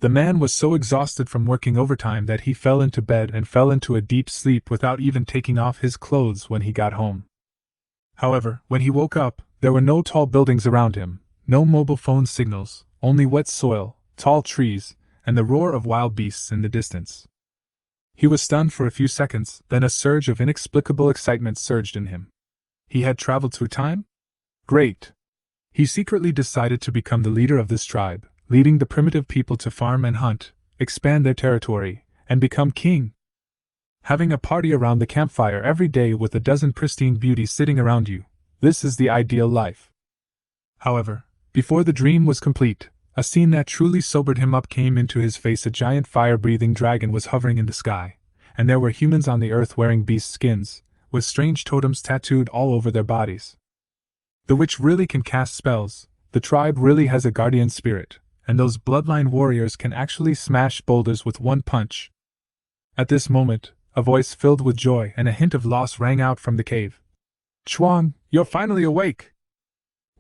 The man was so exhausted from working overtime that he fell into bed and fell into a deep sleep without even taking off his clothes when he got home. However, when he woke up, there were no tall buildings around him, no mobile phone signals, only wet soil, tall trees, and the roar of wild beasts in the distance. He was stunned for a few seconds, then a surge of inexplicable excitement surged in him. He had traveled through time? Great! He secretly decided to become the leader of this tribe, leading the primitive people to farm and hunt, expand their territory, and become king. Having a party around the campfire every day with a dozen pristine beauties sitting around you, this is the ideal life. However, before the dream was complete, a scene that truly sobered him up came into his face. A giant fire-breathing dragon was hovering in the sky, and there were humans on the earth wearing beast skins, with strange totems tattooed all over their bodies. The witch really can cast spells, the tribe really has a guardian spirit, and those bloodline warriors can actually smash boulders with one punch. At this moment, a voice filled with joy and a hint of loss rang out from the cave. "Chuang, you're finally awake!"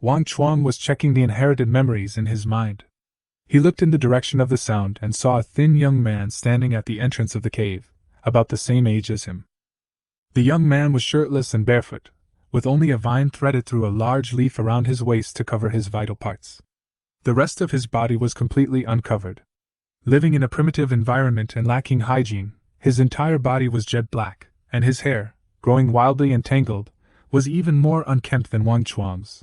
Wang Chuang was checking the inherited memories in his mind. He looked in the direction of the sound and saw a thin young man standing at the entrance of the cave, about the same age as him. The young man was shirtless and barefoot, with only a vine threaded through a large leaf around his waist to cover his vital parts. The rest of his body was completely uncovered. Living in a primitive environment and lacking hygiene, his entire body was jet black, and his hair, growing wildly and tangled, was even more unkempt than Wang Chuang's.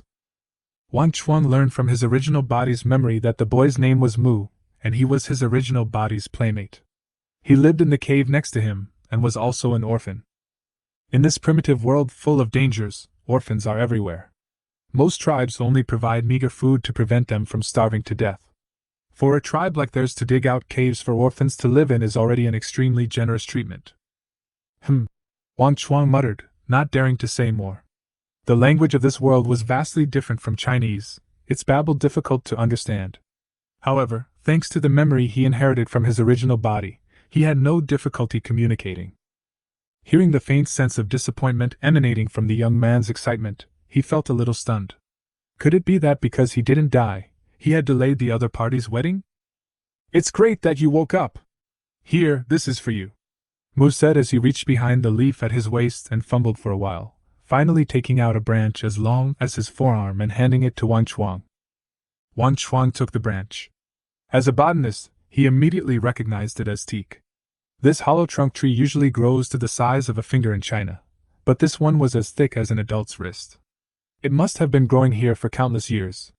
Wang Chuang learned from his original body's memory that the boy's name was Mu, and he was his original body's playmate. He lived in the cave next to him, and was also an orphan. In this primitive world full of dangers, orphans are everywhere. Most tribes only provide meager food to prevent them from starving to death. For a tribe like theirs to dig out caves for orphans to live in is already an extremely generous treatment. Wang Chuang muttered, not daring to say more. The language of this world was vastly different from Chinese, its babble difficult to understand. However, thanks to the memory he inherited from his original body, he had no difficulty communicating. Hearing the faint sense of disappointment emanating from the young man's excitement, he felt a little stunned. Could it be that because he didn't die, he had delayed the other party's wedding? "It's great that you woke up. Here, this is for you," Mu said as he reached behind the leaf at his waist and fumbled for a while, finally taking out a branch as long as his forearm and handing it to Wang Chuang. Wang Chuang took the branch. As a botanist, he immediately recognized it as teak. This hollow trunk tree usually grows to the size of a finger in China, but this one was as thick as an adult's wrist. It must have been growing here for countless years.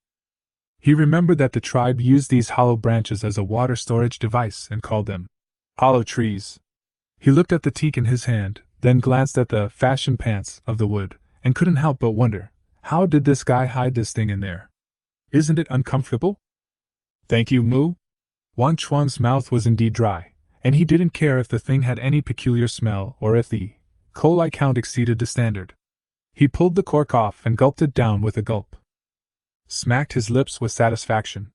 He remembered that the tribe used these hollow branches as a water storage device and called them hollow trees. He looked at the teak in his hand, then glanced at the fashion pants of the wood, and couldn't help but wonder, how did this guy hide this thing in there? Isn't it uncomfortable? "Thank you, Mu." Wang Chuang's mouth was indeed dry, and he didn't care if the thing had any peculiar smell or if the coli count exceeded the standard. He pulled the cork off and gulped it down with a gulp. Smacked his lips with satisfaction.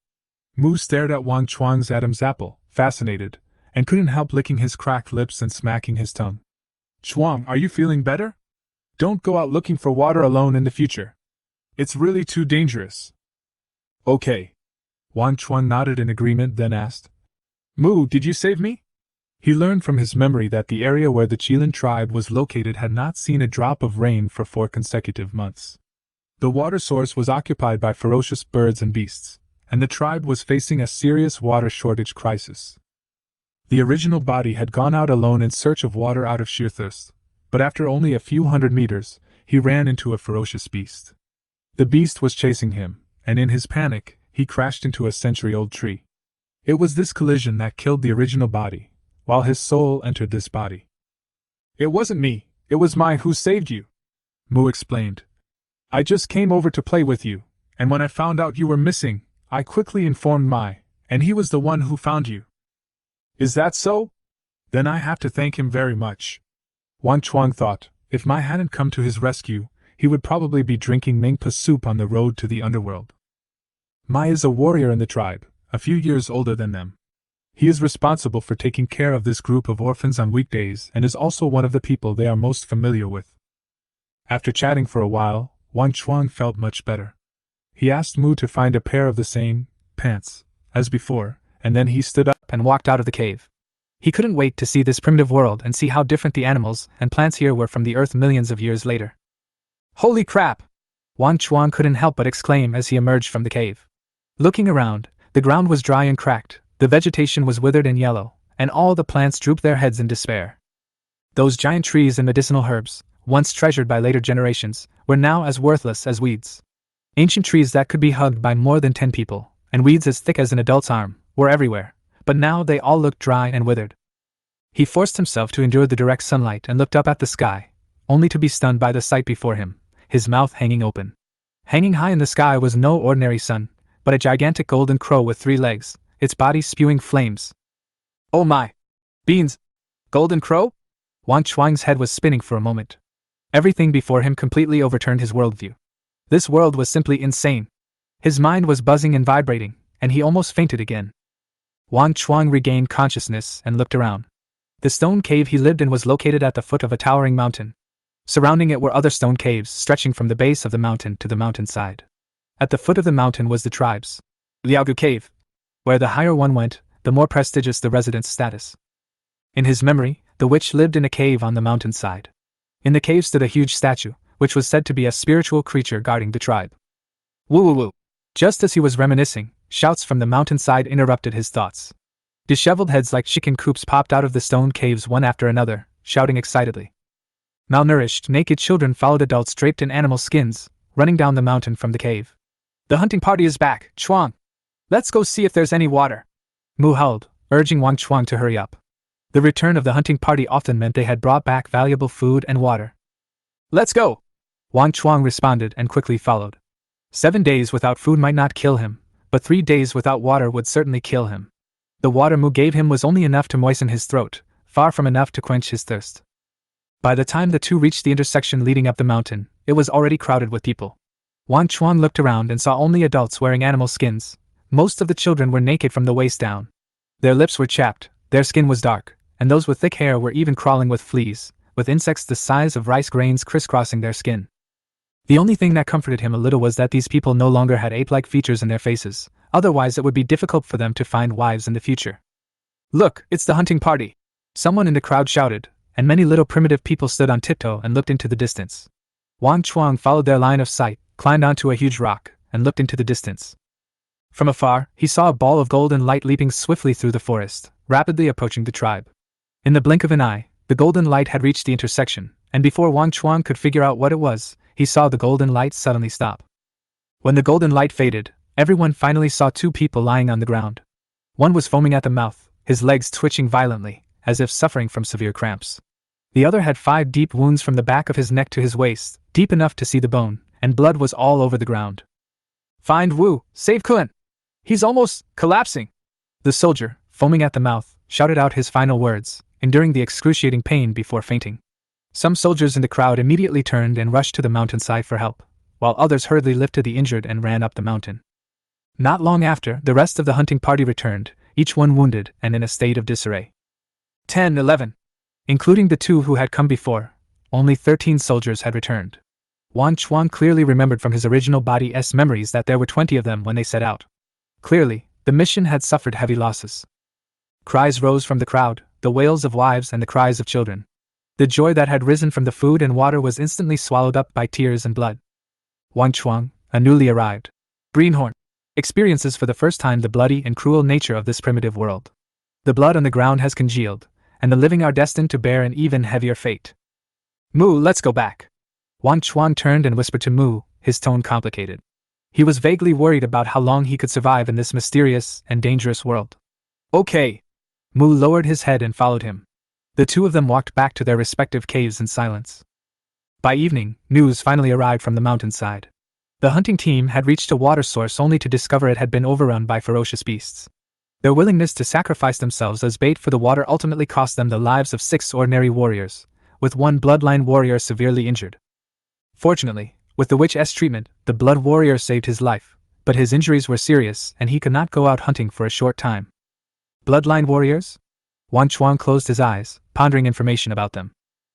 Mu stared at Wang Chuang's Adam's apple, fascinated, and couldn't help licking his cracked lips and smacking his tongue. "Chuang, are you feeling better? Don't go out looking for water alone in the future. It's really too dangerous." "Okay." Wang Chuang nodded in agreement, then asked, "Mu, did you save me?" He learned from his memory that the area where the Qilin tribe was located had not seen a drop of rain for 4 consecutive months. The water source was occupied by ferocious birds and beasts, and the tribe was facing a serious water shortage crisis. The original body had gone out alone in search of water out of sheer thirst, but after only a few hundred meters, he ran into a ferocious beast. The beast was chasing him, and in his panic, he crashed into a century-old tree. It was this collision that killed the original body, while his soul entered this body. "It wasn't me, it was Mai who saved you," Mu explained. "I just came over to play with you, and when I found out you were missing, I quickly informed Mai, and he was the one who found you." "Is that so? Then I have to thank him very much." Wang Chuang thought, if Mai hadn't come to his rescue, he would probably be drinking Mengpa soup on the road to the underworld. Mai is a warrior in the tribe, a few years older than them. He is responsible for taking care of this group of orphans on weekdays and is also one of the people they are most familiar with. After chatting for a while, Wang Chuang felt much better. He asked Mu to find a pair of the same pants as before, and then he stood up and walked out of the cave. He couldn't wait to see this primitive world and see how different the animals and plants here were from the Earth millions of years later. Holy crap! Wang Chuang couldn't help but exclaim as he emerged from the cave. Looking around, the ground was dry and cracked, the vegetation was withered and yellow, and all the plants drooped their heads in despair. Those giant trees and medicinal herbs, once treasured by later generations, were now as worthless as weeds. Ancient trees that could be hugged by more than 10 people, and weeds as thick as an adult's arm, were everywhere, but now they all looked dry and withered. He forced himself to endure the direct sunlight and looked up at the sky, only to be stunned by the sight before him, his mouth hanging open. Hanging high in the sky was no ordinary sun, but a gigantic golden crow with 3 legs, its body spewing flames. Oh my! Beans! Golden crow? Wang Chuang's head was spinning for a moment. Everything before him completely overturned his worldview. This world was simply insane. His mind was buzzing and vibrating, and he almost fainted again. Wang Chuang regained consciousness and looked around. The stone cave he lived in was located at the foot of a towering mountain. Surrounding it were other stone caves stretching from the base of the mountain to the mountainside. At the foot of the mountain was the tribe's Liaogu Cave. Where the higher one went, the more prestigious the resident's status. In his memory, the witch lived in a cave on the mountainside. In the cave stood a huge statue, which was said to be a spiritual creature guarding the tribe. Woo woo woo! Just as he was reminiscing, shouts from the mountainside interrupted his thoughts. Disheveled heads like chicken coops popped out of the stone caves one after another, shouting excitedly. Malnourished, naked children followed adults draped in animal skins, running down the mountain from the cave. The hunting party is back, Chuang! Let's go see if there's any water! Mu howled, urging Wang Chuang to hurry up. The return of the hunting party often meant they had brought back valuable food and water. Let's go! Wang Chuang responded and quickly followed. 7 days without food might not kill him, but 3 days without water would certainly kill him. The water Mu gave him was only enough to moisten his throat, far from enough to quench his thirst. By the time the two reached the intersection leading up the mountain, it was already crowded with people. Wang Chuang looked around and saw only adults wearing animal skins. Most of the children were naked from the waist down. Their lips were chapped, their skin was dark, and those with thick hair were even crawling with fleas, with insects the size of rice grains crisscrossing their skin. The only thing that comforted him a little was that these people no longer had ape-like features in their faces, otherwise it would be difficult for them to find wives in the future. Look, it's the hunting party! Someone in the crowd shouted, and many little primitive people stood on tiptoe and looked into the distance. Wang Chuang followed their line of sight, climbed onto a huge rock, and looked into the distance. From afar, he saw a ball of golden light leaping swiftly through the forest, rapidly approaching the tribe. In the blink of an eye, the golden light had reached the intersection, and before Wang Chuang could figure out what it was, he saw the golden light suddenly stop. When the golden light faded, everyone finally saw 2 people lying on the ground. One was foaming at the mouth, his legs twitching violently, as if suffering from severe cramps. The other had 5 deep wounds from the back of his neck to his waist, deep enough to see the bone, and blood was all over the ground. Find Wu, save Qilin! He's almost collapsing! The soldier, foaming at the mouth, shouted out his final words, enduring the excruciating pain before fainting. Some soldiers in the crowd immediately turned and rushed to the mountainside for help, while others hurriedly lifted the injured and ran up the mountain. Not long after, the rest of the hunting party returned, each one wounded and in a state of disarray. 11. Including the 2 who had come before, only 13 soldiers had returned. Wang Chuang clearly remembered from his original body's memories that there were 20 of them when they set out. Clearly, the mission had suffered heavy losses. Cries rose from the crowd, the wails of wives and the cries of children. The joy that had risen from the food and water was instantly swallowed up by tears and blood. Wang Chuang, a newly arrived greenhorn, experiences for the first time the bloody and cruel nature of this primitive world. The blood on the ground has congealed, and the living are destined to bear an even heavier fate. Mu, let's go back. Wang Chuang turned and whispered to Mu, his tone complicated. He was vaguely worried about how long he could survive in this mysterious and dangerous world. Okay. Mu lowered his head and followed him. The 2 of them walked back to their respective caves in silence. By evening, news finally arrived from the mountainside. The hunting team had reached a water source only to discover it had been overrun by ferocious beasts. Their willingness to sacrifice themselves as bait for the water ultimately cost them the lives of 6 ordinary warriors, with 1 bloodline warrior severely injured. Fortunately, with the witch's treatment, the blood warrior saved his life, but his injuries were serious and he could not go out hunting for a short time. Bloodline warriors? Wang Chuang closed his eyes, pondering information about them.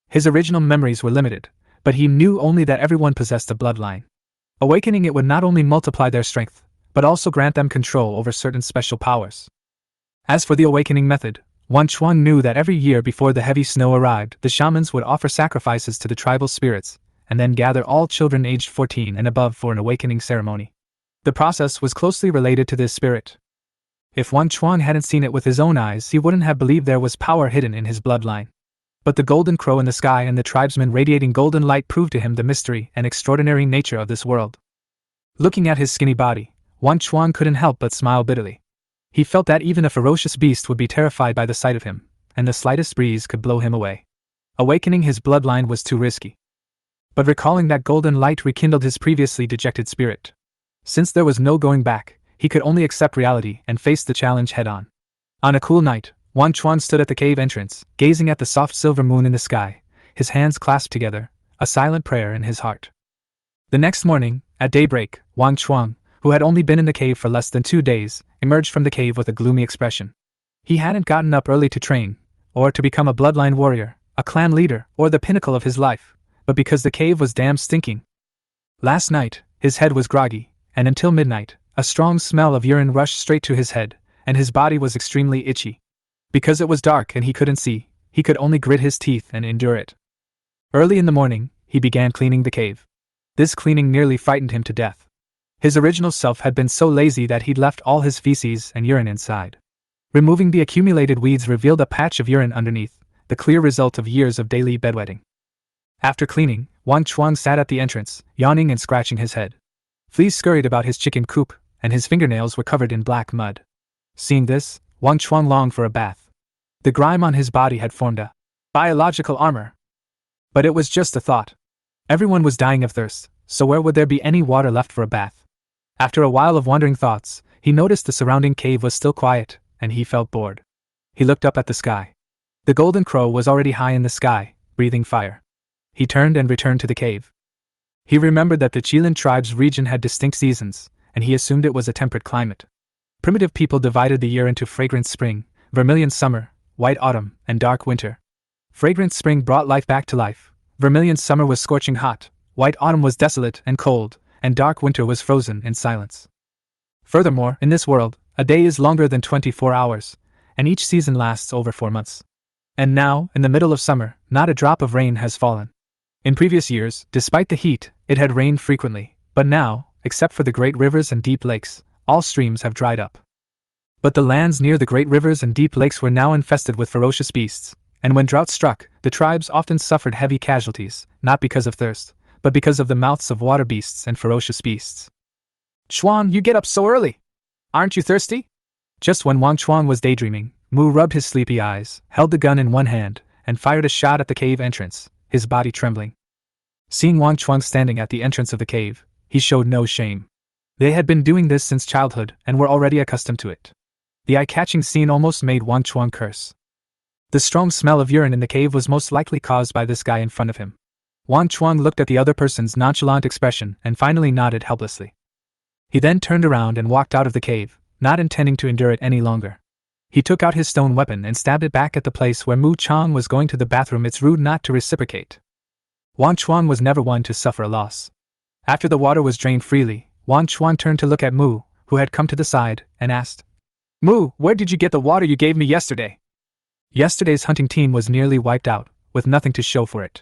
His original memories were limited, but he knew only that everyone possessed a bloodline. Awakening it would not only multiply their strength, but also grant them control over certain special powers. As for the awakening method, Wang Chuang knew that every year before the heavy snow arrived, the shamans would offer sacrifices to the tribal spirits, and then gather all children aged 14 and above for an awakening ceremony. The process was closely related to this spirit. If Wang Chuang hadn't seen it with his own eyes, he wouldn't have believed there was power hidden in his bloodline. But the golden crow in the sky and the tribesmen radiating golden light proved to him the mystery and extraordinary nature of this world. Looking at his skinny body, Wang Chuang couldn't help but smile bitterly. He felt that even a ferocious beast would be terrified by the sight of him, and the slightest breeze could blow him away. Awakening his bloodline was too risky. But recalling that golden light rekindled his previously dejected spirit. Since there was no going back, he could only accept reality and face the challenge head-on. On a cool night, Wang Chuang stood at the cave entrance, gazing at the soft silver moon in the sky, his hands clasped together, a silent prayer in his heart. The next morning, at daybreak, Wang Chuang, who had only been in the cave for less than 2 days, emerged from the cave with a gloomy expression. He hadn't gotten up early to train, or to become a bloodline warrior, a clan leader, or the pinnacle of his life, but because the cave was damn stinking. Last night, his head was groggy, and until midnight, a strong smell of urine rushed straight to his head, and his body was extremely itchy. Because it was dark and he couldn't see, he could only grit his teeth and endure it. Early in the morning, he began cleaning the cave. This cleaning nearly frightened him to death. His original self had been so lazy that he'd left all his feces and urine inside. Removing the accumulated weeds revealed a patch of urine underneath, the clear result of years of daily bedwetting. After cleaning, Wang Chuang sat at the entrance, yawning and scratching his head. Fleas scurried about his chicken coop, and his fingernails were covered in black mud. Seeing this, Wang Chuang longed for a bath. The grime on his body had formed a biological armor. But it was just a thought. Everyone was dying of thirst, so where would there be any water left for a bath? After a while of wandering thoughts, he noticed the surrounding cave was still quiet, and he felt bored. He looked up at the sky. The golden crow was already high in the sky, breathing fire. He turned and returned to the cave. He remembered that the Qilin tribe's region had distinct seasons, and he assumed it was a temperate climate. Primitive people divided the year into fragrant spring, vermilion summer, white autumn, and dark winter. Fragrant spring brought life back to life, vermilion summer was scorching hot, white autumn was desolate and cold, and dark winter was frozen in silence. Furthermore, in this world, a day is longer than 24 hours, and each season lasts over 4 months. And now, in the middle of summer, not a drop of rain has fallen. In previous years, despite the heat, it had rained frequently, but now, except for the great rivers and deep lakes, all streams have dried up. But the lands near the great rivers and deep lakes were now infested with ferocious beasts, and when drought struck, the tribes often suffered heavy casualties, not because of thirst, but because of the mouths of water beasts and ferocious beasts. "Chuan, you get up so early! Aren't you thirsty?" Just when Wang Chuang was daydreaming, Mu rubbed his sleepy eyes, held the gun in one hand, and fired a shot at the cave entrance, his body trembling. Seeing Wang Chuang standing at the entrance of the cave, he showed no shame. They had been doing this since childhood and were already accustomed to it. The eye-catching scene almost made Wang Chuang curse. The strong smell of urine in the cave was most likely caused by this guy in front of him. Wang Chuang looked at the other person's nonchalant expression and finally nodded helplessly. He then turned around and walked out of the cave, not intending to endure it any longer. He took out his stone weapon and stabbed it back at the place where Mu Chang was going to the bathroom. It's rude not to reciprocate. Wang Chuang was never one to suffer a loss. After the water was drained freely, Wang Chuang turned to look at Mu, who had come to the side, and asked, "Mu, where did you get the water you gave me yesterday?" Yesterday's hunting team was nearly wiped out, with nothing to show for it.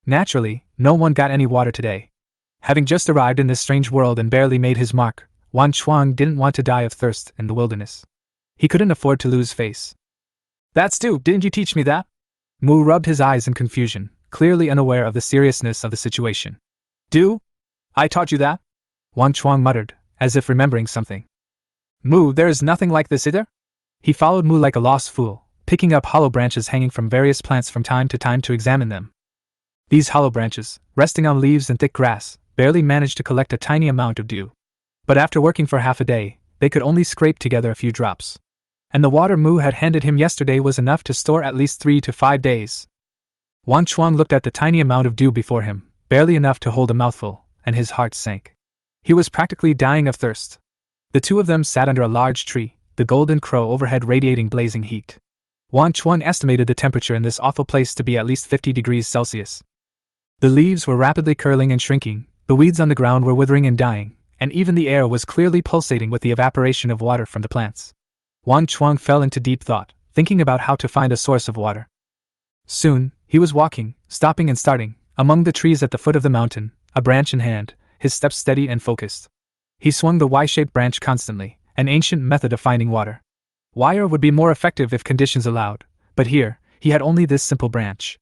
Naturally, no one got any water today. Having just arrived in this strange world and barely made his mark, Wang Chuang didn't want to die of thirst in the wilderness. He couldn't afford to lose face. "That's due, didn't you teach me that?" Mu rubbed his eyes in confusion, clearly unaware of the seriousness of the situation. "Do? I taught you that?" Wang Chuang muttered, as if remembering something. "Mu, there is nothing like this either?" He followed Mu like a lost fool, picking up hollow branches hanging from various plants from time to time to examine them. These hollow branches, resting on leaves and thick grass, barely managed to collect a tiny amount of dew. But after working for half a day, they could only scrape together a few drops. And the water Mu had handed him yesterday was enough to store at least 3 to 5 days. Wang Chuang looked at the tiny amount of dew before him, barely enough to hold a mouthful, and his heart sank. He was practically dying of thirst. The two of them sat under a large tree, the golden crow overhead radiating blazing heat. Wang Chuang estimated the temperature in this awful place to be at least 50 degrees Celsius. The leaves were rapidly curling and shrinking, the weeds on the ground were withering and dying, and even the air was clearly pulsating with the evaporation of water from the plants. Wang Chuang fell into deep thought, thinking about how to find a source of water. Soon, he was walking, stopping and starting, among the trees at the foot of the mountain, a branch in hand, his steps steady and focused. He swung the Y-shaped branch constantly, an ancient method of finding water. Wire would be more effective if conditions allowed, but here, he had only this simple branch.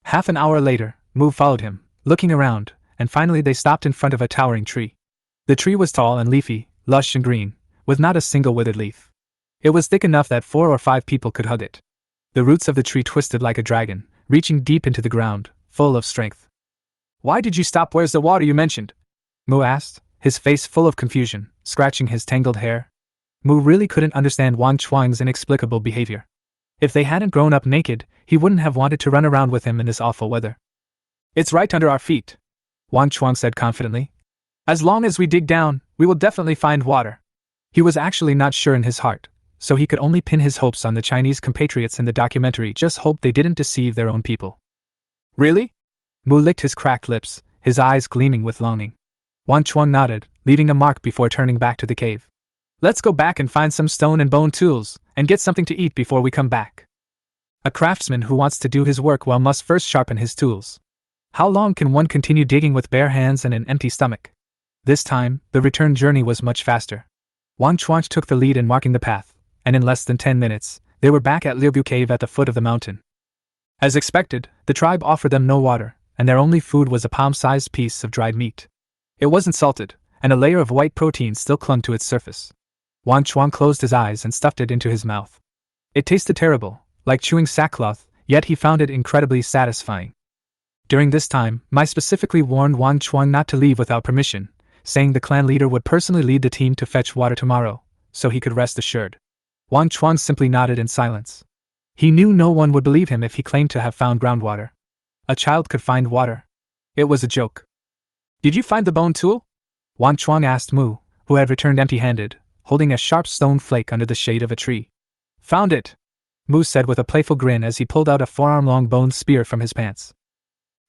Half an hour later, Mu followed him, looking around, and finally they stopped in front of a towering tree. The tree was tall and leafy, lush and green, with not a single withered leaf. It was thick enough that 4 or 5 people could hug it. The roots of the tree twisted like a dragon, reaching deep into the ground, full of strength. "Why did you stop? Where's the water you mentioned?" Mu asked, his face full of confusion, scratching his tangled hair. Mu really couldn't understand Wang Chuang's inexplicable behavior. If they hadn't grown up naked, he wouldn't have wanted to run around with him in this awful weather. "It's right under our feet," Wang Chuang said confidently. "As long as we dig down, we will definitely find water." He was actually not sure in his heart, so he could only pin his hopes on the Chinese compatriots in the documentary, just hoped they didn't deceive their own people. "Really?" Mu licked his cracked lips, his eyes gleaming with longing. Wang Chuang nodded, leaving a mark before turning back to the cave. "Let's go back and find some stone and bone tools, and get something to eat before we come back." A craftsman who wants to do his work well must first sharpen his tools. How long can one continue digging with bare hands and an empty stomach? This time, the return journey was much faster. Wang Chuang took the lead in marking the path, and in less than 10 minutes, they were back at Liubu Cave at the foot of the mountain. As expected, the tribe offered them no water, and their only food was a palm-sized piece of dried meat. It wasn't salted, and a layer of white protein still clung to its surface. Wang Chuang closed his eyes and stuffed it into his mouth. It tasted terrible, like chewing sackcloth, yet he found it incredibly satisfying. During this time, Mai specifically warned Wang Chuang not to leave without permission, saying the clan leader would personally lead the team to fetch water tomorrow, so he could rest assured. Wang Chuang simply nodded in silence. He knew no one would believe him if he claimed to have found groundwater. A child could find water. It was a joke. "Did you find the bone tool?" Wang Chuang asked Mu, who had returned empty-handed, holding a sharp stone flake under the shade of a tree. "Found it," Mu said with a playful grin as he pulled out a forearm-long bone spear from his pants.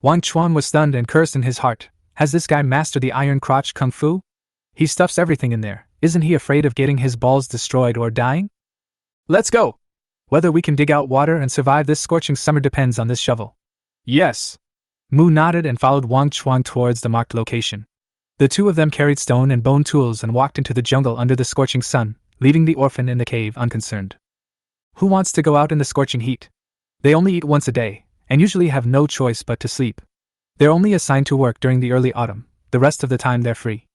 Wang Chuang was stunned and cursed in his heart. Has this guy mastered the iron crotch kung fu? He stuffs everything in there. Isn't he afraid of getting his balls destroyed or dying? "Let's go! Whether we can dig out water and survive this scorching summer depends on this shovel." "Yes." Mu nodded and followed Wang Chuang towards the marked location. The two of them carried stone and bone tools and walked into the jungle under the scorching sun, leaving the orphan in the cave unconcerned. Who wants to go out in the scorching heat? They only eat once a day, and usually have no choice but to sleep. They're only assigned to work during the early autumn, the rest of the time they're free.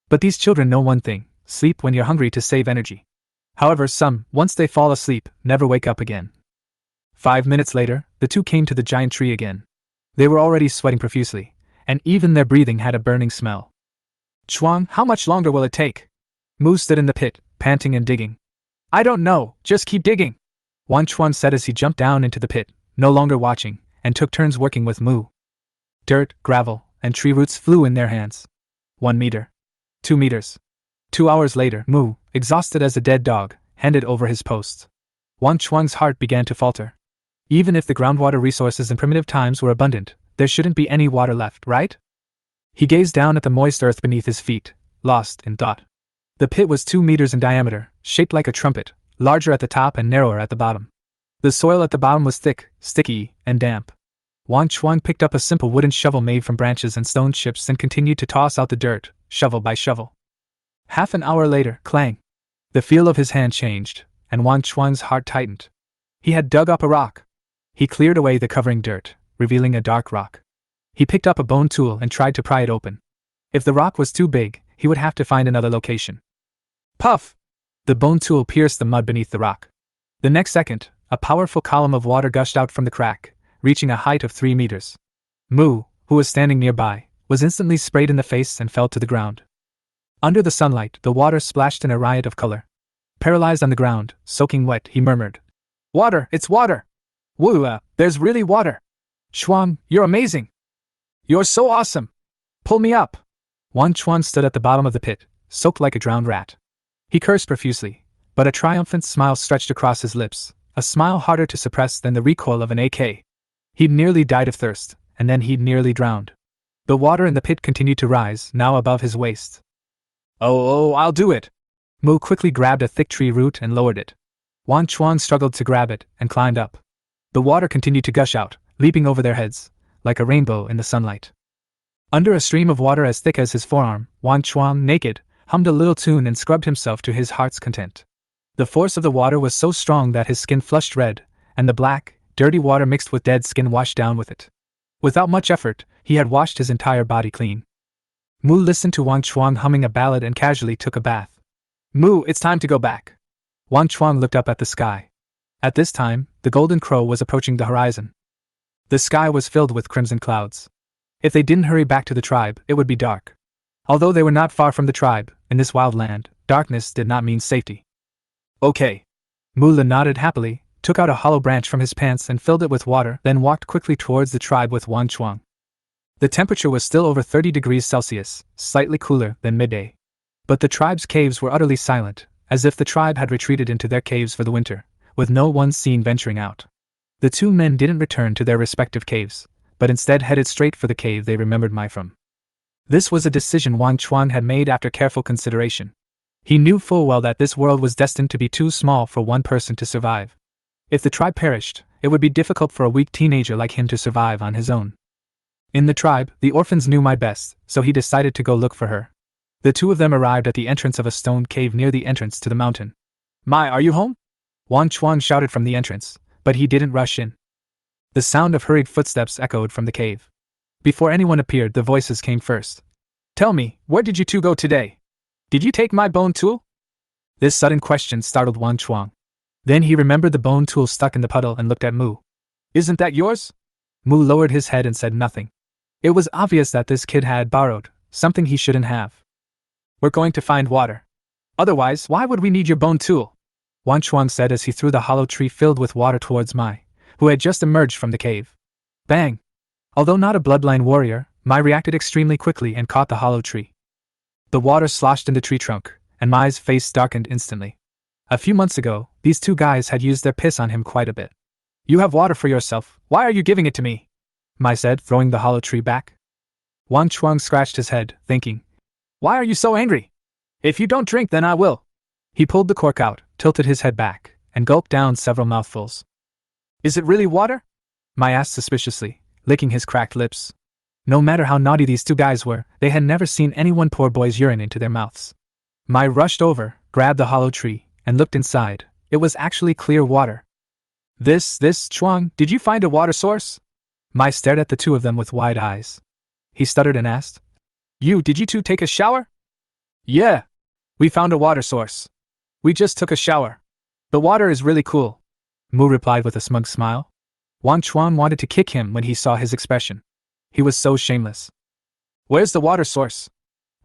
But these children know one thing: sleep when you're hungry to save energy. However, some, once they fall asleep, never wake up again. 5 minutes later, the two came to the giant tree again. They were already sweating profusely, and even their breathing had a burning smell. "Chuang, how much longer will it take?" Mu stood in the pit, panting and digging. "I don't know, just keep digging," Wang Chuang said as he jumped down into the pit, no longer watching, and took turns working with Mu. Dirt, gravel, and tree roots flew in their hands. 1 meter. 2 meters. 2 hours later, Mu, exhausted as a dead dog, handed over his post. Wang Chuang's heart began to falter. Even if the groundwater resources in primitive times were abundant, there shouldn't be any water left, right? He gazed down at the moist earth beneath his feet, lost in thought. The pit was 2 meters in diameter, shaped like a trumpet, larger at the top and narrower at the bottom. The soil at the bottom was thick, sticky, and damp. Wang Chuang picked up a simple wooden shovel made from branches and stone chips and continued to toss out the dirt, shovel by shovel. Half an hour later, clang! The feel of his hand changed, and Wang Chuang's heart tightened. He had dug up a rock. He cleared away the covering dirt, revealing a dark rock. He picked up a bone tool and tried to pry it open. If the rock was too big, he would have to find another location. Puff! The bone tool pierced the mud beneath the rock. The next second, a powerful column of water gushed out from the crack, reaching a height of 3 meters. Mu, who was standing nearby, was instantly sprayed in the face and fell to the ground. Under the sunlight, the water splashed in a riot of color. Paralyzed on the ground, soaking wet, he murmured, "Water, it's water! Woo, there's really water! Chuang, you're amazing! You're so awesome! Pull me up!" Wang Chuang stood at the bottom of the pit, soaked like a drowned rat. He cursed profusely, but a triumphant smile stretched across his lips, a smile harder to suppress than the recoil of an AK. He'd nearly died of thirst, and then he'd nearly drowned. The water in the pit continued to rise, now above his waist. Oh, I'll do it! Mu quickly grabbed a thick tree root and lowered it. Wang Chuang struggled to grab it and climbed up. The water continued to gush out, leaping over their heads, like a rainbow in the sunlight. Under a stream of water as thick as his forearm, Wang Chuang, naked, hummed a little tune and scrubbed himself to his heart's content. The force of the water was so strong that his skin flushed red, and the black, dirty water mixed with dead skin washed down with it. Without much effort, he had washed his entire body clean. Mu listened to Wang Chuang humming a ballad and casually took a bath. Mu, it's time to go back. Wang Chuang looked up at the sky. At this time, the golden crow was approaching the horizon. The sky was filled with crimson clouds. If they didn't hurry back to the tribe, it would be dark. Although they were not far from the tribe, in this wild land, darkness did not mean safety. Okay. Mula nodded happily, took out a hollow branch from his pants and filled it with water, then walked quickly towards the tribe with Wang Chuang. The temperature was still over 30 degrees Celsius, slightly cooler than midday. But the tribe's caves were utterly silent, as if the tribe had retreated into their caves for the winter, with no one seen venturing out. The two men didn't return to their respective caves, but instead headed straight for the cave they remembered Mai from. This was a decision Wang Chuang had made after careful consideration. He knew full well that this world was destined to be too small for one person to survive. If the tribe perished, it would be difficult for a weak teenager like him to survive on his own. In the tribe, the orphans knew Mai best, so he decided to go look for her. The two of them arrived at the entrance of a stone cave near the entrance to the mountain. Mai, are you home? Wang Chuang shouted from the entrance, but he didn't rush in. The sound of hurried footsteps echoed from the cave. Before anyone appeared, the voices came first. Tell me, where did you two go today? Did you take my bone tool? This sudden question startled Wang Chuang. Then he remembered the bone tool stuck in the puddle and looked at Mu. Isn't that yours? Mu lowered his head and said nothing. It was obvious that this kid had borrowed something he shouldn't have. We're going to find water. Otherwise, why would we need your bone tool? Wang Chuang said as he threw the hollow tree filled with water towards Mai, who had just emerged from the cave. Bang! Although not a bloodline warrior, Mai reacted extremely quickly and caught the hollow tree. The water sloshed in the tree trunk, and Mai's face darkened instantly. A few months ago, these two guys had used their piss on him quite a bit. You have water for yourself, why are you giving it to me? Mai said, throwing the hollow tree back. Wang Chuang scratched his head, thinking, why are you so angry? If you don't drink, then I will. He pulled the cork out, tilted his head back, and gulped down several mouthfuls. Is it really water? Mai asked suspiciously, licking his cracked lips. No matter how naughty these two guys were, they had never seen anyone pour boys' urine into their mouths. Mai rushed over, grabbed the hollow tree, and looked inside. It was actually clear water. This, Chuang, did you find a water source? Mai stared at the two of them with wide eyes. He stuttered and asked, did you two take a shower? Yeah. We found a water source. We just took a shower. The water is really cool. Mu replied with a smug smile. Wang Chuang wanted to kick him when he saw his expression. He was so shameless. Where's the water source?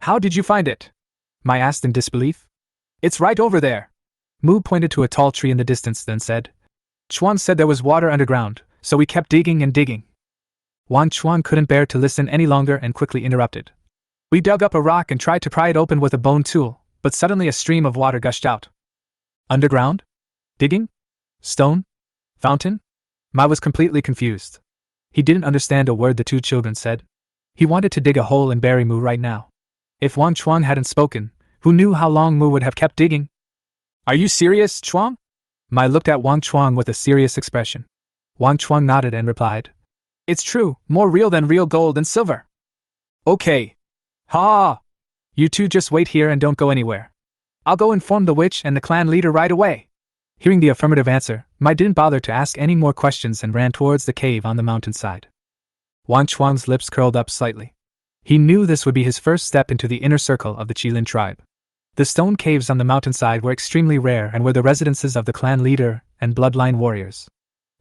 How did you find it? Mai asked in disbelief. It's right over there. Mu pointed to a tall tree in the distance, then said. Chuang said there was water underground, so we kept digging and digging. Wang Chuang couldn't bear to listen any longer and quickly interrupted. We dug up a rock and tried to pry it open with a bone tool, but suddenly a stream of water gushed out. Underground? Digging? Stone? Fountain? Mai was completely confused. He didn't understand a word the two children said. He wanted to dig a hole and bury Mu right now. If Wang Chuang hadn't spoken, who knew how long Mu would have kept digging? Are you serious, Chuang? Mai looked at Wang Chuang with a serious expression. Wang Chuang nodded and replied. It's true, more real than real gold and silver. Okay. Ha! You two just wait here and don't go anywhere. I'll go inform the witch and the clan leader right away. Hearing the affirmative answer, Mai didn't bother to ask any more questions and ran towards the cave on the mountainside. Wang Chuang's lips curled up slightly. He knew this would be his first step into the inner circle of the Qilin tribe. The stone caves on the mountainside were extremely rare and were the residences of the clan leader and bloodline warriors.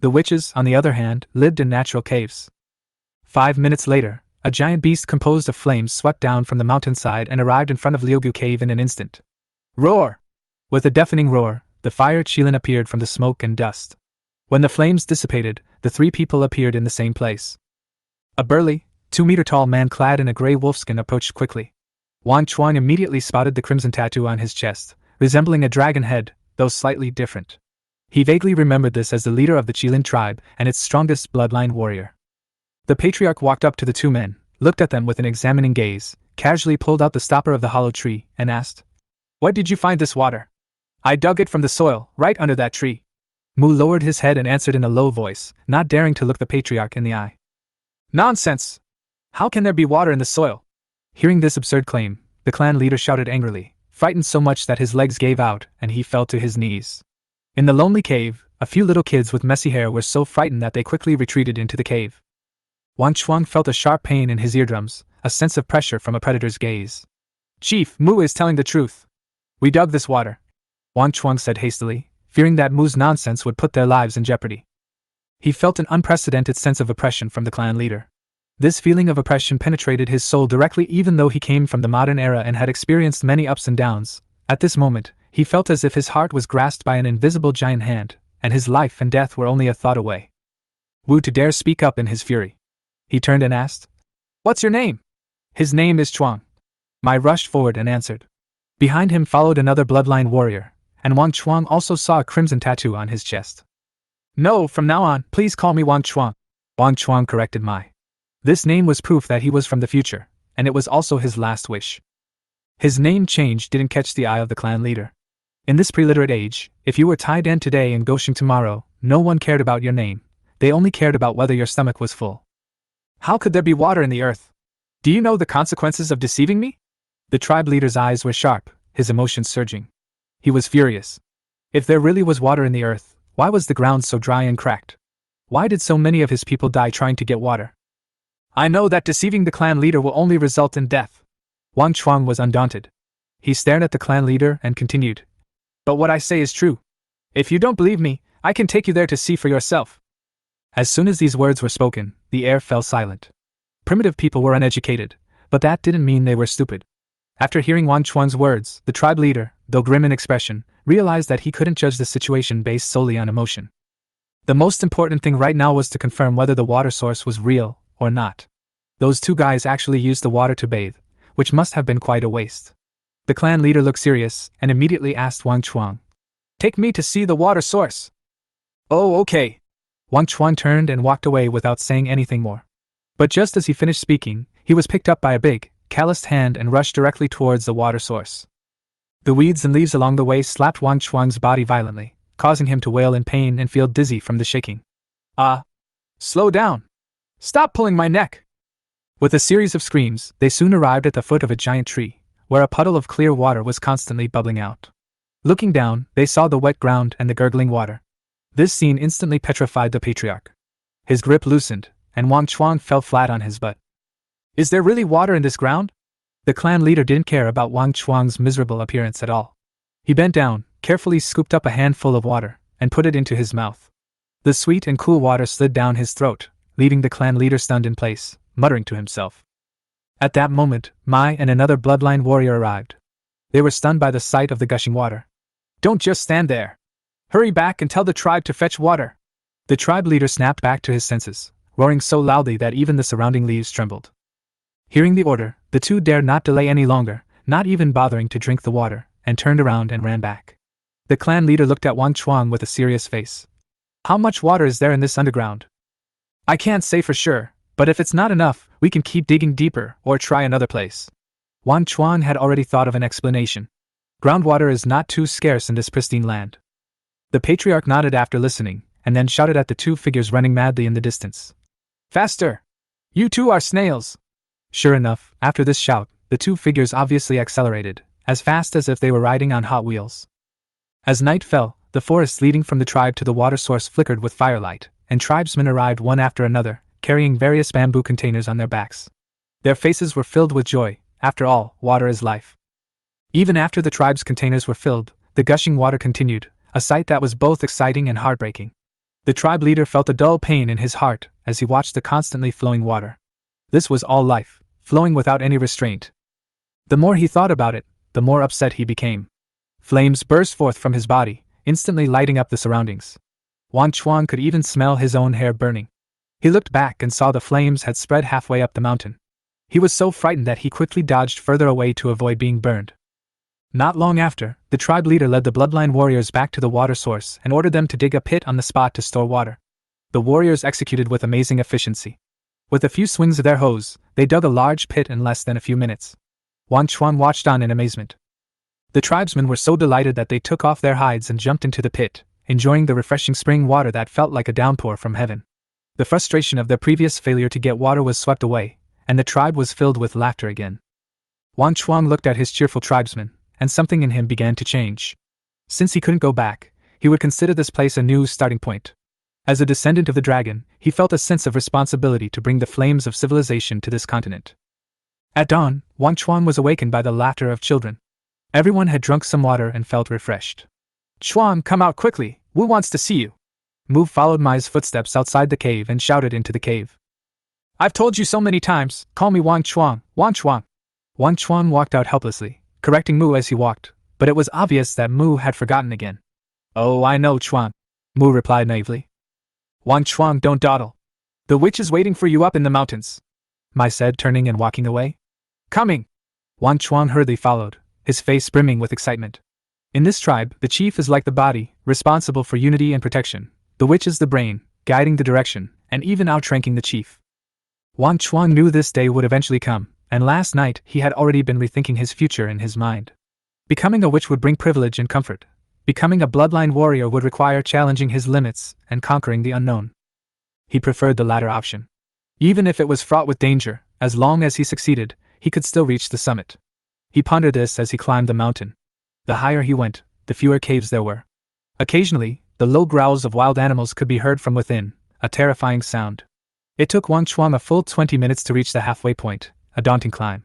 The witches, on the other hand, lived in natural caves. 5 minutes later, a giant beast composed of flames swept down from the mountainside and arrived in front of Liugu Cave in an instant. Roar! With a deafening roar, the fire Qilin appeared from the smoke and dust. When the flames dissipated, the three people appeared in the same place. A burly, 2-meter-tall man clad in a gray wolfskin approached quickly. Wang Chuang immediately spotted the crimson tattoo on his chest, resembling a dragon head, though slightly different. He vaguely remembered this as the leader of the Qilin tribe and its strongest bloodline warrior. The patriarch walked up to the two men, looked at them with an examining gaze, casually pulled out the stopper of the hollow tree, and asked, Where did you find this water? I dug it from the soil, right under that tree. Mu lowered his head and answered in a low voice, not daring to look the patriarch in the eye. Nonsense! How can there be water in the soil? Hearing this absurd claim, the clan leader shouted angrily, frightened so much that his legs gave out and he fell to his knees. In the lonely cave, a few little kids with messy hair were so frightened that they quickly retreated into the cave. Wang Chuang felt a sharp pain in his eardrums, a sense of pressure from a predator's gaze. Chief, Mu is telling the truth. We dug this water, Wang Chuang said hastily, fearing that Mu's nonsense would put their lives in jeopardy. He felt an unprecedented sense of oppression from the clan leader. This feeling of oppression penetrated his soul directly even though he came from the modern era and had experienced many ups and downs. At this moment, he felt as if his heart was grasped by an invisible giant hand, and his life and death were only a thought away. Wu to dare speak up in his fury. He turned and asked, "What's your name?" "His name is Chuang." Mai rushed forward and answered. Behind him followed another bloodline warrior, and Wang Chuang also saw a crimson tattoo on his chest. "No, from now on, please call me Wang Chuang," Wang Chuang corrected Mai. This name was proof that he was from the future, and it was also his last wish. His name change didn't catch the eye of the clan leader. In this pre-literate age, if you were Tai Dan today and Goshing tomorrow, no one cared about your name. They only cared about whether your stomach was full. How could there be water in the earth? Do you know the consequences of deceiving me? The tribe leader's eyes were sharp, his emotions surging. He was furious. If there really was water in the earth, why was the ground so dry and cracked? Why did so many of his people die trying to get water? I know that deceiving the clan leader will only result in death. Wang Chuang was undaunted. He stared at the clan leader and continued. But what I say is true. If you don't believe me, I can take you there to see for yourself. As soon as these words were spoken, the air fell silent. Primitive people were uneducated, but that didn't mean they were stupid. After hearing Wang Chuang's words, the tribe leader, though grim in expression, realized that he couldn't judge the situation based solely on emotion. The most important thing right now was to confirm whether the water source was real or not. Those two guys actually used the water to bathe, which must have been quite a waste. The clan leader looked serious and immediately asked Wang Chuang, "Take me to see the water source." "Oh, okay." Wang Chuang turned and walked away without saying anything more. But just as he finished speaking, he was picked up by a big, calloused hand and rushed directly towards the water source. The weeds and leaves along the way slapped Wang Chuang's body violently, causing him to wail in pain and feel dizzy from the shaking. Slow down! Stop pulling my neck!" With a series of screams, they soon arrived at the foot of a giant tree, where a puddle of clear water was constantly bubbling out. Looking down, they saw the wet ground and the gurgling water. This scene instantly petrified the patriarch. His grip loosened, and Wang Chuang fell flat on his butt. Is there really water in this ground? The clan leader didn't care about Wang Chuang's miserable appearance at all. He bent down, carefully scooped up a handful of water, and put it into his mouth. The sweet and cool water slid down his throat, leaving the clan leader stunned in place, muttering to himself. At that moment, Mai and another bloodline warrior arrived. They were stunned by the sight of the gushing water. "Don't just stand there! Hurry back and tell the tribe to fetch water!" The tribe leader snapped back to his senses, roaring so loudly that even the surrounding leaves trembled. Hearing the order, the two dared not delay any longer, not even bothering to drink the water, and turned around and ran back. The clan leader looked at Wang Chuang with a serious face. "How much water is there in this underground?" "I can't say for sure, but if it's not enough, we can keep digging deeper or try another place." Wang Chuang had already thought of an explanation. Groundwater is not too scarce in this pristine land. The patriarch nodded after listening, and then shouted at the two figures running madly in the distance. "Faster! You two are snails!" Sure enough, after this shout, the two figures obviously accelerated, as fast as if they were riding on Hot Wheels. As night fell, the forest leading from the tribe to the water source flickered with firelight, and tribesmen arrived one after another, carrying various bamboo containers on their backs. Their faces were filled with joy. After all, water is life. Even after the tribe's containers were filled, the gushing water continued, a sight that was both exciting and heartbreaking. The tribe leader felt a dull pain in his heart as he watched the constantly flowing water. This was all life, flowing without any restraint. The more he thought about it, the more upset he became. Flames burst forth from his body, instantly lighting up the surroundings. Wang Chuang could even smell his own hair burning. He looked back and saw the flames had spread halfway up the mountain. He was so frightened that he quickly dodged further away to avoid being burned. Not long after, the tribe leader led the bloodline warriors back to the water source and ordered them to dig a pit on the spot to store water. The warriors executed with amazing efficiency. With a few swings of their hose, they dug a large pit in less than a few minutes. Wang Chuan watched on in amazement. The tribesmen were so delighted that they took off their hides and jumped into the pit, enjoying the refreshing spring water that felt like a downpour from heaven. The frustration of their previous failure to get water was swept away, and the tribe was filled with laughter again. Wang Chuang looked at his cheerful tribesmen, and something in him began to change. Since he couldn't go back, he would consider this place a new starting point. As a descendant of the dragon, he felt a sense of responsibility to bring the flames of civilization to this continent. At dawn, Wang Chuang was awakened by the laughter of children. Everyone had drunk some water and felt refreshed. "Chuang, come out quickly, Wu wants to see you." Mu followed Mai's footsteps outside the cave and shouted into the cave. "I've told you so many times, call me Wang Chuang, Wang Chuang." Wang Chuang walked out helplessly, correcting Mu as he walked, but it was obvious that Mu had forgotten again. "Oh, I know, Chuang," Mu replied naively. "Wang Chuang, don't dawdle. The witch is waiting for you up in the mountains," Mai said, turning and walking away. "Coming!" Wang Chuang hurriedly followed, his face brimming with excitement. In this tribe, the chief is like the body, responsible for unity and protection. The witch is the brain, guiding the direction, and even outranking the chief. Wang Chuang knew this day would eventually come, and last night he had already been rethinking his future in his mind. Becoming a witch would bring privilege and comfort. Becoming a bloodline warrior would require challenging his limits and conquering the unknown. He preferred the latter option. Even if it was fraught with danger, as long as he succeeded, he could still reach the summit. He pondered this as he climbed the mountain. The higher he went, the fewer caves there were. Occasionally, the low growls of wild animals could be heard from within, a terrifying sound. It took Wang Chuang a full 20 minutes to reach the halfway point, a daunting climb.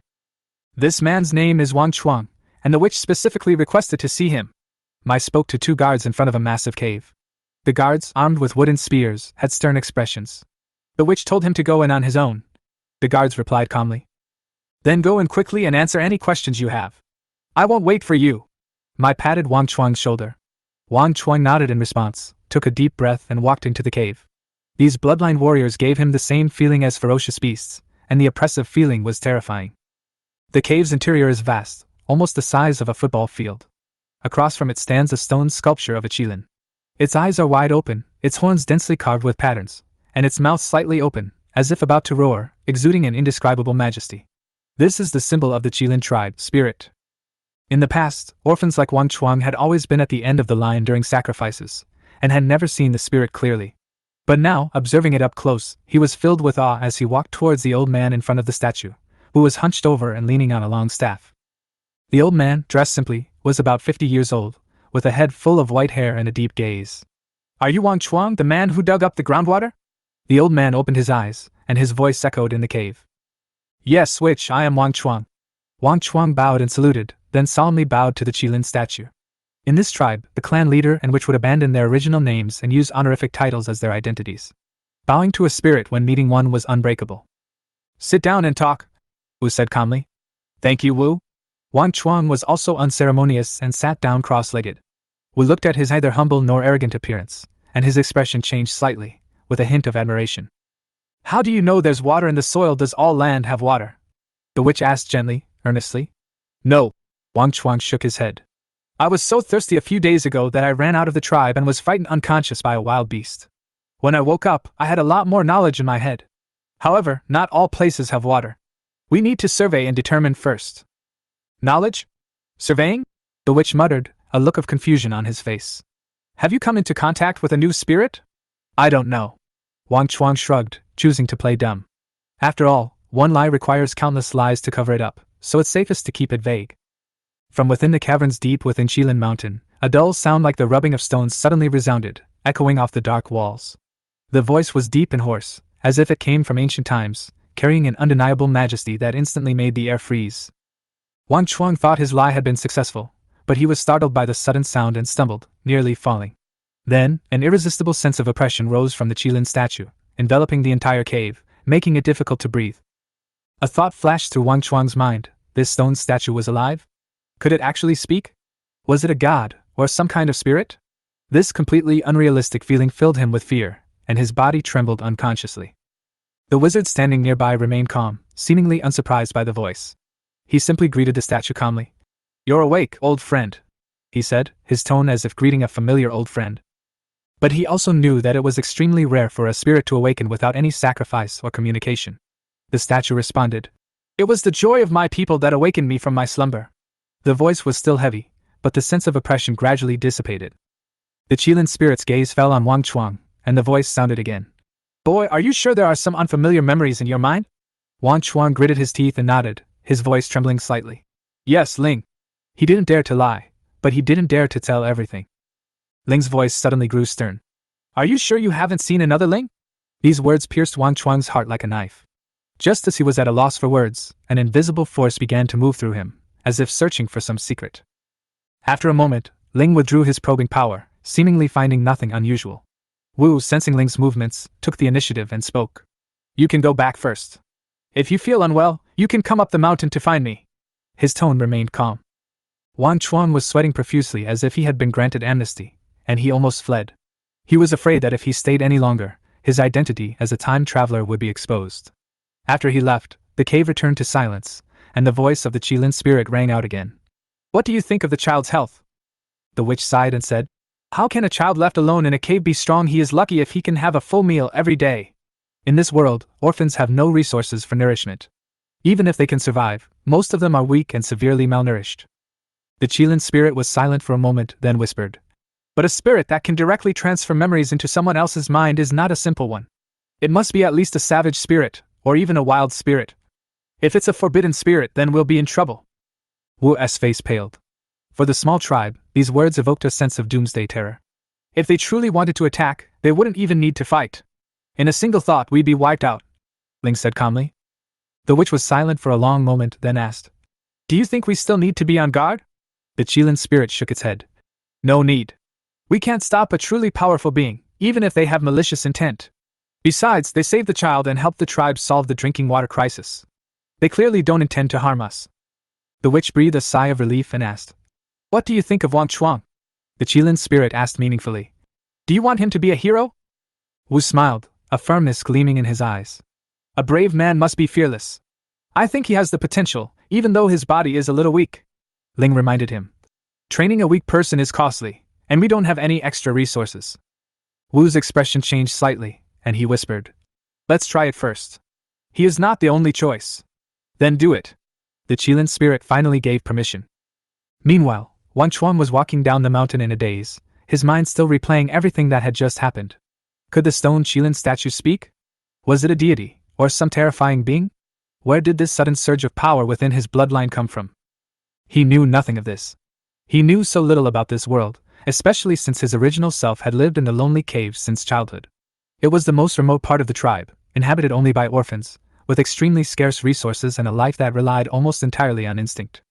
"This man's name is Wang Chuang, and the witch specifically requested to see him." Mai spoke to two guards in front of a massive cave. The guards, armed with wooden spears, had stern expressions. "The witch told him to go in on his own," the guards replied calmly. "Then go in quickly and answer any questions you have. I won't wait for you." Mai patted Wang Chuang's shoulder. Wang Chuang nodded in response, took a deep breath and walked into the cave. These bloodline warriors gave him the same feeling as ferocious beasts, and the oppressive feeling was terrifying. The cave's interior is vast, almost the size of a football field. Across from it stands a stone sculpture of a Qilin. Its eyes are wide open, its horns densely carved with patterns, and its mouth slightly open, as if about to roar, exuding an indescribable majesty. This is the symbol of the Qilin tribe, spirit. In the past, orphans like Wang Chuang had always been at the end of the line during sacrifices, and had never seen the spirit clearly. But now, observing it up close, he was filled with awe as he walked towards the old man in front of the statue, who was hunched over and leaning on a long staff. The old man, dressed simply, was about 50 years old, with a head full of white hair and a deep gaze. "Are you Wang Chuang, the man who dug up the groundwater?" The old man opened his eyes, and his voice echoed in the cave. "Yes, witch, I am Wang Chuang." Wang Chuang bowed and saluted, then solemnly bowed to the Qilin statue. In this tribe, the clan leader and witch would abandon their original names and use honorific titles as their identities. Bowing to a spirit when meeting one was unbreakable. "Sit down and talk," Wu said calmly. "Thank you, Wu." Wang Chuang was also unceremonious and sat down cross-legged. Wu looked at his neither humble nor arrogant appearance, and his expression changed slightly, with a hint of admiration. "How do you know there's water in the soil? Does all land have water?" the witch asked gently, earnestly. "No." Wang Chuang shook his head. "I was so thirsty a few days ago that I ran out of the tribe and was frightened unconscious by a wild beast. When I woke up, I had a lot more knowledge in my head. However, not all places have water. We need to survey and determine first." "Knowledge? Surveying?" the witch muttered, a look of confusion on his face. "Have you come into contact with a new spirit?" "I don't know." Wang Chuang shrugged, choosing to play dumb. After all, one lie requires countless lies to cover it up, so it's safest to keep it vague. From within the caverns deep within Qilin Mountain, a dull sound like the rubbing of stones suddenly resounded, echoing off the dark walls. The voice was deep and hoarse, as if it came from ancient times, carrying an undeniable majesty that instantly made the air freeze. Wang Chuang thought his lie had been successful, but he was startled by the sudden sound and stumbled, nearly falling. Then, an irresistible sense of oppression rose from the Qilin statue, enveloping the entire cave, making it difficult to breathe. A thought flashed through Wang Chuang's mind: this stone statue was alive? Could it actually speak? Was it a god, or some kind of spirit? This completely unrealistic feeling filled him with fear, and his body trembled unconsciously. The wizard standing nearby remained calm, seemingly unsurprised by the voice. He simply greeted the statue calmly. "You're awake, old friend," he said, his tone as if greeting a familiar old friend. But he also knew that it was extremely rare for a spirit to awaken without any sacrifice or communication. The statue responded, "It was the joy of my people that awakened me from my slumber." The voice was still heavy, but the sense of oppression gradually dissipated. The Qilin spirit's gaze fell on Wang Chuang, and the voice sounded again. Boy, are you sure there are some unfamiliar memories in your mind? Wang Chuang gritted his teeth and nodded, his voice trembling slightly. Yes, Ling. He didn't dare to lie, but he didn't dare to tell everything. Ling's voice suddenly grew stern. Are you sure you haven't seen another Ling? These words pierced Wang Chuang's heart like a knife. Just as he was at a loss for words, an invisible force began to move through him, as if searching for some secret. After a moment, Ling withdrew his probing power, seemingly finding nothing unusual. Wu, sensing Ling's movements, took the initiative and spoke. You can go back first. If you feel unwell, you can come up the mountain to find me. His tone remained calm. Wang Chuang was sweating profusely as if he had been granted amnesty, and he almost fled. He was afraid that if he stayed any longer, his identity as a time traveler would be exposed. After he left, the cave returned to silence, and the voice of the Qilin spirit rang out again. What do you think of the child's health? The witch sighed and said, How can a child left alone in a cave be strong? He is lucky if he can have a full meal every day. In this world, orphans have no resources for nourishment. Even if they can survive, most of them are weak and severely malnourished. The Qilin spirit was silent for a moment, then whispered. But a spirit that can directly transfer memories into someone else's mind is not a simple one. It must be at least a savage spirit, or even a wild spirit. If it's a forbidden spirit, then we'll be in trouble. Wu's face paled. For the small tribe, these words evoked a sense of doomsday terror. If they truly wanted to attack, they wouldn't even need to fight. In a single thought, we'd be wiped out, Ling said calmly. The witch was silent for a long moment, then asked, Do you think we still need to be on guard? The Qilin spirit shook its head. No need. We can't stop a truly powerful being, even if they have malicious intent. Besides, they saved the child and helped the tribe solve the drinking water crisis. They clearly don't intend to harm us. The witch breathed a sigh of relief and asked, What do you think of Wang Chuang? The Qilin spirit asked meaningfully. Do you want him to be a hero? Wu smiled, a firmness gleaming in his eyes. A brave man must be fearless. I think he has the potential, even though his body is a little weak. Ling reminded him. Training a weak person is costly, and we don't have any extra resources. Wu's expression changed slightly, and he whispered, Let's try it first. He is not the only choice. Then do it. The Qilin spirit finally gave permission. Meanwhile, Wang Chuang was walking down the mountain in a daze, his mind still replaying everything that had just happened. Could the stone Qilin statue speak? Was it a deity, or some terrifying being? Where did this sudden surge of power within his bloodline come from? He knew nothing of this. He knew so little about this world, especially since his original self had lived in the lonely caves since childhood. It was the most remote part of the tribe, inhabited only by orphans, with extremely scarce resources and a life that relied almost entirely on instinct.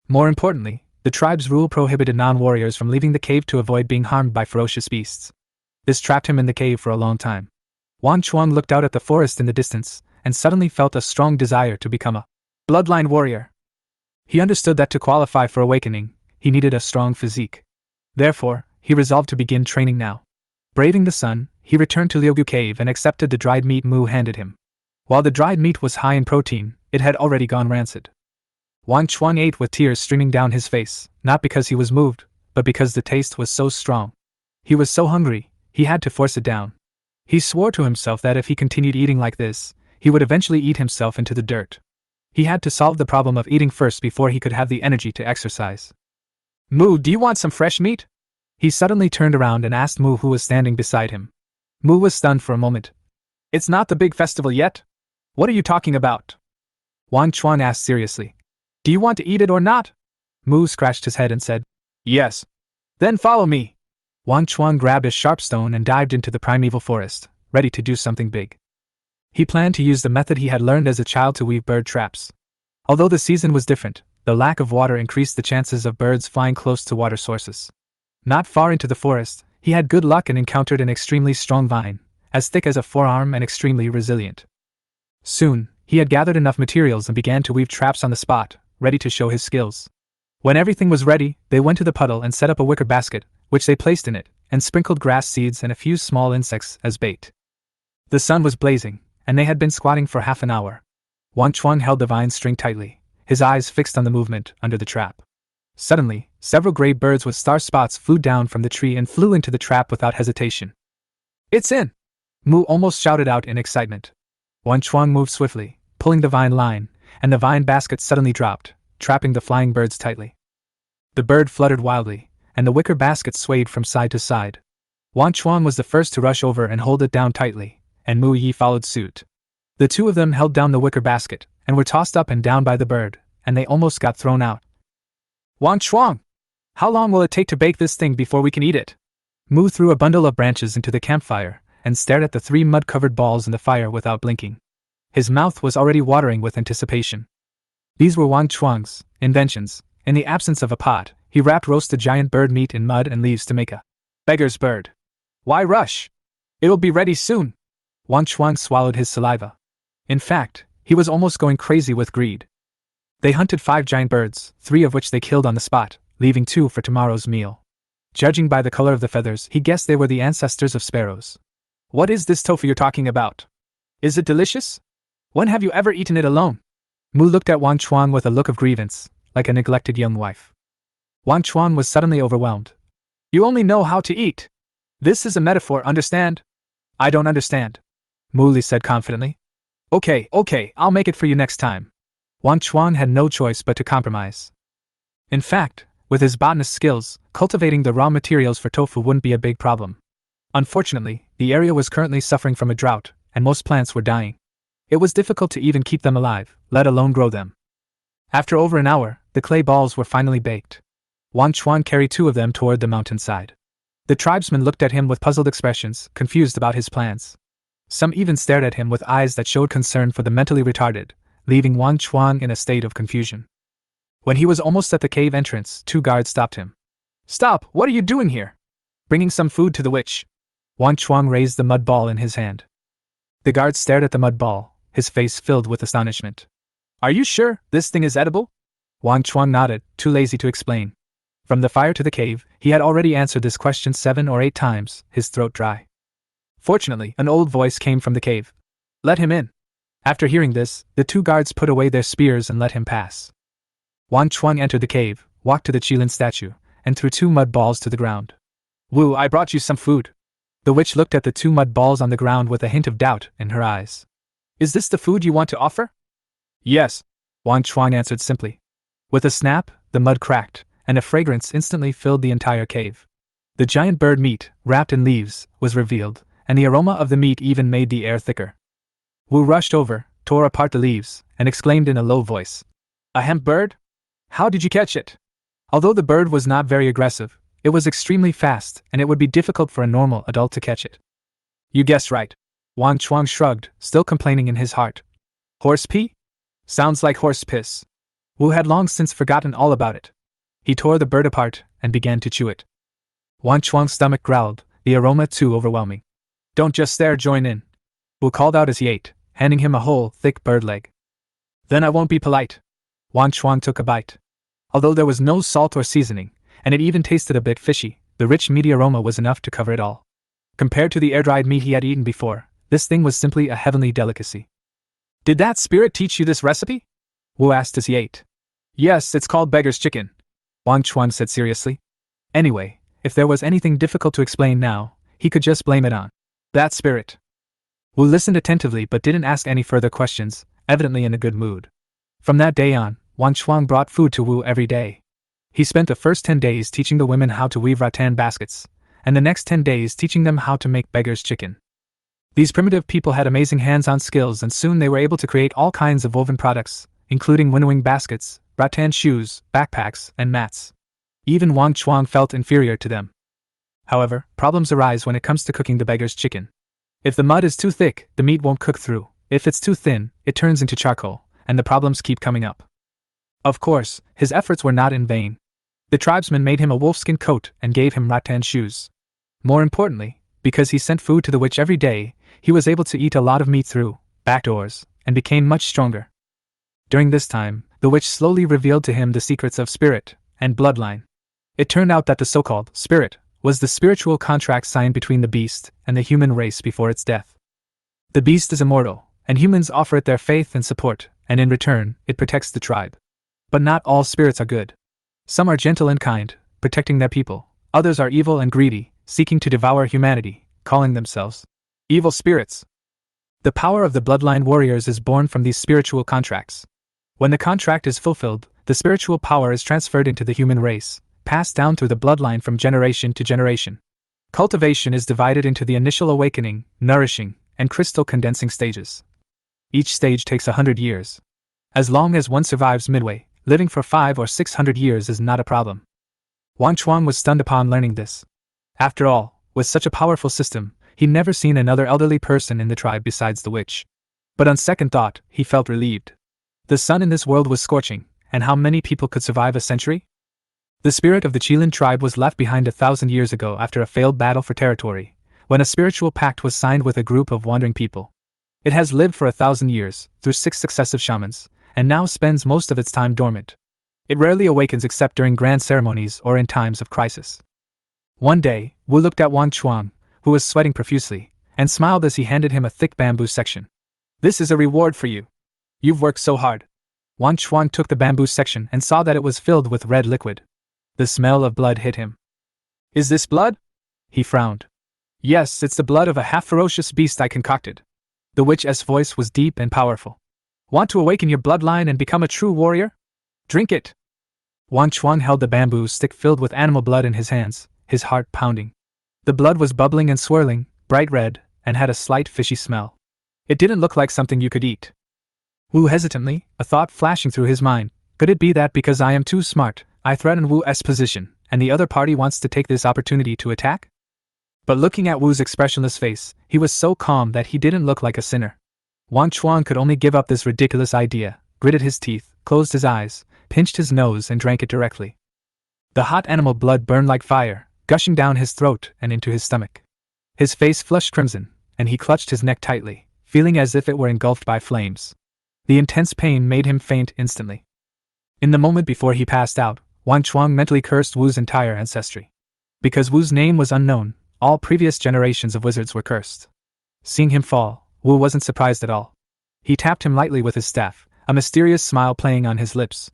More importantly, the tribe's rule prohibited non-warriors from leaving the cave to avoid being harmed by ferocious beasts. This trapped him in the cave for a long time. Wang Chuang looked out at the forest in the distance, and suddenly felt a strong desire to become a bloodline warrior. He understood that to qualify for awakening, he needed a strong physique. Therefore, he resolved to begin training now. Braving the sun, he returned to Liugu Cave and accepted the dried meat Mu handed him. While the dried meat was high in protein, it had already gone rancid. Wang Chuang ate with tears streaming down his face, not because he was moved, but because the taste was so strong. He was so hungry, he had to force it down. He swore to himself that if he continued eating like this, he would eventually eat himself into the dirt. He had to solve the problem of eating first before he could have the energy to exercise. Mu, do you want some fresh meat? He suddenly turned around and asked Mu, who was standing beside him. Mu was stunned for a moment. It's not the big festival yet? What are you talking about? Wang Chuang asked seriously. Do you want to eat it or not? Mu scratched his head and said, Yes. Then follow me. Wang Chuang grabbed a sharp stone and dived into the primeval forest, ready to do something big. He planned to use the method he had learned as a child to weave bird traps. Although the season was different, the lack of water increased the chances of birds flying close to water sources. Not far into the forest, he had good luck and encountered an extremely strong vine, as thick as a forearm and extremely resilient. Soon, he had gathered enough materials and began to weave traps on the spot, ready to show his skills. When everything was ready, they went to the puddle and set up a wicker basket, which they placed in it, and sprinkled grass seeds and a few small insects as bait. The sun was blazing, and they had been squatting for half an hour. Wang Chuang held the vine string tightly, his eyes fixed on the movement under the trap. Suddenly, several gray birds with star spots flew down from the tree and flew into the trap without hesitation. It's in! Mu almost shouted out in excitement. Wang Chuang moved swiftly, pulling the vine line, and the vine basket suddenly dropped, trapping the flying birds tightly. The bird fluttered wildly, and the wicker basket swayed from side to side. Wang Chuang was the first to rush over and hold it down tightly, and Mu Yi followed suit. The two of them held down the wicker basket, and were tossed up and down by the bird, and they almost got thrown out. Wang Chuang! How long will it take to bake this thing before we can eat it? Mu threw a bundle of branches into the campfire, and stared at the 3 mud-covered balls in the fire without blinking. His mouth was already watering with anticipation. These were Wang Chuang's inventions. In the absence of a pot, he wrapped roasted giant bird meat in mud and leaves to make a beggar's bird. Why rush? It'll be ready soon. Wang Chuang swallowed his saliva. In fact, he was almost going crazy with greed. They hunted 5 giant birds, 3 of which they killed on the spot, leaving 2 for tomorrow's meal. Judging by the color of the feathers, he guessed they were the ancestors of sparrows. What is this tofu you're talking about? Is it delicious? When have you ever eaten it alone? Mu looked at Wang Chuang with a look of grievance, like a neglected young wife. Wang Chuang was suddenly overwhelmed. You only know how to eat. This is a metaphor, understand? I don't understand, Mu Li said confidently. Okay, I'll make it for you next time. Wang Chuang had no choice but to compromise. In fact, with his botanist skills, cultivating the raw materials for tofu wouldn't be a big problem. Unfortunately, the area was currently suffering from a drought, and most plants were dying. It was difficult to even keep them alive, let alone grow them. After over an hour, the clay balls were finally baked. Wang Chuang carried 2 of them toward the mountainside. The tribesmen looked at him with puzzled expressions, confused about his plans. Some even stared at him with eyes that showed concern for the mentally retarded, leaving Wang Chuang in a state of confusion. When he was almost at the cave entrance, 2 guards stopped him. Stop! What are you doing here? Bringing some food to the witch. Wang Chuang raised the mud ball in his hand. The guard stared at the mud ball, his face filled with astonishment. Are you sure this thing is edible? Wang Chuang nodded, too lazy to explain. From the fire to the cave, he had already answered this question 7 or 8 times, his throat dry. Fortunately, an old voice came from the cave. Let him in. After hearing this, the 2 guards put away their spears and let him pass. Wang Chuang entered the cave, walked to the Qilin statue, and threw 2 mud balls to the ground. Wu, I brought you some food. The witch looked at the 2 mud balls on the ground with a hint of doubt in her eyes. Is this the food you want to offer? Yes, Wang Chuang answered simply. With a snap, the mud cracked, and a fragrance instantly filled the entire cave. The giant bird meat, wrapped in leaves, was revealed, and the aroma of the meat even made the air thicker. Wu rushed over, tore apart the leaves, and exclaimed in a low voice. A hemp bird? How did you catch it? Although the bird was not very aggressive, it was extremely fast, and it would be difficult for a normal adult to catch it. You guessed right. Wang Chuang shrugged, still complaining in his heart. Horse pee? Sounds like horse piss. Wu had long since forgotten all about it. He tore the bird apart and began to chew it. Wang Chuang's stomach growled, the aroma too overwhelming. Don't just stare, join in. Wu called out as he ate, handing him a whole, thick bird leg. Then I won't be polite. Wang Chuang took a bite. Although there was no salt or seasoning, and it even tasted a bit fishy, the rich meaty aroma was enough to cover it all. Compared to the air-dried meat he had eaten before, this thing was simply a heavenly delicacy. Did that spirit teach you this recipe? Wu asked as he ate. Yes, it's called beggar's chicken, Wang Chuang said seriously. Anyway, if there was anything difficult to explain now, he could just blame it on that spirit. Wu listened attentively but didn't ask any further questions, evidently in a good mood. From that day on, Wang Chuang brought food to Wu every day. He spent the first 10 days teaching the women how to weave rattan baskets, and the next 10 days teaching them how to make beggar's chicken. These primitive people had amazing hands-on skills, and soon they were able to create all kinds of woven products, including winnowing baskets, rattan shoes, backpacks, and mats. Even Wang Chuang felt inferior to them. However, problems arise when it comes to cooking the beggar's chicken. If the mud is too thick, the meat won't cook through. If it's too thin, it turns into charcoal, and the problems keep coming up. Of course, his efforts were not in vain. The tribesmen made him a wolfskin coat and gave him rattan shoes. More importantly, because he sent food to the witch every day, he was able to eat a lot of meat through back doors, and became much stronger. During this time, the witch slowly revealed to him the secrets of spirit and bloodline. It turned out that the so-called spirit was the spiritual contract signed between the beast and the human race before its death. The beast is immortal, and humans offer it their faith and support, and in return, it protects the tribe. But not all spirits are good. Some are gentle and kind, protecting their people. Others are evil and greedy, seeking to devour humanity, calling themselves evil spirits. The power of the bloodline warriors is born from these spiritual contracts. When the contract is fulfilled, the The spiritual power is transferred into the human race, passed down through the bloodline from generation to generation. Cultivation is divided into the initial awakening, nourishing, and crystal condensing stages. Each stage takes 100 years. As long as one survives midway, living for 500 or 600 years is not a problem. Wang Chuang was stunned upon learning this. After all, with such a powerful system, he'd never seen another elderly person in the tribe besides the witch. But on second thought, he felt relieved. The sun in this world was scorching, and how many people could survive a century? The spirit of the Qilin tribe was left behind 1,000 years ago after a failed battle for territory, when a spiritual pact was signed with a group of wandering people. It has lived for 1,000 years, through 6 successive shamans, and now spends most of its time dormant. It rarely awakens except during grand ceremonies or in times of crisis. One day, Wu looked at Wang Chuang, who was sweating profusely, and smiled as he handed him a thick bamboo section. "This is a reward for you. You've worked so hard." Wang Chuang took the bamboo section and saw that it was filled with red liquid. The smell of blood hit him. "Is this blood?" He frowned. "Yes, it's the blood of a half-ferocious beast I concocted." The witch's voice was deep and powerful. "Want to awaken your bloodline and become a true warrior? Drink it." Wang Chuang held the bamboo stick filled with animal blood in his hands, his heart pounding. The blood was bubbling and swirling, bright red, and had a slight fishy smell. It didn't look like something you could eat. Wu hesitantly, a thought flashing through his mind. Could it be that because I am too smart, I threaten Wu's position, and the other party wants to take this opportunity to attack? But looking at Wu's expressionless face, he was so calm that he didn't look like a sinner. Wang Chuang could only give up this ridiculous idea, gritted his teeth, closed his eyes, pinched his nose and drank it directly. The hot animal blood burned like fire, gushing down his throat and into his stomach. His face flushed crimson, and he clutched his neck tightly, feeling as if it were engulfed by flames. The intense pain made him faint instantly. In the moment before he passed out, Wang Chuang mentally cursed Wu's entire ancestry. Because Wu's name was unknown, all previous generations of wizards were cursed. Seeing him fall, Wu wasn't surprised at all. He tapped him lightly with his staff, a mysterious smile playing on his lips.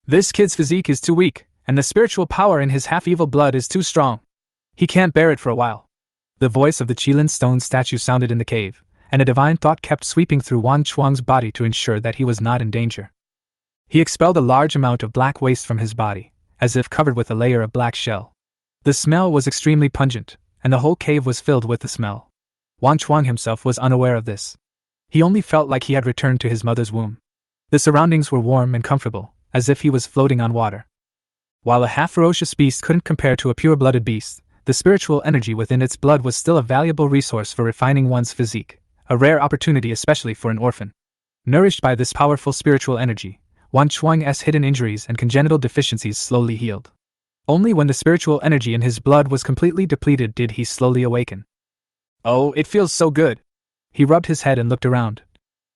"This kid's physique is too weak, and the spiritual power in his half-evil blood is too strong. He can't bear it for a while." The voice of the Qilin stone statue sounded in the cave, and a divine thought kept sweeping through Wang Chuang's body to ensure that he was not in danger. He expelled a large amount of black waste from his body, as if covered with a layer of black shell. The smell was extremely pungent, and the whole cave was filled with the smell. Wang Chuang himself was unaware of this. He only felt like he had returned to his mother's womb. The surroundings were warm and comfortable, as if he was floating on water. While a half-ferocious beast couldn't compare to a pure-blooded beast, the spiritual energy within its blood was still a valuable resource for refining one's physique, a rare opportunity especially for an orphan. Nourished by this powerful spiritual energy, Wang Chuang's hidden injuries and congenital deficiencies slowly healed. Only when the spiritual energy in his blood was completely depleted did he slowly awaken. "Oh, it feels so good." He rubbed his head and looked around.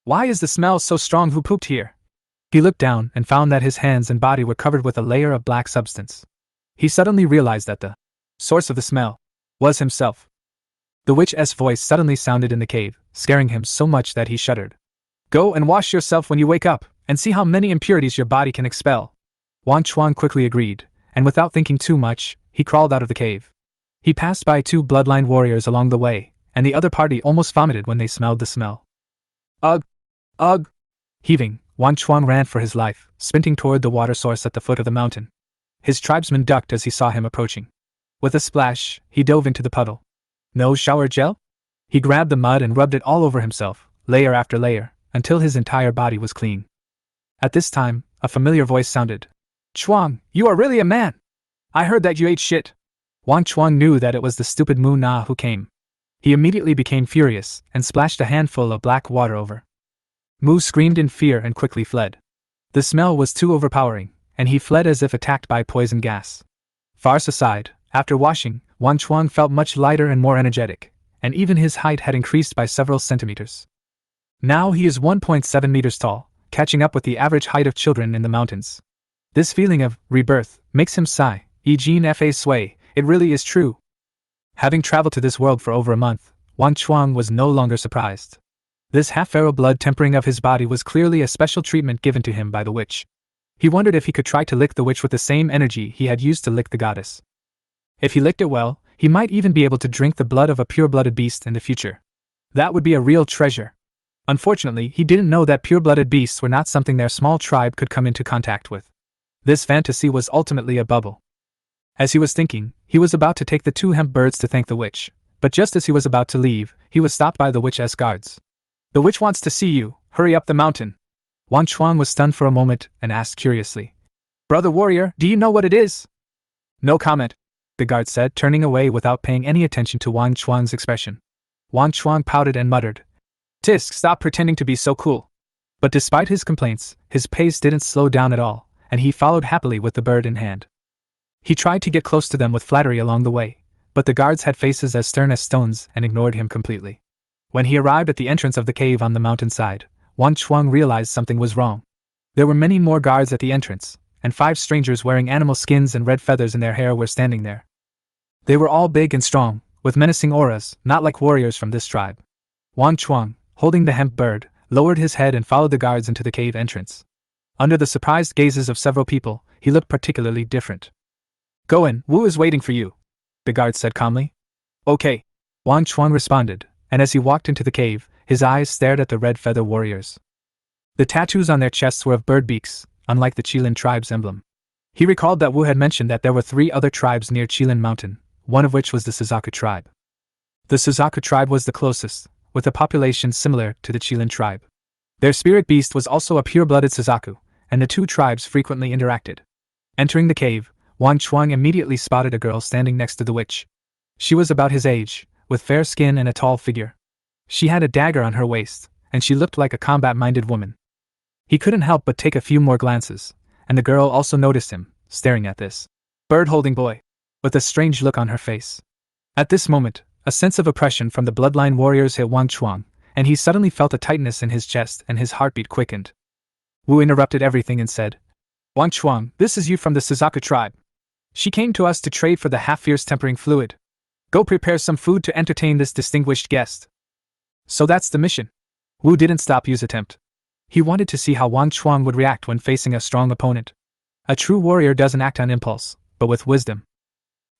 "Why is the smell so strong? Who pooped here?" He looked down and found that his hands and body were covered with a layer of black substance. He suddenly realized that the source of the smell was himself. The witch's voice suddenly sounded in the cave, scaring him so much that he shuddered. "Go and wash yourself when you wake up, and see how many impurities your body can expel." Wang Chuang quickly agreed, and without thinking too much, he crawled out of the cave. He passed by 2 bloodline warriors along the way, and the other party almost vomited when they smelled the smell. "Ugh! Ugh!" Heaving, Wang Chuang ran for his life, sprinting toward the water source at the foot of the mountain. His tribesmen ducked as he saw him approaching. With a splash, he dove into the puddle. "No shower gel?" He grabbed the mud and rubbed it all over himself, layer after layer, until his entire body was clean. At this time, a familiar voice sounded. "Chuang, you are really a man! I heard that you ate shit." Wang Chuang knew that it was the stupid Mu Na who came. He immediately became furious and splashed a handful of black water over. Mu screamed in fear and quickly fled. The smell was too overpowering, and he fled as if attacked by poison gas. Farce aside, after washing, Wang Chuang felt much lighter and more energetic, and even his height had increased by several centimeters. Now he is 1.7 meters tall, catching up with the average height of children in the mountains. This feeling of rebirth makes him sigh. Jean Fa Sui, it really is true. Having traveled to this world for over a month, Wang Chuang was no longer surprised. This half-feral blood tempering of his body was clearly a special treatment given to him by the witch. He wondered if he could try to lick the witch with the same energy he had used to lick the goddess. If he licked it well, he might even be able to drink the blood of a pure-blooded beast in the future. That would be a real treasure. Unfortunately, he didn't know that pure-blooded beasts were not something their small tribe could come into contact with. This fantasy was ultimately a bubble. As he was thinking, he was about to take the 2 hemp birds to thank the witch, but just as he was about to leave, he was stopped by the witch's guards. "The witch wants to see you, hurry up the mountain." Wang Chuang was stunned for a moment and asked curiously, "Brother warrior, do you know what it is?" "No comment," the guard said, turning away without paying any attention to Wang Chuang's expression. Wang Chuang pouted and muttered, "Tisk, stop pretending to be so cool." But despite his complaints, his pace didn't slow down at all, and he followed happily with the bird in hand. He tried to get close to them with flattery along the way, but the guards had faces as stern as stones and ignored him completely. When he arrived at the entrance of the cave on the mountainside, Wang Chuang realized something was wrong. There were many more guards at the entrance, and 5 strangers wearing animal skins and red feathers in their hair were standing there. They were all big and strong, with menacing auras, not like warriors from this tribe. Wang Chuang, holding the hemp bird, lowered his head and followed the guards into the cave entrance. Under the surprised gazes of several people, he looked particularly different. "Go in, Wu is waiting for you," the guard said calmly. "Okay," Wang Chuang responded, and as he walked into the cave, his eyes stared at the red feather warriors. The tattoos on their chests were of bird beaks, unlike the Qilin tribe's emblem. He recalled that Wu had mentioned that there were 3 other tribes near Qilin Mountain, one of which was the Suzaku tribe. The Suzaku tribe was the closest, with a population similar to the Qilin tribe. Their spirit beast was also a pure-blooded Suzaku, and the 2 tribes frequently interacted. Entering the cave, Wang Chuang immediately spotted a girl standing next to the witch. She was about his age, with fair skin and a tall figure. She had a dagger on her waist, and she looked like a combat-minded woman. He couldn't help but take a few more glances, and the girl also noticed him, staring at this bird-holding boy, with a strange look on her face. At this moment, a sense of oppression from the bloodline warriors hit Wang Chuang, and he suddenly felt a tightness in his chest and his heartbeat quickened. Wu interrupted everything and said, "Wang Chuang, this is you from the Suzaku tribe. She came to us to trade for the half-fierce tempering fluid. Go prepare some food to entertain this distinguished guest." So that's the mission. Wu didn't stop his attempt. He wanted to see how Wang Chuang would react when facing a strong opponent. A true warrior doesn't act on impulse, but with wisdom.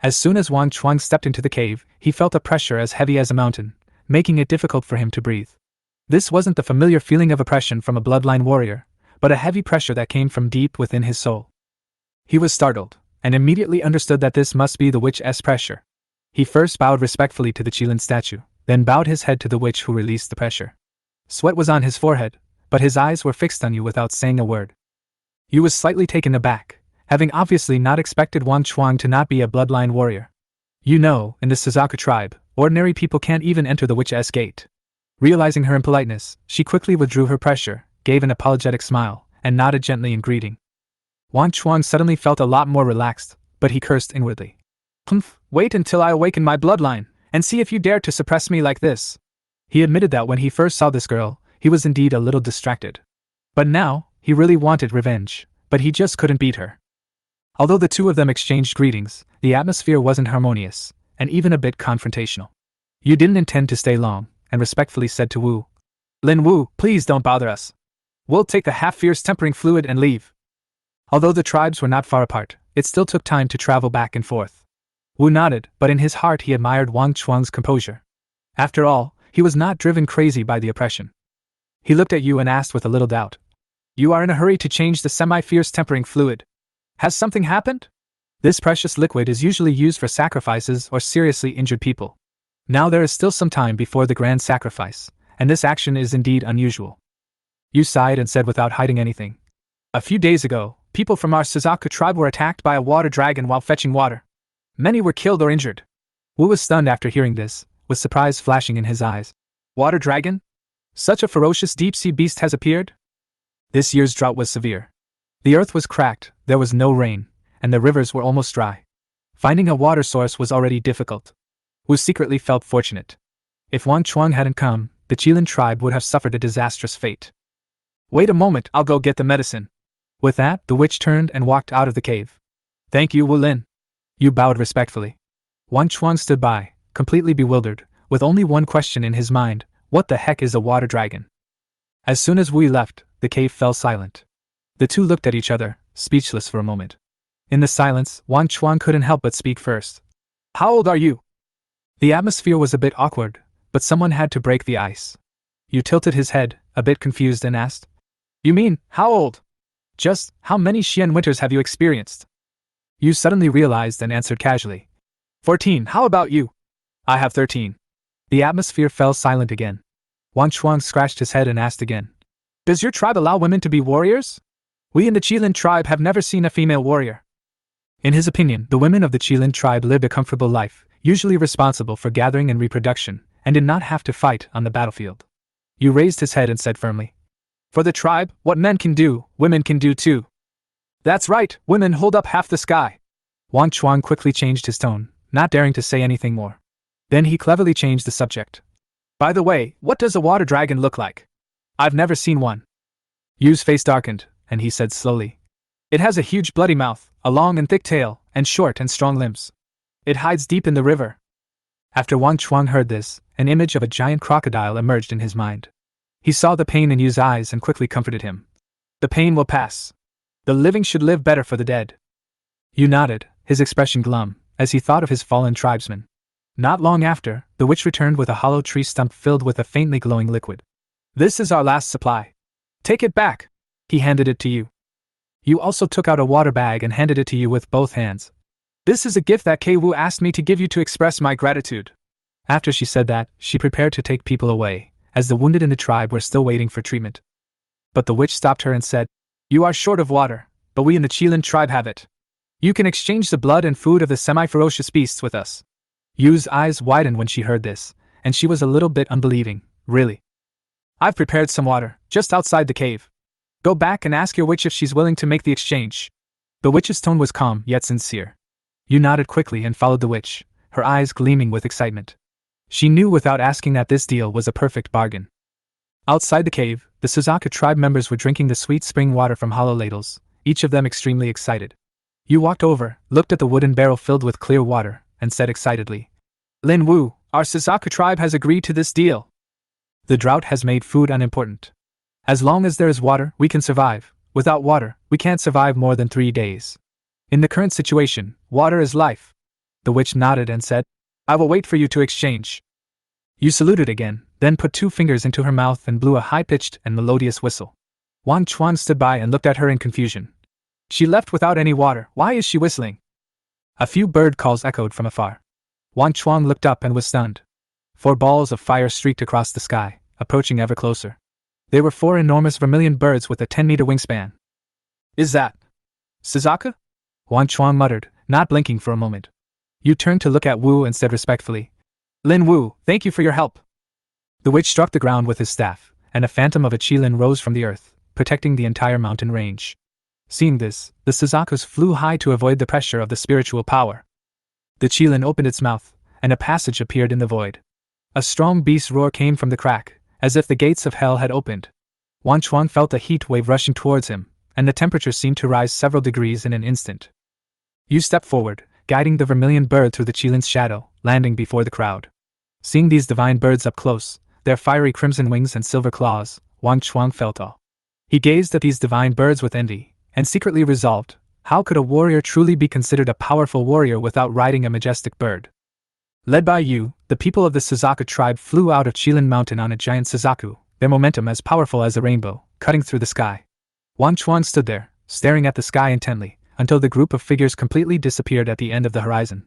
As soon as Wang Chuang stepped into the cave, he felt a pressure as heavy as a mountain, making it difficult for him to breathe. This wasn't the familiar feeling of oppression from a bloodline warrior, but a heavy pressure that came from deep within his soul. He was startled, and immediately understood that this must be the witch's pressure. He first bowed respectfully to the Qilin statue, then bowed his head to the witch who released the pressure. Sweat was on his forehead, but his eyes were fixed on Yu without saying a word. Yu was slightly taken aback, having obviously not expected Wang Chuang to not be a bloodline warrior. "You know, in the Suzaku tribe, ordinary people can't even enter the witch's gate." Realizing her impoliteness, she quickly withdrew her pressure, gave an apologetic smile, and nodded gently in greeting. Wang Chuang suddenly felt a lot more relaxed, but he cursed inwardly. "Humph, wait until I awaken my bloodline, and see if you dare to suppress me like this." He admitted that when he first saw this girl, he was indeed a little distracted. But now, he really wanted revenge, but he just couldn't beat her. Although the 2 of them exchanged greetings, the atmosphere wasn't harmonious, and even a bit confrontational. Yu didn't intend to stay long, and respectfully said to Wu, "Lin Wu, please don't bother us. We'll take the half-fierce tempering fluid and leave." Although the tribes were not far apart, it still took time to travel back and forth. Wu nodded, but in his heart he admired Wang Chuang's composure. After all, he was not driven crazy by the oppression. He looked at Yu and asked with a little doubt, "You are in a hurry to change the semi-fierce tempering fluid. Has something happened?" This precious liquid is usually used for sacrifices or seriously injured people. Now there is still some time before the grand sacrifice, and this action is indeed unusual. Yu sighed and said without hiding anything, "A few days ago, people from our Suzaku tribe were attacked by a water dragon while fetching water. Many were killed or injured." Wu was stunned after hearing this, with surprise flashing in his eyes. "Water dragon? Such a ferocious deep-sea beast has appeared?" This year's drought was severe. The earth was cracked, there was no rain, and the rivers were almost dry. Finding a water source was already difficult. Wu secretly felt fortunate. If Wang Chuang hadn't come, the Qilin tribe would have suffered a disastrous fate. "Wait a moment, I'll go get the medicine." With that, the witch turned and walked out of the cave. "Thank you, Wu Lin." Yu bowed respectfully. Wang Chuang stood by, completely bewildered, with only one question in his mind: what the heck is a water dragon? As soon as Wu left, the cave fell silent. The 2 looked at each other, speechless for a moment. In the silence, Wang Chuang couldn't help but speak first. "How old are you?" The atmosphere was a bit awkward, but someone had to break the ice. Yu tilted his head, a bit confused, and asked, "You mean, how old?" Just, how many Xian winters have you experienced? Yu suddenly realized and answered casually. 14, how about you? I have 13. The atmosphere fell silent again. Wang Chuang scratched his head and asked again. Does your tribe allow women to be warriors? We in the Qilin tribe have never seen a female warrior. In his opinion, the women of the Qilin tribe lived a comfortable life, usually responsible for gathering and reproduction, and did not have to fight on the battlefield. Yu raised his head and said firmly. For the tribe, what men can do, women can do too. That's right, women hold up half the sky. Wang Chuang quickly changed his tone, not daring to say anything more. Then he cleverly changed the subject. By the way, what does a water dragon look like? I've never seen one. Yu's face darkened, and he said slowly. It has a huge bloody mouth, a long and thick tail, and short and strong limbs. It hides deep in the river. After Wang Chuang heard this, an image of a giant crocodile emerged in his mind. He saw the pain in Yu's eyes and quickly comforted him. The pain will pass. The living should live better for the dead. Yu nodded, his expression glum, as he thought of his fallen tribesmen. Not long after, the witch returned with a hollow tree stump filled with a faintly glowing liquid. This is our last supply. Take it back. He handed it to Yu. Yu also took out a water bag and handed it to Yu with both hands. This is a gift that Kei Wu asked me to give you to express my gratitude. After she said that, she prepared to take people away, as the wounded in the tribe were still waiting for treatment. But the witch stopped her and said, You are short of water, but we in the Qilin tribe have it. You can exchange the blood and food of the semi-ferocious beasts with us. Yu's eyes widened when she heard this, and she was a little bit unbelieving. Really? I've prepared some water, just outside the cave. Go back and ask your witch if she's willing to make the exchange. The witch's tone was calm yet sincere. Yu nodded quickly and followed the witch, her eyes gleaming with excitement. She knew without asking that this deal was a perfect bargain. Outside the cave, the Suzaku tribe members were drinking the sweet spring water from hollow ladles, each of them extremely excited. Yu walked over, looked at the wooden barrel filled with clear water, and said excitedly, Lin Wu, our Suzaku tribe has agreed to this deal. The drought has made food unimportant. As long as there is water, we can survive. Without water, we can't survive more than 3 days. In the current situation, water is life. The witch nodded and said, I will wait for you to exchange. Yu saluted again, then put 2 fingers into her mouth and blew a high-pitched and melodious whistle. Wang Chuang stood by and looked at her in confusion. She left without any water, why is she whistling? A few bird calls echoed from afar. Wang Chuang looked up and was stunned. 4 balls of fire streaked across the sky, approaching ever closer. They were 4 enormous vermilion birds with a 10-meter wingspan. Is that Suzaku? Wang Chuang muttered, not blinking for a moment. Yu turned to look at Wu and said respectfully, Lin Wu, thank you for your help. The witch struck the ground with his staff, and a phantom of a Qilin rose from the earth, protecting the entire mountain range. Seeing this, the Suzakus flew high to avoid the pressure of the spiritual power. The Qilin opened its mouth, and a passage appeared in the void. A strong beast roar came from the crack, as if the gates of hell had opened. Wang Chuang felt a heat wave rushing towards him, and the temperature seemed to rise several degrees in an instant. Yu stepped forward, guiding the vermilion bird through the Qilin's shadow, landing before the crowd. Seeing these divine birds up close, their fiery crimson wings and silver claws, Wang Chuang felt awe. He gazed at these divine birds with envy, and secretly resolved, how could a warrior truly be considered a powerful warrior without riding a majestic bird? Led by Yu, the people of the Suzaku tribe flew out of Qilin Mountain on a giant Suzaku, their momentum as powerful as a rainbow, cutting through the sky. Wang Chuang stood there, staring at the sky intently, until the group of figures completely disappeared at the end of the horizon.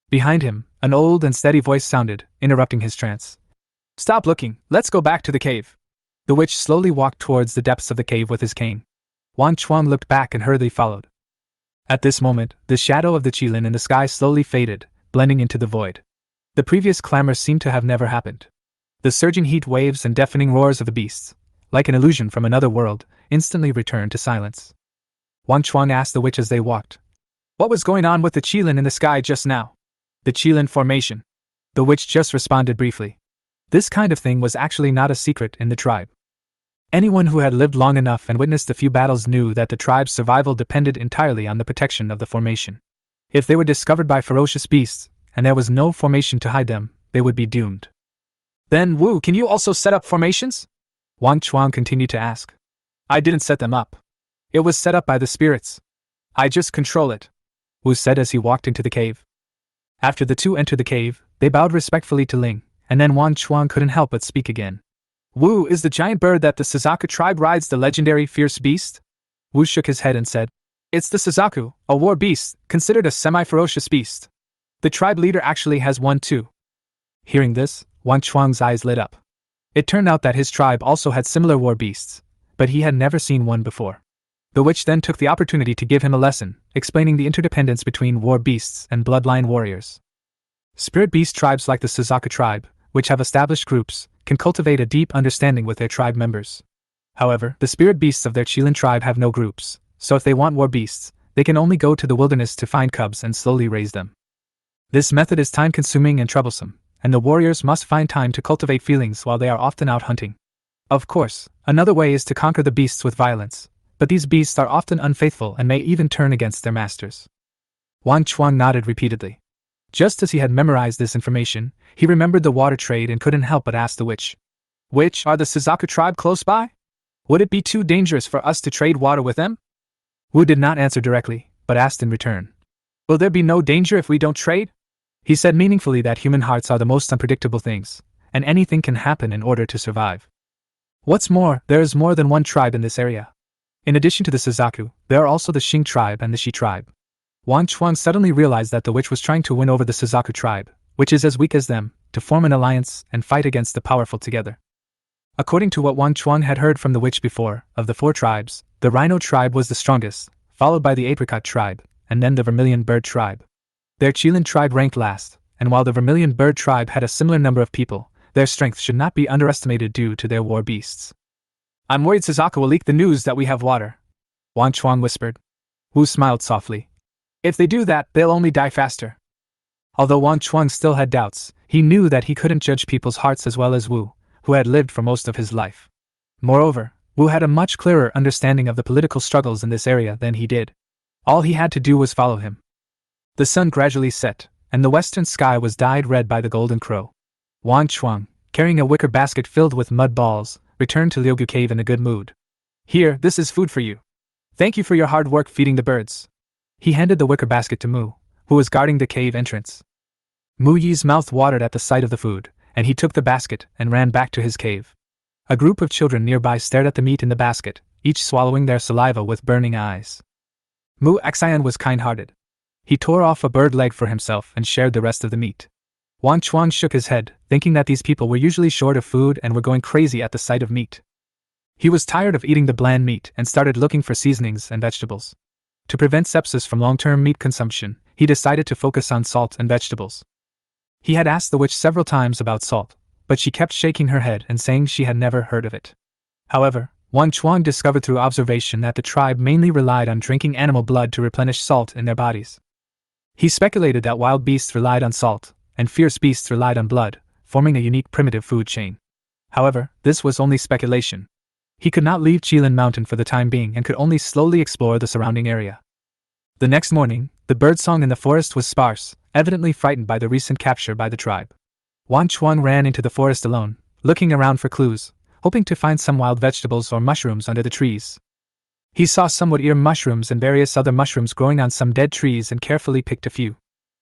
Behind him, an old and steady voice sounded, interrupting his trance. Stop looking, let's go back to the cave. The witch slowly walked towards the depths of the cave with his cane. Wang Chuang looked back and hurriedly followed. At this moment, the shadow of the Qilin in the sky slowly faded, blending into the void. The previous clamor seemed to have never happened. The surging heat waves and deafening roars of the beasts, like an illusion from another world, instantly returned to silence. Wang Chuang asked the witch as they walked, What was going on with the Qilin in the sky just now? The Qilin formation. The witch just responded briefly. This kind of thing was actually not a secret in the tribe. Anyone who had lived long enough and witnessed a few battles knew that the tribe's survival depended entirely on the protection of the formation. If they were discovered by ferocious beasts, and there was no formation to hide them, they would be doomed. Then, Wu, can you also set up formations? Wang Chuang continued to ask. I didn't set them up. It was set up by the spirits. I just control it, Wu said as he walked into the cave. After the two entered the cave, they bowed respectfully to Ling, and then Wang Chuang couldn't help but speak again. Wu, is the giant bird that the Suzaku tribe rides the legendary fierce beast? Wu shook his head and said, "It's the Suzaku, a war beast, considered a semi-ferocious beast. The tribe leader actually has one too." Hearing this, Wang Chuang's eyes lit up. It turned out that his tribe also had similar war beasts, but he had never seen one before. The witch then took the opportunity to give him a lesson, explaining the interdependence between war beasts and bloodline warriors. Spirit beast tribes like the Suzaku tribe, which have established groups, can cultivate a deep understanding with their tribe members. However, the spirit beasts of their Qilin tribe have no groups, so if they want war beasts, they can only go to the wilderness to find cubs and slowly raise them. This method is time-consuming and troublesome, and the warriors must find time to cultivate feelings while they are often out hunting. Of course, another way is to conquer the beasts with violence, but these beasts are often unfaithful and may even turn against their masters. Wang Chuang nodded repeatedly. Just as he had memorized this information, he remembered the water trade and couldn't help but ask the witch, "Which are the Suzaku tribe close by? Would it be too dangerous for us to trade water with them?" Wu did not answer directly, but asked in return, "Will there be no danger if we don't trade?" He said meaningfully that human hearts are the most unpredictable things, and anything can happen in order to survive. What's more, there is more than one tribe in this area. In addition to the Suzaku, there are also the Xing tribe and the Shi tribe. Wang Chuang suddenly realized that the witch was trying to win over the Suzaku tribe, which is as weak as them, to form an alliance and fight against the powerful together. According to what Wang Chuang had heard from the witch before, of the 4 tribes, the Rhino tribe was the strongest, followed by the Apricot tribe, and then the Vermilion Bird tribe. Their Qilin tribe ranked last, and while the Vermilion Bird tribe had a similar number of people, their strength should not be underestimated due to their war beasts. "I'm worried Suzaku will leak the news that we have water," Wang Chuang whispered. Wu smiled softly. "If they do that, they'll only die faster." Although Wang Chuang still had doubts, he knew that he couldn't judge people's hearts as well as Wu, who had lived for most of his life. Moreover, Wu had a much clearer understanding of the political struggles in this area than he did. All he had to do was follow him. The sun gradually set, and the western sky was dyed red by the golden crow. Wang Chuang, carrying a wicker basket filled with mud balls, returned to Liugu Cave in a good mood. "Here, this is food for you. Thank you for your hard work feeding the birds." He handed the wicker basket to Mu, who was guarding the cave entrance. Mu Yi's mouth watered at the sight of the food, and he took the basket and ran back to his cave. A group of children nearby stared at the meat in the basket, each swallowing their saliva with burning eyes. Mu Xian was kind-hearted. He tore off a bird leg for himself and shared the rest of the meat. Wang Chuang shook his head, thinking that these people were usually short of food and were going crazy at the sight of meat. He was tired of eating the bland meat and started looking for seasonings and vegetables. To prevent sepsis from long-term meat consumption, he decided to focus on salt and vegetables. He had asked the witch several times about salt, but she kept shaking her head and saying she had never heard of it. However, Wang Chuang discovered through observation that the tribe mainly relied on drinking animal blood to replenish salt in their bodies. He speculated that wild beasts relied on salt, and fierce beasts relied on blood, forming a unique primitive food chain. However, this was only speculation. He could not leave Qilin Mountain for the time being and could only slowly explore the surrounding area. The next morning, the birdsong in the forest was sparse, evidently frightened by the recent capture by the tribe. Wang Chuang ran into the forest alone, looking around for clues, hoping to find some wild vegetables or mushrooms under the trees. He saw some wood ear mushrooms and various other mushrooms growing on some dead trees and carefully picked a few.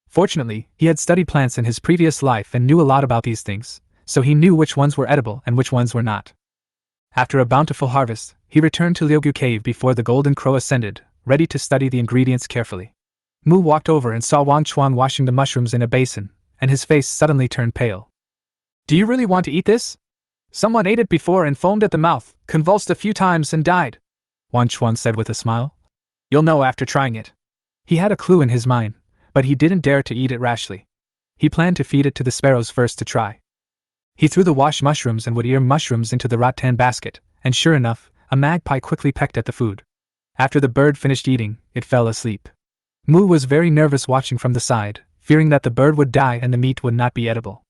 Fortunately, he had studied plants in his previous life and knew a lot about these things, so he knew which ones were edible and which ones were not. After a bountiful harvest, he returned to Liugu Cave before the golden crow ascended, ready to study the ingredients carefully. Mu walked over and saw Wang Chuang washing the mushrooms in a basin, and his face suddenly turned pale. "Do you really want to eat this? Someone ate it before and foamed at the mouth, convulsed a few times and died," Wang Chuang said with a smile. "You'll know after trying it." He had a clue in his mind, but he didn't dare to eat it rashly. He planned to feed it to the sparrows first to try. He threw the washed mushrooms and wood ear mushrooms into the rattan basket, and sure enough, a magpie quickly pecked at the food. After the bird finished eating, it fell asleep. Mu was very nervous watching from the side, fearing that the bird would die and the meat would not be edible.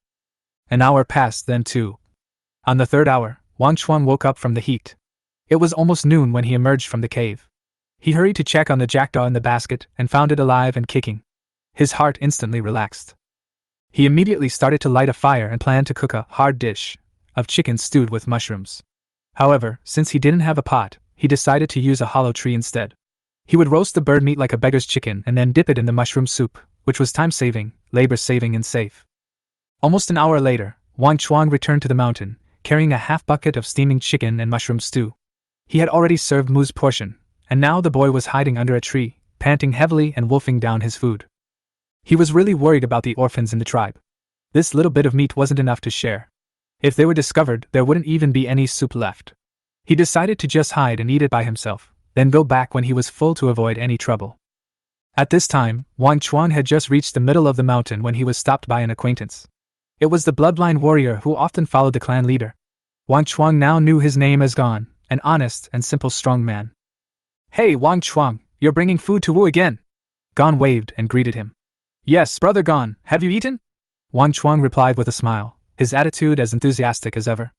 An hour passed then too. On the 3rd hour, Wang Chuang woke up from the heat. It was almost noon when he emerged from the cave. He hurried to check on the jackdaw in the basket and found it alive and kicking. His heart instantly relaxed. He immediately started to light a fire and planned to cook a hard dish of chicken stewed with mushrooms. However, since he didn't have a pot, he decided to use a hollow tree instead. He would roast the bird meat like a beggar's chicken and then dip it in the mushroom soup, which was time-saving, labor-saving and safe. Almost an hour later, Wang Chuang returned to the mountain, carrying a half bucket of steaming chicken and mushroom stew. He had already served Mu's portion, and now the boy was hiding under a tree, panting heavily and wolfing down his food. He was really worried about the orphans in the tribe. This little bit of meat wasn't enough to share. If they were discovered, there wouldn't even be any soup left. He decided to just hide and eat it by himself, then go back when he was full to avoid any trouble. At this time, Wang Chuang had just reached the middle of the mountain when he was stopped by an acquaintance. It was the bloodline warrior who often followed the clan leader. Wang Chuang now knew his name as Gon, an honest and simple strong man. "Hey Wang Chuang, you're bringing food to Wu again?" Gon waved and greeted him. "Yes, brother Gon, have you eaten?" Wang Chuang replied with a smile, his attitude as enthusiastic as ever.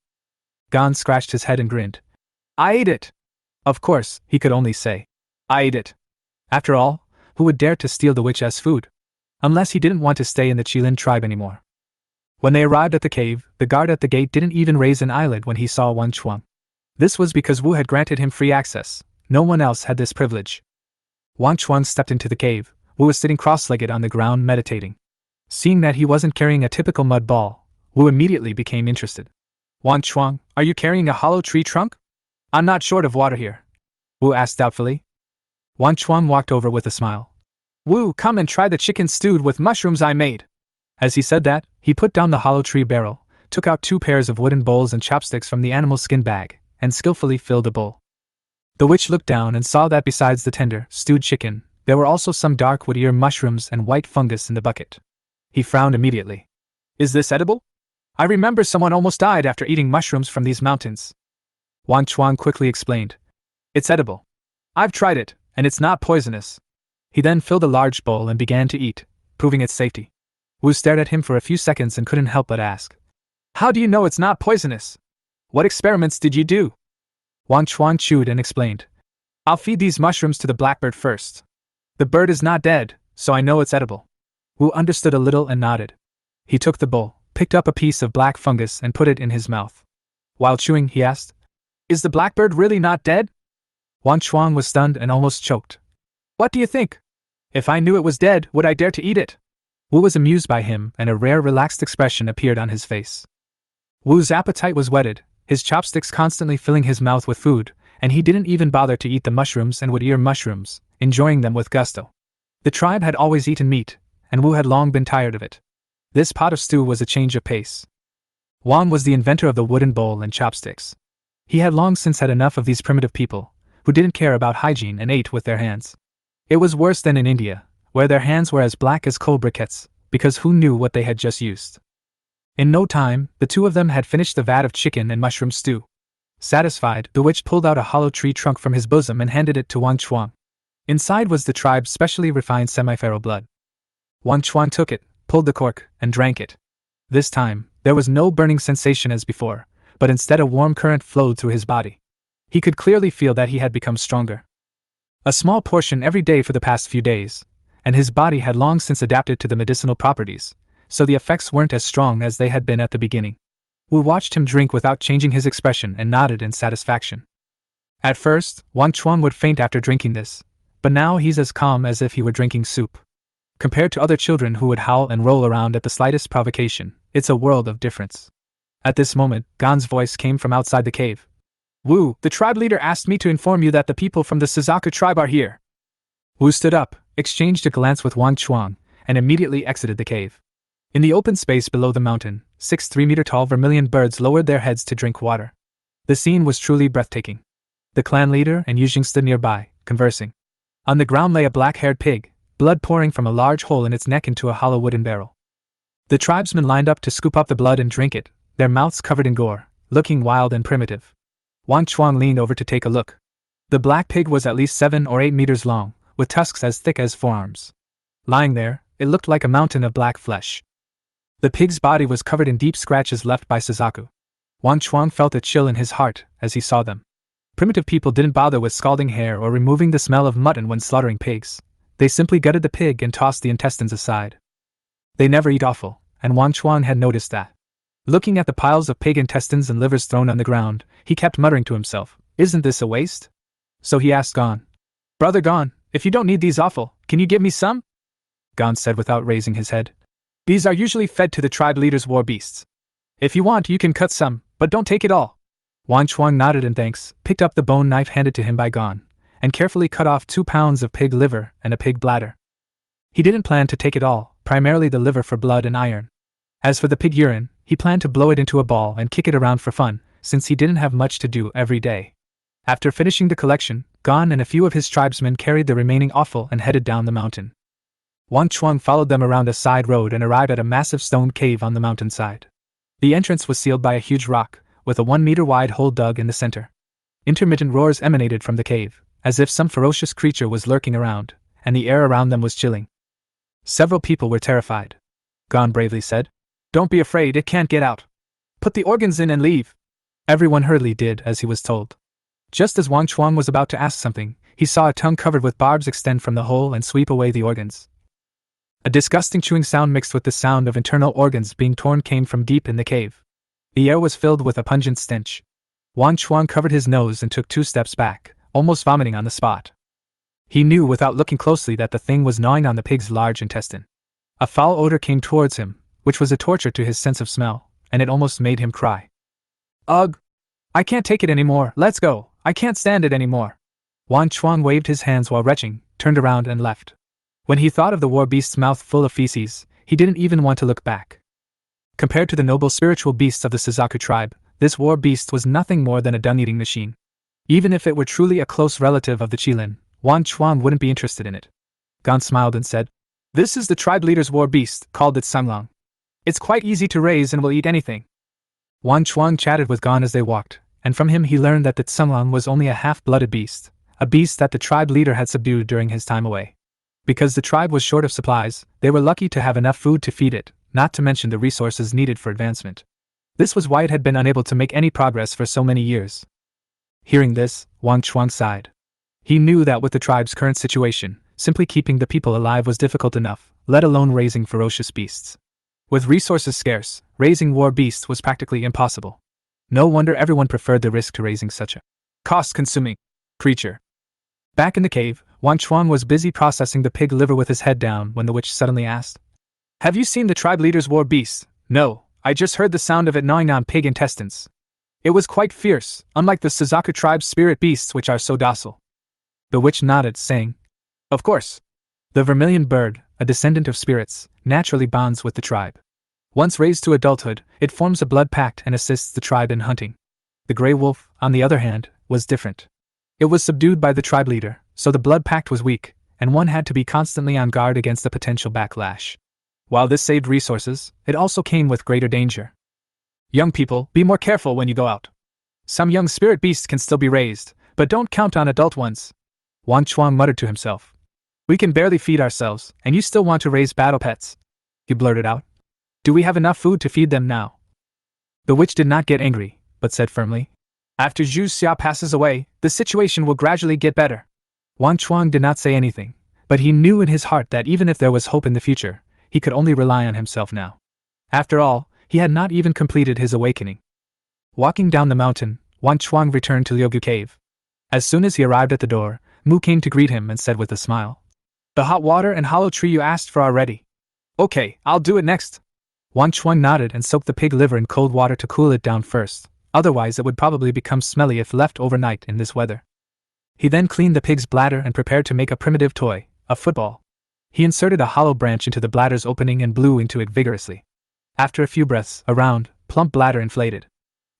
Gon scratched his head and grinned. "I ate it." Of course, he could only say, "I ate it." After all, who would dare to steal the witch's food? Unless he didn't want to stay in the Qilin tribe anymore. When they arrived at the cave, the guard at the gate didn't even raise an eyelid when he saw Wang Chuang. This was because Wu had granted him free access. No one else had this privilege. Wang Chuang stepped into the cave. Wu was sitting cross-legged on the ground meditating. Seeing that he wasn't carrying a typical mud ball, Wu immediately became interested. "Wang Chuang, are you carrying a hollow tree trunk?" "I'm not short of water here," Wu asked doubtfully. Wang Chuang walked over with a smile. "Wu, come and try the chicken stewed with mushrooms I made." As he said that, he put down the hollow tree barrel, took out 2 pairs of wooden bowls and chopsticks from the animal's skin bag, and skillfully filled a bowl. The witch looked down and saw that besides the tender, stewed chicken, there were also some dark wood ear mushrooms and white fungus in the bucket. He frowned immediately. "Is this edible? I remember someone almost died after eating mushrooms from these mountains." Wang Chuang quickly explained. "It's edible. I've tried it, and it's not poisonous." He then filled a large bowl and began to eat, proving its safety. Wu stared at him for a few seconds and couldn't help but ask, "How do you know it's not poisonous? What experiments did you do?" Wang Chuang chewed and explained, "I'll feed these mushrooms to the blackbird first. The bird is not dead, so I know it's edible." Wu understood a little and nodded. He took the bowl, picked up a piece of black fungus and put it in his mouth. While chewing, he asked, "Is the blackbird really not dead?" Wang Chuang was stunned and almost choked. "What do you think? If I knew it was dead, would I dare to eat it?" Wu was amused by him, and a rare relaxed expression appeared on his face. Wu's appetite was whetted, his chopsticks constantly filling his mouth with food, and he didn't even bother to eat the mushrooms and wood ear mushrooms, enjoying them with gusto. The tribe had always eaten meat, and Wu had long been tired of it. This pot of stew was a change of pace. Wang was the inventor of the wooden bowl and chopsticks. He had long since had enough of these primitive people, who didn't care about hygiene and ate with their hands. It was worse than in India, where their hands were as black as coal briquettes, because who knew what they had just used. In no time, the two of them had finished the vat of chicken and mushroom stew. Satisfied, the witch pulled out a hollow tree trunk from his bosom and handed it to Wang Chuang. Inside was the tribe's specially refined semi-feral blood. Wang Chuang took it, pulled the cork, and drank it. This time, there was no burning sensation as before, but instead a warm current flowed through his body. He could clearly feel that he had become stronger. A small portion every day for the past few days, and his body had long since adapted to the medicinal properties, so the effects weren't as strong as they had been at the beginning. Wu watched him drink without changing his expression and nodded in satisfaction. At first, Wang Chuang would faint after drinking this, but now he's as calm as if he were drinking soup. Compared to other children who would howl and roll around at the slightest provocation, it's a world of difference. At this moment, Gon's voice came from outside the cave. "Wu, the tribe leader asked me to inform you that the people from the Suzaku tribe are here." Wu stood up, exchanged a glance with Wang Chuang, and immediately exited the cave. In the open space below the mountain, 6 3-meter-tall vermilion birds lowered their heads to drink water. The scene was truly breathtaking. The clan leader and Yujing stood nearby, conversing. On the ground lay a black-haired pig, blood pouring from a large hole in its neck into a hollow wooden barrel. The tribesmen lined up to scoop up the blood and drink it, their mouths covered in gore, looking wild and primitive. Wang Chuang leaned over to take a look. The black pig was at least 7 or 8 meters long, with tusks as thick as forearms. Lying there, it looked like a mountain of black flesh. The pig's body was covered in deep scratches left by Suzaku. Wang Chuang felt a chill in his heart as he saw them. Primitive people didn't bother with scalding hair or removing the smell of mutton when slaughtering pigs. They simply gutted the pig and tossed the intestines aside. They never eat offal, and Wang Chuang had noticed that. Looking at the piles of pig intestines and livers thrown on the ground, he kept muttering to himself, "Isn't this a waste?" So he asked Gon, "Brother Gon, if you don't need these offal, can you give me some?" Gon said without raising his head, "These are usually fed to the tribe leader's war beasts. If you want, you can cut some, but don't take it all." Wang Chuang nodded in thanks, picked up the bone knife handed to him by Gon, and carefully cut off 2 pounds of pig liver and a pig bladder. He didn't plan to take it all, primarily the liver for blood and iron. As for the pig urine, he planned to blow it into a ball and kick it around for fun, since he didn't have much to do every day. After finishing the collection, Gon and a few of his tribesmen carried the remaining offal and headed down the mountain. Wang Chuang followed them around a side road and arrived at a massive stone cave on the mountainside. The entrance was sealed by a huge rock, with a 1-meter-wide hole dug in the center. Intermittent roars emanated from the cave, as if some ferocious creature was lurking around, and the air around them was chilling. Several people were terrified. Gon bravely said, "Don't be afraid, it can't get out. Put the organs in and leave." Everyone hurriedly did as he was told. Just as Wang Chuang was about to ask something, he saw a tongue covered with barbs extend from the hole and sweep away the organs. A disgusting chewing sound mixed with the sound of internal organs being torn came from deep in the cave. The air was filled with a pungent stench. Wang Chuang covered his nose and took 2 steps back, almost vomiting on the spot. He knew without looking closely that the thing was gnawing on the pig's large intestine. A foul odor came towards him, which was a torture to his sense of smell, and it almost made him cry. "Ugh! I can't take it anymore, let's go, I can't stand it anymore." Wang Chuang waved his hands while retching, turned around and left. When he thought of the war beast's mouth full of feces, he didn't even want to look back. Compared to the noble spiritual beasts of the Suzaku tribe, this war beast was nothing more than a dung-eating machine. Even if it were truly a close relative of the Qilin, Wang Chuang wouldn't be interested in it. Gon smiled and said, "This is the tribe leader's war beast, called it Sanglang. It's quite easy to raise and will eat anything." Wang Chuang chatted with Gon as they walked, and from him he learned that the Sanglang was only a half-blooded beast, a beast that the tribe leader had subdued during his time away. Because the tribe was short of supplies, they were lucky to have enough food to feed it, not to mention the resources needed for advancement. This was why it had been unable to make any progress for so many years. Hearing this, Wang Chuang sighed. He knew that with the tribe's current situation, simply keeping the people alive was difficult enough, let alone raising ferocious beasts. With resources scarce, raising war beasts was practically impossible. No wonder everyone preferred the risk to raising such a cost-consuming creature. Back in the cave, Wang Chuang was busy processing the pig liver with his head down when the witch suddenly asked, "Have you seen the tribe leader's war beast?" "No, I just heard the sound of it gnawing on pig intestines. It was quite fierce, unlike the Suzaku tribe's spirit beasts which are so docile." The witch nodded, saying, "Of course. The vermilion bird, a descendant of spirits, naturally bonds with the tribe. Once raised to adulthood, it forms a blood pact and assists the tribe in hunting. The gray wolf, on the other hand, was different. It was subdued by the tribe leader, so the blood pact was weak, and one had to be constantly on guard against a potential backlash. While this saved resources, it also came with greater danger. Young people, be more careful when you go out. Some young spirit beasts can still be raised, but don't count on adult ones." Wang Chuang muttered to himself. "We can barely feed ourselves, and you still want to raise battle pets?" he blurted out. "Do we have enough food to feed them now?" The witch did not get angry, but said firmly, "After Zhu Xia passes away, the situation will gradually get better." Wang Chuang did not say anything, but he knew in his heart that even if there was hope in the future, he could only rely on himself now. After all, he had not even completed his awakening. Walking down the mountain, Wang Chuang returned to Liugu Cave. As soon as he arrived at the door, Mu came to greet him and said with a smile, "The hot water and hollow tree you asked for are ready." "Okay, I'll do it next." Wang Chuang nodded and soaked the pig liver in cold water to cool it down first, otherwise it would probably become smelly if left overnight in this weather. He then cleaned the pig's bladder and prepared to make a primitive toy, a football. He inserted a hollow branch into the bladder's opening and blew into it vigorously. After a few breaths, a round, plump bladder inflated.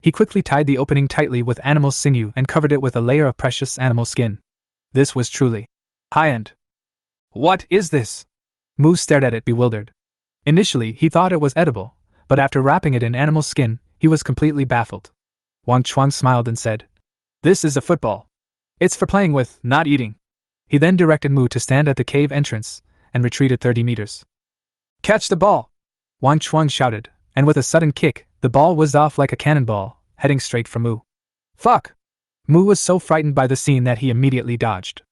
He quickly tied the opening tightly with animal sinew and covered it with a layer of precious animal skin. This was truly high-end. "What is this?" Mu stared at it bewildered. Initially, he thought it was edible, but after wrapping it in animal skin, he was completely baffled. Wang Chuang smiled and said, "This is a football. It's for playing with, not eating." He then directed Mu to stand at the cave entrance and retreated 30 meters. "Catch the ball!" Wang Chuang shouted, and with a sudden kick, the ball whizzed off like a cannonball, heading straight for Mu. "Fuck!" Mu was so frightened by the scene that he immediately dodged.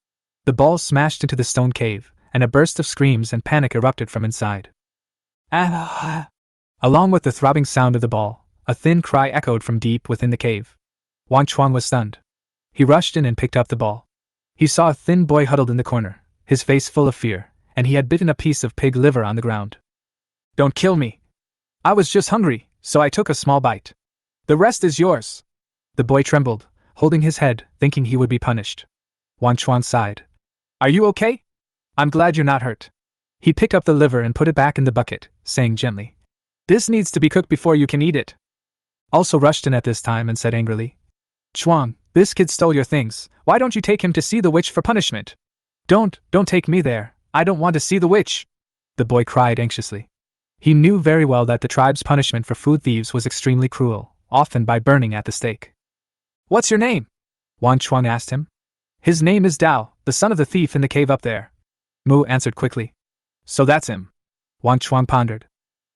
The ball smashed into the stone cave, and a burst of screams and panic erupted from inside. "Ah!" Along with the throbbing sound of the ball, a thin cry echoed from deep within the cave. Wang Chuang was stunned. He rushed in and picked up the ball. He saw a thin boy huddled in the corner, his face full of fear, and he had bitten a piece of pig liver on the ground. "Don't kill me. I was just hungry, so I took a small bite. The rest is yours." The boy trembled, holding his head, thinking he would be punished. Wang Chuang sighed. Are you okay? I'm glad you're not hurt. He picked up the liver and put it back in the bucket, saying gently, This needs to be cooked before you can eat it. Also rushed in at this time and said angrily, Chuang, this kid stole your things. Why don't you take him to see the witch for punishment? Don't take me there. I don't want to see the witch, the boy cried anxiously. He knew very well that the tribe's punishment for food thieves was extremely cruel, often by burning at the stake. What's your name? Wang Chuang asked him. His name is Dao, the son of the thief in the cave up there, Mu answered quickly. So that's him. Wang Chuang pondered.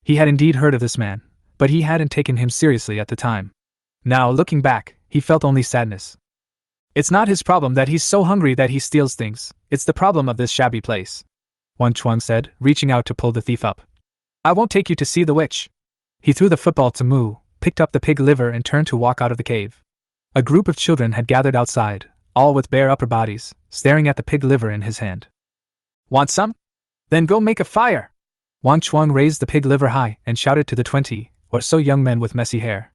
He had indeed heard of this man, but he hadn't taken him seriously at the time. Now, looking back, he felt only sadness. It's not his problem that he's so hungry that he steals things, it's the problem of this shabby place, Wang Chuang said, reaching out to pull the thief up. I won't take you to see the witch. He threw the football to Mu, picked up the pig liver and turned to walk out of the cave. A group of children had gathered outside, all with bare upper bodies, staring at the pig liver in his hand. Want some? Then go make a fire! Wang Chuang raised the pig liver high and shouted to the 20 or so young men with messy hair.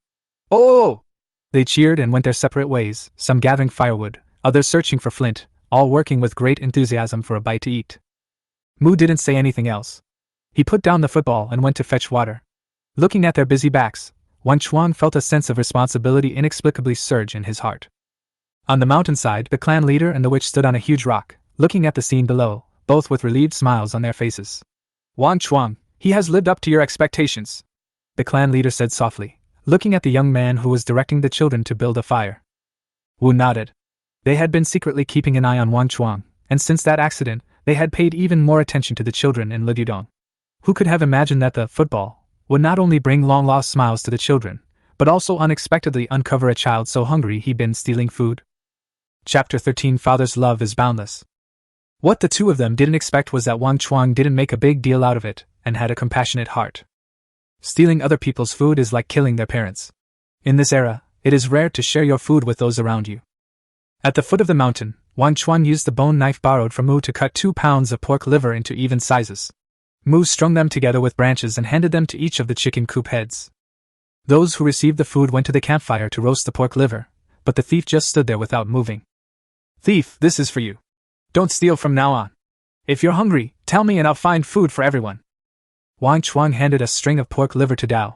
Oh! They cheered and went their separate ways, some gathering firewood, others searching for flint, all working with great enthusiasm for a bite to eat. Mu didn't say anything else. He put down the football and went to fetch water. Looking at their busy backs, Wang Chuang felt a sense of responsibility inexplicably surge in his heart. On the mountainside, the clan leader and the witch stood on a huge rock, looking at the scene below, both with relieved smiles on their faces. Wang Chuang, he has lived up to your expectations, the clan leader said softly, looking at the young man who was directing the children to build a fire. Wu nodded. They had been secretly keeping an eye on Wang Chuang, and since that accident, they had paid even more attention to the children in Lidudong. Who could have imagined that the football would not only bring long-lost smiles to the children, but also unexpectedly uncover a child so hungry he'd been stealing food? Chapter 13 Father's Love is Boundless. What the two of them didn't expect was that Wang Chuang didn't make a big deal out of it, and had a compassionate heart. Stealing other people's food is like killing their parents. In this era, it is rare to share your food with those around you. At the foot of the mountain, Wang Chuang used the bone knife borrowed from Mu to cut 2 pounds of pork liver into even sizes. Mu strung them together with branches and handed them to each of the chicken coop heads. Those who received the food went to the campfire to roast the pork liver, but the thief just stood there without moving. Thief, this is for you. Don't steal from now on. If you're hungry, tell me and I'll find food for everyone. Wang Chuang handed a string of pork liver to Dao.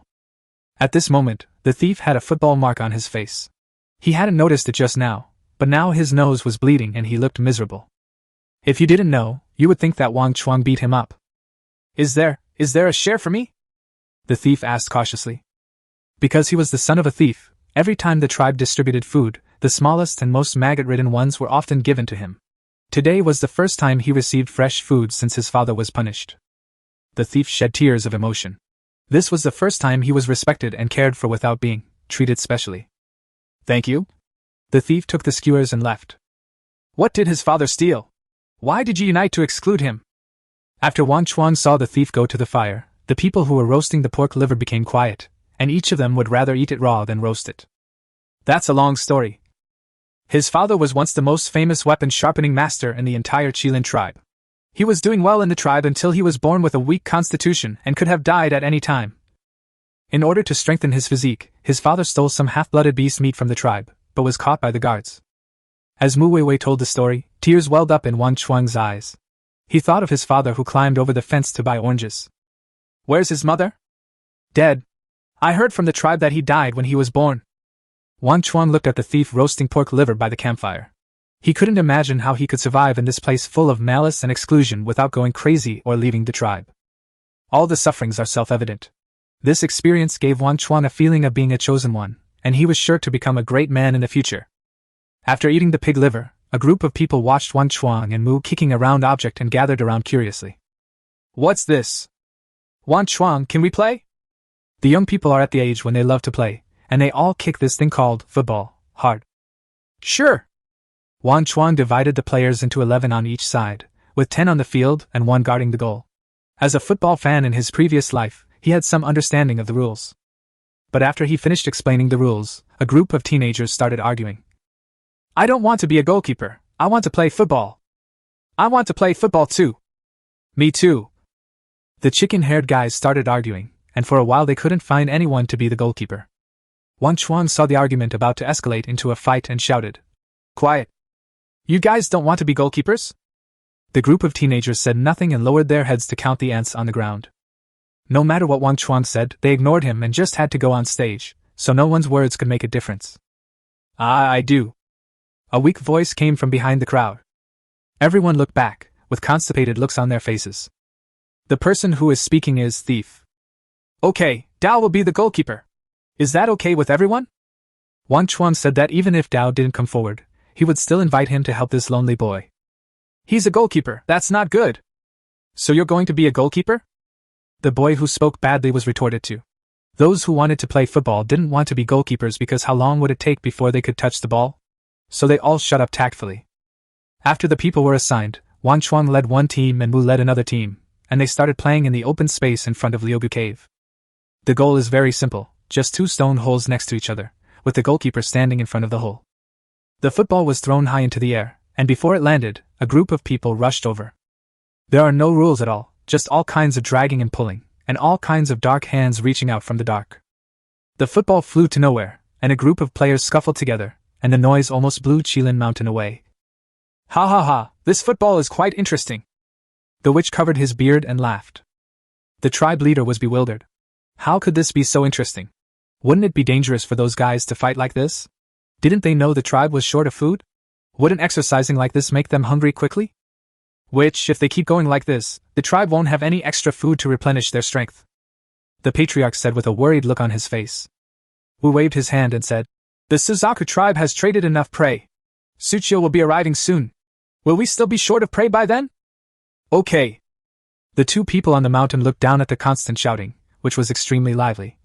At this moment, the thief had a football mark on his face. He hadn't noticed it just now, but now his nose was bleeding and he looked miserable. If you didn't know, you would think that Wang Chuang beat him up. Is there a share for me? The thief asked cautiously. Because he was the son of a thief, every time the tribe distributed food, the smallest and most maggot-ridden ones were often given to him. Today was the first time he received fresh food since his father was punished. The thief shed tears of emotion. This was the first time he was respected and cared for without being treated specially. Thank you? The thief took the skewers and left. What did his father steal? Why did you unite to exclude him? After Wang Chuang saw the thief go to the fire, the people who were roasting the pork liver became quiet, and each of them would rather eat it raw than roast it. That's a long story. His father was once the most famous weapon-sharpening master in the entire Qilin tribe. He was doing well in the tribe until he was born with a weak constitution and could have died at any time. In order to strengthen his physique, his father stole some half-blooded beast meat from the tribe, but was caught by the guards. As Mu Weiwei told the story, tears welled up in Wang Chuang's eyes. He thought of his father who climbed over the fence to buy oranges. Where's his mother? Dead. I heard from the tribe that he died when he was born. Wang Chuang looked at the thief roasting pork liver by the campfire. He couldn't imagine how he could survive in this place full of malice and exclusion without going crazy or leaving the tribe. All the sufferings are self-evident. This experience gave Wang Chuang a feeling of being a chosen one, and he was sure to become a great man in the future. After eating the pig liver, a group of people watched Wang Chuang and Mu kicking a round object and gathered around curiously. What's this? Wang Chuang, can we play? The young people are at the age when they love to play, and they all kick this thing called football hard. Sure. Wang Chuang divided the players into 11 on each side, with 10 on the field and 1 guarding the goal. As a football fan in his previous life, he had some understanding of the rules. But after he finished explaining the rules, a group of teenagers started arguing. I don't want to be a goalkeeper, I want to play football. I want to play football too. Me too. The chicken-haired guys started arguing, and for a while they couldn't find anyone to be the goalkeeper. Wang Chuang saw the argument about to escalate into a fight and shouted, Quiet! You guys don't want to be goalkeepers? The group of teenagers said nothing and lowered their heads to count the ants on the ground. No matter what Wang Chuang said, they ignored him and just had to go on stage, so no one's words could make a difference. I do. A weak voice came from behind the crowd. Everyone looked back, with constipated looks on their faces. The person who is speaking is Thief. Okay, Dao will be the goalkeeper. Is that okay with everyone? Wang Chuang said that even if Dao didn't come forward, he would still invite him to help this lonely boy. He's a goalkeeper, that's not good. So you're going to be a goalkeeper? The boy who spoke badly was retorted to. Those who wanted to play football didn't want to be goalkeepers because how long would it take before they could touch the ball? So they all shut up tactfully. After the people were assigned, Wang Chuang led one team and Mu led another team, and they started playing in the open space in front of Liugu Cave. The goal is very simple, just 2 stone holes next to each other, with the goalkeeper standing in front of the hole. The football was thrown high into the air, and before it landed, a group of people rushed over. There are no rules at all, just all kinds of dragging and pulling, and all kinds of dark hands reaching out from the dark. The football flew to nowhere, and a group of players scuffled together, and the noise almost blew Qilin Mountain away. Ha ha ha, this football is quite interesting. The witch covered his beard and laughed. The tribe leader was bewildered. How could this be so interesting? Wouldn't it be dangerous for those guys to fight like this? Didn't they know the tribe was short of food? Wouldn't exercising like this make them hungry quickly? Which, if they keep going like this, the tribe won't have any extra food to replenish their strength. The patriarch said with a worried look on his face. Wu waved his hand and said, The Suzaku tribe has traded enough prey. Suchio will be arriving soon. Will we still be short of prey by then? Okay. The 2 people on the mountain looked down at the constant shouting, which was extremely lively.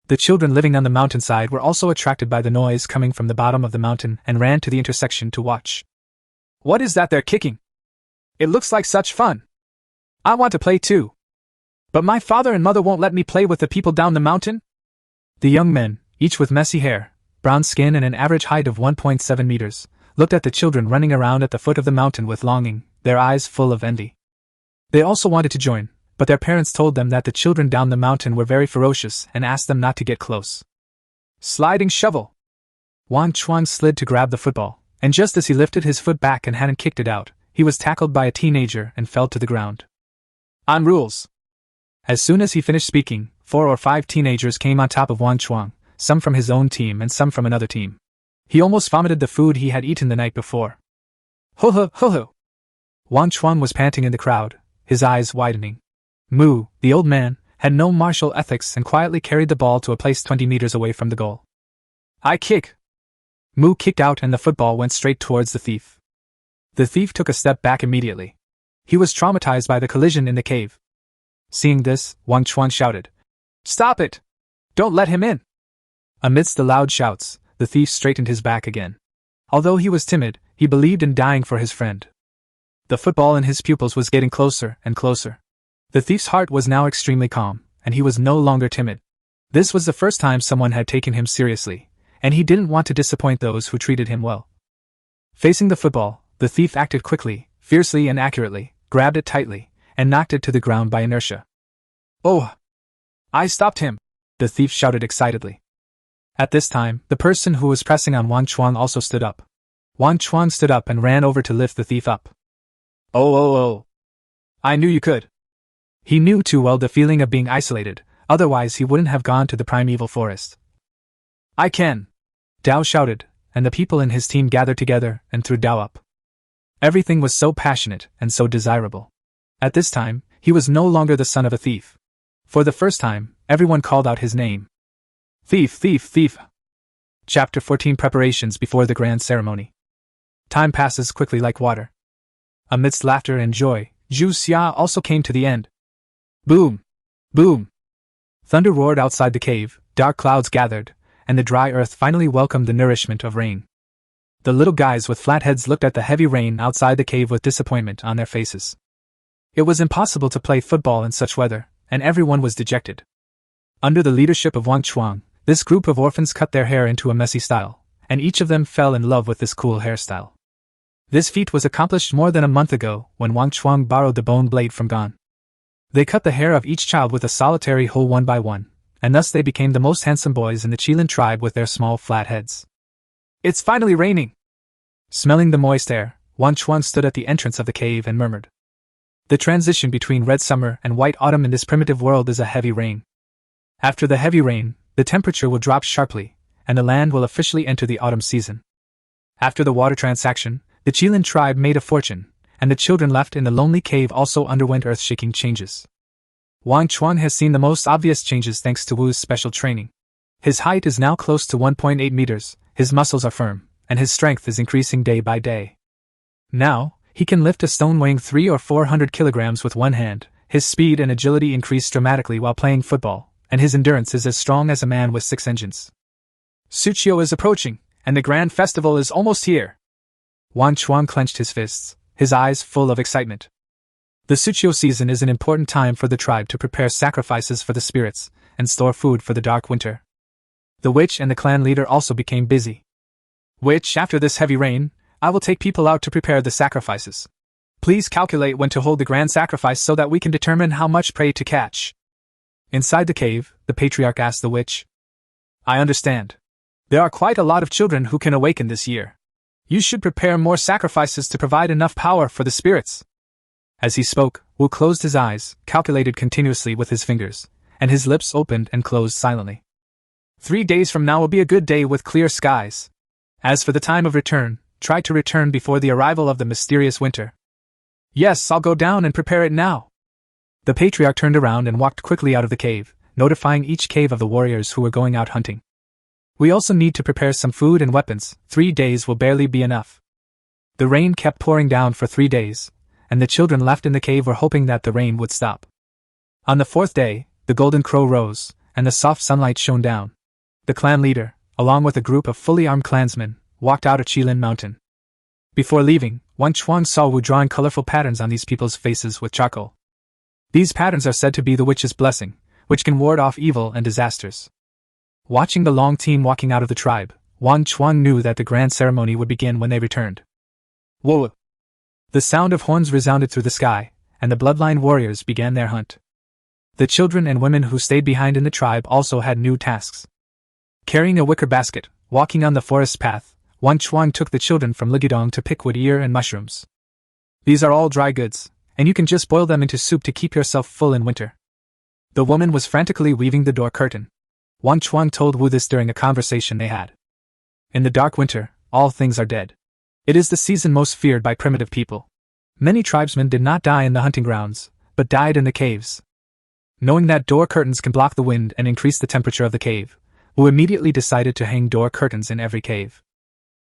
The children living on the mountainside were also attracted by the noise coming from the bottom of the mountain and ran to the intersection to watch. What is that they're kicking? It looks like such fun. I want to play too. But my father and mother won't let me play with the people down the mountain? The young men, each with messy hair, brown skin and an average height of 1.7 meters, looked at the children running around at the foot of the mountain with longing, their eyes full of envy. They also wanted to join, but their parents told them that the children down the mountain were very ferocious and asked them not to get close. Sliding shovel. Wang Chuang slid to grab the football, and just as he lifted his foot back and hadn't kicked it out, he was tackled by a teenager and fell to the ground. On rules. As soon as he finished speaking, 4 or 5 teenagers came on top of Wang Chuang, some from his own team and some from another team. He almost vomited the food he had eaten the night before. Ho ho ho ho! Wang Chuang was panting in the crowd, his eyes widening. Mu, the old man, had no martial ethics and quietly carried the ball to a place 20 meters away from the goal. I kick! Mu kicked out and the football went straight towards the thief. The thief took a step back immediately. He was traumatized by the collision in the cave. Seeing this, Wang Chuang shouted, Stop it! Don't let him in! Amidst the loud shouts, the thief straightened his back again. Although he was timid, he believed in dying for his friend. The football in his pupils was getting closer and closer. The thief's heart was now extremely calm, and he was no longer timid. This was the first time someone had taken him seriously, and he didn't want to disappoint those who treated him well. Facing the football, the thief acted quickly, fiercely and accurately, grabbed it tightly, and knocked it to the ground by inertia. Oh! I stopped him! The thief shouted excitedly. At this time, the person who was pressing on Wang Chuang also stood up. Wang Chuang stood up and ran over to lift the thief up. Oh! I knew you could. He knew too well the feeling of being isolated, otherwise he wouldn't have gone to the primeval forest. I can! Dao shouted, and the people in his team gathered together and threw Dao up. Everything was so passionate and so desirable. At this time, he was no longer the son of a thief. For the first time, everyone called out his name. Thief, thief, thief! Chapter 14 Preparations before the Grand Ceremony. Time passes quickly like water. Amidst laughter and joy, Zhu Xia also came to the end. Boom! Boom! Thunder roared outside the cave, dark clouds gathered, and the dry earth finally welcomed the nourishment of rain. The little guys with flat heads looked at the heavy rain outside the cave with disappointment on their faces. It was impossible to play football in such weather, and everyone was dejected. Under the leadership of Wang Chuang, this group of orphans cut their hair into a messy style, and each of them fell in love with this cool hairstyle. This feat was accomplished more than a month ago when Wang Chuang borrowed the bone blade from Gan. They cut the hair of each child with a solitary hole one by one, and thus they became the most handsome boys in the Qilin tribe with their small flat heads. It's finally raining! Smelling the moist air, Wang Chuang stood at the entrance of the cave and murmured. The transition between red summer and white autumn in this primitive world is a heavy rain. After the heavy rain, the temperature will drop sharply, and the land will officially enter the autumn season. After the water transaction, the Qilin tribe made a fortune, and the children left in the lonely cave also underwent earth-shaking changes. Wang Chuang has seen the most obvious changes thanks to Wu's special training. His height is now close to 1.8 meters, his muscles are firm, and his strength is increasing day by day. Now, he can lift a stone weighing 300 or 400 kilograms with one hand, his speed and agility increase dramatically while playing football, and his endurance is as strong as a man with 6 engines. Suchio is approaching, and the grand festival is almost here. Wang Chuang clenched his fists, his eyes full of excitement. The Suchio season is an important time for the tribe to prepare sacrifices for the spirits, and store food for the dark winter. The witch and the clan leader also became busy. Witch, after this heavy rain, I will take people out to prepare the sacrifices. Please calculate when to hold the grand sacrifice so that we can determine how much prey to catch. Inside the cave, the patriarch asked the witch. I understand. There are quite a lot of children who can awaken this year. You should prepare more sacrifices to provide enough power for the spirits. As he spoke, Wu closed his eyes, calculated continuously with his fingers, and his lips opened and closed silently. 3 days from now will be a good day with clear skies. As for the time of return, try to return before the arrival of the mysterious winter. Yes, I'll go down and prepare it now. The patriarch turned around and walked quickly out of the cave, notifying each cave of the warriors who were going out hunting. We also need to prepare some food and weapons, 3 days will barely be enough. The rain kept pouring down for 3 days, and the children left in the cave were hoping that the rain would stop. On the 4th day, the golden crow rose, and the soft sunlight shone down. The clan leader, along with a group of fully armed clansmen, walked out of Qilin Mountain. Before leaving, Wang Chuang saw Wu drawing colorful patterns on these people's faces with charcoal. These patterns are said to be the witch's blessing, which can ward off evil and disasters. Watching the long team walking out of the tribe, Wang Chuang knew that the grand ceremony would begin when they returned. Whoa! The sound of horns resounded through the sky, and the bloodline warriors began their hunt. The children and women who stayed behind in the tribe also had new tasks. Carrying a wicker basket, walking on the forest path, Wang Chuang took the children from Ligudong to pick wood ear and mushrooms. These are all dry goods, and you can just boil them into soup to keep yourself full in winter. The woman was frantically weaving the door curtain. Wang Chuang told Wu this during a conversation they had. In the dark winter, all things are dead. It is the season most feared by primitive people. Many tribesmen did not die in the hunting grounds, but died in the caves. Knowing that door curtains can block the wind and increase the temperature of the cave, Wu immediately decided to hang door curtains in every cave.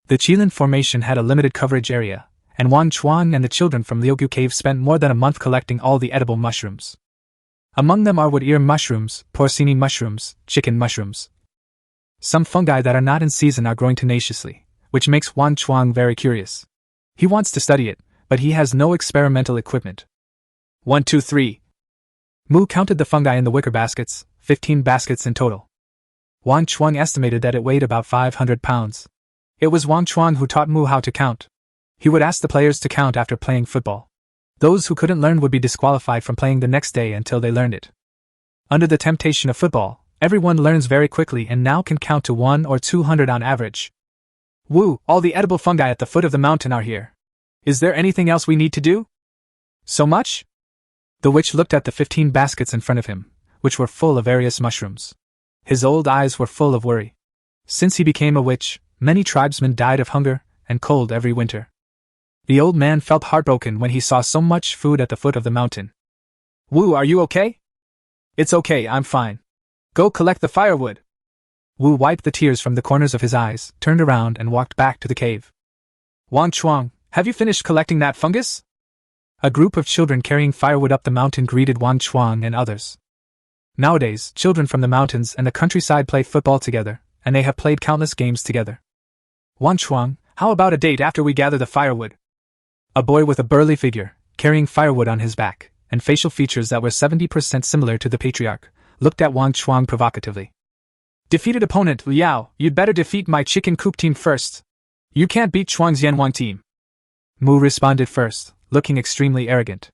The Qilin formation had a limited coverage area, and Wang Chuang and the children from Liugu Cave spent more than a month collecting all the edible mushrooms. Among them are wood ear mushrooms, porcini mushrooms, chicken mushrooms. Some fungi that are not in season are growing tenaciously, which makes Wang Chuang very curious. He wants to study it, but he has no experimental equipment. 1, 2, 3. Mu counted the fungi in the wicker baskets, 15 baskets in total. Wang Chuang estimated that it weighed about 500 pounds. It was Wang Chuang who taught Mu how to count. He would ask the players to count after playing football. Those who couldn't learn would be disqualified from playing the next day until they learned it. Under the temptation of football, everyone learns very quickly and now can count to 100 or 200 on average. Wu, all the edible fungi at the foot of the mountain are here. Is there anything else we need to do? So much? The witch looked at the 15 baskets in front of him, which were full of various mushrooms. His old eyes were full of worry. Since he became a witch, many tribesmen died of hunger and cold every winter. The old man felt heartbroken when he saw so much food at the foot of the mountain. Wu, are you okay? It's okay, I'm fine. Go collect the firewood. Wu wiped the tears from the corners of his eyes, turned around and walked back to the cave. Wang Chuang, have you finished collecting that fungus? A group of children carrying firewood up the mountain greeted Wang Chuang and others. Nowadays, children from the mountains and the countryside play football together, and they have played countless games together. Wang Chuang, how about a date after we gather the firewood? A boy with a burly figure, carrying firewood on his back, and facial features that were 70% similar to the patriarch, looked at Wang Chuang provocatively. Defeated opponent, Liao, you'd better defeat my chicken coop team first. You can't beat Chuang's Yanwang team. Mu responded first, looking extremely arrogant.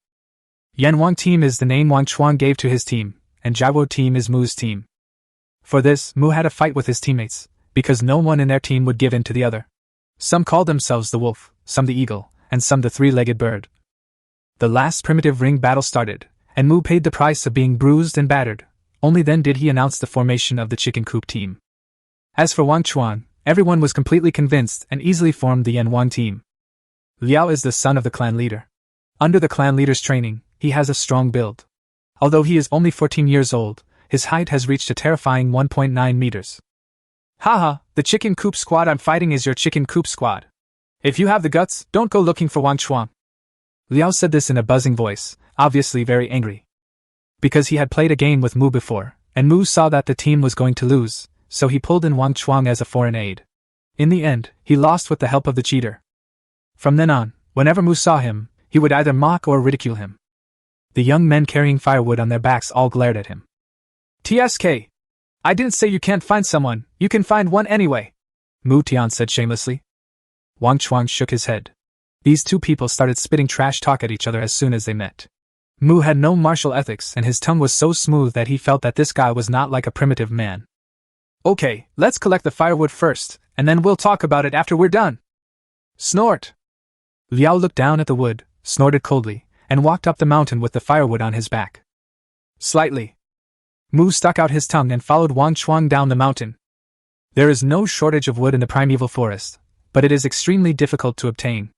Yanwang team is the name Wang Chuang gave to his team, and Jiawo team is Mu's team. For this, Mu had a fight with his teammates, because no one in their team would give in to the other. Some called themselves the wolf, some the eagle, and some the three-legged bird. The last primitive ring battle started, and Mu paid the price of being bruised and battered. Only then did he announce the formation of the chicken coop team. As for Wang Chuang, everyone was completely convinced and easily formed the N1 team. Liao is the son of the clan leader. Under the clan leader's training, he has a strong build. Although he is only 14 years old, his height has reached a terrifying 1.9 meters. Haha, the chicken coop squad I'm fighting is your chicken coop squad. If you have the guts, don't go looking for Wang Chuang. Liao said this in a buzzing voice, obviously very angry. Because he had played a game with Mu before, and Mu saw that the team was going to lose, so he pulled in Wang Chuang as a foreign aide. In the end, he lost with the help of the cheater. From then on, whenever Mu saw him, he would either mock or ridicule him. The young men carrying firewood on their backs all glared at him. TSK! I didn't say you can't find someone, you can find one anyway, Mu Tian said shamelessly. Wang Chuang shook his head. These two people started spitting trash talk at each other as soon as they met. Mu had no martial ethics and his tongue was so smooth that he felt that this guy was not like a primitive man. Okay, let's collect the firewood first, and then we'll talk about it after we're done. Snort! Liao looked down at the wood, snorted coldly, and walked up the mountain with the firewood on his back. Slightly. Mu stuck out his tongue and followed Wang Chuang down the mountain. There is no shortage of wood in the primeval forest, but it is extremely difficult to obtain.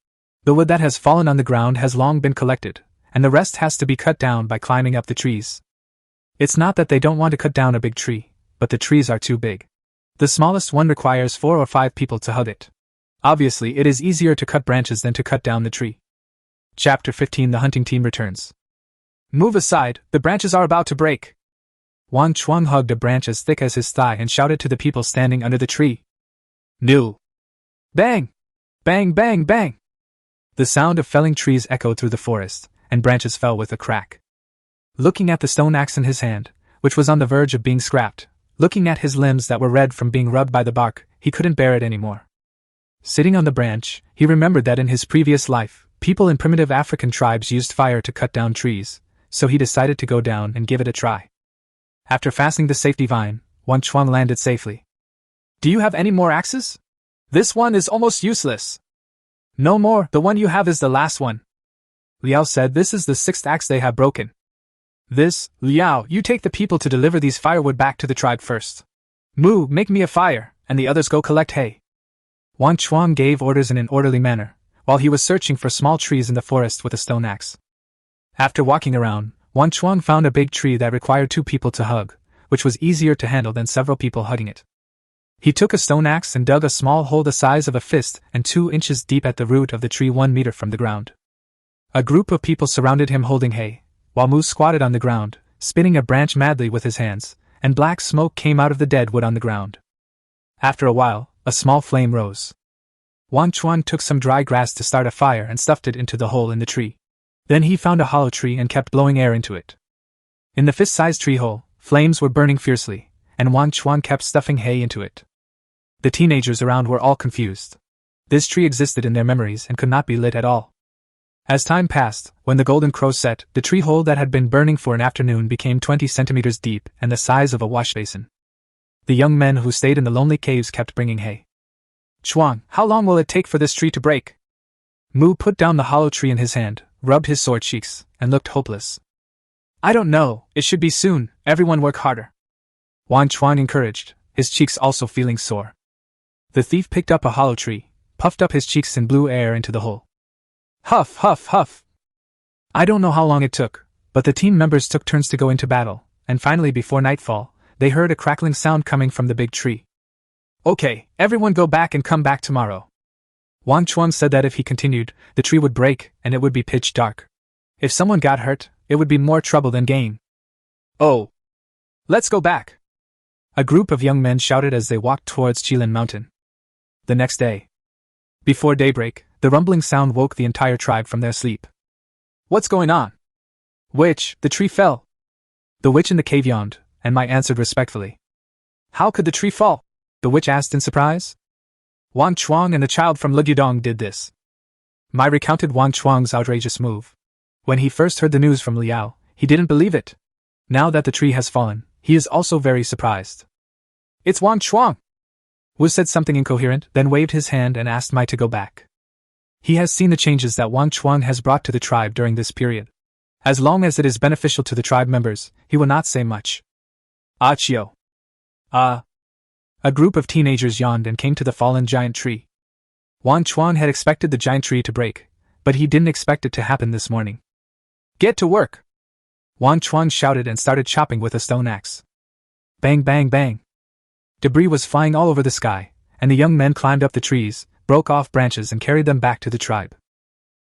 The wood that has fallen on the ground has long been collected, and the rest has to be cut down by climbing up the trees. It's not that they don't want to cut down a big tree, but the trees are too big. The smallest one requires 4 or 5 people to hug it. Obviously, it is easier to cut branches than to cut down the tree. Chapter 15 The hunting team returns. Move aside, the branches are about to break. Wang Chuang hugged a branch as thick as his thigh and shouted to the people standing under the tree. No! Bang! Bang bang bang! The sound of felling trees echoed through the forest, and branches fell with a crack. Looking at the stone axe in his hand, which was on the verge of being scrapped, looking at his limbs that were red from being rubbed by the bark, he couldn't bear it anymore. Sitting on the branch, he remembered that in his previous life, people in primitive African tribes used fire to cut down trees, so he decided to go down and give it a try. After fastening the safety vine, Wang Chuang landed safely. Do you have any more axes? This one is almost useless. No more, the one you have is the last one. Liao said this is the 6th axe they have broken. Liao, you take the people to deliver these firewood back to the tribe first. Mu, make me a fire, and the others go collect hay. Wang Chuang gave orders in an orderly manner, while he was searching for small trees in the forest with a stone axe. After walking around, Wang Chuang found a big tree that required 2 people to hug, which was easier to handle than several people hugging it. He took a stone axe and dug a small hole the size of a fist and 2 inches deep at the root of the tree 1 meter from the ground. A group of people surrounded him holding hay, while Mu squatted on the ground, spinning a branch madly with his hands, and black smoke came out of the dead wood on the ground. After a while, a small flame rose. Wang Chuan took some dry grass to start a fire and stuffed it into the hole in the tree. Then he found a hollow tree and kept blowing air into it. In the fist-sized tree hole, flames were burning fiercely, and Wang Chuan kept stuffing hay into it. The teenagers around were all confused. This tree existed in their memories and could not be lit at all. As time passed, when the golden crow set, the tree hole that had been burning for an afternoon became 20 centimeters deep and the size of a wash basin. The young men who stayed in the lonely caves kept bringing hay. Chuang, how long will it take for this tree to break? Mu put down the hollow tree in his hand, rubbed his sore cheeks, and looked hopeless. I don't know, it should be soon, everyone work harder. Wang Chuang encouraged, his cheeks also feeling sore. The thief picked up a hollow tree, puffed up his cheeks and blew air into the hole. Huff, huff, huff. I don't know how long it took, but the team members took turns to go into battle, and finally before nightfall, they heard a crackling sound coming from the big tree. Okay, everyone go back and come back tomorrow. Wang Chuang said that if he continued, the tree would break and it would be pitch dark. If someone got hurt, it would be more trouble than gain. Oh! Let's go back! A group of young men shouted as they walked towards Qilin Mountain. The next day. Before daybreak, the rumbling sound woke the entire tribe from their sleep. What's going on? Witch, the tree fell. The witch in the cave yawned, and Mai answered respectfully. How could the tree fall? The witch asked in surprise. Wang Chuang and the child from Legyudong did this. Mai recounted Wang Chuang's outrageous move. When he first heard the news from Liao, he didn't believe it. Now that the tree has fallen, he is also very surprised. It's Wang Chuang! Wu said something incoherent, then waved his hand and asked Mai to go back. He has seen the changes that Wang Chuang has brought to the tribe during this period. As long as it is beneficial to the tribe members, he will not say much. Achio. A group of teenagers yawned and came to the fallen giant tree. Wang Chuang had expected the giant tree to break, but he didn't expect it to happen this morning. Get to work! Wang Chuang shouted and started chopping with a stone axe. Bang, bang, bang. Debris was flying all over the sky, and the young men climbed up the trees, broke off branches and carried them back to the tribe.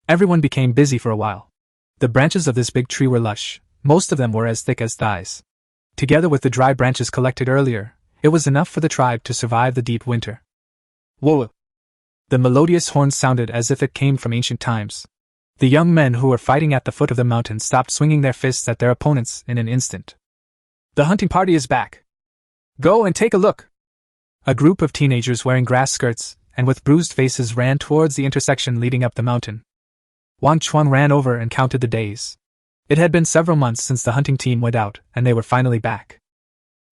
Everyone became busy for a while. The branches of this big tree were lush, most of them were as thick as thighs. Together with the dry branches collected earlier, it was enough for the tribe to survive the deep winter. Whoa! The melodious horn sounded as if it came from ancient times. The young men who were fighting at the foot of the mountain stopped swinging their fists at their opponents in an instant. The hunting party is back! Go and take a look! A group of teenagers wearing grass skirts and with bruised faces ran towards the intersection leading up the mountain. Wang Chuang ran over and counted the days. It had been several months since the hunting team went out, and they were finally back.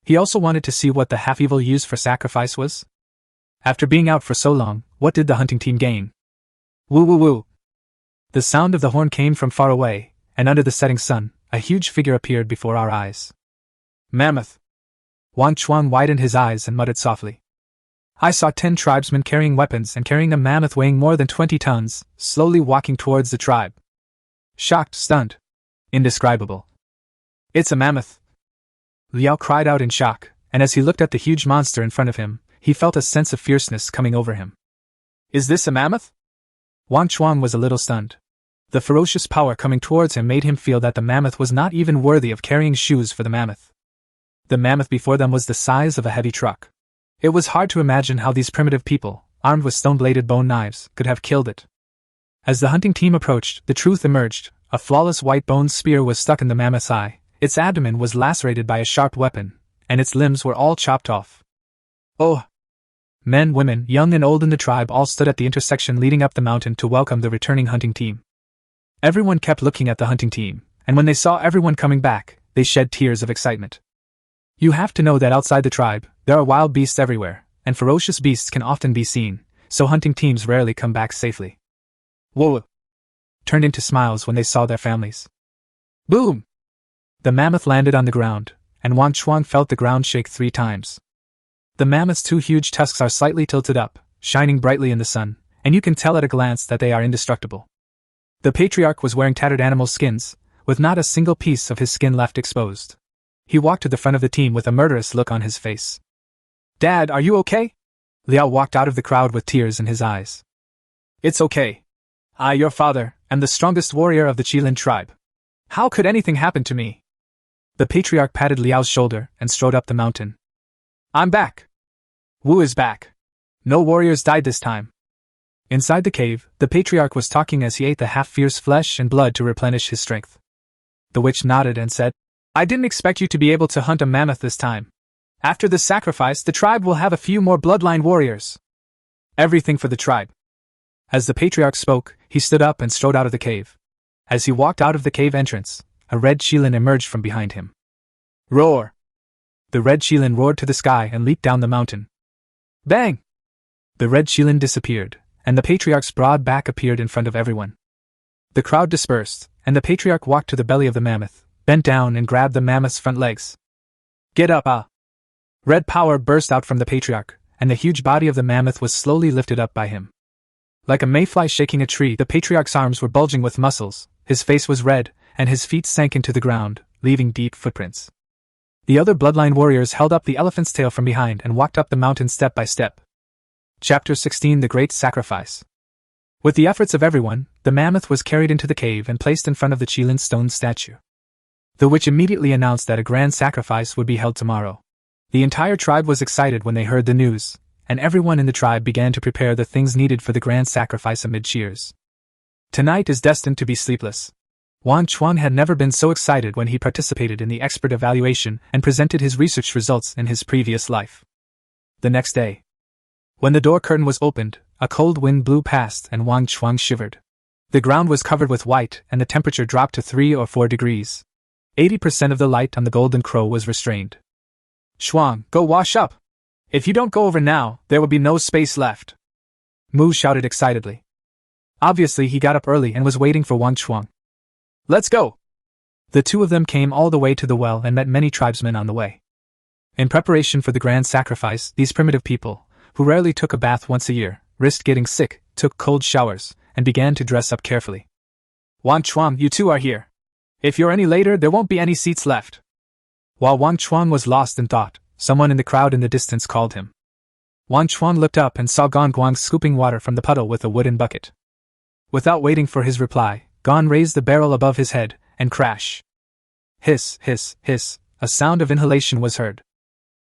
He also wanted to see what the half-evil used for sacrifice was. After being out for so long, what did the hunting team gain? Woo woo woo! The sound of the horn came from far away, and under the setting sun, a huge figure appeared before our eyes. Mammoth! Wang Chuang widened his eyes and muttered softly. I saw 10 tribesmen carrying weapons and carrying a mammoth weighing more than 20 tons, slowly walking towards the tribe. Shocked, stunned. Indescribable. It's a mammoth! Liao cried out in shock, and as he looked at the huge monster in front of him, he felt a sense of fierceness coming over him. Is this a mammoth? Wang Chuang was a little stunned. The ferocious power coming towards him made him feel that the mammoth was not even worthy of carrying shoes for the mammoth. The mammoth before them was the size of a heavy truck. It was hard to imagine how these primitive people, armed with stone-bladed bone knives, could have killed it. As the hunting team approached, the truth emerged. A flawless white bone spear was stuck in the mammoth's eye, its abdomen was lacerated by a sharp weapon, and its limbs were all chopped off. Oh! Men, women, young and old in the tribe all stood at the intersection leading up the mountain to welcome the returning hunting team. Everyone kept looking at the hunting team, and when they saw everyone coming back, they shed tears of excitement. You have to know that outside the tribe, there are wild beasts everywhere, and ferocious beasts can often be seen, so hunting teams rarely come back safely. Whoa! Turned into smiles when they saw their families. Boom! The mammoth landed on the ground, and Wang Chuang felt the ground shake 3 times. The mammoth's 2 huge tusks are slightly tilted up, shining brightly in the sun, and you can tell at a glance that they are indestructible. The patriarch was wearing tattered animal skins, with not a single piece of his skin left exposed. He walked to the front of the team with a murderous look on his face. Dad, are you okay? Liao walked out of the crowd with tears in his eyes. It's okay. I, your father, am the strongest warrior of the Qilin tribe. How could anything happen to me? The patriarch patted Liao's shoulder and strode up the mountain. I'm back. Wu is back. No warriors died this time. Inside the cave, the patriarch was talking as he ate the half-fierce flesh and blood to replenish his strength. The witch nodded and said, I didn't expect you to be able to hunt a mammoth this time. After this sacrifice, the tribe will have a few more bloodline warriors. Everything for the tribe. As the patriarch spoke, he stood up and strode out of the cave. As he walked out of the cave entrance, a red Qilin emerged from behind him. Roar! The red Qilin roared to the sky and leaped down the mountain. Bang! The red Qilin disappeared, and the patriarch's broad back appeared in front of everyone. The crowd dispersed, and the patriarch walked to the belly of the mammoth, bent down and grabbed the mammoth's front legs. Get up, ah! Red power burst out from the patriarch, and the huge body of the mammoth was slowly lifted up by him. Like a mayfly shaking a tree, the patriarch's arms were bulging with muscles, his face was red, and his feet sank into the ground, leaving deep footprints. The other bloodline warriors held up the elephant's tail from behind and walked up the mountain step by step. Chapter 16: The Great Sacrifice. With the efforts of everyone, the mammoth was carried into the cave and placed in front of the Qilin stone statue. The witch immediately announced that a grand sacrifice would be held tomorrow. The entire tribe was excited when they heard the news, and everyone in the tribe began to prepare the things needed for the grand sacrifice amid cheers. Tonight is destined to be sleepless. Wang Chuang had never been so excited when he participated in the expert evaluation and presented his research results in his previous life. The next day, when the door curtain was opened, a cold wind blew past and Wang Chuang shivered. The ground was covered with white and the temperature dropped to 3 or 4 degrees. 80% of the light on the golden crow was restrained. Chuang, go wash up! If you don't go over now, there will be no space left. Mu shouted excitedly. Obviously, he got up early and was waiting for Wang Chuang. Let's go! The two of them came all the way to the well and met many tribesmen on the way. In preparation for the grand sacrifice, these primitive people, who rarely took a bath once a year, risked getting sick, took cold showers, and began to dress up carefully. Wang Chuang, you two are here. If you're any later, there won't be any seats left. While Wang Chuang was lost in thought, someone in the crowd in the distance called him. Wang Chuang looked up and saw Gan Guang scooping water from the puddle with a wooden bucket. Without waiting for his reply, Gan raised the barrel above his head, and crash. Hiss, hiss, hiss, a sound of inhalation was heard.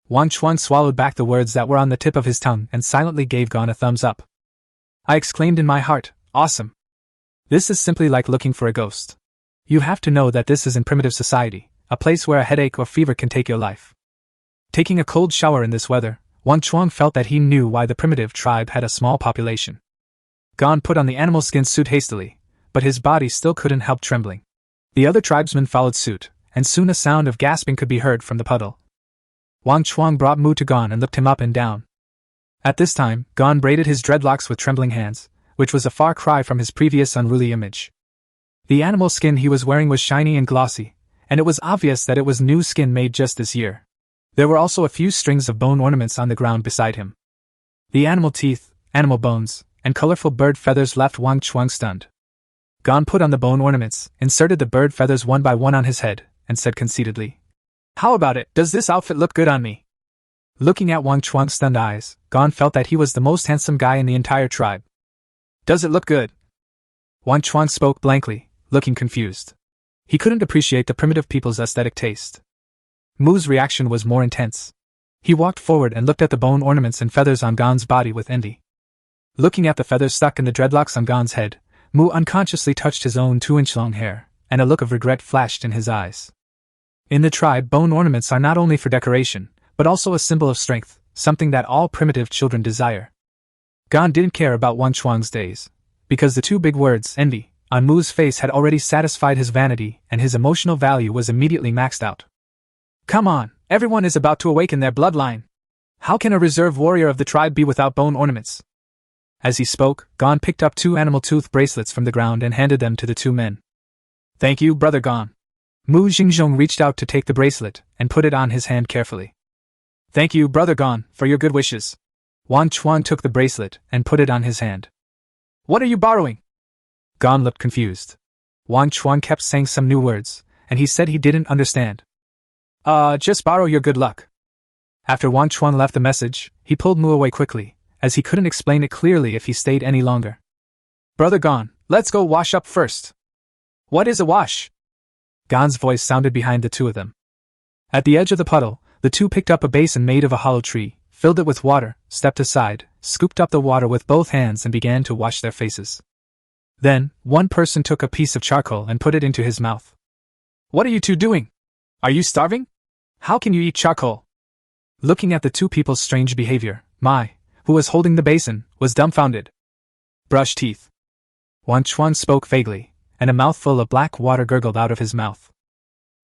Wang Chuang swallowed back the words that were on the tip of his tongue and silently gave Gan a thumbs up. I exclaimed in my heart, awesome. This is simply like looking for a ghost. You have to know that this is in primitive society, a place where a headache or fever can take your life. Taking a cold shower in this weather, Wang Chuang felt that he knew why the primitive tribe had a small population. Gan put on the animal skin suit hastily, but his body still couldn't help trembling. The other tribesmen followed suit, and soon a sound of gasping could be heard from the puddle. Wang Chuang brought Mu to Gan and looked him up and down. At this time, Gan braided his dreadlocks with trembling hands, which was a far cry from his previous unruly image. The animal skin he was wearing was shiny and glossy, and it was obvious that it was new skin made just this year. There were also a few strings of bone ornaments on the ground beside him. The animal teeth, animal bones, and colorful bird feathers left Wang Chuang stunned. Gan put on the bone ornaments, inserted the bird feathers one by one on his head, and said conceitedly, "How about it? Does this outfit look good on me?" Looking at Wang Chuang's stunned eyes, Gan felt that he was the most handsome guy in the entire tribe. "Does it look good?" Wang Chuang spoke blankly, looking confused. He couldn't appreciate the primitive people's aesthetic taste. Mu's reaction was more intense. He walked forward and looked at the bone ornaments and feathers on Gan's body with envy. Looking at the feathers stuck in the dreadlocks on Gan's head, Mu unconsciously touched his own 2-inch-long hair, and a look of regret flashed in his eyes. In the tribe, bone ornaments are not only for decoration, but also a symbol of strength, something that all primitive children desire. Gan didn't care about Wang Chuang's days, because the two big words, envy, on Mu's face had already satisfied his vanity and his emotional value was immediately maxed out. Come on, everyone is about to awaken their bloodline. How can a reserve warrior of the tribe be without bone ornaments? As he spoke, Gan picked up 2 animal tooth bracelets from the ground and handed them to the 2 men. Thank you, Brother Gan. Mu Xingzhong reached out to take the bracelet and put it on his hand carefully. Thank you, Brother Gan, for your good wishes. Wang Chuang took the bracelet and put it on his hand. What are you borrowing? Gan looked confused. Wang Chuang kept saying some new words, and he said he didn't understand. Just borrow your good luck. After Wang Chuang left the message, he pulled Mu away quickly, as he couldn't explain it clearly if he stayed any longer. Brother Gan, let's go wash up first. What is a wash? Gan's voice sounded behind the two of them. At the edge of the puddle, the two picked up a basin made of a hollow tree, filled it with water, stepped aside, scooped up the water with both hands and began to wash their faces. Then, one person took a piece of charcoal and put it into his mouth. What are you two doing? Are you starving? How can you eat charcoal? Looking at the two people's strange behavior, Mai, who was holding the basin, was dumbfounded. Brush teeth. Wang Chuang spoke vaguely, and a mouthful of black water gurgled out of his mouth.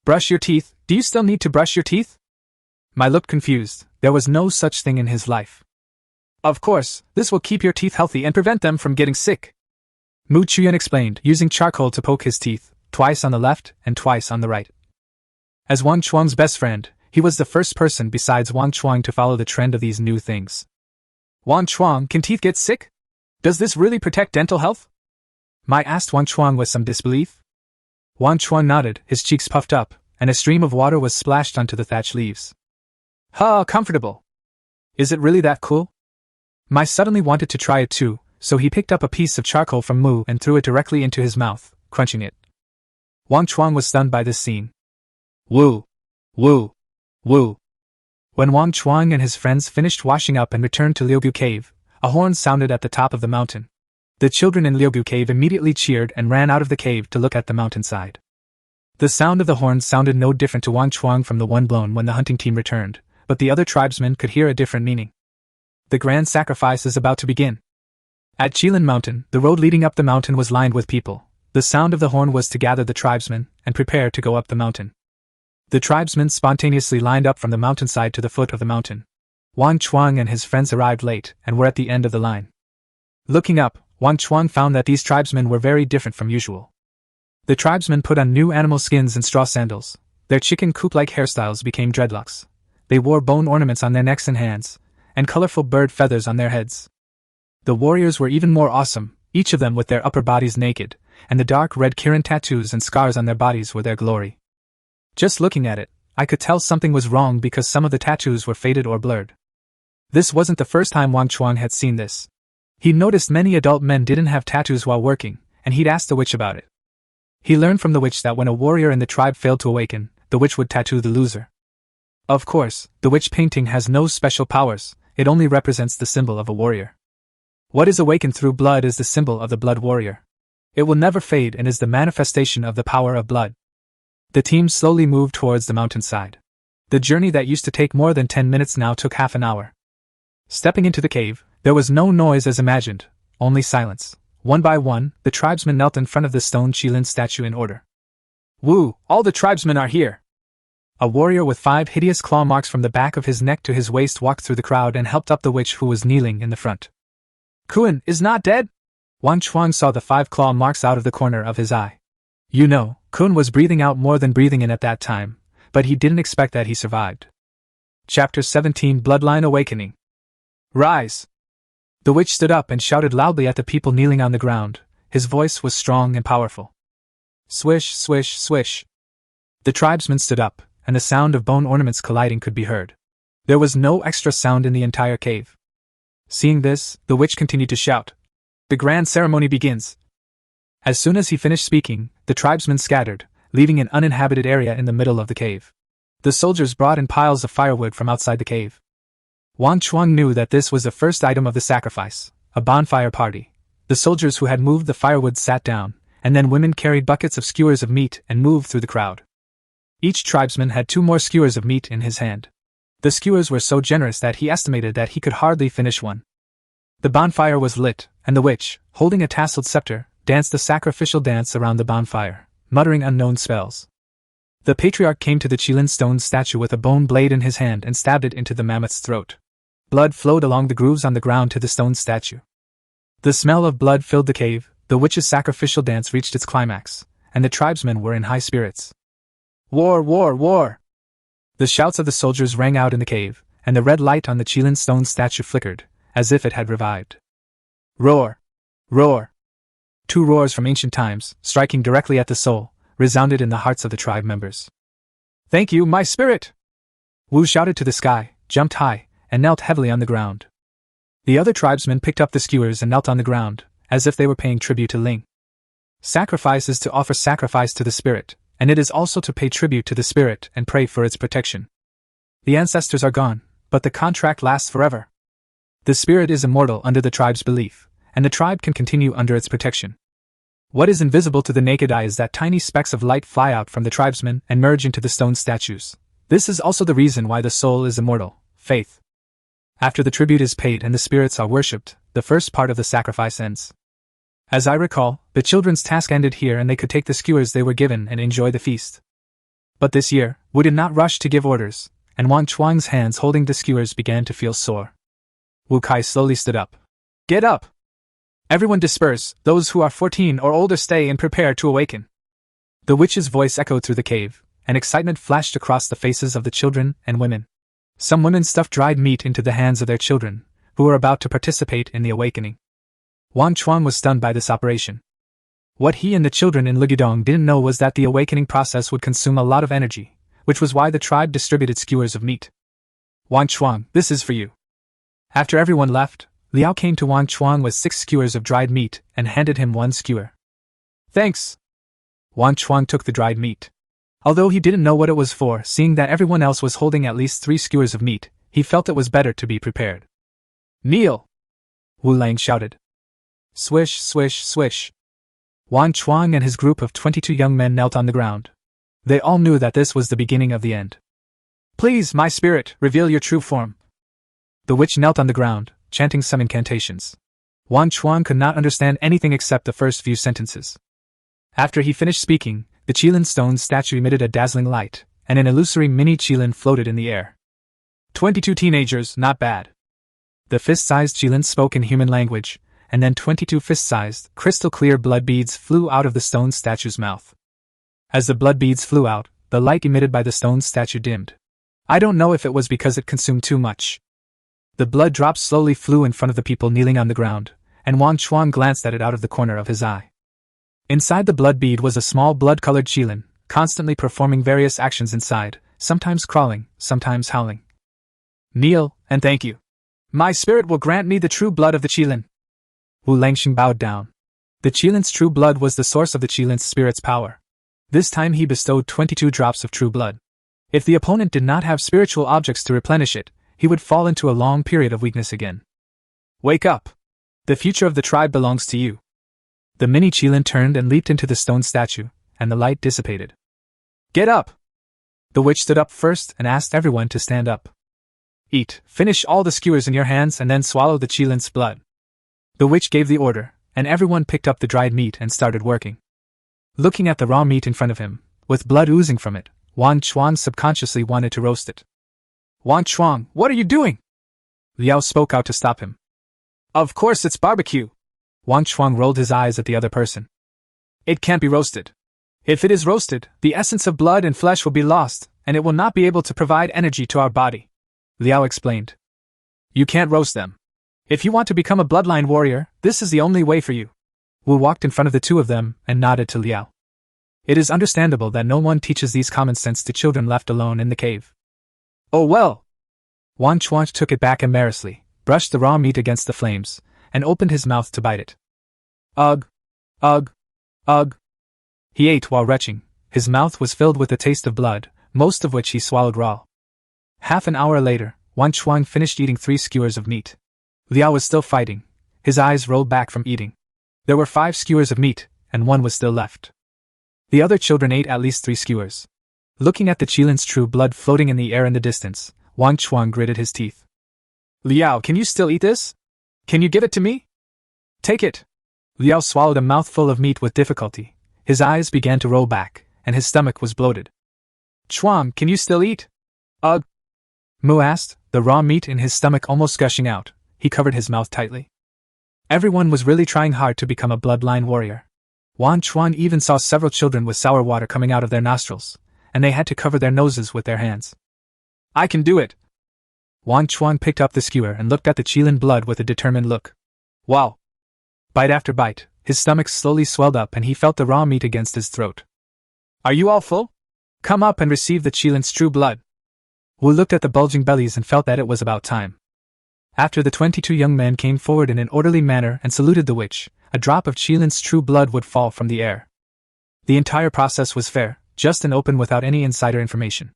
Brush your teeth? Do you still need to brush your teeth? Mai looked confused. There was no such thing in his life. Of course, this will keep your teeth healthy and prevent them from getting sick. Mu Chuyan explained, using charcoal to poke his teeth, twice on the left and twice on the right. As Wang Chuang's best friend, he was the first person besides Wang Chuang to follow the trend of these new things. Wang Chuang, can teeth get sick? Does this really protect dental health? Mai asked Wang Chuang with some disbelief. Wang Chuang nodded, his cheeks puffed up, and a stream of water was splashed onto the thatch leaves. How comfortable. Is it really that cool? Mai suddenly wanted to try it too, so he picked up a piece of charcoal from Mu and threw it directly into his mouth, crunching it. Wang Chuang was stunned by this scene. Woo! Woo! Woo! When Wang Chuang and his friends finished washing up and returned to Liugu Cave, a horn sounded at the top of the mountain. The children in Liugu Cave immediately cheered and ran out of the cave to look at the mountainside. The sound of the horn sounded no different to Wang Chuang from the one blown when the hunting team returned, but the other tribesmen could hear a different meaning. The grand sacrifice is about to begin. At Qilin Mountain, the road leading up the mountain was lined with people. The sound of the horn was to gather the tribesmen and prepare to go up the mountain. The tribesmen spontaneously lined up from the mountainside to the foot of the mountain. Wang Chuang and his friends arrived late and were at the end of the line. Looking up, Wang Chuang found that these tribesmen were very different from usual. The tribesmen put on new animal skins and straw sandals. Their chicken coop-like hairstyles became dreadlocks. They wore bone ornaments on their necks and hands, and colorful bird feathers on their heads. The warriors were even more awesome, each of them with their upper bodies naked, and the dark red Qilin tattoos and scars on their bodies were their glory. Just looking at it, I could tell something was wrong because some of the tattoos were faded or blurred. This wasn't the first time Wang Chuang had seen this. He noticed many adult men didn't have tattoos while working, and he'd asked the witch about it. He learned from the witch that when a warrior in the tribe failed to awaken, the witch would tattoo the loser. Of course, the witch painting has no special powers, it only represents the symbol of a warrior. What is awakened through blood is the symbol of the blood warrior. It will never fade and is the manifestation of the power of blood. The team slowly moved towards the mountainside. The journey that used to take more than 10 minutes now took half an hour. Stepping into the cave, there was no noise as imagined, only silence. One by one, the tribesmen knelt in front of the stone Qilin statue in order. Woo, all the tribesmen are here! A warrior with 5 hideous claw marks from the back of his neck to his waist walked through the crowd and helped up the witch who was kneeling in the front. Qilin is not dead? Wang Chuang saw the 5 claw marks out of the corner of his eye. You know, Qilin was breathing out more than breathing in at that time, but he didn't expect that he survived. Chapter 17 Bloodline Awakening. Rise! The witch stood up and shouted loudly at the people kneeling on the ground. His voice was strong and powerful. Swish, swish, swish. The tribesmen stood up, and the sound of bone ornaments colliding could be heard. There was no extra sound in the entire cave. Seeing this, the witch continued to shout. The grand ceremony begins. As soon as he finished speaking, the tribesmen scattered, leaving an uninhabited area in the middle of the cave. The soldiers brought in piles of firewood from outside the cave. Wang Chuang knew that this was the first item of the sacrifice, a bonfire party. The soldiers who had moved the firewood sat down, and then women carried buckets of skewers of meat and moved through the crowd. Each tribesman had 2 more skewers of meat in his hand. The skewers were so generous that he estimated that he could hardly finish one. The bonfire was lit, and the witch, holding a tasseled scepter, danced the sacrificial dance around the bonfire, muttering unknown spells. The patriarch came to the Qilin stone statue with a bone blade in his hand and stabbed it into the mammoth's throat. Blood flowed along the grooves on the ground to the stone statue. The smell of blood filled the cave, the witch's sacrificial dance reached its climax, and the tribesmen were in high spirits. War, war, war! The shouts of the soldiers rang out in the cave, and the red light on the Qilin stone statue flickered, as if it had revived. Roar! Roar! 2 roars from ancient times, striking directly at the soul, resounded in the hearts of the tribe members. Thank you, my spirit! Wu shouted to the sky, jumped high, and knelt heavily on the ground. The other tribesmen picked up the skewers and knelt on the ground, as if they were paying tribute to Ling. Sacrifice is to offer sacrifice to the spirit, and it is also to pay tribute to the spirit and pray for its protection. The ancestors are gone, but the contract lasts forever. The spirit is immortal under the tribe's belief, and the tribe can continue under its protection. What is invisible to the naked eye is that tiny specks of light fly out from the tribesmen and merge into the stone statues. This is also the reason why the soul is immortal, faith. After the tribute is paid and the spirits are worshipped, the first part of the sacrifice ends. As I recall, the children's task ended here and they could take the skewers they were given and enjoy the feast. But this year, Wu did not rush to give orders, and Wang Chuang's hands holding the skewers began to feel sore. Wu Kai slowly stood up. Get up! Everyone disperse, those who are 14 or older stay and prepare to awaken. The witch's voice echoed through the cave, and excitement flashed across the faces of the children and women. Some women stuffed dried meat into the hands of their children, who were about to participate in the awakening. Wang Chuang was stunned by this operation. What he and the children in Ligudong didn't know was that the awakening process would consume a lot of energy, which was why the tribe distributed skewers of meat. Wang Chuang, this is for you. After everyone left, Liao came to Wang Chuang with 6 skewers of dried meat and handed him 1 skewer. Thanks! Wang Chuang took the dried meat. Although he didn't know what it was for, seeing that everyone else was holding at least 3 skewers of meat, he felt it was better to be prepared. Kneel! Wu Lang shouted. Swish, swish, swish. Wang Chuang and his group of 22 young men knelt on the ground. They all knew that this was the beginning of the end. Please, my spirit, reveal your true form. The witch knelt on the ground, chanting some incantations. Wang Chuang could not understand anything except the first few sentences. After he finished speaking, the Qilin stone statue emitted a dazzling light, and an illusory mini Qilin floated in the air. 22 teenagers, not bad. The fist-sized Qilin spoke in human language, and then 22 fist-sized, crystal-clear blood beads flew out of the stone statue's mouth. As the blood beads flew out, the light emitted by the stone statue dimmed. I don't know if it was because it consumed too much. The blood drops slowly flew in front of the people kneeling on the ground, and Wang Chuang glanced at it out of the corner of his eye. Inside the blood bead was a small blood-colored Qilin, constantly performing various actions inside, sometimes crawling, sometimes howling. Kneel, and thank you. My spirit will grant me the true blood of the Qilin. Wu Langxing bowed down. The Qilin's true blood was the source of the Qilin's spirit's power. This time he bestowed 22 drops of true blood. If the opponent did not have spiritual objects to replenish it, he would fall into a long period of weakness again. Wake up! The future of the tribe belongs to you. The mini Qilin turned and leaped into the stone statue, and the light dissipated. Get up! The witch stood up first and asked everyone to stand up. Eat, finish all the skewers in your hands and then swallow the Qilin's blood. The witch gave the order, and everyone picked up the dried meat and started working. Looking at the raw meat in front of him, with blood oozing from it, Wang Chuang subconsciously wanted to roast it. Wang Chuang, what are you doing? Liao spoke out to stop him. Of course it's barbecue. Wang Chuang rolled his eyes at the other person. It can't be roasted. If it is roasted, the essence of blood and flesh will be lost, and it will not be able to provide energy to our body. Liao explained. You can't roast them. If you want to become a bloodline warrior, this is the only way for you. Wu walked in front of the two of them and nodded to Liao. It is understandable that no one teaches these common sense to children left alone in the cave. Oh well! Wang Chuang took it back embarrassedly, brushed the raw meat against the flames, and opened his mouth to bite it. Ugh! Ugh! Ugh! He ate while retching. His mouth was filled with the taste of blood, most of which he swallowed raw. Half an hour later, Wang Chuang finished eating 3 skewers of meat. Liao was still fighting. His eyes rolled back from eating. There were 5 skewers of meat, and 1 was still left. The other children ate at least 3 skewers. Looking at the Qilin's true blood floating in the air in the distance, Wang Chuang gritted his teeth. Liao, can you still eat this? Can you give it to me? Take it. Liao swallowed a mouthful of meat with difficulty. His eyes began to roll back, and his stomach was bloated. Chuang, can you still eat? Ugh. Mu asked, the raw meat in his stomach almost gushing out. He covered his mouth tightly. Everyone was really trying hard to become a bloodline warrior. Wang Chuan even saw several children with sour water coming out of their nostrils, and they had to cover their noses with their hands. I can do it! Wang Chuan picked up the skewer and looked at the Qilin blood with a determined look. Wow! Bite after bite, his stomach slowly swelled up and he felt the raw meat against his throat. Are you all full? Come up and receive the Qilin's true blood. Wu looked at the bulging bellies and felt that it was about time. After the 22 young men came forward in an orderly manner and saluted the witch, a drop of Qilin's true blood would fall from the air. The entire process was fair, just and open without any insider information.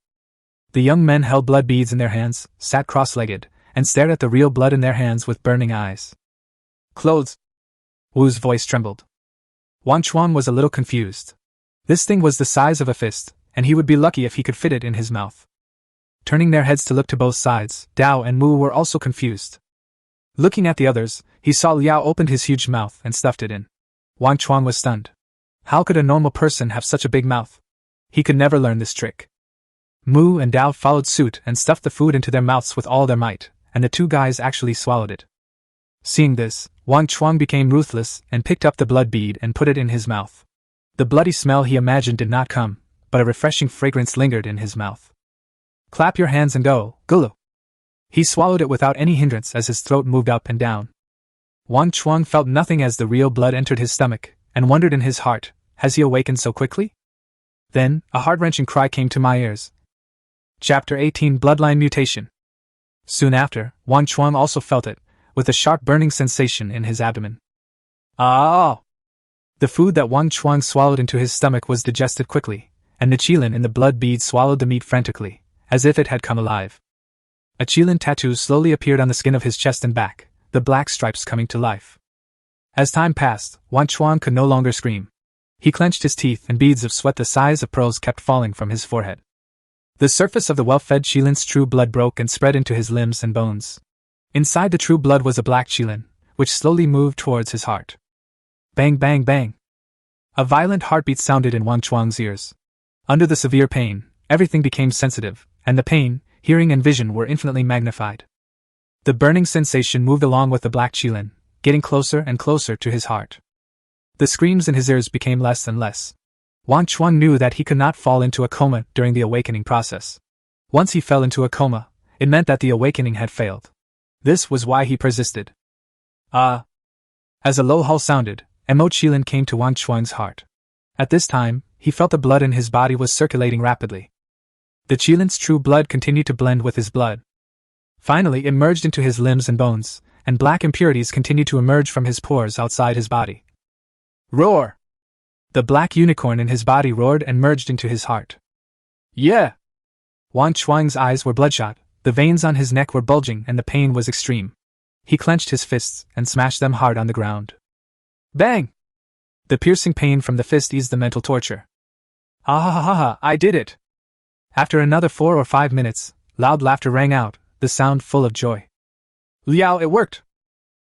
The young men held blood beads in their hands, sat cross-legged, and stared at the real blood in their hands with burning eyes. Clothes? Wu's voice trembled. Wang Chuan was a little confused. This thing was the size of a fist, and he would be lucky if he could fit it in his mouth. Turning their heads to look to both sides, Dao and Mu were also confused. Looking at the others, he saw Liao opened his huge mouth and stuffed it in. Wang Chuan was stunned. How could a normal person have such a big mouth? He could never learn this trick. Mu and Dao followed suit and stuffed the food into their mouths with all their might, and the 2 guys actually swallowed it. Seeing this, Wang Chuan became ruthless and picked up the blood bead and put it in his mouth. The bloody smell he imagined did not come, but a refreshing fragrance lingered in his mouth. Clap your hands and go, Gulu. He swallowed it without any hindrance as his throat moved up and down. Wang Chuang felt nothing as the real blood entered his stomach, and wondered in his heart, has he awakened so quickly? Then, a heart-wrenching cry came to my ears. Chapter 18 Bloodline Mutation. Soon after, Wang Chuang also felt it, with a sharp burning sensation in his abdomen. Ah! The food that Wang Chuang swallowed into his stomach was digested quickly, and the Qilin in the blood bead swallowed the meat frantically, as if it had come alive. A Qilin tattoo slowly appeared on the skin of his chest and back, the black stripes coming to life. As time passed, Wang Chuang could no longer scream. He clenched his teeth and beads of sweat the size of pearls kept falling from his forehead. The surface of the well-fed Qilin's true blood broke and spread into his limbs and bones. Inside the true blood was a black Qilin, which slowly moved towards his heart. Bang bang bang! A violent heartbeat sounded in Wang Chuang's ears. Under the severe pain, everything became sensitive, and the pain, hearing and vision were infinitely magnified. The burning sensation moved along with the black Qilin, getting closer and closer to his heart. The screams in his ears became less and less. Wang Chuang knew that he could not fall into a coma during the awakening process. Once he fell into a coma, it meant that the awakening had failed. This was why he persisted. As a low hull sounded, Mo Qilin came to Wang Chuang's heart. At this time, he felt the blood in his body was circulating rapidly. The Qilin's true blood continued to blend with his blood. Finally, it merged into his limbs and bones, and black impurities continued to emerge from his pores outside his body. Roar! The black unicorn in his body roared and merged into his heart. Yeah! Wang Chuang's eyes were bloodshot, the veins on his neck were bulging, and the pain was extreme. He clenched his fists and smashed them hard on the ground. Bang! The piercing pain from the fist eased the mental torture. Ah, I did it! After another 4 or 5 minutes, loud laughter rang out, the sound full of joy. Liao, it worked!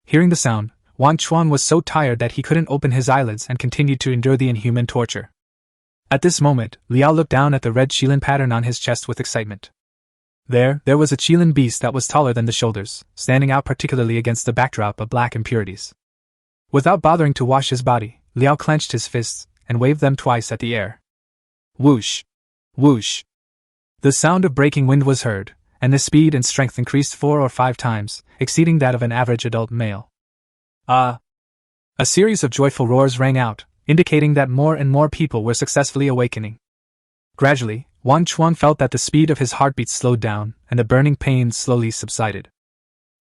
Hearing the sound, Wang Chuang was so tired that he couldn't open his eyelids and continued to endure the inhuman torture. At this moment, Liao looked down at the red Qilin pattern on his chest with excitement. There was a Qilin beast that was taller than the shoulders, standing out particularly against the backdrop of black impurities. Without bothering to wash his body, Liao clenched his fists and waved them twice at the air. Whoosh! Whoosh! The sound of breaking wind was heard, and the speed and strength increased 4 or 5 times, exceeding that of an average adult male. A series of joyful roars rang out, indicating that more and more people were successfully awakening. Gradually, Wang Chuang felt that the speed of his heartbeat slowed down, and the burning pain slowly subsided.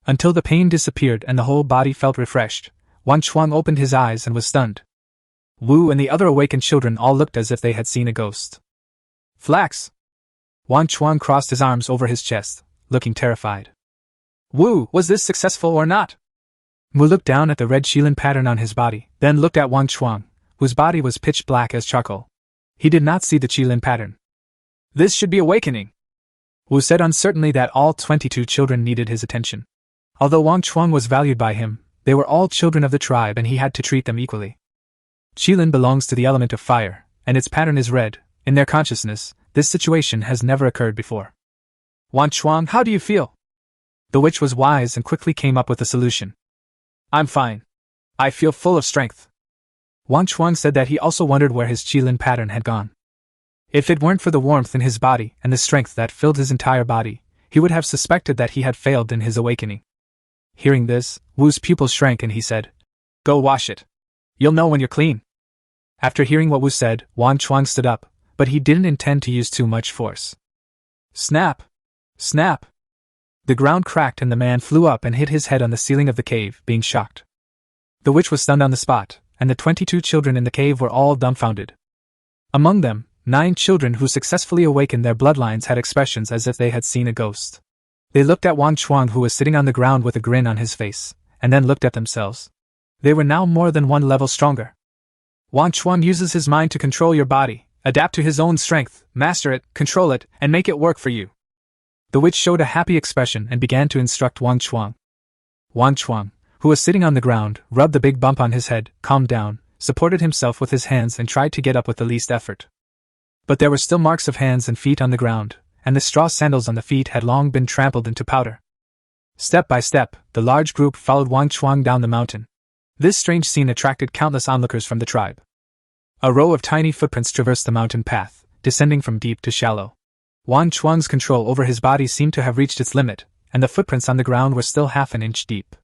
Until the pain disappeared and the whole body felt refreshed, Wang Chuang opened his eyes and was stunned. Wu and the other awakened children all looked as if they had seen a ghost. Flax! Wang Chuang crossed his arms over his chest, looking terrified. Wu, was this successful or not? Wu looked down at the red Qilin pattern on his body, then looked at Wang Chuang, whose body was pitch black as charcoal. He did not see the Qilin pattern. This should be awakening. Wu said uncertainly that all 22 children needed his attention. Although Wang Chuang was valued by him, they were all children of the tribe and he had to treat them equally. Qilin belongs to the element of fire, and its pattern is red. In their consciousness, this situation has never occurred before. Wang Chuang, how do you feel? The witch was wise and quickly came up with a solution. I'm fine. I feel full of strength. Wang Chuang said that he also wondered where his Qilin pattern had gone. If it weren't for the warmth in his body and the strength that filled his entire body, he would have suspected that he had failed in his awakening. Hearing this, Wu's pupils shrank and he said, Go wash it. You'll know when you're clean. After hearing what Wu said, Wang Chuang stood up, but he didn't intend to use too much force. Snap! Snap! The ground cracked and the man flew up and hit his head on the ceiling of the cave, being shocked. The witch was stunned on the spot, and the 22 children in the cave were all dumbfounded. Among them, 9 children who successfully awakened their bloodlines had expressions as if they had seen a ghost. They looked at Wang Chuang, who was sitting on the ground with a grin on his face, and then looked at themselves. They were now more than 1 level stronger. Wang Chuang uses his mind to control your body, adapt to his own strength, master it, control it, and make it work for you. The witch showed a happy expression and began to instruct Wang Chuang. Wang Chuang, who was sitting on the ground, rubbed the big bump on his head, calmed down, supported himself with his hands and tried to get up with the least effort. But there were still marks of hands and feet on the ground, and the straw sandals on the feet had long been trampled into powder. Step by step, the large group followed Wang Chuang down the mountain. This strange scene attracted countless onlookers from the tribe. A row of tiny footprints traversed the mountain path, descending from deep to shallow. Wang Chuang's control over his body seemed to have reached its limit, and the footprints on the ground were still half an inch deep.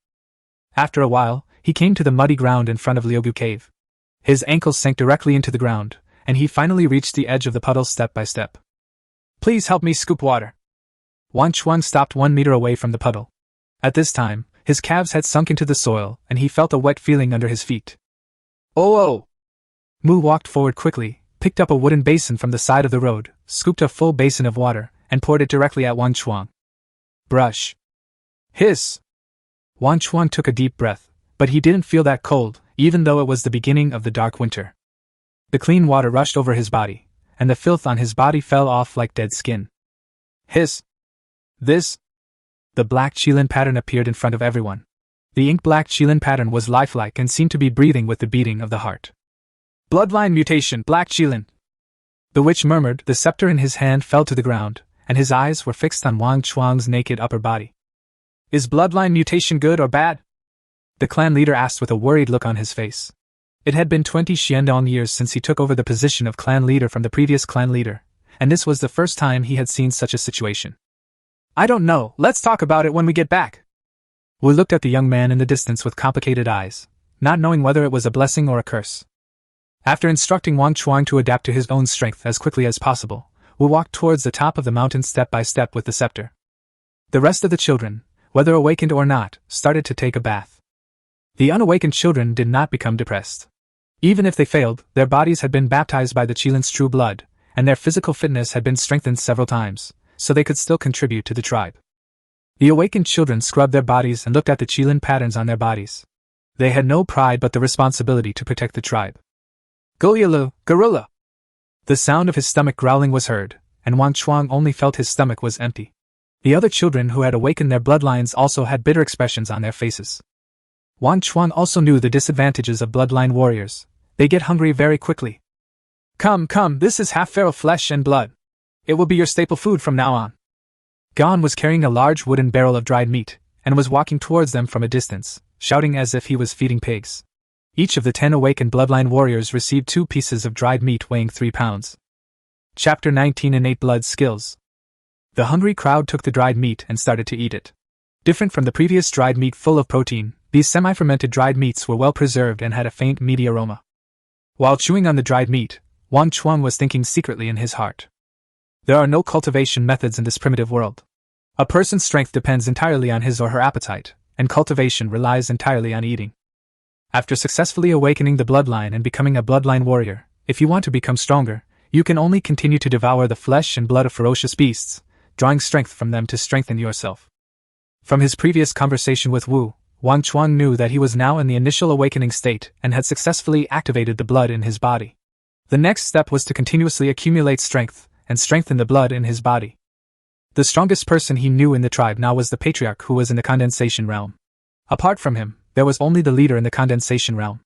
After a while, he came to the muddy ground in front of Liugu Cave. His ankles sank directly into the ground, and he finally reached the edge of the puddle step by step. Please help me scoop water. Wang Chuang stopped 1 meter away from the puddle. At this time, his calves had sunk into the soil, and he felt a wet feeling under his feet. Oh! Mu walked forward quickly, picked up a wooden basin from the side of the road, scooped a full basin of water, and poured it directly at Wang Chuang. Brush. Hiss. Wang Chuang took a deep breath, but he didn't feel that cold, even though it was the beginning of the dark winter. The clean water rushed over his body, and the filth on his body fell off like dead skin. Hiss. This. The black Qilin pattern appeared in front of everyone. The ink-black Qilin pattern was lifelike and seemed to be breathing with the beating of the heart. Bloodline mutation, black Qilin. The witch murmured. The scepter in his hand fell to the ground, and his eyes were fixed on Wang Chuang's naked upper body. Is bloodline mutation good or bad? The clan leader asked with a worried look on his face. It had been 20 Xiandong years since he took over the position of clan leader from the previous clan leader, and this was the first time he had seen such a situation. I don't know, let's talk about it when we get back. Wu looked at the young man in the distance with complicated eyes, not knowing whether it was a blessing or a curse. After instructing Wang Chuang to adapt to his own strength as quickly as possible, Wu walked towards the top of the mountain step by step with the scepter. The rest of the children, whether awakened or not, started to take a bath. The unawakened children did not become depressed. Even if they failed, their bodies had been baptized by the Qilin's true blood, and their physical fitness had been strengthened several times, so they could still contribute to the tribe. The awakened children scrubbed their bodies and looked at the Qilin patterns on their bodies. They had no pride but the responsibility to protect the tribe. Goyalu, gorilla! The sound of his stomach growling was heard, and Wang Chuang only felt his stomach was empty. The other children who had awakened their bloodlines also had bitter expressions on their faces. Wang Chuang also knew the disadvantages of bloodline warriors. They get hungry very quickly. Come, this is half feral flesh and blood. It will be your staple food from now on. Gon was carrying a large wooden barrel of dried meat, and was walking towards them from a distance, shouting as if he was feeding pigs. Each of the 10 awakened bloodline warriors received 2 pieces of dried meat weighing 3 pounds. Chapter 19 Innate Blood Skills. The hungry crowd took the dried meat and started to eat it. Different from the previous dried meat full of protein, these semi-fermented dried meats were well preserved and had a faint meaty aroma. While chewing on the dried meat, Wang Chuang was thinking secretly in his heart. There are no cultivation methods in this primitive world. A person's strength depends entirely on his or her appetite, and cultivation relies entirely on eating. After successfully awakening the bloodline and becoming a bloodline warrior, if you want to become stronger, you can only continue to devour the flesh and blood of ferocious beasts, drawing strength from them to strengthen yourself. From his previous conversation with Wu, Wang Chuang knew that he was now in the initial awakening state and had successfully activated the blood in his body. The next step was to continuously accumulate strength and strengthen the blood in his body. The strongest person he knew in the tribe now was the patriarch who was in the condensation realm. Apart from him, there was only the leader in the condensation realm.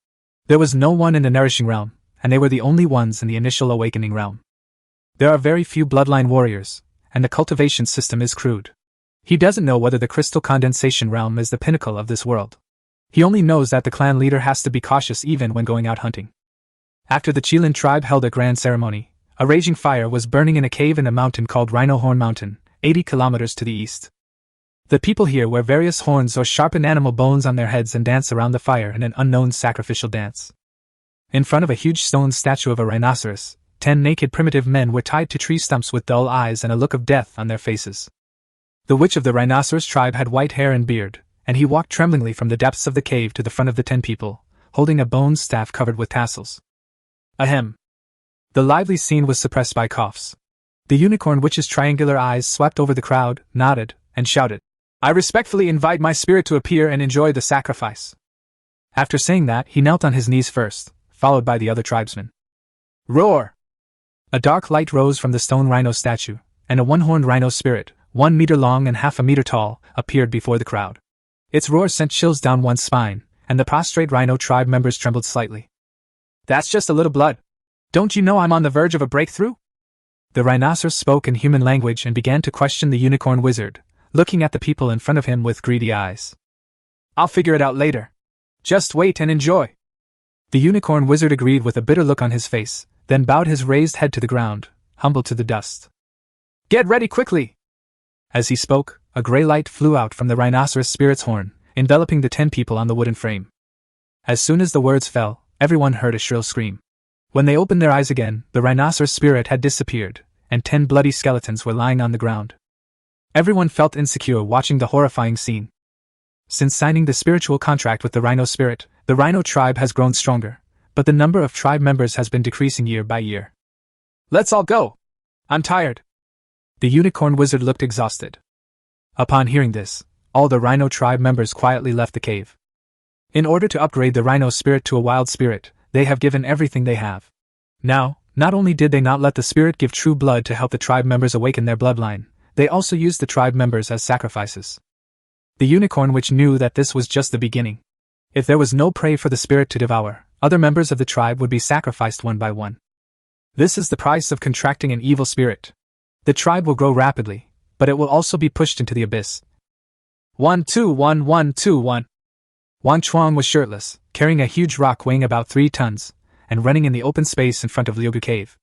There was no one in the nourishing realm, and they were the only ones in the initial awakening realm. There are very few bloodline warriors, and the cultivation system is crude. He doesn't know whether the crystal condensation realm is the pinnacle of this world. He only knows that the clan leader has to be cautious even when going out hunting. After the Qilin tribe held a grand ceremony, a raging fire was burning in a cave in a mountain called Rhino Horn Mountain, 80 kilometers to the east. The people here wear various horns or sharpen animal bones on their heads and dance around the fire in an unknown sacrificial dance. In front of a huge stone statue of a rhinoceros, 10 naked primitive men were tied to tree stumps with dull eyes and a look of death on their faces. The witch of the rhinoceros tribe had white hair and beard, and he walked tremblingly from the depths of the cave to the front of the 10 people, holding a bone staff covered with tassels. Ahem. The lively scene was suppressed by coughs. The unicorn witch's triangular eyes swept over the crowd, nodded, and shouted, I respectfully invite my spirit to appear and enjoy the sacrifice. After saying that, he knelt on his knees first, followed by the other tribesmen. Roar! A dark light rose from the stone rhino statue, and a one-horned rhino spirit, 1 meter long and half a meter tall, appeared before the crowd. Its roar sent chills down one's spine, and the prostrate rhino tribe members trembled slightly. That's just a little blood. Don't you know I'm on the verge of a breakthrough? The rhinoceros spoke in human language and began to question the unicorn wizard, looking at the people in front of him with greedy eyes. I'll figure it out later. Just wait and enjoy. The unicorn wizard agreed with a bitter look on his face, then bowed his raised head to the ground, humbled to the dust. Get ready quickly! As he spoke, a gray light flew out from the rhinoceros spirit's horn, enveloping the 10 people on the wooden frame. As soon as the words fell, everyone heard a shrill scream. When they opened their eyes again, the rhinoceros spirit had disappeared, and 10 bloody skeletons were lying on the ground. Everyone felt insecure watching the horrifying scene. Since signing the spiritual contract with the rhino spirit, the rhino tribe has grown stronger, but the number of tribe members has been decreasing year by year. Let's all go! I'm tired. The unicorn wizard looked exhausted. Upon hearing this, all the rhino tribe members quietly left the cave. In order to upgrade the rhino spirit to a wild spirit, they have given everything they have. Now, not only did they not let the spirit give true blood to help the tribe members awaken their bloodline, they also used the tribe members as sacrifices. The unicorn witch knew that this was just the beginning. If there was no prey for the spirit to devour, other members of the tribe would be sacrificed one by one. This is the price of contracting an evil spirit. The tribe will grow rapidly, but it will also be pushed into the abyss. 1-2-1-1-2-1. Wang Chuang was shirtless, carrying a huge rock weighing about 3 tons, and running in the open space in front of Liugu Cave.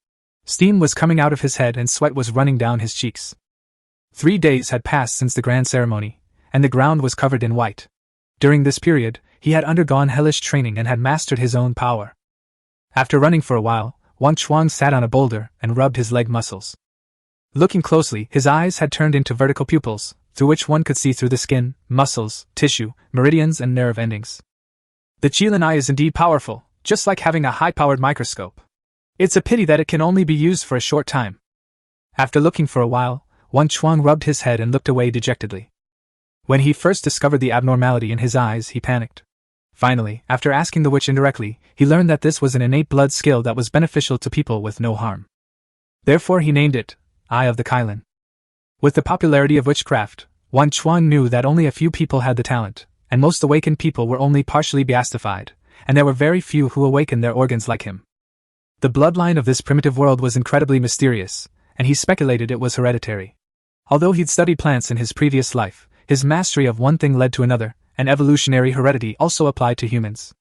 Steam was coming out of his head and sweat was running down his cheeks. 3 days had passed since the grand ceremony, and the ground was covered in white. During this period, he had undergone hellish training and had mastered his own power. After running for a while, Wang Chuang sat on a boulder and rubbed his leg muscles. Looking closely, his eyes had turned into vertical pupils, through which one could see through the skin, muscles, tissue, meridians and nerve endings. The Qilin eye is indeed powerful, just like having a high-powered microscope. It's a pity that it can only be used for a short time. After looking for a while, Wang Chuang rubbed his head and looked away dejectedly. When he first discovered the abnormality in his eyes, he panicked. Finally, after asking the witch indirectly, he learned that this was an innate blood skill that was beneficial to people with no harm. Therefore he named it, Eye of the Qilin. With the popularity of witchcraft, Wang Chuang knew that only a few people had the talent, and most awakened people were only partially beastified, and there were very few who awakened their organs like him. The bloodline of this primitive world was incredibly mysterious, and he speculated it was hereditary. Although he'd studied plants in his previous life, his mastery of one thing led to another, and evolutionary heredity also applied to humans.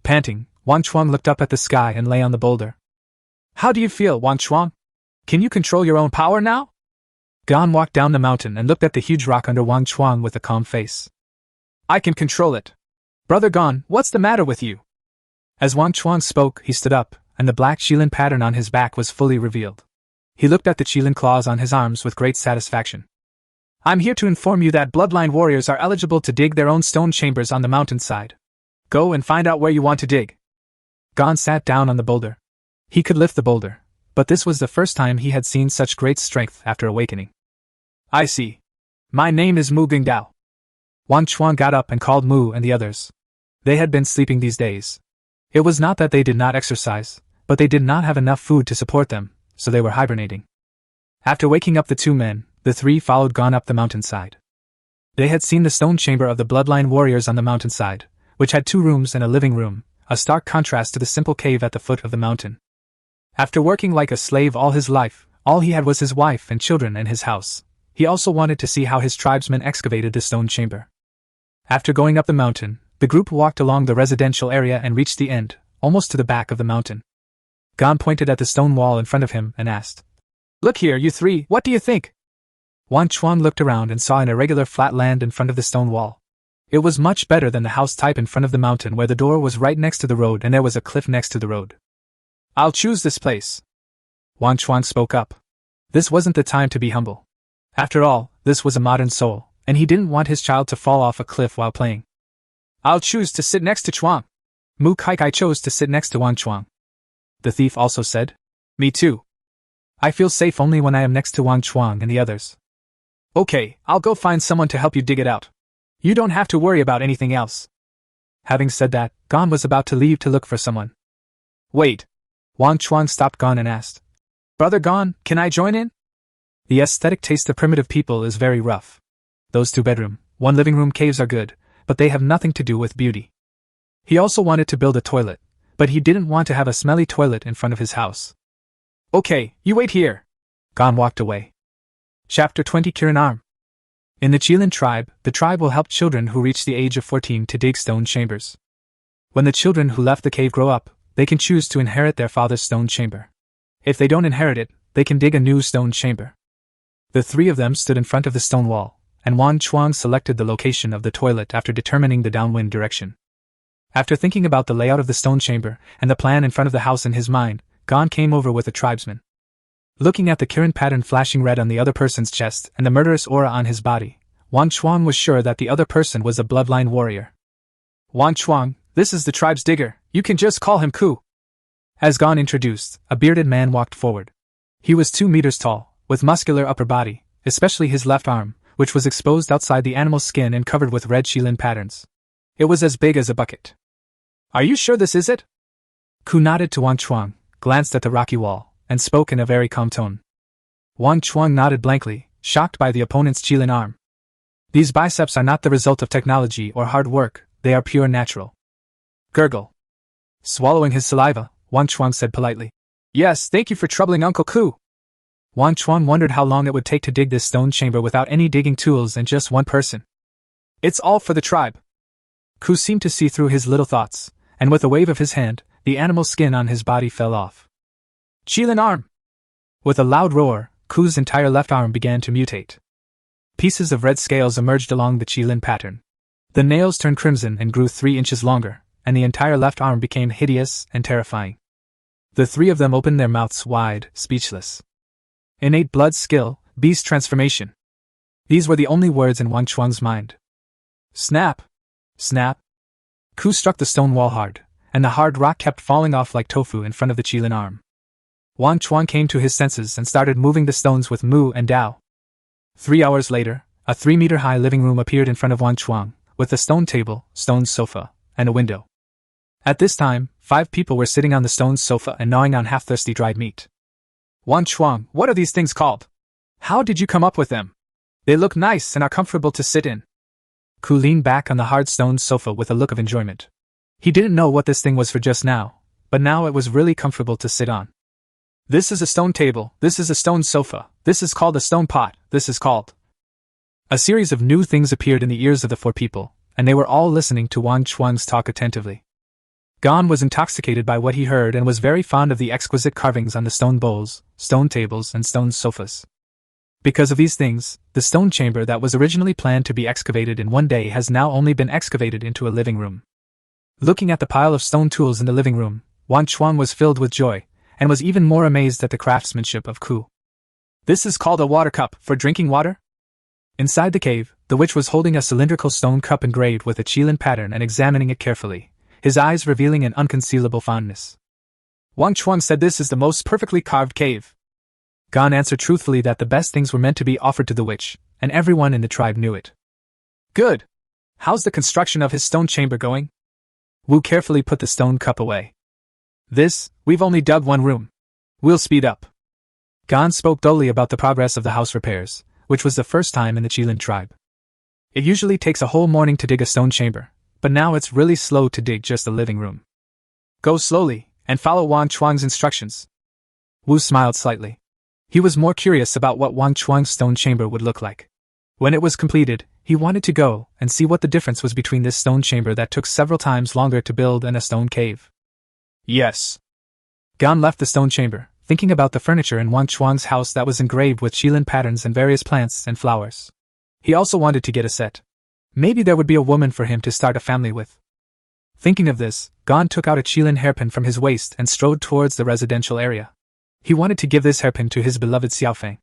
Panting, Wang Chuang looked up at the sky and lay on the boulder. How do you feel, Wang Chuang? Can you control your own power now? Gan walked down the mountain and looked at the huge rock under Wang Chuang with a calm face. I can control it. Brother Gan, what's the matter with you? As Wang Chuang spoke, he stood up, and the black Qilin pattern on his back was fully revealed. He looked at the Qilin claws on his arms with great satisfaction. I'm here to inform you that bloodline warriors are eligible to dig their own stone chambers on the mountainside. Go and find out where you want to dig. Gan sat down on the boulder. He could lift the boulder, but this was the first time he had seen such great strength after awakening. I see. My name is Mu Gingdao. Wang Chuang got up and called Mu and the others. They had been sleeping these days. It was not that they did not exercise, but they did not have enough food to support them, so they were hibernating. After waking up the 2 men, the 3 followed Gan up the mountainside. They had seen the stone chamber of the bloodline warriors on the mountainside, which had 2 rooms and a living room, a stark contrast to the simple cave at the foot of the mountain. After working like a slave all his life, all he had was his wife and children and his house. He also wanted to see how his tribesmen excavated the stone chamber. After going up the mountain, the group walked along the residential area and reached the end, almost to the back of the mountain. Gan pointed at the stone wall in front of him and asked, Look here, you 3, what do you think? Wang Chuang looked around and saw an irregular flat land in front of the stone wall. It was much better than the house type in front of the mountain where the door was right next to the road and there was a cliff next to the road. I'll choose this place. Wang Chuang spoke up. This wasn't the time to be humble. After all, this was a modern soul, and he didn't want his child to fall off a cliff while playing. I'll choose to sit next to Chuang. Mu Kaikai chose to sit next to Wang Chuang. The thief also said, Me too. I feel safe only when I am next to Wang Chuang and the others. Okay, I'll go find someone to help you dig it out. You don't have to worry about anything else. Having said that, Gan was about to leave to look for someone. Wait. Wang Chuang stopped Gan and asked, Brother Gan, can I join in? The aesthetic taste of primitive people is very rough. Those 2-bedroom, 1 living room caves are good, but they have nothing to do with beauty. He also wanted to build a toilet, but he didn't want to have a smelly toilet in front of his house. Okay, you wait here. Gan walked away. Chapter 20 Qilin Arm. In the Qilin tribe, the tribe will help children who reach the age of 14 to dig stone chambers. When the children who left the cave grow up, they can choose to inherit their father's stone chamber. If they don't inherit it, they can dig a new stone chamber. The 3 of them stood in front of the stone wall, and Wang Chuang selected the location of the toilet after determining the downwind direction. After thinking about the layout of the stone chamber and the plan in front of the house in his mind, Gan came over with a tribesman. Looking at the Qilin pattern flashing red on the other person's chest and the murderous aura on his body, Wang Chuang was sure that the other person was a bloodline warrior. Wang Chuang, this is the tribe's digger, you can just call him Ku. As Gan introduced, a bearded man walked forward. He was 2 meters tall, with muscular upper body, especially his left arm, which was exposed outside the animal's skin and covered with red Qilin patterns. It was as big as a bucket. Are you sure this is it? Ku nodded to Wang Chuang, glanced at the rocky wall, and spoke in a very calm tone. Wang Chuang nodded blankly, shocked by the opponent's Qilin arm. These biceps are not the result of technology or hard work, they are pure natural. Gurgle. Swallowing his saliva, Wang Chuang said politely, Yes, thank you for troubling Uncle Ku. Wang Chuang wondered how long it would take to dig this stone chamber without any digging tools and just one person. It's all for the tribe. Ku seemed to see through his little thoughts, and with a wave of his hand, the animal skin on his body fell off. Qilin arm! With a loud roar, Ku's entire left arm began to mutate. Pieces of red scales emerged along the Qilin pattern. The nails turned crimson and grew 3 inches longer, and the entire left arm became hideous and terrifying. The three of them opened their mouths wide, speechless. Innate blood skill, beast transformation. These were the only words in Wang Chuang's mind. Snap! Snap! Ku struck the stone wall hard, and the hard rock kept falling off like tofu in front of the Qilin arm. Wang Chuang came to his senses and started moving the stones with Mu and Dao. 3 hours later, a 3-meter-high living room appeared in front of Wang Chuang, with a stone table, stone sofa, and a window. At this time, 5 people were sitting on the stone sofa and gnawing on half-thirsty dried meat. Wang Chuang, what are these things called? How did you come up with them? They look nice and are comfortable to sit in. Ku leaned back on the hard stone sofa with a look of enjoyment. He didn't know what this thing was for just now, but now it was really comfortable to sit on. This is a stone table, this is a stone sofa, this is called a stone pot, this is called... A series of new things appeared in the ears of the 4 people, and they were all listening to Wang Chuang's talk attentively. Gan was intoxicated by what he heard and was very fond of the exquisite carvings on the stone bowls, stone tables, and stone sofas. Because of these things, the stone chamber that was originally planned to be excavated in one day has now only been excavated into a living room. Looking at the pile of stone tools in the living room, Wang Chuang was filled with joy, and was even more amazed at the craftsmanship of Ku. This is called a water cup, for drinking water? Inside the cave, the witch was holding a cylindrical stone cup engraved with a Qilin pattern and examining it carefully, his eyes revealing an unconcealable fondness. Wang Chuang said this is the most perfectly carved cave. Gan answered truthfully that the best things were meant to be offered to the witch, and everyone in the tribe knew it. Good! How's the construction of his stone chamber going? Wu carefully put the stone cup away. We've only dug 1 room. We'll speed up. Gan spoke dully about the progress of the house repairs, which was the first time in the Qilin tribe. It usually takes a whole morning to dig a stone chamber, but now it's really slow to dig just a living room. Go slowly, and follow Wang Chuang's instructions. Wu smiled slightly. He was more curious about what Wang Chuang's stone chamber would look like. When it was completed, he wanted to go and see what the difference was between this stone chamber that took several times longer to build and a stone cave. Yes. Gan left the stone chamber, thinking about the furniture in Wang Chuang's house that was engraved with Qilin patterns and various plants and flowers. He also wanted to get a set. Maybe there would be a woman for him to start a family with. Thinking of this, Gan took out a Qilin hairpin from his waist and strode towards the residential area. He wanted to give this hairpin to his beloved Xiaofeng.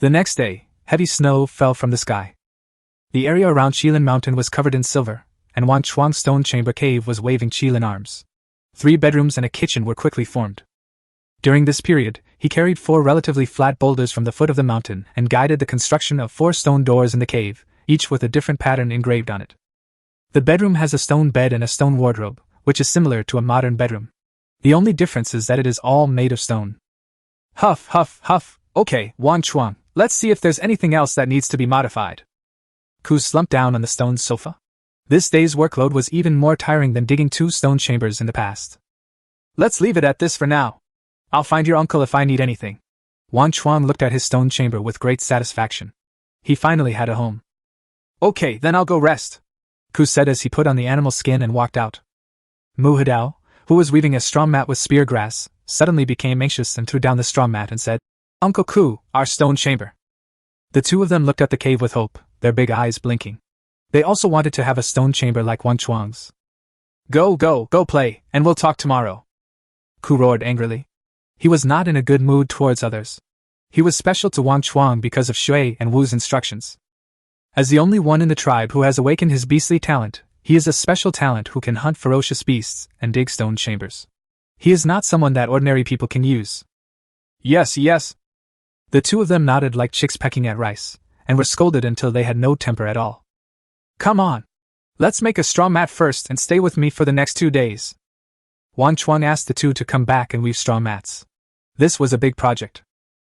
The next day, heavy snow fell from the sky. The area around Qilin Mountain was covered in silver, and Wang Chuang's stone chamber cave was waving Qilin arms. 3 bedrooms and a kitchen were quickly formed. During this period, he carried 4 relatively flat boulders from the foot of the mountain and guided the construction of 4 stone doors in the cave, each with a different pattern engraved on it. The bedroom has a stone bed and a stone wardrobe, which is similar to a modern bedroom. The only difference is that it is all made of stone. Huff, huff, huff. Okay, Wang Chuang, let's see if there's anything else that needs to be modified. Ku slumped down on the stone sofa. This day's workload was even more tiring than digging 2 stone chambers in the past. Let's leave it at this for now. I'll find your uncle if I need anything. Wang Chuang looked at his stone chamber with great satisfaction. He finally had a home. Okay, then I'll go rest, Ku said as he put on the animal skin and walked out. Mu Hidao, who was weaving a straw mat with spear grass, suddenly became anxious and threw down the straw mat and said, Uncle Ku, our stone chamber. The 2 of them looked at the cave with hope, their big eyes blinking. They also wanted to have a stone chamber like Wang Chuang's. Go play, and we'll talk tomorrow. Ku roared angrily. He was not in a good mood towards others. He was special to Wang Chuang because of Shui and Wu's instructions. As the only one in the tribe who has awakened his beastly talent, he is a special talent who can hunt ferocious beasts and dig stone chambers. He is not someone that ordinary people can use. Yes. The 2 of them nodded like chicks pecking at rice, and were scolded until they had no temper at all. Come on. Let's make a straw mat first and stay with me for the next 2 days. Wang Chuang asked the 2 to come back and weave straw mats. This was a big project.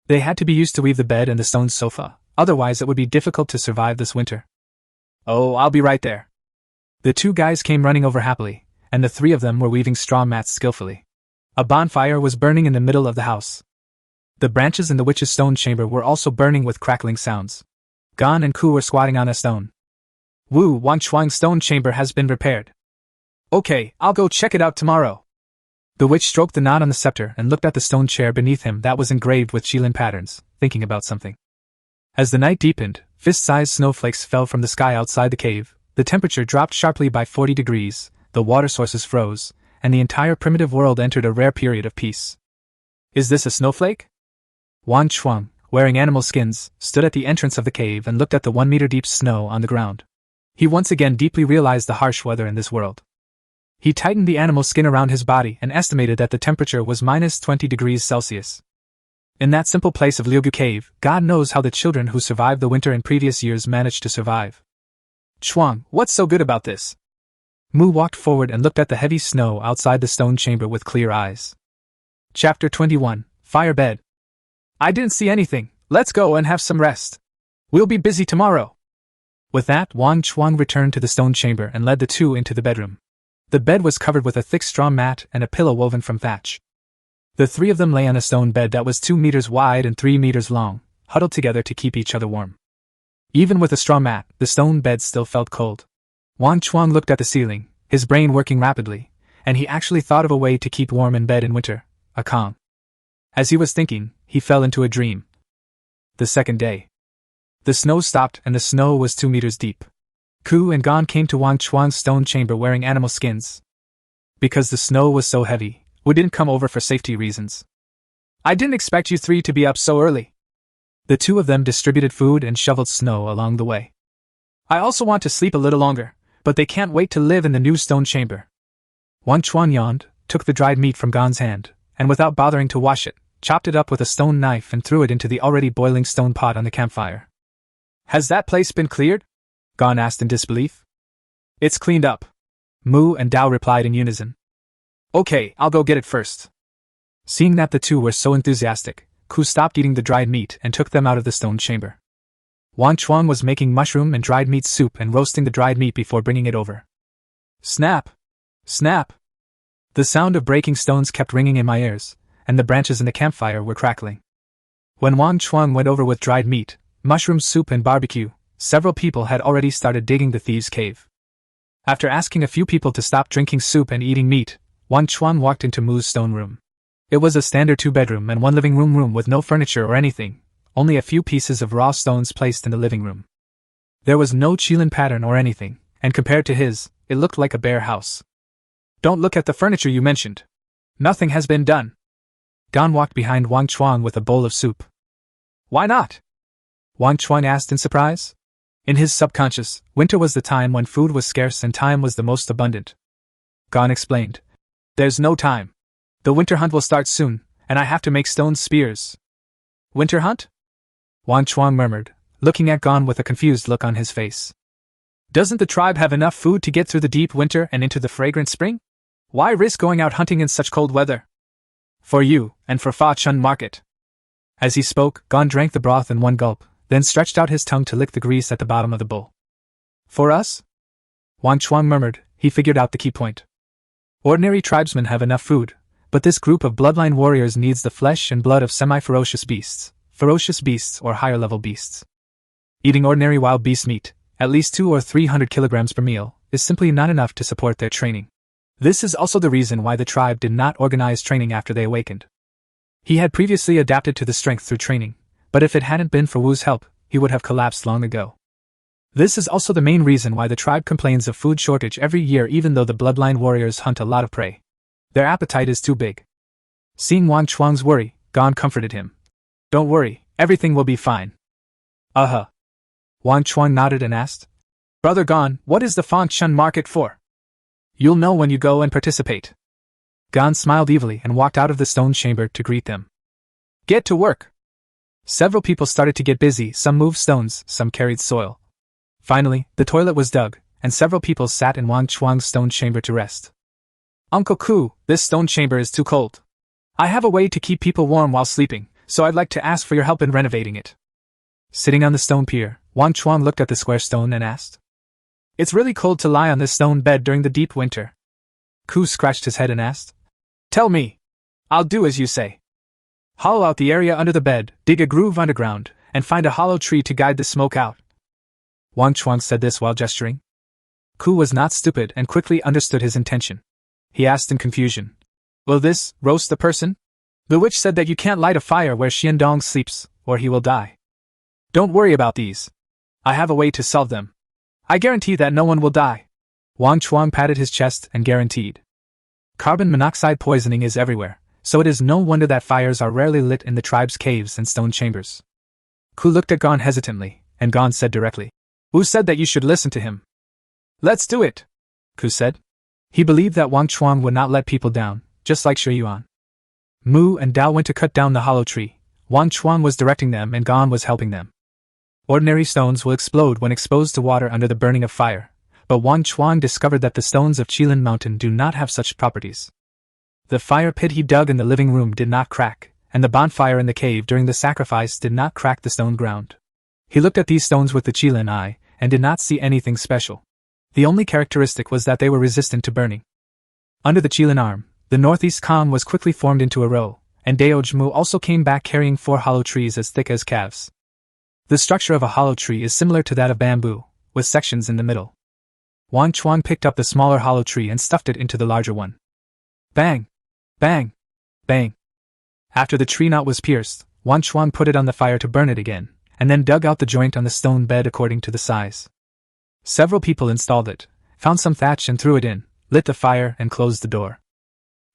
They had to be used to weave the bed and the stone sofa, otherwise it would be difficult to survive this winter. Oh, I'll be right there. The 2 guys came running over happily, and the 3 of them were weaving straw mats skillfully. A bonfire was burning in the middle of the house. The branches in the witch's stone chamber were also burning with crackling sounds. Gon and Ku were squatting on a stone. Woo, Wang Chuang's stone chamber has been repaired. Okay, I'll go check it out tomorrow. The witch stroked the knot on the scepter and looked at the stone chair beneath him that was engraved with Qilin patterns, thinking about something. As the night deepened, fist-sized snowflakes fell from the sky outside the cave, the temperature dropped sharply by 40 degrees, the water sources froze, and the entire primitive world entered a rare period of peace. Is this a snowflake? Wang Chuang, wearing animal skins, stood at the entrance of the cave and looked at the 1-meter-deep snow on the ground. He once again deeply realized the harsh weather in this world. He tightened the animal skin around his body and estimated that the temperature was minus 20 degrees Celsius. In that simple place of Liugu Cave, God knows how the children who survived the winter in previous years managed to survive. Chuang, what's so good about this? Mu walked forward and looked at the heavy snow outside the stone chamber with clear eyes. Chapter 21, Fire Bed. I didn't see anything, let's go and have some rest. We'll be busy tomorrow. With that, Wang Chuang returned to the stone chamber and led the two into the bedroom. The bed was covered with a thick straw mat and a pillow woven from thatch. The three of them lay on a stone bed that was 2 meters wide and 3 meters long, huddled together to keep each other warm. Even with a straw mat, the stone bed still felt cold. Wang Chuang looked at the ceiling, his brain working rapidly, and he actually thought of a way to keep warm in bed in winter, a Kong. As he was thinking, he fell into a dream. The second day. The snow stopped and the snow was 2 meters deep. Ku and Gon came to Wang Chuang's stone chamber wearing animal skins. Because the snow was so heavy, we didn't come over for safety reasons. I didn't expect you three to be up so early. The two of them distributed food and shoveled snow along the way. I also want to sleep a little longer, but they can't wait to live in the new stone chamber. Wang Chuang yawned, took the dried meat from Gon's hand, and without bothering to wash it, chopped it up with a stone knife and threw it into the already boiling stone pot on the campfire. Has that place been cleared? Gon asked in disbelief. It's cleaned up. Mu and Dao replied in unison. Okay, I'll go get it first. Seeing that the two were so enthusiastic, Ku stopped eating the dried meat and took them out of the stone chamber. Wang Chuang was making mushroom and dried meat soup and roasting the dried meat before bringing it over. Snap! Snap! The sound of breaking stones kept ringing in my ears, and the branches in the campfire were crackling. When Wang Chuang went over with dried meat, mushroom soup and barbecue, several people had already started digging the thieves' cave. After asking a few people to stop drinking soup and eating meat, Wang Chuang walked into Mu's stone room. It was a standard 2-bedroom and 1 living room with no furniture or anything, only a few pieces of raw stones placed in the living room. There was no Qilin pattern or anything, and compared to his, it looked like a bare house. Don't look at the furniture you mentioned. Nothing has been done. Gon walked behind Wang Chuang with a bowl of soup. Why not? Wang Chuang asked in surprise. In his subconscious, winter was the time when food was scarce and time was the most abundant. Gon explained. There's no time. The winter hunt will start soon, and I have to make stone spears. Winter hunt? Wang Chuang murmured, looking at Gon with a confused look on his face. Doesn't the tribe have enough food to get through the deep winter and into the fragrant spring? Why risk going out hunting in such cold weather? For you, and for Fa Chun Market. As he spoke, Gon drank the broth in 1 gulp, then stretched out his tongue to lick the grease at the bottom of the bowl. For us? Wang Chuang murmured, he figured out the key point. Ordinary tribesmen have enough food, but this group of bloodline warriors needs the flesh and blood of semi-ferocious beasts or higher-level beasts. Eating ordinary wild beast meat, at least 200 or 300 kilograms per meal, is simply not enough to support their training. This is also the reason why the tribe did not organize training after they awakened. He had previously adapted to the strength through training, but if it hadn't been for Wu's help, he would have collapsed long ago. This is also the main reason why the tribe complains of food shortage every year even though the bloodline warriors hunt a lot of prey. Their appetite is too big. Seeing Wang Chuang's worry, Gon comforted him. Don't worry, everything will be fine. Wang Chuang nodded and asked, Brother Gon, what is the Fa Chun Market for? You'll know when you go and participate. Gon smiled evilly and walked out of the stone chamber to greet them. Get to work. Several people started to get busy, some moved stones, some carried soil. Finally, the toilet was dug, and several people sat in Wang Chuang's stone chamber to rest. Uncle Ku, this stone chamber is too cold. I have a way to keep people warm while sleeping, so I'd like to ask for your help in renovating it. Sitting on the stone pier, Wang Chuang looked at the square stone and asked. It's really cold to lie on this stone bed during the deep winter. Ku scratched his head and asked. Tell me. I'll do as you say. Hollow out the area under the bed, dig a groove underground, and find a hollow tree to guide the smoke out. Wang Chuang said this while gesturing. Ku was not stupid and quickly understood his intention. He asked in confusion, "Will this roast the person? The witch said that you can't light a fire where Xiandong sleeps, or he will die. Don't worry about these. I have a way to solve them. I guarantee that no one will die." Wang Chuang patted his chest and guaranteed. Carbon monoxide poisoning is everywhere, so it is no wonder that fires are rarely lit in the tribe's caves and stone chambers. Ku looked at Gon hesitantly, and Gon said directly, "Wu said that you should listen to him." "Let's do it," Ku said. He believed that Wang Chuang would not let people down, just like Shi Yuan. Mu and Dao went to cut down the hollow tree. Wang Chuang was directing them and Gon was helping them. Ordinary stones will explode when exposed to water under the burning of fire, but Wang Chuang discovered that the stones of Qilin Mountain do not have such properties. The fire pit he dug in the living room did not crack, and the bonfire in the cave during the sacrifice did not crack the stone ground. He looked at these stones with the Qilin eye, and did not see anything special. The only characteristic was that they were resistant to burning. Under the Qilin arm, the northeast Kong was quickly formed into a row, and Daojmu also came back carrying 4 hollow trees as thick as calves. The structure of a hollow tree is similar to that of bamboo, with sections in the middle. Wang Chuang picked up the smaller hollow tree and stuffed it into the larger one. Bang! Bang! Bang! After the tree knot was pierced, Wang Chuang put it on the fire to burn it again, and then dug out the joint on the stone bed according to the size. Several people installed it, found some thatch and threw it in, lit the fire and closed the door.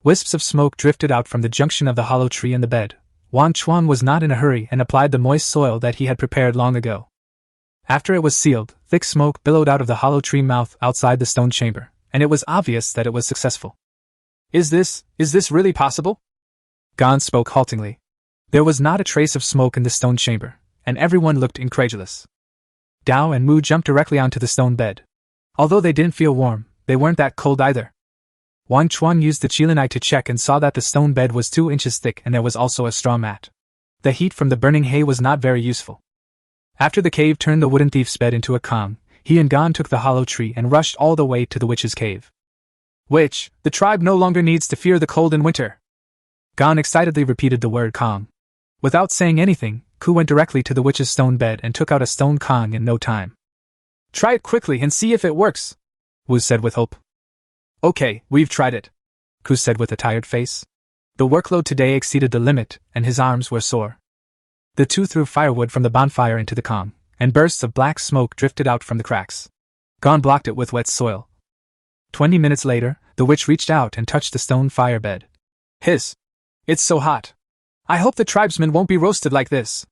Wisps of smoke drifted out from the junction of the hollow tree and the bed. Wang Chuang was not in a hurry and applied the moist soil that he had prepared long ago. After it was sealed, thick smoke billowed out of the hollow tree mouth outside the stone chamber, and it was obvious that it was successful. Is this really possible?" Gon spoke haltingly. There was not a trace of smoke in the stone chamber, and everyone looked incredulous. Dao and Mu jumped directly onto the stone bed. Although they didn't feel warm, they weren't that cold either. Wang Chuang used the Qilin eye to check and saw that the stone bed was 2 inches thick and there was also a straw mat. The heat from the burning hay was not very useful. After the cave turned the wooden thief's bed into a Kong, he and Gon took the hollow tree and rushed all the way to the witch's cave. "Witch, the tribe no longer needs to fear the cold in winter." Gon excitedly repeated the word Kong. Without saying anything, Ku went directly to the witch's stone bed and took out a stone Kong in no time. "Try it quickly and see if it works," Wu said with hope. "Okay, we've tried it," Ku said with a tired face. The workload today exceeded the limit, and his arms were sore. The two threw firewood from the bonfire into the Kong, and bursts of black smoke drifted out from the cracks. Gon blocked it with wet soil. 20 minutes later, the witch reached out and touched the stone fire bed. "Hiss! It's so hot. I hope the tribesmen won't be roasted like this."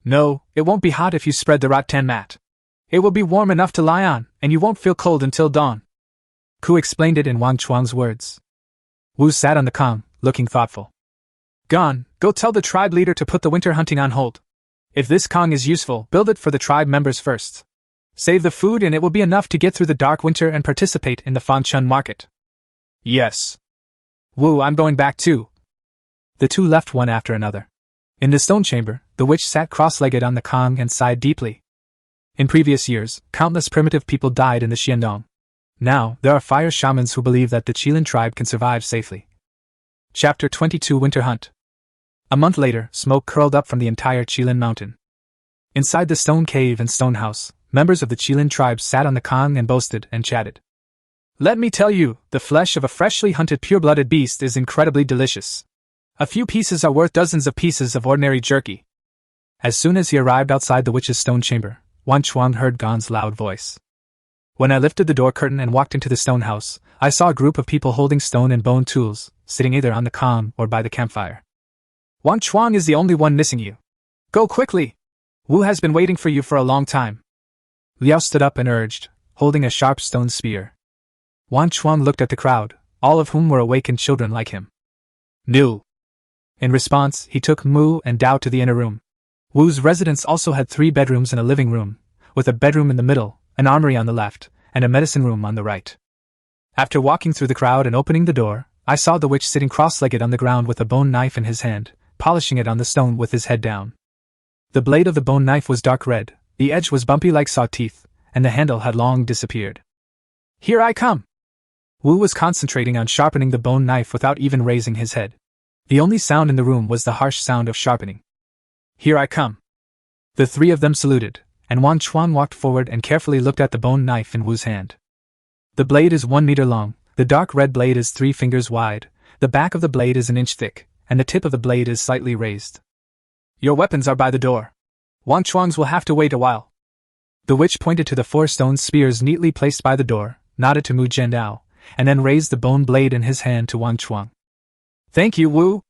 "No, it won't be hot if you spread the rattan mat. It will be warm enough to lie on, and you won't feel cold until dawn." Ku explained it in Wang Chuang's words. Wu sat on the Kong, looking thoughtful. "Gon, go tell the tribe leader to put the winter hunting on hold. If this Kong is useful, build it for the tribe members first. Save the food and it will be enough to get through the dark winter and participate in the Fanchun market." "Yes." "Wu, I'm going back too." The two left one after another. In the stone chamber, the witch sat cross-legged on the Kong and sighed deeply. In previous years, countless primitive people died in the Xiandong. Now, there are fire shamans who believe that the Qilin tribe can survive safely. Chapter 22 Winter Hunt. A month later, smoke curled up from the entire Qilin mountain. Inside the stone cave and stone house, members of the Qilin tribe sat on the Kong and boasted and chatted. "Let me tell you, the flesh of a freshly hunted pure-blooded beast is incredibly delicious. A few pieces are worth dozens of pieces of ordinary jerky." As soon as he arrived outside the witch's stone chamber, Wang Chuang heard Gon's loud voice. When I lifted the door curtain and walked into the stone house, I saw a group of people holding stone and bone tools, sitting either on the Kong or by the campfire. "Wang Chuang is the only one missing you. Go quickly! Wu has been waiting for you for a long time." Liao stood up and urged, holding a sharp stone spear. Wang Chuang looked at the crowd, all of whom were awakened children like him. "No." In response, he took Mu and Dao to the inner room. Wu's residence also had 3 bedrooms and a living room, with a bedroom in the middle, an armory on the left, and a medicine room on the right. After walking through the crowd and opening the door, I saw the witch sitting cross-legged on the ground with a bone knife in his hand, polishing it on the stone with his head down. The blade of the bone knife was dark red, the edge was bumpy like saw teeth, and the handle had long disappeared. "Here I come!" Wu was concentrating on sharpening the bone knife without even raising his head. The only sound in the room was the harsh sound of sharpening. "Here I come." The three of them saluted, and Wang Chuang walked forward and carefully looked at the bone knife in Wu's hand. The blade is 1 meter long, the dark red blade is 3 fingers wide, the back of the blade is an inch thick, and the tip of the blade is slightly raised. "Your weapons are by the door. Wang Chuang's will have to wait a while." The witch pointed to the 4 stone spears neatly placed by the door, nodded to Mu Jiandao, and then raised the bone blade in his hand to Wang Chuang. "Thank you, Wu."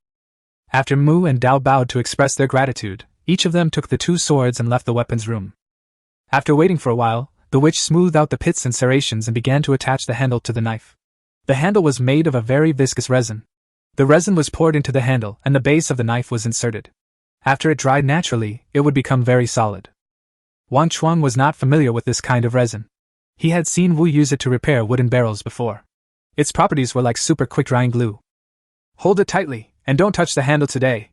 After Mu and Dao bowed to express their gratitude, each of them took the 2 swords and left the weapons room. After waiting for a while, the witch smoothed out the pits and serrations and began to attach the handle to the knife. The handle was made of a very viscous resin. The resin was poured into the handle and the base of the knife was inserted. After it dried naturally, it would become very solid. Wang Chuang was not familiar with this kind of resin. He had seen Wu use it to repair wooden barrels before. Its properties were like super quick-drying glue. "Hold it tightly, and don't touch the handle today."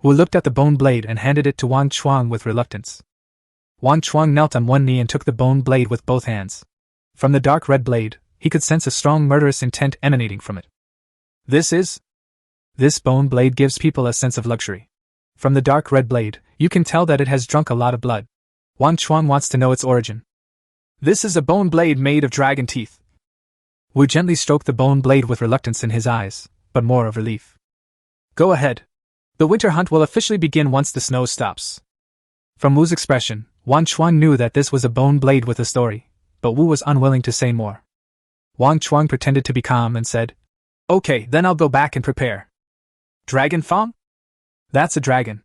Wu looked at the bone blade and handed it to Wang Chuang with reluctance. Wang Chuang knelt on one knee and took the bone blade with both hands. From the dark red blade, he could sense a strong murderous intent emanating from it. This bone blade gives people a sense of luxury. From the dark red blade, you can tell that it has drunk a lot of blood. Wang Chuang wants to know its origin. "This is a bone blade made of dragon teeth." Wu gently stroked the bone blade with reluctance in his eyes, but more of relief. "Go ahead. The winter hunt will officially begin once the snow stops." From Wu's expression, Wang Chuang knew that this was a bone blade with a story, but Wu was unwilling to say more. Wang Chuang pretended to be calm and said, "Okay, then I'll go back and prepare." "Dragon Fang?" "That's a dragon."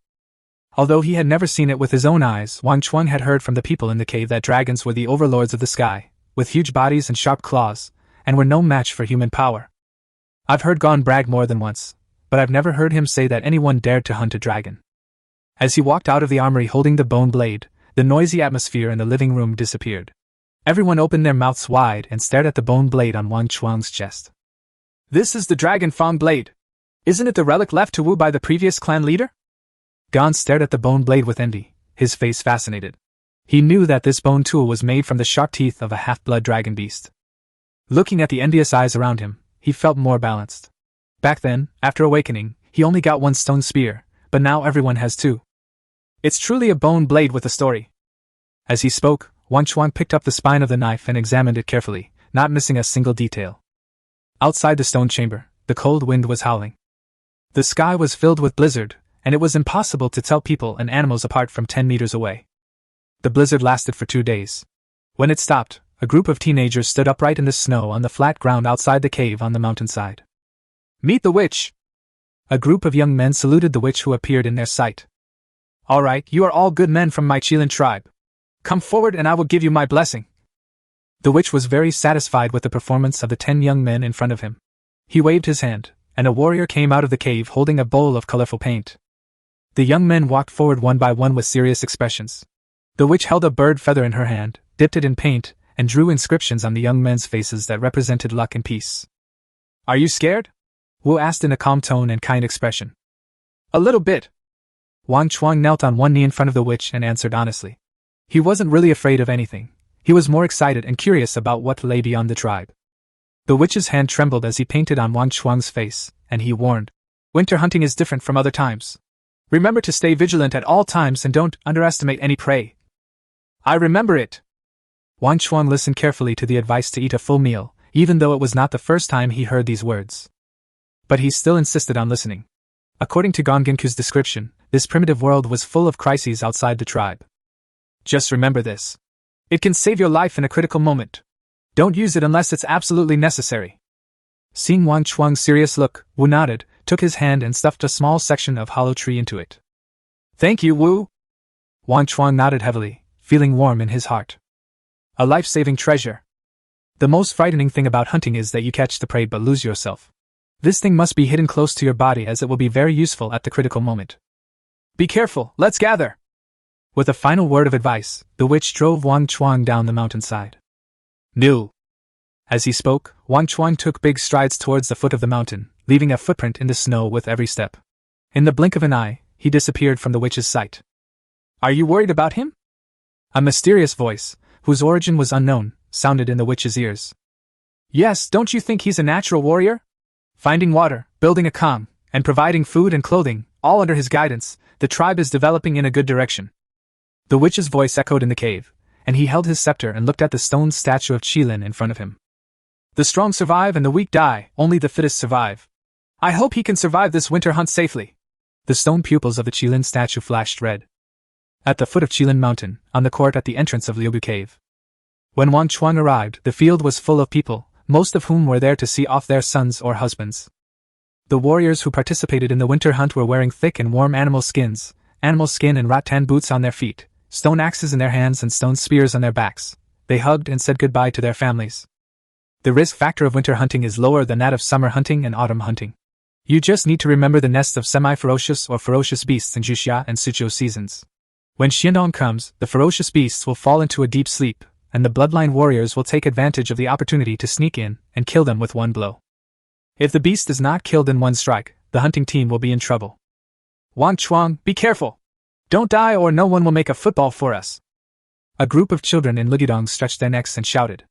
Although he had never seen it with his own eyes, Wang Chuang had heard from the people in the cave that dragons were the overlords of the sky, with huge bodies and sharp claws, and were no match for human power. I've heard Gon brag more than once, but I've never heard him say that anyone dared to hunt a dragon. As he walked out of the armory holding the bone blade, the noisy atmosphere in the living room disappeared. Everyone opened their mouths wide and stared at the bone blade on Wang Chuang's chest. "This is the Dragon Fang blade. Isn't it the relic left to Wu by the previous clan leader?" Gon stared at the bone blade with envy, his face fascinated. He knew that this bone tool was made from the sharp teeth of a half-blood dragon beast. Looking at the envious eyes around him, he felt more balanced. Back then, after awakening, he only got 1 stone spear, but now everyone has 2. It's truly a bone blade with a story. As he spoke, Wang Chuang picked up the spine of the knife and examined it carefully, not missing a single detail. Outside the stone chamber, the cold wind was howling. The sky was filled with blizzard, and it was impossible to tell people and animals apart from 10 meters away. The blizzard lasted for 2 days. When it stopped, a group of teenagers stood upright in the snow on the flat ground outside the cave on the mountainside. "Meet the witch!" A group of young men saluted the witch who appeared in their sight. "All right, you are all good men from my Qilin tribe. Come forward and I will give you my blessing." The witch was very satisfied with the performance of the 10 young men in front of him. He waved his hand, and a warrior came out of the cave holding a bowl of colorful paint. The young men walked forward one by one with serious expressions. The witch held a bird feather in her hand, dipped it in paint, and drew inscriptions on the young men's faces that represented luck and peace. "Are you scared?" Wu asked in a calm tone and kind expression. "A little bit." Wang Chuang knelt on one knee in front of the witch and answered honestly. He wasn't really afraid of anything. He was more excited and curious about what lay beyond the tribe. The witch's hand trembled as he painted on Wang Chuang's face, and he warned, "Winter hunting is different from other times. Remember to stay vigilant at all times and don't underestimate any prey." "I remember it." Wang Chuang listened carefully to the advice to eat a full meal, even though it was not the first time he heard these words. But he still insisted on listening. According to Gonginku's description, this primitive world was full of crises outside the tribe. Just remember this. It can save your life in a critical moment. Don't use it unless it's absolutely necessary. Seeing Wang Chuang's serious look, Wu nodded, took his hand and stuffed a small section of hollow tree into it. "Thank you, Wu." Wang Chuang nodded heavily, feeling warm in his heart. A life-saving treasure. The most frightening thing about hunting is that you catch the prey but lose yourself. This thing must be hidden close to your body as it will be very useful at the critical moment. "Be careful, let's gather." With a final word of advice, the witch drove Wang Chuang down the mountainside. "No." As he spoke, Wang Chuang took big strides towards the foot of the mountain, leaving a footprint in the snow with every step. In the blink of an eye, he disappeared from the witch's sight. "Are you worried about him?" A mysterious voice, whose origin was unknown, sounded in the witch's ears. "Yes, don't you think he's a natural warrior? Finding water, building a calm, and providing food and clothing, all under his guidance, the tribe is developing in a good direction. The witch's voice echoed in the cave, and he held his scepter and looked at the stone statue of Qilin in front of him. The strong survive and the weak die, only the fittest survive. I hope he can survive this winter hunt safely. The stone pupils of the Qilin statue flashed red. At the foot of Qilin Mountain, on the court at the entrance of Liubu Cave. When Wang Chuang arrived, the field was full of people, most of whom were there to see off their sons or husbands. The warriors who participated in the winter hunt were wearing thick and warm animal skin and rattan boots on their feet, stone axes in their hands and stone spears on their backs. They hugged and said goodbye to their families. The risk factor of winter hunting is lower than that of summer hunting and autumn hunting. You just need to remember the nests of semi-ferocious or ferocious beasts in Juxia and Suzhou seasons. When Xiandong comes, the ferocious beasts will fall into a deep sleep, and the bloodline warriors will take advantage of the opportunity to sneak in and kill them with one blow. If the beast is not killed in one strike, the hunting team will be in trouble. Wang Chuang, be careful! Don't die or no one will make a football for us. A group of children in Ligudong stretched their necks and shouted.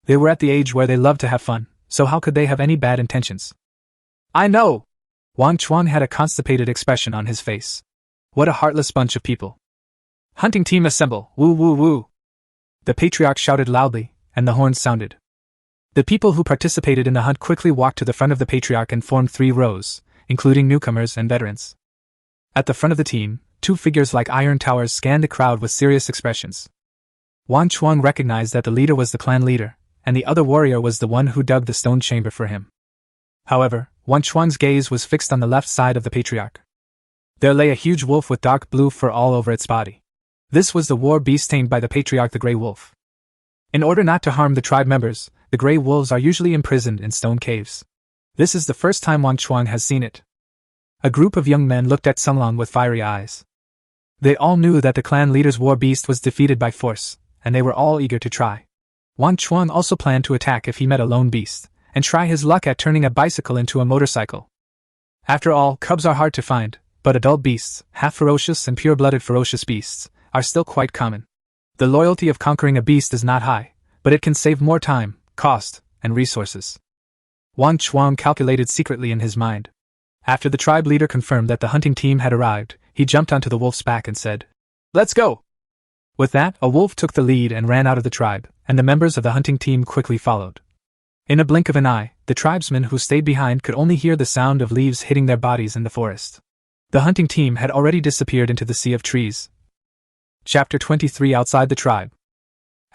They were at the age where they loved to have fun, so how could they have any bad intentions? I know! Wang Chuang had a constipated expression on his face. What a heartless bunch of people. Hunting team assemble, woo woo woo! The patriarch shouted loudly, and the horns sounded. The people who participated in the hunt quickly walked to the front of the patriarch and formed 3 rows, including newcomers and veterans. At the front of the team, 2 figures like iron towers scanned the crowd with serious expressions. Wang Chuang recognized that the leader was the clan leader, and the other warrior was the one who dug the stone chamber for him. However, Wang Chuang's gaze was fixed on the left side of the patriarch. There lay a huge wolf with dark blue fur all over its body. This was the war beast tamed by the patriarch, the Grey Wolf. In order not to harm the tribe members, the Grey Wolves are usually imprisoned in stone caves. This is the first time Wang Chuang has seen it. A group of young men looked at Sunlong with fiery eyes. They all knew that the clan leader's war beast was defeated by force, and they were all eager to try. Wang Chuang also planned to attack if he met a lone beast, and try his luck at turning a bicycle into a motorcycle. After all, cubs are hard to find, but adult beasts, half-ferocious and pure-blooded ferocious beasts, are still quite common. The loyalty of conquering a beast is not high, but it can save more time, cost, and resources. Wang Chuang calculated secretly in his mind. After the tribe leader confirmed that the hunting team had arrived, he jumped onto the wolf's back and said, "Let's go!" With that, a wolf took the lead and ran out of the tribe, and the members of the hunting team quickly followed. In a blink of an eye, the tribesmen who stayed behind could only hear the sound of leaves hitting their bodies in the forest. The hunting team had already disappeared into the sea of trees. Chapter 23. Outside the tribe.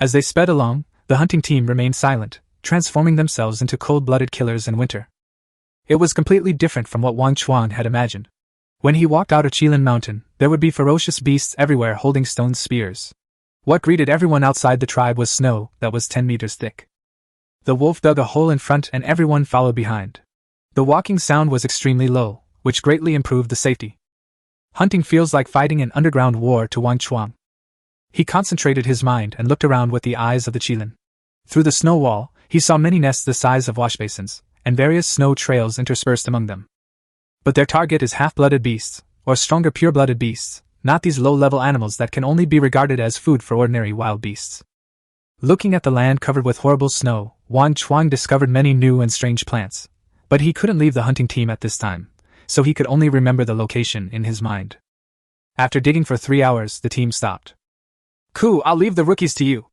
As they sped along, the hunting team remained silent, transforming themselves into cold-blooded killers in winter. It was completely different from what Wang Chuang had imagined. When he walked out of Qilin Mountain, there would be ferocious beasts everywhere holding stone spears. What greeted everyone outside the tribe was snow that was 10 meters thick. The wolf dug a hole in front and everyone followed behind. The walking sound was extremely low, which greatly improved the safety. Hunting feels like fighting an underground war to Wang Chuang. He concentrated his mind and looked around with the eyes of the Qilin. Through the snow wall, he saw many nests the size of washbasins, and various snow trails interspersed among them. But their target is half-blooded beasts, or stronger pure-blooded beasts, not these low-level animals that can only be regarded as food for ordinary wild beasts. Looking at the land covered with horrible snow, Wang Chuang discovered many new and strange plants, but he couldn't leave the hunting team at this time, so he could only remember the location in his mind. After digging for 3 hours, the team stopped. "Ku, I'll leave the rookies to you."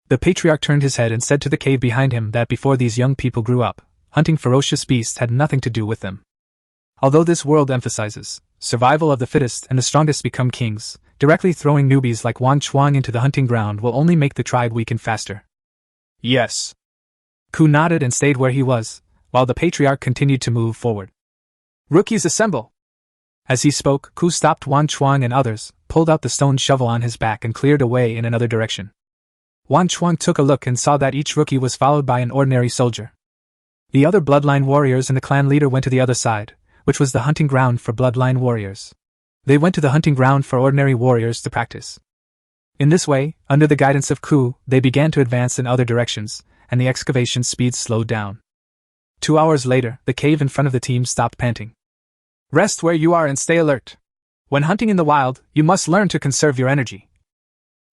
The patriarch turned his head and said to the cave behind him that before these young people grew up, hunting ferocious beasts had nothing to do with them. Although this world emphasizes survival of the fittest and the strongest become kings, directly throwing newbies like Wang Chuang into the hunting ground will only make the tribe weaken faster. "Yes." Ku nodded and stayed where he was, while the patriarch continued to move forward. "Rookies assemble!" As he spoke, Ku stopped Wang Chuang and others, pulled out the stone shovel on his back and cleared away in another direction. Wang Chuang took a look and saw that each rookie was followed by an ordinary soldier. The other bloodline warriors and the clan leader went to the other side, which was the hunting ground for bloodline warriors. They went to the hunting ground for ordinary warriors to practice. In this way, under the guidance of Ku, they began to advance in other directions, and the excavation speed slowed down. 2 hours later, the cave in front of the team stopped panting. "Rest where you are and stay alert. When hunting in the wild, you must learn to conserve your energy."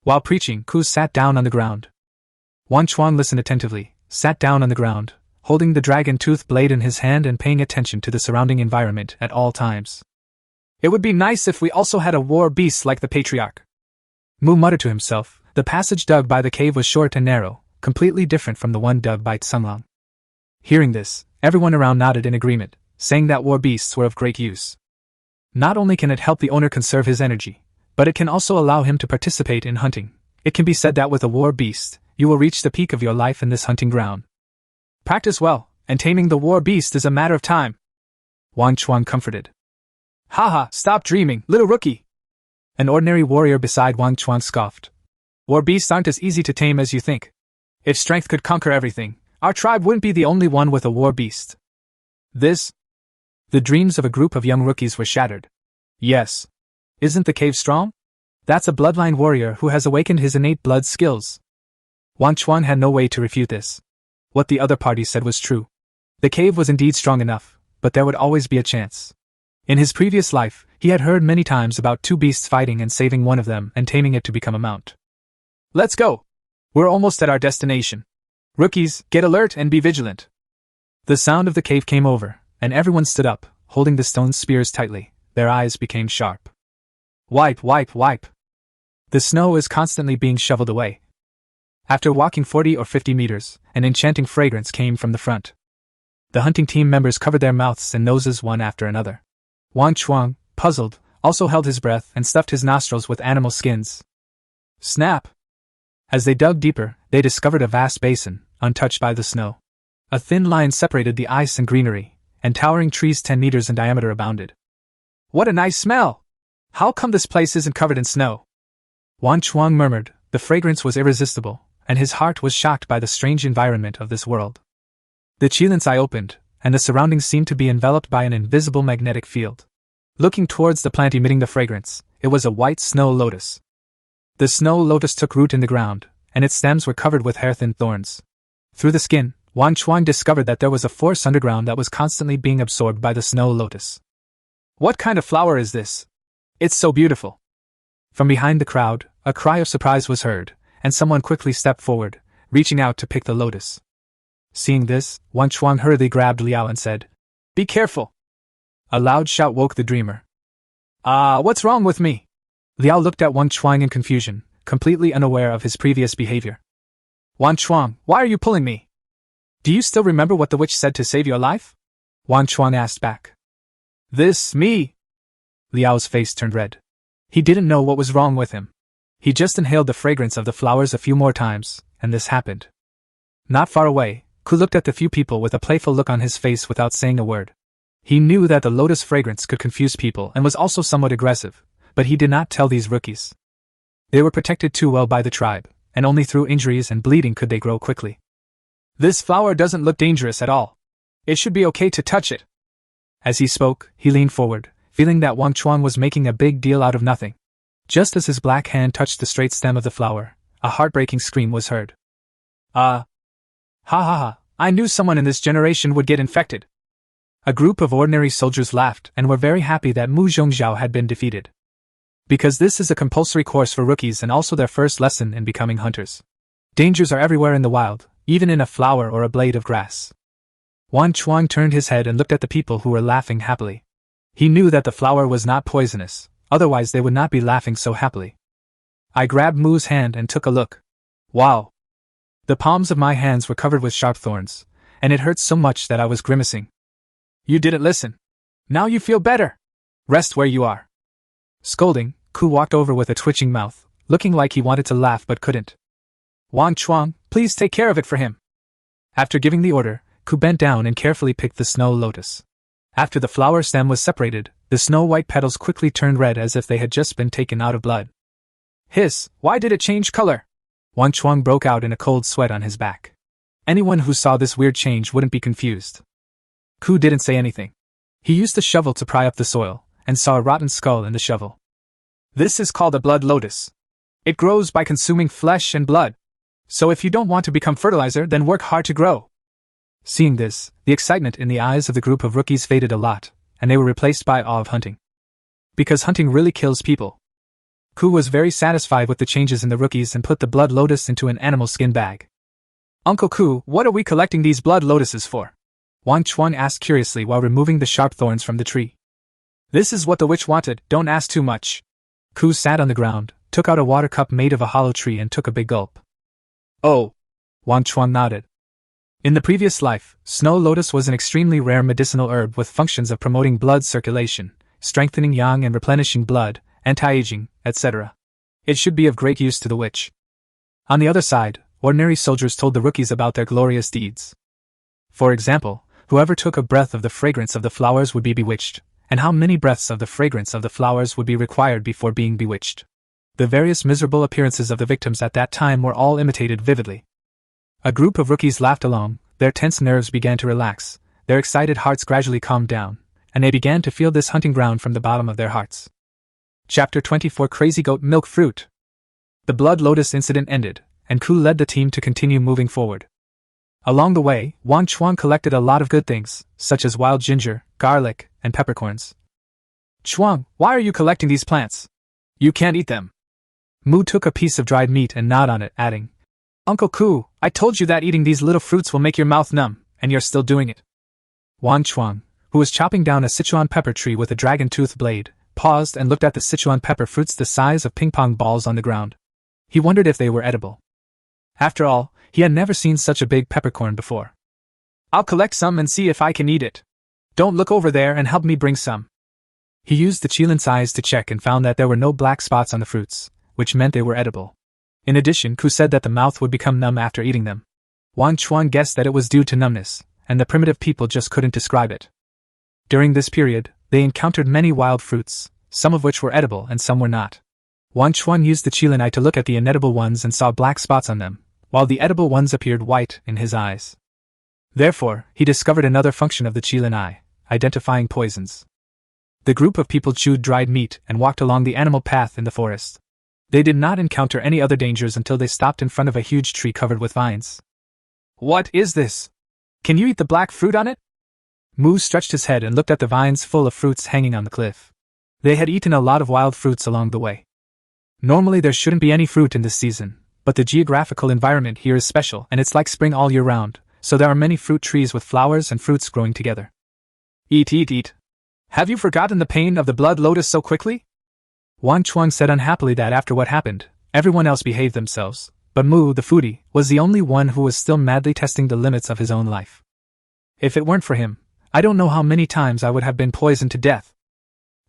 While preaching, Ku sat down on the ground. Wang Chuang listened attentively, sat down on the ground, holding the dragon tooth blade in his hand and paying attention to the surrounding environment at all times. It would be nice if we also had a war beast like the patriarch. Mu muttered to himself. The passage dug by the cave was short and narrow, completely different from the one dug by Tsunglang. Hearing this, everyone around nodded in agreement, saying that war beasts were of great use. Not only can it help the owner conserve his energy, but it can also allow him to participate in hunting. It can be said that with a war beast, you will reach the peak of your life in this hunting ground. Practice well, and taming the war beast is a matter of time. Wang Chuang comforted. Haha, stop dreaming, little rookie! An ordinary warrior beside Wang Chuang scoffed. War beasts aren't as easy to tame as you think. If strength could conquer everything, our tribe wouldn't be the only one with a war beast. The dreams of a group of young rookies were shattered. Yes. Isn't the cave strong? That's a bloodline warrior who has awakened his innate blood skills. Wang Chuang had no way to refute this. What the other party said was true. The cave was indeed strong enough, but there would always be a chance. In his previous life, he had heard many times about two beasts fighting and saving one of them and taming it to become a mount. Let's go! We're almost at our destination. Rookies, get alert and be vigilant. The sound of the cave came over, and everyone stood up, holding the stone spears tightly. Their eyes became sharp. Wipe, wipe, wipe. The snow is constantly being shoveled away. After walking 40 or 50 meters, an enchanting fragrance came from the front. The hunting team members covered their mouths and noses one after another. Wang Chuang, puzzled, also held his breath and stuffed his nostrils with animal skins. Snap! As they dug deeper, they discovered a vast basin, untouched by the snow. A thin line separated the ice and greenery, and towering trees 10 meters in diameter abounded. What a nice smell! How come this place isn't covered in snow? Wang Chuang murmured. The fragrance was irresistible, and his heart was shocked by the strange environment of this world. The Qilin's eye opened, and the surroundings seemed to be enveloped by an invisible magnetic field. Looking towards the plant emitting the fragrance, it was a white snow lotus. The snow lotus took root in the ground, and its stems were covered with hair-thin thorns. Through the skin, Wang Chuang discovered that there was a force underground that was constantly being absorbed by the snow lotus. What kind of flower is this? It's so beautiful. From behind the crowd, a cry of surprise was heard, and someone quickly stepped forward, reaching out to pick the lotus. Seeing this, Wang Chuang hurriedly grabbed Liao and said, "Be careful!" A loud shout woke the dreamer. What's wrong with me?" Liao looked at Wang Chuang in confusion, completely unaware of his previous behavior. "Wang Chuang, why are you pulling me? Do you still remember what the witch said to save your life?" Wang Chuang asked back. Me?" Liao's face turned red. He didn't know what was wrong with him. He just inhaled the fragrance of the flowers a few more times, and this happened. Not far away, Ku looked at the few people with a playful look on his face without saying a word. He knew that the lotus fragrance could confuse people and was also somewhat aggressive, but he did not tell these rookies. They were protected too well by the tribe, and only through injuries and bleeding could they grow quickly. "This flower doesn't look dangerous at all. It should be okay to touch it." As he spoke, he leaned forward, feeling that Wang Chuang was making a big deal out of nothing. Just as his black hand touched the straight stem of the flower, a heartbreaking scream was heard. Ha ha ha, I knew someone in this generation would get infected. A group of ordinary soldiers laughed and were very happy that Mu Zhongzhao had been defeated. Because this is a compulsory course for rookies and also their first lesson in becoming hunters. Dangers are everywhere in the wild, even in a flower or a blade of grass. Wang Chuang turned his head and looked at the people who were laughing happily. He knew that the flower was not poisonous, otherwise they would not be laughing so happily. I grabbed Mu's hand and took a look. Wow! The palms of my hands were covered with sharp thorns, and it hurt so much that I was grimacing. "You didn't listen. Now you feel better. Rest where you are." Scolding, Ku walked over with a twitching mouth, looking like he wanted to laugh but couldn't. "Wang Chuang, please take care of it for him." After giving the order, Ku bent down and carefully picked the snow lotus. After the flower stem was separated, the snow-white petals quickly turned red as if they had just been taken out of blood. "Hiss, why did it change color?" Wang Chuang broke out in a cold sweat on his back. Anyone who saw this weird change wouldn't be confused. Ku didn't say anything. He used the shovel to pry up the soil, and saw a rotten skull in the shovel. "This is called a blood lotus. It grows by consuming flesh and blood. So if you don't want to become fertilizer, then work hard to grow." Seeing this, the excitement in the eyes of the group of rookies faded a lot, and they were replaced by awe of hunting. Because hunting really kills people. Ku was very satisfied with the changes in the rookies and put the blood lotus into an animal skin bag. Uncle Ku, what are we collecting these blood lotuses for? Wang Chuang asked curiously while removing the sharp thorns from the tree. This is what the witch wanted, don't ask too much. Ku sat on the ground, took out a water cup made of a hollow tree and took a big gulp. Oh! Wang Chuang nodded. In the previous life, snow lotus was an extremely rare medicinal herb with functions of promoting blood circulation, strengthening yang and replenishing blood, anti-aging, etc. It should be of great use to the witch. On the other side, ordinary soldiers told the rookies about their glorious deeds. For example, whoever took a breath of the fragrance of the flowers would be bewitched, and how many breaths of the fragrance of the flowers would be required before being bewitched. The various miserable appearances of the victims at that time were all imitated vividly. A group of rookies laughed along, their tense nerves began to relax, their excited hearts gradually calmed down, and they began to feel this hunting ground from the bottom of their hearts. Chapter 24 Crazy Goat Milk Fruit. The Blood Lotus incident ended, and Ku led the team to continue moving forward. Along the way, Wang Chuang collected a lot of good things, such as wild ginger, garlic, and peppercorns. Chuang, why are you collecting these plants? You can't eat them. Mu took a piece of dried meat and gnawed on it, adding, Uncle Ku, I told you that eating these little fruits will make your mouth numb, and you're still doing it. Wang Chuang, who was chopping down a Sichuan pepper tree with a dragon tooth blade, paused and looked at the Sichuan pepper fruits the size of ping-pong balls on the ground. He wondered if they were edible. After all, he had never seen such a big peppercorn before. I'll collect some and see if I can eat it. Don't look over there and help me bring some. He used the Qilin's eyes to check and found that there were no black spots on the fruits, which meant they were edible. In addition, Ku said that the mouth would become numb after eating them. Wang Chuang guessed that it was due to numbness, and the primitive people just couldn't describe it. During this period, they encountered many wild fruits, some of which were edible and some were not. Wang Chuang used the Qilin eye to look at the inedible ones and saw black spots on them, while the edible ones appeared white in his eyes. Therefore, he discovered another function of the Qilin eye, identifying poisons. The group of people chewed dried meat and walked along the animal path in the forest. They did not encounter any other dangers until they stopped in front of a huge tree covered with vines. What is this? Can you eat the black fruit on it? Mu stretched his head and looked at the vines full of fruits hanging on the cliff. They had eaten a lot of wild fruits along the way. Normally there shouldn't be any fruit in this season, but the geographical environment here is special and it's like spring all year round, so there are many fruit trees with flowers and fruits growing together. Eat, eat, eat. Have you forgotten the pain of the blood lotus so quickly? Wang Chuang said unhappily that after what happened, everyone else behaved themselves, but Mu, the foodie, was the only one who was still madly testing the limits of his own life. If it weren't for him, I don't know how many times I would have been poisoned to death.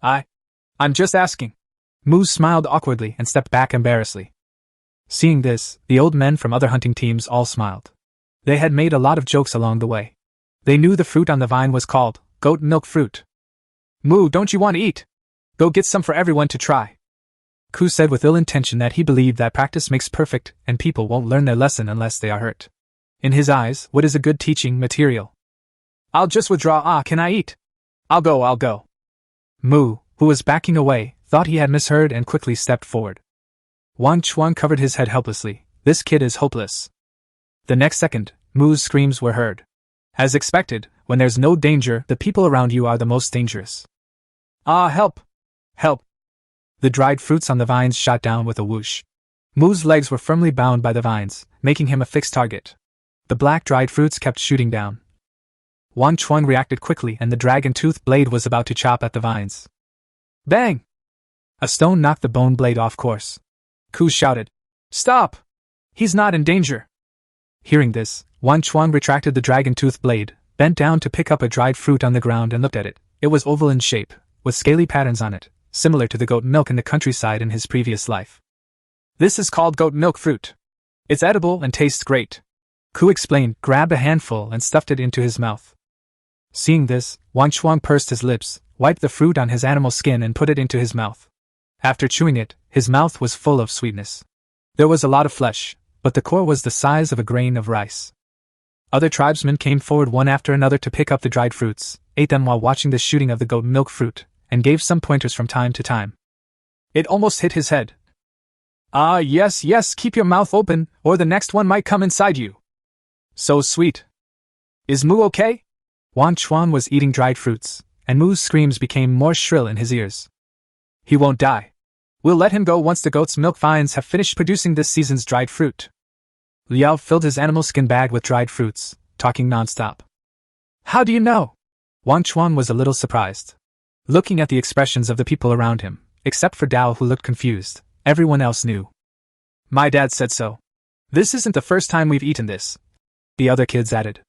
I'm just asking. Mu smiled awkwardly and stepped back embarrassedly. Seeing this, the old men from other hunting teams all smiled. They had made a lot of jokes along the way. They knew the fruit on the vine was called goat milk fruit. Mu, don't you want to eat? Go get some for everyone to try. Ku said with ill intention that he believed that practice makes perfect and people won't learn their lesson unless they are hurt. In his eyes, what is a good teaching material? I'll just withdraw. Can I eat? I'll go. Mu, who was backing away, thought he had misheard and quickly stepped forward. Wang Chuang covered his head helplessly. This kid is hopeless. The next second, Mu's screams were heard. As expected, when there's no danger, the people around you are the most dangerous. Help! Help! The dried fruits on the vines shot down with a whoosh. Mu's legs were firmly bound by the vines, making him a fixed target. The black dried fruits kept shooting down. Wang Chuang reacted quickly and the dragon tooth blade was about to chop at the vines. Bang! A stone knocked the bone blade off course. Ku shouted, Stop! He's not in danger! Hearing this, Wang Chuang retracted the dragon tooth blade, bent down to pick up a dried fruit on the ground and looked at it. It was oval in shape, with scaly patterns on it, similar to the goat milk in the countryside in his previous life. This is called goat milk fruit. It's edible and tastes great. Ku explained, grabbed a handful and stuffed it into his mouth. Seeing this, Wang Chuang pursed his lips, wiped the fruit on his animal skin and put it into his mouth. After chewing it, his mouth was full of sweetness. There was a lot of flesh, but the core was the size of a grain of rice. Other tribesmen came forward one after another to pick up the dried fruits, ate them while watching the shooting of the goat milk fruit, and gave some pointers from time to time. It almost hit his head. Yes, keep your mouth open, or the next one might come inside you. So sweet. Is Mu okay? Wang Chuang was eating dried fruits, and Mu's screams became more shrill in his ears. He won't die. We'll let him go once the goat's milk vines have finished producing this season's dried fruit. Liao filled his animal skin bag with dried fruits, talking nonstop. How do you know? Wang Chuang was a little surprised. Looking at the expressions of the people around him, except for Dao who looked confused, everyone else knew. My dad said so. This isn't the first time we've eaten this, the other kids added.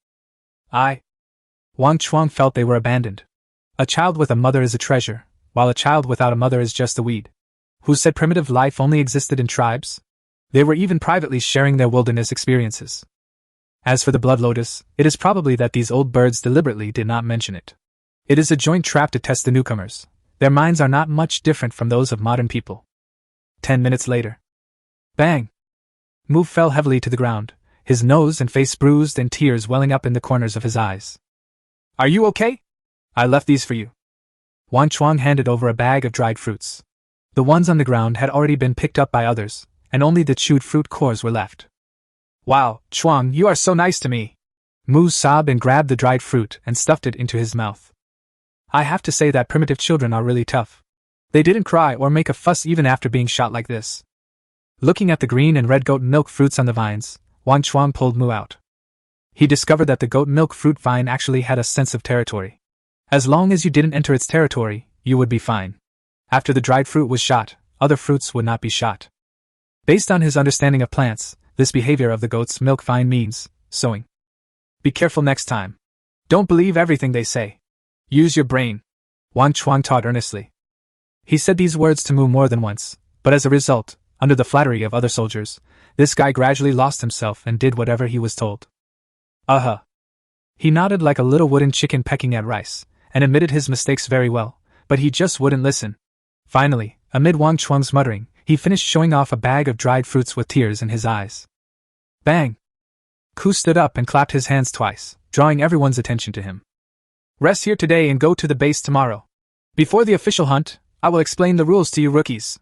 Wang Chuang felt they were abandoned. A child with a mother is a treasure, while a child without a mother is just a weed. Who said primitive life only existed in tribes? They were even privately sharing their wilderness experiences. As for the blood lotus, it is probably that these old birds deliberately did not mention it. It is a joint trap to test the newcomers. Their minds are not much different from those of modern people. 10 minutes later. Bang! Mu fell heavily to the ground, his nose and face bruised and tears welling up in the corners of his eyes. Are you okay? I left these for you. Wang Chuang handed over a bag of dried fruits. The ones on the ground had already been picked up by others, and only the chewed fruit cores were left. Wow, Chuang, you are so nice to me. Mu sobbed and grabbed the dried fruit and stuffed it into his mouth. I have to say that primitive children are really tough. They didn't cry or make a fuss even after being shot like this. Looking at the green and red goat milk fruits on the vines, Wang Chuang pulled Mu out. He discovered that the goat milk fruit vine actually had a sense of territory. As long as you didn't enter its territory, you would be fine. After the dried fruit was shot, other fruits would not be shot. Based on his understanding of plants, this behavior of the goat's milk vine means sowing. Be careful next time. Don't believe everything they say. Use your brain, Wang Chuang taught earnestly. He said these words to Mu more than once, but as a result, under the flattery of other soldiers, this guy gradually lost himself and did whatever he was told. He nodded like a little wooden chicken pecking at rice, and admitted his mistakes very well, but he just wouldn't listen. Finally, amid Wang Chuang's muttering, he finished showing off a bag of dried fruits with tears in his eyes. Bang! Ku stood up and clapped his hands twice, drawing everyone's attention to him. Rest here today and go to the base tomorrow. Before the official hunt, I will explain the rules to you rookies.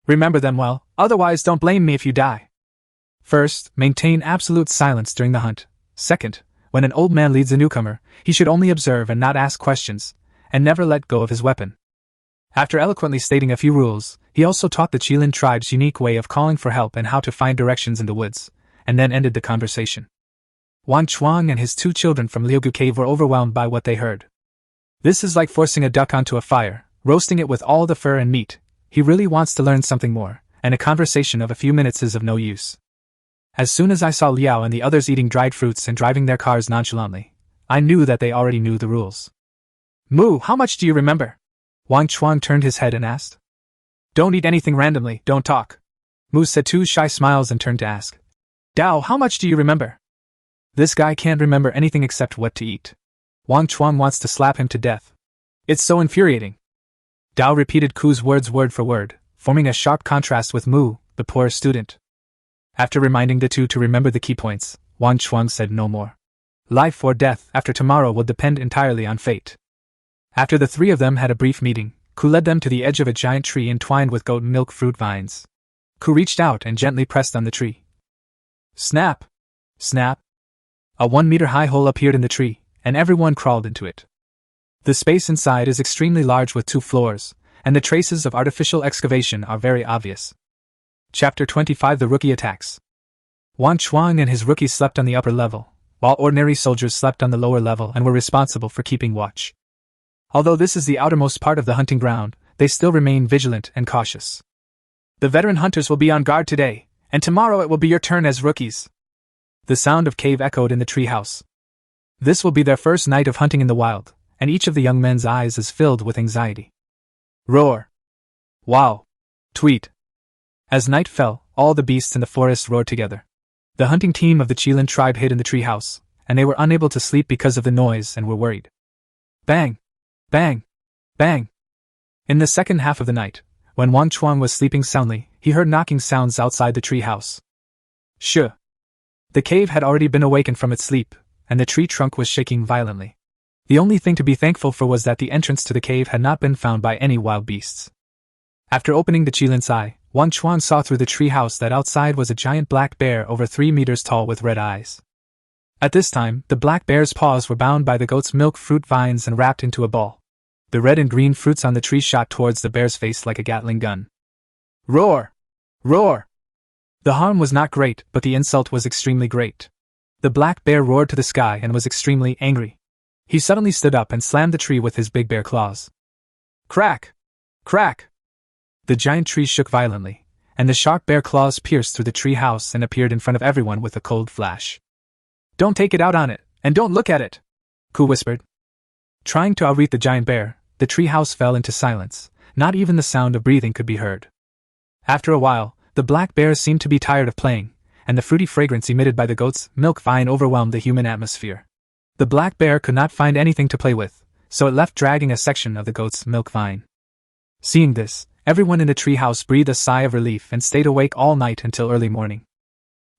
Remember them well, otherwise don't blame me if you die. First, maintain absolute silence during the hunt. Second, when an old man leads a newcomer, he should only observe and not ask questions, and never let go of his weapon. After eloquently stating a few rules, he also taught the Qilin tribe's unique way of calling for help and how to find directions in the woods, and then ended the conversation. Wang Chuang and his 2 children from Liugu Cave were overwhelmed by what they heard. This is like forcing a duck onto a fire, roasting it with all the fur and meat. He really wants to learn something more, and a conversation of a few minutes is of no use. As soon as I saw Liao and the others eating dried fruits and driving their cars nonchalantly, I knew that they already knew the rules. Mu, how much do you remember? Wang Chuang turned his head and asked. Don't eat anything randomly, don't talk. Mu said 2 shy smiles and turned to ask. Dao, how much do you remember? This guy can't remember anything except what to eat. Wang Chuang wants to slap him to death. It's so infuriating. Dao repeated Ku's words word for word, forming a sharp contrast with Mu, the poor student. After reminding the 2 to remember the key points, Wang Chuang said no more. Life or death after tomorrow will depend entirely on fate. After the 3 of them had a brief meeting, Ku led them to the edge of a giant tree entwined with goat milk fruit vines. Ku reached out and gently pressed on the tree. Snap! Snap! A 1-meter-high hole appeared in the tree, and everyone crawled into it. The space inside is extremely large with 2 floors, and the traces of artificial excavation are very obvious. Chapter 25 The Rookie Attacks. Wang Chuang and his rookies slept on the upper level, while ordinary soldiers slept on the lower level and were responsible for keeping watch. Although this is the outermost part of the hunting ground, they still remain vigilant and cautious. The veteran hunters will be on guard today, and tomorrow it will be your turn as rookies. The sound of cave echoed in the treehouse. This will be their first night of hunting in the wild, and each of the young men's eyes is filled with anxiety. Roar! Wow! Tweet! As night fell, all the beasts in the forest roared together. The hunting team of the Qilin tribe hid in the treehouse, and they were unable to sleep because of the noise and were worried. Bang! Bang! Bang! In the second half of the night, when Wang Chuang was sleeping soundly, he heard knocking sounds outside the treehouse. Shh! The cave had already been awakened from its sleep, and the tree trunk was shaking violently. The only thing to be thankful for was that the entrance to the cave had not been found by any wild beasts. After opening the Qilin's eye, Wang Chuang saw through the treehouse that outside was a giant black bear over 3 meters tall with red eyes. At this time, the black bear's paws were bound by the goat's milk fruit vines and wrapped into a ball. The red and green fruits on the tree shot towards the bear's face like a Gatling gun. Roar! Roar! The harm was not great, but the insult was extremely great. The black bear roared to the sky and was extremely angry. He suddenly stood up and slammed the tree with his big bear claws. Crack! Crack! The giant tree shook violently, and the sharp bear claws pierced through the tree house and appeared in front of everyone with a cold flash. Don't take it out on it, and don't look at it, Ku whispered. Trying to outreach the giant bear, the tree house fell into silence. Not even the sound of breathing could be heard. After a while, the black bear seemed to be tired of playing, and the fruity fragrance emitted by the goat's milk vine overwhelmed the human atmosphere. The black bear could not find anything to play with, so it left dragging a section of the goat's milk vine. Seeing this, everyone in the treehouse breathed a sigh of relief and stayed awake all night until early morning.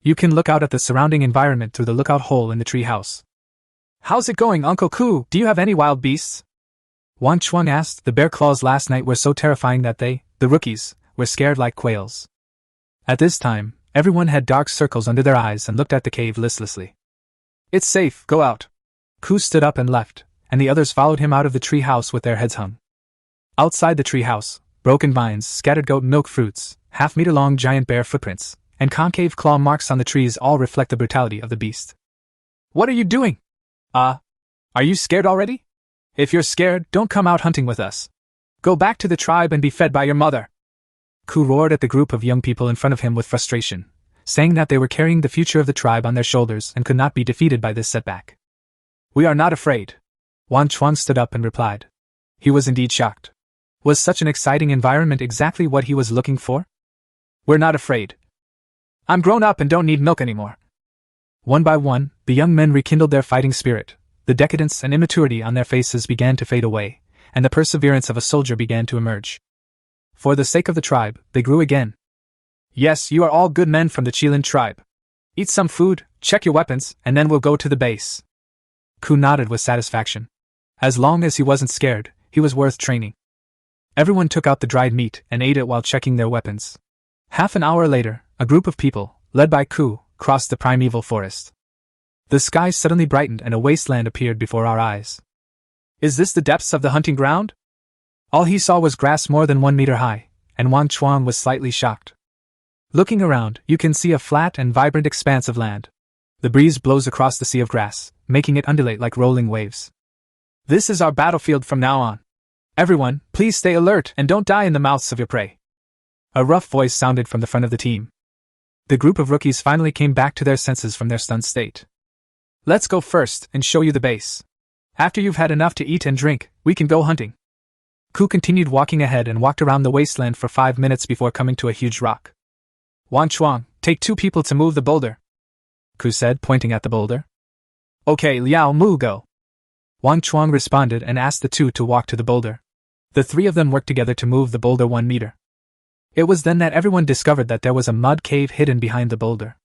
You can look out at the surrounding environment through the lookout hole in the treehouse. How's it going, Uncle Ku? Do you have any wild beasts? Wang Chuang asked. The bear claws last night were so terrifying that they, the rookies, were scared like quails. At this time, everyone had dark circles under their eyes and looked at the cave listlessly. It's safe, go out. Ku stood up and left, and the others followed him out of the tree house with their heads hung. Outside the tree house, broken vines, scattered goat milk fruits, half-meter-long giant bear footprints, and concave claw marks on the trees all reflect the brutality of the beast. What are you doing? Are you scared already? If you're scared, don't come out hunting with us. Go back to the tribe and be fed by your mother. Ku roared at the group of young people in front of him with frustration, saying that they were carrying the future of the tribe on their shoulders and could not be defeated by this setback. We are not afraid. Wang Chuang stood up and replied. He was indeed shocked. Was such an exciting environment exactly what he was looking for? We're not afraid. I'm grown up and don't need milk anymore. One by one, the young men rekindled their fighting spirit. The decadence and immaturity on their faces began to fade away, and the perseverance of a soldier began to emerge. For the sake of the tribe, they grew again. Yes, you are all good men from the Qilin tribe. Eat some food, check your weapons, and then we'll go to the base. Ku nodded with satisfaction. As long as he wasn't scared, he was worth training. Everyone took out the dried meat and ate it while checking their weapons. Half an hour later, a group of people, led by Ku, crossed the primeval forest. The sky suddenly brightened and a wasteland appeared before our eyes. Is this the depths of the hunting ground? All he saw was grass more than 1 meter high, and Wang Chuang was slightly shocked. Looking around, you can see a flat and vibrant expanse of land. The breeze blows across the sea of grass, making it undulate like rolling waves. This is our battlefield from now on. Everyone, please stay alert and don't die in the mouths of your prey. A rough voice sounded from the front of the team. The group of rookies finally came back to their senses from their stunned state. Let's go first and show you the base. After you've had enough to eat and drink, we can go hunting. Ku continued walking ahead and walked around the wasteland for 5 minutes before coming to a huge rock. Wang Chuang, take 2 people to move the boulder, Ku said, pointing at the boulder. Okay, Liao Mu, go. Wang Chuang responded and asked the 2 to walk to the boulder. The 3 of them worked together to move the boulder 1 meter. It was then that everyone discovered that there was a mud cave hidden behind the boulder.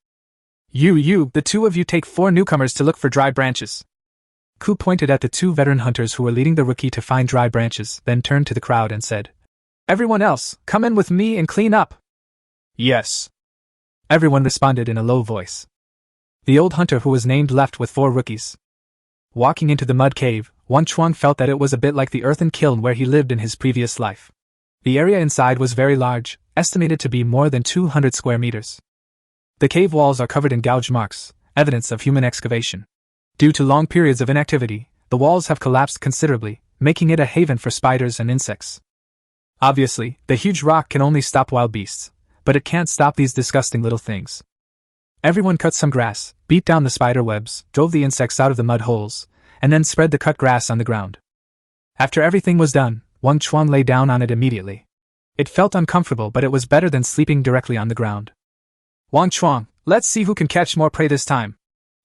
The 2 of you take 4 newcomers to look for dry branches. Ku pointed at the 2 veteran hunters who were leading the rookie to find dry branches, then turned to the crowd and said, Everyone else, come in with me and clean up. Yes. Everyone responded in a low voice. The old hunter who was named left with 4 rookies. Walking into the mud cave, Wang Chuang felt that it was a bit like the earthen kiln where he lived in his previous life. The area inside was very large, estimated to be more than 200 square meters. The cave walls are covered in gouge marks, evidence of human excavation. Due to long periods of inactivity, the walls have collapsed considerably, making it a haven for spiders and insects. Obviously, the huge rock can only stop wild beasts, but it can't stop these disgusting little things. Everyone cut some grass, beat down the spider webs, drove the insects out of the mud holes, and then spread the cut grass on the ground. After everything was done, Wang Chuang lay down on it immediately. It felt uncomfortable, but it was better than sleeping directly on the ground. Wang Chuang, let's see who can catch more prey this time.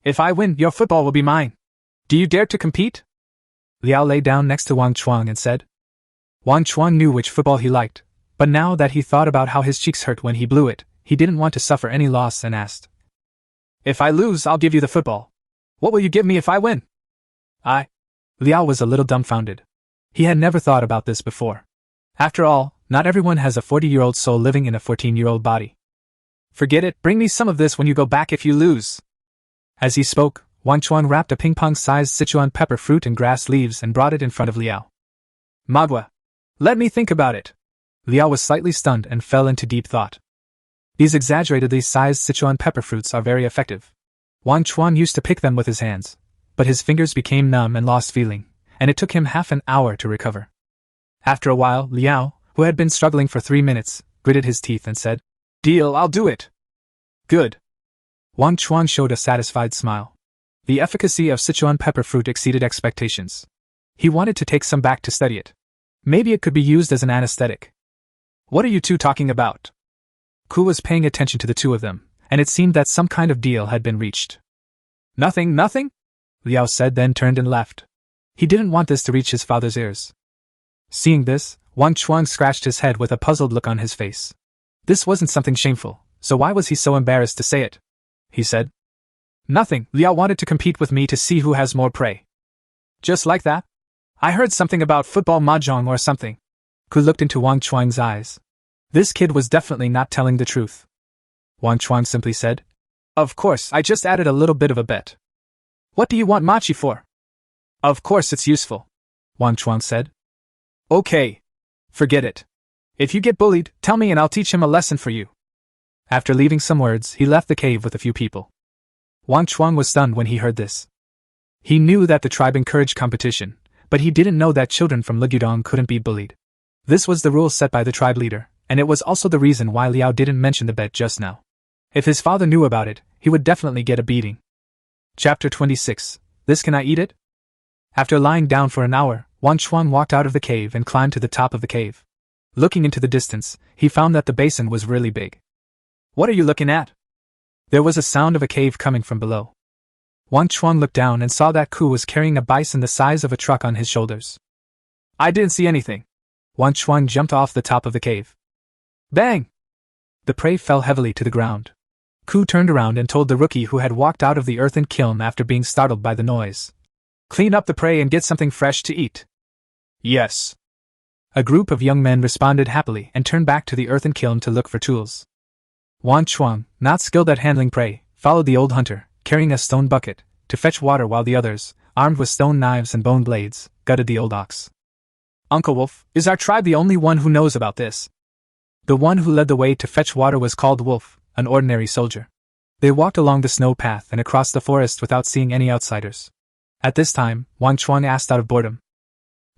If I win, your football will be mine. Do you dare to compete? Liao lay down next to Wang Chuang and said. Wang Chuang knew which football he liked, but now that he thought about how his cheeks hurt when he blew it, he didn't want to suffer any loss and asked. If I lose, I'll give you the football. What will you give me if I win? Liao was a little dumbfounded. He had never thought about this before. After all, not everyone has a 40-year-old soul living in a 14-year-old body. Forget it, bring me some of this when you go back if you lose. As he spoke, Wang Chuang wrapped a ping-pong-sized Sichuan pepper fruit in grass leaves and brought it in front of Liao. Manhwa. Let me think about it. Liao was slightly stunned and fell into deep thought. These exaggeratedly sized Sichuan pepper fruits are very effective. Wang Chuang used to pick them with his hands, but his fingers became numb and lost feeling, and it took him half an hour to recover. After a while, Liao, who had been struggling for 3 minutes, gritted his teeth and said, "Deal, I'll do it." "Good." Wang Chuang showed a satisfied smile. The efficacy of Sichuan pepper fruit exceeded expectations. He wanted to take some back to study it. Maybe it could be used as an anesthetic. "What are you two talking about?" Ku was paying attention to the two of them, and it seemed that some kind of deal had been reached. "Nothing, nothing?" Liao said, then turned and left. He didn't want this to reach his father's ears. Seeing this, Wang Chuang scratched his head with a puzzled look on his face. This wasn't something shameful, so why was he so embarrassed to say it? He said, "Nothing, Liao wanted to compete with me to see who has more prey." "Just like that? I heard something about football mahjong or something." Ku looked into Wang Chuang's eyes. This kid was definitely not telling the truth. Wang Chuang simply said, "Of course, I just added a little bit of a bet." "What do you want machi for?" "Of course it's useful," Wang Chuang said. "Okay. Forget it. If you get bullied, tell me and I'll teach him a lesson for you." After leaving some words, he left the cave with a few people. Wang Chuang was stunned when he heard this. He knew that the tribe encouraged competition, but he didn't know that children from Ligudong couldn't be bullied. This was the rule set by the tribe leader, and it was also the reason why Liao didn't mention the bet just now. If his father knew about it, he would definitely get a beating. Chapter 26. This Can I Eat It? After lying down for an hour, Wang Chuang walked out of the cave and climbed to the top of the cave. Looking into the distance, he found that the basin was really big. "What are you looking at?" There was a sound of a cave coming from below. Wang Chuang looked down and saw that Ku was carrying a bison the size of a truck on his shoulders. "I didn't see anything." Wang Chuang jumped off the top of the cave. Bang! The prey fell heavily to the ground. Ku turned around and told the rookie who had walked out of the earthen kiln after being startled by the noise, "Clean up the prey and get something fresh to eat." "Yes." A group of young men responded happily and turned back to the earthen kiln to look for tools. Wang Chuang, not skilled at handling prey, followed the old hunter, carrying a stone bucket, to fetch water while the others, armed with stone knives and bone blades, gutted the old ox. "Uncle Wolf, is our tribe the only one who knows about this?" The one who led the way to fetch water was called Wolf, an ordinary soldier. They walked along the snow path and across the forest without seeing any outsiders. At this time, Wang Chuang asked out of boredom.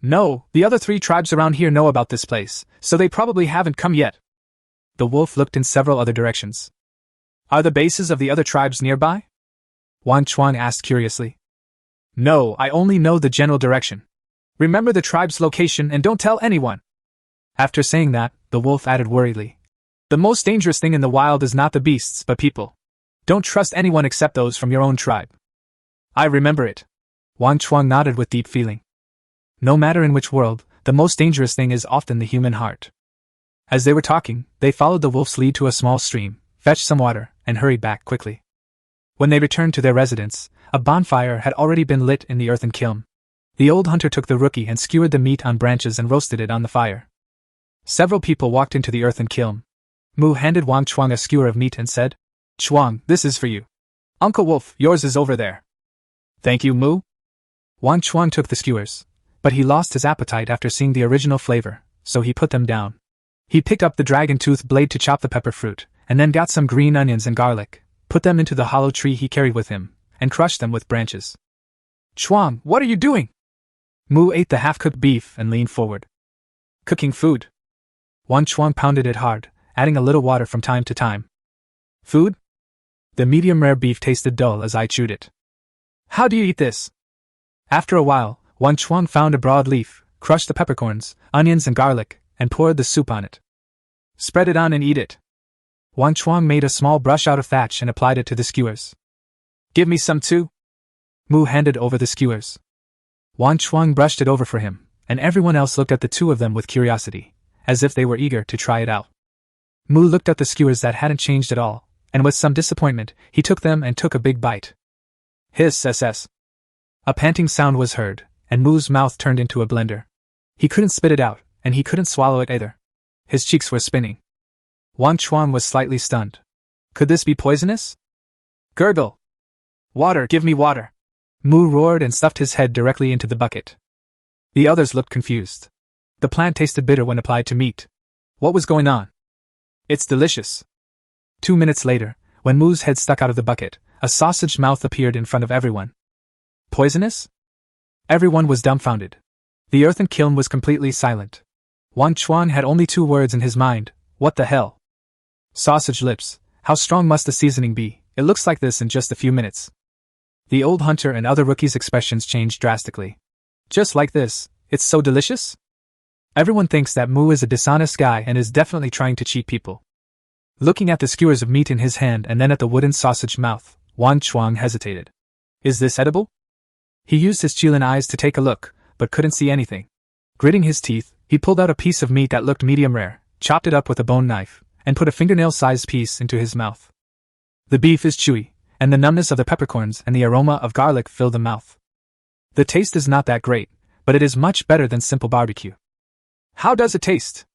"No, the other 3 tribes around here know about this place, so they probably haven't come yet." The wolf looked in several other directions. "Are the bases of the other tribes nearby?" Wang Chuang asked curiously. "No, I only know the general direction. Remember the tribe's location and don't tell anyone." After saying that, the wolf added worriedly, "The most dangerous thing in the wild is not the beasts but people. Don't trust anyone except those from your own tribe." "I remember it." Wang Chuang nodded with deep feeling. No matter in which world, the most dangerous thing is often the human heart. As they were talking, they followed the wolf's lead to a small stream, fetched some water, and hurried back quickly. When they returned to their residence, a bonfire had already been lit in the earthen kiln. The old hunter took the rookie and skewered the meat on branches and roasted it on the fire. Several people walked into the earthen kiln. Mu handed Wang Chuang a skewer of meat and said, "Chuang, this is for you. Uncle Wolf, yours is over there." "Thank you, Mu." Wang Chuang took the skewers, but he lost his appetite after seeing the original flavor, so he put them down. He picked up the dragon tooth blade to chop the pepper fruit, and then got some green onions and garlic, put them into the hollow tree he carried with him, and crushed them with branches. "Chuang, what are you doing?" Mu ate the half-cooked beef and leaned forward. "Cooking food." Wang Chuang pounded it hard, adding a little water from time to time. "Food?" The medium-rare beef tasted dull as I chewed it. "How do you eat this?" After a while, Wang Chuang found a broad leaf, crushed the peppercorns, onions and garlic, and poured the soup on it. "Spread it on and eat it." Wang Chuang made a small brush out of thatch and applied it to the skewers. "Give me some too." Mu handed over the skewers. Wang Chuang brushed it over for him, and everyone else looked at the two of them with curiosity, as if they were eager to try it out. Mu looked at the skewers that hadn't changed at all, and with some disappointment, he took them and took a big bite. Hiss ss. A panting sound was heard, and Mu's mouth turned into a blender. He couldn't spit it out, and he couldn't swallow it either. His cheeks were spinning. Wang Chuang was slightly stunned. Could this be poisonous? "Gurgle! Water, give me water!" Mu roared and stuffed his head directly into the bucket. The others looked confused. The plant tasted bitter when applied to meat. What was going on? "It's delicious." 2 minutes later, when Mu's head stuck out of the bucket, a sausage mouth appeared in front of everyone. Poisonous? Everyone was dumbfounded. The earthen kiln was completely silent. Wang Chuang had only 2 words in his mind: what the hell? Sausage lips, how strong must the seasoning be? It looks like this in just a few minutes. The old hunter and other rookies' expressions changed drastically. Just like this, it's so delicious? Everyone thinks that Mu is a dishonest guy and is definitely trying to cheat people. Looking at the skewers of meat in his hand and then at the wooden sausage mouth, Wang Chuang hesitated. Is this edible? He used his Qilin eyes to take a look, but couldn't see anything. Gritting his teeth, he pulled out a piece of meat that looked medium rare, chopped it up with a bone knife, and put a fingernail-sized piece into his mouth. The beef is chewy, and the numbness of the peppercorns and the aroma of garlic fill the mouth. The taste is not that great, but it is much better than simple barbecue. How does it taste?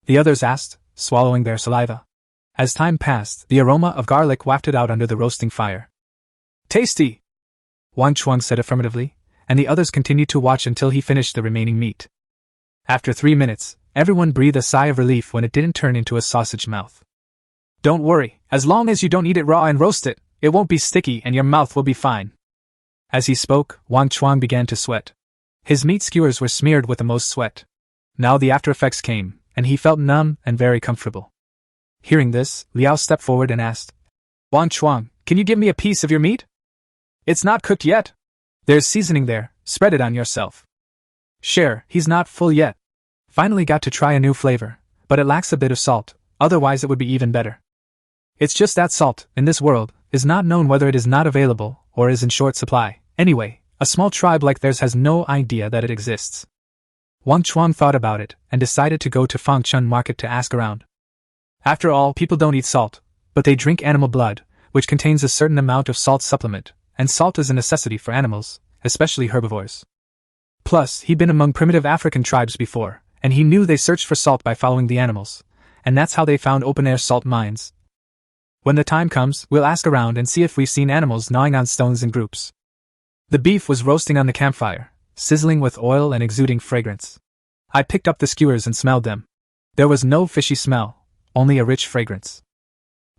The others asked, swallowing their saliva. As time passed, the aroma of garlic wafted out under the roasting fire. Tasty! Wang Chuang said affirmatively, and the others continued to watch until he finished the remaining meat. After 3 minutes, everyone breathed a sigh of relief when it didn't turn into a sausage mouth. Don't worry, as long as you don't eat it raw and roast it, it won't be sticky and your mouth will be fine. As he spoke, Wang Chuang began to sweat. His meat skewers were smeared with the most sweat. Now the after effects came, and he felt numb and very comfortable. Hearing this, Liao stepped forward and asked, Wang Chuang, can you give me a piece of your meat? It's not cooked yet. There's seasoning there, spread it on yourself. Share, he's not full yet. Finally got to try a new flavor, but it lacks a bit of salt, otherwise it would be even better. It's just that salt, in this world, is not known whether it is not available or is in short supply. Anyway, a small tribe like theirs has no idea that it exists. Wang Chuang thought about it and decided to go to Fangchun market to ask around. After all, people don't eat salt, but they drink animal blood, which contains a certain amount of salt supplement, and salt is a necessity for animals, especially herbivores. Plus, he'd been among primitive African tribes before, and he knew they searched for salt by following the animals, and that's how they found open-air salt mines. When the time comes, we'll ask around and see if we've seen animals gnawing on stones in groups. The beef was roasting on the campfire, sizzling with oil and exuding fragrance. I picked up the skewers and smelled them. There was no fishy smell, only a rich fragrance.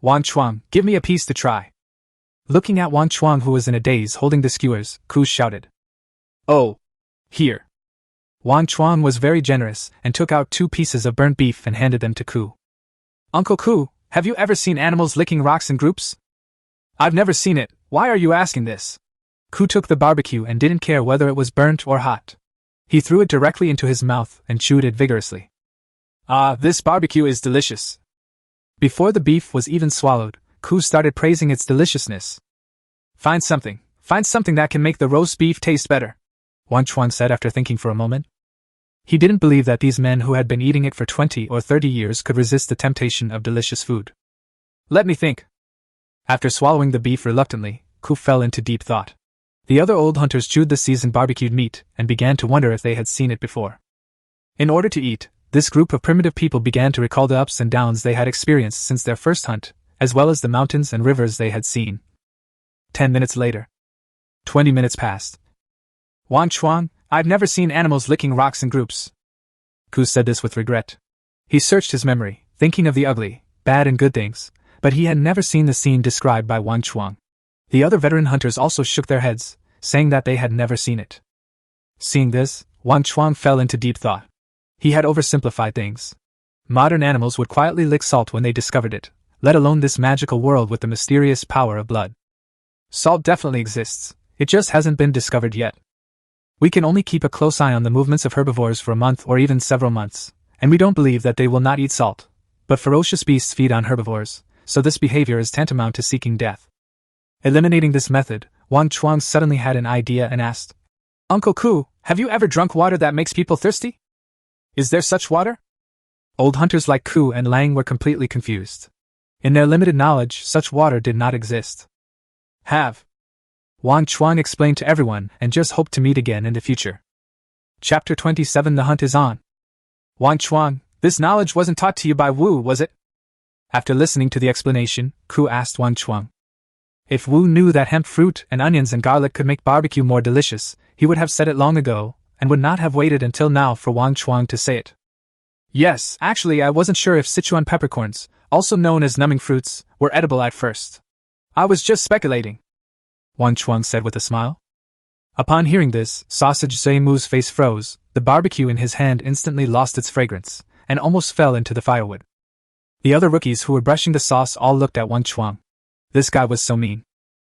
Wang Chuang, give me a piece to try. Looking at Wang Chuang, who was in a daze holding the skewers, Ku shouted. Oh! Here! Wang Chuang was very generous and took out 2 pieces of burnt beef and handed them to Ku. Uncle Ku, have you ever seen animals licking rocks in groups? I've never seen it, why are you asking this? Ku took the barbecue and didn't care whether it was burnt or hot. He threw it directly into his mouth and chewed it vigorously. Ah, this barbecue is delicious. Before the beef was even swallowed, Ku started praising its deliciousness. Find something that can make the roast beef taste better, Wang Chuang said after thinking for a moment. He didn't believe that these men who had been eating it for 20 or 30 years could resist the temptation of delicious food. Let me think. After swallowing the beef reluctantly, Ku fell into deep thought. The other old hunters chewed the seasoned barbecued meat and began to wonder if they had seen it before. In order to eat, this group of primitive people began to recall the ups and downs they had experienced since their first hunt, as well as the mountains and rivers they had seen. 10 minutes later. 20 minutes passed. Wang Chuang, I've never seen animals licking rocks in groups. Ku said this with regret. He searched his memory, thinking of the ugly, bad and good things, but he had never seen the scene described by Wang Chuang. The other veteran hunters also shook their heads, saying that they had never seen it. Seeing this, Wang Chuang fell into deep thought. He had oversimplified things. Modern animals would quietly lick salt when they discovered it, let alone this magical world with the mysterious power of blood. Salt definitely exists, it just hasn't been discovered yet. We can only keep a close eye on the movements of herbivores for a month or even several months, and we don't believe that they will not eat salt. But ferocious beasts feed on herbivores, so this behavior is tantamount to seeking death. Eliminating this method, Wang Chuang suddenly had an idea and asked, Uncle Ku, have you ever drunk water that makes people thirsty? Is there such water? Old hunters like Ku and Lang were completely confused. In their limited knowledge, such water did not exist. Have. Wang Chuang explained to everyone and just hoped to meet again in the future. Chapter 27. The hunt is on. Wang Chuang, this knowledge wasn't taught to you by Wu, was it? After listening to the explanation, Ku asked Wang Chuang. If Wu knew that hemp fruit and onions and garlic could make barbecue more delicious, he would have said it long ago, and would not have waited until now for Wang Chuang to say it. Yes, actually, I wasn't sure if Sichuan peppercorns, also known as numbing fruits, were edible at first. I was just speculating, Wang Chuang said with a smile. Upon hearing this, Sausage Zaimu's face froze, the barbecue in his hand instantly lost its fragrance, and almost fell into the firewood. The other rookies who were brushing the sauce all looked at Wang Chuang. This guy was so mean.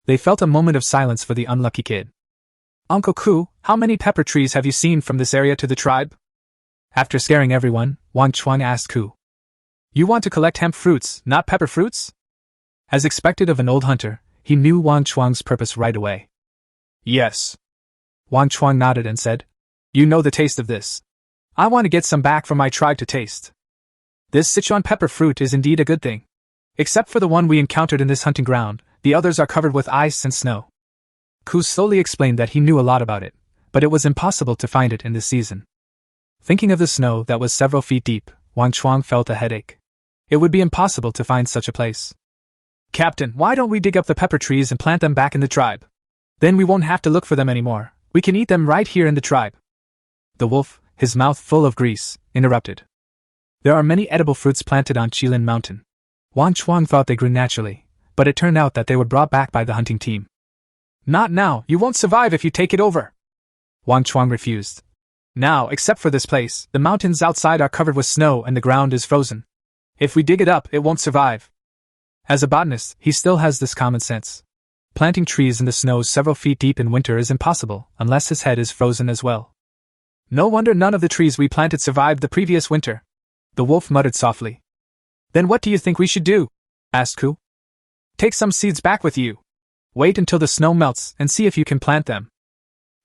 They felt a moment of silence for the unlucky kid. Uncle Ku, how many pepper trees have you seen from this area to the tribe? After scaring everyone, Wang Chuang asked Ku. You want to collect hemp fruits, not pepper fruits? As expected of an old hunter, he knew Wang Chuang's purpose right away. Yes. Wang Chuang nodded and said, You know the taste of this. I want to get some back for my tribe to taste. This Sichuan pepper fruit is indeed a good thing. Except for the one we encountered in this hunting ground, the others are covered with ice and snow. Ku slowly explained that he knew a lot about it, but it was impossible to find it in this season. Thinking of the snow that was several feet deep, Wang Chuang felt a headache. It would be impossible to find such a place. Captain, why don't we dig up the pepper trees and plant them back in the tribe? Then we won't have to look for them anymore. We can eat them right here in the tribe. The wolf, his mouth full of grease, interrupted. There are many edible fruits planted on Qilin Mountain. Wang Chuang thought they grew naturally, but it turned out that they were brought back by the hunting team. Not now, you won't survive if you take it over. Wang Chuang refused. Now, except for this place, the mountains outside are covered with snow and the ground is frozen. If we dig it up, it won't survive. As a botanist, he still has this common sense. Planting trees in the snow several feet deep in winter is impossible, unless his head is frozen as well. No wonder none of the trees we planted survived the previous winter. The wolf muttered softly. Then what do you think we should do? Asked Ku. Take some seeds back with you. Wait until the snow melts and see if you can plant them.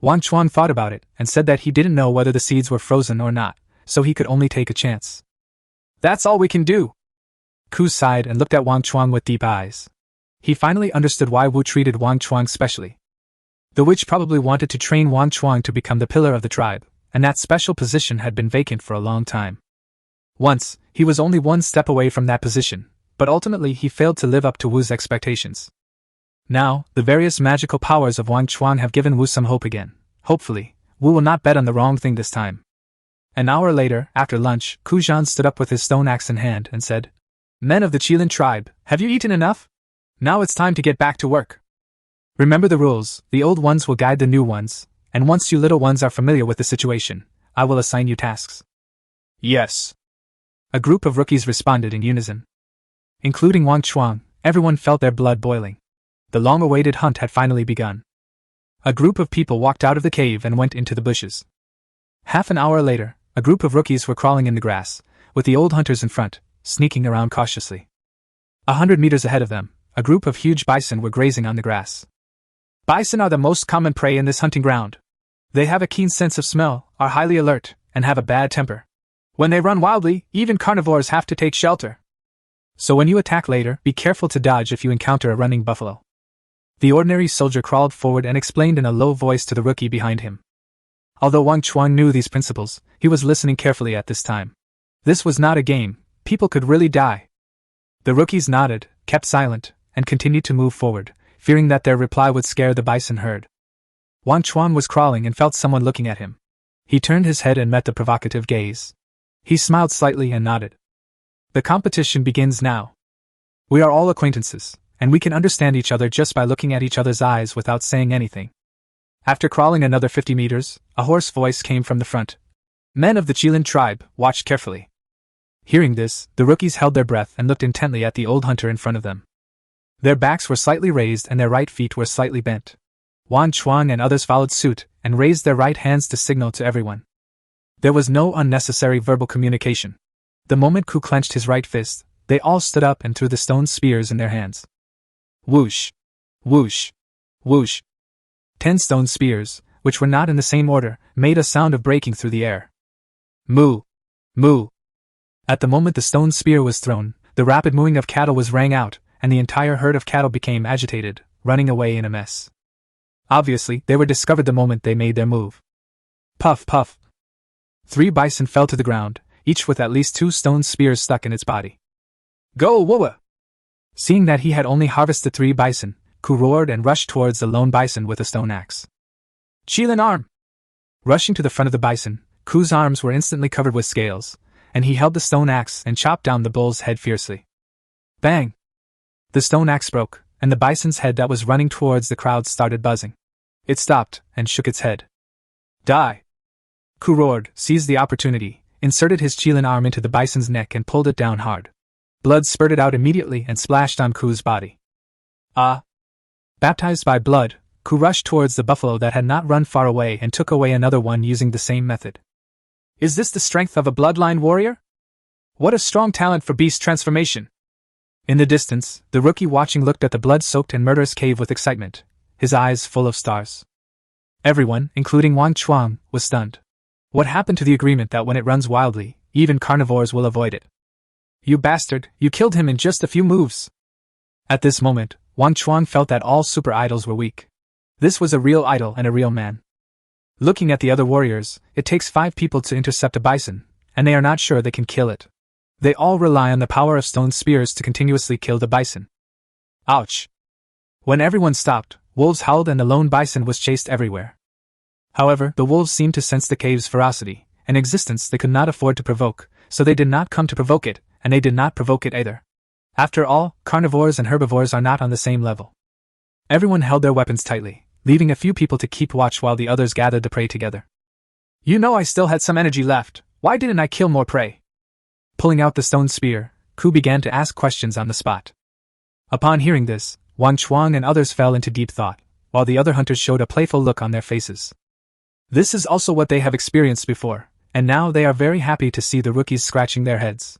Wang Chuang thought about it and said that he didn't know whether the seeds were frozen or not, so he could only take a chance. That's all we can do. Ku sighed and looked at Wang Chuang with deep eyes. He finally understood why Wu treated Wang Chuang specially. The witch probably wanted to train Wang Chuang to become the pillar of the tribe, and that special position had been vacant for a long time. Once, he was only one step away from that position, but ultimately he failed to live up to Wu's expectations. Now, the various magical powers of Wang Chuang have given Wu some hope again. Hopefully, Wu will not bet on the wrong thing this time. An hour later, after lunch, Ku Zhan stood up with his stone axe in hand and said, Men of the Qilin tribe, have you eaten enough? Now it's time to get back to work. Remember the rules, the old ones will guide the new ones, and once you little ones are familiar with the situation, I will assign you tasks. Yes. A group of rookies responded in unison. Including Wang Chuang, everyone felt their blood boiling. The long-awaited hunt had finally begun. A group of people walked out of the cave and went into the bushes. Half an hour later, a group of rookies were crawling in the grass, with the old hunters in front, sneaking around cautiously. 100 meters ahead of them, a group of huge bison were grazing on the grass. Bison are the most common prey in this hunting ground. They have a keen sense of smell, are highly alert, and have a bad temper. When they run wildly, even carnivores have to take shelter. So when you attack later, be careful to dodge if you encounter a running buffalo. The ordinary soldier crawled forward and explained in a low voice to the rookie behind him. Although Wang Chuang knew these principles, he was listening carefully at this time. This was not a game, people could really die. The rookies nodded, kept silent, and continued to move forward, fearing that their reply would scare the bison herd. Wang Chuang was crawling and felt someone looking at him. He turned his head and met the provocative gaze. He smiled slightly and nodded. The competition begins now. We are all acquaintances, and we can understand each other just by looking at each other's eyes without saying anything. After crawling another 50 meters, a hoarse voice came from the front. Men of the Qilin tribe, watch carefully. Hearing this, the rookies held their breath and looked intently at the old hunter in front of them. Their backs were slightly raised and their right feet were slightly bent. Wang Chuang and others followed suit and raised their right hands to signal to everyone. There was no unnecessary verbal communication. The moment Ku clenched his right fist, they all stood up and threw the stone spears in their hands. Whoosh! Whoosh! Whoosh! 10 stone spears, which were not in the same order, made a sound of breaking through the air. Moo! Moo! At the moment the stone spear was thrown, the rapid mooing of cattle was rang out, and the entire herd of cattle became agitated, running away in a mess. Obviously, they were discovered the moment they made their move. Puff, puff! 3 bison fell to the ground, each with at least 2 stone spears stuck in its body. Go, Wua! Seeing that he had only harvested 3 bison, Ku roared and rushed towards the lone bison with a stone axe. Qilin arm! Rushing to the front of the bison, Ku's arms were instantly covered with scales, and he held the stone axe and chopped down the bull's head fiercely. Bang! The stone axe broke, and the bison's head that was running towards the crowd started buzzing. It stopped and shook its head. Die! Ku roared, seized the opportunity, inserted his Qilin arm into the bison's neck and pulled it down hard. Blood spurted out immediately and splashed on Ku's body. Ah! Baptized by blood, Ku rushed towards the buffalo that had not run far away and took away another one using the same method. Is this the strength of a bloodline warrior? What a strong talent for beast transformation! In the distance, the rookie watching looked at the blood-soaked and murderous cave with excitement, his eyes full of stars. Everyone, including Wang Chuang, was stunned. What happened to the agreement that when it runs wildly, even carnivores will avoid it? You bastard, you killed him in just a few moves! At this moment, Wang Chuang felt that all super idols were weak. This was a real idol and a real man. Looking at the other warriors, it takes 5 people to intercept a bison, and they are not sure they can kill it. They all rely on the power of stone spears to continuously kill the bison. Ouch! When everyone stopped, wolves howled and the lone bison was chased everywhere. However, the wolves seemed to sense the cave's ferocity, an existence they could not afford to provoke, so they did not come to provoke it, and they did not provoke it either. After all, carnivores and herbivores are not on the same level. Everyone held their weapons tightly, leaving a few people to keep watch while the others gathered the prey together. You know I still had some energy left, why didn't I kill more prey? Pulling out the stone spear, Ku began to ask questions on the spot. Upon hearing this, Wang Chuang and others fell into deep thought, while the other hunters showed a playful look on their faces. This is also what they have experienced before, and now they are very happy to see the rookies scratching their heads.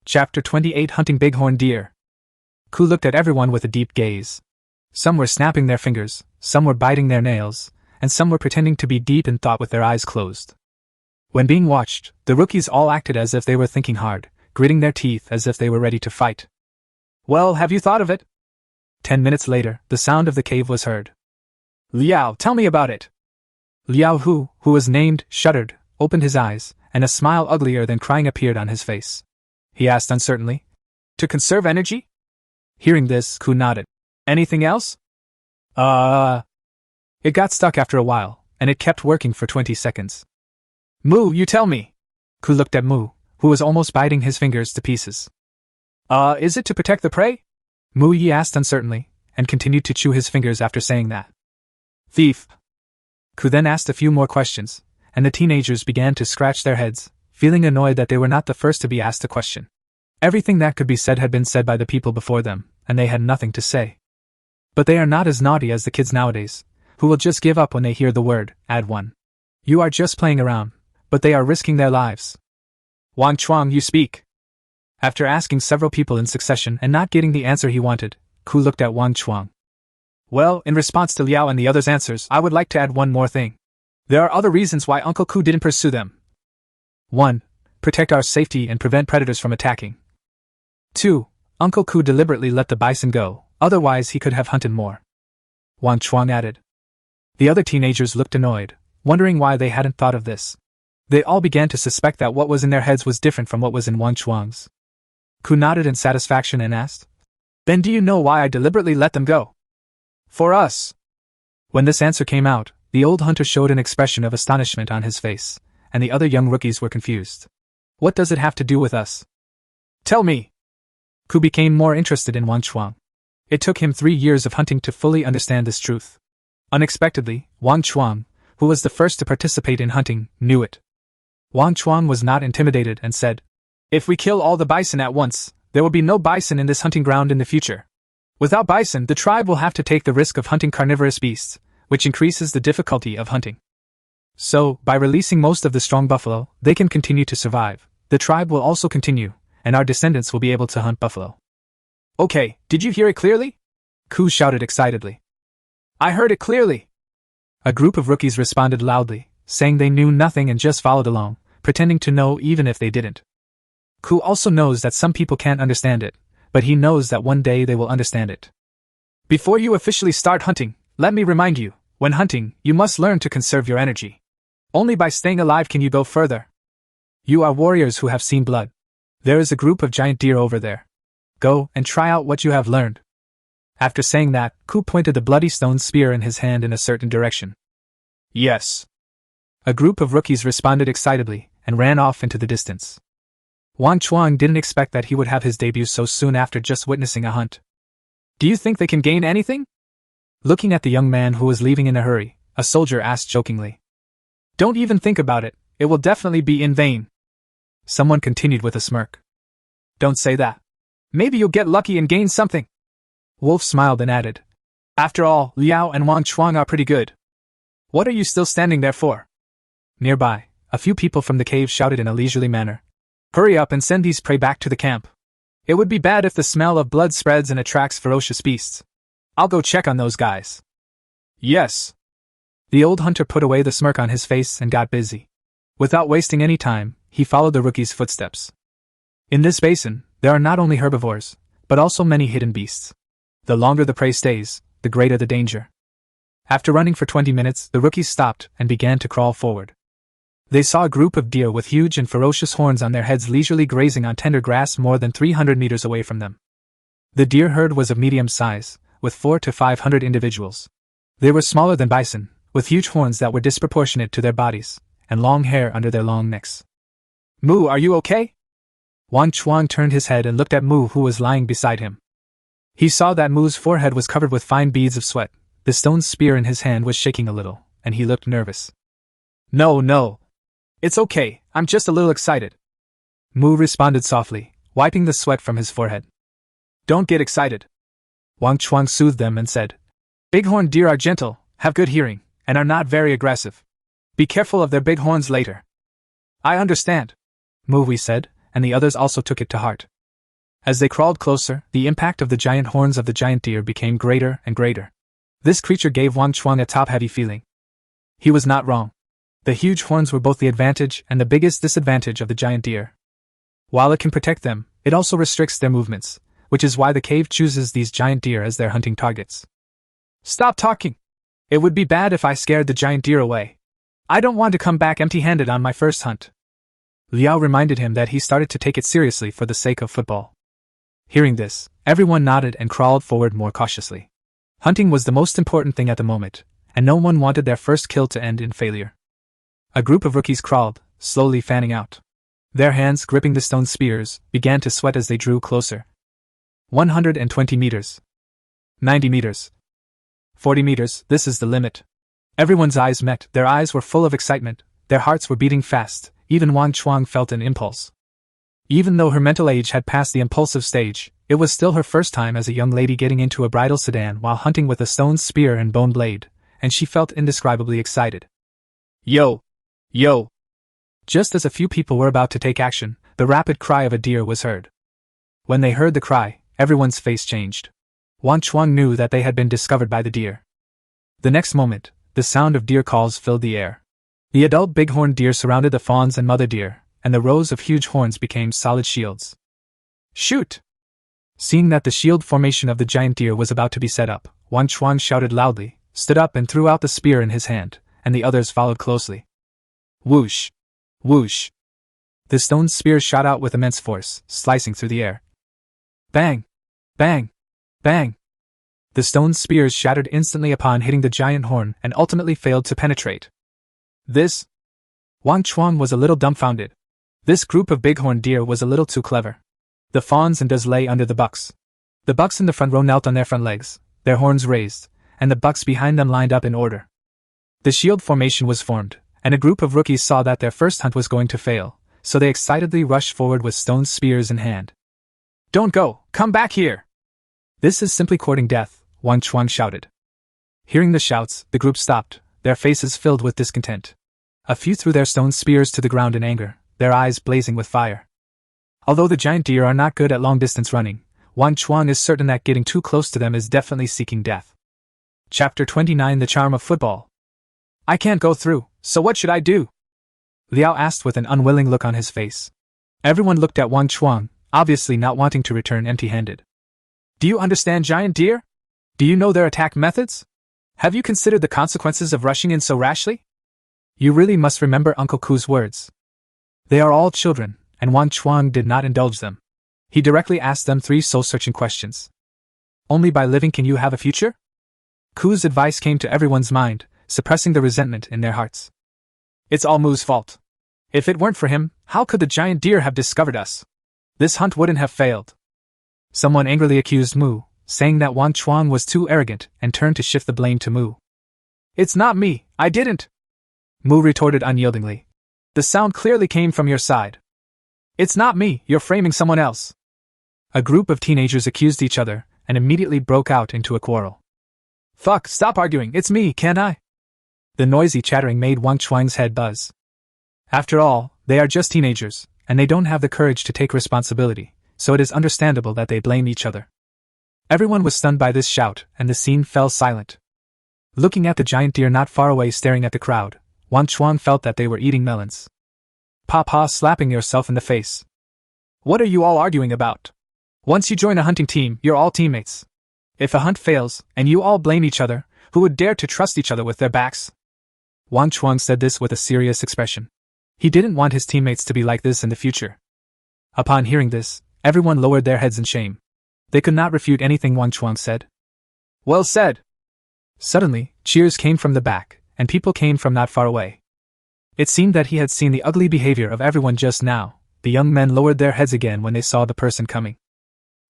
Chapter 28 Hunting Bighorn Deer. Ku looked at everyone with a deep gaze. Some were snapping their fingers, some were biting their nails, and some were pretending to be deep in thought with their eyes closed. When being watched, the rookies all acted as if they were thinking hard, gritting their teeth as if they were ready to fight. Well, have you thought of it? 10 minutes later, the sound of the cave was heard. Liao, tell me about it. Liao Hu, who was named, shuddered, opened his eyes, and a smile uglier than crying appeared on his face. He asked uncertainly, to conserve energy? Hearing this, Ku nodded. Anything else? It got stuck after a while, and it kept working for 20 seconds. Mu, you tell me. Ku looked at Mu, who was almost biting his fingers to pieces. Is it to protect the prey? Mu Yi asked uncertainly, and continued to chew his fingers after saying that. Thief. Ku then asked a few more questions, and the teenagers began to scratch their heads, feeling annoyed that they were not the first to be asked a question. Everything that could be said had been said by the people before them, and they had nothing to say. But they are not as naughty as the kids nowadays, who will just give up when they hear the word, add one. You are just playing around, but they are risking their lives. Wang Chuang, you speak. After asking several people in succession and not getting the answer he wanted, Ku looked at Wang Chuang. Well, in response to Liao and the others' answers, I would like to add one more thing. There are other reasons why Uncle Ku didn't pursue them. 1. Protect our safety and prevent predators from attacking. 2. Uncle Ku deliberately let the bison go, otherwise he could have hunted more. Wang Chuang added. The other teenagers looked annoyed, wondering why they hadn't thought of this. They all began to suspect that what was in their heads was different from what was in Wang Chuang's. Ku nodded in satisfaction and asked, Then do you know why I deliberately let them go? For us. When this answer came out, the old hunter showed an expression of astonishment on his face, and the other young rookies were confused. What does it have to do with us? Tell me. Ku became more interested in Wang Chuang. It took him 3 years of hunting to fully understand this truth. Unexpectedly, Wang Chuang, who was the first to participate in hunting, knew it. Wang Chuang was not intimidated and said, If we kill all the bison at once, there will be no bison in this hunting ground in the future. Without bison, the tribe will have to take the risk of hunting carnivorous beasts, which increases the difficulty of hunting. So, by releasing most of the strong buffalo, they can continue to survive. The tribe will also continue, and our descendants will be able to hunt buffalo. Okay, did you hear it clearly? Ku shouted excitedly. I heard it clearly. A group of rookies responded loudly, saying they knew nothing and just followed along, pretending to know even if they didn't. Ku also knows that some people can't understand it, but he knows that one day they will understand it. Before you officially start hunting, let me remind you, when hunting, you must learn to conserve your energy. Only by staying alive can you go further. You are warriors who have seen blood. There is a group of giant deer over there. Go and try out what you have learned. After saying that, Ku pointed the bloody stone spear in his hand in a certain direction. Yes. A group of rookies responded excitedly, and ran off into the distance. Wang Chuang didn't expect that he would have his debut so soon after just witnessing a hunt. Do you think they can gain anything? Looking at the young man who was leaving in a hurry, a soldier asked jokingly. Don't even think about it, it will definitely be in vain. Someone continued with a smirk. Don't say that. Maybe you'll get lucky and gain something. Wolf smiled and added. After all, Liao and Wang Chuang are pretty good. What are you still standing there for? Nearby, a few people from the cave shouted in a leisurely manner. Hurry up and send these prey back to the camp. It would be bad if the smell of blood spreads and attracts ferocious beasts. I'll go check on those guys. Yes. The old hunter put away the smirk on his face and got busy. Without wasting any time, he followed the rookie's footsteps. In this basin, there are not only herbivores, but also many hidden beasts. The longer the prey stays, the greater the danger. After running for 20 minutes, the rookies stopped and began to crawl forward. They saw a group of deer with huge and ferocious horns on their heads leisurely grazing on tender grass more than 300 meters away from them. The deer herd was of medium size, with 400 to 500 individuals. They were smaller than bison, with huge horns that were disproportionate to their bodies, and long hair under their long necks. Mu, are you okay? Wang Chuang turned his head and looked at Mu, who was lying beside him. He saw that Mu's forehead was covered with fine beads of sweat, the stone spear in his hand was shaking a little, and he looked nervous. No. It's okay, I'm just a little excited. Mu responded softly, wiping the sweat from his forehead. Don't get excited. Wang Chuang soothed them and said, Bighorn deer are gentle, have good hearing, and are not very aggressive. Be careful of their big horns later. I understand, Mu said, and the others also took it to heart. As they crawled closer, the impact of the giant horns of the giant deer became greater and greater. This creature gave Wang Chuang a top-heavy feeling. He was not wrong. The huge horns were both the advantage and the biggest disadvantage of the giant deer. While it can protect them, it also restricts their movements, which is why the cave chooses these giant deer as their hunting targets. Stop talking! It would be bad if I scared the giant deer away. I don't want to come back empty-handed on my first hunt. Liao reminded him that he started to take it seriously for the sake of football. Hearing this, everyone nodded and crawled forward more cautiously. Hunting was the most important thing at the moment, and no one wanted their first kill to end in failure. A group of rookies crawled, slowly fanning out. Their hands, gripping the stone spears, began to sweat as they drew closer. 120 meters. 90 meters. 40 meters, this is the limit. Everyone's eyes met, their eyes were full of excitement, their hearts were beating fast, even Wang Chuang felt an impulse. Even though her mental age had passed the impulsive stage, it was still her first time as a young lady getting into a bridal sedan while hunting with a stone spear and bone blade, and she felt indescribably excited. Yo! Just as a few people were about to take action, the rapid cry of a deer was heard. When they heard the cry, everyone's face changed. Wang Chuang knew that they had been discovered by the deer. The next moment, the sound of deer calls filled the air. The adult bighorn deer surrounded the fawns and mother deer, and the rows of huge horns became solid shields. Shoot! Seeing that the shield formation of the giant deer was about to be set up, Wang Chuang shouted loudly, stood up and threw out the spear in his hand, and the others followed closely. Whoosh! Whoosh! The stone spear shot out with immense force, slicing through the air. Bang! Bang! Bang! The stone spears shattered instantly upon hitting the giant horn and ultimately failed to penetrate. This? Wang Chuang was a little dumbfounded. This group of bighorn deer was a little too clever. The fawns and does lay under the bucks. The bucks in the front row knelt on their front legs, their horns raised, and the bucks behind them lined up in order. The shield formation was formed, and a group of rookies saw that their first hunt was going to fail, so they excitedly rushed forward with stone spears in hand. Don't go! Come back here! This is simply courting death, Wang Chuang shouted. Hearing the shouts, the group stopped, their faces filled with discontent. A few threw their stone spears to the ground in anger, their eyes blazing with fire. Although the giant deer are not good at long-distance running, Wang Chuang is certain that getting too close to them is definitely seeking death. Chapter 29 The Charm of Football. I can't go through, so what should I do? Liao asked with an unwilling look on his face. Everyone looked at Wang Chuang, obviously not wanting to return empty-handed. Do you understand giant deer? Do you know their attack methods? Have you considered the consequences of rushing in so rashly? You really must remember Uncle Ku's words. They are all children, and Wang Chuang did not indulge them. He directly asked them 3 soul-searching questions. Only by living can you have a future? Ku's advice came to everyone's mind, suppressing the resentment in their hearts. It's all Mu's fault. If it weren't for him, how could the giant deer have discovered us? This hunt wouldn't have failed. Someone angrily accused Mu, saying that Wang Chuang was too arrogant and turned to shift the blame to Mu. It's not me, I didn't! Mu retorted unyieldingly. The sound clearly came from your side. It's not me, you're framing someone else. A group of teenagers accused each other and immediately broke out into a quarrel. Fuck, stop arguing, it's me, can't I? The noisy chattering made Wang Chuang's head buzz. After all, they are just teenagers, and they don't have the courage to take responsibility, so it is understandable that they blame each other. Everyone was stunned by this shout, and the scene fell silent. Looking at the giant deer not far away staring at the crowd, Wang Chuang felt that they were eating melons. Papa, slapping yourself in the face. What are you all arguing about? Once you join a hunting team, you're all teammates. If a hunt fails, and you all blame each other, who would dare to trust each other with their backs? Wang Chuang said this with a serious expression. He didn't want his teammates to be like this in the future. Upon hearing this, everyone lowered their heads in shame. They could not refute anything Wang Chuang said. Well said! Suddenly, cheers came from the back, and people came from not far away. It seemed that he had seen the ugly behavior of everyone just now. The young men lowered their heads again when they saw the person coming.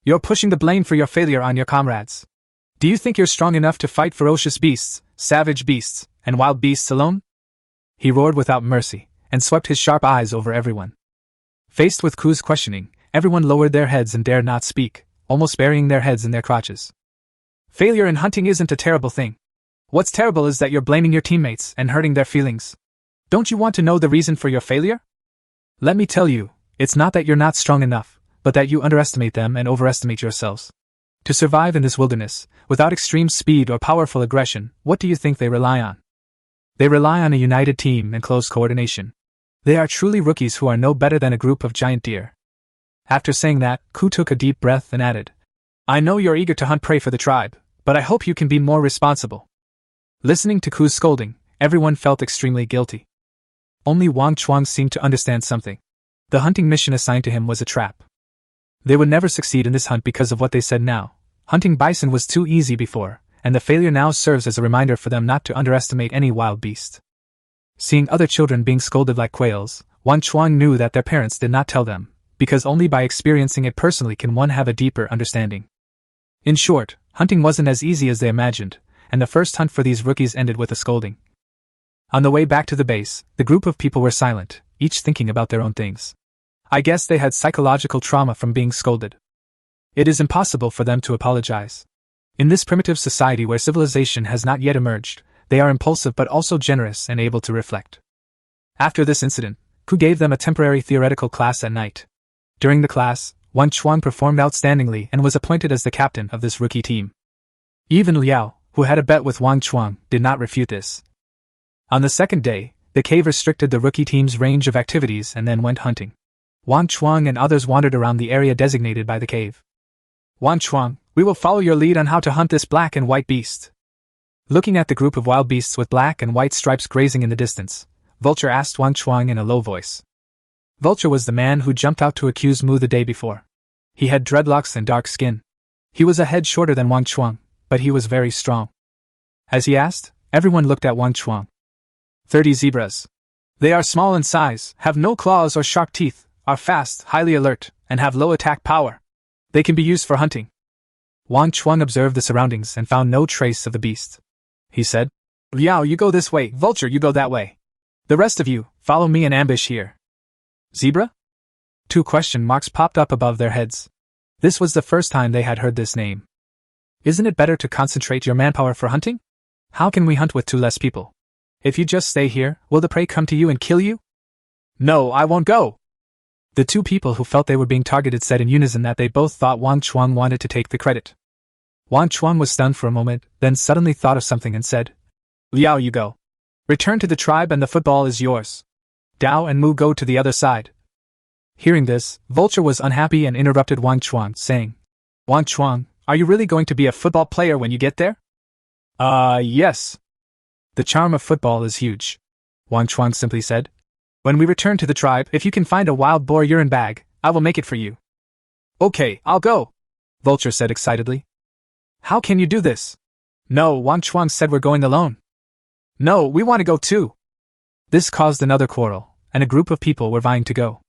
You're pushing the blame for your failure on your comrades. Do you think you're strong enough to fight ferocious beasts, savage beasts, and wild beasts alone? He roared without mercy, and swept his sharp eyes over everyone. Faced with Ku's questioning, everyone lowered their heads and dared not speak, almost burying their heads in their crotches. Failure in hunting isn't a terrible thing. What's terrible is that you're blaming your teammates and hurting their feelings. Don't you want to know the reason for your failure? Let me tell you, it's not that you're not strong enough, but that you underestimate them and overestimate yourselves. To survive in this wilderness, without extreme speed or powerful aggression, what do you think they rely on? They rely on a united team and close coordination. They are truly rookies who are no better than a group of giant deer. After saying that, Ku took a deep breath and added, I know you're eager to hunt prey for the tribe, but I hope you can be more responsible. Listening to Ku's scolding, everyone felt extremely guilty. Only Wang Chuang seemed to understand something. The hunting mission assigned to him was a trap. They would never succeed in this hunt because of what they said now. Hunting bison was too easy before, and the failure now serves as a reminder for them not to underestimate any wild beast. Seeing other children being scolded like quails, Wang Chuang knew that their parents did not tell them, because only by experiencing it personally can one have a deeper understanding. In short, hunting wasn't as easy as they imagined, and the first hunt for these rookies ended with a scolding. On the way back to the base, the group of people were silent, each thinking about their own things. I guess they had psychological trauma from being scolded. It is impossible for them to apologize. In this primitive society where civilization has not yet emerged, they are impulsive but also generous and able to reflect. After this incident, Ku gave them a temporary theoretical class at night. During the class, Wang Chuang performed outstandingly and was appointed as the captain of this rookie team. Even Liao, who had a bet with Wang Chuang, did not refute this. On the second day, the cave restricted the rookie team's range of activities and then went hunting. Wang Chuang and others wandered around the area designated by the cave. Wang Chuang, we will follow your lead on how to hunt this black and white beast. Looking at the group of wild beasts with black and white stripes grazing in the distance, Vulture asked Wang Chuang in a low voice. Vulture was the man who jumped out to accuse Mu the day before. He had dreadlocks and dark skin. He was a head shorter than Wang Chuang, but he was very strong. As he asked, everyone looked at Wang Chuang. 30 zebras. They are small in size, have no claws or sharp teeth, are fast, highly alert, and have low attack power. They can be used for hunting. Wang Chuang observed the surroundings and found no trace of the beast. He said, Liao, you go this way, Vulture, you go that way. The rest of you, follow me and ambush here. Zebra? 2 question marks popped up above their heads. This was the first time they had heard this name. Isn't it better to concentrate your manpower for hunting? How can we hunt with 2 less people? If you just stay here, will the prey come to you and kill you? No, I won't go. The 2 people who felt they were being targeted said in unison that they both thought Wang Chuang wanted to take the credit. Wang Chuang was stunned for a moment, then suddenly thought of something and said, Liao, you go. Return to the tribe and the football is yours. Dao and Mu go to the other side. Hearing this, Vulture was unhappy and interrupted Wang Chuang, saying, Wang Chuang, are you really going to be a football player when you get there? Yes. The charm of football is huge. Wang Chuang simply said. When we return to the tribe, if you can find a wild boar urine bag, I will make it for you. Okay, I'll go, Vulture said excitedly. How can you do this? No, Wang Chuang said we're going alone. No, we want to go too. This caused another quarrel, and a group of people were vying to go.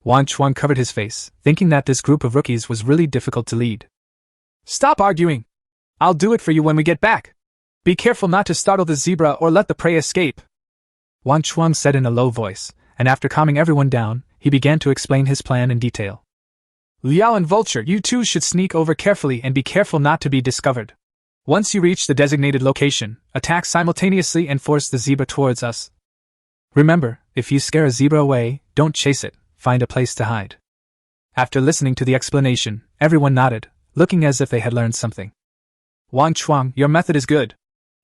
Wang Chuang covered his face, thinking that this group of rookies was really difficult to lead. Stop arguing! I'll do it for you when we get back! Be careful not to startle the zebra or let the prey escape! Wang Chuang said in a low voice, and after calming everyone down, he began to explain his plan in detail. Liao and Vulture, you two should sneak over carefully and be careful not to be discovered. Once you reach the designated location, attack simultaneously and force the zebra towards us. Remember, if you scare a zebra away, don't chase it, find a place to hide. After listening to the explanation, everyone nodded, looking as if they had learned something. Wang Chuang, your method is good.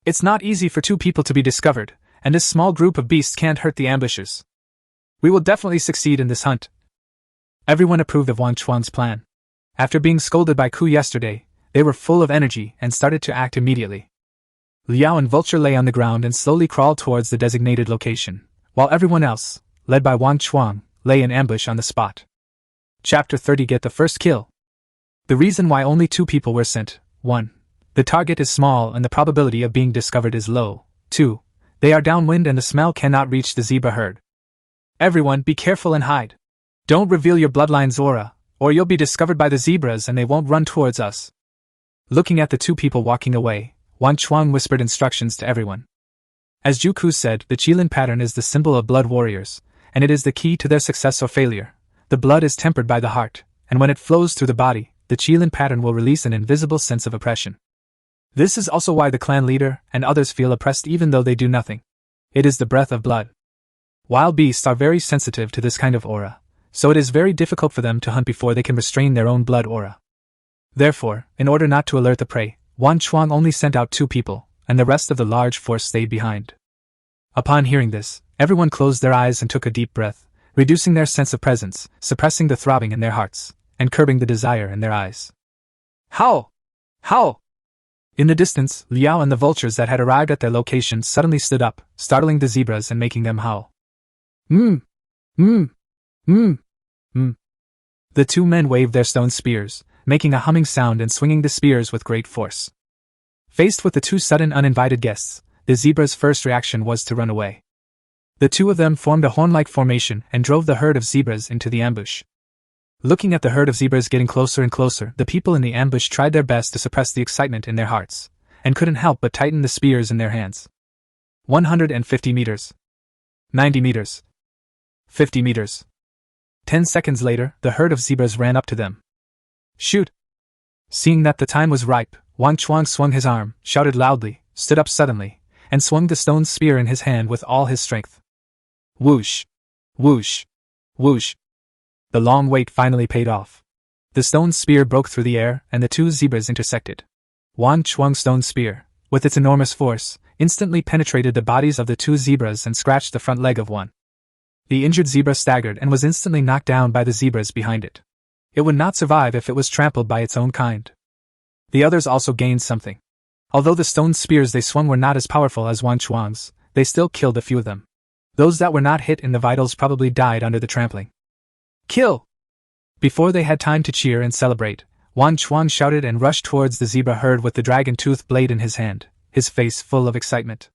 It's not easy for two people to be discovered, and this small group of beasts can't hurt the ambushers. We will definitely succeed in this hunt. Everyone approved of Wang Chuang's plan. After being scolded by Ku yesterday, they were full of energy and started to act immediately. Liao and Vulture lay on the ground and slowly crawled towards the designated location, while everyone else, led by Wang Chuang, lay in ambush on the spot. Chapter 30. Get the first kill. The reason why only 2 people were sent: 1. The target is small and the probability of being discovered is low. 2. They are downwind and the smell cannot reach the zebra herd. Everyone, be careful and hide. Don't reveal your bloodline's aura, or you'll be discovered by the zebras and they won't run towards us. Looking at the 2 people walking away, Wang Chuang whispered instructions to everyone. As Juku said, the Qilin pattern is the symbol of blood warriors, and it is the key to their success or failure. The blood is tempered by the heart, and when it flows through the body, the Qilin pattern will release an invisible sense of oppression. This is also why the clan leader and others feel oppressed even though they do nothing. It is the breath of blood. Wild beasts are very sensitive to this kind of aura, so it is very difficult for them to hunt before they can restrain their own blood aura. Therefore, in order not to alert the prey, Wang Chuang only sent out 2 people, and the rest of the large force stayed behind. Upon hearing this, everyone closed their eyes and took a deep breath, reducing their sense of presence, suppressing the throbbing in their hearts, and curbing the desire in their eyes. Howl! Howl! In the distance, Liao and the vultures that had arrived at their location suddenly stood up, startling the zebras and making them howl. The 2 men waved their stone spears, making a humming sound and swinging the spears with great force. Faced with the 2 sudden uninvited guests, the zebras' first reaction was to run away. The 2 of them formed a horn-like formation and drove the herd of zebras into the ambush. Looking at the herd of zebras getting closer and closer, the people in the ambush tried their best to suppress the excitement in their hearts, and couldn't help but tighten the spears in their hands. 150 meters. 90 meters. 50 meters. 10 seconds later, the herd of zebras ran up to them. Shoot! Seeing that the time was ripe, Wang Chuang swung his arm, shouted loudly, stood up suddenly, and swung the stone spear in his hand with all his strength. Whoosh! Whoosh! Whoosh! The long wait finally paid off. The stone spear broke through the air, and the 2 zebras intersected. Wang Chuang's stone spear, with its enormous force, instantly penetrated the bodies of the 2 zebras and scratched the front leg of one. The injured zebra staggered and was instantly knocked down by the zebras behind it. It would not survive if it was trampled by its own kind. The others also gained something. Although the stone spears they swung were not as powerful as Wang Chuang's, they still killed a few of them. Those that were not hit in the vitals probably died under the trampling. Kill! Before they had time to cheer and celebrate, Wang Chuang shouted and rushed towards the zebra herd with the dragon-tooth blade in his hand, his face full of excitement.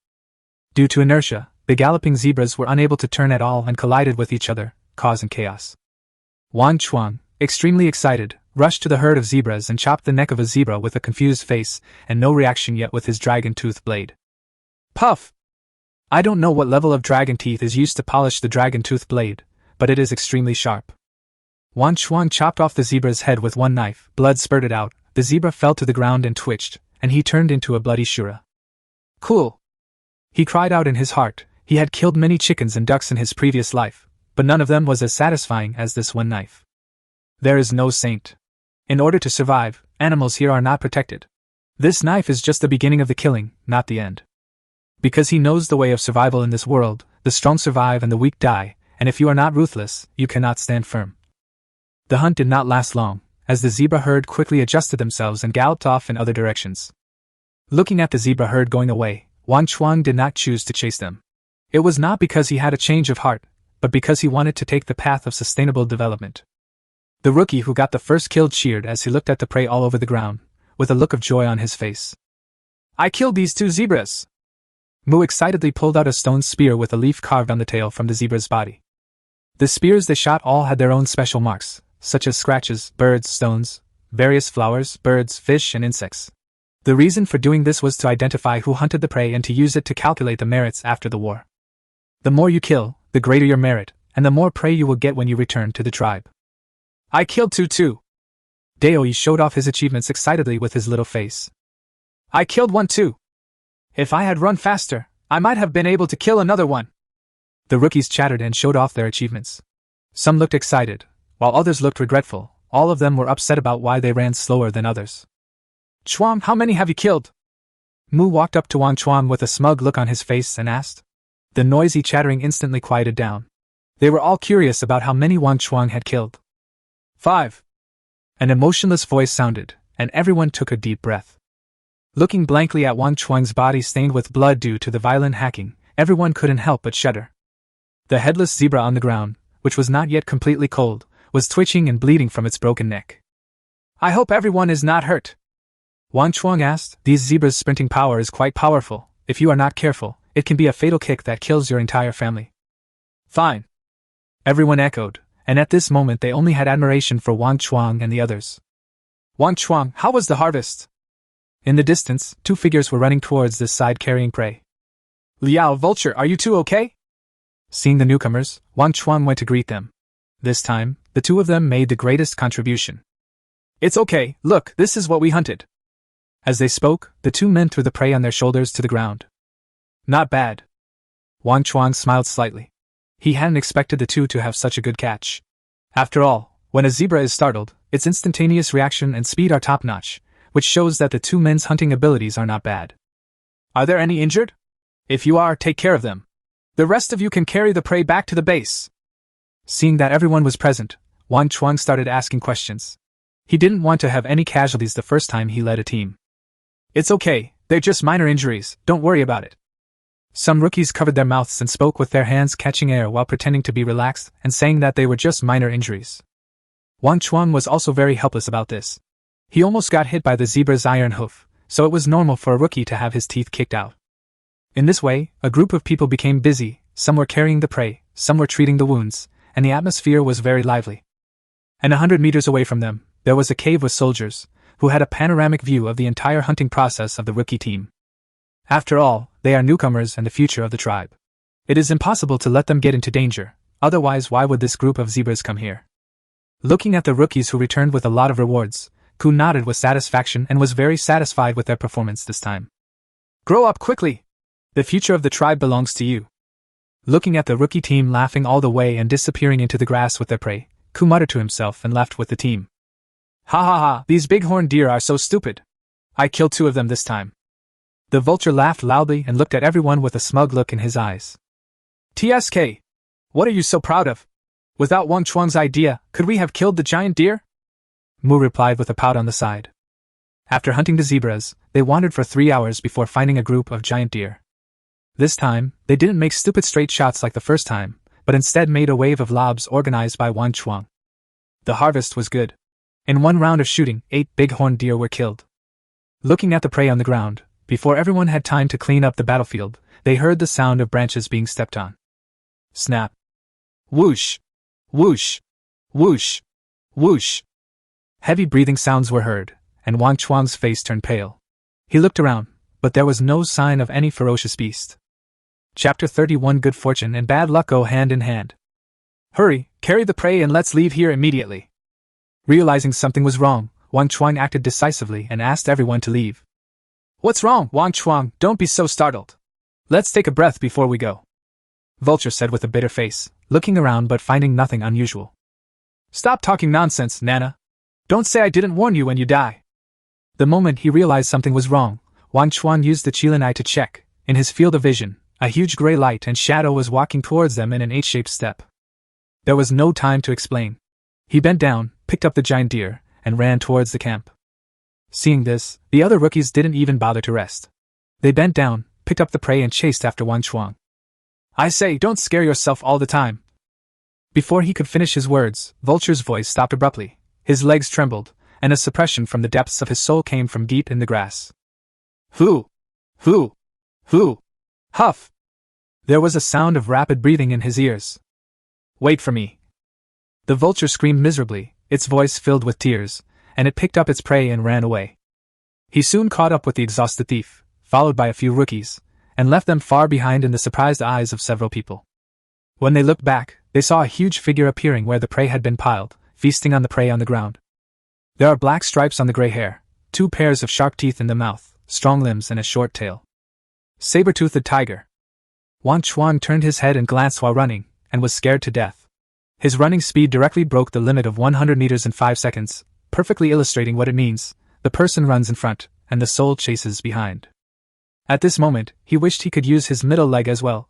Due to inertia, the galloping zebras were unable to turn at all and collided with each other, causing chaos. Wang Chuang, extremely excited, rushed to the herd of zebras and chopped the neck of a zebra with a confused face and no reaction yet with his dragon-tooth blade. Puff! I don't know what level of dragon teeth is used to polish the dragon-tooth blade, but it is extremely sharp. Wang Chuang chopped off the zebra's head with one knife, blood spurted out, the zebra fell to the ground and twitched, and he turned into a bloody shura. Cool! He cried out in his heart. He had killed many chickens and ducks in his previous life, but none of them was as satisfying as this one knife. There is no saint. In order to survive, animals here are not protected. This knife is just the beginning of the killing, not the end. Because he knows the way of survival in this world, the strong survive and the weak die, and if you are not ruthless, you cannot stand firm. The hunt did not last long, as the zebra herd quickly adjusted themselves and galloped off in other directions. Looking at the zebra herd going away, Wang Chuang did not choose to chase them. It was not because he had a change of heart, but because he wanted to take the path of sustainable development. The rookie who got the first kill cheered as he looked at the prey all over the ground, with a look of joy on his face. I killed these 2 zebras! Mu excitedly pulled out a stone spear with a leaf carved on the tail from the zebra's body. The spears they shot all had their own special marks, such as scratches, birds, stones, various flowers, birds, fish, and insects. The reason for doing this was to identify who hunted the prey and to use it to calculate the merits after the war. The more you kill, the greater your merit, and the more prey you will get when you return to the tribe. I killed two too. Daoi showed off his achievements excitedly with his little face. I killed one too. If I had run faster, I might have been able to kill another one. The rookies chattered and showed off their achievements. Some looked excited, while others looked regretful. All of them were upset about why they ran slower than others. Chuang, how many have you killed? Mu walked up to Wang Chuang with a smug look on his face and asked. The noisy chattering instantly quieted down. They were all curious about how many Wang Chuang had killed. 5. An emotionless voice sounded, and everyone took a deep breath. Looking blankly at Wang Chuang's body stained with blood due to the violent hacking, everyone couldn't help but shudder. The headless zebra on the ground, which was not yet completely cold, was twitching and bleeding from its broken neck. I hope everyone is not hurt. Wang Chuang asked. These zebras' sprinting power is quite powerful. If you are not careful, it can be a fatal kick that kills your entire family. Fine. Everyone echoed, and at this moment they only had admiration for Wang Chuang and the others. Wang Chuang, how was the harvest? In the distance, 2 figures were running towards this side carrying prey. Liao, Vulture, are you two okay? Seeing the newcomers, Wang Chuang went to greet them. This time, the 2 of them made the greatest contribution. It's okay, look, this is what we hunted. As they spoke, the 2 men threw the prey on their shoulders to the ground. Not bad. Wang Chuang smiled slightly. He hadn't expected the 2 to have such a good catch. After all, when a zebra is startled, its instantaneous reaction and speed are top-notch, which shows that the 2 men's hunting abilities are not bad. Are there any injured? If you are, take care of them. The rest of you can carry the prey back to the base. Seeing that everyone was present, Wang Chuang started asking questions. He didn't want to have any casualties the first time he led a team. It's okay, they're just minor injuries, don't worry about it. Some rookies covered their mouths and spoke with their hands catching air while pretending to be relaxed and saying that they were just minor injuries. Wang Chuang was also very helpless about this. He almost got hit by the zebra's iron hoof, so it was normal for a rookie to have his teeth kicked out. In this way, a group of people became busy, some were carrying the prey, some were treating the wounds, and the atmosphere was very lively. And 100 meters away from them, there was a cave with soldiers, who had a panoramic view of the entire hunting process of the rookie team. After all, they are newcomers and the future of the tribe. It is impossible to let them get into danger, otherwise why would this group of zebras come here? Looking at the rookies who returned with a lot of rewards, Ku nodded with satisfaction and was very satisfied with their performance this time. Grow up quickly! The future of the tribe belongs to you. Looking at the rookie team laughing all the way and disappearing into the grass with their prey, Ku muttered to himself and left with the team. Ha ha ha, these bighorn deer are so stupid. I killed 2 of them this time. The vulture laughed loudly and looked at everyone with a smug look in his eyes. TSK! What are you so proud of? Without Wang Chuang's idea, could we have killed the giant deer? Mu replied with a pout on the side. After hunting the zebras, they wandered for 3 hours before finding a group of giant deer. This time, they didn't make stupid straight shots like the first time, but instead made a wave of lobs organized by Wang Chuang. The harvest was good. In one round of shooting, 8 bighorn deer were killed. Looking at the prey on the ground, before everyone had time to clean up the battlefield, they heard the sound of branches being stepped on. Snap. Whoosh! Whoosh! Whoosh! Whoosh! Heavy breathing sounds were heard, and Wang Chuang's face turned pale. He looked around, but there was no sign of any ferocious beast. Chapter 31 Good fortune and bad luck go hand in hand. Hurry, carry the prey and let's leave here immediately. Realizing something was wrong, Wang Chuang acted decisively and asked everyone to leave. What's wrong, Wang Chuang? Don't be so startled. Let's take a breath before we go. Vulture said with a bitter face, looking around but finding nothing unusual. Stop talking nonsense, Nana. Don't say I didn't warn you when you die. The moment he realized something was wrong, Wang Chuang used the Qilin eye to check. In his field of vision, a huge gray light and shadow was walking towards them in an 8-shaped step. There was no time to explain. He bent down, picked up the giant deer, and ran towards the camp. Seeing this, the other rookies didn't even bother to rest. They bent down, picked up the prey and chased after Wang Chuang. I say, don't scare yourself all the time. Before he could finish his words, Vulture's voice stopped abruptly. His legs trembled, and a suppression from the depths of his soul came from deep in the grass. Hoo! Hoo! Hoo! Huff! There was a sound of rapid breathing in his ears. Wait for me. The vulture screamed miserably, its voice filled with tears, and it picked up its prey and ran away. He soon caught up with the exhausted thief, followed by a few rookies, and left them far behind in the surprised eyes of several people. When they looked back, they saw a huge figure appearing where the prey had been piled, feasting on the prey on the ground. There are black stripes on the gray hair, 2 pairs of sharp teeth in the mouth, strong limbs and a short tail. Saber-toothed tiger. Wang Chuang turned his head and glanced while running, and was scared to death. His running speed directly broke the limit of 100 meters in 5 seconds, perfectly illustrating what it means: the person runs in front, and the soul chases behind. At this moment, he wished he could use his middle leg as well.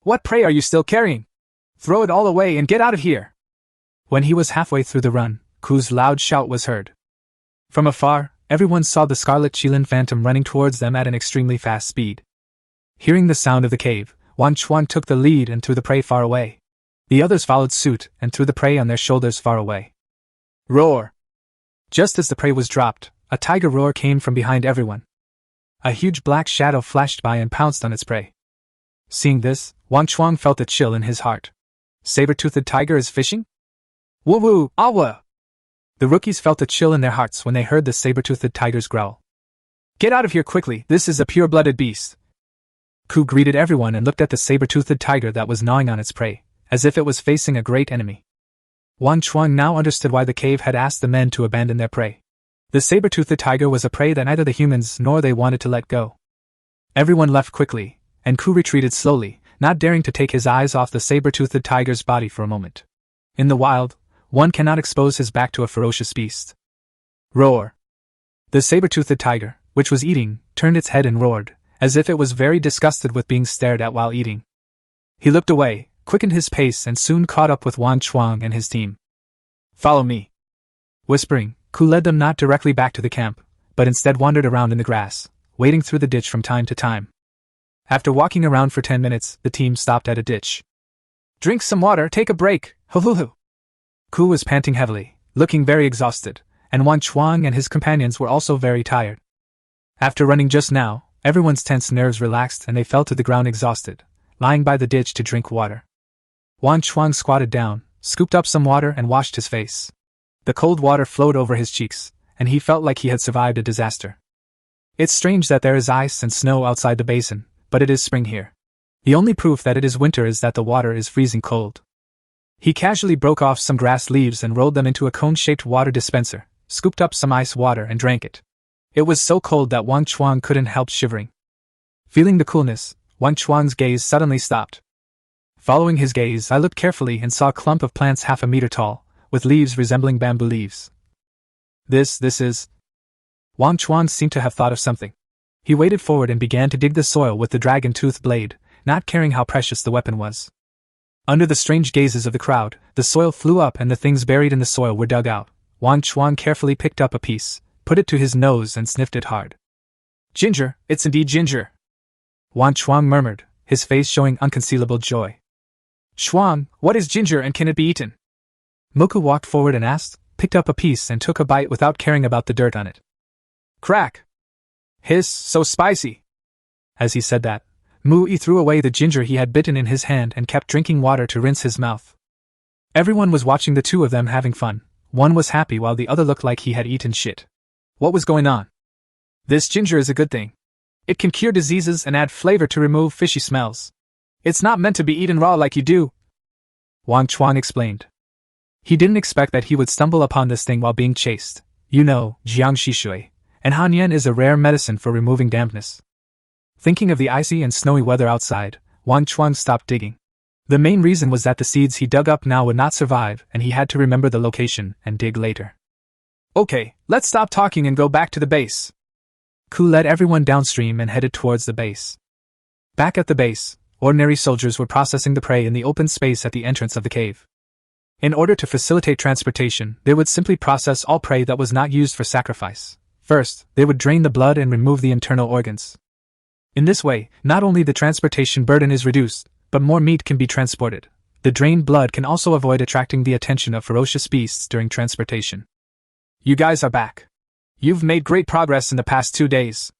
What prey are you still carrying? Throw it all away and get out of here! When he was halfway through the run, Ku's loud shout was heard. From afar, everyone saw the scarlet Qilin phantom running towards them at an extremely fast speed. Hearing the sound of the cave, Wang Chuang took the lead and threw the prey far away. The others followed suit and threw the prey on their shoulders far away. Roar! Just as the prey was dropped, a tiger roar came from behind everyone. A huge black shadow flashed by and pounced on its prey. Seeing this, Wang Chuang felt a chill in his heart. Saber-toothed tiger is fishing? Woo-woo, awa! The rookies felt a chill in their hearts when they heard the saber-toothed tiger's growl. Get out of here quickly, this is a pure-blooded beast. Ku greeted everyone and looked at the saber-toothed tiger that was gnawing on its prey, as if it was facing a great enemy. Wang Chuang now understood why the cave had asked the men to abandon their prey. The saber-toothed tiger was a prey that neither the humans nor they wanted to let go. Everyone left quickly, and Ku retreated slowly, not daring to take his eyes off the saber-toothed tiger's body for a moment. In the wild, one cannot expose his back to a ferocious beast. Roar! The saber-toothed tiger, which was eating, turned its head and roared, as if it was very disgusted with being stared at while eating. He looked away, quickened his pace and soon caught up with Wang Chuang and his team. Follow me. Whispering, Ku led them not directly back to the camp, but instead wandered around in the grass, wading through the ditch from time to time. After walking around for 10 minutes, the team stopped at a ditch. Drink some water, take a break, hoo-hoo-hoo. Ku was panting heavily, looking very exhausted, and Wang Chuang and his companions were also very tired. After running just now, everyone's tense nerves relaxed and they fell to the ground exhausted, lying by the ditch to drink water. Wang Chuang squatted down, scooped up some water and washed his face. The cold water flowed over his cheeks, and he felt like he had survived a disaster. It's strange that there is ice and snow outside the basin, but it is spring here. The only proof that it is winter is that the water is freezing cold. He casually broke off some grass leaves and rolled them into a cone-shaped water dispenser, scooped up some ice water and drank it. It was so cold that Wang Chuang couldn't help shivering. Feeling the coolness, Wang Chuang's gaze suddenly stopped. Following his gaze, I looked carefully and saw a clump of plants half a meter tall, with leaves resembling bamboo leaves. This is... Wang Chuang seemed to have thought of something. He waded forward and began to dig the soil with the dragon-tooth blade, not caring how precious the weapon was. Under the strange gazes of the crowd, the soil flew up and the things buried in the soil were dug out. Wang Chuang carefully picked up a piece, put it to his nose and sniffed it hard. Ginger, it's indeed ginger. Wang Chuang murmured, his face showing unconcealable joy. Chuang, what is ginger and can it be eaten? Moku walked forward and asked, picked up a piece and took a bite without caring about the dirt on it. Crack! Hiss, so spicy! As he said that, Mu-yi threw away the ginger he had bitten in his hand and kept drinking water to rinse his mouth. Everyone was watching the two of them having fun. One was happy while the other looked like he had eaten shit. What was going on? This ginger is a good thing. It can cure diseases and add flavor to remove fishy smells. It's not meant to be eaten raw like you do, Wang Chuang explained. He didn't expect that he would stumble upon this thing while being chased. You know, Jiang Shishui, and Han is a rare medicine for removing dampness. Thinking of the icy and snowy weather outside, Wang Chuang stopped digging. The main reason was that the seeds he dug up now would not survive and he had to remember the location and dig later. Okay, let's stop talking and go back to the base. Ku led everyone downstream and headed towards the base. Back at the base, ordinary soldiers were processing the prey in the open space at the entrance of the cave. In order to facilitate transportation, they would simply process all prey that was not used for sacrifice. First, they would drain the blood and remove the internal organs. In this way, not only the transportation burden is reduced, but more meat can be transported. The drained blood can also avoid attracting the attention of ferocious beasts during transportation. You guys are back. You've made great progress in the past 2 days.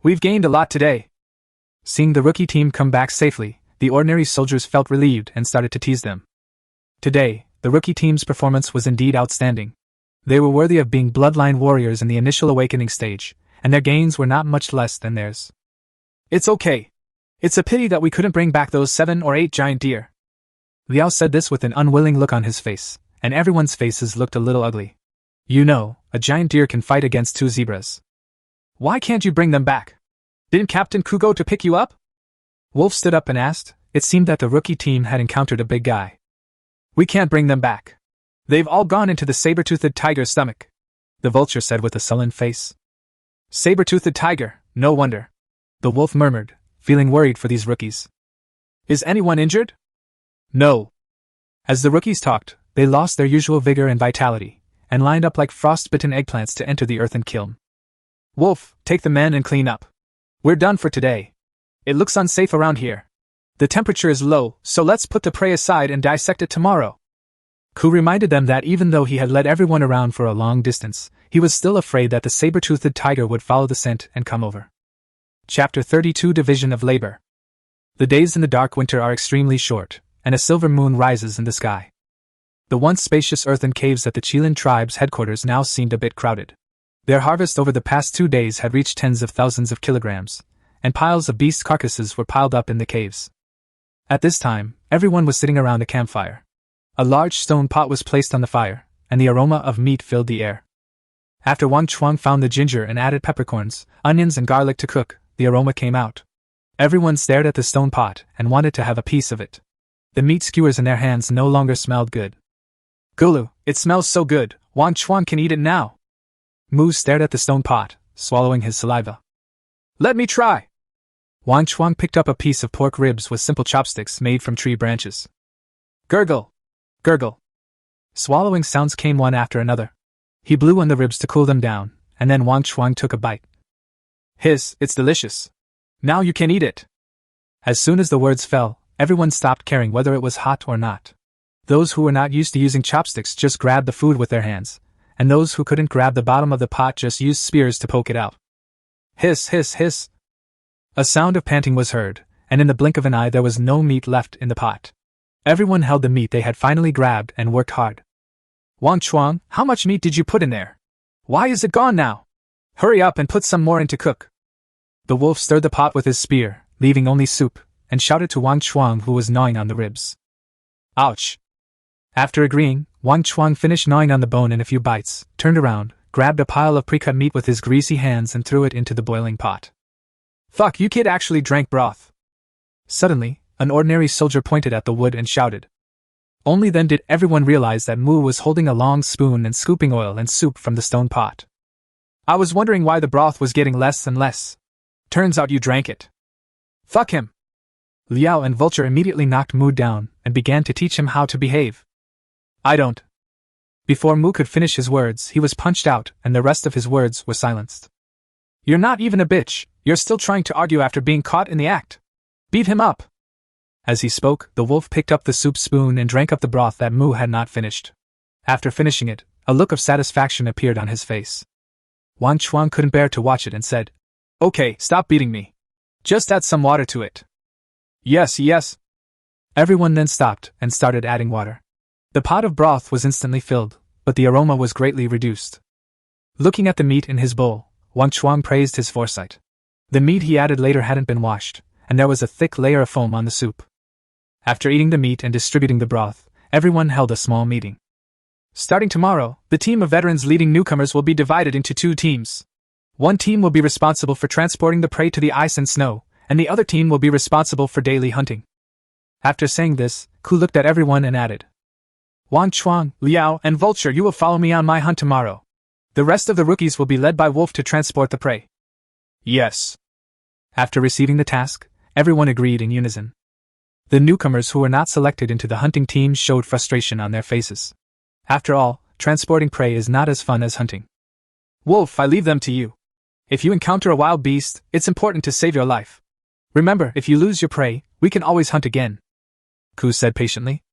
We've gained a lot today. Seeing the rookie team come back safely, the ordinary soldiers felt relieved and started to tease them. Today, the rookie team's performance was indeed outstanding. They were worthy of being bloodline warriors in the initial awakening stage, and their gains were not much less than theirs. It's okay. It's a pity that we couldn't bring back those 7 or 8 giant deer. Liao said this with an unwilling look on his face, and everyone's faces looked a little ugly. You know, a giant deer can fight against 2 zebras. Why can't you bring them back? Didn't Captain Ku go to pick you up? Wolf stood up and asked. It seemed that the rookie team had encountered a big guy. We can't bring them back. They've all gone into the saber-toothed tiger's stomach, the vulture said with a sullen face. Saber-toothed tiger, no wonder. The wolf murmured, feeling worried for these rookies. Is anyone injured? No. As the rookies talked, they lost their usual vigor and vitality, and lined up like frost-bitten eggplants to enter the earthen kiln. Wolf, take the men and clean up. We're done for today. It looks unsafe around here. The temperature is low, so let's put the prey aside and dissect it tomorrow. Ku reminded them that even though he had led everyone around for a long distance, he was still afraid that the saber-toothed tiger would follow the scent and come over. Chapter 32 Division of Labor. The days in the dark winter are extremely short, and a silver moon rises in the sky. The once spacious earthen caves at the Qilin tribe's headquarters now seemed a bit crowded. Their harvest over the past 2 days had reached tens of thousands of kilograms, and piles of beast carcasses were piled up in the caves. At this time, everyone was sitting around a campfire. A large stone pot was placed on the fire, and the aroma of meat filled the air. After Wang Chuang found the ginger and added peppercorns, onions and garlic to cook, the aroma came out. Everyone stared at the stone pot and wanted to have a piece of it. The meat skewers in their hands no longer smelled good. Gulu, it smells so good, Wang Chuang can eat it now. Mu stared at the stone pot, swallowing his saliva. Let me try. Wang Chuang picked up a piece of pork ribs with simple chopsticks made from tree branches. Gurgle! Gurgle! Swallowing sounds came one after another. He blew on the ribs to cool them down, and then Wang Chuang took a bite. Hiss, it's delicious. Now you can eat it. As soon as the words fell, everyone stopped caring whether it was hot or not. Those who were not used to using chopsticks just grabbed the food with their hands, and those who couldn't grab the bottom of the pot just used spears to poke it out. Hiss, hiss, hiss. A sound of panting was heard, and in the blink of an eye there was no meat left in the pot. Everyone held the meat they had finally grabbed and worked hard. Wang Chuang, how much meat did you put in there? Why is it gone now? Hurry up and put some more in to cook. The wolf stirred the pot with his spear, leaving only soup, and shouted to Wang Chuang who was gnawing on the ribs. Ouch! After agreeing, Wang Chuang finished gnawing on the bone in a few bites, turned around, grabbed a pile of pre-cut meat with his greasy hands and threw it into the boiling pot. Fuck, you kid actually drank broth. Suddenly, an ordinary soldier pointed at the wood and shouted. Only then did everyone realize that Mu was holding a long spoon and scooping oil and soup from the stone pot. I was wondering why the broth was getting less and less. Turns out you drank it. Fuck him. Liao and Vulture immediately knocked Mu down and began to teach him how to behave. I don't. Before Mu could finish his words, he was punched out and the rest of his words were silenced. You're not even a bitch. You're still trying to argue after being caught in the act. Beat him up. As he spoke, the wolf picked up the soup spoon and drank up the broth that Mu had not finished. After finishing it, a look of satisfaction appeared on his face. Wang Chuang couldn't bear to watch it and said, Okay, stop beating me. Just add some water to it. Yes, yes. Everyone then stopped and started adding water. The pot of broth was instantly filled, but the aroma was greatly reduced. Looking at the meat in his bowl, Wang Chuang praised his foresight. The meat he added later hadn't been washed, and there was a thick layer of foam on the soup. After eating the meat and distributing the broth, everyone held a small meeting. Starting tomorrow, the team of veterans leading newcomers will be divided into 2 teams. One team will be responsible for transporting the prey to the ice and snow, and the other team will be responsible for daily hunting. After saying this, Ku looked at everyone and added, Wang Chuang, Liao, and Vulture, you will follow me on my hunt tomorrow. The rest of the rookies will be led by Wolf to transport the prey. Yes. After receiving the task, everyone agreed in unison. The newcomers who were not selected into the hunting team showed frustration on their faces. After all, transporting prey is not as fun as hunting. Wolf, I leave them to you. If you encounter a wild beast, it's important to save your life. Remember, if you lose your prey, we can always hunt again. Ku said patiently.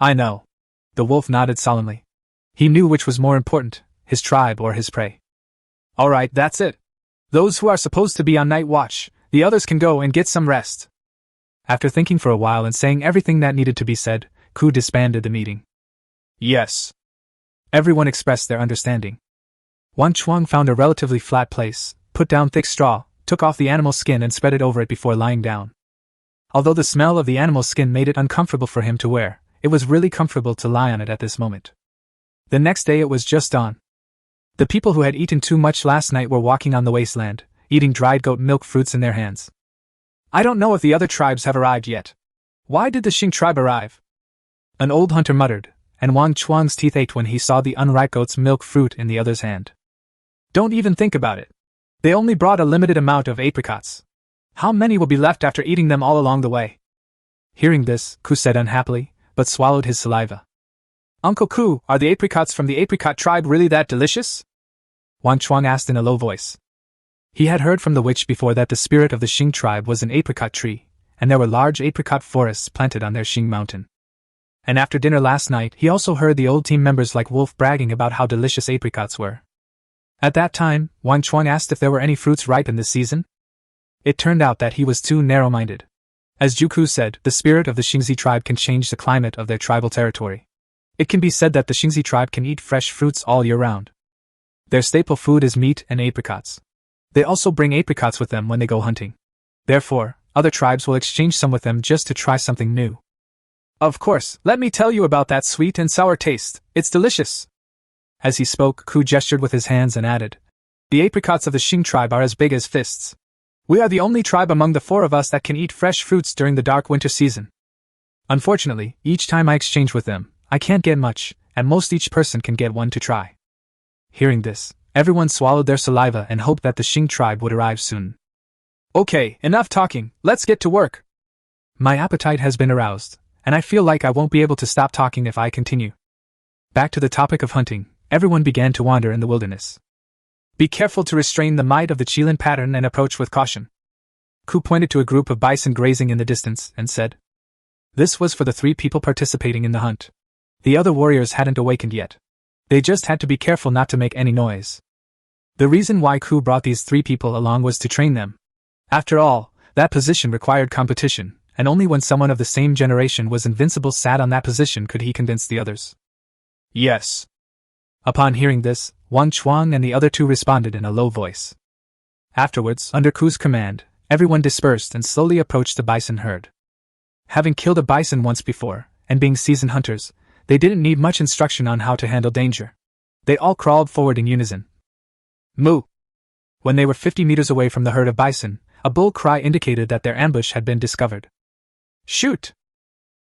I know. The wolf nodded solemnly. He knew which was more important, his tribe or his prey. Alright, that's it. Those who are supposed to be on night watch, the others can go and get some rest. After thinking for a while and saying everything that needed to be said, Ku disbanded the meeting. Yes. Everyone expressed their understanding. Wang Chuang found a relatively flat place, put down thick straw, took off the animal skin and spread it over it before lying down. Although the smell of the animal skin made it uncomfortable for him to wear, it was really comfortable to lie on it at this moment. The next day it was just dawn. The people who had eaten too much last night were walking on the wasteland, eating dried goat milk fruits in their hands. I don't know if the other tribes have arrived yet. Why did the Xing tribe arrive? An old hunter muttered, and Wang Chuang's teeth ached when he saw the unripe goat's milk fruit in the other's hand. Don't even think about it. They only brought a limited amount of apricots. How many will be left after eating them all along the way? Hearing this, Ku said unhappily, but swallowed his saliva. Uncle Ku, are the apricots from the apricot tribe really that delicious? Wang Chuang asked in a low voice. He had heard from the witch before that the spirit of the Xing tribe was an apricot tree, and there were large apricot forests planted on their Xing mountain. And after dinner last night, he also heard the old team members like Wolf bragging about how delicious apricots were. At that time, Wang Chuang asked if there were any fruits ripe in this season. It turned out that he was too narrow-minded. As Juku said, the spirit of the Xingzi tribe can change the climate of their tribal territory. It can be said that the Xingzi tribe can eat fresh fruits all year round. Their staple food is meat and apricots. They also bring apricots with them when they go hunting. Therefore, other tribes will exchange some with them just to try something new. Of course, let me tell you about that sweet and sour taste. It's delicious. As he spoke, Ku gestured with his hands and added, the apricots of the Xing tribe are as big as fists. We are the only tribe among the four of us that can eat fresh fruits during the dark winter season. Unfortunately, each time I exchange with them, I can't get much, and most each person can get one to try. Hearing this, everyone swallowed their saliva and hoped that the Xing tribe would arrive soon. Okay, enough talking, let's get to work. My appetite has been aroused, and I feel like I won't be able to stop talking if I continue. Back to the topic of hunting, everyone began to wander in the wilderness. Be careful to restrain the might of the Qilin pattern and approach with caution. Ku pointed to a group of bison grazing in the distance and said. This was for the 3 people participating in the hunt. The other warriors hadn't awakened yet. They just had to be careful not to make any noise. The reason why Ku brought these 3 people along was to train them. After all, that position required competition, and only when someone of the same generation was invincible sat on that position could he convince the others. Yes. Upon hearing this, Wang Chuang and the other 2 responded in a low voice. Afterwards, under Ku's command, everyone dispersed and slowly approached the bison herd. Having killed a bison once before, and being seasoned hunters, they didn't need much instruction on how to handle danger. They all crawled forward in unison. Moo! When they were 50 meters away from the herd of bison, a bull cry indicated that their ambush had been discovered. Shoot!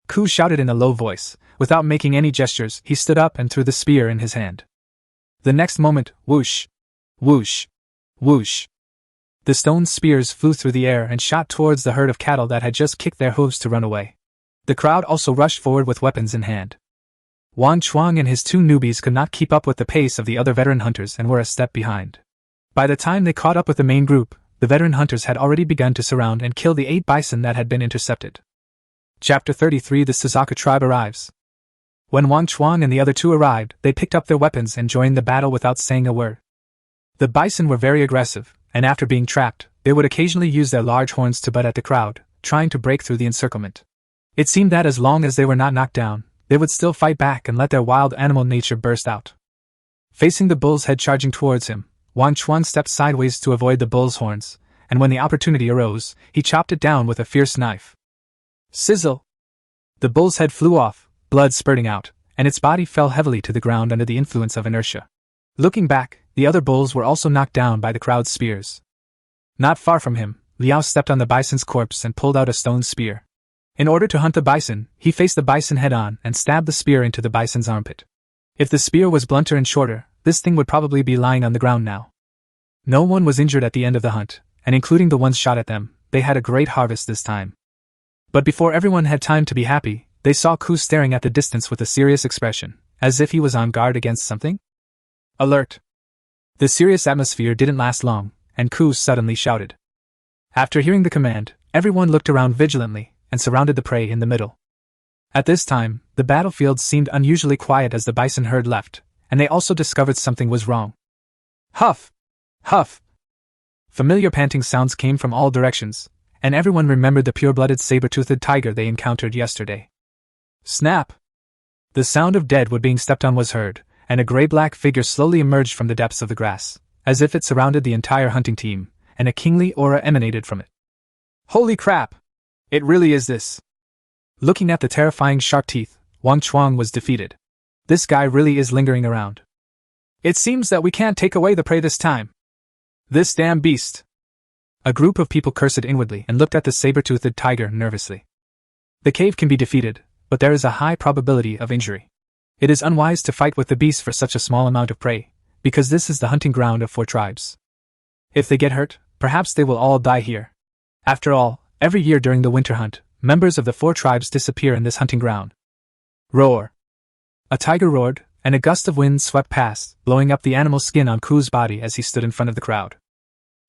Ku shouted in a low voice. Without making any gestures, he stood up and threw the spear in his hand. The next moment, whoosh! Whoosh! Whoosh! The stone spears flew through the air and shot towards the herd of cattle that had just kicked their hooves to run away. The crowd also rushed forward with weapons in hand. Wang Chuang and his 2 newbies could not keep up with the pace of the other veteran hunters and were a step behind. By the time they caught up with the main group, the veteran hunters had already begun to surround and kill the 8 bison that had been intercepted. Chapter 33 The Suzaka tribe arrives. When Wang Chuang and the other 2 arrived, they picked up their weapons and joined the battle without saying a word. The bison were very aggressive, and after being trapped, they would occasionally use their large horns to butt at the crowd, trying to break through the encirclement. It seemed that as long as they were not knocked down, they would still fight back and let their wild animal nature burst out. Facing the bull's head charging towards him, Wang Chuang stepped sideways to avoid the bull's horns, and when the opportunity arose, he chopped it down with a fierce knife. Sizzle! The bull's head flew off, blood spurting out, and its body fell heavily to the ground under the influence of inertia. Looking back, the other bulls were also knocked down by the crowd's spears. Not far from him, Liao stepped on the bison's corpse and pulled out a stone spear. In order to hunt the bison, he faced the bison head-on and stabbed the spear into the bison's armpit. If the spear was blunter and shorter, this thing would probably be lying on the ground now. No one was injured at the end of the hunt, and including the ones shot at them, they had a great harvest this time. But before everyone had time to be happy, they saw Ku staring at the distance with a serious expression, as if he was on guard against something. Alert! The serious atmosphere didn't last long, and Ku suddenly shouted. After hearing the command, everyone looked around vigilantly, and surrounded the prey in the middle. At this time, the battlefield seemed unusually quiet as the bison herd left, and they also discovered something was wrong. Huff! Huff! Familiar panting sounds came from all directions, and everyone remembered the pure-blooded saber-toothed tiger they encountered yesterday. Snap! The sound of dead wood being stepped on was heard, and a gray-black figure slowly emerged from the depths of the grass, as if it surrounded the entire hunting team, and a kingly aura emanated from it. Holy crap! It really is this. Looking at the terrifying sharp teeth, Wang Chuang was defeated. This guy really is lingering around. It seems that we can't take away the prey this time. This damn beast. A group of people cursed inwardly and looked at the saber-toothed tiger nervously. The cave can be defeated, but there is a high probability of injury. It is unwise to fight with the beast for such a small amount of prey, because this is the hunting ground of 4 tribes. If they get hurt, perhaps they will all die here. After all, every year during the winter hunt, members of the 4 tribes disappear in this hunting ground. Roar! A tiger roared, and a gust of wind swept past, blowing up the animal's skin on Ku's body as he stood in front of the crowd.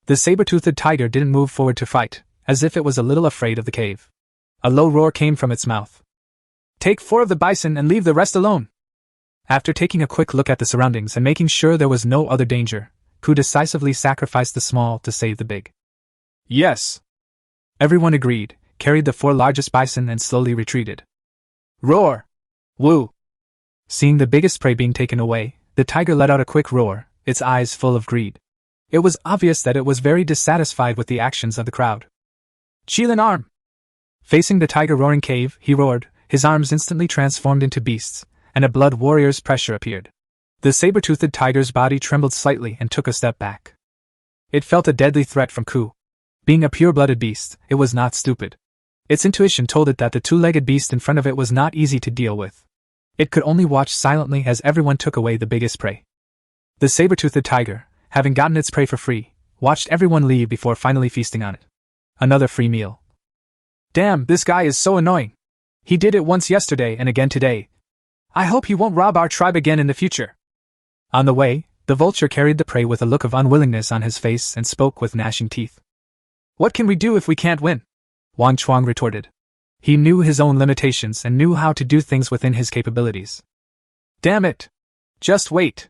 The saber-toothed tiger didn't move forward to fight, as if it was a little afraid of the cave. A low roar came from its mouth. Take 4 of the bison and leave the rest alone. After taking a quick look at the surroundings and making sure there was no other danger, Ku decisively sacrificed the small to save the big. Yes. Everyone agreed, carried the 4 largest bison and slowly retreated. Roar! Woo! Seeing the biggest prey being taken away, the tiger let out a quick roar, its eyes full of greed. It was obvious that it was very dissatisfied with the actions of the crowd. Qilin arm! Facing the tiger-roaring cave, he roared, his arms instantly transformed into beasts, and a blood warrior's pressure appeared. The saber-toothed tiger's body trembled slightly and took a step back. It felt a deadly threat from Ku. Being a pure-blooded beast, it was not stupid. Its intuition told it that the 2-legged beast in front of it was not easy to deal with. It could only watch silently as everyone took away the biggest prey. The saber-toothed tiger, having gotten its prey for free, watched everyone leave before finally feasting on it. Another free meal. Damn, this guy is so annoying. He did it once yesterday and again today. I hope he won't rob our tribe again in the future. On the way, the vulture carried the prey with a look of unwillingness on his face and spoke with gnashing teeth. What can we do if we can't win? Wang Chuang retorted. He knew his own limitations and knew how to do things within his capabilities. Damn it! Just wait.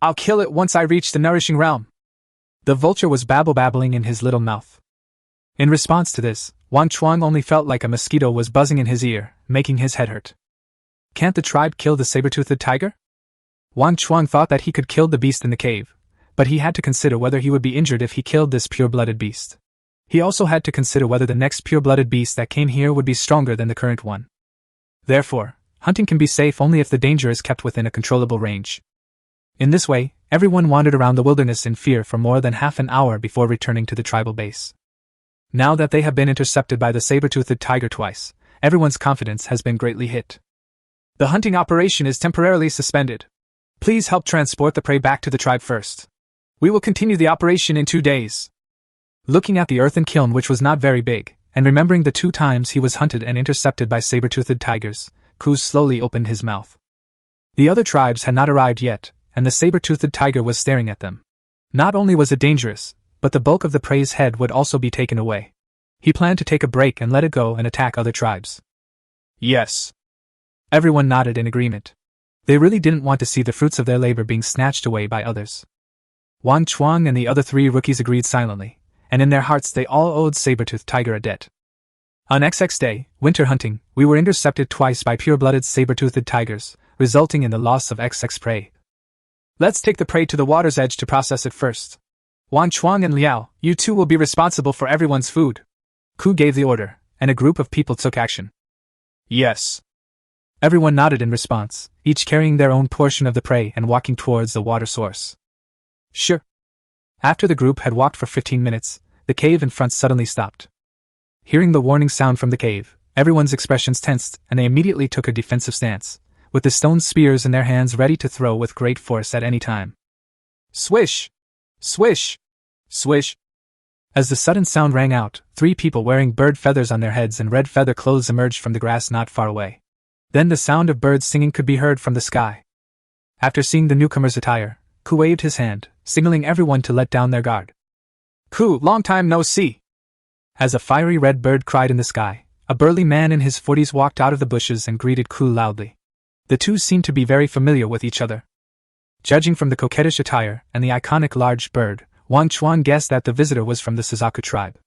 I'll kill it once I reach the nourishing realm. The vulture was babbling in his little mouth. In response to this, Wang Chuang only felt like a mosquito was buzzing in his ear, making his head hurt. Can't the tribe kill the saber-toothed tiger? Wang Chuang thought that he could kill the beast in the cave, but he had to consider whether he would be injured if he killed this pure-blooded beast. He also had to consider whether the next pure-blooded beast that came here would be stronger than the current one. Therefore, hunting can be safe only if the danger is kept within a controllable range. In this way, everyone wandered around the wilderness in fear for more than half an hour before returning to the tribal base. Now that they have been intercepted by the saber-toothed tiger twice, everyone's confidence has been greatly hit. The hunting operation is temporarily suspended. Please help transport the prey back to the tribe first. We will continue the operation in 2 days. Looking at the earthen kiln, which was not very big, and remembering the 2 times he was hunted and intercepted by saber-toothed tigers, Ku slowly opened his mouth. The other tribes had not arrived yet, and the saber-toothed tiger was staring at them. Not only was it dangerous, but the bulk of the prey's head would also be taken away. He planned to take a break and let it go and attack other tribes. Yes. Everyone nodded in agreement. They really didn't want to see the fruits of their labor being snatched away by others. Wang Chuang and the other 3 rookies agreed silently, and in their hearts they all owed Saber-Tooth Tiger a debt. On XX Day, winter hunting, we were intercepted twice by pure-blooded saber-toothed tigers, resulting in the loss of XX prey. Let's take the prey to the water's edge to process it first. Wang Chuang and Liao, you 2 will be responsible for everyone's food. Ku gave the order, and a group of people took action. Yes. Everyone nodded in response, each carrying their own portion of the prey and walking towards the water source. Sure. After the group had walked for 15 minutes, the cave in front suddenly stopped. Hearing the warning sound from the cave, everyone's expressions tensed, and they immediately took a defensive stance, with the stone spears in their hands ready to throw with great force at any time. Swish! Swish! Swish! As the sudden sound rang out, 3 people wearing bird feathers on their heads and red feather clothes emerged from the grass not far away. Then the sound of birds singing could be heard from the sky. After seeing the newcomer's attire, Ku waved his hand, signaling everyone to let down their guard. Ku, long time no see! As a fiery red bird cried in the sky, a burly man in his 40s walked out of the bushes and greeted Ku loudly. The 2 seemed to be very familiar with each other. Judging from the coquettish attire and the iconic large bird, Wang Chuang guessed that the visitor was from the Suzaku tribe.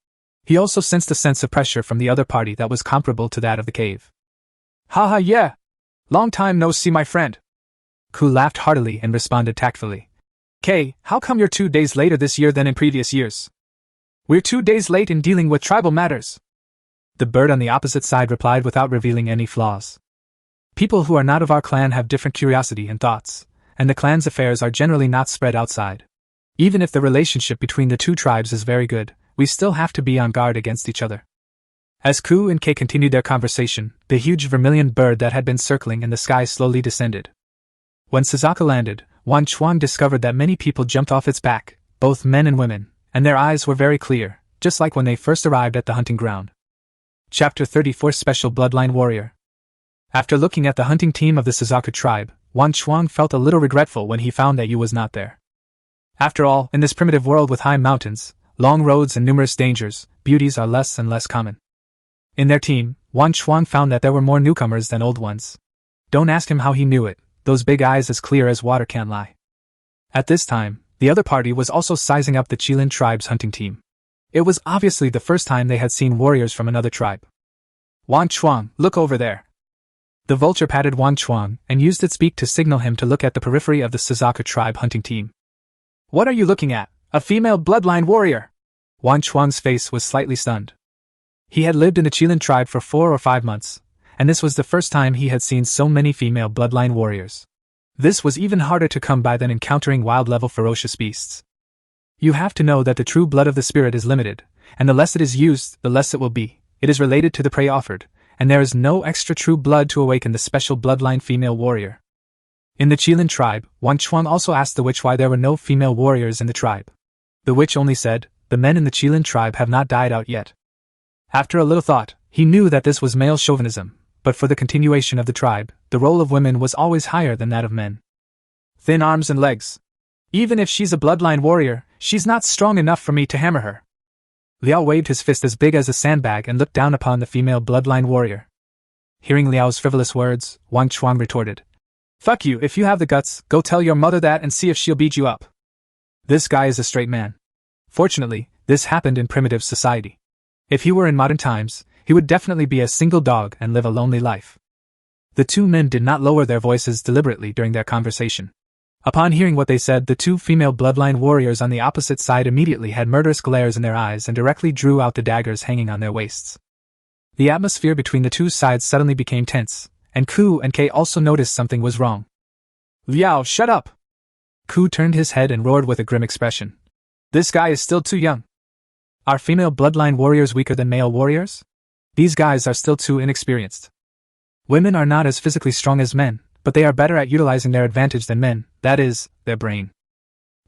He also sensed a sense of pressure from the other party that was comparable to that of the cave. Haha, yeah! Long time no see, my friend. Ku laughed heartily and responded tactfully. K, how come you're 2 days later this year than in previous years? We're 2 days late in dealing with tribal matters. The bird on the opposite side replied without revealing any flaws. People who are not of our clan have different curiosity and thoughts, and the clan's affairs are generally not spread outside. Even if the relationship between the two tribes is very good, we still have to be on guard against each other. As Ku and Kei continued their conversation, the huge vermilion bird that had been circling in the sky slowly descended. When Suzaku landed, Wang Chuang discovered that many people jumped off its back, both men and women, and their eyes were very clear, just like when they first arrived at the hunting ground. Chapter 34 Special Bloodline Warrior. After looking at the hunting team of the Suzaku tribe, Wang Chuang felt a little regretful when he found that Yu was not there. After all, in this primitive world with high mountains, long roads and numerous dangers, beauties are less and less common. In their team, Wang Chuang found that there were more newcomers than old ones. Don't ask him how he knew it, those big eyes as clear as water can't lie. At this time, the other party was also sizing up the Qilin tribe's hunting team. It was obviously the first time they had seen warriors from another tribe. Wang Chuang, look over there. The vulture patted Wang Chuang and used its beak to signal him to look at the periphery of the Suzaku tribe hunting team. What are you looking at? A female bloodline warrior? Wang Chuang's face was slightly stunned. He had lived in the Qilin tribe for 4 or 5 months, and this was the first time he had seen so many female bloodline warriors. This was even harder to come by than encountering wild-level ferocious beasts. You have to know that the true blood of the spirit is limited, and the less it is used, the less it will be. It is related to the prey offered, and there is no extra true blood to awaken the special bloodline female warrior. In the Qilin tribe, Wang Chuang also asked the witch why there were no female warriors in the tribe. The witch only said, the men in the Qilin tribe have not died out yet. After a little thought, he knew that this was male chauvinism, but for the continuation of the tribe, the role of women was always higher than that of men. Thin arms and legs. Even if she's a bloodline warrior, she's not strong enough for me to hammer her. Liao waved his fist as big as a sandbag and looked down upon the female bloodline warrior. Hearing Liao's frivolous words, Wang Chuang retorted, Fuck you, if you have the guts, go tell your mother that and see if she'll beat you up. This guy is a straight man. Fortunately, this happened in primitive society. If he were in modern times, he would definitely be a single dog and live a lonely life. The two men did not lower their voices deliberately during their conversation. Upon hearing what they said, the two female bloodline warriors on the opposite side immediately had murderous glares in their eyes and directly drew out the daggers hanging on their waists. The atmosphere between the two sides suddenly became tense, and Ku and Kei also noticed something was wrong. Liao, shut up! Ku turned his head and roared with a grim expression. This guy is still too young. Are female bloodline warriors weaker than male warriors? These guys are still too inexperienced. Women are not as physically strong as men, but they are better at utilizing their advantage than men, that is, their brain.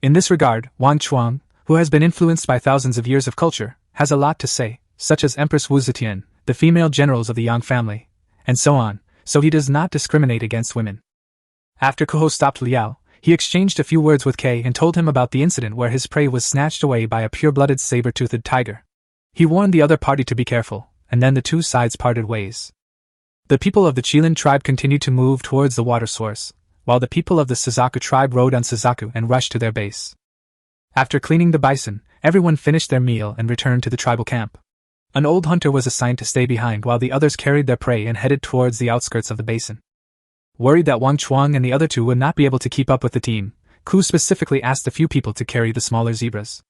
In this regard, Wang Chuang, who has been influenced by thousands of years of culture, has a lot to say, such as Empress Wu Zetian, the female generals of the Yang family, and so on, so he does not discriminate against women. After Kuho stopped Liao, he exchanged a few words with Kei and told him about the incident where his prey was snatched away by a pure-blooded saber-toothed tiger. He warned the other party to be careful, and then the two sides parted ways. The people of the Qilin tribe continued to move towards the water source, while the people of the Suzaku tribe rode on Suzaku and rushed to their base. After cleaning the bison, everyone finished their meal and returned to the tribal camp. An old hunter was assigned to stay behind while the others carried their prey and headed towards the outskirts of the basin. Worried that Wang Chuang and the other two would not be able to keep up with the team, Ku specifically asked a few people to carry the smaller zebras.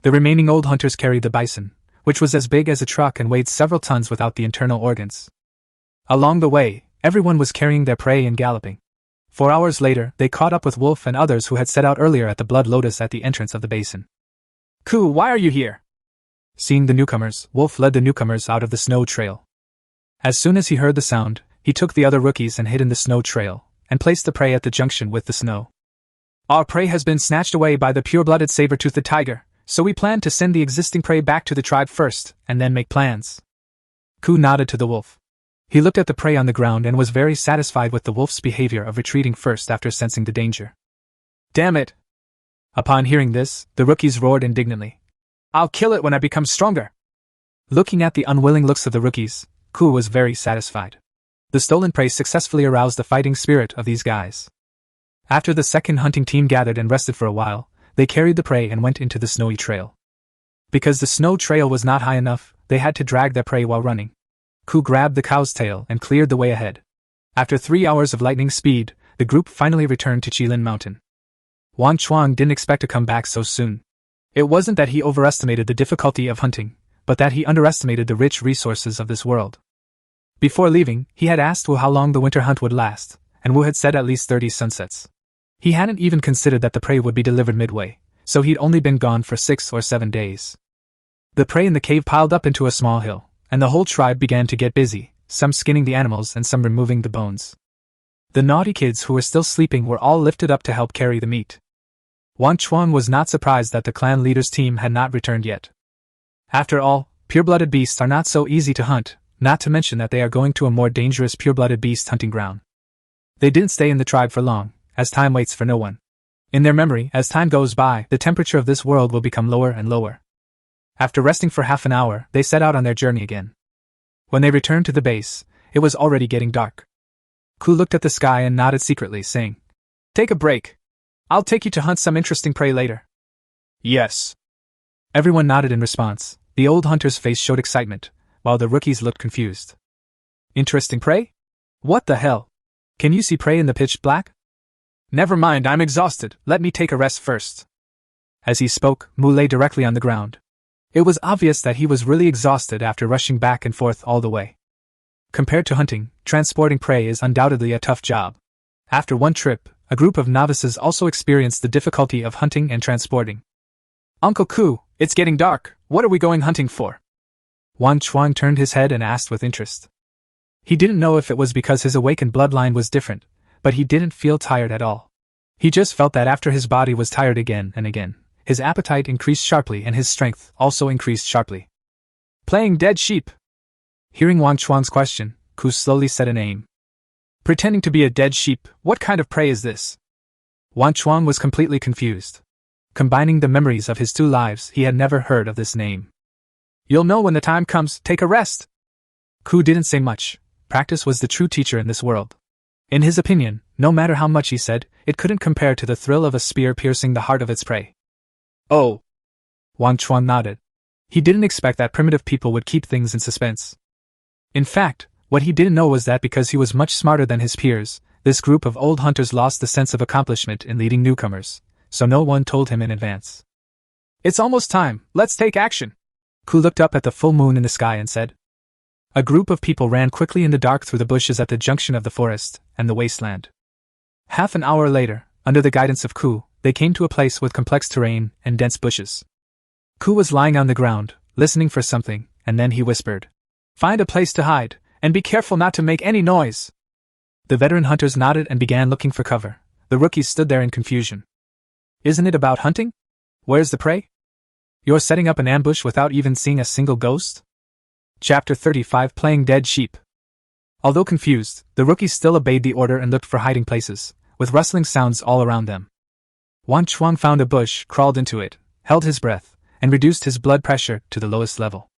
The remaining old hunters carried the bison, which was as big as a truck and weighed several tons without the internal organs. Along the way, everyone was carrying their prey and galloping. 4 hours later, they caught up with Wolf and others who had set out earlier at the Blood Lotus at the entrance of the basin. Ku, why are you here? Seeing the newcomers, Wolf led the newcomers out of the snow trail. As soon as he heard the sound, he took the other rookies and hid in the snow trail, and placed the prey at the junction with the snow. Our prey has been snatched away by the pure-blooded saber-toothed tiger, so we plan to send the existing prey back to the tribe first, and then make plans. Ku nodded to the wolf. He looked at the prey on the ground and was very satisfied with the wolf's behavior of retreating first after sensing the danger. Damn it! Upon hearing this, the rookies roared indignantly. I'll kill it when I become stronger! Looking at the unwilling looks of the rookies, Ku was very satisfied. The stolen prey successfully aroused the fighting spirit of these guys. After the second hunting team gathered and rested for a while, they carried the prey and went into the snowy trail. Because the snow trail was not high enough, they had to drag their prey while running. Ku grabbed the cow's tail and cleared the way ahead. After 3 hours of lightning speed, the group finally returned to Qilin Mountain. Wang Chuang didn't expect to come back so soon. It wasn't that he overestimated the difficulty of hunting, but that he underestimated the rich resources of this world. Before leaving, he had asked Wu how long the winter hunt would last, and Wu had said at least 30 sunsets. He hadn't even considered that the prey would be delivered midway, so he'd only been gone for 6 or 7 days. The prey in the cave piled up into a small hill, and the whole tribe began to get busy, some skinning the animals and some removing the bones. The naughty kids who were still sleeping were all lifted up to help carry the meat. Wang Chuang was not surprised that the clan leader's team had not returned yet. After all, pure-blooded beasts are not so easy to hunt, not to mention that they are going to a more dangerous pure-blooded beast hunting ground. They didn't stay in the tribe for long, as time waits for no one. In their memory, as time goes by, the temperature of this world will become lower and lower. After resting for half an hour, they set out on their journey again. When they returned to the base, it was already getting dark. Ku looked at the sky and nodded secretly, saying, "Take a break. I'll take you to hunt some interesting prey later." "Yes." Everyone nodded in response. The old hunter's face showed excitement, while the rookies looked confused. "Interesting prey? What the hell? Can you see prey in the pitch black?" "Never mind, I'm exhausted, let me take a rest first." As he spoke, Mu lay directly on the ground. It was obvious that he was really exhausted after rushing back and forth all the way. Compared to hunting, transporting prey is undoubtedly a tough job. After one trip, a group of novices also experienced the difficulty of hunting and transporting. "Uncle Ku, it's getting dark, what are we going hunting for?" Wang Chuang turned his head and asked with interest. He didn't know if it was because his awakened bloodline was different, but he didn't feel tired at all. He just felt that after his body was tired again and again, his appetite increased sharply and his strength also increased sharply. "Playing dead sheep." Hearing Wang Chuang's question, Ku slowly set an aim. "Pretending to be a dead sheep, what kind of prey is this?" Wang Chuang was completely confused. Combining the memories of his 2 lives, he had never heard of this name. "You'll know when the time comes, take a rest." Ku didn't say much. Practice was the true teacher in this world. In his opinion, no matter how much he said, it couldn't compare to the thrill of a spear piercing the heart of its prey. "Oh." Wang Chuang nodded. He didn't expect that primitive people would keep things in suspense. In fact, what he didn't know was that because he was much smarter than his peers, this group of old hunters lost the sense of accomplishment in leading newcomers, so no one told him in advance. "It's almost time, let's take action." Ku looked up at the full moon in the sky and said. A group of people ran quickly in the dark through the bushes at the junction of the forest and the wasteland. Half an hour later, under the guidance of Ku, they came to a place with complex terrain and dense bushes. Ku was lying on the ground, listening for something, and then he whispered, "Find a place to hide, and be careful not to make any noise." The veteran hunters nodded and began looking for cover. The rookies stood there in confusion. "Isn't it about hunting? Where's the prey? You're setting up an ambush without even seeing a single ghost?" Chapter 35 Playing Dead Sheep. Although confused, the rookies still obeyed the order and looked for hiding places, with rustling sounds all around them. Wang Chuang found a bush, crawled into it, held his breath, and reduced his blood pressure to the lowest level.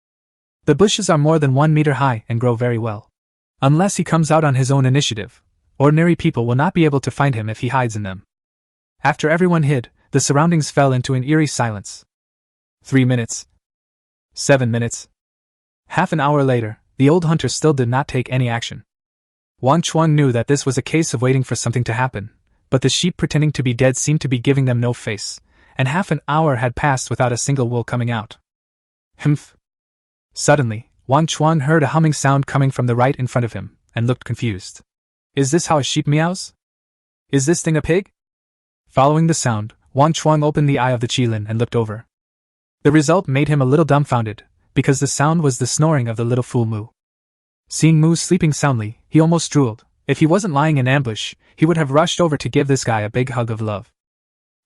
The bushes are more than 1 meter high and grow very well. Unless he comes out on his own initiative, ordinary people will not be able to find him if he hides in them. After everyone hid, the surroundings fell into an eerie silence. 3 minutes. 7 minutes. Half an hour later, the old hunter still did not take any action. Wang Chuang knew that this was a case of waiting for something to happen, but the sheep pretending to be dead seemed to be giving them no face, and half an hour had passed without a single wool coming out. Humph. Suddenly, Wang Chuang heard a humming sound coming from the right in front of him, and looked confused. Is this how a sheep meows? Is this thing a pig? Following the sound, Wang Chuang opened the eye of the Qilin and looked over. The result made him a little dumbfounded, because the sound was the snoring of the little fool Mu. Seeing Mu sleeping soundly, he almost drooled. If he wasn't lying in ambush, he would have rushed over to give this guy a big hug of love.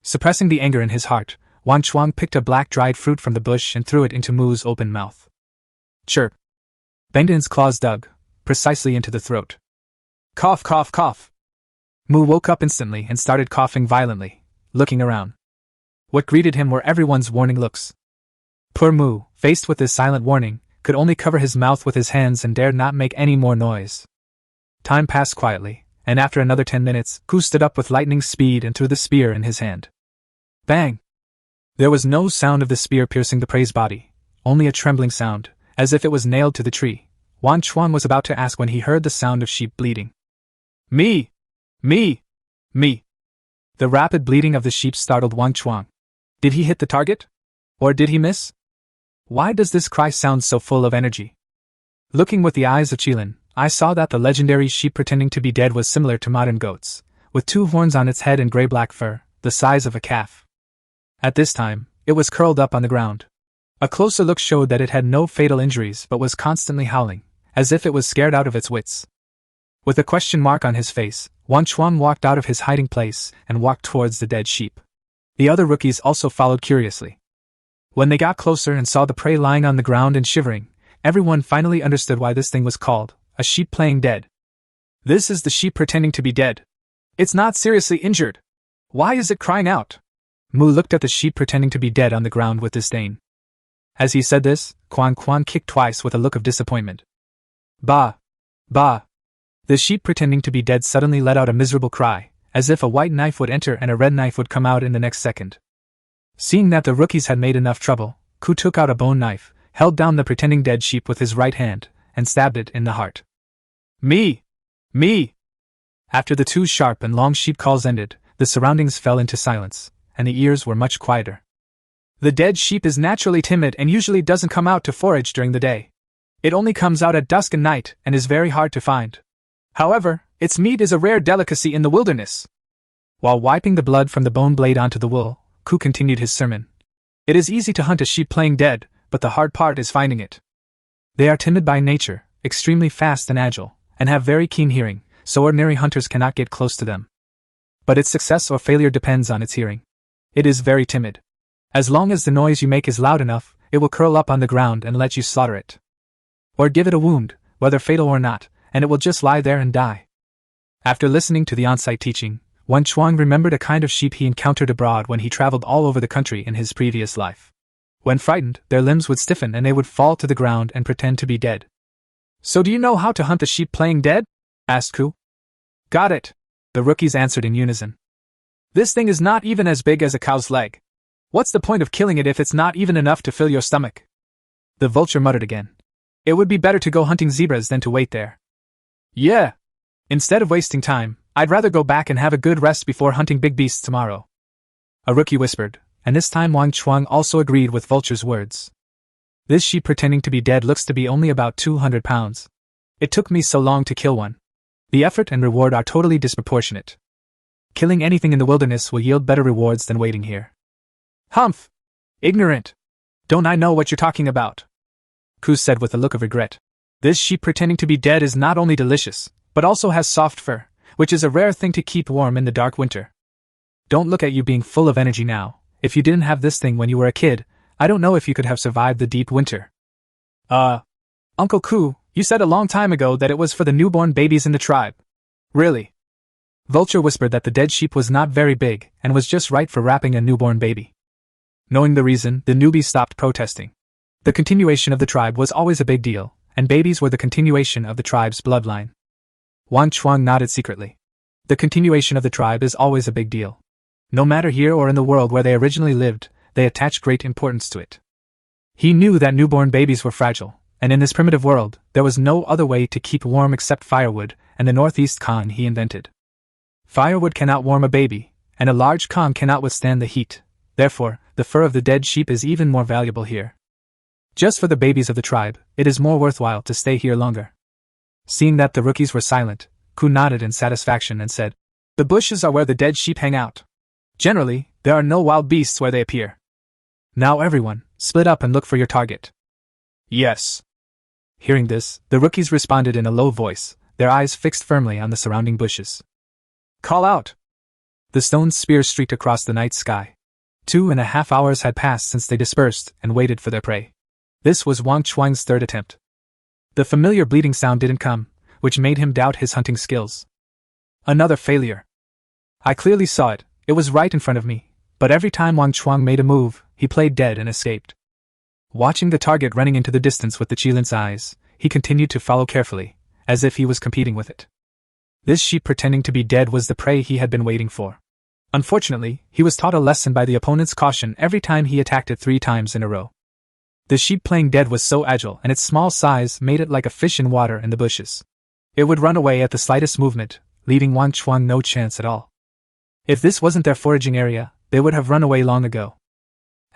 Suppressing the anger in his heart, Wang Chuang picked a black dried fruit from the bush and threw it into Mu's open mouth. Chirp. Bangden's claws dug, precisely into the throat. Cough, cough, cough. Mu woke up instantly and started coughing violently, looking around. What greeted him were everyone's warning looks. Poor Mu, faced with this silent warning, could only cover his mouth with his hands and dared not make any more noise. Time passed quietly, and after another 10 minutes, Ku stood up with lightning speed and threw the spear in his hand. Bang! There was no sound of the spear piercing the prey's body, only a trembling sound, as if it was nailed to the tree. Wang Chuang was about to ask when he heard the sound of sheep bleating. Me! Me! Me! The rapid bleating of the sheep startled Wang Chuang. Did he hit the target? Or did he miss? Why does this cry sound so full of energy? Looking with the eyes of Qilin, I saw that the legendary sheep pretending to be dead was similar to modern goats, with 2 horns on its head and gray-black fur, the size of a calf. At this time, it was curled up on the ground. A closer look showed that it had no fatal injuries but was constantly howling, as if it was scared out of its wits. With a question mark on his face, Wang Chuang walked out of his hiding place and walked towards the dead sheep. The other rookies also followed curiously. When they got closer and saw the prey lying on the ground and shivering, everyone finally understood why this thing was called a sheep playing dead. This is the sheep pretending to be dead. It's not seriously injured. Why is it crying out? Mu looked at the sheep pretending to be dead on the ground with disdain. As he said this, Quan kicked twice with a look of disappointment. Bah! Bah! The sheep pretending to be dead suddenly let out a miserable cry, as if a white knife would enter and a red knife would come out in the next second. Seeing that the rookies had made enough trouble, Ku took out a bone knife, held down the pretending dead sheep with his right hand, and stabbed it in the heart. Me! Me! After the 2 sharp and long sheep calls ended, the surroundings fell into silence, and the ears were much quieter. The dead sheep is naturally timid and usually doesn't come out to forage during the day. It only comes out at dusk and night and is very hard to find. However, its meat is a rare delicacy in the wilderness. While wiping the blood from the bone blade onto the wool, Ku continued his sermon. It is easy to hunt a sheep playing dead, but the hard part is finding it. They are timid by nature, extremely fast and agile, and have very keen hearing, so ordinary hunters cannot get close to them. But its success or failure depends on its hearing. It is very timid. As long as the noise you make is loud enough, it will curl up on the ground and let you slaughter it. Or give it a wound, whether fatal or not, and it will just lie there and die. After listening to the on-site teaching, Wang Chuang remembered a kind of sheep he encountered abroad when he traveled all over the country in his previous life. When frightened, their limbs would stiffen and they would fall to the ground and pretend to be dead. So do you know how to hunt a sheep playing dead? Asked Ku. Got it, the rookies answered in unison. This thing is not even as big as a cow's leg. What's the point of killing it if it's not even enough to fill your stomach? The vulture muttered again. It would be better to go hunting zebras than to wait there. Yeah. Instead of wasting time, I'd rather go back and have a good rest before hunting big beasts tomorrow. A rookie whispered, and this time Wang Chuang also agreed with Vulture's words. This sheep pretending to be dead looks to be only about 200 pounds. It took me so long to kill one. The effort and reward are totally disproportionate. Killing anything in the wilderness will yield better rewards than waiting here. Humph! Ignorant! Don't I know what you're talking about? Ku said with a look of regret. This sheep pretending to be dead is not only delicious, but also has soft fur, which is a rare thing to keep warm in the dark winter. Don't look at you being full of energy now. If you didn't have this thing when you were a kid, I don't know if you could have survived the deep winter. Uncle Ku, you said a long time ago that it was for the newborn babies in the tribe. Really? Vulture whispered that the dead sheep was not very big and was just right for wrapping a newborn baby. Knowing the reason, the newbie stopped protesting. The continuation of the tribe was always a big deal, and babies were the continuation of the tribe's bloodline. Wang Chuang nodded secretly. The continuation of the tribe is always a big deal. No matter here or in the world where they originally lived, they attach great importance to it. He knew that newborn babies were fragile, and in this primitive world, there was no other way to keep warm except firewood, and the northeast Khan he invented. Firewood cannot warm a baby, and a large Khan cannot withstand the heat. Therefore, the fur of the dead sheep is even more valuable here. Just for the babies of the tribe, it is more worthwhile to stay here longer. Seeing that the rookies were silent, Ku nodded in satisfaction and said, The bushes are where the dead sheep hang out. Generally, there are no wild beasts where they appear. Now everyone, split up and look for your target. Yes. Hearing this, the rookies responded in a low voice, their eyes fixed firmly on the surrounding bushes. Call out! The stone spears streaked across the night sky. 2.5 hours had passed since they dispersed and waited for their prey. This was Wang Chuang's third attempt. The familiar bleating sound didn't come, which made him doubt his hunting skills. Another failure. I clearly saw it, it was right in front of me, but every time Wang Chuang made a move, he played dead and escaped. Watching the target running into the distance with the Qilin's eyes, he continued to follow carefully, as if he was competing with it. This sheep pretending to be dead was the prey he had been waiting for. Unfortunately, he was taught a lesson by the opponent's caution every time he attacked it 3 times in a row. The sheep playing dead was so agile and its small size made it like a fish in water in the bushes. It would run away at the slightest movement, leaving Wang Chuang no chance at all. If this wasn't their foraging area, they would have run away long ago.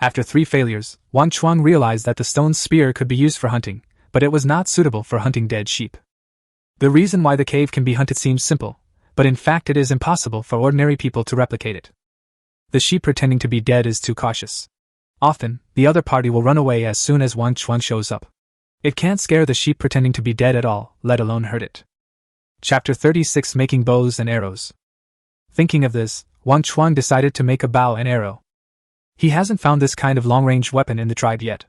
After 3 failures, Wang Chuang realized that the stone spear could be used for hunting, but it was not suitable for hunting dead sheep. The reason why the cave can be hunted seems simple, but in fact it is impossible for ordinary people to replicate it. The sheep pretending to be dead is too cautious. Often, the other party will run away as soon as Wang Chuang shows up. It can't scare the sheep pretending to be dead at all, let alone hurt it. Chapter 36 Making Bows and Arrows. Thinking of this, Wang Chuang decided to make a bow and arrow. He hasn't found this kind of long-range weapon in the tribe yet.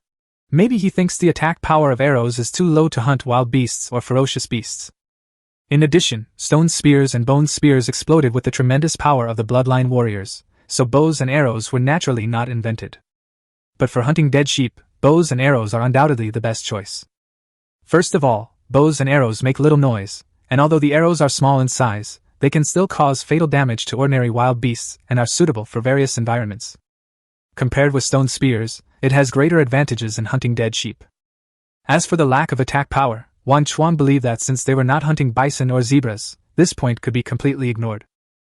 Maybe he thinks the attack power of arrows is too low to hunt wild beasts or ferocious beasts. In addition, stone spears and bone spears exploded with the tremendous power of the bloodline warriors, so bows and arrows were naturally not invented. But for hunting dead sheep, bows and arrows are undoubtedly the best choice. First of all, bows and arrows make little noise, and although the arrows are small in size, they can still cause fatal damage to ordinary wild beasts and are suitable for various environments. Compared with stone spears, it has greater advantages in hunting dead sheep. As for the lack of attack power, Wang Chuang believed that since they were not hunting bison or zebras, this point could be completely ignored.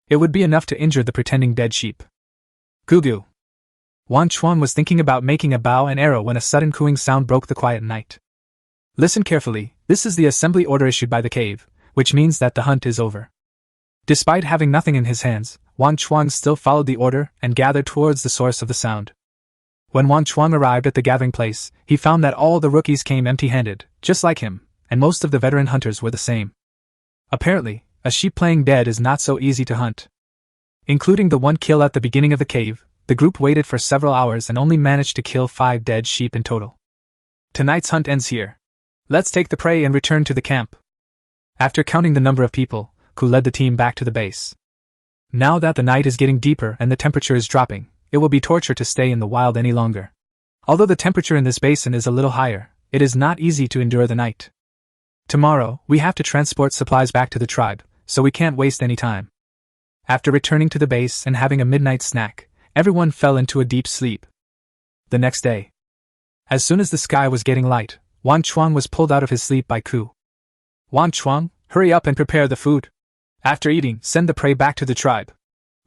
It would be enough to injure the pretending dead sheep. Goo-goo. Wang Chuang was thinking about making a bow and arrow when a sudden cooing sound broke the quiet night. Listen carefully, this is the assembly order issued by the cave, which means that the hunt is over. Despite having nothing in his hands, Wang Chuang still followed the order and gathered towards the source of the sound. When Wang Chuang arrived at the gathering place, he found that all the rookies came empty-handed, just like him, and most of the veteran hunters were the same. Apparently, a sheep playing dead is not so easy to hunt. Including the one kill at the beginning of the cave, the group waited for several hours and only managed to kill 5 dead sheep in total. Tonight's hunt ends here. Let's take the prey and return to the camp. After counting the number of people, Ku led the team back to the base. Now that the night is getting deeper and the temperature is dropping, it will be torture to stay in the wild any longer. Although the temperature in this basin is a little higher, it is not easy to endure the night. Tomorrow, we have to transport supplies back to the tribe, so we can't waste any time. After returning to the base and having a midnight snack, everyone fell into a deep sleep. The next day, as soon as the sky was getting light, Wang Chuang was pulled out of his sleep by Ku. Wang Chuang, hurry up and prepare the food. After eating, send the prey back to the tribe.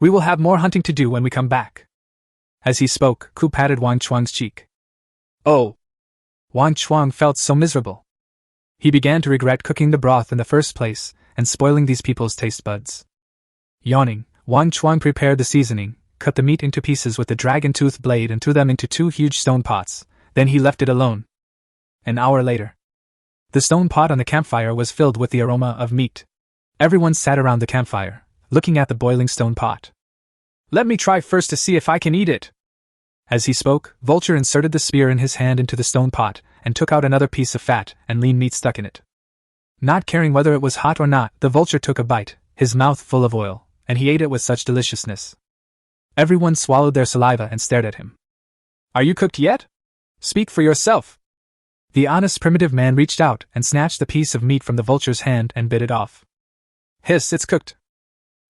We will have more hunting to do when we come back. As he spoke, Ku patted Wang Chuang's cheek. Oh! Wang Chuang felt so miserable. He began to regret cooking the broth in the first place and spoiling these people's taste buds. Yawning, Wang Chuang prepared the seasoning, cut the meat into pieces with the dragon-tooth blade and threw them into 2 huge stone pots, then he left it alone. An hour later, the stone pot on the campfire was filled with the aroma of meat. Everyone sat around the campfire, looking at the boiling stone pot. Let me try first to see if I can eat it. As he spoke, Vulture inserted the spear in his hand into the stone pot and took out another piece of fat and lean meat stuck in it. Not caring whether it was hot or not, the vulture took a bite, his mouth full of oil, and he ate it with such deliciousness. Everyone swallowed their saliva and stared at him. Are you cooked yet? Speak for yourself. The honest primitive man reached out and snatched the piece of meat from the vulture's hand and bit it off. Hiss, it's cooked.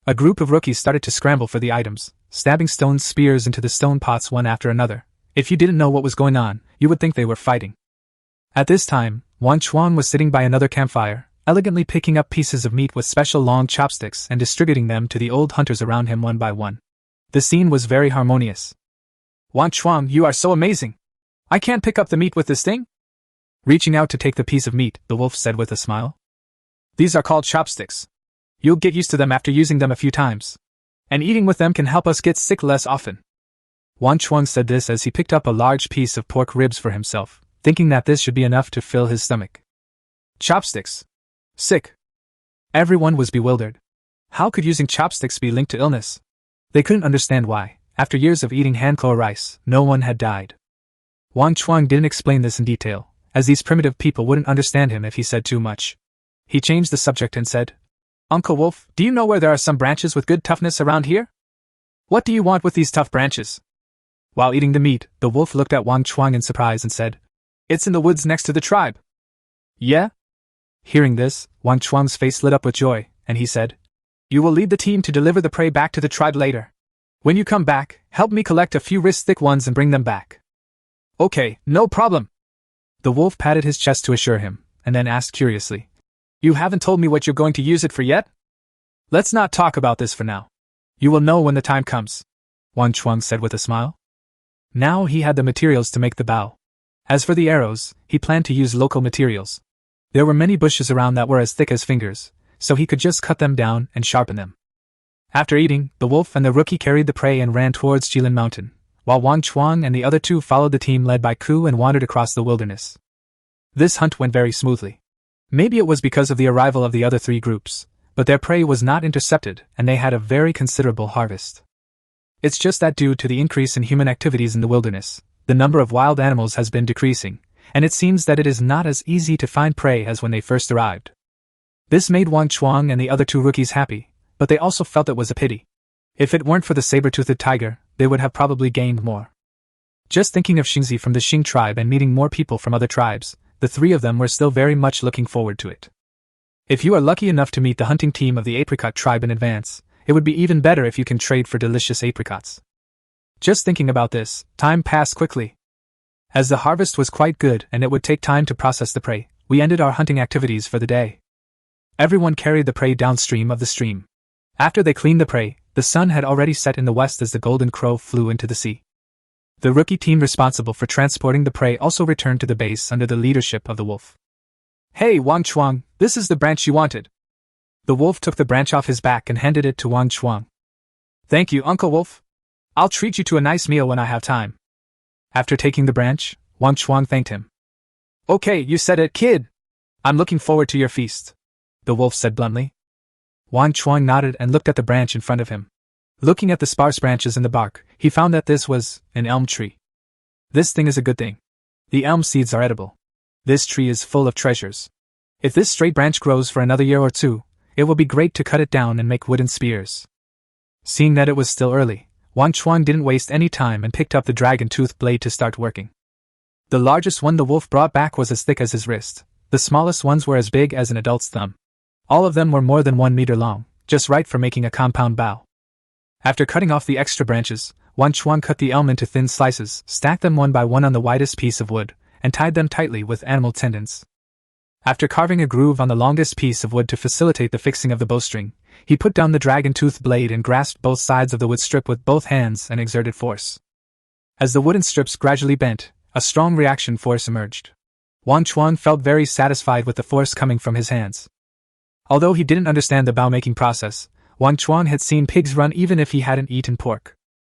A group of rookies started to scramble for the items, stabbing stone spears into the stone pots one after another. If you didn't know what was going on, you would think they were fighting. At this time, Wang Chuang was sitting by another campfire, elegantly picking up pieces of meat with special long chopsticks and distributing them to the old hunters around him one by one. The scene was very harmonious. Wang Chuang, you are so amazing! I can't pick up the meat with this thing? Reaching out to take the piece of meat, the wolf said with a smile. These are called chopsticks. You'll get used to them after using them a few times. And eating with them can help us get sick less often. Wang Chuang said this as he picked up a large piece of pork ribs for himself, thinking that this should be enough to fill his stomach. Chopsticks. Sick. Everyone was bewildered. How could using chopsticks be linked to illness? They couldn't understand why, after years of eating handclo rice, no one had died. Wang Chuang didn't explain this in detail, as these primitive people wouldn't understand him if he said too much. He changed the subject and said, Uncle Wolf, do you know where there are some branches with good toughness around here? What do you want with these tough branches? While eating the meat, the wolf looked at Wang Chuang in surprise and said, It's in the woods next to the tribe. Yeah? Hearing this, Wang Chuang's face lit up with joy, and he said, You will lead the team to deliver the prey back to the tribe later. When you come back, help me collect a few wrist-thick ones and bring them back. Okay, no problem. The wolf patted his chest to assure him, and then asked curiously, You haven't told me what you're going to use it for yet? Let's not talk about this for now. You will know when the time comes, Wang Chuang said with a smile. Now he had the materials to make the bow. As for the arrows, he planned to use local materials. There were many bushes around that were as thick as fingers, so he could just cut them down and sharpen them. After eating, the wolf and the rookie carried the prey and ran towards Qilin Mountain, while Wang Chuang and the other two followed the team led by Ku and wandered across the wilderness. This hunt went very smoothly. Maybe it was because of the arrival of the other three groups, but their prey was not intercepted and they had a very considerable harvest. It's just that due to the increase in human activities in the wilderness, the number of wild animals has been decreasing, and it seems that it is not as easy to find prey as when they first arrived. This made Wang Chuang and the other two rookies happy, but they also felt it was a pity. If it weren't for the saber-toothed tiger, they would have probably gained more. Just thinking of Xingzi from the Xing tribe and meeting more people from other tribes, the three of them were still very much looking forward to it. If you are lucky enough to meet the hunting team of the apricot tribe in advance, it would be even better if you can trade for delicious apricots. Just thinking about this, time passed quickly. As the harvest was quite good and it would take time to process the prey, we ended our hunting activities for the day. Everyone carried the prey downstream of the stream. After they cleaned the prey, the sun had already set in the west as the golden crow flew into the sea. The rookie team responsible for transporting the prey also returned to the base under the leadership of the wolf. Hey, Wang Chuang, this is the branch you wanted. The wolf took the branch off his back and handed it to Wang Chuang. Thank you, Uncle Wolf. I'll treat you to a nice meal when I have time. After taking the branch, Wang Chuang thanked him. Okay, you said it, kid. I'm looking forward to your feast, the wolf said bluntly. Wang Chuang nodded and looked at the branch in front of him. Looking at the sparse branches in the bark, he found that this was an elm tree. This thing is a good thing. The elm seeds are edible. This tree is full of treasures. If this straight branch grows for another year or two, it will be great to cut it down and make wooden spears. Seeing that it was still early, Wang Chuang didn't waste any time and picked up the dragon-tooth blade to start working. The largest one the wolf brought back was as thick as his wrist. The smallest ones were as big as an adult's thumb. All of them were more than 1 meter long, just right for making a compound bow. After cutting off the extra branches, Wang Chuang cut the elm into thin slices, stacked them one by one on the widest piece of wood, and tied them tightly with animal tendons. After carving a groove on the longest piece of wood to facilitate the fixing of the bowstring, he put down the dragon-tooth blade and grasped both sides of the wood strip with both hands and exerted force. As the wooden strips gradually bent, a strong reaction force emerged. Wang Chuang felt very satisfied with the force coming from his hands. Although he didn't understand the bow-making process, Wang Chuang had seen pigs run even if he hadn't eaten pork.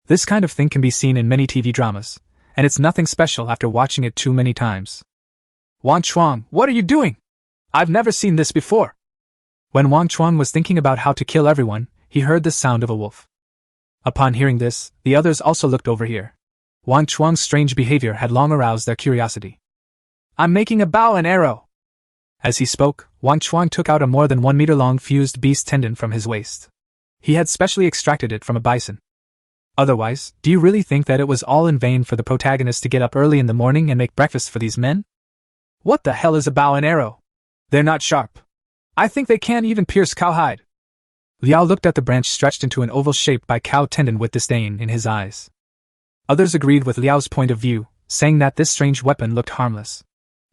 This kind of thing can be seen in many TV dramas, and it's nothing special after watching it too many times. Wang Chuang, what are you doing? I've never seen this before. When Wang Chuang was thinking about how to kill everyone, he heard the sound of a wolf. Upon hearing this, the others also looked over here. Wang Chuang's strange behavior had long aroused their curiosity. I'm making a bow and arrow. As he spoke, Wang Chuang took out a more than 1 meter long fused beast tendon from his waist. He had specially extracted it from a bison. Otherwise, do you really think that it was all in vain for the protagonist to get up early in the morning and make breakfast for these men? What the hell is a bow and arrow? They're not sharp. I think they can't even pierce cowhide. Liao looked at the branch stretched into an oval shape by cow tendon with disdain in his eyes. Others agreed with Liao's point of view, saying that this strange weapon looked harmless.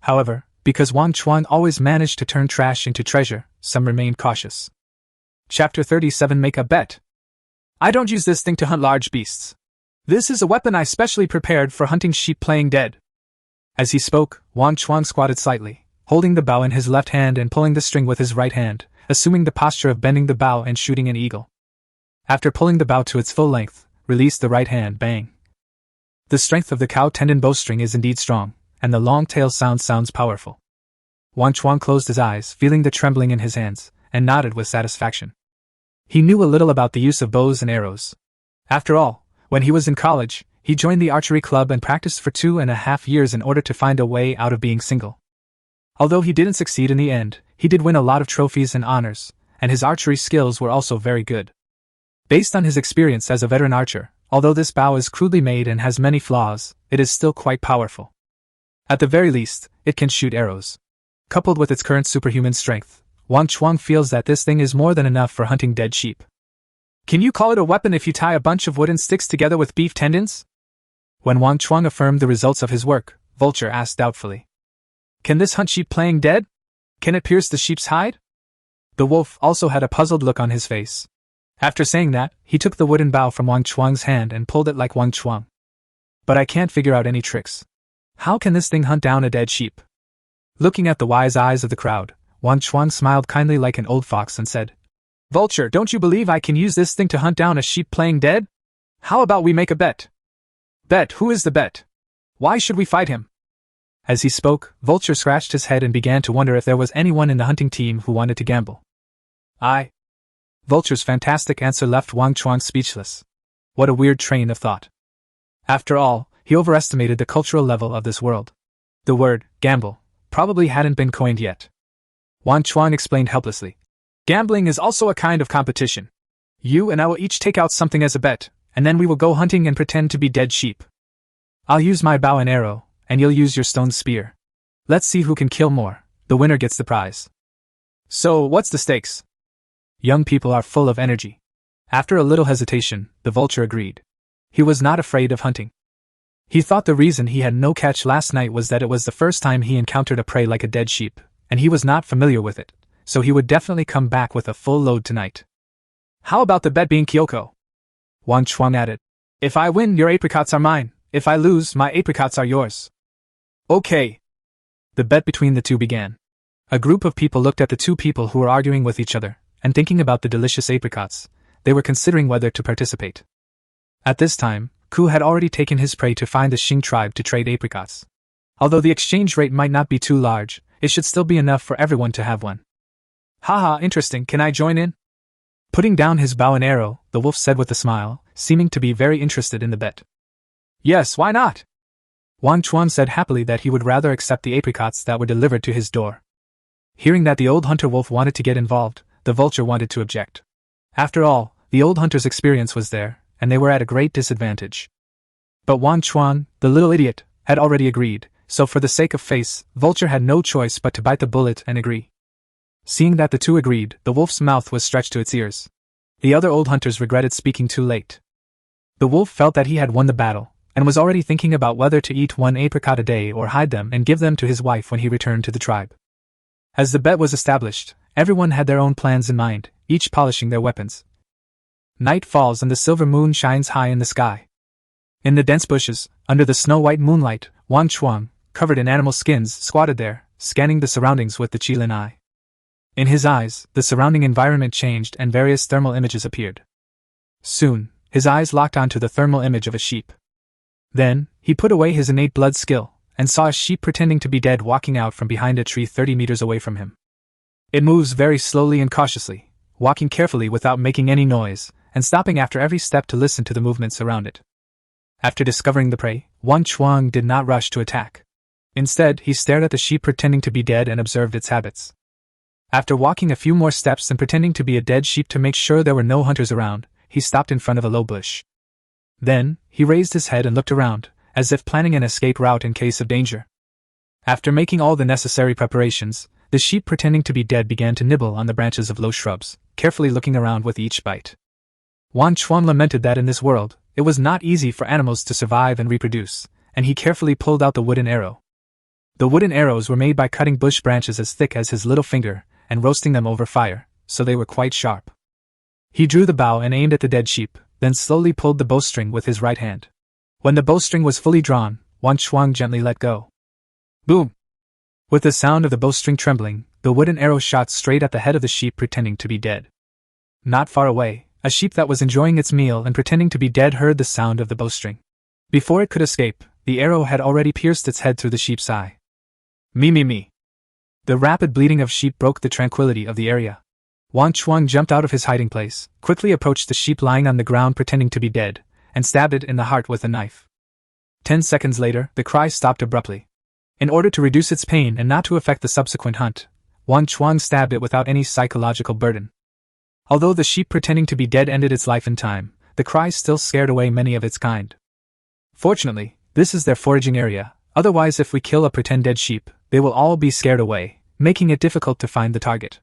However, because Wang Chuang always managed to turn trash into treasure, some remained cautious. Chapter 37 Make a Bet. I don't use this thing to hunt large beasts. This is a weapon I specially prepared for hunting sheep playing dead. As he spoke, Wang Chuang squatted slightly, holding the bow in his left hand and pulling the string with his right hand, assuming the posture of bending the bow and shooting an eagle. After pulling the bow to its full length, release the right hand, bang. The strength of the cow tendon bowstring is indeed strong, and the long tail sounds powerful. Wang Chuang closed his eyes, feeling the trembling in his hands, and nodded with satisfaction. He knew a little about the use of bows and arrows. After all, when he was in college, he joined the archery club and practiced for 2.5 years in order to find a way out of being single. Although he didn't succeed in the end, he did win a lot of trophies and honors, and his archery skills were also very good. Based on his experience as a veteran archer, although this bow is crudely made and has many flaws, it is still quite powerful. At the very least, it can shoot arrows. Coupled with its current superhuman strength, Wang Chuang feels that this thing is more than enough for hunting dead sheep. Can you call it a weapon if you tie a bunch of wooden sticks together with beef tendons? When Wang Chuang affirmed the results of his work, Vulture asked doubtfully. Can this hunt sheep playing dead? Can it pierce the sheep's hide? The wolf also had a puzzled look on his face. After saying that, he took the wooden bow from Wang Chuang's hand and pulled it like Wang Chuang. But I can't figure out any tricks. How can this thing hunt down a dead sheep? Looking at the wise eyes of the crowd, Wang Chuang smiled kindly like an old fox and said, Vulture, don't you believe I can use this thing to hunt down a sheep playing dead? How about we make a bet? Bet, who is the bet? Why should we fight him? As he spoke, Vulture scratched his head and began to wonder if there was anyone in the hunting team who wanted to gamble. I. Vulture's fantastic answer left Wang Chuang speechless. What a weird train of thought. After all, he overestimated the cultural level of this world. The word, gamble, probably hadn't been coined yet. Wang Chuang explained helplessly. Gambling is also a kind of competition. You and I will each take out something as a bet, and then we will go hunting and pretend to be dead sheep. I'll use my bow and arrow, and you'll use your stone spear. Let's see who can kill more. The winner gets the prize. So, what's the stakes? Young people are full of energy. After a little hesitation, the vulture agreed. He was not afraid of hunting. He thought the reason he had no catch last night was that it was the first time he encountered a prey like a dead sheep, and he was not familiar with it, so he would definitely come back with a full load tonight. How about the bet being Kyoko? Wang Chuang added. If I win, your apricots are mine. If I lose, my apricots are yours. Okay. The bet between the two began. A group of people looked at the two people who were arguing with each other, and thinking about the delicious apricots, they were considering whether to participate. At this time, Ku had already taken his prey to find the Xing tribe to trade apricots. Although the exchange rate might not be too large, it should still be enough for everyone to have one. Haha, interesting, can I join in? Putting down his bow and arrow, the wolf said with a smile, seeming to be very interested in the bet. Yes, why not? Wang Chuan said happily that he would rather accept the apricots that were delivered to his door. Hearing that the old hunter wolf wanted to get involved, the vulture wanted to object. After all, the old hunter's experience was there, and they were at a great disadvantage. But Wang Chuan, the little idiot, had already agreed, so for the sake of face, Vulture had no choice but to bite the bullet and agree. Seeing that the two agreed, the wolf's mouth was stretched to its ears. The other old hunters regretted speaking too late. The wolf felt that he had won the battle, and was already thinking about whether to eat one apricot a day or hide them and give them to his wife when he returned to the tribe. As the bet was established, everyone had their own plans in mind, each polishing their weapons. Night falls and the silver moon shines high in the sky. In the dense bushes, under the snow-white moonlight, Wang Chuang, covered in animal skins, squatted there, scanning the surroundings with the Qilin eye. In his eyes, the surrounding environment changed and various thermal images appeared. Soon, his eyes locked onto the thermal image of a sheep. Then, he put away his innate blood skill, and saw a sheep pretending to be dead walking out from behind a tree 30 meters away from him. It moves very slowly and cautiously, walking carefully without making any noise, and stopping after every step to listen to the movements around it. After discovering the prey, Wang Chuang did not rush to attack. Instead, he stared at the sheep pretending to be dead and observed its habits. After walking a few more steps and pretending to be a dead sheep to make sure there were no hunters around, he stopped in front of a low bush. Then, he raised his head and looked around, as if planning an escape route in case of danger. After making all the necessary preparations, the sheep pretending to be dead began to nibble on the branches of low shrubs, carefully looking around with each bite. Wang Chuan lamented that in this world, it was not easy for animals to survive and reproduce, and he carefully pulled out the wooden arrow. The wooden arrows were made by cutting bush branches as thick as his little finger, and roasting them over fire, so they were quite sharp. He drew the bow and aimed at the dead sheep, then slowly pulled the bowstring with his right hand. When the bowstring was fully drawn, Wang Chuang gently let go. Boom! With the sound of the bowstring trembling, the wooden arrow shot straight at the head of the sheep pretending to be dead. Not far away, a sheep that was enjoying its meal and pretending to be dead heard the sound of the bowstring. Before it could escape, the arrow had already pierced its head through the sheep's eye. Me. The rapid bleating of sheep broke the tranquility of the area. Wang Chuang jumped out of his hiding place, quickly approached the sheep lying on the ground pretending to be dead, and stabbed it in the heart with a knife. 10 seconds later, the cry stopped abruptly. In order to reduce its pain and not to affect the subsequent hunt, Wang Chuang stabbed it without any psychological burden. Although the sheep pretending to be dead ended its life in time, the cry still scared away many of its kind. Fortunately, this is their foraging area, otherwise if we kill a pretend dead sheep, they will all be scared away, making it difficult to find the target.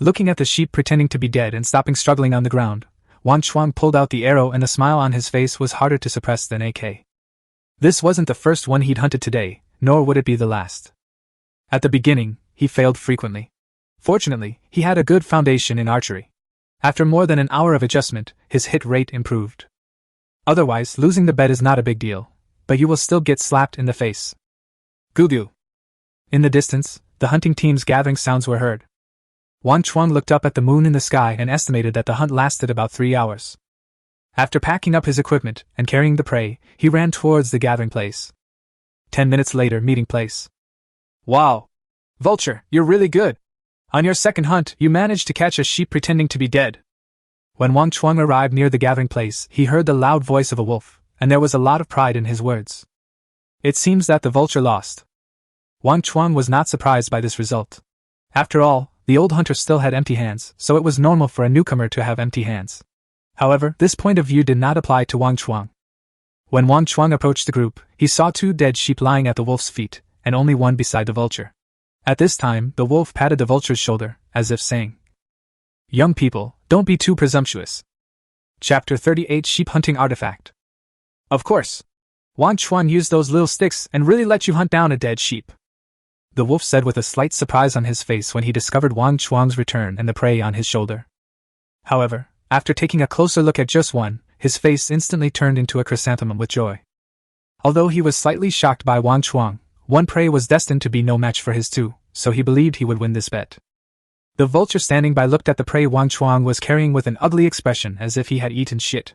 Looking at the sheep pretending to be dead and stopping struggling on the ground, Wang Chuang pulled out the arrow and the smile on his face was harder to suppress than AK. This wasn't the first one he'd hunted today, nor would it be the last. At the beginning, he failed frequently. Fortunately, he had a good foundation in archery. After more than an hour of adjustment, his hit rate improved. Otherwise, losing the bet is not a big deal, but you will still get slapped in the face. Goo-goo. In the distance, the hunting team's gathering sounds were heard. Wang Chuang looked up at the moon in the sky and estimated that the hunt lasted about 3 hours. After packing up his equipment and carrying the prey, he ran towards the gathering place. 10 minutes later, meeting place. Wow! Vulture, you're really good! On your second hunt, you managed to catch a sheep pretending to be dead. When Wang Chuang arrived near the gathering place, he heard the loud voice of a wolf, and there was a lot of pride in his words. It seems that the vulture lost. Wang Chuang was not surprised by this result. After all, the old hunter still had empty hands, so it was normal for a newcomer to have empty hands. However, this point of view did not apply to Wang Chuang. When Wang Chuang approached the group, he saw 2 dead sheep lying at the wolf's feet, and only one beside the vulture. At this time, the wolf patted the vulture's shoulder, as if saying, "Young people, don't be too presumptuous." Chapter 38 Sheep Hunting Artifact. Of course. Wang Chuang used those little sticks and really let you hunt down a dead sheep. The wolf said with a slight surprise on his face when he discovered Wang Chuang's return and the prey on his shoulder. However, after taking a closer look at just one, his face instantly turned into a chrysanthemum with joy. Although he was slightly shocked by Wang Chuang, one prey was destined to be no match for his 2, so he believed he would win this bet. The vulture standing by looked at the prey Wang Chuang was carrying with an ugly expression as if he had eaten shit.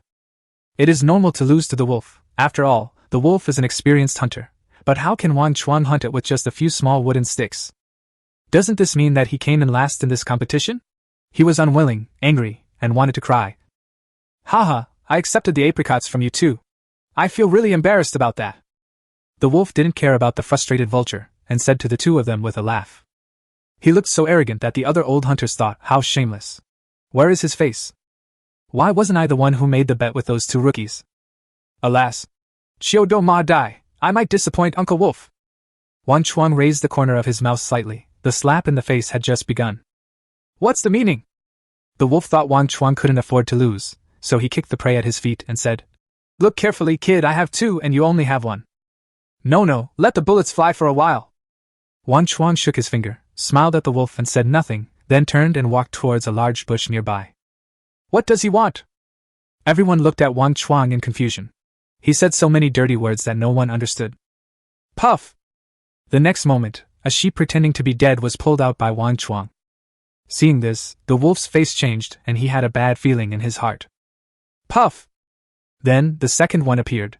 It is normal to lose to the wolf. After all, the wolf is an experienced hunter. But how can Wang Chuang hunt it with just a few small wooden sticks? Doesn't this mean that he came in last in this competition? He was unwilling, angry, and wanted to cry. Haha, I accepted the apricots from you too. I feel really embarrassed about that. The wolf didn't care about the frustrated vulture, and said to the 2 of them with a laugh. He looked so arrogant that the other old hunters thought, how shameless. Where is his face? Why wasn't I the one who made the bet with those 2 rookies? Alas. Chiu do ma dai, I might disappoint Uncle Wolf. Wang Chuang raised the corner of his mouth slightly. The slap in the face had just begun. What's the meaning? The wolf thought Wang Chuang couldn't afford to lose, so he kicked the prey at his feet and said, Look carefully, kid, I have 2 and you only have 1. No, let the bullets fly for a while. Wang Chuang shook his finger, smiled at the wolf and said nothing, then turned and walked towards a large bush nearby. What does he want? Everyone looked at Wang Chuang in confusion. He said so many dirty words that no one understood. Puff! The next moment, a sheep pretending to be dead was pulled out by Wang Chuang. Seeing this, the wolf's face changed and he had a bad feeling in his heart. Puff! Then, the second one appeared.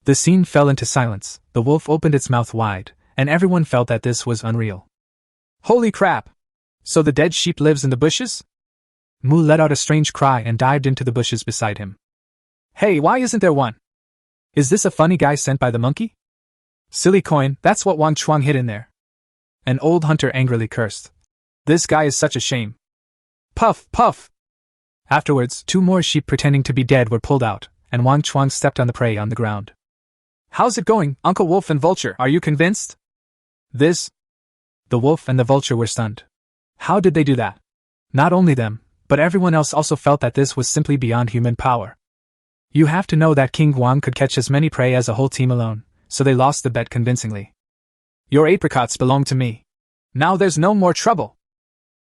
The scene fell into silence, the wolf opened its mouth wide, and everyone felt that this was unreal. Holy crap! So the dead sheep lives in the bushes? Mu let out a strange cry and dived into the bushes beside him. Hey, why isn't there one? Is this a funny guy sent by the monkey? Silly coin, that's what Wang Chuang hid in there. An old hunter angrily cursed. This guy is such a shame. Puff, puff! Afterwards, 2 more sheep pretending to be dead were pulled out, and Wang Chuang stepped on the prey on the ground. How's it going, Uncle Wolf and Vulture, are you convinced? This? The wolf and the vulture were stunned. How did they do that? Not only them, but everyone else also felt that this was simply beyond human power. You have to know that King Guang could catch as many prey as a whole team alone, so they lost the bet convincingly. Your apricots belong to me. Now there's no more trouble.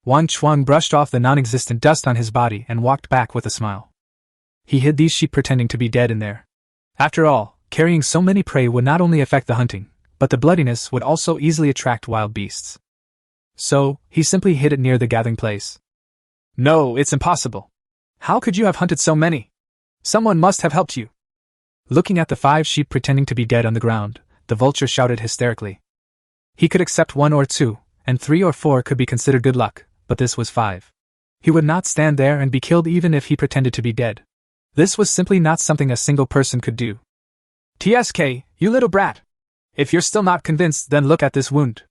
Wang Chuang brushed off the non-existent dust on his body and walked back with a smile. He hid these sheep pretending to be dead in there. After all, carrying so many prey would not only affect the hunting, but the bloodiness would also easily attract wild beasts. So, he simply hid it near the gathering place. No, it's impossible. How could you have hunted so many? Someone must have helped you. Looking at the 5 sheep pretending to be dead on the ground, the vulture shouted hysterically. He could accept 1 or 2, and 3 or 4 could be considered good luck, but this was 5. He would not stand there and be killed even if he pretended to be dead. This was simply not something a single person could do. TSK, you little brat! If you're still not convinced, then look at this wound.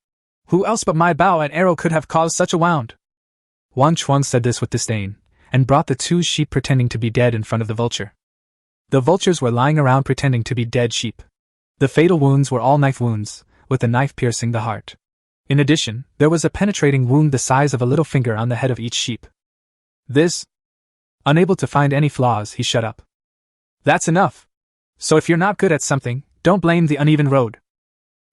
Who else but my bow and arrow could have caused such a wound? Wang Chuang said this with disdain, and brought the 2 sheep pretending to be dead in front of the vulture. The vultures were lying around pretending to be dead sheep. The fatal wounds were all knife wounds, with the knife piercing the heart. In addition, there was a penetrating wound the size of a little finger on the head of each sheep. This? Unable to find any flaws, he shut up. That's enough. So if you're not good at something, don't blame the uneven road.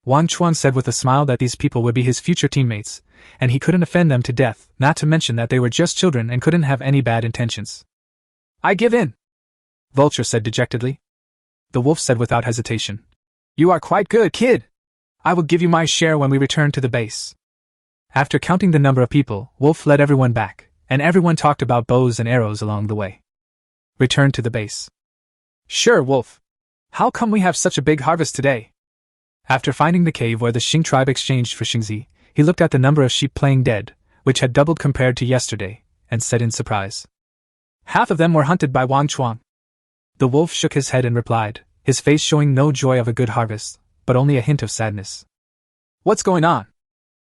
Wang Chuang said with a smile that these people would be his future teammates, and he couldn't offend them to death, not to mention that they were just children and couldn't have any bad intentions. I give in, Vulture said dejectedly. The wolf said without hesitation. You are quite good, kid. I will give you my share when we return to the base. After counting the number of people, Wolf led everyone back, and everyone talked about bows and arrows along the way. Return to the base. Sure, Wolf. How come we have such a big harvest today? After finding the cave where the Xing tribe exchanged for Xingzi, he looked at the number of sheep playing dead, which had doubled compared to yesterday, and said in surprise. Half of them were hunted by Wang Chuang. The wolf shook his head and replied, his face showing no joy of a good harvest, but only a hint of sadness. What's going on?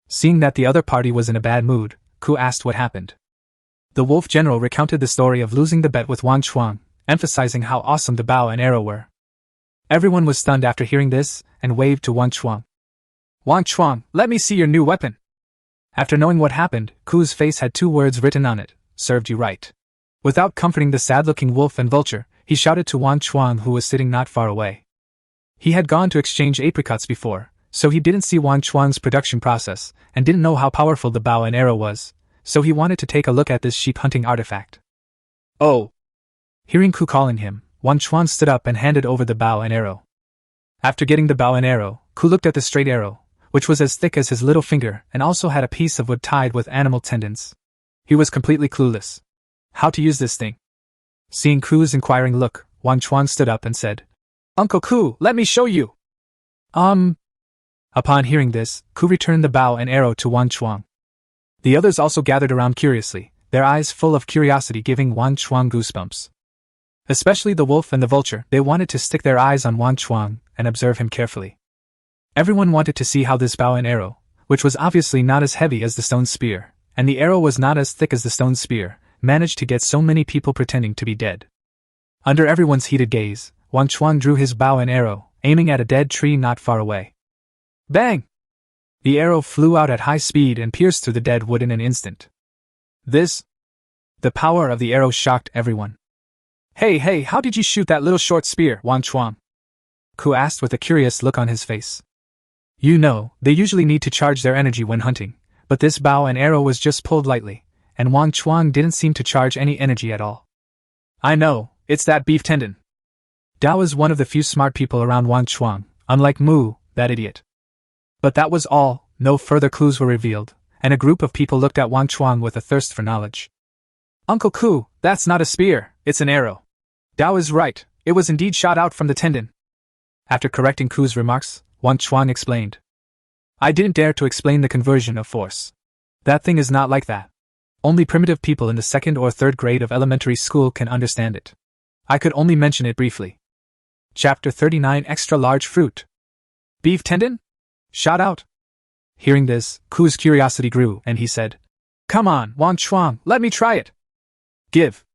Seeing that the other party was in a bad mood, Ku asked what happened. The wolf general recounted the story of losing the bet with Wang Chuang, emphasizing how awesome the bow and arrow were. Everyone was stunned after hearing this, and waved to Wang Chuang. Wang Chuang, let me see your new weapon. After knowing what happened, Ku's face had 2 words written on it, served you right. Without comforting the sad-looking wolf and vulture, he shouted to Wang Chuang who was sitting not far away. He had gone to exchange apricots before, so he didn't see Wang Chuang's production process, and didn't know how powerful the bow and arrow was, so he wanted to take a look at this sheep-hunting artifact. Oh! Hearing Ku calling him, Wang Chuang stood up and handed over the bow and arrow. After getting the bow and arrow, Ku looked at the straight arrow, which was as thick as his little finger and also had a piece of wood tied with animal tendons. He was completely clueless. How to use this thing? Seeing Ku's inquiring look, Wang Chuang stood up and said, Uncle Ku, let me show you! Upon hearing this, Ku returned the bow and arrow to Wang Chuang. The others also gathered around curiously, their eyes full of curiosity giving Wang Chuang goosebumps. Especially the wolf and the vulture, they wanted to stick their eyes on Wang Chuang and observe him carefully. Everyone wanted to see how this bow and arrow, which was obviously not as heavy as the stone spear, and the arrow was not as thick as the stone spear, managed to get so many people pretending to be dead. Under everyone's heated gaze, Wang Chuang drew his bow and arrow, aiming at a dead tree not far away. Bang! The arrow flew out at high speed and pierced through the dead wood in an instant. The power of the arrow shocked everyone. Hey, how did you shoot that little short spear, Wang Chuang? Ku asked with a curious look on his face. You know, they usually need to charge their energy when hunting, but this bow and arrow was just pulled lightly, and Wang Chuang didn't seem to charge any energy at all. I know, it's that beef tendon. Dao is one of the few smart people around Wang Chuang, unlike Mu, that idiot. But that was all, no further clues were revealed, and a group of people looked at Wang Chuang with a thirst for knowledge. Uncle Ku, that's not a spear, it's an arrow. Dao is right, it was indeed shot out from the tendon. After correcting Ku's remarks, Wang Chuang explained. I didn't dare to explain the conversion of force. That thing is not like that. Only primitive people in the 2nd or 3rd grade of elementary school can understand it. I could only mention it briefly. Chapter 39 Extra Large Fruit. Beef tendon? Shot out. Hearing this, Ku's curiosity grew and he said, Come on, Wang Chuang, let me try it. Give.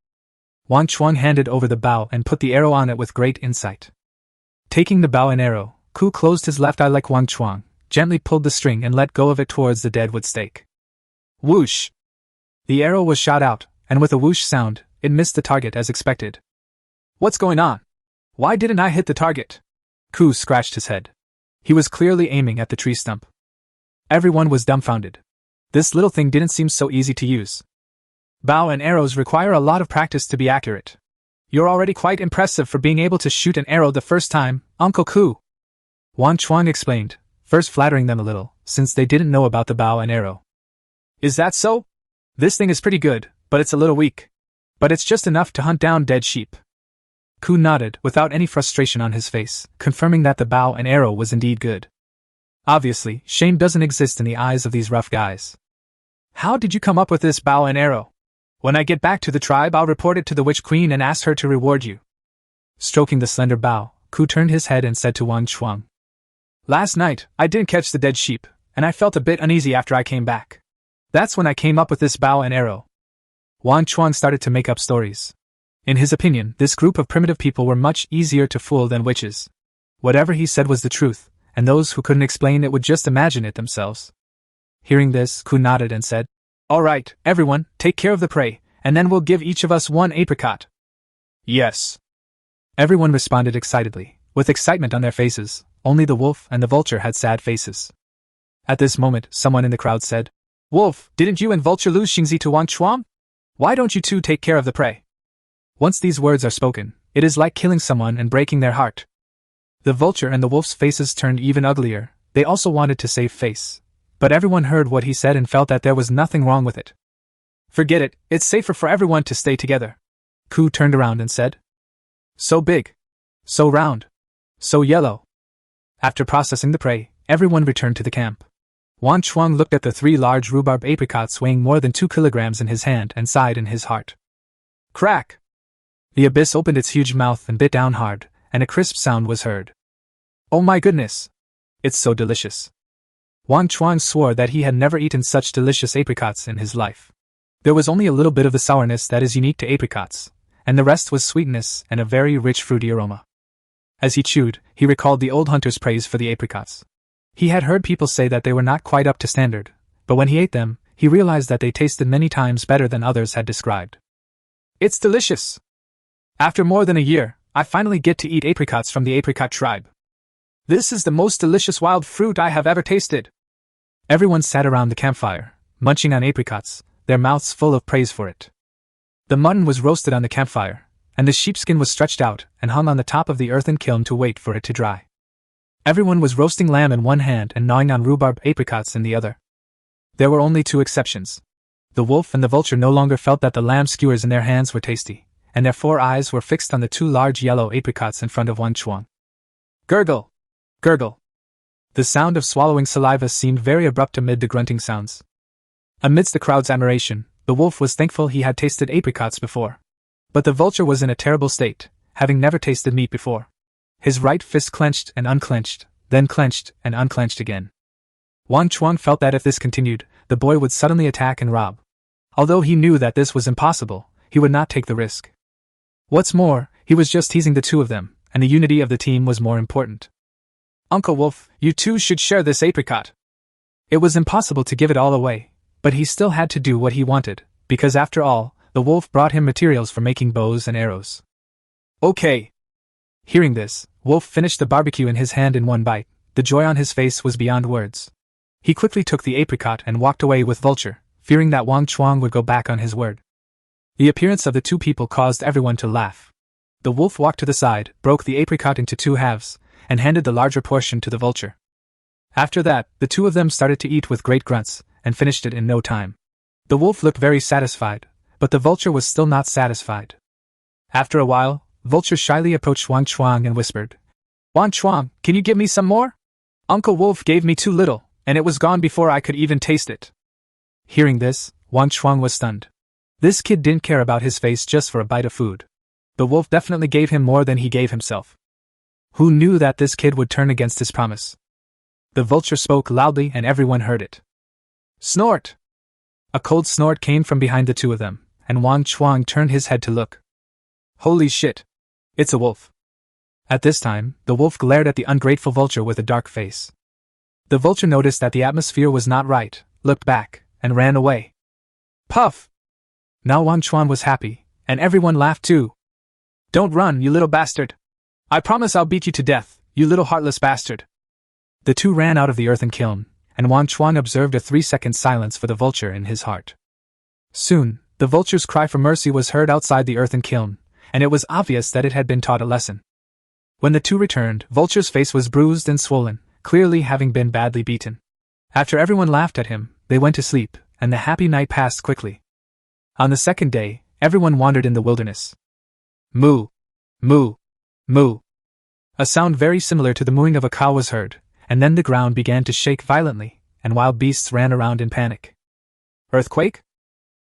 Wang Chuang handed over the bow and put the arrow on it with great insight. Taking the bow and arrow, Ku closed his left eye like Wang Chuang, gently pulled the string and let go of it towards the dead wood stake. Whoosh! The arrow was shot out, and with a whoosh sound, it missed the target as expected. What's going on? Why didn't I hit the target? Ku scratched his head. He was clearly aiming at the tree stump. Everyone was dumbfounded. This little thing didn't seem so easy to use. Bow and arrows require a lot of practice to be accurate. You're already quite impressive for being able to shoot an arrow the first time, Uncle Ku. Wang Chuang explained, first flattering them a little, since they didn't know about the bow and arrow. Is that so? This thing is pretty good, but it's a little weak. But it's just enough to hunt down dead sheep. Ku nodded, without any frustration on his face, confirming that the bow and arrow was indeed good. Obviously, shame doesn't exist in the eyes of these rough guys. How did you come up with this bow and arrow? When I get back to the tribe, I'll report it to the Witch Queen and ask her to reward you. Stroking the slender bow, Ku turned his head and said to Wang Chuang. Last night, I didn't catch the dead sheep, and I felt a bit uneasy after I came back. That's when I came up with this bow and arrow. Wang Chuang started to make up stories. In his opinion, this group of primitive people were much easier to fool than witches. Whatever he said was the truth, and those who couldn't explain it would just imagine it themselves. Hearing this, Ku nodded and said, All right, everyone, take care of the prey, and then we'll give each of us 1 apricot. Yes. Everyone responded excitedly. With excitement on their faces, only the wolf and the vulture had sad faces. At this moment, someone in the crowd said, "Wolf, didn't you and Vulture lose Xingzi to Wang Chuang? Why don't you two take care of the prey?" Once these words are spoken, it is like killing someone and breaking their heart. The vulture and the wolf's faces turned even uglier. They also wanted to save face. But everyone heard what he said and felt that there was nothing wrong with it. "Forget it, it's safer for everyone to stay together." Ku turned around and said, "So big. So round. So yellow." After processing the prey, everyone returned to the camp. Wang Chuang looked at the 3 large rhubarb apricots weighing more than 2 kilograms in his hand and sighed in his heart. Crack! The abyss opened its huge mouth and bit down hard, and a crisp sound was heard. "Oh my goodness! It's so delicious." Wang Chuang swore that he had never eaten such delicious apricots in his life. There was only a little bit of the sourness that is unique to apricots, and the rest was sweetness and a very rich fruity aroma. As he chewed, he recalled the old hunter's praise for the apricots. He had heard people say that they were not quite up to standard, but when he ate them, he realized that they tasted many times better than others had described. "It's delicious! After more than a year, I finally get to eat apricots from the apricot tribe. This is the most delicious wild fruit I have ever tasted." Everyone sat around the campfire, munching on apricots, their mouths full of praise for it. The mutton was roasted on the campfire, and the sheepskin was stretched out and hung on the top of the earthen kiln to wait for it to dry. Everyone was roasting lamb in one hand and gnawing on rhubarb apricots in the other. There were only 2 exceptions. The wolf and the vulture no longer felt that the lamb skewers in their hands were tasty, and their 4 eyes were fixed on the 2 large yellow apricots in front of Wang Chuang. Gurgle! Gurgle! The sound of swallowing saliva seemed very abrupt amid the grunting sounds. Amidst the crowd's admiration, the wolf was thankful he had tasted apricots before. But the vulture was in a terrible state, having never tasted meat before. His right fist clenched and unclenched, then clenched and unclenched again. Wang Chuang felt that if this continued, the boy would suddenly attack and rob. Although he knew that this was impossible, he would not take the risk. What's more, he was just teasing the 2 of them, and the unity of the team was more important. "Uncle Wolf, you 2 should share this apricot." It was impossible to give it all away, but he still had to do what he wanted, because after all, the wolf brought him materials for making bows and arrows. "Okay." Hearing this, Wolf finished the barbecue in his hand in one bite. The joy on his face was beyond words. He quickly took the apricot and walked away with Vulture, fearing that Wang Chuang would go back on his word. The appearance of the 2 people caused everyone to laugh. The wolf walked to the side, broke the apricot into 2 halves, and handed the larger portion to the vulture. After that, the 2 of them started to eat with great grunts, and finished it in no time. The wolf looked very satisfied, but the vulture was still not satisfied. After a while, Vulture shyly approached Wang Chuang and whispered, "Wang Chuang, can you give me some more? Uncle Wolf gave me too little, and it was gone before I could even taste it." Hearing this, Wang Chuang was stunned. This kid didn't care about his face just for a bite of food. The wolf definitely gave him more than he gave himself. Who knew that this kid would turn against his promise? The vulture spoke loudly and everyone heard it. Snort! A cold snort came from behind the 2 of them, and Wang Chuang turned his head to look. Holy shit! It's a wolf. At this time, the wolf glared at the ungrateful vulture with a dark face. The vulture noticed that the atmosphere was not right, looked back, and ran away. Puff! Now Wang Chuan was happy, and everyone laughed too. "Don't run, you little bastard! I promise I'll beat you to death, you little heartless bastard!" The 2 ran out of the earthen kiln, and Wang Chuan observed a 3-second silence for the vulture in his heart. Soon, the vulture's cry for mercy was heard outside the earthen kiln, and it was obvious that it had been taught a lesson. When the 2 returned, Vulture's face was bruised and swollen, clearly having been badly beaten. After everyone laughed at him, they went to sleep, and the happy night passed quickly. On the 2nd day, everyone wandered in the wilderness. Moo! Moo! Moo! A sound very similar to the mooing of a cow was heard, and then the ground began to shake violently, and wild beasts ran around in panic. Earthquake?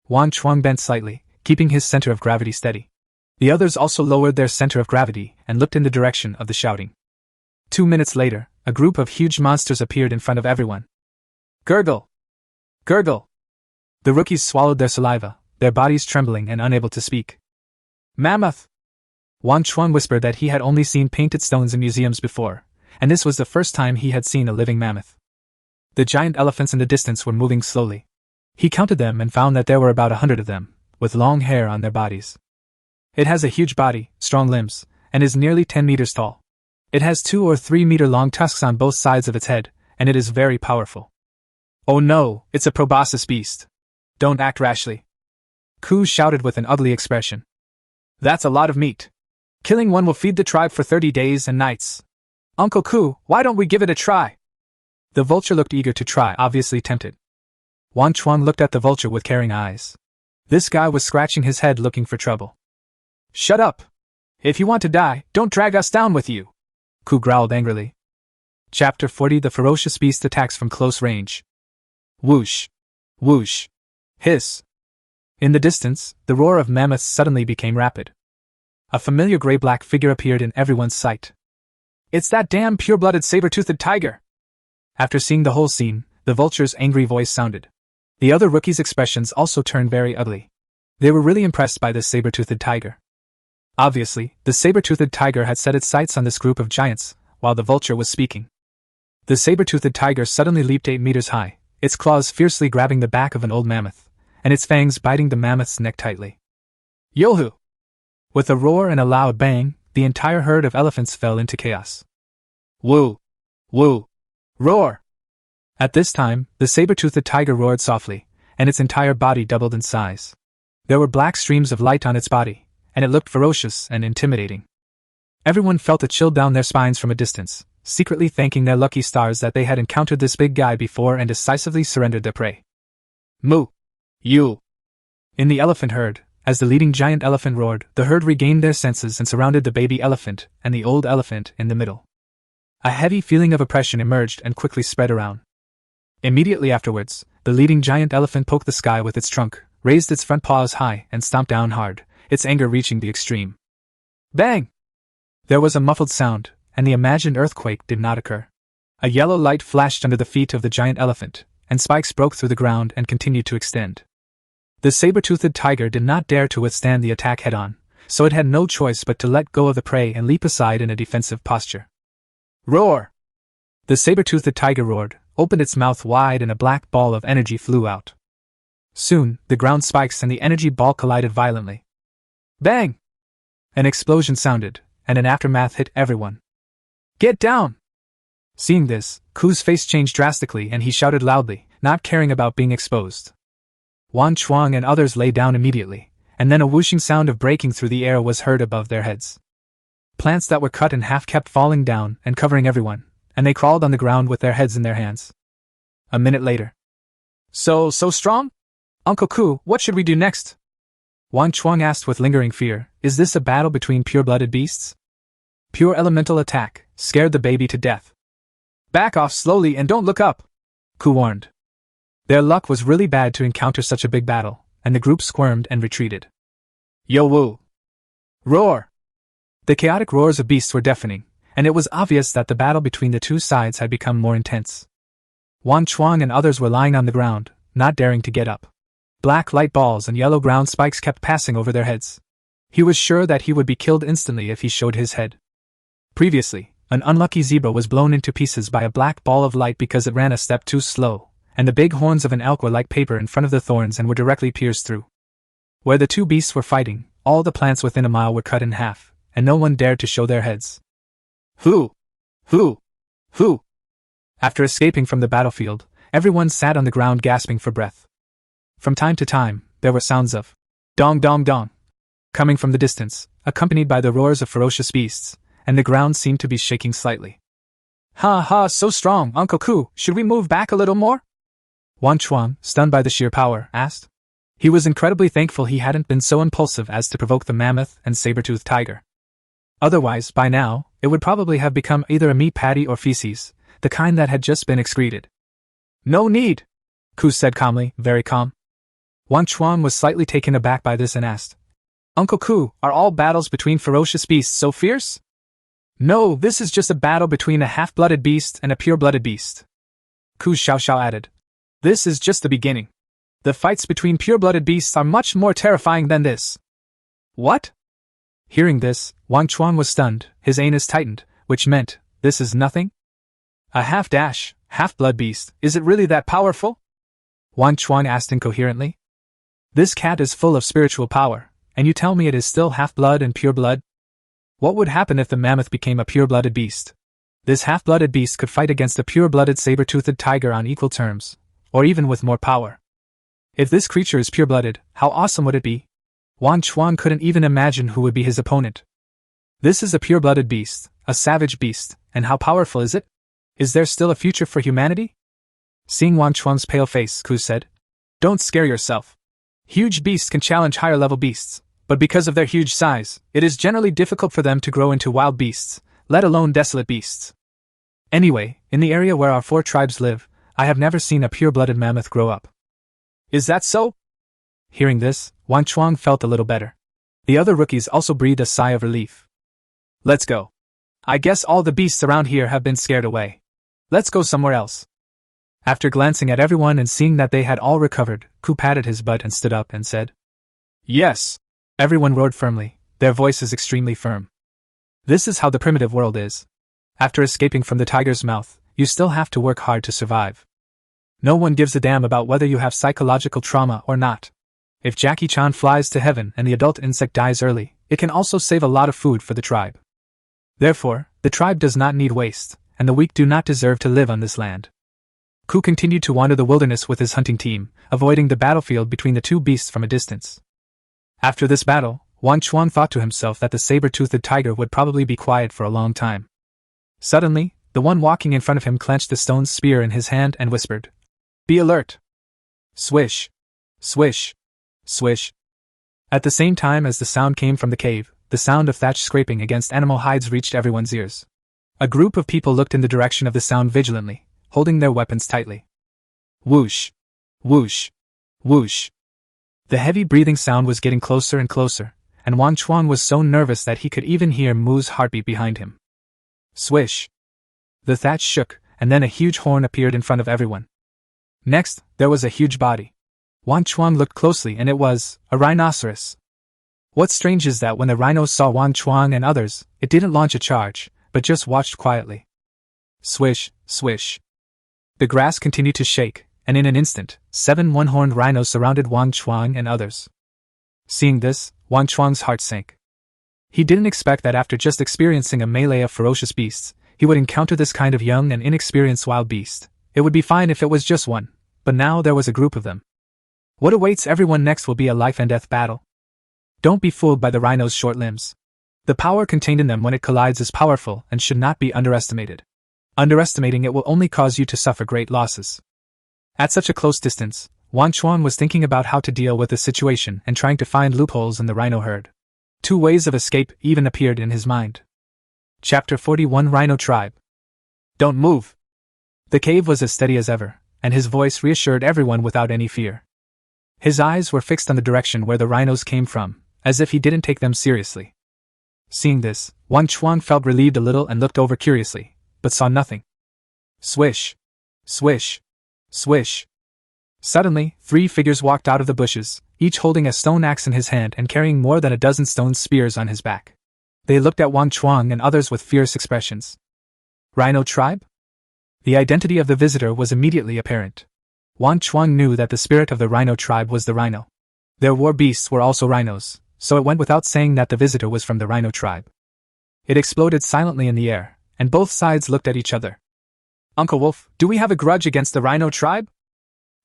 Wang Chuang bent slightly, keeping his center of gravity steady. The others also lowered their center of gravity and looked in the direction of the shouting. 2 minutes later, a group of huge monsters appeared in front of everyone. Gurgle! Gurgle! The rookies swallowed their saliva, their bodies trembling and unable to speak. Mammoth! Wang Chuan whispered that he had only seen painted stones in museums before, and this was the first time he had seen a living mammoth. The giant elephants in the distance were moving slowly. He counted them and found that there were about 100 of them, with long hair on their bodies. It has a huge body, strong limbs, and is nearly 10 meters tall. It has 2 or 3 meter long tusks on both sides of its head, and it is very powerful. Oh no, it's a proboscis beast. Don't act rashly. Ku shouted with an ugly expression. That's a lot of meat. Killing one will feed the tribe for 30 days and nights. Uncle Ku, why don't we give it a try? The vulture looked eager to try, obviously tempted. Wang Chuang looked at the vulture with caring eyes. This guy was scratching his head looking for trouble. Shut up! If you want to die, don't drag us down with you! Ku growled angrily. Chapter 40 The ferocious beast attacks from close range. Whoosh! Whoosh! Hiss! In the distance, the roar of mammoths suddenly became rapid. A familiar gray-black figure appeared in everyone's sight. It's that damn pure-blooded saber-toothed tiger! After seeing the whole scene, the vulture's angry voice sounded. The other rookies' expressions also turned very ugly. They were really impressed by this saber-toothed tiger. Obviously, the saber-toothed tiger had set its sights on this group of giants, while the vulture was speaking. The saber-toothed tiger suddenly leaped 8 meters high, its claws fiercely grabbing the back of an old mammoth, and its fangs biting the mammoth's neck tightly. Yohu! With a roar and a loud bang, the entire herd of elephants fell into chaos. Woo! Woo! Roar! At this time, the saber-toothed tiger roared softly, and its entire body doubled in size. There were black streams of light on its body, and it looked ferocious and intimidating. Everyone felt a chill down their spines from a distance, secretly thanking their lucky stars that they had encountered this big guy before and decisively surrendered their prey. Moo! You! In the elephant herd, as the leading giant elephant roared, the herd regained their senses and surrounded the baby elephant and the old elephant in the middle. A heavy feeling of oppression emerged and quickly spread around. Immediately afterwards, the leading giant elephant poked the sky with its trunk, raised its front paws high and stomped down hard, its anger reaching the extreme. Bang! There was a muffled sound, and the imagined earthquake did not occur. A yellow light flashed under the feet of the giant elephant, and spikes broke through the ground and continued to extend. The saber-toothed tiger did not dare to withstand the attack head-on, so it had no choice but to let go of the prey and leap aside in a defensive posture. Roar! The saber-toothed tiger roared, opened its mouth wide, and a black ball of energy flew out. Soon, the ground spikes and the energy ball collided violently. Bang! An explosion sounded, and an aftermath hit everyone. Get down! Seeing this, Ku's face changed drastically and he shouted loudly, not caring about being exposed. Wang Chuang and others lay down immediately, and then a whooshing sound of breaking through the air was heard above their heads. Plants that were cut in half kept falling down and covering everyone, and they crawled on the ground with their heads in their hands. A minute later. So strong? Uncle Ku, what should we do next? Wang Chuang asked with lingering fear, is this a battle between pure-blooded beasts? Pure elemental attack, scared the baby to death. Back off slowly and don't look up, Ku warned. Their luck was really bad to encounter such a big battle, and the group squirmed and retreated. Yo woo! Roar! The chaotic roars of beasts were deafening, and it was obvious that the battle between the two sides had become more intense. Wang Chuang and others were lying on the ground, not daring to get up. Black light balls and yellow ground spikes kept passing over their heads. He was sure that he would be killed instantly if he showed his head. Previously, an unlucky zebra was blown into pieces by a black ball of light because it ran a step too slow, and the big horns of an elk were like paper in front of the thorns and were directly pierced through. Where the two beasts were fighting, all the plants within a mile were cut in half, and no one dared to show their heads. Who? Who? Who? After escaping from the battlefield, everyone sat on the ground gasping for breath. From time to time, there were sounds of dong dong dong coming from the distance, accompanied by the roars of ferocious beasts, and the ground seemed to be shaking slightly. Ha ha, so strong, Uncle Ku, should we move back a little more? Wang Chuang, stunned by the sheer power, asked. He was incredibly thankful he hadn't been so impulsive as to provoke the mammoth and saber-toothed tiger. Otherwise, by now, it would probably have become either a meat patty or feces, the kind that had just been excreted. No need, Ku said calmly, very calm. Wang Chuang was slightly taken aback by this and asked, Uncle Ku, are all battles between ferocious beasts so fierce? No, this is just a battle between a half-blooded beast and a pure-blooded beast. Ku Xiao added. This is just the beginning. The fights between pure-blooded beasts are much more terrifying than this. What? Hearing this, Wang Chuang was stunned, his anus tightened, which meant, this is nothing? A half-blood beast, is it really that powerful? Wang Chuang asked incoherently. This cat is full of spiritual power, and you tell me it is still half-blood and pure blood? What would happen if the mammoth became a pure-blooded beast? This half-blooded beast could fight against a pure-blooded saber-toothed tiger on equal terms, or even with more power. If this creature is pure-blooded, how awesome would it be? Wang Chuang couldn't even imagine who would be his opponent. This is a pure-blooded beast, a savage beast, and how powerful is it? Is there still a future for humanity? Seeing Wang Chuang's pale face, Ku said, "Don't scare yourself. Huge beasts can challenge higher-level beasts, but because of their huge size, it is generally difficult for them to grow into wild beasts, let alone desolate beasts. Anyway, in the area where our 4 tribes live, I have never seen a pure-blooded mammoth grow up." "Is that so?" Hearing this, Wang Chuang felt a little better. The other rookies also breathed a sigh of relief. "Let's go. I guess all the beasts around here have been scared away. Let's go somewhere else." After glancing at everyone and seeing that they had all recovered, Ku patted his butt and stood up and said, "Yes." Everyone roared firmly, their voices extremely firm. This is how the primitive world is. After escaping from the tiger's mouth, you still have to work hard to survive. No one gives a damn about whether you have psychological trauma or not. If Jackie Chan flies to heaven and the adult insect dies early, it can also save a lot of food for the tribe. Therefore, the tribe does not need waste, and the weak do not deserve to live on this land. Ku continued to wander the wilderness with his hunting team, avoiding the battlefield between the two beasts from a distance. After this battle, Wang Chuang thought to himself that the saber-toothed tiger would probably be quiet for a long time. Suddenly, the one walking in front of him clenched the stone spear in his hand and whispered, "Be alert!" Swish! Swish! Swish! At the same time as the sound came from the cave, the sound of thatch scraping against animal hides reached everyone's ears. A group of people looked in the direction of the sound vigilantly, holding their weapons tightly. Whoosh! Whoosh! Whoosh! The heavy breathing sound was getting closer and closer, and Wang Chuang was so nervous that he could even hear Mu's heartbeat behind him. Swish! The thatch shook, and then a huge horn appeared in front of everyone. Next, there was a huge body. Wang Chuang looked closely and it was a rhinoceros. What's strange is that when the rhinos saw Wang Chuang and others, it didn't launch a charge, but just watched quietly. Swish! Swish! The grass continued to shake, and in an instant, 7 one-horned rhinos surrounded Wang Chuang and others. Seeing this, Wang Chuang's heart sank. He didn't expect that after just experiencing a melee of ferocious beasts, he would encounter this kind of young and inexperienced wild beast. It would be fine if it was just one, but now there was a group of them. What awaits everyone next will be a life-and-death battle. Don't be fooled by the rhino's short limbs. The power contained in them when it collides is powerful and should not be underestimated. Underestimating it will only cause you to suffer great losses. At such a close distance, Wang Chuang was thinking about how to deal with the situation and trying to find loopholes in the rhino herd. 2 ways of escape even appeared in his mind. Chapter 41 Rhino Tribe. Don't move! The cave was as steady as ever, and his voice reassured everyone without any fear. His eyes were fixed on the direction where the rhinos came from, as if he didn't take them seriously. Seeing this, Wang Chuang felt relieved a little and looked over curiously, but saw nothing. Swish! Swish! Swish! Suddenly, 3 figures walked out of the bushes, each holding a stone axe in his hand and carrying more than a dozen stone spears on his back. They looked at Wang Chuang and others with fierce expressions. Rhino tribe? The identity of the visitor was immediately apparent. Wang Chuang knew that the spirit of the rhino tribe was the rhino. Their war beasts were also rhinos, so it went without saying that the visitor was from the rhino tribe. It exploded silently in the air, and both sides looked at each other. Uncle Wolf, do we have a grudge against the rhino tribe?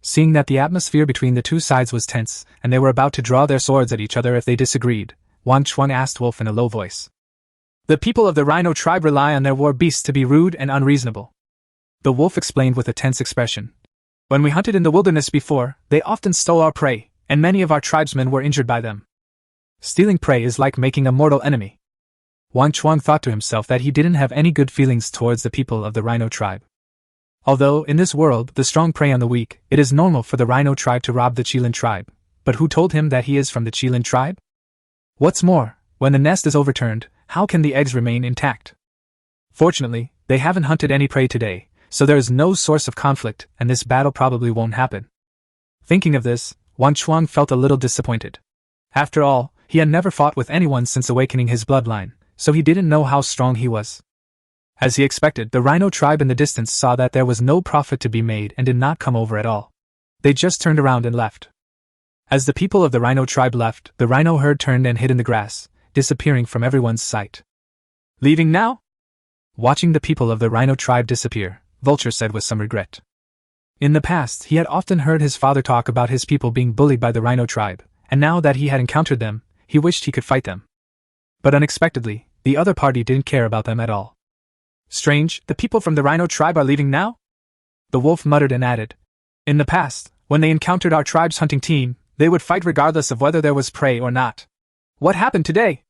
Seeing that the atmosphere between the 2 sides was tense, and they were about to draw their swords at each other if they disagreed, Wang Chuang asked Wolf in a low voice. The people of the rhino tribe rely on their war beasts to be rude and unreasonable. The wolf explained with a tense expression. When we hunted in the wilderness before, they often stole our prey, and many of our tribesmen were injured by them. Stealing prey is like making a mortal enemy. Wang Chuang thought to himself that he didn't have any good feelings towards the people of the rhino tribe. Although, in this world, the strong prey on the weak, it is normal for the rhino tribe to rob the Qilin tribe. But who told him that he is from the Qilin tribe? What's more, when the nest is overturned, how can the eggs remain intact? Fortunately, they haven't hunted any prey today, so there is no source of conflict, and this battle probably won't happen. Thinking of this, Wang Chuang felt a little disappointed. After all, he had never fought with anyone since awakening his bloodline, so he didn't know how strong he was. As he expected, the rhino tribe in the distance saw that there was no profit to be made and did not come over at all. They just turned around and left. As the people of the rhino tribe left, the rhino herd turned and hid in the grass, disappearing from everyone's sight. Leaving now? Watching the people of the rhino tribe disappear, Vulture said with some regret. In the past, he had often heard his father talk about his people being bullied by the rhino tribe, and now that he had encountered them, he wished he could fight them. But unexpectedly, the other party didn't care about them at all. Strange, the people from the rhino tribe are leaving now? The wolf muttered and added, in the past, when they encountered our tribe's hunting team, they would fight regardless of whether there was prey or not. What happened today?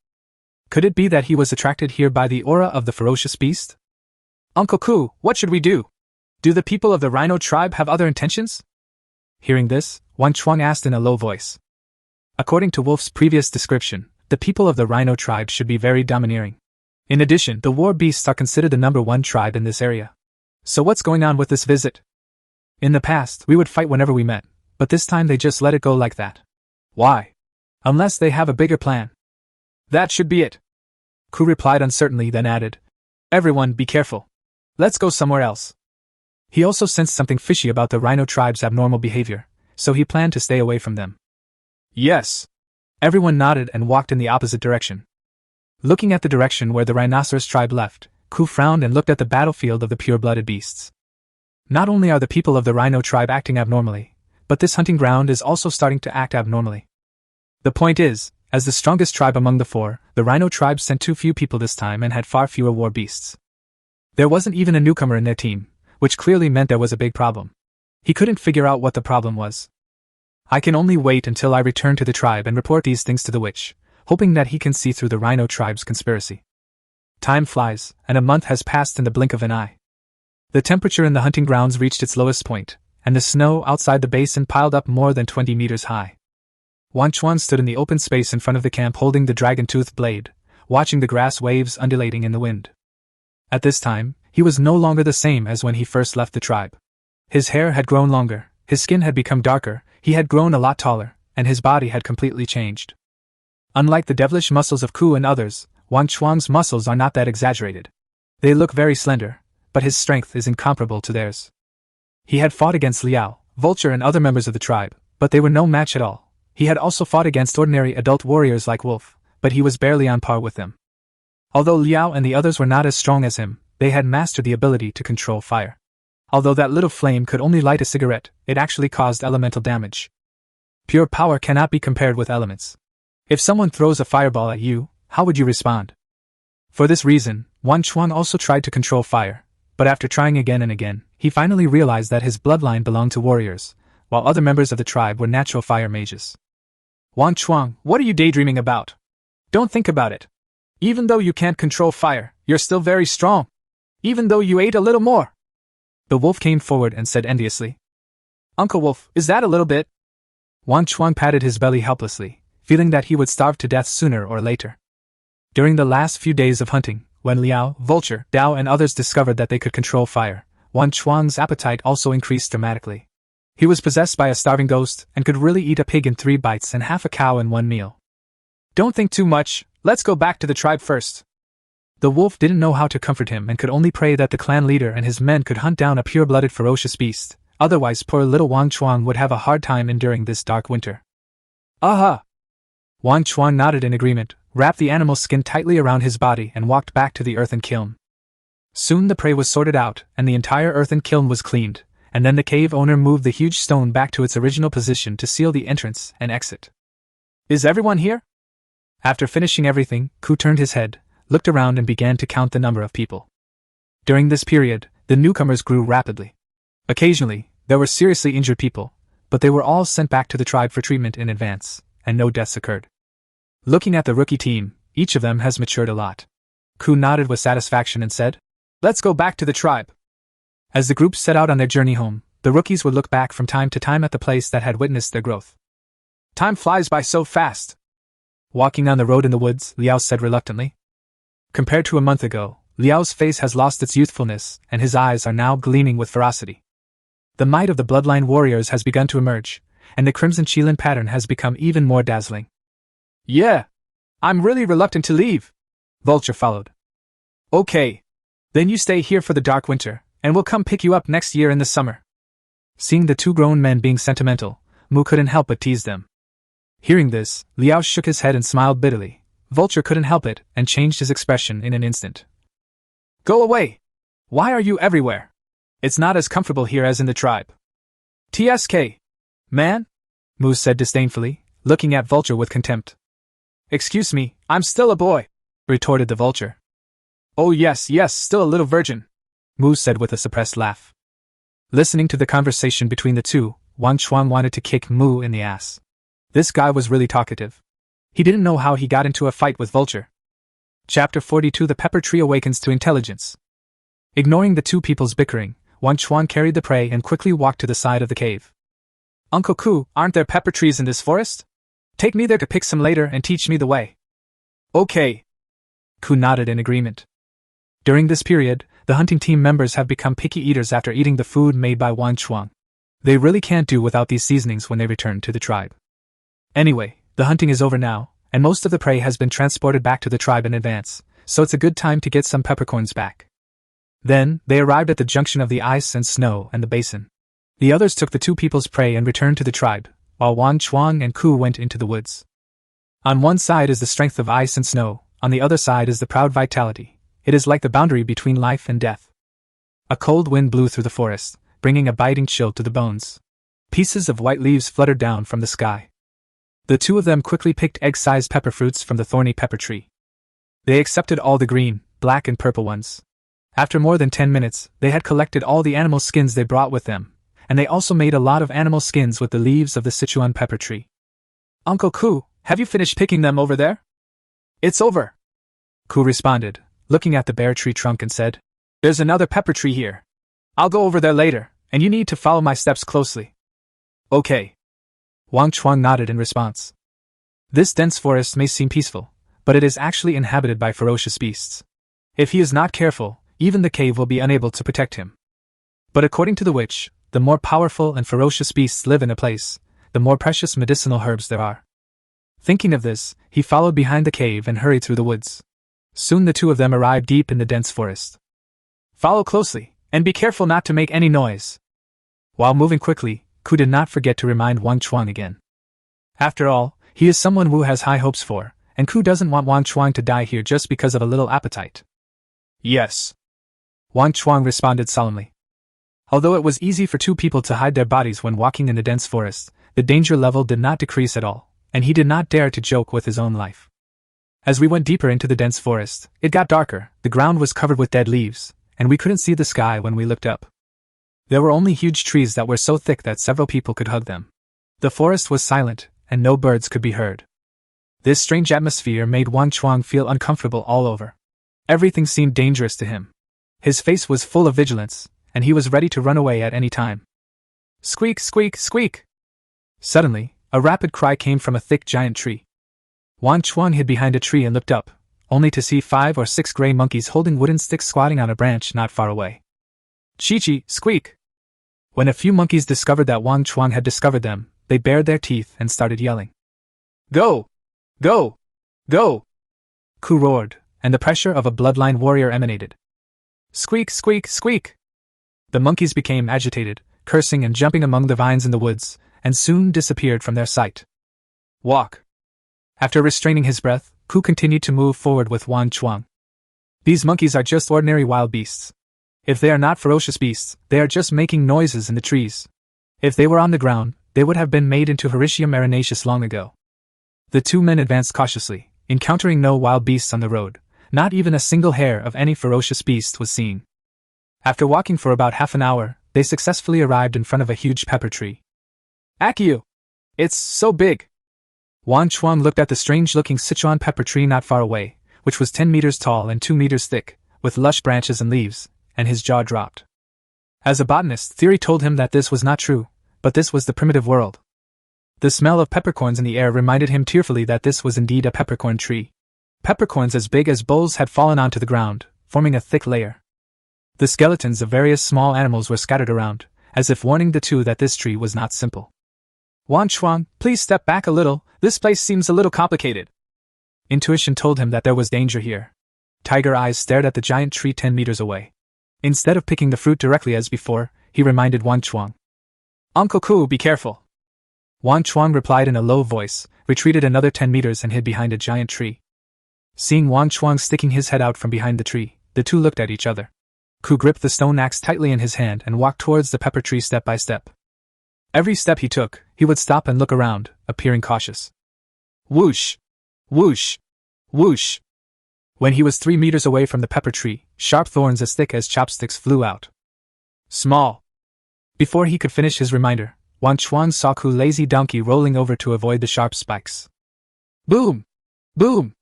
Could it be that he was attracted here by the aura of the ferocious beast? Uncle Ku, what should we do? Do the people of the rhino tribe have other intentions? Hearing this, Wang Chuang asked in a low voice. According to Wolf's previous description, the people of the rhino tribe should be very domineering. In addition, the war beasts are considered the #1 tribe in this area. So what's going on with this visit? In the past, we would fight whenever we met, but this time they just let it go like that. Why? Unless they have a bigger plan. That should be it. Ku replied uncertainly, then added, everyone be careful. Let's go somewhere else. He also sensed something fishy about the rhino tribe's abnormal behavior, so he planned to stay away from them. Yes. Everyone nodded and walked in the opposite direction. Looking at the direction where the rhinoceros tribe left, Ku frowned and looked at the battlefield of the pure-blooded beasts. Not only are the people of the rhino tribe acting abnormally, but this hunting ground is also starting to act abnormally. The point is, as the strongest tribe among the four, the rhino tribe sent too few people this time and had far fewer war beasts. There wasn't even a newcomer in their team, which clearly meant there was a big problem. He couldn't figure out what the problem was. I can only wait until I return to the tribe and report these things to the witch, hoping that he can see through the rhino tribe's conspiracy. Time flies, and a month has passed in the blink of an eye. The temperature in the hunting grounds reached its lowest point, and the snow outside the basin piled up more than 20 meters high. Wang Chuan stood in the open space in front of the camp holding the dragon-toothed blade, watching the grass waves undulating in the wind. At this time, he was no longer the same as when he first left the tribe. His hair had grown longer, his skin had become darker, he had grown a lot taller, and his body had completely changed. Unlike the devilish muscles of Ku and others, Wang Chuang's muscles are not that exaggerated. They look very slender, but his strength is incomparable to theirs. He had fought against Liao, Vulture and other members of the tribe, but they were no match at all. He had also fought against ordinary adult warriors like Wolf, but he was barely on par with them. Although Liao and the others were not as strong as him, they had mastered the ability to control fire. Although that little flame could only light a cigarette, it actually caused elemental damage. Pure power cannot be compared with elements. If someone throws a fireball at you, how would you respond? For this reason, Wang Chuang also tried to control fire, but after trying again and again, he finally realized that his bloodline belonged to warriors, while other members of the tribe were natural fire mages. Wang Chuang, what are you daydreaming about? Don't think about it. Even though you can't control fire, you're still very strong. Even though you ate a little more. The wolf came forward and said enviously. Uncle Wolf, is that a little bit? Wang Chuang patted his belly helplessly, feeling that he would starve to death sooner or later. During the last few days of hunting, when Liao, Vulture, Dao and others discovered that they could control fire, Wang Chuang's appetite also increased dramatically. He was possessed by a starving ghost and could really eat a pig in 3 bites and half a cow in 1 meal. Don't think too much, let's go back to the tribe first. The wolf didn't know how to comfort him and could only pray that the clan leader and his men could hunt down a pure-blooded ferocious beast, otherwise poor little Wang Chuang would have a hard time enduring this dark winter. Aha! Wang Chuang nodded in agreement, wrapped the animal's skin tightly around his body and walked back to the earthen kiln. Soon the prey was sorted out and the entire earthen kiln was cleaned, and then the cave owner moved the huge stone back to its original position to seal the entrance and exit. Is everyone here? After finishing everything, Ku turned his head, looked around and began to count the number of people. During this period, the newcomers grew rapidly. Occasionally, there were seriously injured people, but they were all sent back to the tribe for treatment in advance, and no deaths occurred. Looking at the rookie team, each of them has matured a lot. Ku nodded with satisfaction and said, Let's go back to the tribe. As the group set out on their journey home, the rookies would look back from time to time at the place that had witnessed their growth. Time flies by so fast. Walking on the road in the woods, Liao said reluctantly. Compared to a month ago, Liao's face has lost its youthfulness, and his eyes are now gleaming with ferocity. The might of the bloodline warriors has begun to emerge, and the crimson Qilin pattern has become even more dazzling. Yeah, I'm really reluctant to leave. Vulture followed. Okay. Then you stay here for the dark winter, and we'll come pick you up next year in the summer. Seeing the two grown men being sentimental, Mu couldn't help but tease them. Hearing this, Liao shook his head and smiled bitterly, Vulture couldn't help it and changed his expression in an instant. Go away! Why are you everywhere? It's not as comfortable here as in the tribe. TSK. Man? Mu said disdainfully, looking at Vulture with contempt. Excuse me, I'm still a boy, retorted the Vulture. Oh yes, still a little virgin, Mu said with a suppressed laugh. Listening to the conversation between the two, Wang Chuang wanted to kick Mu in the ass. This guy was really talkative. He didn't know how he got into a fight with Vulture. Chapter 42 The Pepper Tree Awakens to Intelligence. Ignoring the two people's bickering, Wang Chuang carried the prey and quickly walked to the side of the cave. Uncle Ku, aren't there pepper trees in this forest? Take me there to pick some later and teach me the way. Okay. Ku nodded in agreement. During this period, the hunting team members have become picky eaters after eating the food made by Wang Chuang. They really can't do without these seasonings when they return to the tribe. Anyway, the hunting is over now, and most of the prey has been transported back to the tribe in advance, so it's a good time to get some peppercorns back. Then, they arrived at the junction of the ice and snow and the basin. The others took the two people's prey and returned to the tribe, while Wang Chuang and Ku went into the woods. On one side is the strength of ice and snow, on the other side is the proud vitality. It is like the boundary between life and death. A cold wind blew through the forest, bringing a biting chill to the bones. Pieces of white leaves fluttered down from the sky. The two of them quickly picked egg-sized pepper fruits from the thorny pepper tree. They accepted all the green, black and purple ones. After more than 10 minutes, they had collected all the animal skins they brought with them, and they also made a lot of animal skins with the leaves of the Sichuan pepper tree. Uncle Ku, have you finished picking them over there? It's over, Ku responded, looking at the bare tree trunk and said, There's another pepper tree here. I'll go over there later, and you need to follow my steps closely. Okay. Wang Chuang nodded in response. This dense forest may seem peaceful, but it is actually inhabited by ferocious beasts. If he is not careful, even the cave will be unable to protect him. But according to the witch, the more powerful and ferocious beasts live in a place, the more precious medicinal herbs there are. Thinking of this, he followed behind the cave and hurried through the woods. Soon the two of them arrived deep in the dense forest. Follow closely, and be careful not to make any noise. While moving quickly, Ku did not forget to remind Wang Chuang again. After all, he is someone Wu has high hopes for, and Ku doesn't want Wang Chuang to die here just because of a little appetite. Yes. Wang Chuang responded solemnly. Although it was easy for two people to hide their bodies when walking in the dense forest, the danger level did not decrease at all, and he did not dare to joke with his own life. As we went deeper into the dense forest, it got darker, the ground was covered with dead leaves, and we couldn't see the sky when we looked up. There were only huge trees that were so thick that several people could hug them. The forest was silent, and no birds could be heard. This strange atmosphere made Wang Chuang feel uncomfortable all over. Everything seemed dangerous to him. His face was full of vigilance, and he was ready to run away at any time. Squeak, squeak, squeak! Suddenly, a rapid cry came from a thick giant tree. Wang Chuang hid behind a tree and looked up, only to see 5 or 6 gray monkeys holding wooden sticks squatting on a branch not far away. Chi-chi, squeak! When a few monkeys discovered that Wang Chuang had discovered them, they bared their teeth and started yelling. Go! Go! Go! Ku roared, and the pressure of a bloodline warrior emanated. Squeak, squeak, squeak! The monkeys became agitated, cursing and jumping among the vines in the woods, and soon disappeared from their sight. Walk! After restraining his breath, Ku continued to move forward with Wang Chuang. These monkeys are just ordinary wild beasts. If they are not ferocious beasts, they are just making noises in the trees. If they were on the ground, they would have been made into Hericium marinaceus long ago. The two men advanced cautiously, encountering no wild beasts on the road. Not even a single hair of any ferocious beast was seen. After walking for about half an hour, they successfully arrived in front of a huge pepper tree. Akio! It's so big! Wang Chuang looked at the strange-looking Sichuan pepper tree not far away, which was 10 meters tall and 2 meters thick, with lush branches and leaves, and his jaw dropped. As a botanist, theory told him that this was not true, but this was the primitive world. The smell of peppercorns in the air reminded him tearfully that this was indeed a peppercorn tree. Peppercorns as big as bowls had fallen onto the ground, forming a thick layer. The skeletons of various small animals were scattered around, as if warning the two that this tree was not simple. Wang Chuang, please step back a little, this place seems a little complicated. Intuition told him that there was danger here. Tiger eyes stared at the giant tree 10 meters away. Instead of picking the fruit directly as before, he reminded Wang Chuang. Uncle Ku, be careful. Wang Chuang replied in a low voice, retreated another 10 meters and hid behind a giant tree. Seeing Wang Chuang sticking his head out from behind the tree, the two looked at each other. Ku gripped the stone axe tightly in his hand and walked towards the pepper tree step by step. Every step he took, he would stop and look around, appearing cautious. Whoosh! Whoosh! Whoosh! When he was 3 meters away from the pepper tree, sharp thorns as thick as chopsticks flew out. Small! Before he could finish his reminder, Wang Chuang saw Ku's lazy donkey rolling over to avoid the sharp spikes. Boom! Boom!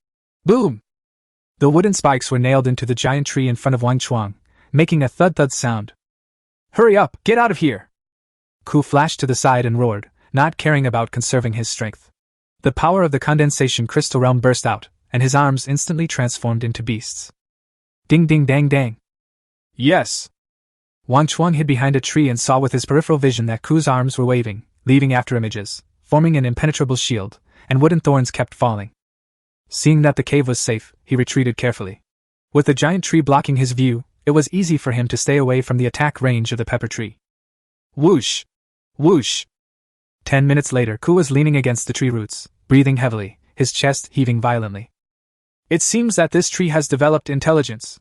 Boom! The wooden spikes were nailed into the giant tree in front of Wang Chuang, making a thud-thud sound. Hurry up! Get out of here! Ku flashed to the side and roared, not caring about conserving his strength. The power of the condensation crystal realm burst out, and his arms instantly transformed into beasts. Ding ding dang dang! Yes! Wang Chuang hid behind a tree and saw with his peripheral vision that Ku's arms were waving, leaving after images, forming an impenetrable shield, and wooden thorns kept falling. Seeing that the cave was safe, he retreated carefully. With the giant tree blocking his view, it was easy for him to stay away from the attack range of the pepper tree. Whoosh! Whoosh! 10 minutes later, Ku was leaning against the tree roots, breathing heavily, his chest heaving violently. It seems that this tree has developed intelligence.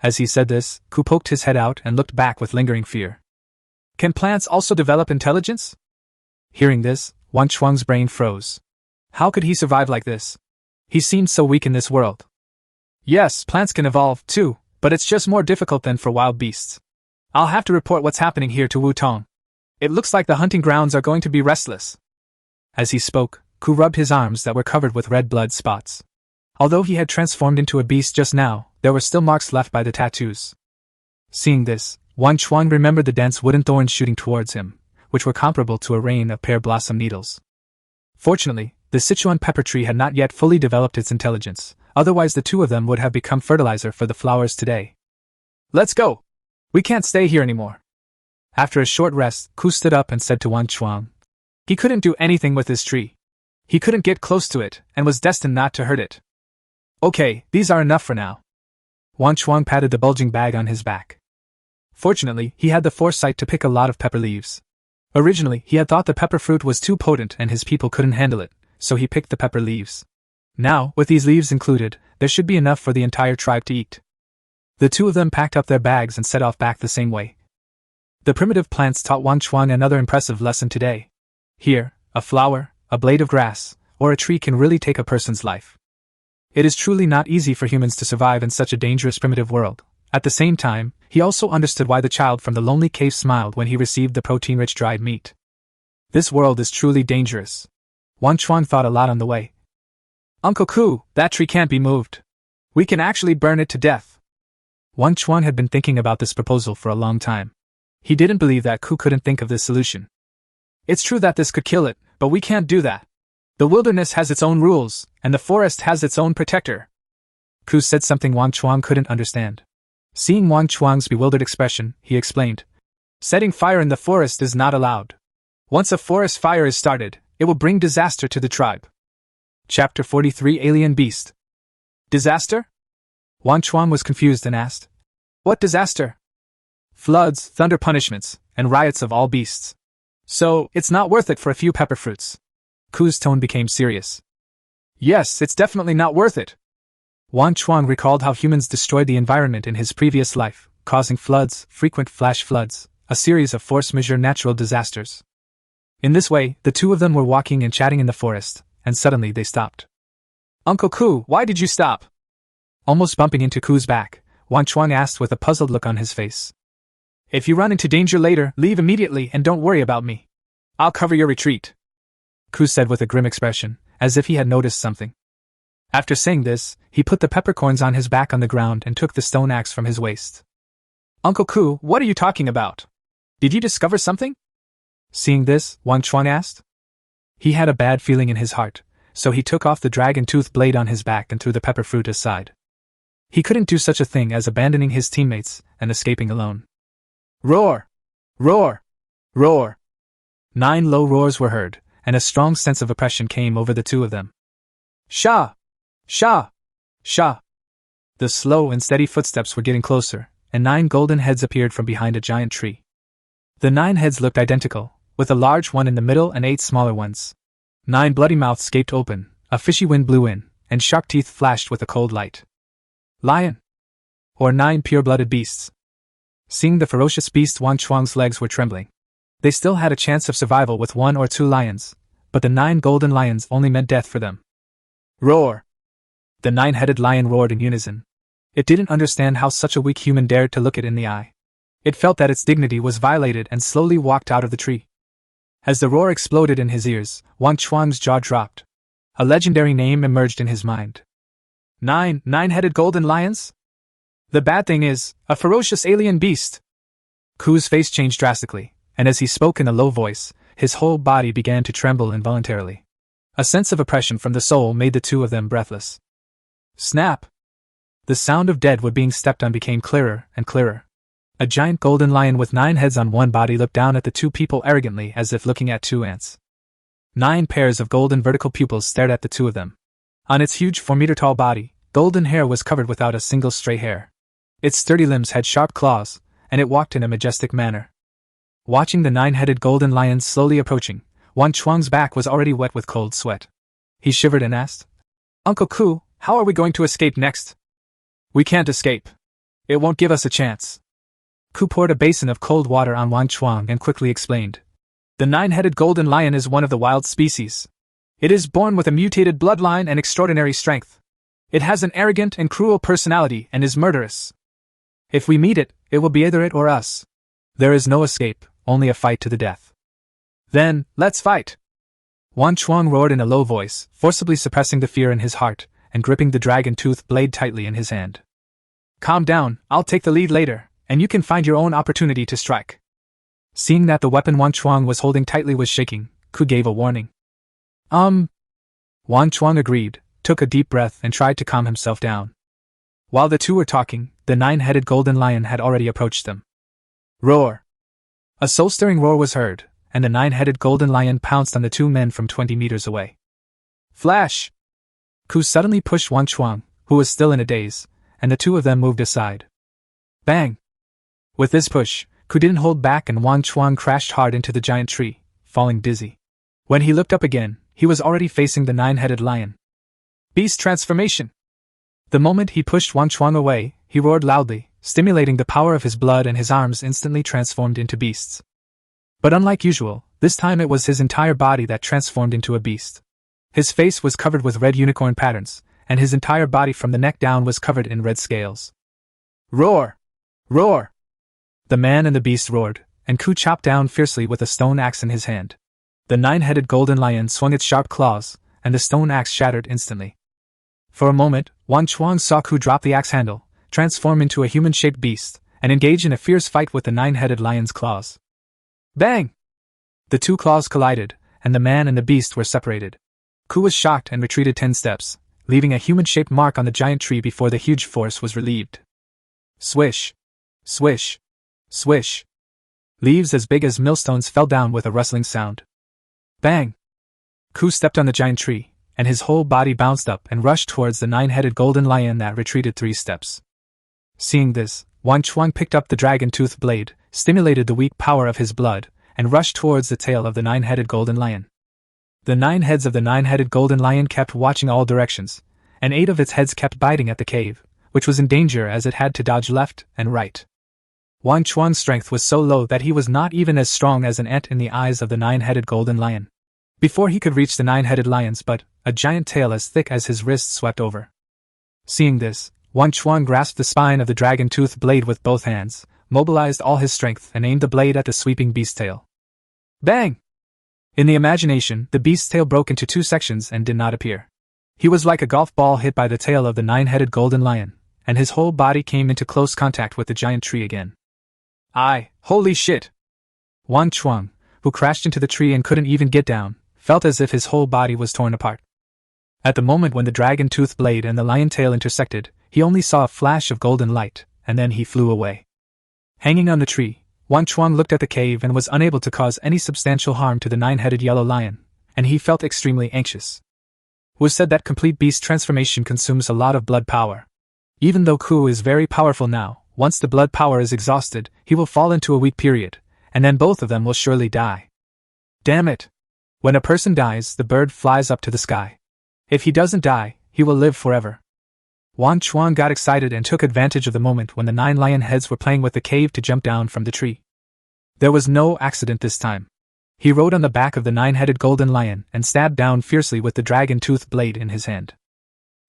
As he said this, Ku poked his head out and looked back with lingering fear. Can plants also develop intelligence? Hearing this, Wang Chuang's brain froze. How could he survive like this? He seemed so weak in this world. Yes, plants can evolve, too, but it's just more difficult than for wild beasts. I'll have to report what's happening here to Wu Tong. It looks like the hunting grounds are going to be restless. As he spoke, Ku rubbed his arms that were covered with red blood spots. Although he had transformed into a beast just now, there were still marks left by the tattoos. Seeing this, Wang Chuang remembered the dense wooden thorns shooting towards him, which were comparable to a rain of pear blossom needles. Fortunately, the Sichuan pepper tree had not yet fully developed its intelligence, otherwise the two of them would have become fertilizer for the flowers today. Let's go! We can't stay here anymore. After a short rest, Ku stood up and said to Wang Chuang. He couldn't do anything with this tree. He couldn't get close to it, and was destined not to hurt it. Okay, these are enough for now. Wang Chuang patted the bulging bag on his back. Fortunately, he had the foresight to pick a lot of pepper leaves. Originally, he had thought the pepper fruit was too potent and his people couldn't handle it, so he picked the pepper leaves. Now, with these leaves included, there should be enough for the entire tribe to eat. The two of them packed up their bags and set off back the same way. The primitive plants taught Wang Chuang another impressive lesson today. Here, a flower, a blade of grass, or a tree can really take a person's life. It is truly not easy for humans to survive in such a dangerous primitive world. At the same time, he also understood why the child from the lonely cave smiled when he received the protein-rich dried meat. This world is truly dangerous. Wang Chuang thought a lot on the way. Uncle Ku, that tree can't be moved. We can actually burn it to death. Wang Chuang had been thinking about this proposal for a long time. He didn't believe that Ku couldn't think of this solution. It's true that this could kill it, but we can't do that. The wilderness has its own rules, and the forest has its own protector. Ku said something Wang Chuang couldn't understand. Seeing Wang Chuang's bewildered expression, he explained. Setting fire in the forest is not allowed. Once a forest fire is started, it will bring disaster to the tribe. Chapter 43 Alien Beast. Disaster? Wang Chuang was confused and asked. What disaster? Floods, thunder punishments, and riots of all beasts. So, it's not worth it for a few pepper fruits. Ku's tone became serious. Yes, it's definitely not worth it. Wang Chuang recalled how humans destroyed the environment in his previous life, causing floods, frequent flash floods, a series of force majeure natural disasters. In this way, the two of them were walking and chatting in the forest, and suddenly they stopped. Uncle Ku, why did you stop? Almost bumping into Ku's back, Wang Chuang asked with a puzzled look on his face. If you run into danger later, leave immediately and don't worry about me. I'll cover your retreat. Ku said with a grim expression, as if he had noticed something. After saying this, he put the peppercorns on his back on the ground and took the stone axe from his waist. Uncle Ku, what are you talking about? Did you discover something? Seeing this, Wang Chuang asked. He had a bad feeling in his heart, so he took off the dragon-tooth blade on his back and threw the pepper fruit aside. He couldn't do such a thing as abandoning his teammates and escaping alone. Roar! Roar! Roar! 9 low roars were heard, and a strong sense of oppression came over the two of them. Sha! Sha! Sha! The slow and steady footsteps were getting closer, and 9 golden heads appeared from behind a giant tree. The 9 heads looked identical, with a large one in the middle and 8 smaller ones. 9 bloody mouths gaped open, a fishy wind blew in, and sharp teeth flashed with a cold light. Lion! Or 9 pure-blooded beasts. Seeing the ferocious beast, Wang Chuang's legs were trembling. They still had a chance of survival with 1 or 2 lions, but the 9 golden lions only meant death for them. Roar! The 9-headed lion roared in unison. It didn't understand how such a weak human dared to look it in the eye. It felt that its dignity was violated and slowly walked out of the tree. As the roar exploded in his ears, Wang Chuang's jaw dropped. A legendary name emerged in his mind. 9-headed golden lions? The bad thing is, a ferocious alien beast. Ku's face changed drastically, and as he spoke in a low voice, his whole body began to tremble involuntarily. A sense of oppression from the soul made the two of them breathless. Snap! The sound of dead wood being stepped on became clearer and clearer. A giant golden lion with 9 heads on one body looked down at the two people arrogantly as if looking at 2 ants. 9 pairs of golden vertical pupils stared at the two of them. On its huge 4-meter-tall body, golden hair was covered without a single stray hair. Its sturdy limbs had sharp claws, and it walked in a majestic manner. Watching the 9-headed golden lion slowly approaching, Wang Chuang's back was already wet with cold sweat. He shivered and asked, "Uncle Ku, how are we going to escape next?" "We can't escape. It won't give us a chance." Ku poured a basin of cold water on Wang Chuang and quickly explained. "The 9-headed golden lion is one of the wild species. It is born with a mutated bloodline and extraordinary strength. It has an arrogant and cruel personality and is murderous. If we meet it, it will be either it or us. There is no escape, only a fight to the death." "Then, let's fight!" Wang Chuang roared in a low voice, forcibly suppressing the fear in his heart, and gripping the dragon-tooth blade tightly in his hand. "Calm down, I'll take the lead later, and you can find your own opportunity to strike." Seeing that the weapon Wang Chuang was holding tightly was shaking, Ku gave a warning. Wang Chuang agreed, took a deep breath and tried to calm himself down. While the two were talking, the 9-headed golden lion had already approached them. Roar! A soul-stirring roar was heard, and the 9-headed golden lion pounced on the 2 men from 20 meters away. Flash! Ku suddenly pushed Wang Chuang, who was still in a daze, and the two of them moved aside. Bang! With this push, Ku didn't hold back and Wang Chuang crashed hard into the giant tree, falling dizzy. When he looked up again, he was already facing the 9-headed lion. Beast transformation! The moment he pushed Wang Chuang away, he roared loudly, stimulating the power of his blood, and his arms instantly transformed into beasts. But unlike usual, this time it was his entire body that transformed into a beast. His face was covered with red unicorn patterns, and his entire body from the neck down was covered in red scales. Roar! Roar! The man and the beast roared, and Ku chopped down fiercely with a stone axe in his hand. The 9-headed golden lion swung its sharp claws, and the stone axe shattered instantly. For a moment, Wang Chuang saw Ku drop the axe handle, transform into a human-shaped beast, and engage in a fierce fight with the 9-headed lion's claws. Bang! The 2 claws collided, and the man and the beast were separated. Ku was shocked and retreated 10 steps, leaving a human-shaped mark on the giant tree before the huge force was relieved. Swish! Swish! Swish! Leaves as big as millstones fell down with a rustling sound. Bang! Ku stepped on the giant tree, and his whole body bounced up and rushed towards the 9-headed golden lion that retreated 3 steps. Seeing this, Wang Chuang picked up the dragon-tooth blade, stimulated the weak power of his blood, and rushed towards the tail of the 9-headed golden lion. The 9 heads of the 9-headed golden lion kept watching all directions, and 8 of its heads kept biting at the cave, which was in danger as it had to dodge left and right. Wang Chuang's strength was so low that he was not even as strong as an ant in the eyes of the 9-headed golden lion. Before he could reach the 9-headed lion's butt, a giant tail as thick as his wrist swept over. Seeing this, Wang Chuang grasped the spine of the dragon-tooth blade with both hands, mobilized all his strength and aimed the blade at the sweeping beast's tail. Bang! In the imagination, the beast's tail broke into 2 sections and did not appear. He was like a golf ball hit by the tail of the 9-headed golden lion, and his whole body came into close contact with the giant tree again. Holy shit! Wang Chuang, who crashed into the tree and couldn't even get down, felt as if his whole body was torn apart. At the moment when the dragon-tooth blade and the lion tail intersected, he only saw a flash of golden light, and then he flew away. Hanging on the tree, Wang Chuang looked at the cave and was unable to cause any substantial harm to the 9-headed yellow lion, and he felt extremely anxious. It was said that complete beast transformation consumes a lot of blood power. Even though Ku is very powerful now, once the blood power is exhausted, he will fall into a weak period, and then both of them will surely die. Damn it! When a person dies, the bird flies up to the sky. If he doesn't die, he will live forever. Wang Chuang got excited and took advantage of the moment when the 9 lion heads were playing with the cave to jump down from the tree. There was no accident this time. He rode on the back of the 9-headed golden lion and stabbed down fiercely with the dragon-tooth blade in his hand.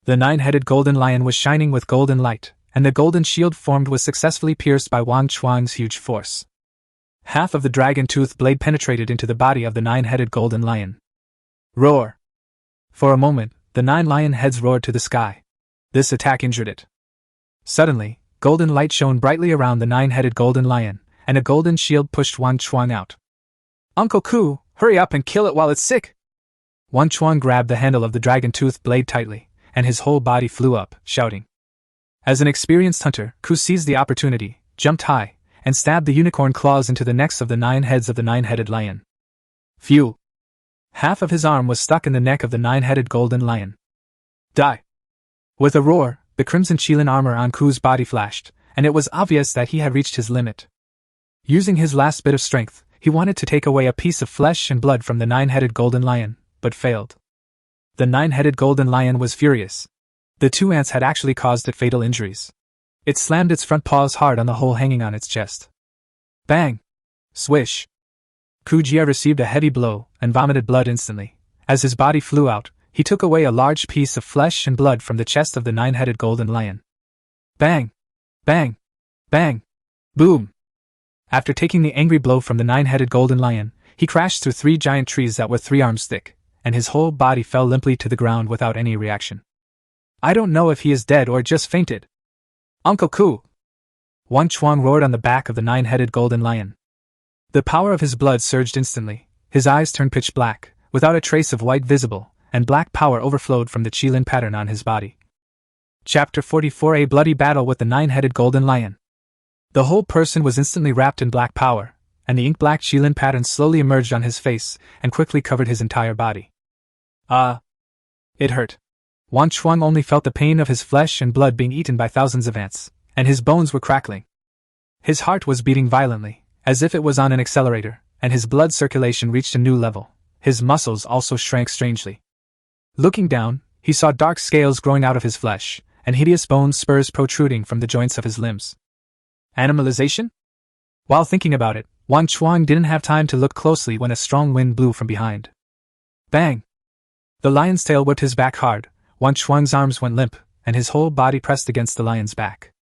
The 9-headed golden lion was shining with golden light, and the golden shield formed was successfully pierced by Wang Chuang's huge force. Half of the dragon-tooth blade penetrated into the body of the 9-headed golden lion. Roar! For a moment, the 9 lion heads roared to the sky. This attack injured it. Suddenly, golden light shone brightly around the 9-headed golden lion, and a golden shield pushed Wang Chuang out. Uncle Ku, hurry up and kill it while it's sick! Wang Chuang grabbed the handle of the dragon-tooth blade tightly, and his whole body flew up, shouting. As an experienced hunter, Ku seized the opportunity, jumped high, and stabbed the unicorn claws into the necks of the 9 heads of the 9-headed lion. Phew! Half of his arm was stuck in the neck of the 9-headed golden lion. Die! With a roar, the crimson Qilin armor on Ku's body flashed, and it was obvious that he had reached his limit. Using his last bit of strength, he wanted to take away a piece of flesh and blood from the 9-headed golden lion, but failed. The 9-headed golden lion was furious. The 2 ants had actually caused it fatal injuries. It slammed its front paws hard on the hole hanging on its chest. Bang! Swish! Ku Jia received a heavy blow and vomited blood instantly. As his body flew out, he took away a large piece of flesh and blood from the chest of the 9-headed golden lion. Bang! Bang! Bang! Boom! After taking the angry blow from the 9-headed golden lion, he crashed through 3 giant trees that were 3 arms thick, and his whole body fell limply to the ground without any reaction. I don't know if he is dead or just fainted. Uncle Ku! Wang Chuang roared on the back of the 9-headed golden lion. The power of his blood surged instantly, his eyes turned pitch black, without a trace of white visible, and black power overflowed from the Qilin pattern on his body. Chapter 44: A bloody battle with the 9-headed golden lion. The whole person was instantly wrapped in black power, and the ink-black Qilin pattern slowly emerged on his face and quickly covered his entire body. It hurt. Wang Chuang only felt the pain of his flesh and blood being eaten by thousands of ants, and his bones were crackling. His heart was beating violently, as if it was on an accelerator, and his blood circulation reached a new level. His muscles also shrank strangely. Looking down, he saw dark scales growing out of his flesh, and hideous bone spurs protruding from the joints of his limbs. Animalization? While thinking about it, Wang Chuang didn't have time to look closely when a strong wind blew from behind. Bang! The lion's tail whipped his back hard. Wang Chuang's arms went limp, and his whole body pressed against the lion's back.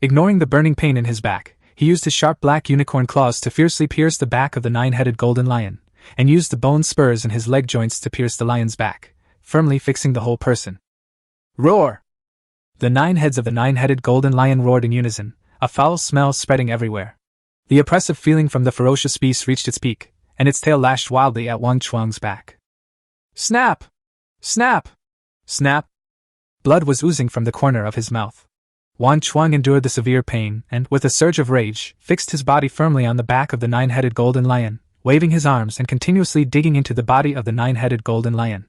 Ignoring the burning pain in his back, he used his sharp black unicorn claws to fiercely pierce the back of the 9-headed golden lion, and used the bone spurs in his leg joints to pierce the lion's back, firmly fixing the whole person. Roar! The 9 heads of the 9-headed golden lion roared in unison, a foul smell spreading everywhere. The oppressive feeling from the ferocious beast reached its peak, and its tail lashed wildly at Wang Chuang's back. Snap! Snap! Snap! Blood was oozing from the corner of his mouth. Wang Chuang endured the severe pain and, with a surge of rage, fixed his body firmly on the back of the 9-headed golden lion, waving his arms and continuously digging into the body of the 9-headed golden lion.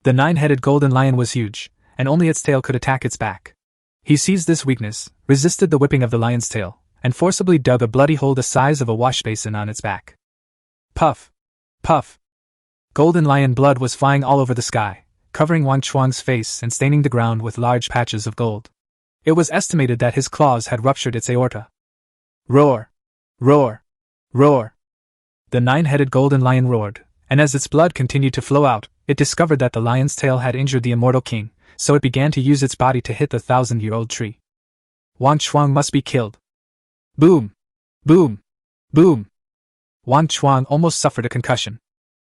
The 9-headed golden lion was huge, and only its tail could attack its back. He seized this weakness, resisted the whipping of the lion's tail, and forcibly dug a bloody hole the size of a wash basin on its back. Puff! Puff! Golden lion blood was flying all over the sky, covering Wang Chuang's face and staining the ground with large patches of gold. It was estimated that his claws had ruptured its aorta. Roar! Roar! Roar! The 9-headed golden lion roared, and as its blood continued to flow out, it discovered that the lion's tail had injured the immortal king, so it began to use its body to hit the 1,000-year-old tree. Wang Chuang must be killed. Boom! Boom! Boom! Wang Chuang almost suffered a concussion.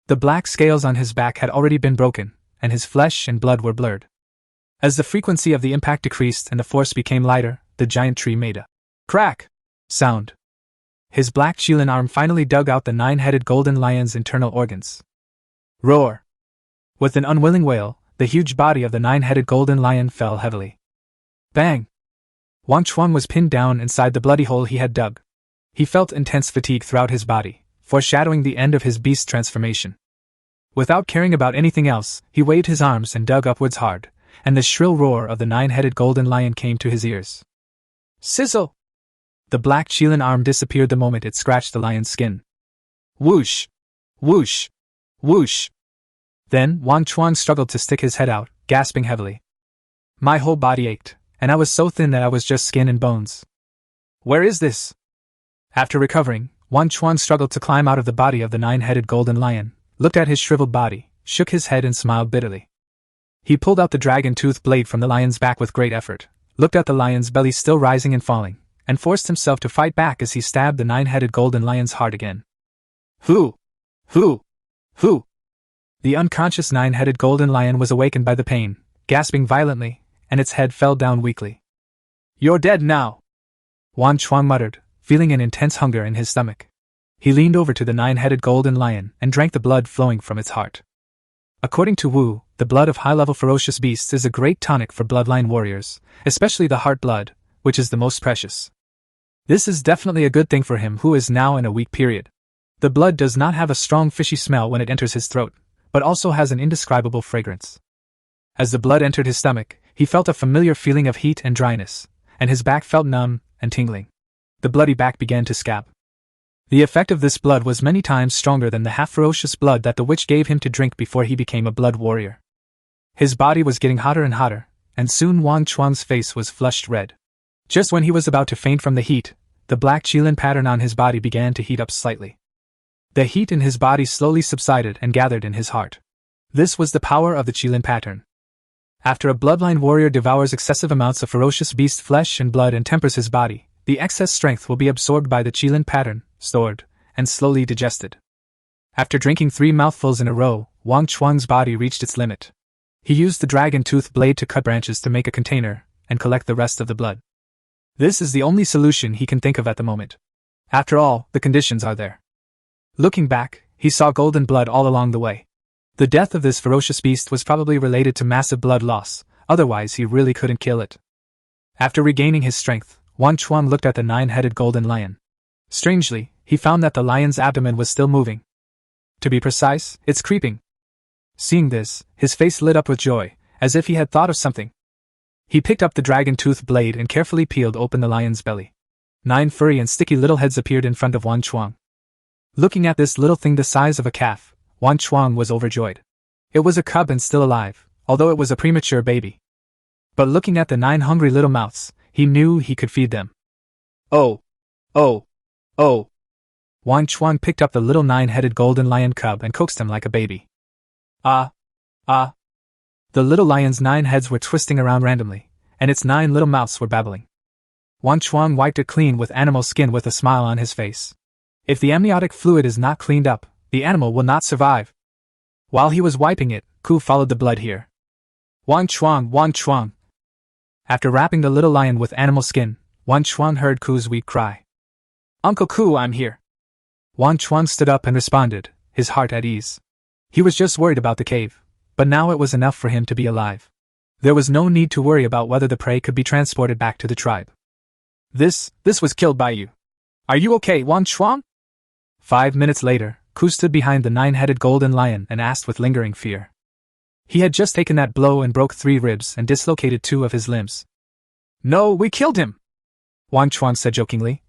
The black scales on his back had already been broken, and his flesh and blood were blurred. As the frequency of the impact decreased and the force became lighter, the giant tree made a crack sound. His black Qilin arm finally dug out the 9-headed golden lion's internal organs. Roar! With an unwilling wail, the huge body of the 9-headed golden lion fell heavily. Bang! Wang Chuang was pinned down inside the bloody hole he had dug. He felt intense fatigue throughout his body, foreshadowing the end of his beast transformation. Without caring about anything else, he waved his arms and dug upwards hard, and the shrill roar of the 9-headed golden lion came to his ears. Sizzle! The black Qilin arm disappeared the moment it scratched the lion's skin. Whoosh! Whoosh! Whoosh! Then Wang Chuang struggled to stick his head out, gasping heavily. My whole body ached, and I was so thin that I was just skin and bones. Where is this? After recovering, Wang Chuang struggled to climb out of the body of the 9-headed golden lion, looked at his shriveled body, shook his head and smiled bitterly. He pulled out the dragon-tooth blade from the lion's back with great effort, looked at the lion's belly still rising and falling, and forced himself to fight back as he stabbed the 9-headed golden lion's heart again. Who? Who? Who? The unconscious 9-headed golden lion was awakened by the pain, gasping violently, and its head fell down weakly. You're dead now! Wang Chuang muttered, feeling an intense hunger in his stomach. He leaned over to the 9-headed golden lion and drank the blood flowing from its heart. According to Wu, the blood of high-level ferocious beasts is a great tonic for bloodline warriors, especially the heart blood, which is the most precious. This is definitely a good thing for him who is now in a weak period. The blood does not have a strong fishy smell when it enters his throat, but also has an indescribable fragrance. As the blood entered his stomach, he felt a familiar feeling of heat and dryness, and his back felt numb and tingling. The bloody back began to scab. The effect of this blood was many times stronger than the half-ferocious blood that the witch gave him to drink before he became a blood warrior. His body was getting hotter and hotter, and soon Wang Chuang's face was flushed red. Just when he was about to faint from the heat, the black Qilin pattern on his body began to heat up slightly. The heat in his body slowly subsided and gathered in his heart. This was the power of the Qilin pattern. After a bloodline warrior devours excessive amounts of ferocious beast flesh and blood and tempers his body, the excess strength will be absorbed by the Qilin pattern, stored, and slowly digested. After drinking 3 mouthfuls in a row, Wang Chuang's body reached its limit. He used the dragon-tooth blade to cut branches to make a container, and collect the rest of the blood. This is the only solution he can think of at the moment. After all, the conditions are there. Looking back, he saw golden blood all along the way. The death of this ferocious beast was probably related to massive blood loss, otherwise he really couldn't kill it. After regaining his strength, Wang Chuang looked at the 9-headed golden lion. Strangely, he found that the lion's abdomen was still moving. To be precise, it's creeping. Seeing this, his face lit up with joy, as if he had thought of something. He picked up the dragon-tooth blade and carefully peeled open the lion's belly. 9 furry and sticky little heads appeared in front of Wang Chuang. Looking at this little thing the size of a calf, Wang Chuang was overjoyed. It was a cub and still alive, although it was a premature baby. But looking at the 9 hungry little mouths, he knew he could feed them. Oh! Oh! Oh! Wang Chuang picked up the little 9-headed golden lion cub and coaxed him like a baby. Ah! Ah! The little lion's 9 heads were twisting around randomly, and its 9 little mouths were babbling. Wang Chuang wiped it clean with animal skin with a smile on his face. If the amniotic fluid is not cleaned up, the animal will not survive. While he was wiping it, Ku followed the blood here. Wang Chuang, Wang Chuang! After wrapping the little lion with animal skin, Wang Chuang heard Ku's weak cry. Uncle Ku, I'm here. Wang Chuang stood up and responded, his heart at ease. He was just worried about the cave, but now it was enough for him to be alive. There was no need to worry about whether the prey could be transported back to the tribe. This was killed by you. Are you okay, Wang Chuang? 5 minutes later, Ku stood behind the 9-headed golden lion and asked with lingering fear. He had just taken that blow and broke 3 ribs and dislocated 2 of his limbs. No, we killed him! Wang Chuang said jokingly.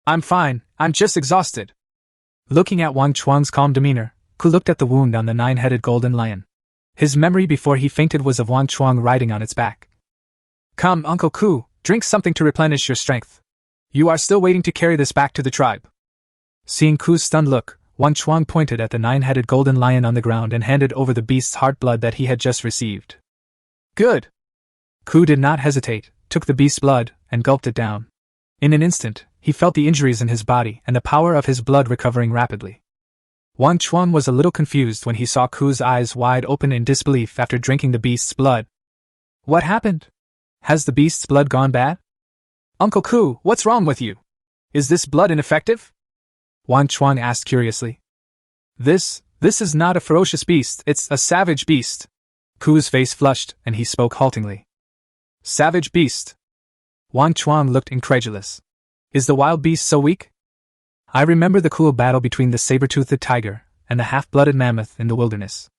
I'm fine, I'm just exhausted. Looking at Wang Chuang's calm demeanor, Ku looked at the wound on the 9-headed golden lion. His memory before he fainted was of Wang Chuang riding on its back. Come, Uncle Ku, drink something to replenish your strength. You are still waiting to carry this back to the tribe. Seeing Ku's stunned look, Wang Chuang pointed at the 9-headed golden lion on the ground and handed over the beast's heart blood that he had just received. Good! Ku did not hesitate, took the beast's blood, and gulped it down. In an instant, he felt the injuries in his body and the power of his blood recovering rapidly. Wang Chuang was a little confused when he saw Ku's eyes wide open in disbelief after drinking the beast's blood. What happened? Has the beast's blood gone bad? Uncle Ku, what's wrong with you? Is this blood ineffective? Wang Chuang asked curiously. This is not a ferocious beast, it's a savage beast. Ku's face flushed, and he spoke haltingly. Savage beast. Wang Chuang looked incredulous. Is the wild beast so weak? I remember the cruel battle between the saber-toothed tiger and the half-blooded mammoth in the wilderness.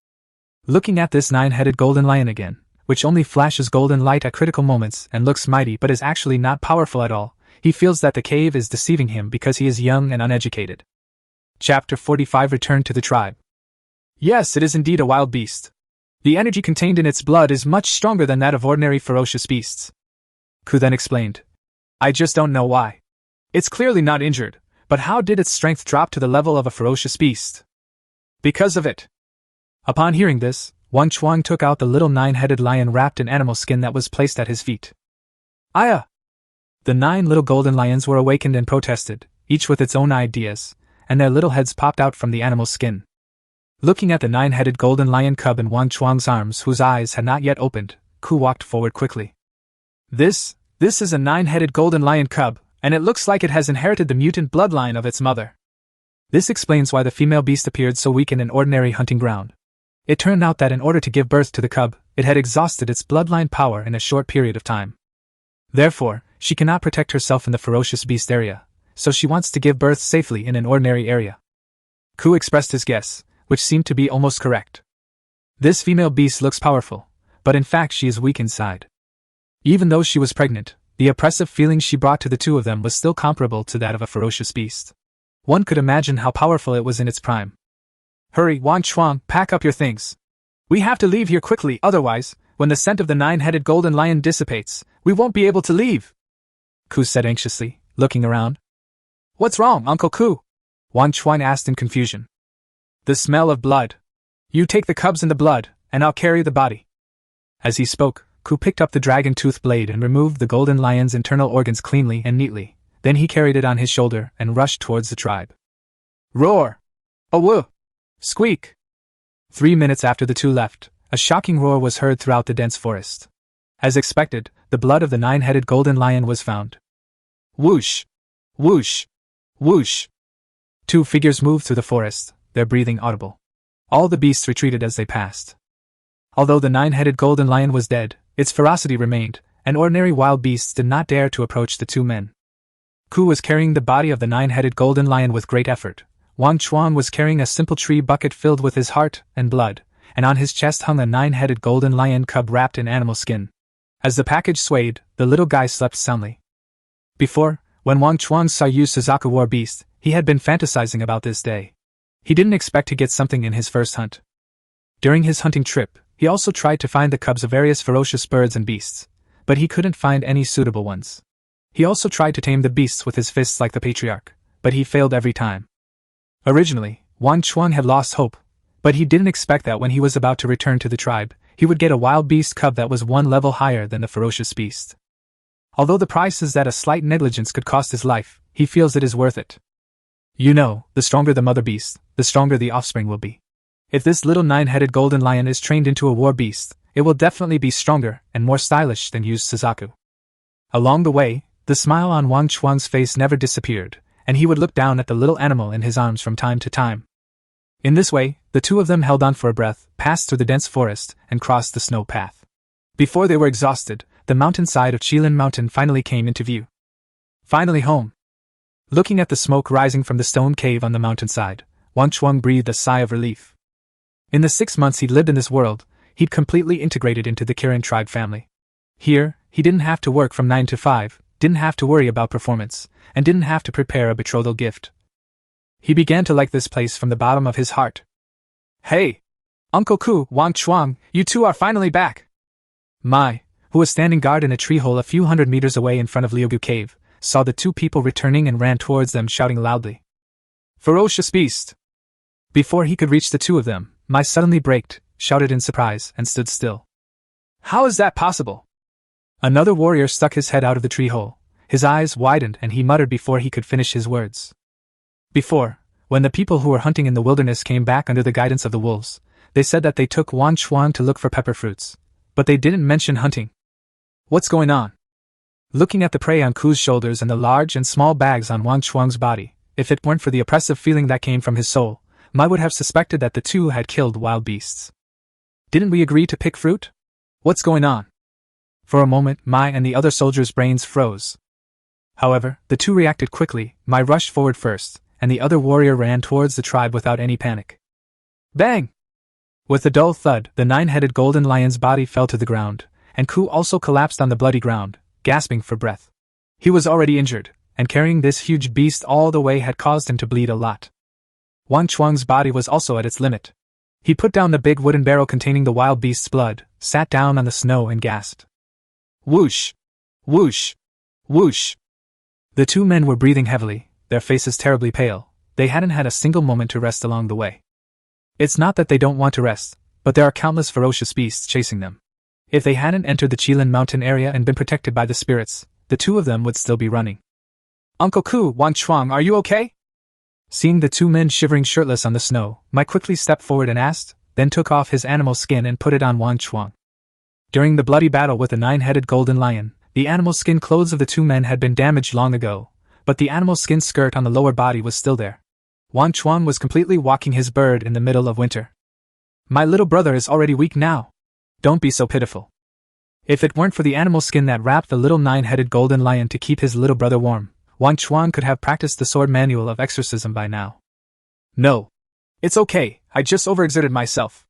Looking at this 9-headed golden lion again, which only flashes golden light at critical moments and looks mighty but is actually not powerful at all, he feels that the cave is deceiving him because he is young and uneducated. Chapter 45 Return to the Tribe. Yes, it is indeed a wild beast. The energy contained in its blood is much stronger than that of ordinary ferocious beasts. Ku then explained. I just don't know why. It's clearly not injured, but how did its strength drop to the level of a ferocious beast? Because of it. Upon hearing this, Wang Chuang took out the little 9-headed lion wrapped in animal skin that was placed at his feet. Aya! The 9 little golden lions were awakened and protested, each with its own ideas, and their little heads popped out from the animal's skin. Looking at the 9-headed golden lion cub in Wang Chuang's arms whose eyes had not yet opened, Ku walked forward quickly. This is a 9-headed golden lion cub, and it looks like it has inherited the mutant bloodline of its mother. This explains why the female beast appeared so weak in an ordinary hunting ground. It turned out that in order to give birth to the cub, it had exhausted its bloodline power in a short period of time. Therefore, she cannot protect herself in the ferocious beast area, so she wants to give birth safely in an ordinary area. Ku expressed his guess, which seemed to be almost correct. This female beast looks powerful, but in fact she is weak inside. Even though she was pregnant, the oppressive feeling she brought to the two of them was still comparable to that of a ferocious beast. One could imagine how powerful it was in its prime. Hurry, Wang Chuang, pack up your things. We have to leave here quickly, otherwise, when the scent of the 9-headed golden lion dissipates, we won't be able to leave. Ku said anxiously, looking around. What's wrong, Uncle Ku? Wang Chuang asked in confusion. The smell of blood. You take the cubs and the blood, and I'll carry the body. As he spoke, Ku picked up the dragon tooth blade and removed the golden lion's internal organs cleanly and neatly. Then he carried it on his shoulder and rushed towards the tribe. Roar! Awoo! Squeak! 3 minutes after the two left, a shocking roar was heard throughout the dense forest. As expected, the blood of the 9-headed golden lion was found. Whoosh! Whoosh! Whoosh! 2 figures moved through the forest, their breathing audible. All the beasts retreated as they passed. Although the 9-headed golden lion was dead, its ferocity remained, and ordinary wild beasts did not dare to approach the 2 men. Ku was carrying the body of the 9-headed golden lion with great effort. Wang Chuang was carrying a simple tree bucket filled with his heart and blood, and on his chest hung a 9-headed golden lion cub wrapped in animal skin. As the package swayed, the little guy slept soundly. Before, when Wang Chuang saw Yu Suzaku war beast, he had been fantasizing about this day. He didn't expect to get something in his first hunt. During his hunting trip, he also tried to find the cubs of various ferocious birds and beasts, but he couldn't find any suitable ones. He also tried to tame the beasts with his fists like the patriarch, but he failed every time. Originally, Wang Chuang had lost hope, but he didn't expect that when he was about to return to the tribe, he would get a wild beast cub that was 1 level higher than the ferocious beast. Although the price is that a slight negligence could cost his life, he feels it is worth it. You know, the stronger the mother beast, the stronger the offspring will be. If this little 9-headed golden lion is trained into a war beast, it will definitely be stronger and more stylish than Yu Suzaku. Along the way, the smile on Wang Chuang's face never disappeared, and he would look down at the little animal in his arms from time to time. In this way, the two of them held on for a breath, passed through the dense forest, and crossed the snow path. Before they were exhausted, the mountainside of Qilin Mountain finally came into view. Finally home. Looking at the smoke rising from the stone cave on the mountainside, Wang Chuang breathed a sigh of relief. In the 6 months he'd lived in this world, he'd completely integrated into the Qilin tribe family. Here, he didn't have to work from 9 to 5, didn't have to worry about performance, and didn't have to prepare a betrothal gift. He began to like this place from the bottom of his heart. Hey! Uncle Ku, Wang Chuang, you two are finally back! Mai, who was standing guard in a tree hole a few hundred meters away in front of Liugu Cave, saw the 2 people returning and ran towards them shouting loudly. Ferocious beast! Before he could reach the 2 of them, Mai suddenly braked, shouted in surprise, and stood still. How is that possible? Another warrior stuck his head out of the tree hole. His eyes widened and he muttered before he could finish his words. Before, when the people who were hunting in the wilderness came back under the guidance of the wolves, they said that they took Wang Chuang to look for pepper fruits, but they didn't mention hunting. What's going on? Looking at the prey on Ku's shoulders and the large and small bags on Wang Chuang's body, if it weren't for the oppressive feeling that came from his soul, Mai would have suspected that the 2 had killed wild beasts. Didn't we agree to pick fruit? What's going on? For a moment, Mai and the other soldiers' brains froze. However, the 2 reacted quickly. Mai rushed forward first, and the other warrior ran towards the tribe without any panic. Bang! With a dull thud, the 9-headed golden lion's body fell to the ground, and Ku also collapsed on the bloody ground, gasping for breath. He was already injured, and carrying this huge beast all the way had caused him to bleed a lot. Wang Chuang's body was also at its limit. He put down the big wooden barrel containing the wild beast's blood, sat down on the snow and gasped. Whoosh! Whoosh! Whoosh! The two men were breathing heavily, their faces terribly pale. They hadn't had a single moment to rest along the way. It's not that they don't want to rest, but there are countless ferocious beasts chasing them. If they hadn't entered the Qilin mountain area and been protected by the spirits, the two of them would still be running. Uncle Ku, Wang Chuang, are you okay? Seeing the two men shivering shirtless on the snow, Mai quickly stepped forward and asked, then took off his animal skin and put it on Wang Chuang. During the bloody battle with the 9-headed golden lion, the animal skin clothes of the two men had been damaged long ago, but the animal skin skirt on the lower body was still there. Wang Chuang was completely walking his bird in the middle of winter. My little brother is already weak now. Don't be so pitiful. If it weren't for the animal skin that wrapped the little 9-headed golden lion to keep his little brother warm, Wang Chuang could have practiced the sword manual of exorcism by now. No. It's okay, I just overexerted myself.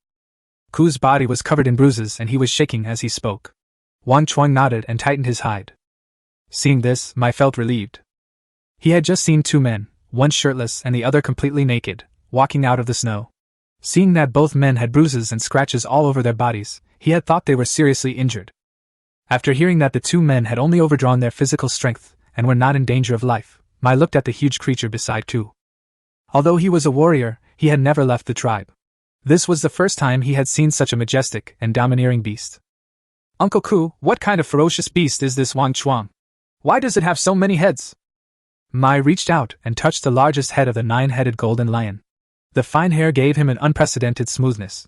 Ku's body was covered in bruises and he was shaking as he spoke. Wang Chuang nodded and tightened his hide. Seeing this, Mai felt relieved. He had just seen two men, one shirtless and the other completely naked, walking out of the snow. Seeing that both men had bruises and scratches all over their bodies, he had thought they were seriously injured. After hearing that the two men had only overdrawn their physical strength and were not in danger of life, Mai looked at the huge creature beside Ku. Although he was a warrior, he had never left the tribe. This was the first time he had seen such a majestic and domineering beast. Uncle Ku, what kind of ferocious beast is this Wang Chuang? Why does it have so many heads? Mai reached out and touched the largest head of the 9-headed golden lion. The fine hair gave him an unprecedented smoothness.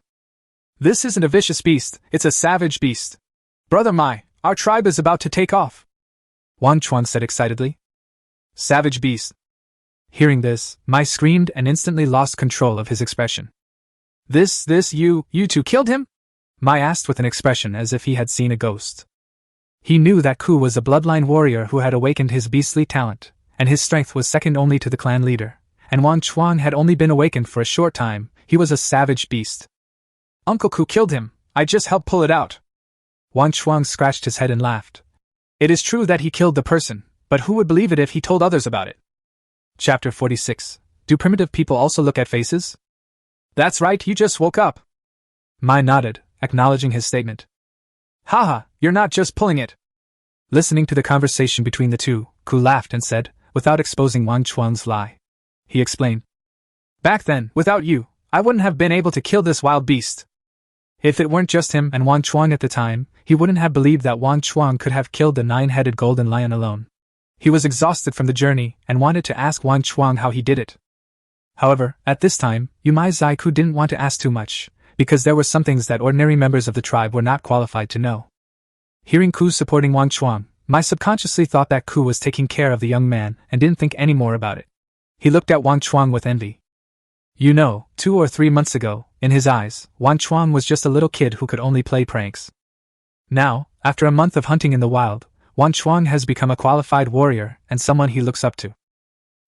This isn't a vicious beast, it's a savage beast. Brother Mai, our tribe is about to take off. Wang Chuang said excitedly. Savage beast. Hearing this, Mai screamed and instantly lost control of his expression. You two killed him? Mai asked with an expression as if he had seen a ghost. He knew that Ku was a bloodline warrior who had awakened his beastly talent, and his strength was second only to the clan leader, and Wang Chuang had only been awakened for a short time. He was a savage beast. Uncle Ku killed him, I just helped pull it out. Wang Chuang scratched his head and laughed. It is true that he killed the person, but who would believe it if he told others about it? Chapter 46. Do primitive people also look at faces? That's right, you just woke up. Mai nodded, acknowledging his statement. Haha, you're not just pulling it. Listening to the conversation between the two, Ku laughed and said, without exposing Wang Chuang's lie. He explained. Back then, without you, I wouldn't have been able to kill this wild beast. If it weren't just him and Wang Chuang at the time, he wouldn't have believed that Wang Chuang could have killed the 9-headed golden lion alone. He was exhausted from the journey and wanted to ask Wang Chuang how he did it. However, at this time, Yumai Zaiku didn't want to ask too much, because there were some things that ordinary members of the tribe were not qualified to know. Hearing Ku supporting Wang Chuang, Mai subconsciously thought that Ku was taking care of the young man and didn't think any more about it. He looked at Wang Chuang with envy. 2 or 3 months ago, in his eyes, Wang Chuang was just a little kid who could only play pranks. Now, after a month of hunting in the wild, Wang Chuang has become a qualified warrior and someone he looks up to.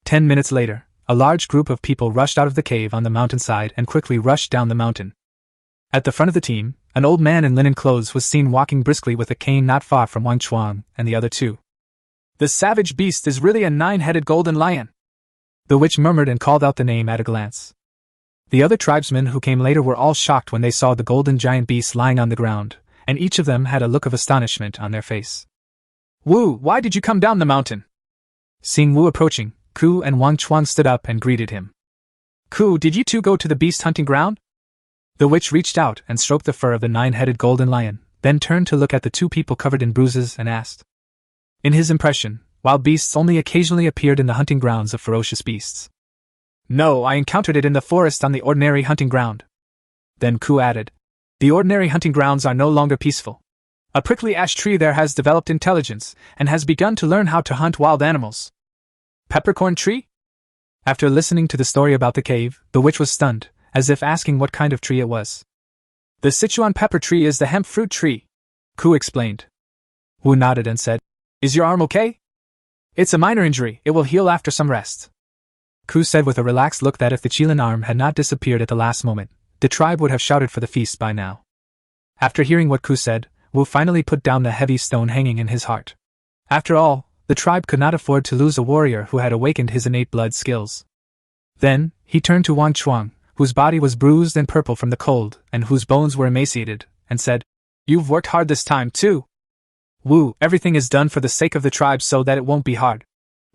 10 minutes later, a large group of people rushed out of the cave on the mountainside and quickly rushed down the mountain. At the front of the team, an old man in linen clothes was seen walking briskly with a cane not far from Wang Chuang and the other two. The savage beast is really a 9-headed golden lion. The witch murmured and called out the name at a glance. The other tribesmen who came later were all shocked when they saw the golden giant beast lying on the ground, and each of them had a look of astonishment on their face. Wu, why did you come down the mountain? Seeing Wu approaching, Ku and Wang Chuang stood up and greeted him. Ku, did you two go to the beast hunting ground? The witch reached out and stroked the fur of the 9-headed golden lion, then turned to look at the two people covered in bruises and asked. In his impression, wild beasts only occasionally appeared in the hunting grounds of ferocious beasts. No, I encountered it in the forest on the ordinary hunting ground. Then Ku added, the ordinary hunting grounds are no longer peaceful. A prickly ash tree there has developed intelligence and has begun to learn how to hunt wild animals. Peppercorn tree? After listening to the story about the cave, the witch was stunned, as if asking what kind of tree it was. The Sichuan pepper tree is the hemp fruit tree, Ku explained. Wu nodded and said, Is your arm okay? It's a minor injury, it will heal after some rest. Ku said with a relaxed look that if the Qilin arm had not disappeared at the last moment, the tribe would have shouted for the feast by now. After hearing what Ku said, Wu finally put down the heavy stone hanging in his heart. After all, the tribe could not afford to lose a warrior who had awakened his innate blood skills. Then, he turned to Wang Chuang, whose body was bruised and purple from the cold, and whose bones were emaciated, and said, "You've worked hard this time, too." "Wu, everything is done for the sake of the tribe so that it won't be hard,"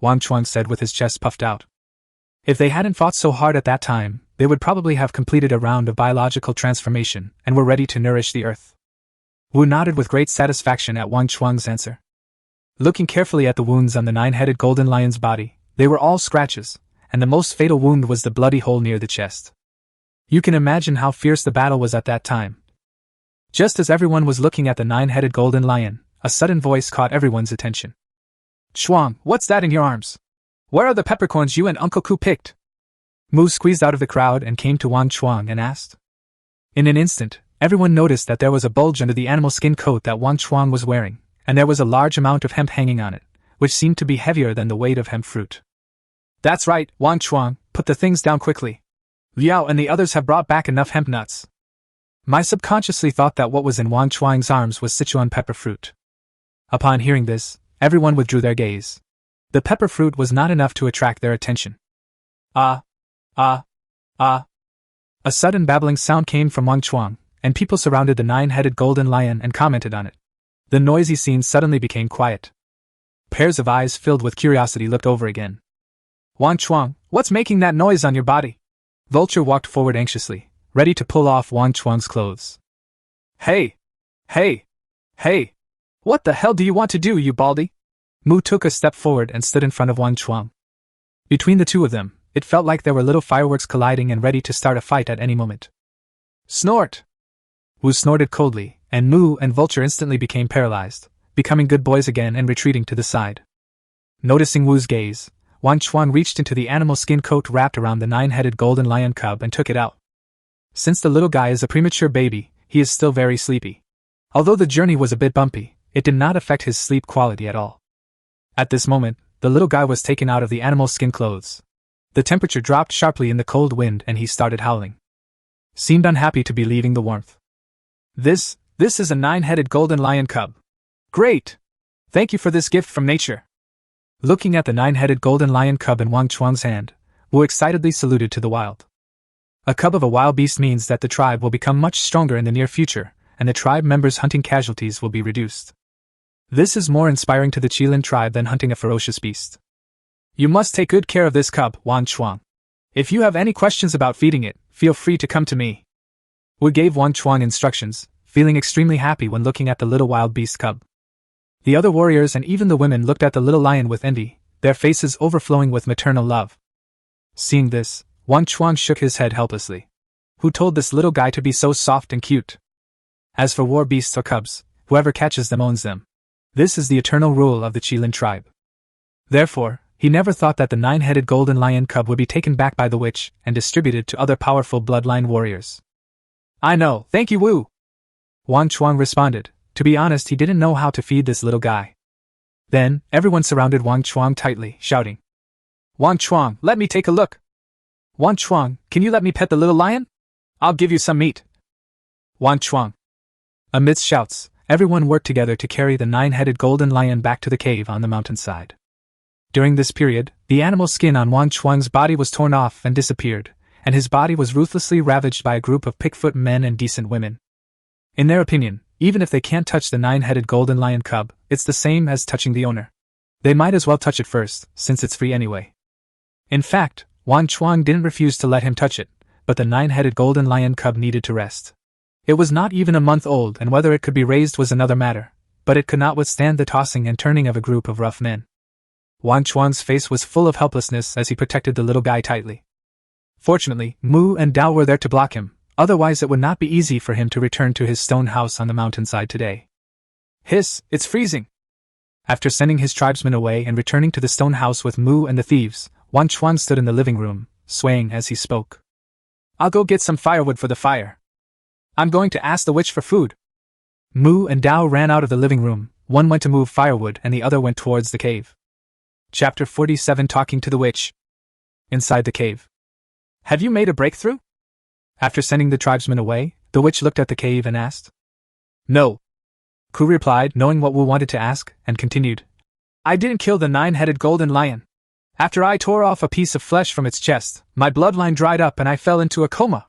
Wang Chuang said with his chest puffed out. If they hadn't fought so hard at that time, they would probably have completed a round of biological transformation and were ready to nourish the earth. Wu nodded with great satisfaction at Wang Chuang's answer. Looking carefully at the wounds on the 9-headed golden lion's body, they were all scratches, and the most fatal wound was the bloody hole near the chest. You can imagine how fierce the battle was at that time. Just as everyone was looking at the 9-headed golden lion, a sudden voice caught everyone's attention. "Chuang, what's that in your arms? Where are the peppercorns you and Uncle Ku picked?" Mu squeezed out of the crowd and came to Wang Chuang and asked. In an instant, everyone noticed that there was a bulge under the animal skin coat that Wang Chuang was wearing, and there was a large amount of hemp hanging on it, which seemed to be heavier than the weight of hemp fruit. "That's right, Wang Chuang, put the things down quickly. Liao and the others have brought back enough hemp nuts." Mai subconsciously thought that what was in Wang Chuang's arms was Sichuan pepper fruit. Upon hearing this, everyone withdrew their gaze. The pepper fruit was not enough to attract their attention. Ah! Ah! Ah! A sudden babbling sound came from Wang Chuang, and people surrounded the 9-headed golden lion and commented on it. The noisy scene suddenly became quiet. Pairs of eyes filled with curiosity looked over again. "Wang Chuang, what's making that noise on your body?" Vulture walked forward anxiously, ready to pull off Wang Chuang's clothes. Hey! Hey! Hey! What the hell do you want to do, you baldy?" Mu took a step forward and stood in front of Wang Chuang. Between the two of them, it felt like there were little fireworks colliding and ready to start a fight at any moment. "Snort!" Wu snorted coldly, and Mu and Vulture instantly became paralyzed, becoming good boys again and retreating to the side. Noticing Wu's gaze, Wang Chuang reached into the animal skin coat wrapped around the 9-headed golden lion cub and took it out. Since the little guy is a premature baby, he is still very sleepy. Although the journey was a bit bumpy, it did not affect his sleep quality at all. At this moment, the little guy was taken out of the animal skin clothes. The temperature dropped sharply in the cold wind and he started howling. Seemed unhappy to be leaving the warmth. This is a 9-headed golden lion cub. Great! Thank you for this gift from nature." Looking at the 9-headed golden lion cub in Wang Chuang's hand, Wu excitedly saluted to the wild. A cub of a wild beast means that the tribe will become much stronger in the near future, and the tribe members' hunting casualties will be reduced. This is more inspiring to the Qilin tribe than hunting a ferocious beast. "You must take good care of this cub, Wang Chuang. If you have any questions about feeding it, feel free to come to me." Wu gave Wang Chuang instructions, feeling extremely happy when looking at the little wild beast cub. The other warriors and even the women looked at the little lion with envy, their faces overflowing with maternal love. Seeing this, Wang Chuang shook his head helplessly. Who told this little guy to be so soft and cute? As for war beasts or cubs, whoever catches them owns them. This is the eternal rule of the Qilin tribe. Therefore, he never thought that the 9-headed golden lion cub would be taken back by the witch and distributed to other powerful bloodline warriors. "I know, thank you, Wu," Wang Chuang responded. To be honest, he didn't know how to feed this little guy. Then, everyone surrounded Wang Chuang tightly, shouting, "Wang Chuang, let me take a look! Wang Chuang, can you let me pet the little lion? I'll give you some meat." Wang Chuang. Amidst shouts, everyone worked together to carry the 9-headed golden lion back to the cave on the mountainside. During this period, the animal skin on Wang Chuang's body was torn off and disappeared, and his body was ruthlessly ravaged by a group of pickfoot men and decent women. In their opinion, even if they can't touch the 9-headed golden lion cub, it's the same as touching the owner. They might as well touch it first, since it's free anyway. In fact, Wang Chuang didn't refuse to let him touch it, but the 9-headed golden lion cub needed to rest. It was not even a month old, and whether it could be raised was another matter, but it could not withstand the tossing and turning of a group of rough men. Wang Chuang's face was full of helplessness as he protected the little guy tightly. Fortunately, Mu and Dao were there to block him, otherwise it would not be easy for him to return to his stone house on the mountainside today. "Hiss, it's freezing!" After sending his tribesmen away and returning to the stone house with Mu and the thieves, Wang Chuang stood in the living room, swaying as he spoke. "I'll go get some firewood for the fire. I'm going to ask the witch for food." Mu and Dao ran out of the living room, one went to move firewood and the other went towards the cave. Chapter 47 Talking to the Witch. Inside the cave. "Have you made a breakthrough?" After sending the tribesmen away, the witch looked at the cave and asked. "No," Ku replied, knowing what Wu wanted to ask, and continued. "I didn't kill the 9-headed golden lion. After I tore off a piece of flesh from its chest, my bloodline dried up and I fell into a coma.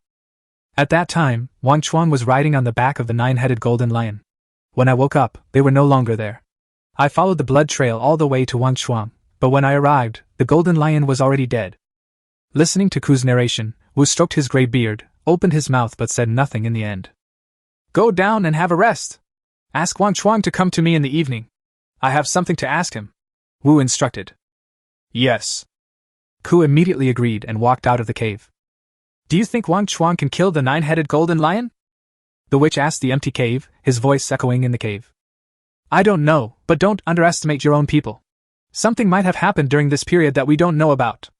At that time, Wang Chuang was riding on the back of the 9-headed golden lion. When I woke up, they were no longer there. I followed the blood trail all the way to Wang Chuang, but when I arrived, the golden lion was already dead. Listening to Ku's narration, Wu stroked his gray beard, opened his mouth but said nothing in the end. Go down and have a rest. Ask Wang Chuang to come to me in the evening. I have something to ask him. Wu instructed. Yes. Ku immediately agreed and walked out of the cave. Do you think Wang Chuang can kill the 9-headed golden lion? The witch asked the empty cave, his voice echoing in the cave. I don't know, but don't underestimate your own people. Something might have happened during this period that we don't know about.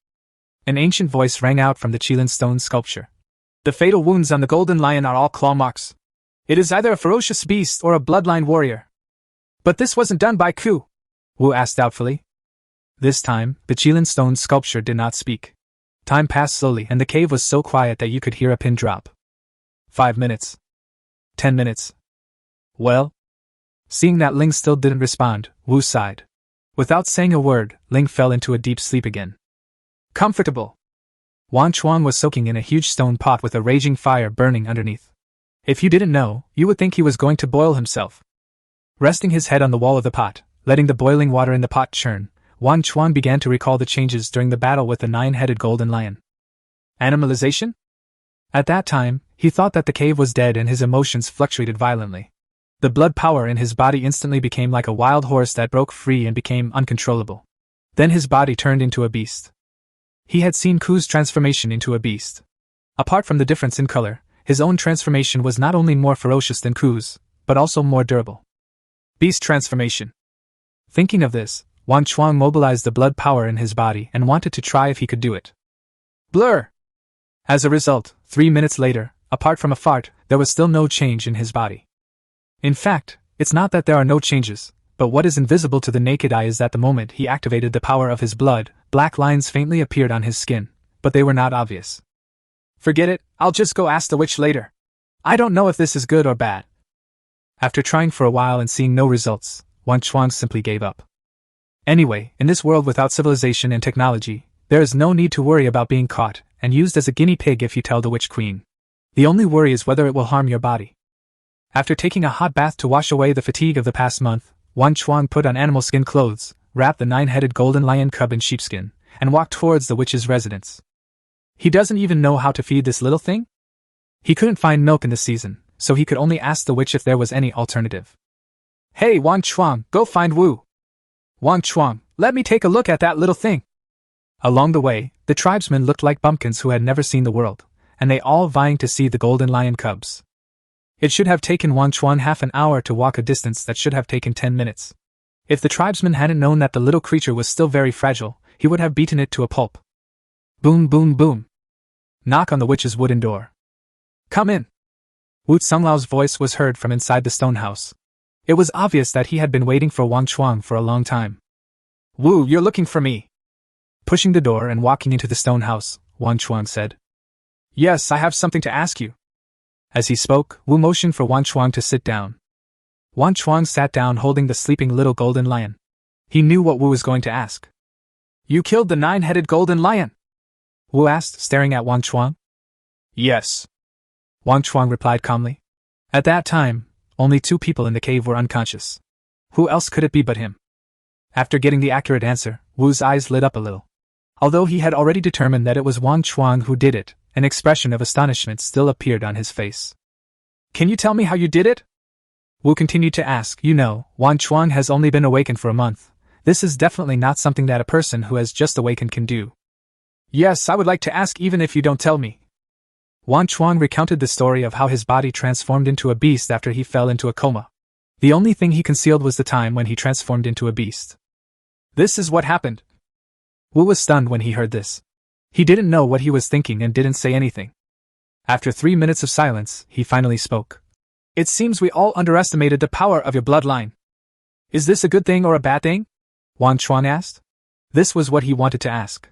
An ancient voice rang out from the Qilin stone sculpture. The fatal wounds on the golden lion are all claw marks. It is either a ferocious beast or a bloodline warrior. But this wasn't done by Ku? Wu asked doubtfully. This time, the Qilin stone sculpture did not speak. Time passed slowly and the cave was so quiet that you could hear a pin drop. 5 minutes. 10 minutes. Well? Seeing that Ling still didn't respond, Wu sighed. Without saying a word, Ling fell into a deep sleep again. Comfortable. Wang Chuang was soaking in a huge stone pot with a raging fire burning underneath. If you didn't know, you would think he was going to boil himself. Resting his head on the wall of the pot, letting the boiling water in the pot churn, Wang Chuang began to recall the changes during the battle with the 9-headed golden lion. Animalization? At that time, he thought that the cave was dead and his emotions fluctuated violently. The blood power in his body instantly became like a wild horse that broke free and became uncontrollable. Then his body turned into a beast. He had seen Ku's transformation into a beast. Apart from the difference in color, his own transformation was not only more ferocious than Ku's, but also more durable. Beast transformation. Thinking of this, Wang Chuang mobilized the blood power in his body and wanted to try if he could do it. Blur! As a result, 3 minutes later, apart from a fart, there was still no change in his body. In fact, it's not that there are no changes, but what is invisible to the naked eye is that the moment he activated the power of his blood, black lines faintly appeared on his skin, but they were not obvious. Forget it, I'll just go ask the witch later. I don't know if this is good or bad. After trying for a while and seeing no results, Wang Chuang simply gave up. Anyway, in this world without civilization and technology, there is no need to worry about being caught and used as a guinea pig if you tell the witch queen. The only worry is whether it will harm your body. After taking a hot bath to wash away the fatigue of the past month, Wang Chuang put on animal skin clothes, wrapped the 9-headed golden lion cub in sheepskin, and walked towards the witch's residence. He doesn't even know how to feed this little thing? He couldn't find milk in the season, so he could only ask the witch if there was any alternative. Hey Wang Chuang, go find Wu. Wang Chuang, let me take a look at that little thing. Along the way, the tribesmen looked like bumpkins who had never seen the world, and they all vying to see the golden lion cubs. It should have taken Wang Chuang half an hour to walk a distance that should have taken 10 minutes. If the tribesman hadn't known that the little creature was still very fragile, he would have beaten it to a pulp. Boom boom boom. Knock on the witch's wooden door. Come in. Wu Tsunglau's voice was heard from inside the stone house. It was obvious that he had been waiting for Wang Chuang for a long time. Wu, you're looking for me. Pushing the door and walking into the stone house, Wang Chuang said. Yes, I have something to ask you. As he spoke, Wu motioned for Wang Chuang to sit down. Wang Chuang sat down holding the sleeping little golden lion. He knew what Wu was going to ask. You killed the 9-headed golden lion? Wu asked, staring at Wang Chuang. Yes. Wang Chuang replied calmly. At that time, only 2 people in the cave were unconscious. Who else could it be but him? After getting the accurate answer, Wu's eyes lit up a little. Although he had already determined that it was Wang Chuang who did it, an expression of astonishment still appeared on his face. Can you tell me how you did it? Wu continued to ask. You know, Wang Chuang has only been awakened for a month. This is definitely not something that a person who has just awakened can do. Yes, I would like to ask even if you don't tell me. Wang Chuang recounted the story of how his body transformed into a beast after he fell into a coma. The only thing he concealed was the time when he transformed into a beast. This is what happened. Wu was stunned when he heard this. He didn't know what he was thinking and didn't say anything. After 3 minutes of silence, he finally spoke. It seems we all underestimated the power of your bloodline. Is this a good thing or a bad thing? Wang Chuang asked. This was what he wanted to ask.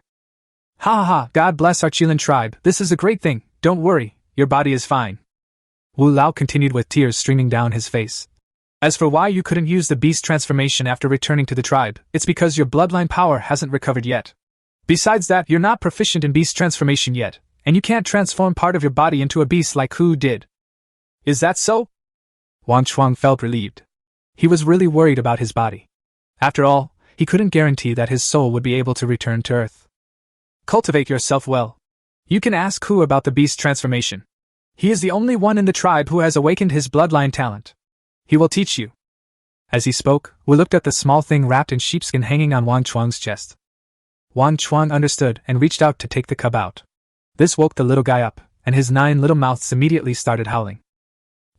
Ha ha ha, God bless our Qilin tribe, this is a great thing, don't worry, your body is fine. Wu Lao continued with tears streaming down his face. As for why you couldn't use the beast transformation after returning to the tribe, it's because your bloodline power hasn't recovered yet. Besides that, you're not proficient in beast transformation yet, and you can't transform part of your body into a beast like Hu did. Is that so? Wang Chuang felt relieved. He was really worried about his body. After all, he couldn't guarantee that his soul would be able to return to Earth. Cultivate yourself well. You can ask Hu about the beast transformation. He is the only one in the tribe who has awakened his bloodline talent. He will teach you. As he spoke, Wu looked at the small thing wrapped in sheepskin hanging on Wang Chuang's chest. Wang Chuang understood and reached out to take the cub out. This woke the little guy up, and his 9 little mouths immediately started howling.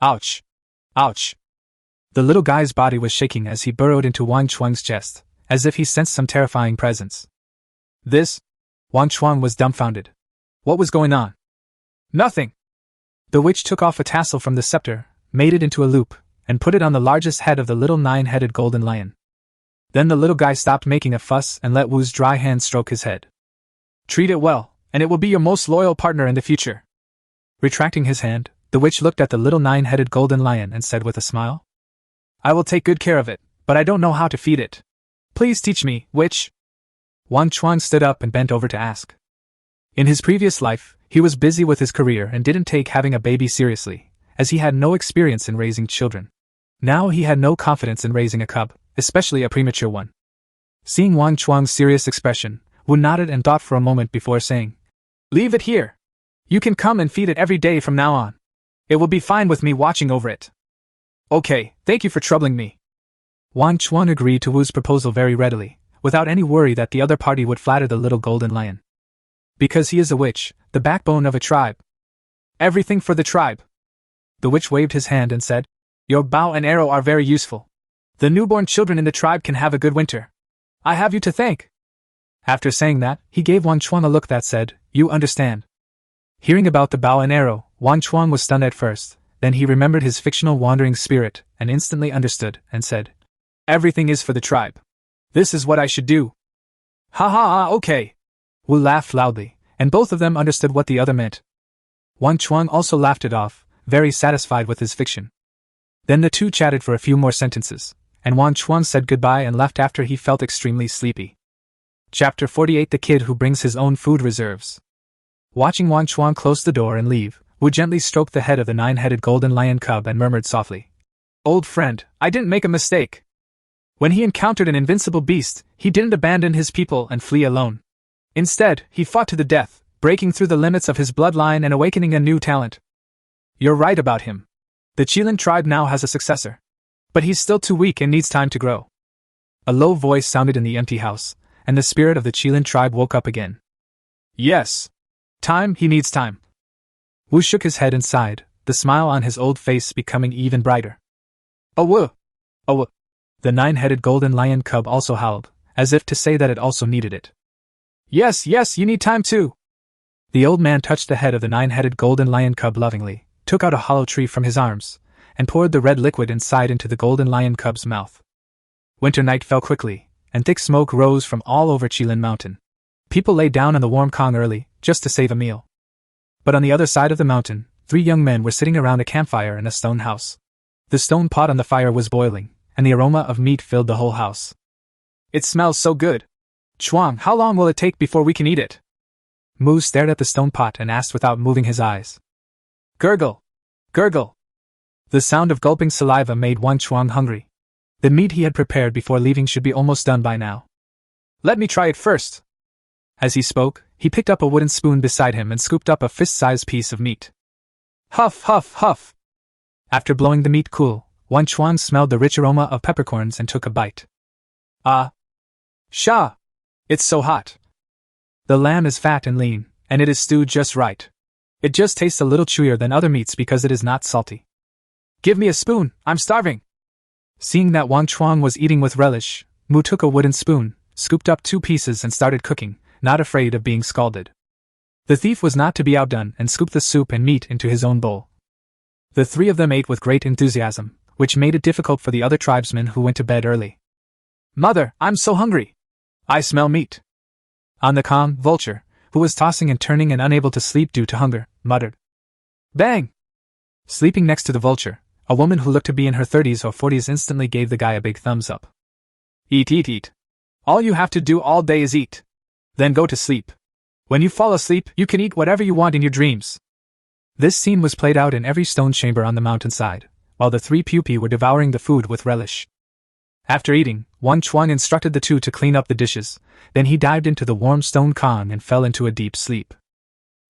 Ouch! Ouch! The little guy's body was shaking as he burrowed into Wang Chuang's chest, as if he sensed some terrifying presence. This? Wang Chuang was dumbfounded. What was going on? Nothing! The witch took off a tassel from the scepter, made it into a loop, and put it on the largest head of the little 9-headed golden lion. Then the little guy stopped making a fuss and let Wu's dry hand stroke his head. Treat it well, and it will be your most loyal partner in the future. Retracting his hand, the witch looked at the little 9-headed golden lion and said with a smile, I will take good care of it, but I don't know how to feed it. Please teach me, witch. Wang Chuang stood up and bent over to ask. In his previous life, he was busy with his career and didn't take having a baby seriously, as he had no experience in raising children. Now he had no confidence in raising a cub, especially a premature one. Seeing Wang Chuang's serious expression, Wu nodded and thought for a moment before saying, Leave it here. You can come and feed it every day from now on. It will be fine with me watching over it. Okay, thank you for troubling me. Wang Chuang agreed to Wu's proposal very readily, without any worry that the other party would flatter the little golden lion. Because he is a witch, the backbone of a tribe. Everything for the tribe. The witch waved his hand and said, Your bow and arrow are very useful. The newborn children in the tribe can have a good winter. I have you to thank. After saying that, he gave Wang Chuang a look that said, You understand. Hearing about the bow and arrow, Wang Chuang was stunned at first, then he remembered his fictional wandering spirit and instantly understood and said, Everything is for the tribe. This is what I should do. Ha ha ha, okay. Wu laughed loudly, and both of them understood what the other meant. Wang Chuang also laughed it off, very satisfied with his fiction. Then the two chatted for a few more sentences, and Wang Chuang said goodbye and left after he felt extremely sleepy. Chapter 48 The Kid Who Brings His Own Food Reserves. Watching Wang Chuang close the door and leave, Wu gently stroked the head of the 9-headed golden lion cub and murmured softly, Old friend, I didn't make a mistake. When he encountered an invincible beast, he didn't abandon his people and flee alone. Instead, he fought to the death, breaking through the limits of his bloodline and awakening a new talent. You're right about him. The Qilin tribe now has a successor. But he's still too weak and needs time to grow. A low voice sounded in the empty house, and the spirit of the Qilin tribe woke up again. Yes. Time, he needs time. Wu shook his head and sighed, the smile on his old face becoming even brighter. Oh Wu! Oh Wu! The 9-headed golden lion cub also howled, as if to say that it also needed it. Yes, yes, you need time too. The old man touched the head of the 9-headed golden lion cub lovingly, took out a hollow tree from his arms, and poured the red liquid inside into the golden lion cub's mouth. Winter night fell quickly, and thick smoke rose from all over Qilin Mountain. People lay down on the warm Kong early, just to save a meal. But on the other side of the mountain, 3 young men were sitting around a campfire in a stone house. The stone pot on the fire was boiling, and the aroma of meat filled the whole house. It smells so good. Chuang, how long will it take before we can eat it? Mu stared at the stone pot and asked without moving his eyes. Gurgle! Gurgle! The sound of gulping saliva made Wang Chuang hungry. The meat he had prepared before leaving should be almost done by now. Let me try it first. As he spoke, he picked up a wooden spoon beside him and scooped up a fist-sized piece of meat. Huff, huff, huff! After blowing the meat cool, Wang Chuang smelled the rich aroma of peppercorns and took a bite. Ah! Sha! It's so hot. The lamb is fat and lean, and it is stewed just right. It just tastes a little chewier than other meats because it is not salty. Give me a spoon, I'm starving. Seeing that Wang Chuang was eating with relish, Mu took a wooden spoon, scooped up 2 pieces and started cooking, not afraid of being scalded. The thief was not to be outdone and scooped the soup and meat into his own bowl. The 3 of them ate with great enthusiasm, which made it difficult for the other tribesmen who went to bed early. Mother, I'm so hungry. I smell meat. On the Kong, Vulture, who was tossing and turning and unable to sleep due to hunger, muttered. Bang! Sleeping next to the Vulture, a woman who looked to be in her 30s or 40s instantly gave the guy a big thumbs up. Eat, eat, eat. All you have to do all day is eat. Then go to sleep. When you fall asleep, you can eat whatever you want in your dreams. This scene was played out in every stone chamber on the mountainside, while the three pupae were devouring the food with relish. After eating, Wang Chuang instructed the two to clean up the dishes, then he dived into the warm stone kong and fell into a deep sleep.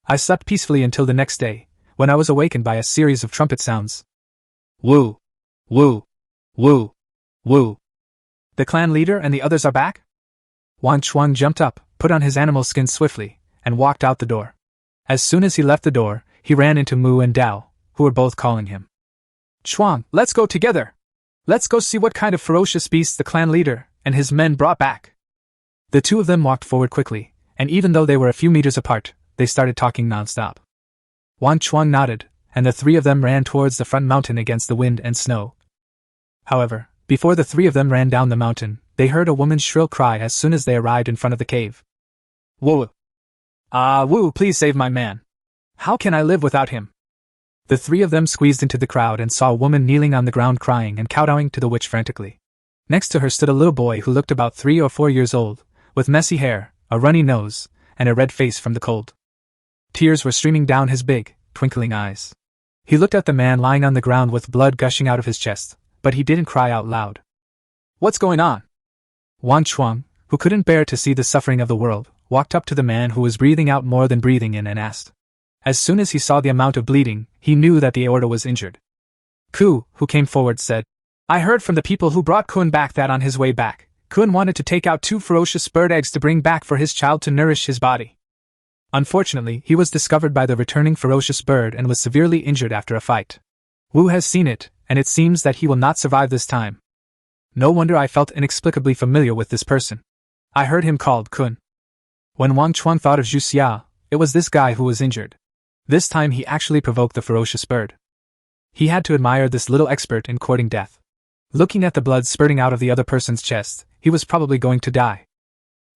I slept peacefully until the next day, when I was awakened by a series of trumpet sounds. Woo! Woo! Woo! Woo! The clan leader and the others are back? Wang Chuang jumped up, put on his animal skin swiftly, and walked out the door. As soon as he left the door, he ran into Mu and Dao, who were both calling him. Chuang, let's go together! Let's go see what kind of ferocious beasts the clan leader and his men brought back. The two of them walked forward quickly, and even though they were a few meters apart, they started talking nonstop. Wang Chuang nodded, and the three of them ran towards the front mountain against the wind and snow. However, before the three of them ran down the mountain, they heard a woman's shrill cry as soon as they arrived in front of the cave. Woo! Woo, please save my man. How can I live without him? The three of them squeezed into the crowd and saw a woman kneeling on the ground crying and kowtowing to the witch frantically. Next to her stood a little boy who looked about 3 or 4 years old, with messy hair, a runny nose, and a red face from the cold. Tears were streaming down his big, twinkling eyes. He looked at the man lying on the ground with blood gushing out of his chest, but he didn't cry out loud. What's going on? Wang Chuang, who couldn't bear to see the suffering of the world, walked up to the man who was breathing out more than breathing in and asked. As soon as he saw the amount of bleeding, he knew that the aorta was injured. Ku, who came forward, said, I heard from the people who brought Kun back that on his way back, Kun wanted to take out 2 ferocious bird eggs to bring back for his child to nourish his body. Unfortunately, he was discovered by the returning ferocious bird and was severely injured after a fight. Wu has seen it, and it seems that he will not survive this time. No wonder I felt inexplicably familiar with this person. I heard him called Kun. When Wang Chuang thought of Zhu Xia, it was this guy who was injured. This time he actually provoked the ferocious bird. He had to admire this little expert in courting death. Looking at the blood spurting out of the other person's chest, he was probably going to die.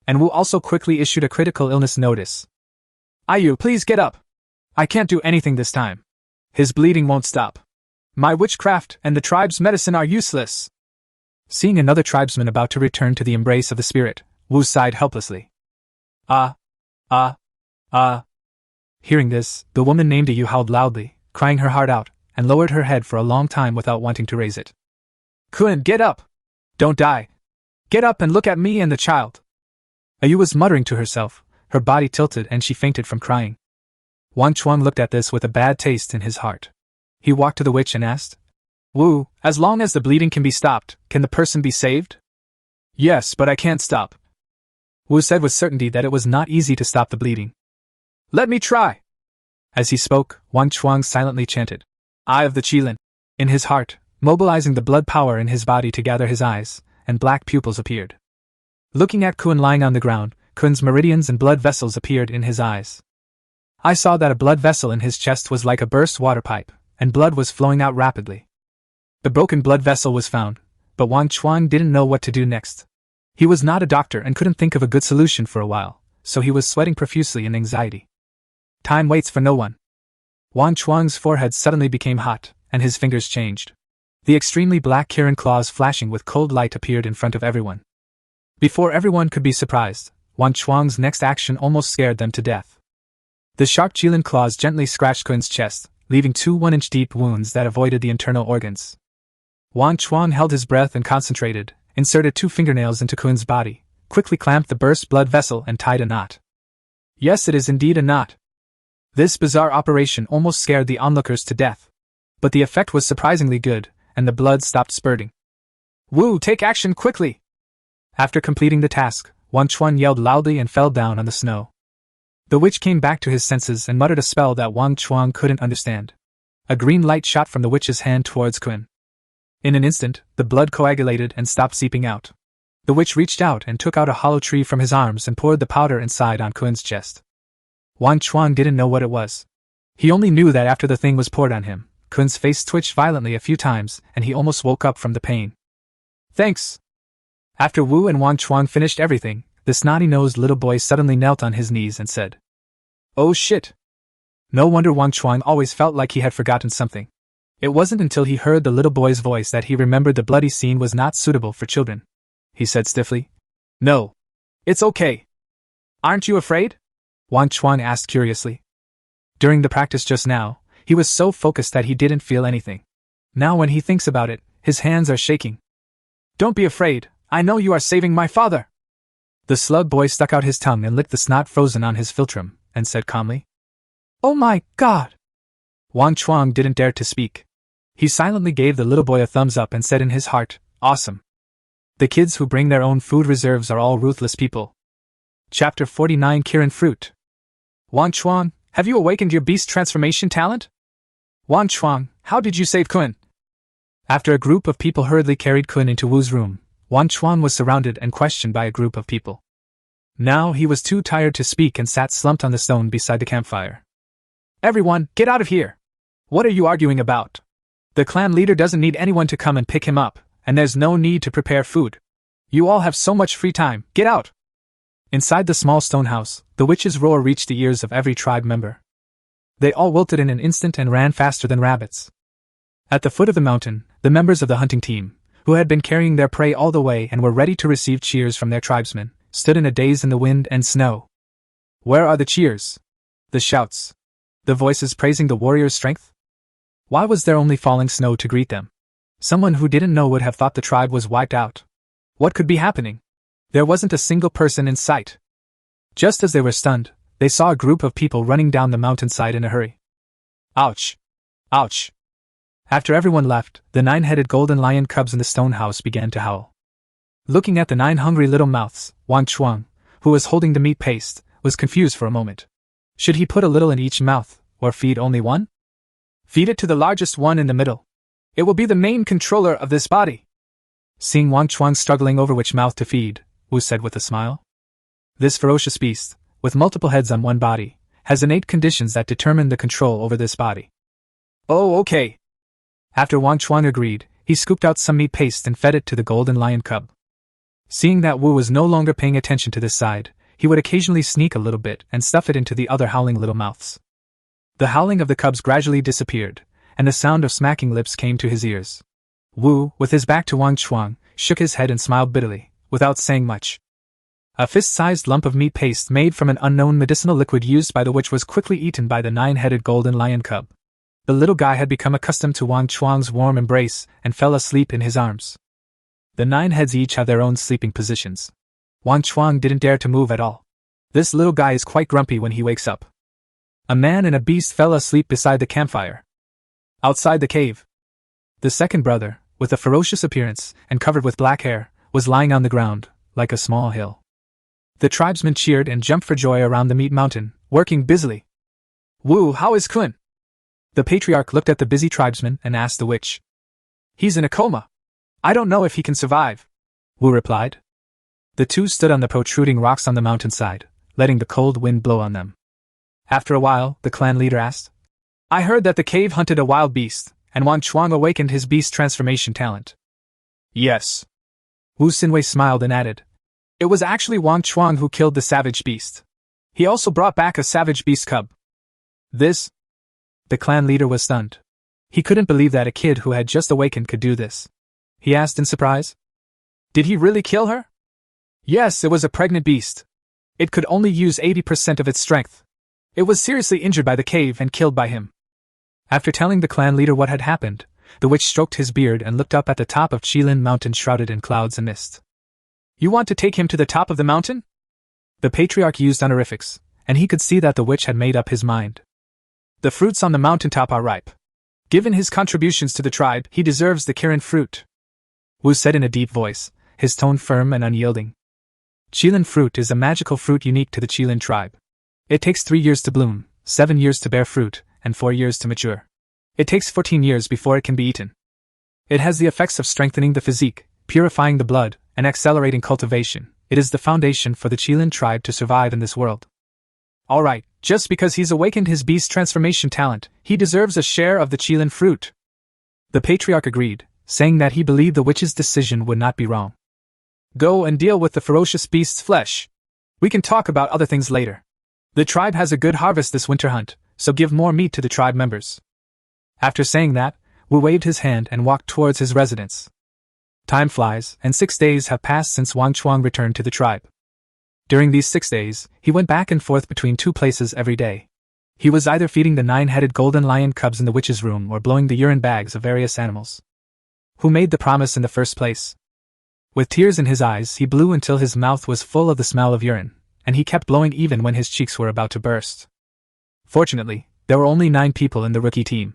And Wu also quickly issued a critical illness notice. Ayu, please get up. I can't do anything this time. His bleeding won't stop. My witchcraft and the tribe's medicine are useless. Seeing another tribesman about to return to the embrace of the spirit, Wu sighed helplessly. Hearing this, the woman named Ayu howled loudly, crying her heart out, and lowered her head for a long time without wanting to raise it. Qilin, get up! Don't die! Get up and look at me and the child! Ayu was muttering to herself, her body tilted and she fainted from crying. Wang Chuang looked at this with a bad taste in his heart. He walked to the witch and asked, Wu, as long as the bleeding can be stopped, can the person be saved? Yes, but I can't stop. Wu said with certainty that it was not easy to stop the bleeding. Let me try! As he spoke, Wang Chuang silently chanted, Eye of the Qilin. In his heart, mobilizing the blood power in his body to gather his eyes, and black pupils appeared. Looking at Qilin lying on the ground, Qilin's meridians and blood vessels appeared in his eyes. I saw that a blood vessel in his chest was like a burst water pipe, and blood was flowing out rapidly. The broken blood vessel was found, but Wang Chuang didn't know what to do next. He was not a doctor and couldn't think of a good solution for a while, so he was sweating profusely in anxiety. Time waits for no one. Wang Chuang's forehead suddenly became hot, and his fingers changed. The extremely black Qilin claws flashing with cold light appeared in front of everyone. Before everyone could be surprised, Wang Chuang's next action almost scared them to death. The sharp Qilin claws gently scratched Qilin's chest, leaving 2 1-inch deep wounds that avoided the internal organs. Wang Chuang held his breath and concentrated, inserted 2 fingernails into Qilin's body, quickly clamped the burst blood vessel and tied a knot. Yes, it is indeed a knot. This bizarre operation almost scared the onlookers to death. But the effect was surprisingly good, and the blood stopped spurting. Wu, take action quickly! After completing the task, Wang Chuang yelled loudly and fell down on the snow. The witch came back to his senses and muttered a spell that Wang Chuang couldn't understand. A green light shot from the witch's hand towards Qilin. In an instant, the blood coagulated and stopped seeping out. The witch reached out and took out a hollow tree from his arms and poured the powder inside on Qilin's chest. Wang Chuang didn't know what it was. He only knew that after the thing was poured on him, Qilin's face twitched violently a few times and he almost woke up from the pain. Thanks! After Wu and Wang Chuang finished everything, the snotty-nosed little boy suddenly knelt on his knees and said, Oh shit! No wonder Wang Chuang always felt like he had forgotten something. It wasn't until he heard the little boy's voice that he remembered the bloody scene was not suitable for children. He said stiffly, No. It's okay. Aren't you afraid? Wang Chuang asked curiously. During the practice just now, he was so focused that he didn't feel anything. Now when he thinks about it, his hands are shaking. Don't be afraid, I know you are saving my father. The slug boy stuck out his tongue and licked the snot frozen on his philtrum, and said calmly. Oh my God! Wang Chuang didn't dare to speak. He silently gave the little boy a thumbs up and said in his heart, awesome. The kids who bring their own food reserves are all ruthless people. Chapter 49 Qilin Fruit. Wang Chuang, have you awakened your beast transformation talent? Wang Chuang, how did you save Qilin? After a group of people hurriedly carried Qilin into Wu's room, Wang Chuang was surrounded and questioned by a group of people. Now he was too tired to speak and sat slumped on the stone beside the campfire. Everyone, get out of here! What are you arguing about? The clan leader doesn't need anyone to come and pick him up, and there's no need to prepare food. You all have so much free time, get out! Inside the small stone house, the witch's roar reached the ears of every tribe member. They all wilted in an instant and ran faster than rabbits. At the foot of the mountain, the members of the hunting team, who had been carrying their prey all the way and were ready to receive cheers from their tribesmen, stood in a daze in the wind and snow. Where are the cheers? The shouts? The voices praising the warrior's strength? Why was there only falling snow to greet them? Someone who didn't know would have thought the tribe was wiped out. What could be happening? There wasn't a single person in sight. Just as they were stunned, they saw a group of people running down the mountainside in a hurry. Ouch! Ouch! After everyone left, the 9-headed golden lion cubs in the stone house began to howl. Looking at the 9 hungry little mouths, Wang Chuang, who was holding the meat paste, was confused for a moment. Should he put a little in each mouth, or feed only one? Feed it to the largest one in the middle. It will be the main controller of this body. Seeing Wang Chuang struggling over which mouth to feed, Wu said with a smile. This ferocious beast, with multiple heads on one body, has innate conditions that determine the control over this body. Oh, okay. After Wang Chuang agreed, he scooped out some meat paste and fed it to the golden lion cub. Seeing that Wu was no longer paying attention to this side, he would occasionally sneak a little bit and stuff it into the other howling little mouths. The howling of the cubs gradually disappeared, and the sound of smacking lips came to his ears. Wu, with his back to Wang Chuang, shook his head and smiled bitterly, without saying much. A fist-sized lump of meat paste made from an unknown medicinal liquid used by the witch was quickly eaten by the 9-headed golden lion cub. The little guy had become accustomed to Wang Chuang's warm embrace and fell asleep in his arms. The 9 heads each have their own sleeping positions. Wang Chuang didn't dare to move at all. This little guy is quite grumpy when he wakes up. A man and a beast fell asleep beside the campfire. Outside the cave, the second brother, with a ferocious appearance and covered with black hair, was lying on the ground, like a small hill. The tribesmen cheered and jumped for joy around the meat mountain, working busily. Wu, how is Qilin? The patriarch looked at the busy tribesmen and asked the witch. He's in a coma. I don't know if he can survive, Wu replied. The two stood on the protruding rocks on the mountainside, letting the cold wind blow on them. After a while, the clan leader asked, I heard that the cave hunted a wild beast, and Wang Chuang awakened his beast transformation talent. Yes. Wu Xinwei smiled and added, It was actually Wang Chuang who killed the savage beast. He also brought back a savage beast cub. This? The clan leader was stunned. He couldn't believe that a kid who had just awakened could do this. He asked in surprise. Did he really kill her? Yes, it was a pregnant beast. It could only use 80% of its strength. It was seriously injured by the cave and killed by him. After telling the clan leader what had happened, the witch stroked his beard and looked up at the top of Qilin Mountain shrouded in clouds and mist. You want to take him to the top of the mountain? The patriarch used honorifics, and he could see that the witch had made up his mind. The fruits on the mountaintop are ripe. Given his contributions to the tribe, he deserves the Qilin fruit, Wu said in a deep voice, his tone firm and unyielding. Qilin fruit is a magical fruit unique to the Qilin tribe. It takes 3 years to bloom, 7 years to bear fruit, and 4 years to mature. It takes 14 years before it can be eaten. It has the effects of strengthening the physique, purifying the blood, and accelerating cultivation. It is the foundation for the Qilin tribe to survive in this world. Alright, just because he's awakened his beast transformation talent, he deserves a share of the Qilin fruit. The patriarch agreed, saying that he believed the witch's decision would not be wrong. Go and deal with the ferocious beast's flesh. We can talk about other things later. The tribe has a good harvest this winter hunt, so give more meat to the tribe members. After saying that, Wu waved his hand and walked towards his residence. Time flies, and 6 days have passed since Wang Chuang returned to the tribe. During these 6 days, he went back and forth between 2 places every day. He was either feeding the 9-headed golden lion cubs in the witch's room or blowing the urine bags of various animals. Who made the promise in the first place? With tears in his eyes, he blew until his mouth was full of the smell of urine, and he kept blowing even when his cheeks were about to burst. Fortunately, there were only 9 people in the rookie team.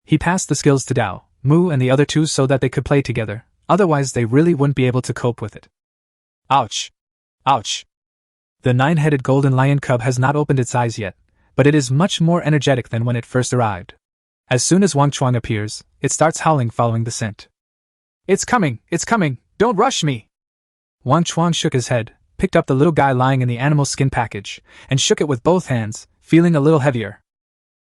He passed the skills to Dao, Mu and the other 2 so that they could play together, otherwise they really wouldn't be able to cope with it. Ouch! Ouch! The 9-headed golden lion cub has not opened its eyes yet, but it is much more energetic than when it first arrived. As soon as Wang Chuang appears, it starts howling following the scent. It's coming! It's coming! Don't rush me! Wang Chuang shook his head, picked up the little guy lying in the animal skin package, and shook it with both hands, feeling a little heavier.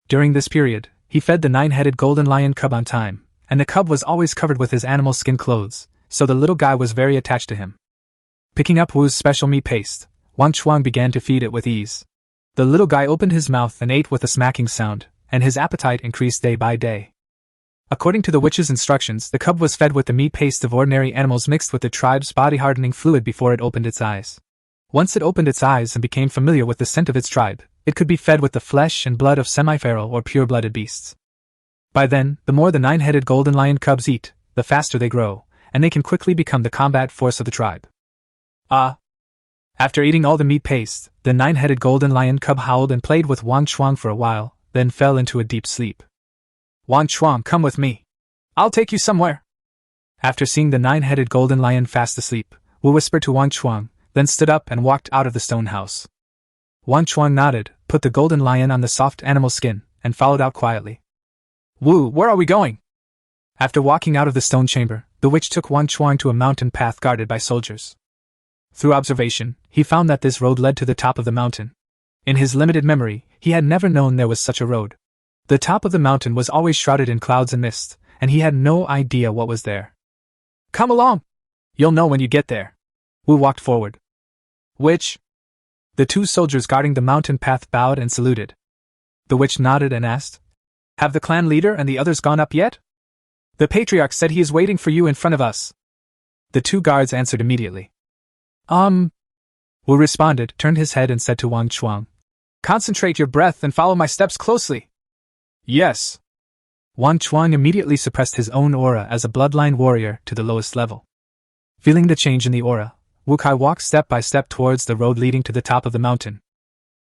During this period, he fed the 9-headed golden lion cub on time, and the cub was always covered with his animal skin clothes, so the little guy was very attached to him. Picking up Wu's special meat paste, Wang Chuang began to feed it with ease. The little guy opened his mouth and ate with a smacking sound, and his appetite increased day by day. According to the witch's instructions, the cub was fed with the meat paste of ordinary animals mixed with the tribe's body-hardening fluid before it opened its eyes. Once it opened its eyes and became familiar with the scent of its tribe, it could be fed with the flesh and blood of semi-feral or pure-blooded beasts. By then, the more the 9-headed golden lion cubs eat, the faster they grow, and they can quickly become the combat force of the tribe. After eating all the meat paste, the 9-headed golden lion cub howled and played with Wang Chuang for a while, then fell into a deep sleep. Wang Chuang, come with me. I'll take you somewhere. After seeing the 9-headed golden lion fast asleep, Wu whispered to Wang Chuang, then stood up and walked out of the stone house. Wang Chuang nodded, put the golden lion on the soft animal skin, and followed out quietly. Wu, where are we going? After walking out of the stone chamber, the witch took Wang Chuang to a mountain path guarded by soldiers. Through observation, he found that this road led to the top of the mountain. In his limited memory, he had never known there was such a road. The top of the mountain was always shrouded in clouds and mist, and he had no idea what was there. Come along! You'll know when you get there. Wu walked forward. Witch? The 2 soldiers guarding the mountain path bowed and saluted. The witch nodded and asked, Have the clan leader and the others gone up yet? The patriarch said he is waiting for you in front of us. The 2 guards answered immediately. Wu responded, turned his head and said to Wang Chuang, Concentrate your breath and follow my steps closely. Yes. Wang Chuang immediately suppressed his own aura as a bloodline warrior to the lowest level. Feeling the change in the aura, Wu Kai walked step by step towards the road leading to the top of the mountain.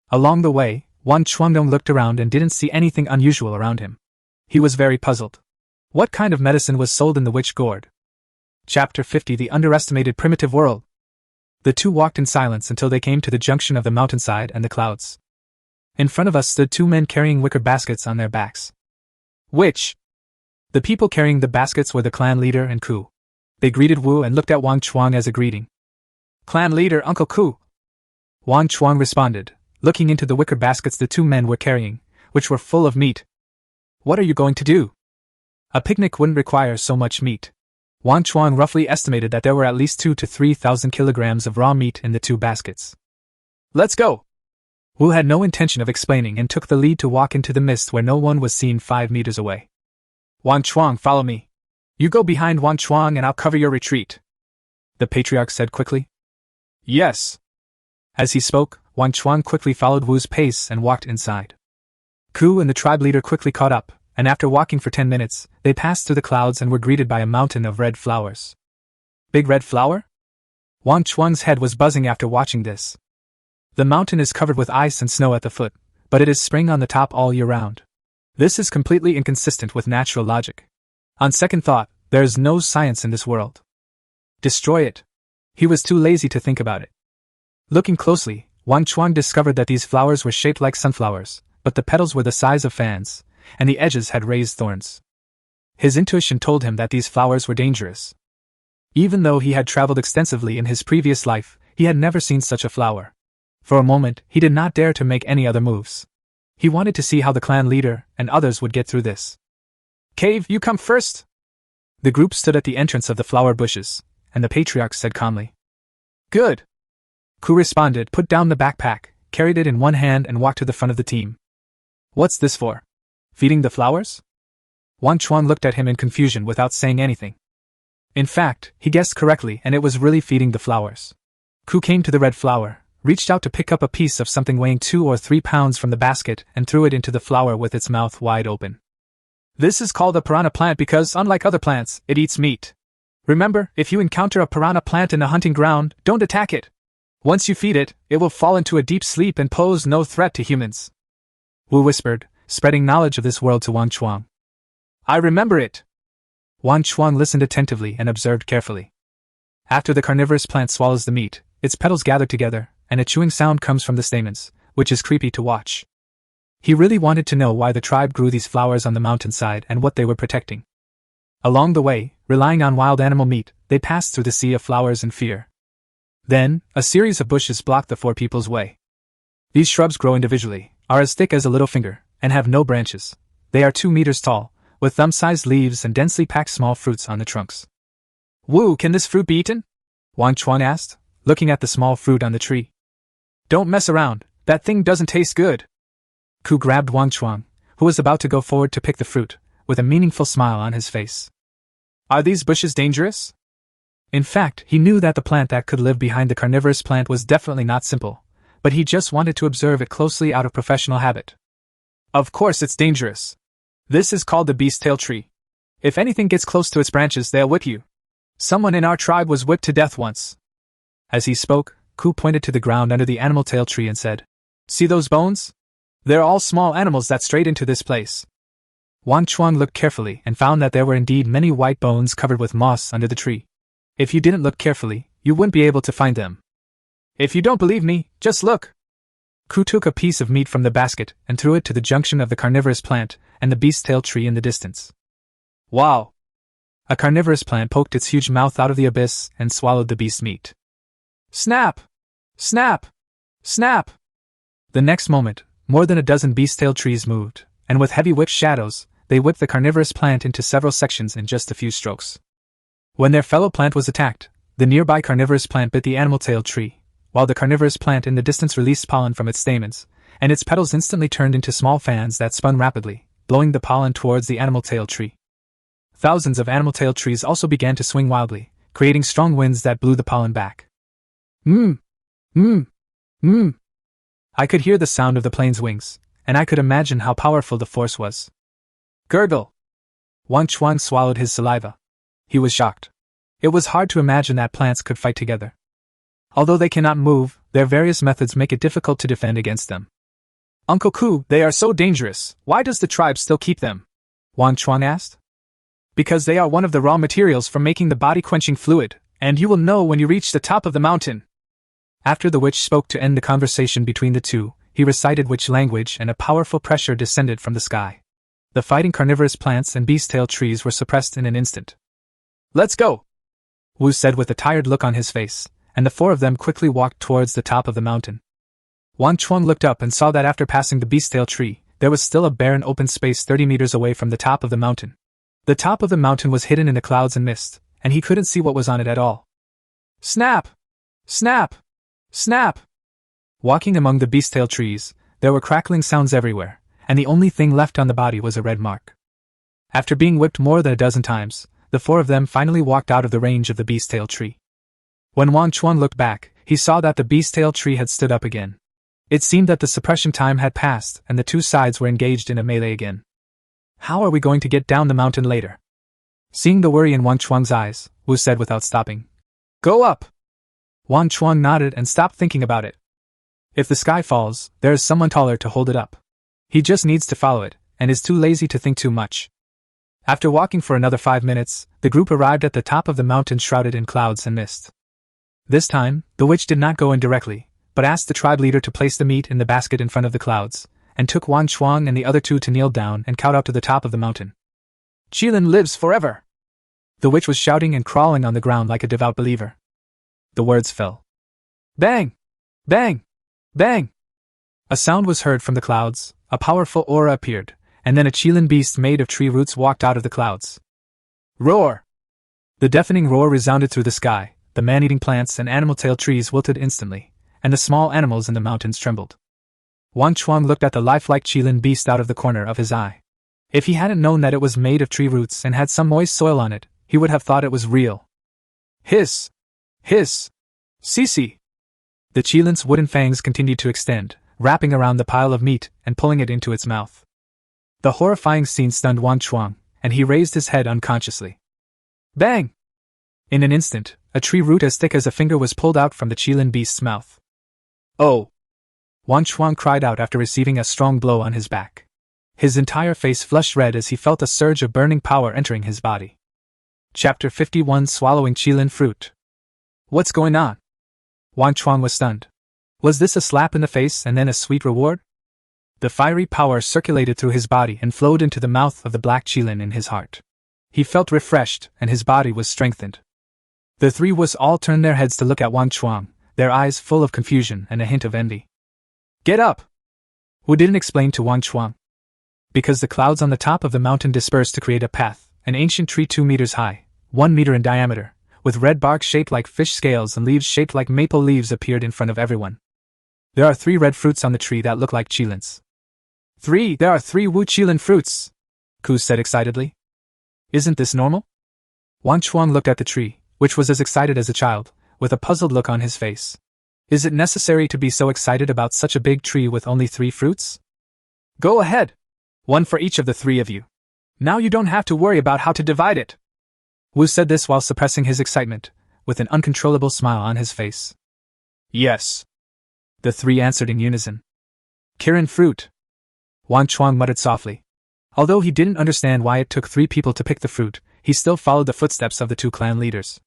Along the way, Wang Chuangdong looked around and didn't see anything unusual around him. He was very puzzled. What kind of medicine was sold in the witch gourd? Chapter 50: The Underestimated Primitive World. The 2 walked in silence until they came to the junction of the mountainside and the clouds. In front of us stood 2 men carrying wicker baskets on their backs. Witch! The people carrying the baskets were the clan leader and Ku. They greeted Wu and looked at Wang Chuang as a greeting. Clan leader Uncle Ku. Wang Chuang responded, looking into the wicker baskets the 2 men were carrying, which were full of meat. What are you going to do? A picnic wouldn't require so much meat. Wang Chuang roughly estimated that there were at least 2,000 to 3,000 kilograms of raw meat in the 2 baskets. Let's go! Wu had no intention of explaining and took the lead to walk into the mist where no one was seen 5 meters away. Wang Chuang, follow me. You go behind Wang Chuang and I'll cover your retreat. The patriarch said quickly. Yes. As he spoke, Wang Chuang quickly followed Wu's pace and walked inside. Ku and the tribe leader quickly caught up, and after walking for 10 minutes, they passed through the clouds and were greeted by a mountain of red flowers. Big red flower? Wang Chuang's head was buzzing after watching this. The mountain is covered with ice and snow at the foot, but it is spring on the top all year round. This is completely inconsistent with natural logic. On second thought, there is no science in this world. Destroy it. He was too lazy to think about it. Looking closely, Wang Chuang discovered that these flowers were shaped like sunflowers, but the petals were the size of fans, and the edges had raised thorns. His intuition told him that these flowers were dangerous. Even though he had traveled extensively in his previous life, he had never seen such a flower. For a moment, he did not dare to make any other moves. He wanted to see how the clan leader and others would get through this. Cave, you come first! The group stood at the entrance of the flower bushes, and the patriarch said calmly. Good! Ku responded, put down the backpack, carried it in one hand and walked to the front of the team. What's this for? Feeding the flowers? Wang Chuang looked at him in confusion without saying anything. In fact, he guessed correctly and it was really feeding the flowers. Ku came to the red flower, reached out to pick up a piece of something weighing 2 or 3 pounds from the basket and threw it into the flower with its mouth wide open. This is called a piranha plant because, unlike other plants, it eats meat. Remember, if you encounter a piranha plant in a hunting ground, don't attack it. Once you feed it, it will fall into a deep sleep and pose no threat to humans. Wu whispered, spreading knowledge of this world to Wang Chuang. I remember it. Wang Chuang listened attentively and observed carefully. After the carnivorous plant swallows the meat, its petals gather together, and a chewing sound comes from the stamens, which is creepy to watch. He really wanted to know why the tribe grew these flowers on the mountainside and what they were protecting. Along the way, relying on wild animal meat, they passed through the sea of flowers and fear. Then, a series of bushes blocked the 4 people's way. These shrubs grow individually, are as thick as a little finger, and have no branches. They are 2 meters tall, with thumb-sized leaves and densely packed small fruits on the trunks. Wu, can this fruit be eaten? Wang Chuang asked, looking at the small fruit on the tree. Don't mess around, that thing doesn't taste good. Ku grabbed Wang Chuang, who was about to go forward to pick the fruit, with a meaningful smile on his face. Are these bushes dangerous? In fact, he knew that the plant that could live behind the carnivorous plant was definitely not simple, but he just wanted to observe it closely out of professional habit. Of course it's dangerous. This is called the beast-tail tree. If anything gets close to its branches, they'll whip you. Someone in our tribe was whipped to death once. As he spoke, Ku pointed to the ground under the animal tail tree and said, See those bones? They're all small animals that strayed into this place. Wang Chuang looked carefully and found that there were indeed many white bones covered with moss under the tree. If you didn't look carefully, you wouldn't be able to find them. If you don't believe me, just look. Ku took a piece of meat from the basket and threw it to the junction of the carnivorous plant and the beast-tail tree in the distance. Wow! A carnivorous plant poked its huge mouth out of the abyss and swallowed the beast meat. Snap! Snap! Snap! The next moment, more than a dozen beast-tail trees moved, and with heavy whip shadows, they whipped the carnivorous plant into several sections in just a few strokes. When their fellow plant was attacked, the nearby carnivorous plant bit the animal-tail tree, while the carnivorous plant in the distance released pollen from its stamens, and its petals instantly turned into small fans that spun rapidly, blowing the pollen towards the animal-tail tree. Thousands of animal-tail trees also began to swing wildly, creating strong winds that blew the pollen back. I could hear the sound of the plane's wings, and I could imagine how powerful the force was. Gurgle! Wang Chuang swallowed his saliva. He was shocked. It was hard to imagine that plants could fight together. Although they cannot move, their various methods make it difficult to defend against them. Uncle Ku, they are so dangerous. Why does the tribe still keep them? Wang Chuang asked. Because they are one of the raw materials for making the body-quenching fluid, and you will know when you reach the top of the mountain. After the witch spoke to end the conversation between the two, he recited witch language and a powerful pressure descended from the sky. The fighting carnivorous plants and beast-tail trees were suppressed in an instant. Let's go! Wu said with a tired look on his face, and the 4 of them quickly walked towards the top of the mountain. Wang Chuang looked up and saw that after passing the beast-tail tree, there was still a barren open space 30 meters away from the top of the mountain. The top of the mountain was hidden in the clouds and mist, and he couldn't see what was on it at all. Snap! Snap! Snap! Walking among the beast-tail trees, there were crackling sounds everywhere, and the only thing left on the body was a red mark. After being whipped more than a dozen times, the 4 of them finally walked out of the range of the beast-tail tree. When Wang Chuang looked back, he saw that the beast-tail tree had stood up again. It seemed that the suppression time had passed and the 2 sides were engaged in a melee again. How are we going to get down the mountain later? Seeing the worry in Wang Chuang's eyes, Wu said without stopping. Go up! Wang Chuang nodded and stopped thinking about it. If the sky falls, there is someone taller to hold it up. He just needs to follow it, and is too lazy to think too much. After walking for another 5 minutes, the group arrived at the top of the mountain shrouded in clouds and mist. This time, the witch did not go in directly, but asked the tribe leader to place the meat in the basket in front of the clouds, and took Wang Chuang and the other 2 to kneel down and count up to the top of the mountain. Qilin lives forever! The witch was shouting and crawling on the ground like a devout believer. The words fell. Bang! Bang! Bang! A sound was heard from the clouds, a powerful aura appeared, and then a Qilin beast made of tree roots walked out of the clouds. Roar! The deafening roar resounded through the sky, the man-eating plants and animal-tail trees wilted instantly, and the small animals in the mountains trembled. Wang Chuang looked at the lifelike Qilin beast out of the corner of his eye. If he hadn't known that it was made of tree roots and had some moist soil on it, he would have thought it was real. Hiss! Hiss! Sisi! The Qilin's wooden fangs continued to extend, wrapping around the pile of meat and pulling it into its mouth. The horrifying scene stunned Wang Chuang, and he raised his head unconsciously. Bang! In an instant, a tree root as thick as a finger was pulled out from the Qilin beast's mouth. Oh! Wang Chuang cried out after receiving a strong blow on his back. His entire face flushed red as he felt a surge of burning power entering his body. Chapter 51: Swallowing Qilin Fruit. What's going on? Wang Chuang was stunned. Was this a slap in the face and then a sweet reward? The fiery power circulated through his body and flowed into the mouth of the black Qilin in his heart. He felt refreshed, and his body was strengthened. The three all turned their heads to look at Wang Chuang, their eyes full of confusion and a hint of envy. Get up! Wu didn't explain to Wang Chuang. Because the clouds on the top of the mountain dispersed to create a path, an ancient tree 2 meters high, 1 meter in diameter, with red bark shaped like fish scales and leaves shaped like maple leaves appeared in front of everyone. There are 3 red fruits on the tree that look like Qilins. There are 3 Wu Qilin fruits! Ku said excitedly. Isn't this normal? Wang Chuang looked at the tree, which was as excited as a child, with a puzzled look on his face. Is it necessary to be so excited about such a big tree with only 3 fruits? Go ahead! 1 for each of the 3 of you. Now you don't have to worry about how to divide it. Wu said this while suppressing his excitement, with an uncontrollable smile on his face. Yes. The 3 answered in unison. Qilin fruit. Wang Chuang muttered softly. Although he didn't understand why it took 3 people to pick the fruit, he still followed the footsteps of the 2 clan leaders.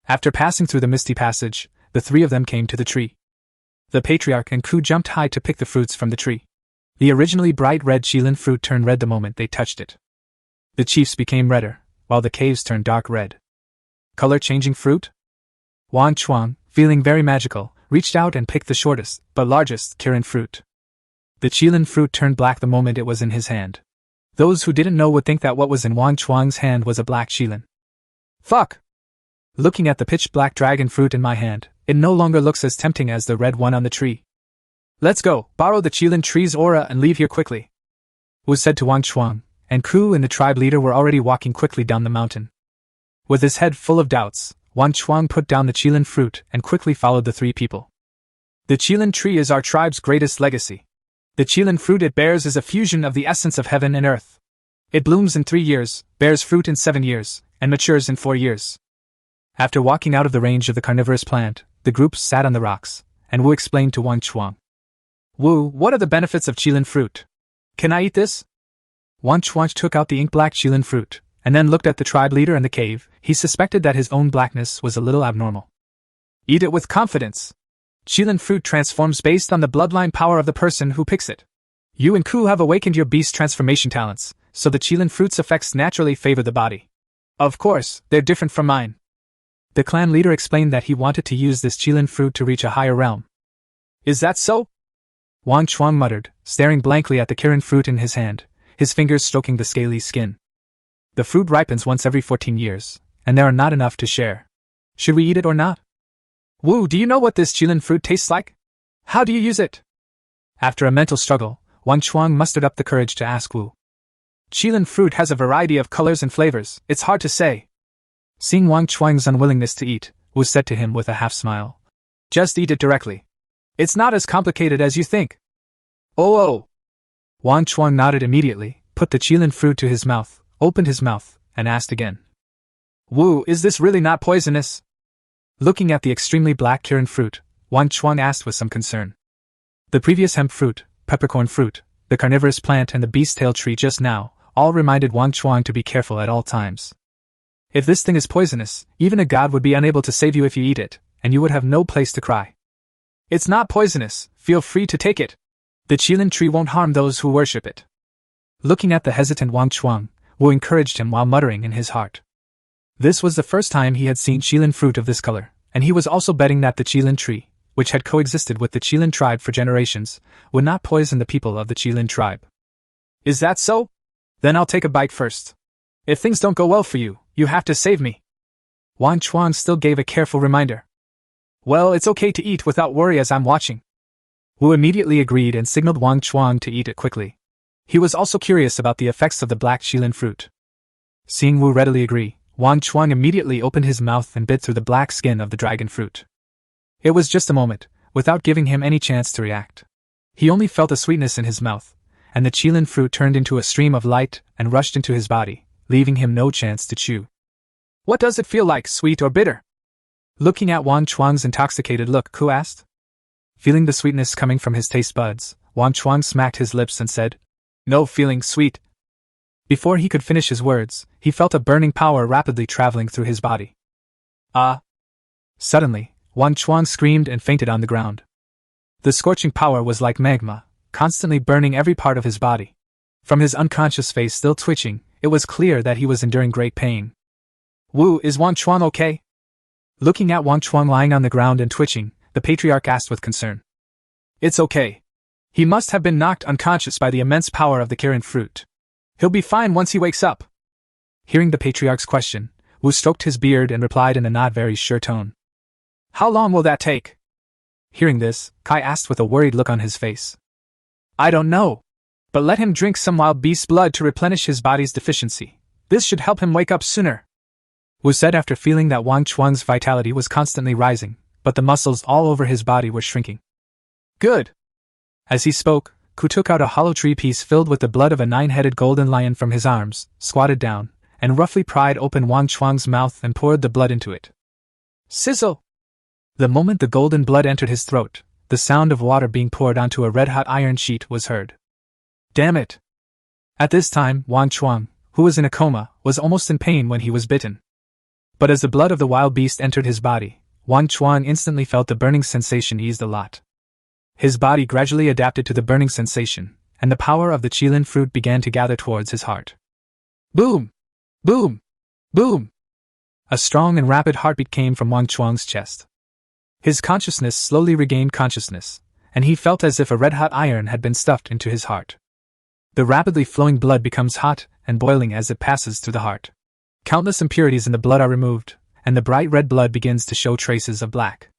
After passing through the misty passage, the 3 of them came to the tree. The patriarch and Ku jumped high to pick the fruits from the tree. The originally bright red Qilin fruit turned red the moment they touched it. The chiefs became redder, while the caves turned dark red. Color-changing fruit? Wang Chuang, feeling very magical, reached out and picked the shortest, but largest, Qilin fruit. The Qilin fruit turned black the moment it was in his hand. Those who didn't know would think that what was in Wang Chuang's hand was a black Qilin. Fuck! Looking at the pitch-black dragon fruit in my hand, it no longer looks as tempting as the red one on the tree. Let's go, borrow the Qilin tree's aura and leave here quickly. Wu said to Wang Chuang, and Ku and the tribe leader were already walking quickly down the mountain. With his head full of doubts, Wang Chuang put down the Qilin fruit and quickly followed the 3 people. The Qilin tree is our tribe's greatest legacy. The Qilin fruit it bears is a fusion of the essence of heaven and earth. It blooms in 3 years, bears fruit in 7 years, and matures in 4 years. After walking out of the range of the carnivorous plant, the group sat on the rocks, and Wu explained to Wang Chuang. Wu, what are the benefits of Qilin fruit? Can I eat this? Wang Chuang took out the ink-black Qilin fruit, and then looked at the tribe leader in the cave. He suspected that his own blackness was a little abnormal. Eat it with confidence. Qilin fruit transforms based on the bloodline power of the person who picks it. You and Ku have awakened your beast transformation talents, so the Qilin fruit's effects naturally favor the body. Of course, they're different from mine. The clan leader explained that he wanted to use this Qilin fruit to reach a higher realm. Is that so? Wang Chuang muttered, staring blankly at the Qilin fruit in his hand, his fingers stroking the scaly skin. The fruit ripens once every 14 years, and there are not enough to share. Should we eat it or not? Wu, do you know what this Qilin fruit tastes like? How do you use it? After a mental struggle, Wang Chuang mustered up the courage to ask Wu. Qilin fruit has a variety of colors and flavors, it's hard to say. Seeing Wang Chuang's unwillingness to eat, Wu said to him with a half-smile. Just eat it directly. It's not as complicated as you think. Oh! Wang Chuang nodded immediately, put the Qilin fruit to his mouth, opened his mouth, and asked again. Wu, is this really not poisonous? Looking at the extremely black Qilin fruit, Wang Chuang asked with some concern. The previous hemp fruit, peppercorn fruit, the carnivorous plant and the beast-tail tree just now, all reminded Wang Chuang to be careful at all times. If this thing is poisonous, even a god would be unable to save you if you eat it, and you would have no place to cry. It's not poisonous, feel free to take it. The Qilin tree won't harm those who worship it. Looking at the hesitant Wang Chuang, Wu encouraged him while muttering in his heart. This was the first time he had seen Qilin fruit of this color, and he was also betting that the Qilin tree, which had coexisted with the Qilin tribe for generations, would not poison the people of the Qilin tribe. Is that so? Then I'll take a bite first. If things don't go well for you, you have to save me. Wang Chuang still gave a careful reminder. Well, it's okay to eat without worry as I'm watching. Wu immediately agreed and signaled Wang Chuang to eat it quickly. He was also curious about the effects of the black Qilin fruit. Seeing Wu readily agree, Wang Chuang immediately opened his mouth and bit through the black skin of the dragon fruit. It was just a moment, without giving him any chance to react. He only felt a sweetness in his mouth, and the Qilin fruit turned into a stream of light and rushed into his body, leaving him no chance to chew. What does it feel like, sweet or bitter? Looking at Wang Chuang's intoxicated look, Ku asked. Feeling the sweetness coming from his taste buds, Wang Chuang smacked his lips and said, No feeling sweet. Before he could finish his words, he felt a burning power rapidly traveling through his body. Ah! Suddenly, Wang Chuang screamed and fainted on the ground. The scorching power was like magma, constantly burning every part of his body. From his unconscious face still twitching, it was clear that he was enduring great pain. Wu, is Wang Chuang okay? Looking at Wang Chuang lying on the ground and twitching, the patriarch asked with concern. It's okay. He must have been knocked unconscious by the immense power of the Qilin fruit. He'll be fine once he wakes up. Hearing the patriarch's question, Wu stroked his beard and replied in a not very sure tone. How long will that take? Hearing this, Kai asked with a worried look on his face. I don't know. But let him drink some wild beast blood to replenish his body's deficiency. This should help him wake up sooner. Wu said after feeling that Wang Chuang's vitality was constantly rising, but the muscles all over his body were shrinking. Good. As he spoke, Ku took out a hollow tree piece filled with the blood of a 9-headed golden lion from his arms, squatted down, and roughly pried open Wang Chuang's mouth and poured the blood into it. Sizzle! The moment the golden blood entered his throat, the sound of water being poured onto a red-hot iron sheet was heard. Damn it! At this time, Wang Chuang, who was in a coma, was almost in pain when he was bitten. But as the blood of the wild beast entered his body, Wang Chuang instantly felt the burning sensation eased a lot. His body gradually adapted to the burning sensation, and the power of the Qilin fruit began to gather towards his heart. Boom! Boom! Boom! A strong and rapid heartbeat came from Wang Chuang's chest. His consciousness slowly regained consciousness, and he felt as if a red-hot iron had been stuffed into his heart. The rapidly flowing blood becomes hot and boiling as it passes through the heart. Countless impurities in the blood are removed, and the bright red blood begins to show traces of black.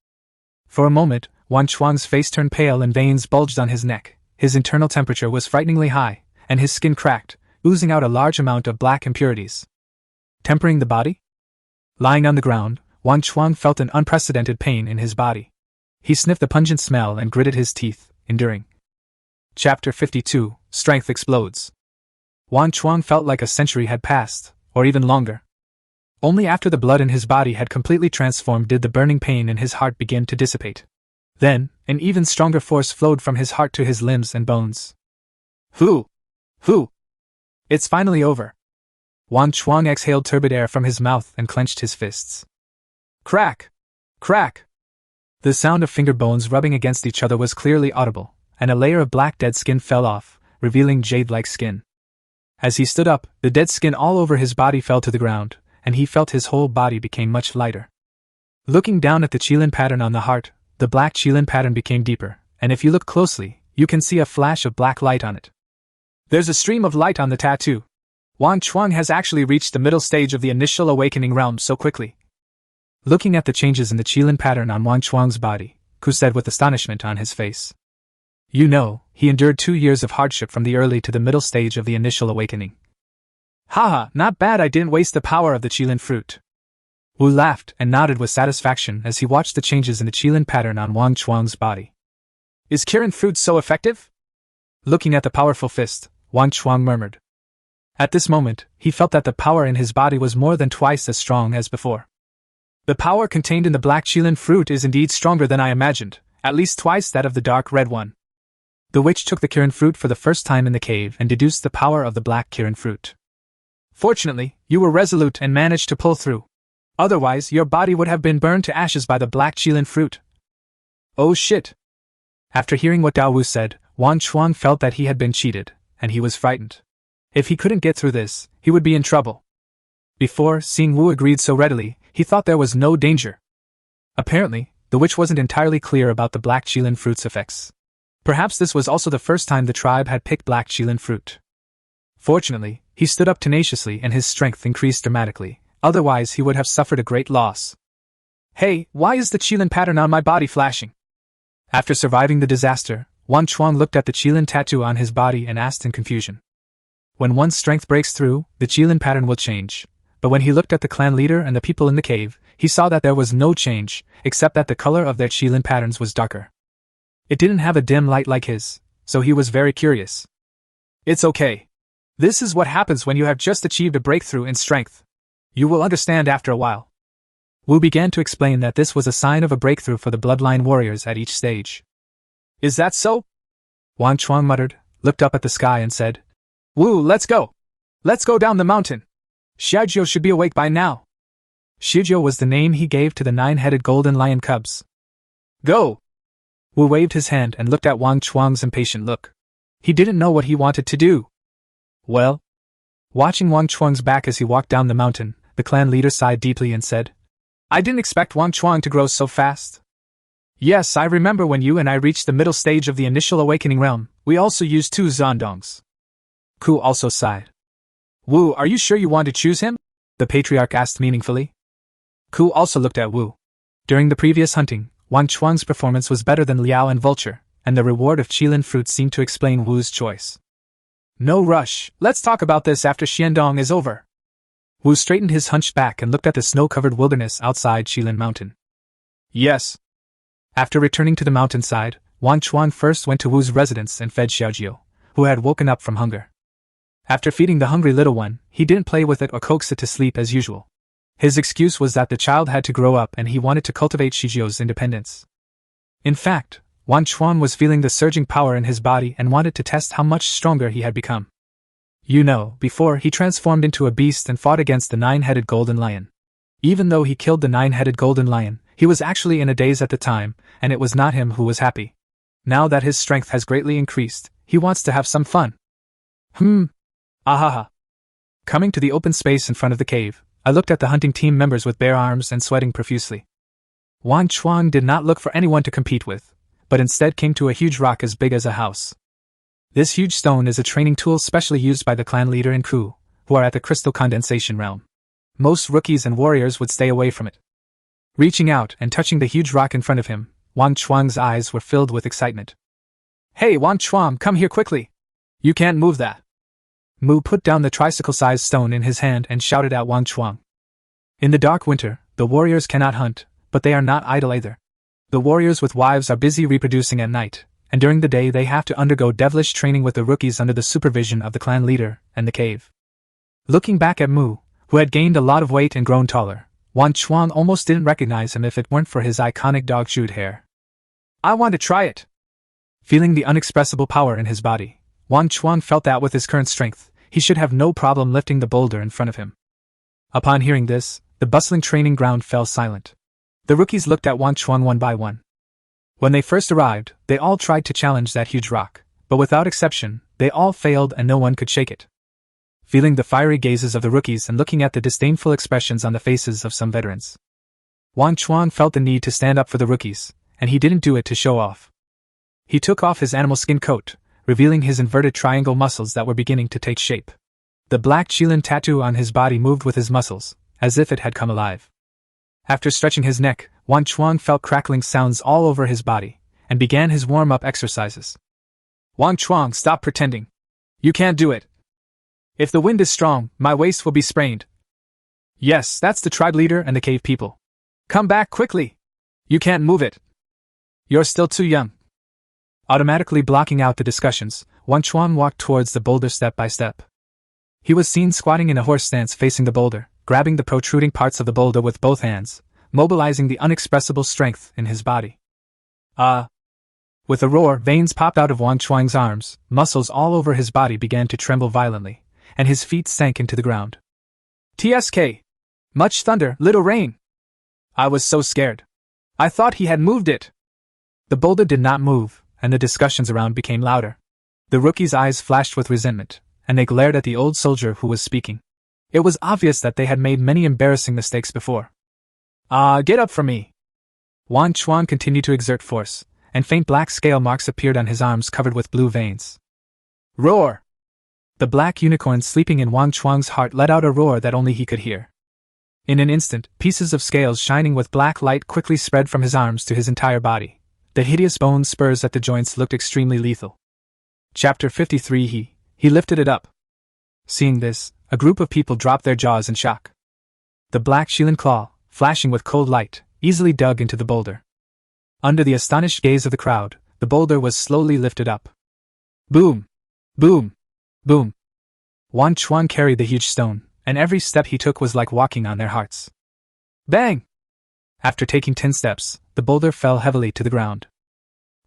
For a moment, Wang Chuang's face turned pale and veins bulged on his neck. His internal temperature was frighteningly high, and his skin cracked, oozing out a large amount of black impurities. Tempering the body? Lying on the ground, Wang Chuang felt an unprecedented pain in his body. He sniffed the pungent smell and gritted his teeth, enduring. Chapter 52, Strength Explodes. Wang Chuang felt like a century had passed, or even longer. Only after the blood in his body had completely transformed did the burning pain in his heart begin to dissipate. Then, an even stronger force flowed from his heart to his limbs and bones. Hoo! Hoo! It's finally over. Wang Chuang exhaled turbid air from his mouth and clenched his fists. Crack! Crack! The sound of finger bones rubbing against each other was clearly audible, and a layer of black dead skin fell off, revealing jade-like skin. As he stood up, the dead skin all over his body fell to the ground, and he felt his whole body became much lighter. Looking down at the Qilin pattern on the heart, the black Qilin pattern became deeper, and if you look closely, you can see a flash of black light on it. There's a stream of light on the tattoo. Wang Chuang has actually reached the middle stage of the initial awakening realm so quickly. Looking at the changes in the Qilin pattern on Wang Chuang's body, Ku said with astonishment on his face. You know, he endured 2 years of hardship from the early to the middle stage of the initial awakening. Haha, not bad I didn't waste the power of the Qilin fruit. Wu laughed and nodded with satisfaction as he watched the changes in the Qilin pattern on Wang Chuang's body. Is Qilin fruit so effective? Looking at the powerful fist, Wang Chuang murmured. At this moment, he felt that the power in his body was more than twice as strong as before. The power contained in the black Qilin fruit is indeed stronger than I imagined, at least twice that of the dark red one. The witch took the Qilin fruit for the first time in the cave and deduced the power of the black Qilin fruit. Fortunately, you were resolute and managed to pull through. Otherwise, your body would have been burned to ashes by the black Qilin fruit. Oh shit! After hearing what Dao Wu said, Wang Chuang felt that he had been cheated, and he was frightened. If he couldn't get through this, he would be in trouble. Before, seeing Wu agreed so readily, he thought there was no danger. Apparently, the witch wasn't entirely clear about the black Qilin fruit's effects. Perhaps this was also the first time the tribe had picked black Qilin fruit. Fortunately, he stood up tenaciously and his strength increased dramatically, otherwise he would have suffered a great loss. Hey, why is the Qilin pattern on my body flashing? After surviving the disaster, Wang Chuang looked at the Qilin tattoo on his body and asked in confusion. When one's strength breaks through, the Qilin pattern will change. But when he looked at the clan leader and the people in the cave, he saw that there was no change, except that the color of their Qilin patterns was darker. It didn't have a dim light like his, so he was very curious. It's okay. This is what happens when you have just achieved a breakthrough in strength. You will understand after a while. Wu began to explain that this was a sign of a breakthrough for the bloodline warriors at each stage. Is that so? Wang Chuang muttered, looked up at the sky and said, Wu, let's go! Let's go down the mountain! Xiaojiu should be awake by now. Xiaojiu was the name he gave to the 9-headed golden lion cubs. Go! Wu waved his hand and looked at Wang Chuang's impatient look. He didn't know what he wanted to do. Well? Watching Wang Chuang's back as he walked down the mountain, the clan leader sighed deeply and said, I didn't expect Wang Chuang to grow so fast. Yes, I remember when you and I reached the middle stage of the initial awakening realm, we also used 2 Zondongs. Ku also sighed. Wu, are you sure you want to choose him? The patriarch asked meaningfully. Ku also looked at Wu. During the previous hunting, Wang Chuang's performance was better than Liao and Vulture, and the reward of Qilin fruit seemed to explain Wu's choice. No rush, let's talk about this after Xiandong is over. Wu straightened his hunched back and looked at the snow-covered wilderness outside Qilin Mountain. Yes. After returning to the mountainside, Wang Chuang first went to Wu's residence and fed Xiaojiu, who had woken up from hunger. After feeding the hungry little one, he didn't play with it or coax it to sleep as usual. His excuse was that the child had to grow up and he wanted to cultivate Xiaojiu's independence. In fact, Wang Chuang was feeling the surging power in his body and wanted to test how much stronger he had become. Before he transformed into a beast and fought against the 9-headed golden lion. Even though he killed the 9-headed golden lion, he was actually in a daze at the time, and it was not him who was happy. Now that his strength has greatly increased, he wants to have some fun. Ahaha. Coming to the open space in front of the cave, I looked at the hunting team members with bare arms and sweating profusely. Wang Chuang did not look for anyone to compete with, but instead came to a huge rock as big as a house. This huge stone is a training tool specially used by the clan leader and Ku, who are at the crystal condensation realm. Most rookies and warriors would stay away from it. Reaching out and touching the huge rock in front of him, Wang Chuang's eyes were filled with excitement. Hey Wang Chuang, come here quickly! You can't move that! Mu put down the tricycle-sized stone in his hand and shouted at Wang Chuang. In the dark winter, the warriors cannot hunt, but they are not idle either. The warriors with wives are busy reproducing at night, and during the day they have to undergo devilish training with the rookies under the supervision of the clan leader and the cave. Looking back at Mu, who had gained a lot of weight and grown taller, Wang Chuang almost didn't recognize him if it weren't for his iconic dog-shoed hair. I want to try it! Feeling the unexpressible power in his body, Wang Chuang felt that with his current strength, he should have no problem lifting the boulder in front of him. Upon hearing this, the bustling training ground fell silent. The rookies looked at Wang Chuang one by one. When they first arrived, they all tried to challenge that huge rock, but without exception, they all failed and no one could shake it. Feeling the fiery gazes of the rookies and looking at the disdainful expressions on the faces of some veterans, Wang Chuang felt the need to stand up for the rookies, and he didn't do it to show off. He took off his animal skin coat, revealing his inverted triangle muscles that were beginning to take shape. The black Qilin tattoo on his body moved with his muscles, as if it had come alive. After stretching his neck, Wang Chuang felt crackling sounds all over his body, and began his warm-up exercises. Wang Chuang, stop pretending. You can't do it. If the wind is strong, my waist will be sprained. Yes, that's the tribe leader and the cave people. Come back quickly. You can't move it. You're still too young. Automatically blocking out the discussions, Wang Chuang walked towards the boulder step by step. He was seen squatting in a horse stance facing the boulder, grabbing the protruding parts of the boulder with both hands, mobilizing the unexpressible strength in his body. With a roar, veins popped out of Wang Chuang's arms, muscles all over his body began to tremble violently, and his feet sank into the ground. TSK! Much thunder, little rain! I was so scared. I thought he had moved it. The boulder did not move, and the discussions around became louder. The rookies' eyes flashed with resentment, and they glared at the old soldier who was speaking. It was obvious that they had made many embarrassing mistakes before. Get up from me! Wang Chuang continued to exert force, and faint black scale marks appeared on his arms covered with blue veins. Roar! The black unicorn sleeping in Wang Chuang's heart let out a roar that only he could hear. In an instant, pieces of scales shining with black light quickly spread from his arms to his entire body. The hideous bone spurs at the joints looked extremely lethal. Chapter 53 He lifted it up. Seeing this, a group of people dropped their jaws in shock. The black Qilin claw, flashing with cold light, easily dug into the boulder. Under the astonished gaze of the crowd, the boulder was slowly lifted up. Boom! Boom! Boom! Wang Chuang carried the huge stone, and every step he took was like walking on their hearts. Bang! After taking 10 steps, the boulder fell heavily to the ground.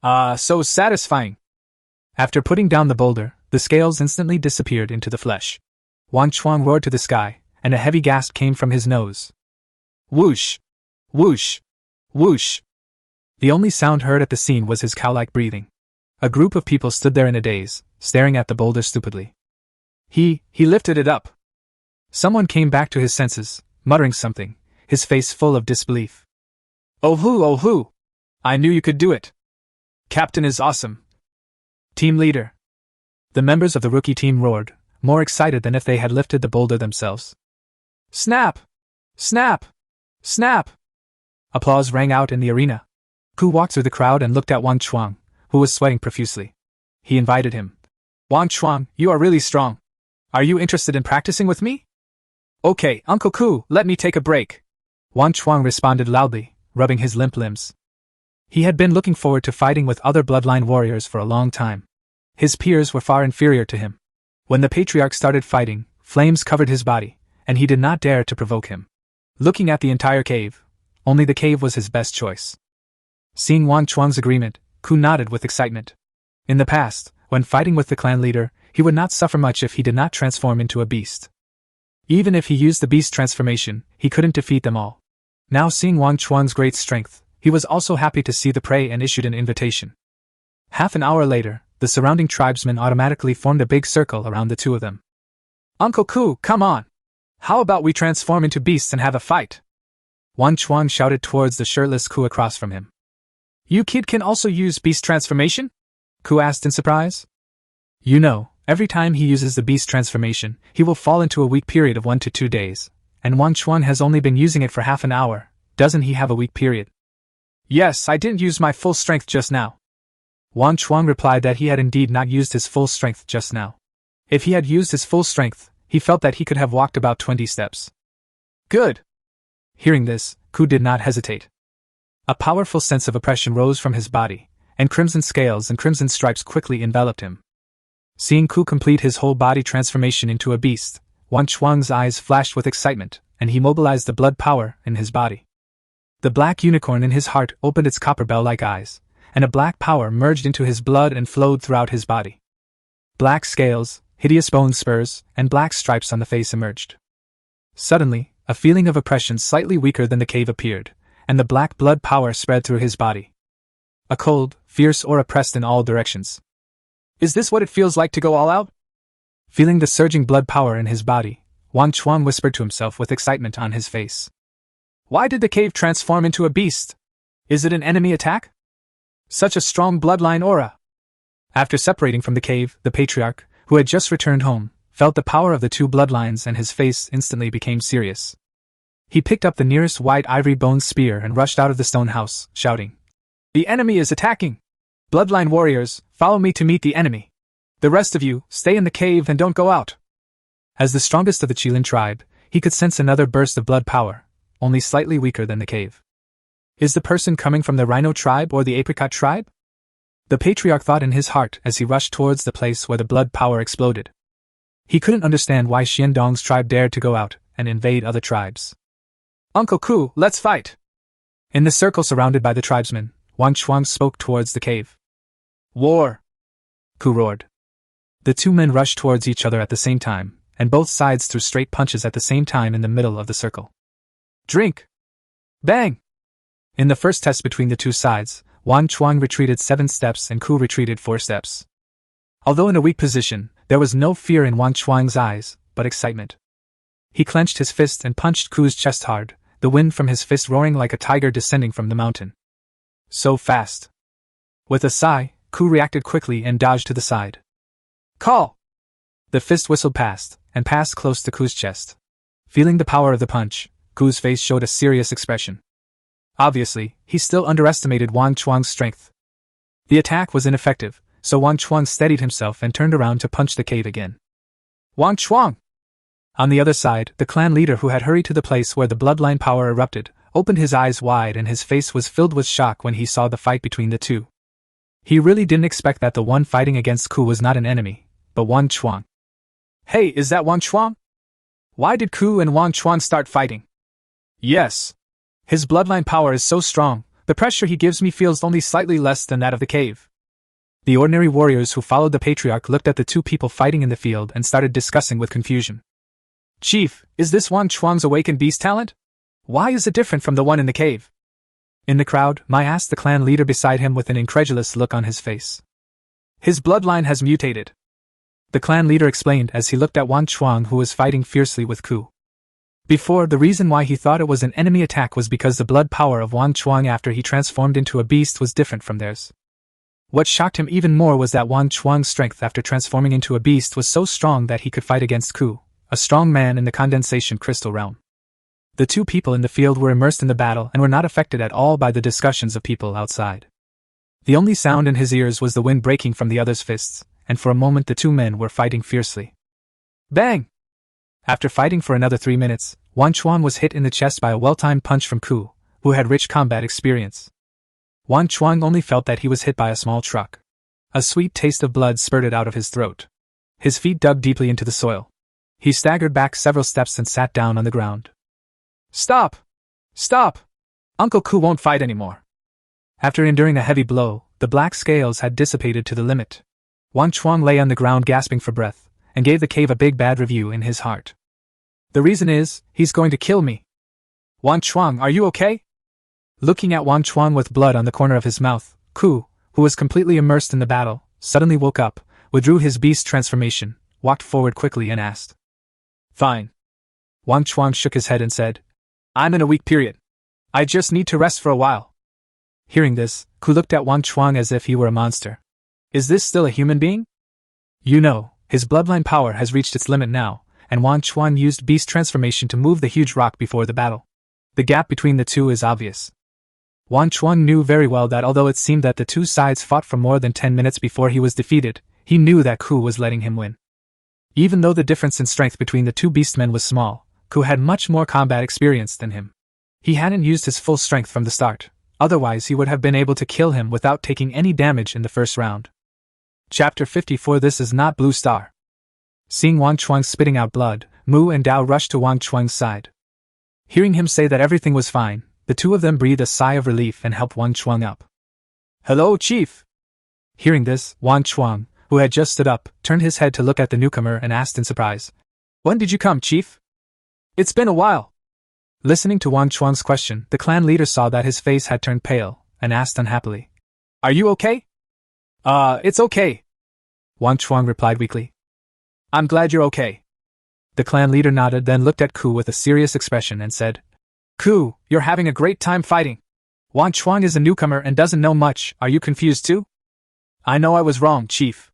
So satisfying! After putting down the boulder, the scales instantly disappeared into the flesh. Wang Chuang roared to the sky, and a heavy gasp came from his nose. Whoosh! Whoosh! Whoosh! The only sound heard at the scene was his cow-like breathing. A group of people stood there in a daze, staring at the boulder stupidly. He lifted it up. Someone came back to his senses, muttering something, his face full of disbelief. Oh hoo! I knew you could do it! Captain is awesome! Team leader! The members of the rookie team roared, more excited than if they had lifted the boulder themselves. Snap! Snap! Snap! Applause rang out in the arena. Ku walked through the crowd and looked at Wang Chuang, who was sweating profusely. He invited him. Wang Chuang, you are really strong. Are you interested in practicing with me? Okay, Uncle Ku, let me take a break. Wang Chuang responded loudly, rubbing his limp limbs. He had been looking forward to fighting with other bloodline warriors for a long time. His peers were far inferior to him. When the patriarch started fighting, flames covered his body, and he did not dare to provoke him. Looking at the entire cave, only the cave was his best choice. Seeing Wang Chuang's agreement, Ku nodded with excitement. In the past, when fighting with the clan leader, he would not suffer much if he did not transform into a beast. Even if he used the beast transformation, he couldn't defeat them all. Now seeing Wang Chuang's great strength, he was also happy to see the prey and issued an invitation. Half an hour later, the surrounding tribesmen automatically formed a big circle around the two of them. Uncle Ku, come on! How about we transform into beasts and have a fight? Wang Chuang shouted towards the shirtless Ku across from him. You kid can also use beast transformation? Ku asked in surprise. You know, every time he uses the beast transformation, he will fall into a weak period of 1 to 2 days, and Wang Chuang has only been using it for half an hour. Doesn't he have a weak period? Yes, I didn't use my full strength just now. Wang Chuang replied that he had indeed not used his full strength just now. If he had used his full strength, he felt that he could have walked about 20 steps. Good! Hearing this, Ku did not hesitate. A powerful sense of oppression rose from his body, and crimson scales and crimson stripes quickly enveloped him. Seeing Ku complete his whole body transformation into a beast, Wang Chuang's eyes flashed with excitement, and he mobilized the blood power in his body. The black unicorn in his heart opened its copper bell-like eyes, and a black power merged into his blood and flowed throughout his body. Black scales, hideous bone spurs, and black stripes on the face emerged. Suddenly, a feeling of oppression slightly weaker than the cave appeared, and the black blood power spread through his body. A cold, fierce aura pressed in all directions. Is this what it feels like to go all out? Feeling the surging blood power in his body, Wang Chuang whispered to himself with excitement on his face. Why did the cave transform into a beast? Is it an enemy attack? Such a strong bloodline aura! After separating from the cave, the patriarch, who had just returned home, felt the power of the two bloodlines and his face instantly became serious. He picked up the nearest white ivory bone spear and rushed out of the stone house, shouting, The enemy is attacking! Bloodline warriors, follow me to meet the enemy. The rest of you, stay in the cave and don't go out. As the strongest of the Qilin tribe, he could sense another burst of blood power, only slightly weaker than the cave. Is the person coming from the Rhino tribe or the Apricot tribe? The patriarch thought in his heart as he rushed towards the place where the blood power exploded. He couldn't understand why Xiandong's tribe dared to go out and invade other tribes. Uncle Ku, let's fight! In the circle surrounded by the tribesmen, Wang Chuang spoke towards the cave. War! Ku roared. The two men rushed towards each other at the same time, and both sides threw straight punches at the same time in the middle of the circle. Drink! Bang! In the first test between the two sides, Wang Chuang retreated 7 steps and Ku retreated 4 steps. Although in a weak position, there was no fear in Wang Chuang's eyes, but excitement. He clenched his fist and punched Ku's chest hard, the wind from his fist roaring like a tiger descending from the mountain. So fast! With a sigh, Ku reacted quickly and dodged to the side. Call! The fist whistled past, and passed close to Ku's chest. Feeling the power of the punch, Ku's face showed a serious expression. Obviously, he still underestimated Wang Chuang's strength. The attack was ineffective, so Wang Chuang steadied himself and turned around to punch the cave again. Wang Chuang! On the other side, the clan leader who had hurried to the place where the bloodline power erupted, opened his eyes wide and his face was filled with shock when he saw the fight between the two. He really didn't expect that the one fighting against Ku was not an enemy, but Wang Chuang. Hey, is that Wang Chuang? Why did Ku and Wang Chuang start fighting? Yes. His bloodline power is so strong, the pressure he gives me feels only slightly less than that of the cave. The ordinary warriors who followed the patriarch looked at the two people fighting in the field and started discussing with confusion. Chief, is this Wang Chuang's awakened beast talent? Why is it different from the one in the cave? In the crowd, Mai asked the clan leader beside him with an incredulous look on his face. His bloodline has mutated. The clan leader explained as he looked at Wang Chuang, who was fighting fiercely with Ku. Before, the reason why he thought it was an enemy attack was because the blood power of Wang Chuang after he transformed into a beast was different from theirs. What shocked him even more was that Wang Chuang's strength after transforming into a beast was so strong that he could fight against Ku, a strong man in the condensation crystal realm. The two people in the field were immersed in the battle and were not affected at all by the discussions of people outside. The only sound in his ears was the wind breaking from the other's fists, and for a moment the two men were fighting fiercely. Bang! After fighting for another 3 minutes, Wang Chuang was hit in the chest by a well-timed punch from Ku, who had rich combat experience. Wang Chuang only felt that he was hit by a small truck. A sweet taste of blood spurted out of his throat. His feet dug deeply into the soil. He staggered back several steps and sat down on the ground. Stop! Stop! Uncle Ku won't fight anymore. After enduring a heavy blow, the black scales had dissipated to the limit. Wang Chuang lay on the ground gasping for breath, and gave the cave a big bad review in his heart. The reason is, he's going to kill me. Wang Chuang, are you okay? Looking at Wang Chuang with blood on the corner of his mouth, Ku, who was completely immersed in the battle, suddenly woke up, withdrew his beast transformation, walked forward quickly and asked. Fine. Wang Chuang shook his head and said, I'm in a weak period. I just need to rest for a while. Hearing this, Ku looked at Wang Chuang as if he were a monster. Is this still a human being? You know, his bloodline power has reached its limit now, and Wang Chuang used beast transformation to move the huge rock before the battle. The gap between the two is obvious. Wang Chuang knew very well that although it seemed that the two sides fought for more than 10 minutes before he was defeated, he knew that Ku was letting him win. Even though the difference in strength between the two beastmen was small, Ku had much more combat experience than him. He hadn't used his full strength from the start, otherwise he would have been able to kill him without taking any damage in the first round. Chapter 54. This is not Blue Star. Seeing Wang Chuang spitting out blood, Mu and Dao rushed to Wang Chuang's side. Hearing him say that everything was fine, the two of them breathed a sigh of relief and helped Wang Chuang up. Hello, Chief! Hearing this, Wang Chuang, who had just stood up, turned his head to look at the newcomer and asked in surprise, When did you come, Chief? It's been a while. Listening to Wang Chuang's question, the clan leader saw that his face had turned pale, and asked unhappily, Are you okay? It's okay. Wang Chuang replied weakly. I'm glad you're okay. The clan leader nodded, then looked at Ku with a serious expression and said, Ku, you're having a great time fighting. Wang Chuang is a newcomer and doesn't know much, are you confused too? I know I was wrong, Chief.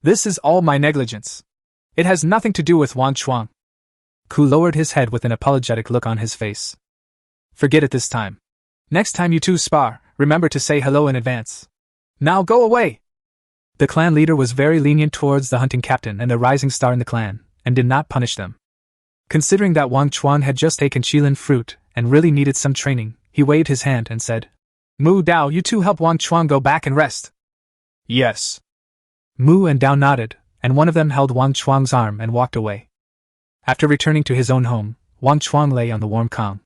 This is all my negligence. It has nothing to do with Wang Chuang. Ku lowered his head with an apologetic look on his face. Forget it this time. Next time you two spar, remember to say hello in advance. Now go away! The clan leader was very lenient towards the hunting captain and the rising star in the clan, and did not punish them. Considering that Wang Chuang had just taken Qilin fruit and really needed some training, he waved his hand and said, Mu Dao, you two help Wang Chuang go back and rest. Yes. Mu and Dao nodded, and one of them held Wang Chuang's arm and walked away. After returning to his own home, Wang Chuang lay on the warm kong.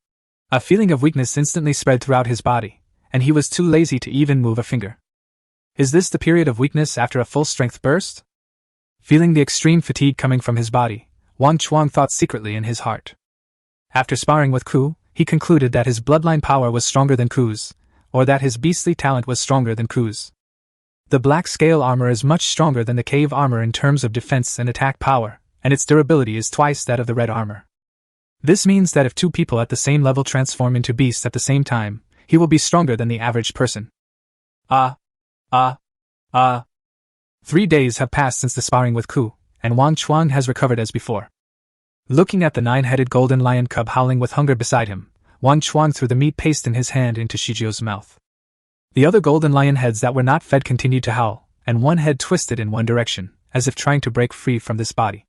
A feeling of weakness instantly spread throughout his body, and he was too lazy to even move a finger. Is this the period of weakness after a full-strength burst? Feeling the extreme fatigue coming from his body, Wang Chuang thought secretly in his heart. After sparring with Ku, he concluded that his bloodline power was stronger than Ku's, or that his beastly talent was stronger than Ku's. The black scale armor is much stronger than the cave armor in terms of defense and attack power, and its durability is twice that of the red armor. This means that if two people at the same level transform into beasts at the same time, he will be stronger than the average person. 3 days have passed since the sparring with Ku, and Wang Chuang has recovered as before. Looking at the 9-headed golden lion cub howling with hunger beside him, Wang Chuang threw the meat paste in his hand into Shizhou's mouth. The other golden lion heads that were not fed continued to howl, and one head twisted in one direction, as if trying to break free from this body.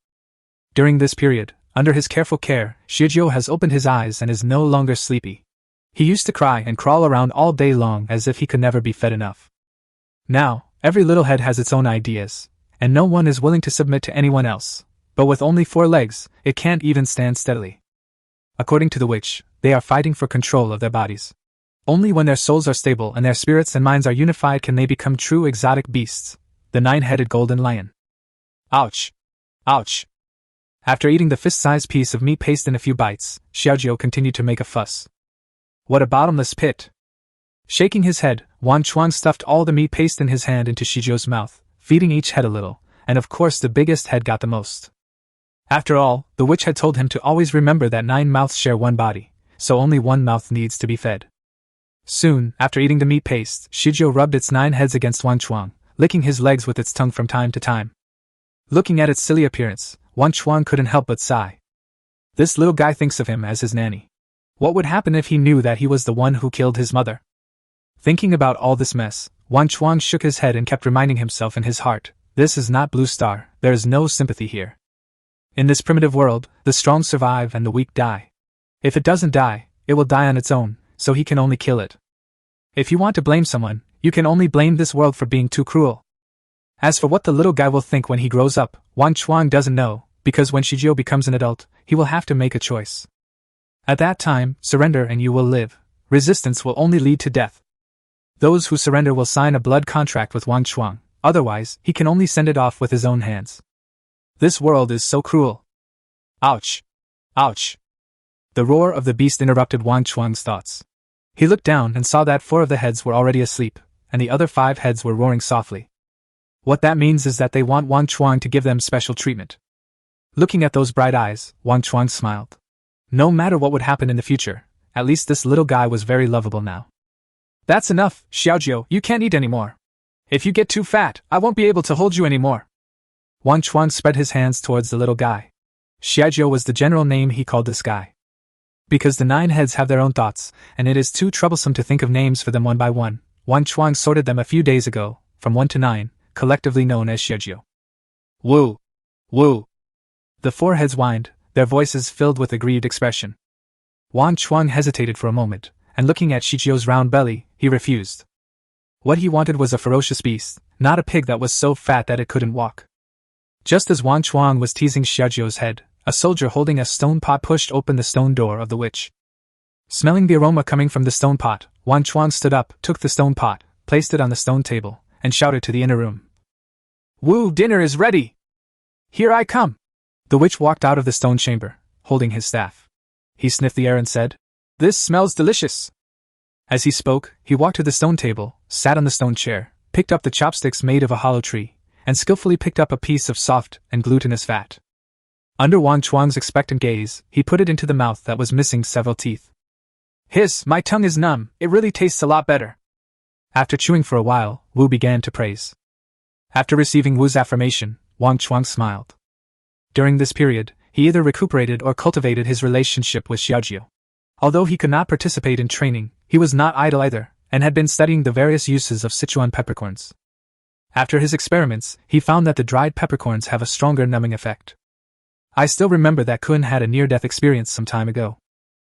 During this period, under his careful care, Shizhou has opened his eyes and is no longer sleepy. He used to cry and crawl around all day long as if he could never be fed enough. Now, Every little head has its own ideas, and no one is willing to submit to anyone else, but with only 4 legs, it can't even stand steadily. According to the witch, they are fighting for control of their bodies. Only when their souls are stable and their spirits and minds are unified can they become true exotic beasts, the 9-headed golden lion. Ouch! Ouch! After eating the fist-sized piece of meat paste in a few bites, Xiaojiu continued to make a fuss. What a bottomless pit! Shaking his head, Wang Chuang stuffed all the meat paste in his hand into Shijiu's mouth, feeding each head a little, and of course the biggest head got the most. After all, the witch had told him to always remember that 9 mouths share one body, so only one mouth needs to be fed. Soon, after eating the meat paste, Shijiu rubbed its 9 heads against Wang Chuang, licking his legs with its tongue from time to time. Looking at its silly appearance, Wang Chuang couldn't help but sigh. This little guy thinks of him as his nanny. What would happen if he knew that he was the one who killed his mother? Thinking about all this mess, Wang Chuang shook his head and kept reminding himself in his heart, this is not Blue Star, there is no sympathy here. In this primitive world, the strong survive and the weak die. If it doesn't die, it will die on its own, so he can only kill it. If you want to blame someone, you can only blame this world for being too cruel. As for what the little guy will think when he grows up, Wang Chuang doesn't know, because when Shijiu becomes an adult, he will have to make a choice. At that time, surrender and you will live. Resistance will only lead to death. Those who surrender will sign a blood contract with Wang Chuang, otherwise, he can only send it off with his own hands. This world is so cruel. Ouch! Ouch! The roar of the beast interrupted Wang Chuang's thoughts. He looked down and saw that 4 of the heads were already asleep, and the other 5 heads were roaring softly. What that means is that they want Wang Chuang to give them special treatment. Looking at those bright eyes, Wang Chuang smiled. No matter what would happen in the future, at least this little guy was very lovable now. That's enough, Xiaojiu, you can't eat anymore. If you get too fat, I won't be able to hold you anymore. Wang Chuang spread his hands towards the little guy. Xiaojiu was the general name he called this guy. Because the 9 heads have their own thoughts, and it is too troublesome to think of names for them one by one, Wang Chuang sorted them a few days ago, from 1 to 9, collectively known as Xiaojiu. Woo! Woo! The 4 heads whined, their voices filled with aggrieved expression. Wang Chuang hesitated for a moment, and looking at Shijiu's round belly, he refused. What he wanted was a ferocious beast, not a pig that was so fat that it couldn't walk. Just as Wang Chuang was teasing Xiaojiu's head, a soldier holding a stone pot pushed open the stone door of the witch. Smelling the aroma coming from the stone pot, Wang Chuang stood up, took the stone pot, placed it on the stone table, and shouted to the inner room. Woo, dinner is ready! Here I come! The witch walked out of the stone chamber, holding his staff. He sniffed the air and said, This smells delicious! As he spoke, he walked to the stone table, sat on the stone chair, picked up the chopsticks made of a hollow tree, and skillfully picked up a piece of soft and glutinous fat. Under Wang Chuang's expectant gaze, he put it into the mouth that was missing several teeth. Hiss, my tongue is numb, it really tastes a lot better. After chewing for a while, Wu began to praise. After receiving Wu's affirmation, Wang Chuang smiled. During this period, he either recuperated or cultivated his relationship with Xiaojiu. Although he could not participate in training, he was not idle either, and had been studying the various uses of Sichuan peppercorns. After his experiments, he found that the dried peppercorns have a stronger numbing effect. I still remember that Qilin had a near-death experience some time ago.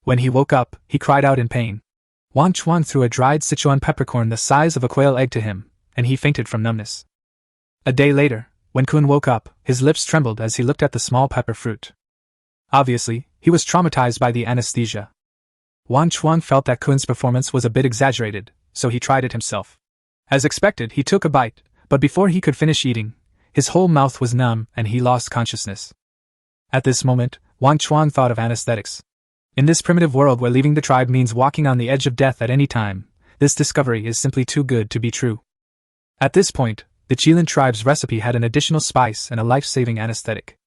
When he woke up, he cried out in pain. Wang Chuang threw a dried Sichuan peppercorn the size of a quail egg to him, and he fainted from numbness. A day later, when Qilin woke up, his lips trembled as he looked at the small pepper fruit. Obviously, he was traumatized by the anesthesia. Wang Chuang felt that Qilin's performance was a bit exaggerated, so he tried it himself. As expected, he took a bite, but before he could finish eating, his whole mouth was numb and he lost consciousness. At this moment, Wang Chuang thought of anesthetics. In this primitive world where leaving the tribe means walking on the edge of death at any time, this discovery is simply too good to be true. At this point, the Qilin tribe's recipe had an additional spice and a life-saving anesthetic.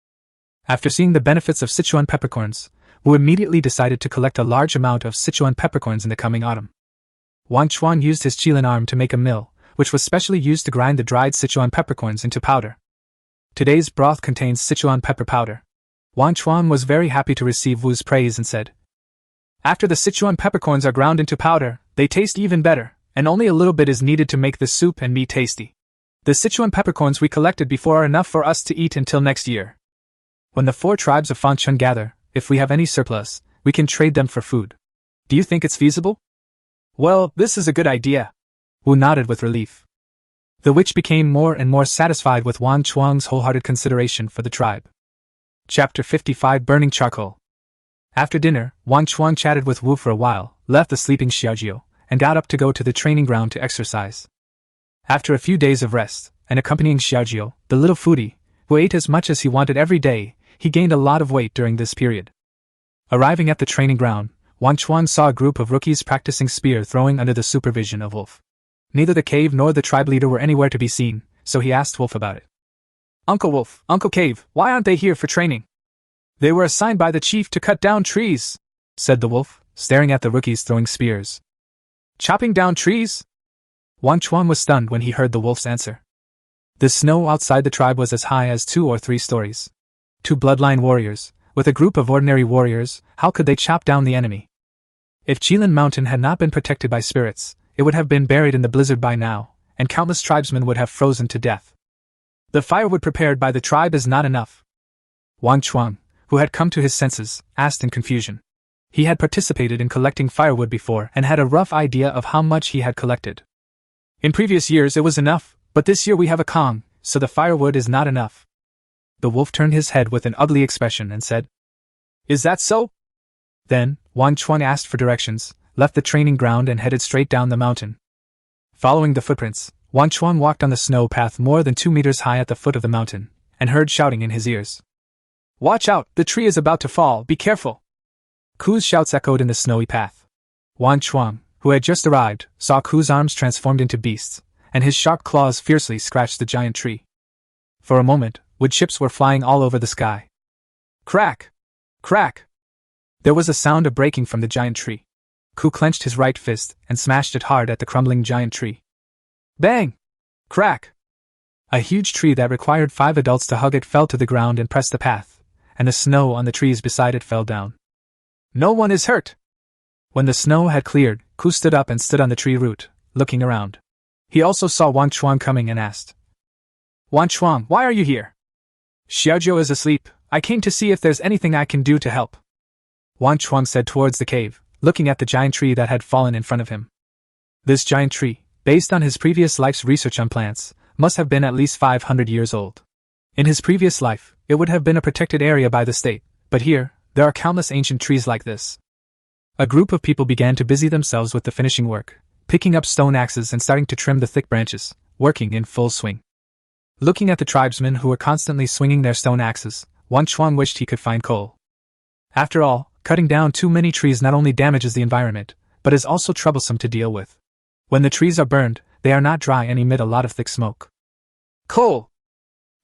After seeing the benefits of Sichuan peppercorns, Wu immediately decided to collect a large amount of Sichuan peppercorns in the coming autumn. Wang Chuang used his Qilin arm to make a mill, which was specially used to grind the dried Sichuan peppercorns into powder. Today's broth contains Sichuan pepper powder. Wang Chuang was very happy to receive Wu's praise and said, After the Sichuan peppercorns are ground into powder, they taste even better, and only a little bit is needed to make the soup and meat tasty. The Sichuan peppercorns we collected before are enough for us to eat until next year. When the 4 tribes of Fangchun gather, if we have any surplus, we can trade them for food. Do you think it's feasible? Well, this is a good idea. Wu nodded with relief. The witch became more and more satisfied with Wang Chuang's wholehearted consideration for the tribe. Chapter 55 Burning Charcoal. After dinner, Wang Chuang chatted with Wu for a while, left the sleeping Xiaojiu, and got up to go to the training ground to exercise. After a few days of rest, and accompanying Xiaojiu, the little foodie, who ate as much as he wanted every day, he gained a lot of weight during this period. Arriving at the training ground, Wang Chuang saw a group of rookies practicing spear throwing under the supervision of Wolf. Neither the cave nor the tribe leader were anywhere to be seen, so he asked Wolf about it. "Uncle Wolf, Uncle Cave, why aren't they here for training?" "They were assigned by the chief to cut down trees," said the wolf, staring at the rookies throwing spears. "Chopping down trees?" Wang Chuang was stunned when he heard the wolf's answer. The snow outside the tribe was as high as 2 or 3 stories. 2 bloodline warriors, with a group of ordinary warriors, how could they chop down the enemy? If Qilin Mountain had not been protected by spirits, it would have been buried in the blizzard by now, and countless tribesmen would have frozen to death. The firewood prepared by the tribe is not enough. Wang Chuang, who had come to his senses, asked in confusion. He had participated in collecting firewood before and had a rough idea of how much he had collected. In previous years it was enough, but this year we have a Kong, so the firewood is not enough. The wolf turned his head with an ugly expression and said, "Is that so?" Then, Wang Chuang asked for directions, left the training ground and headed straight down the mountain. Following the footprints, Wang Chuang walked on the snow path more than 2 meters high at the foot of the mountain, and heard shouting in his ears. "Watch out, the tree is about to fall, be careful!" Ku's shouts echoed in the snowy path. Wang Chuang, who had just arrived, saw Ku's arms transformed into beasts, and his sharp claws fiercely scratched the giant tree. For a moment, wood chips were flying all over the sky. Crack! Crack! There was a sound of breaking from the giant tree. Ku clenched his right fist and smashed it hard at the crumbling giant tree. Bang! Crack! A huge tree that required 5 adults to hug it fell to the ground and pressed the path, and the snow on the trees beside it fell down. "No one is hurt!" When the snow had cleared, Ku stood up and stood on the tree root, looking around. He also saw Wang Chuang coming and asked, "Wang Chuang, why are you here?" "Xiaojiu is asleep. I came to see if there's anything I can do to help," Wang Chuang said towards the cave, looking at the giant tree that had fallen in front of him. This giant tree, based on his previous life's research on plants, must have been at least 500 years old. In his previous life, it would have been a protected area by the state, but here, there are countless ancient trees like this. A group of people began to busy themselves with the finishing work, picking up stone axes and starting to trim the thick branches, working in full swing. Looking at the tribesmen who were constantly swinging their stone axes, Wang Chuang wished he could find coal. After all, cutting down too many trees not only damages the environment, but is also troublesome to deal with. When the trees are burned, they are not dry and emit a lot of thick smoke. Coal!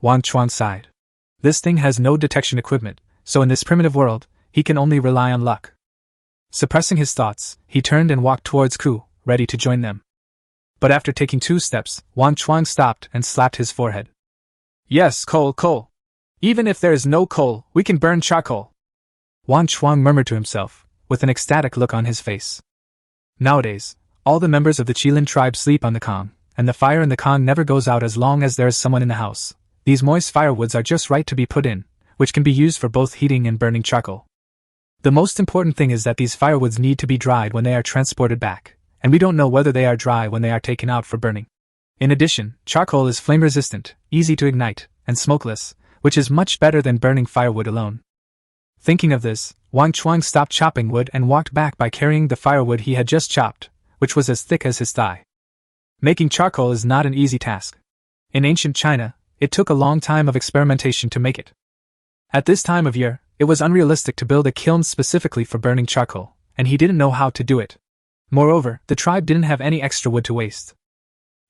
Wang Chuang sighed. This thing has no detection equipment, so in this primitive world, he can only rely on luck. Suppressing his thoughts, he turned and walked towards Ku, ready to join them. But after taking 2 steps, Wang Chuang stopped and slapped his forehead. "Yes, coal, coal. Even if there is no coal, we can burn charcoal," Wang Chuang murmured to himself, with an ecstatic look on his face. Nowadays, all the members of the Qilin tribe sleep on the Kong, and the fire in the Kong never goes out as long as there is someone in the house. These moist firewoods are just right to be put in, which can be used for both heating and burning charcoal. The most important thing is that these firewoods need to be dried when they are transported back, and we don't know whether they are dry when they are taken out for burning. In addition, charcoal is flame-resistant, easy to ignite, and smokeless, which is much better than burning firewood alone. Thinking of this, Wang Chuang stopped chopping wood and walked back by carrying the firewood he had just chopped, which was as thick as his thigh. Making charcoal is not an easy task. In ancient China, it took a long time of experimentation to make it. At this time of year, it was unrealistic to build a kiln specifically for burning charcoal, and he didn't know how to do it. Moreover, the tribe didn't have any extra wood to waste.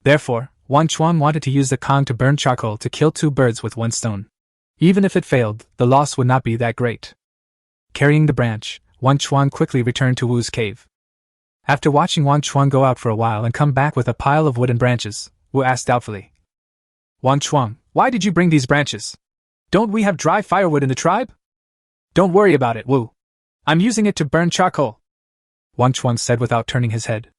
Therefore, Wang Chuang wanted to use the Kong to burn charcoal to kill 2 birds with 1 stone. Even if it failed, the loss would not be that great. Carrying the branch, Wang Chuang quickly returned to Wu's cave. After watching Wang Chuang go out for a while and come back with a pile of wood and branches, Wu asked doubtfully, "Wang Chuang, why did you bring these branches? Don't we have dry firewood in the tribe?" "Don't worry about it, Wu. I'm using it to burn charcoal," Wang Chuang said without turning his head.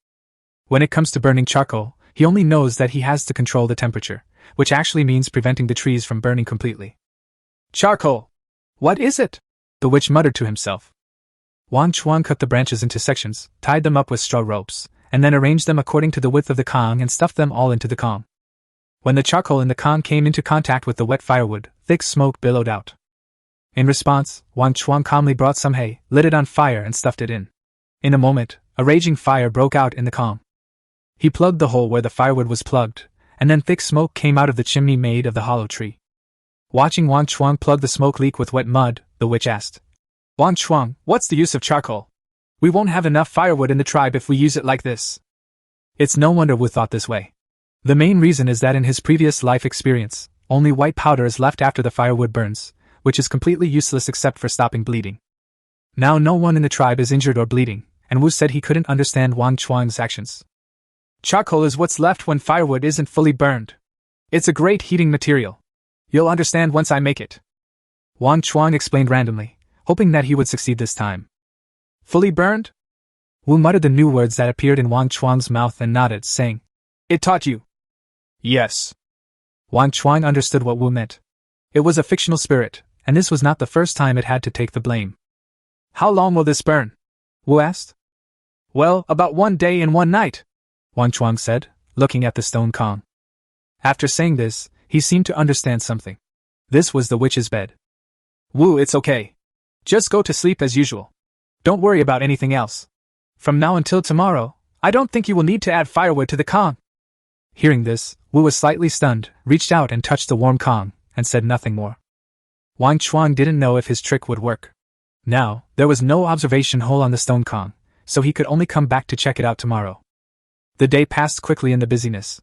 When it comes to burning charcoal, he only knows that he has to control the temperature, which actually means preventing the trees from burning completely. "Charcoal! What is it?" the witch muttered to himself. Wang Chuang cut the branches into sections, tied them up with straw ropes, and then arranged them according to the width of the Kong and stuffed them all into the Kong. When the charcoal in the Kong came into contact with the wet firewood, thick smoke billowed out. In response, Wang Chuang calmly brought some hay, lit it on fire and stuffed it in. In a moment, a raging fire broke out in the Kong. He plugged the hole where the firewood was plugged, and then thick smoke came out of the chimney made of the hollow tree. Watching Wang Chuang plug the smoke leak with wet mud, the witch asked, "Wang Chuang, what's the use of charcoal? We won't have enough firewood in the tribe if we use it like this." It's no wonder Wu thought this way. The main reason is that in his previous life experience, only white powder is left after the firewood burns, which is completely useless except for stopping bleeding. Now no one in the tribe is injured or bleeding, and Wu said he couldn't understand Wang Chuang's actions. Charcoal is what's left when firewood isn't fully burned. It's a great heating material. You'll understand once I make it. Wang Chuang explained randomly, hoping that he would succeed this time. Fully burned? Wu muttered the new words that appeared in Wang Chuang's mouth and nodded, saying, "It taught you." "Yes." Wang Chuang understood what Wu meant. It was a fictional spirit, and this was not the first time it had to take the blame. "How long will this burn?" Wu asked. "Well, about 1 day and 1 night," Wang Chuang said, looking at the stone Kong. After saying this, he seemed to understand something. This was the witch's bed. "Wu, it's okay. Just go to sleep as usual. Don't worry about anything else. From now until tomorrow, I don't think you will need to add firewood to the Kong." Hearing this, Wu was slightly stunned, reached out and touched the warm Kong, and said nothing more. Wang Chuang didn't know if his trick would work. Now, there was no observation hole on the stone Kong, so he could only come back to check it out tomorrow. The day passed quickly in the busyness.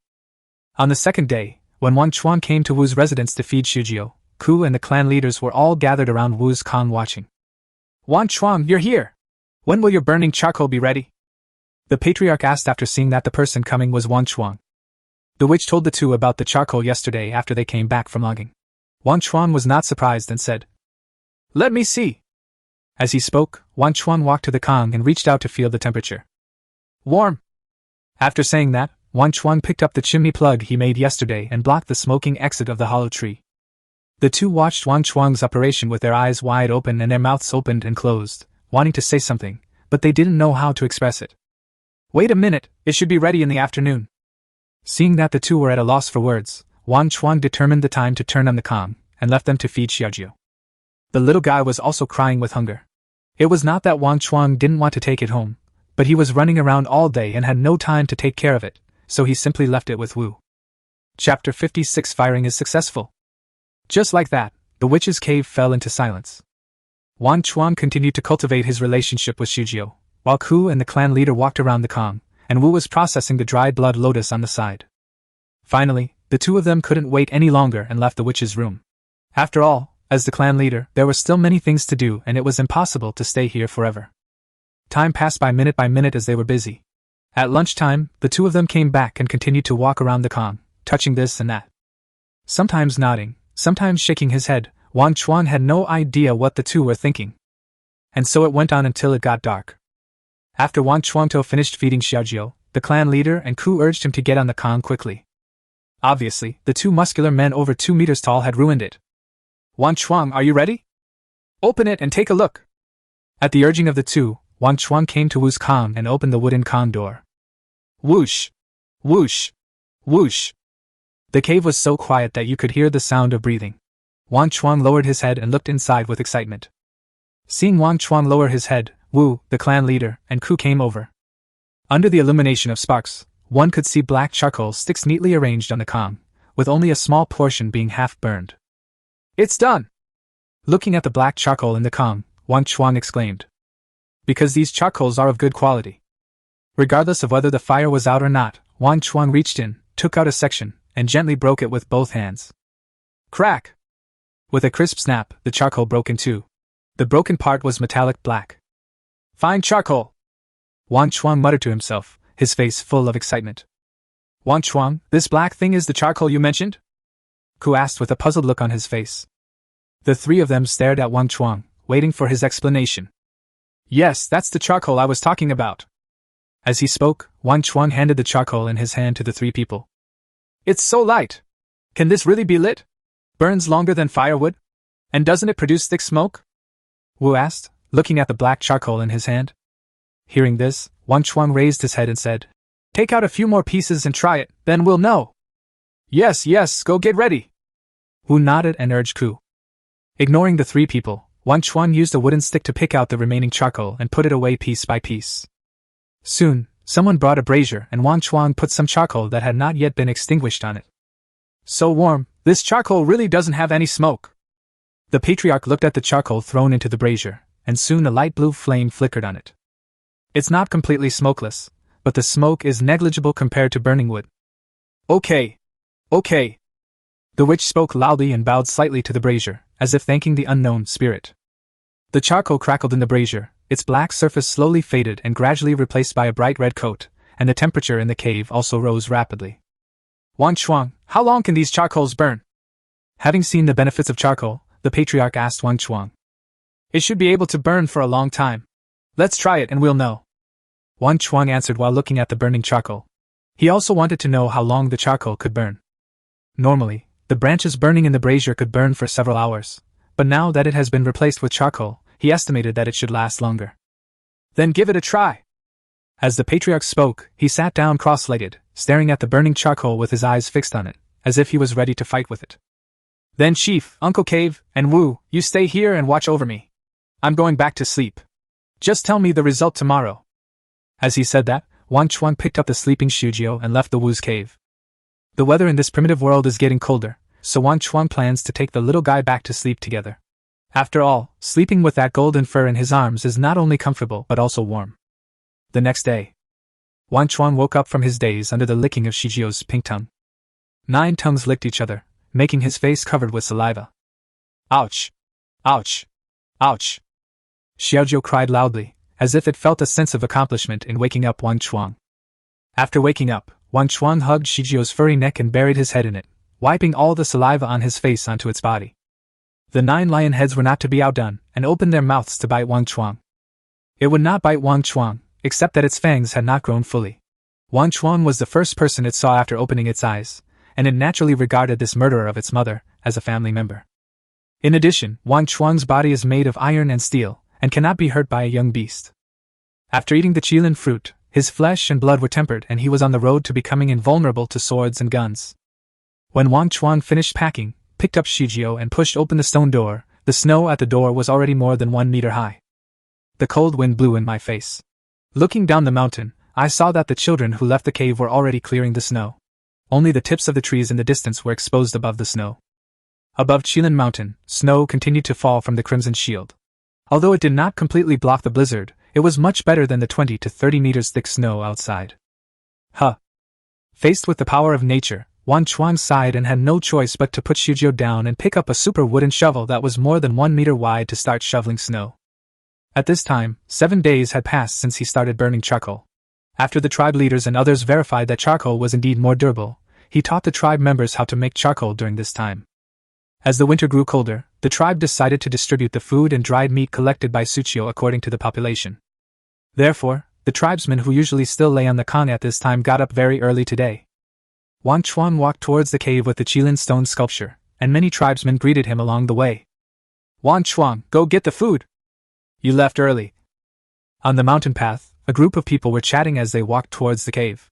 On the second day, when Wang Chuang came to Wu's residence to feed Shujio, Ku and the clan leaders were all gathered around Wu's Kong watching. "Wang Chuang, you're here! When will your burning charcoal be ready?" The patriarch asked after seeing that the person coming was Wang Chuang. The witch told the two about the charcoal yesterday after they came back from logging. Wang Chuang was not surprised and said, "Let me see." As he spoke, Wang Chuang walked to the Kong and reached out to feel the temperature. "Warm." After saying that, Wang Chuang picked up the chimney plug he made yesterday and blocked the smoking exit of the hollow tree. The two watched Wang Chuang's operation with their eyes wide open and their mouths opened and closed, wanting to say something, but they didn't know how to express it. "Wait a minute, it should be ready in the afternoon." Seeing that the two were at a loss for words, Wang Chuang determined the time to turn on the Kong, and left them to feed Xiaojio. The little guy was also crying with hunger. It was not that Wang Chuang didn't want to take it home, but he was running around all day and had no time to take care of it, so he simply left it with Wu. Chapter 56. Firing is successful. Just like that, the witch's cave fell into silence. Wang Chuang continued to cultivate his relationship with Xiaojio, while Ku and the clan leader walked around the Kong, and Wu was processing the dried blood lotus on the side. Finally, the two of them couldn't wait any longer and left the witch's room. After all, as the clan leader, there were still many things to do and it was impossible to stay here forever. Time passed by minute as they were busy. At lunchtime, the two of them came back and continued to walk around the Kong, touching this and that. Sometimes nodding, sometimes shaking his head, Wang Chuang had no idea what the two were thinking. And so it went on until it got dark. After Wang Chuangto finished feeding Xiaojio, the clan leader and Ku urged him to get on the Kong quickly. Obviously, the two muscular men over 2 meters tall had ruined it. "Wang Chuang, are you ready? Open it and take a look." At the urging of the two, Wang Chuang came to Wu's Kong and opened the wooden Kong door. Whoosh! Whoosh! Whoosh! The cave was so quiet that you could hear the sound of breathing. Wang Chuang lowered his head and looked inside with excitement. Seeing Wang Chuang lower his head, Wu, the clan leader, and Ku came over. Under the illumination of sparks, one could see black charcoal sticks neatly arranged on the Kong, with only a small portion being half burned. "It's done!" Looking at the black charcoal in the Kong, Wang Chuang exclaimed. "Because these charcoals are of good quality." Regardless of whether the fire was out or not, Wang Chuang reached in, took out a section, and gently broke it with both hands. Crack! With a crisp snap, the charcoal broke in two. The broken part was metallic black. "Fine charcoal!" Wang Chuang muttered to himself, his face full of excitement. "Wang Chuang, this black thing is the charcoal you mentioned?" Ku asked with a puzzled look on his face. The three of them stared at Wang Chuang, waiting for his explanation. "Yes, that's the charcoal I was talking about." As he spoke, Wang Chuang handed the charcoal in his hand to the three people. "It's so light. Can this really be lit? Burns longer than firewood? And doesn't it produce thick smoke?" Wu asked, looking at the black charcoal in his hand. Hearing this, Wang Chuang raised his head and said, "Take out a few more pieces and try it, then we'll know." Yes, yes, go get ready. Wu nodded and urged Ku. Ignoring the three people, Wang Chuang used a wooden stick to pick out the remaining charcoal and put it away piece by piece. Soon, someone brought a brazier and Wang Chuang put some charcoal that had not yet been extinguished on it. So warm, this charcoal really doesn't have any smoke. The patriarch looked at the charcoal thrown into the brazier, and soon a light blue flame flickered on it. It's not completely smokeless, but the smoke is negligible compared to burning wood. Okay. Okay. The witch spoke loudly and bowed slightly to the brazier, as if thanking the unknown spirit. The charcoal crackled in the brazier, its black surface slowly faded and gradually replaced by a bright red coat, and the temperature in the cave also rose rapidly. Wang Chuang, how long can these charcoals burn? Having seen the benefits of charcoal, the patriarch asked Wang Chuang. It should be able to burn for a long time. Let's try it and we'll know. Wang Chuang answered while looking at the burning charcoal. He also wanted to know how long the charcoal could burn. Normally, the branches burning in the brazier could burn for several hours, but now that it has been replaced with charcoal, he estimated that it should last longer. Then give it a try. As the patriarch spoke, he sat down cross-legged, staring at the burning charcoal with his eyes fixed on it, as if he was ready to fight with it. Then Chief, Uncle Cave, and Wu, you stay here and watch over me. I'm going back to sleep. Just tell me the result tomorrow. As he said that, Wang Chuang picked up the sleeping Shujio and left the Wu's cave. The weather in this primitive world is getting colder, so Wang Chuang plans to take the little guy back to sleep together. After all, sleeping with that golden fur in his arms is not only comfortable but also warm. The next day, Wang Chuang woke up from his daze under the licking of Shujio's pink tongue. 9 tongues licked each other, making his face covered with saliva. Ouch! Ouch! Ouch! Xiaojiu cried loudly, as if it felt a sense of accomplishment in waking up Wang Chuang. After waking up, Wang Chuang hugged Shijio's furry neck and buried his head in it, wiping all the saliva on his face onto its body. The 9 lion heads were not to be outdone, and opened their mouths to bite Wang Chuang. It would not bite Wang Chuang, except that its fangs had not grown fully. Wang Chuang was the first person it saw after opening its eyes, and it naturally regarded this murderer of its mother as a family member. In addition, Wang Chuang's body is made of iron and steel, and cannot be hurt by a young beast. After eating the Qilin fruit, his flesh and blood were tempered and he was on the road to becoming invulnerable to swords and guns. When Wang Chuang finished packing, picked up Shijio and pushed open the stone door, the snow at the door was already more than 1 meter high. The cold wind blew in my face. Looking down the mountain, I saw that the children who left the cave were already clearing the snow. Only the tips of the trees in the distance were exposed above the snow. Above Qilin Mountain, snow continued to fall from the Crimson Shield. Although it did not completely block the blizzard, it was much better than the 20 to 30 meters thick snow outside. Faced with the power of nature, Wang Chuang sighed and had no choice but to put Shujio down and pick up a super wooden shovel that was more than 1 meter wide to start shoveling snow. At this time, 7 days had passed since he started burning charcoal. After the tribe leaders and others verified that charcoal was indeed more durable, he taught the tribe members how to make charcoal during this time. As the winter grew colder, the tribe decided to distribute the food and dried meat collected by Suchio according to the population. Therefore, the tribesmen who usually still lay on the kang at this time got up very early today. Wang Chuang walked towards the cave with the Qilin stone sculpture, and many tribesmen greeted him along the way. Wang Chuang, go get the food! You left early. On the mountain path, a group of people were chatting as they walked towards the cave.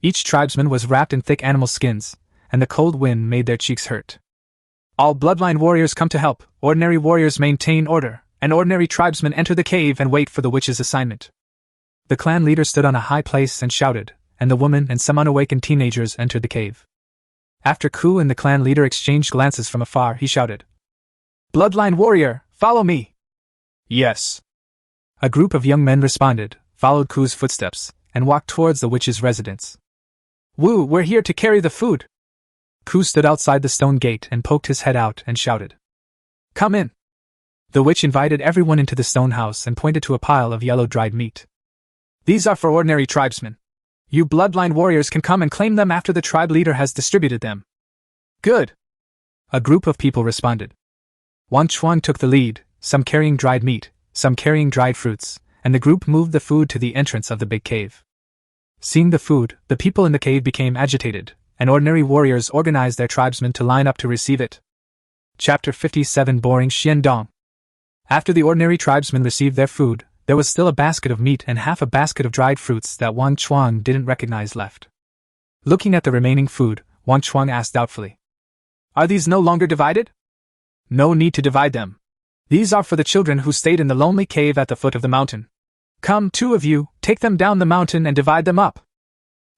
Each tribesman was wrapped in thick animal skins, and the cold wind made their cheeks hurt. All bloodline warriors come to help, ordinary warriors maintain order, and ordinary tribesmen enter the cave and wait for the witch's assignment. The clan leader stood on a high place and shouted, and the woman and some unawakened teenagers entered the cave. After Ku and the clan leader exchanged glances from afar, he shouted, "Bloodline warrior, follow me!" Yes. A group of young men responded, followed Ku's footsteps, and walked towards the witch's residence. Wu, we're here to carry the food! Ku stood outside the stone gate and poked his head out and shouted, "Come in!" The witch invited everyone into the stone house and pointed to a pile of yellow dried meat. These are for ordinary tribesmen. You bloodline warriors can come and claim them after the tribe leader has distributed them. Good! A group of people responded. Wang Chuang took the lead, some carrying dried meat, some carrying dried fruits, and the group moved the food to the entrance of the big cave. Seeing the food, the people in the cave became agitated, and ordinary warriors organized their tribesmen to line up to receive it. Chapter 57 Boring Xiandong. After the ordinary tribesmen received their food, there was still a basket of meat and half a basket of dried fruits that Wang Chuang didn't recognize left. Looking at the remaining food, Wang Chuang asked doubtfully. Are these no longer divided? No need to divide them. These are for the children who stayed in the lonely cave at the foot of the mountain. Come, 2 of you, take them down the mountain and divide them up.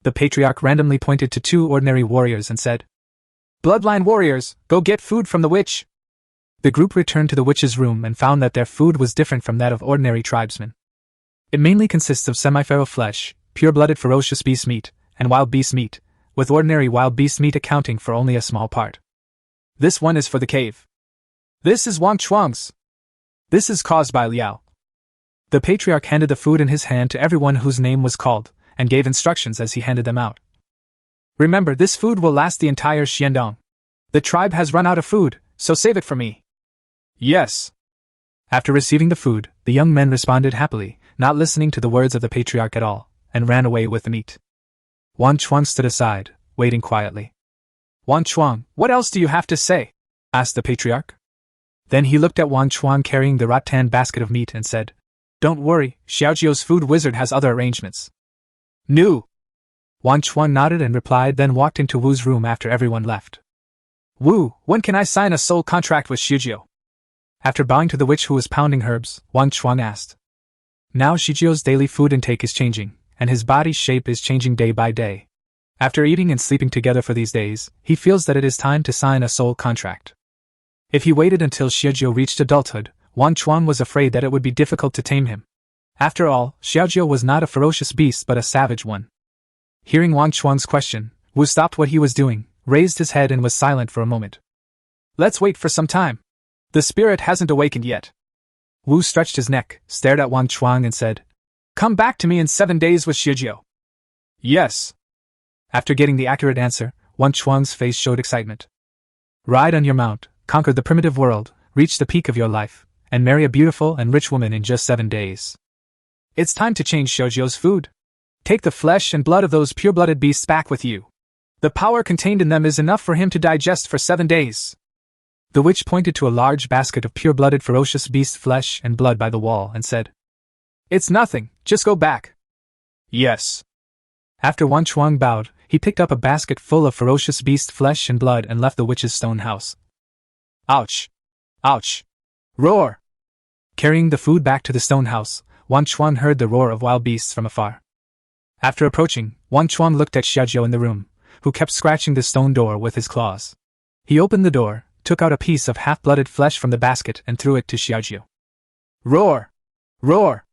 The patriarch randomly pointed to 2 ordinary warriors and said, Bloodline warriors, go get food from the witch. The group returned to the witch's room and found that their food was different from that of ordinary tribesmen. It mainly consists of semi-feral flesh, pure-blooded ferocious beast meat, and wild beast meat, with ordinary wild beast meat accounting for only a small part. This one is for the cave. This is Wang Chuang's. This is caused by Liao. The patriarch handed the food in his hand to everyone whose name was called, and gave instructions as he handed them out. Remember, this food will last the entire Xiandong. The tribe has run out of food, so save it for me. Yes. After receiving the food, the young men responded happily, not listening to the words of the patriarch at all, and ran away with the meat. Wang Chuang stood aside, waiting quietly. Wang Chuang, what else do you have to say? Asked the patriarch. Then he looked at Wang Chuang carrying the rattan basket of meat and said, Don't worry, Xiaojiu's food wizard has other arrangements. No. Wang Chuang nodded and replied, then walked into Wu's room after everyone left. Wu, when can I sign a soul contract with Xiaojiu? After bowing to the witch who was pounding herbs, Wang Chuang asked. Now Xiaojiu's daily food intake is changing, and his body's shape is changing day by day. After eating and sleeping together for these days, he feels that it is time to sign a soul contract. If he waited until Xiaojiu reached adulthood, Wang Chuang was afraid that it would be difficult to tame him. After all, Xiaojiu was not a ferocious beast but a savage one. Hearing Wang Chuang's question, Wu stopped what he was doing, raised his head and was silent for a moment. Let's wait for some time. The spirit hasn't awakened yet. Wu stretched his neck, stared at Wang Chuang and said, Come back to me in 7 days with Xiaojiu. Yes. After getting the accurate answer, Wang Chuang's face showed excitement. Ride on your mount, conquer the primitive world, reach the peak of your life, and marry a beautiful and rich woman in just 7 days. It's time to change Xiaojiu's food. Take the flesh and blood of those pure-blooded beasts back with you. The power contained in them is enough for him to digest for 7 days. The witch pointed to a large basket of pure-blooded ferocious beast flesh and blood by the wall and said, It's nothing, just go back. Yes. After Wang Chuang bowed, he picked up a basket full of ferocious beast flesh and blood and left the witch's stone house. Ouch! Ouch! Roar! Carrying the food back to the stone house, Wang Chuang heard the roar of wild beasts from afar. After approaching, Wang Chuang looked at Xiaojiu in the room, who kept scratching the stone door with his claws. He opened the door, took out a piece of half-blooded flesh from the basket and threw it to Xiaojiu. Roar! Roar!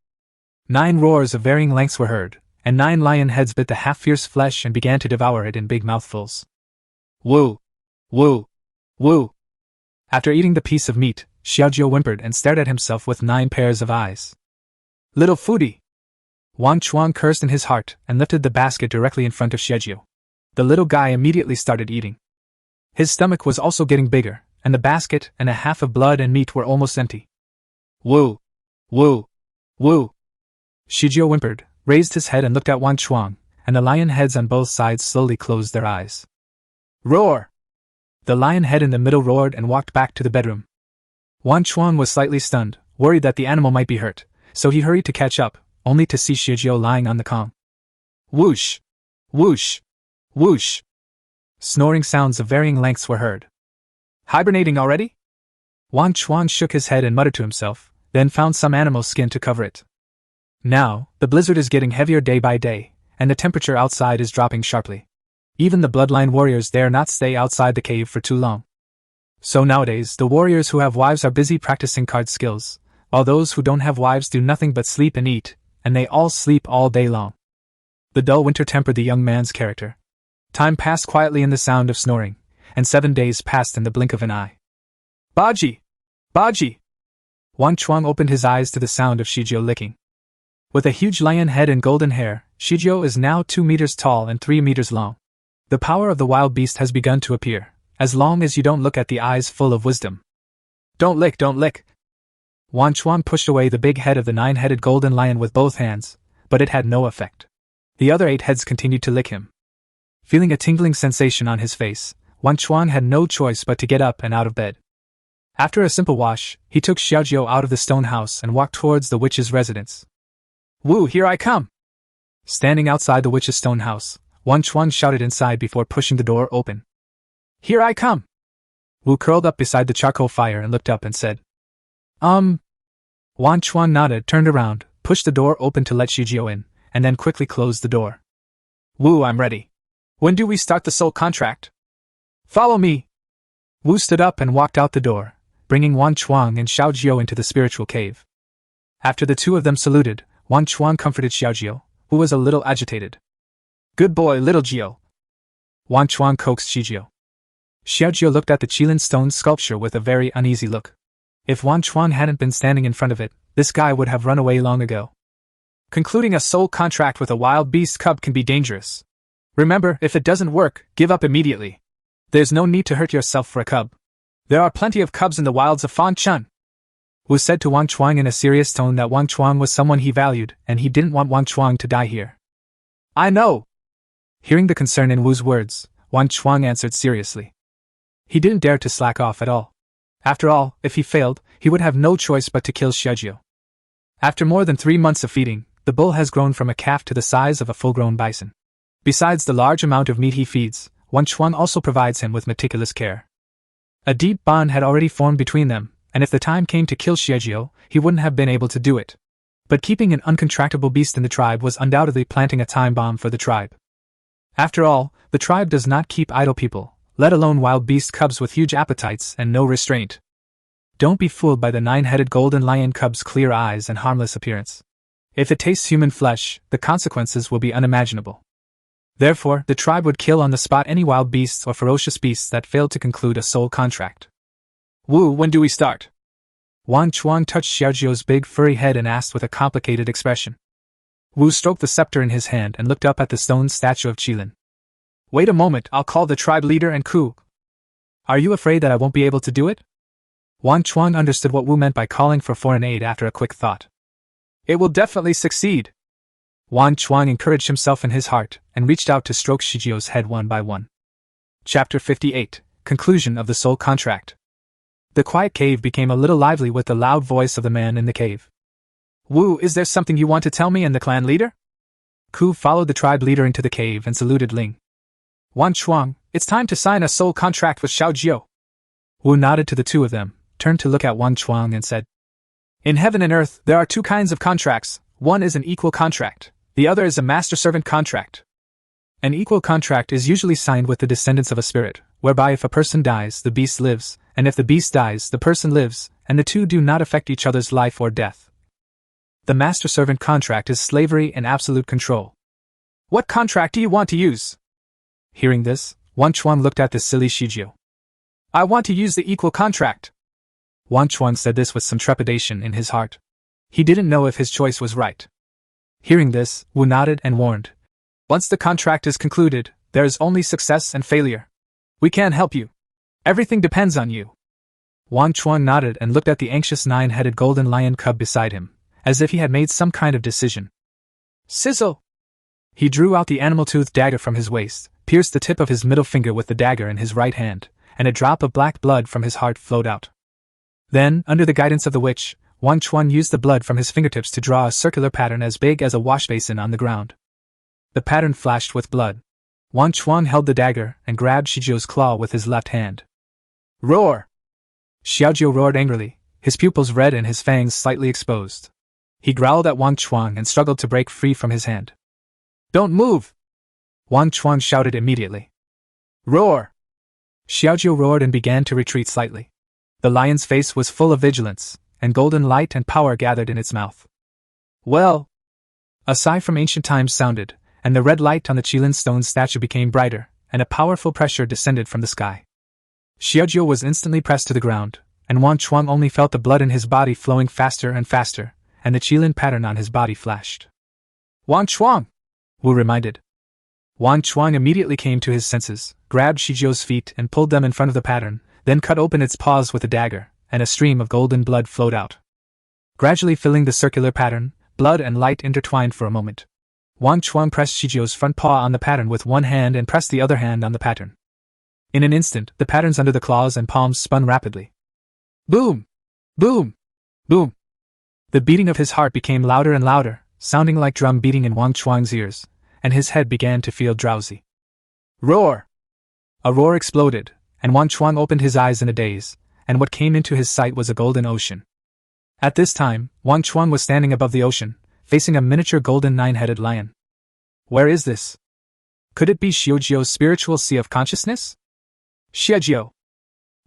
9 roars of varying lengths were heard, and 9 lion heads bit the half-fierce flesh and began to devour it in big mouthfuls. Woo! Woo! Woo! After eating the piece of meat, Xiaojiu whimpered and stared at himself with 9 pairs of eyes. Little foodie! Wang Chuang cursed in his heart and lifted the basket directly in front of Xiaojiu. The little guy immediately started eating. His stomach was also getting bigger, and the basket and a half of blood and meat were almost empty. Woo! Woo! Woo! Xiaojiu whimpered, raised his head and looked at Wang Chuang, and the lion heads on both sides slowly closed their eyes. Roar! The lion head in the middle roared and walked back to the bedroom. Wang Chuang was slightly stunned, worried that the animal might be hurt, so he hurried to catch up, only to see Xiaojiu lying on the Kong. Whoosh! Whoosh! Whoosh! Snoring sounds of varying lengths were heard. Hibernating already? Wang Chuang shook his head and muttered to himself, then found some animal skin to cover it. Now, the blizzard is getting heavier day by day, and the temperature outside is dropping sharply. Even the bloodline warriors dare not stay outside the cave for too long. So nowadays, the warriors who have wives are busy practicing card skills, while those who don't have wives do nothing but sleep and eat, and they all sleep all day long. The dull winter tempered the young man's character. Time passed quietly in the sound of snoring, and 7 days passed in the blink of an eye. Baji! Baji! Wang Chuang opened his eyes to the sound of Xiaojiu licking. With a huge lion head and golden hair, Xiaojiu is now 2 meters tall and 3 meters long. The power of the wild beast has begun to appear, as long as you don't look at the eyes full of wisdom. Don't lick, don't lick! Wang Chuang pushed away the big head of the 9-headed golden lion with both hands, but it had no effect. The other 8 heads continued to lick him. Feeling a tingling sensation on his face, Wang Chuang had no choice but to get up and out of bed. After a simple wash, he took Xiaojiu out of the stone house and walked towards the witch's residence. Woo, here I come! Standing outside the witch's stone house, Wang Chuang shouted inside before pushing the door open. "Here I come!" Wu curled up beside the charcoal fire and looked up and said, Wang Chuang nodded, turned around, pushed the door open to let Shijio in, and then quickly closed the door. "Wu, I'm ready. When do we start the soul contract?" "Follow me." Wu stood up and walked out the door, bringing Wang Chuang and Xiaojiu into the spiritual cave. After the two of them saluted, Wang Chuang comforted Xiaojiu, who was a little agitated. "Good boy, little Jiu." Wang Chuang coaxed Shijio. Xiaojiu looked at the Qilin stone sculpture with a very uneasy look. If Wang Chuang hadn't been standing in front of it, this guy would have run away long ago. Concluding a soul contract with a wild beast cub can be dangerous. Remember, if it doesn't work, give up immediately. There's no need to hurt yourself for a cub. There are plenty of cubs in the wilds of Fanchun. Wu said to Wang Chuang in a serious tone that Wang Chuang was someone he valued, and he didn't want Wang Chuang to die here. "I know." Hearing the concern in Wu's words, Wang Chuang answered seriously. He didn't dare to slack off at all. After all, if he failed, he would have no choice but to kill Xiaojiu. After more than 3 months of feeding, the bull has grown from a calf to the size of a full-grown bison. Besides the large amount of meat he feeds, Wang Chuang also provides him with meticulous care. A deep bond had already formed between them, and if the time came to kill Xiaojiu, he wouldn't have been able to do it. But keeping an uncontractable beast in the tribe was undoubtedly planting a time bomb for the tribe. After all, the tribe does not keep idle people, let alone wild beast cubs with huge appetites and no restraint. Don't be fooled by the 9-headed golden lion cub's clear eyes and harmless appearance. If it tastes human flesh, the consequences will be unimaginable. Therefore, the tribe would kill on the spot any wild beasts or ferocious beasts that failed to conclude a soul contract. "Wu, when do we start?" Wang Chuang touched Xiaojiu's big furry head and asked with a complicated expression. Wu stroked the scepter in his hand and looked up at the stone statue of Qilin. "Wait a moment, I'll call the tribe leader and Ku." "Are you afraid that I won't be able to do it?" Wang Chuang understood what Wu meant by calling for foreign aid after a quick thought. "It will definitely succeed." Wang Chuang encouraged himself in his heart, and reached out to stroke Shijio's head one by one. Chapter 58, Conclusion of the Soul Contract. The quiet cave became a little lively with the loud voice of the man in the cave. "Wu, is there something you want to tell me and the clan leader?" Ku followed the tribe leader into the cave and saluted Ling. "Wang Chuang, it's time to sign a soul contract with Xiaojiu." Wu nodded to the two of them, turned to look at Wang Chuang and said, "In heaven and earth, there are 2 kinds of contracts. One is an equal contract. The other is a master-servant contract. An equal contract is usually signed with the descendants of a spirit, whereby if a person dies, the beast lives, and if the beast dies, the person lives, and the two do not affect each other's life or death. The master-servant contract is slavery and absolute control. What contract do you want to use?" Hearing this, Wang Chuang looked at the silly Shijio. "I want to use the equal contract." Wang Chuang said this with some trepidation in his heart. He didn't know if his choice was right. Hearing this, Wu nodded and warned, "Once the contract is concluded, there is only success and failure. We can't help you. Everything depends on you." Wang Chuang nodded and looked at the anxious 9-headed golden lion cub beside him, as if he had made some kind of decision. Sizzle! He drew out the animal-toothed dagger from his waist, pierced the tip of his middle finger with the dagger in his right hand, and a drop of black blood from his heart flowed out. Then, under the guidance of the witch, Wang Chuang used the blood from his fingertips to draw a circular pattern as big as a wash basin on the ground. The pattern flashed with blood. Wang Chuang held the dagger and grabbed Shijio's claw with his left hand. "Roar!" Xiaojiu roared angrily, his pupils red and his fangs slightly exposed. He growled at Wang Chuang and struggled to break free from his hand. "Don't move!" Wang Chuang shouted immediately. "Roar!" Xiaojiu roared and began to retreat slightly. The lion's face was full of vigilance, and golden light and power gathered in its mouth. "Well!" A sigh from ancient times sounded, and the red light on the Qilin stone statue became brighter, and a powerful pressure descended from the sky. Xiaojiu was instantly pressed to the ground, and Wang Chuang only felt the blood in his body flowing faster and faster, and the Qilin pattern on his body flashed. "Wang Chuang!" Wu reminded. Wang Chuang immediately came to his senses, grabbed Shijio's feet and pulled them in front of the pattern, then cut open its paws with a dagger, and a stream of golden blood flowed out. Gradually filling the circular pattern, blood and light intertwined for a moment. Wang Chuang pressed Shijio's front paw on the pattern with one hand and pressed the other hand on the pattern. In an instant, the patterns under the claws and palms spun rapidly. Boom! Boom! Boom! The beating of his heart became louder and louder, sounding like drum beating in Wang Chuang's ears, and his head began to feel drowsy. Roar! A roar exploded, and Wang Chuang opened his eyes in a daze, and what came into his sight was a golden ocean. At this time, Wang Chuang was standing above the ocean, facing a miniature golden nine-headed lion. Where is this? Could it be Xiaojio's spiritual sea of consciousness? Xiaojio!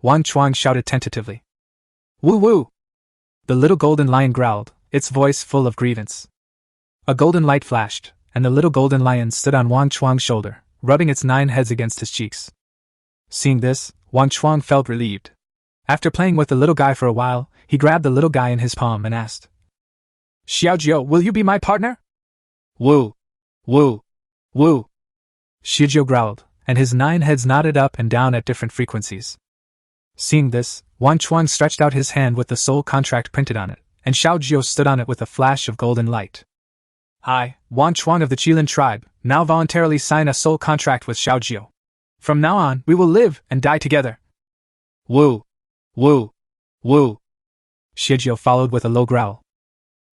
Wang Chuang shouted tentatively. Woo woo! The little golden lion growled, its voice full of grievance. A golden light flashed, and the little golden lion stood on Wang Chuang's shoulder, rubbing its 9 heads against his cheeks. Seeing this, Wang Chuang felt relieved. After playing with the little guy for a while, he grabbed the little guy in his palm and asked, Xiaojio, will you be my partner? Woo! Woo! Woo! Xiaojio growled, and his 9 heads nodded up and down at different frequencies. Seeing this, Wang Chuang stretched out his hand with the soul contract printed on it, and Xiaojio stood on it with a flash of golden light. I, Wang Chuang of the Qilin tribe, now voluntarily sign a soul contract with Xiaojio. From now on, we will live and die together. Woo! Woo! Woo! Xiaojio followed with a low growl.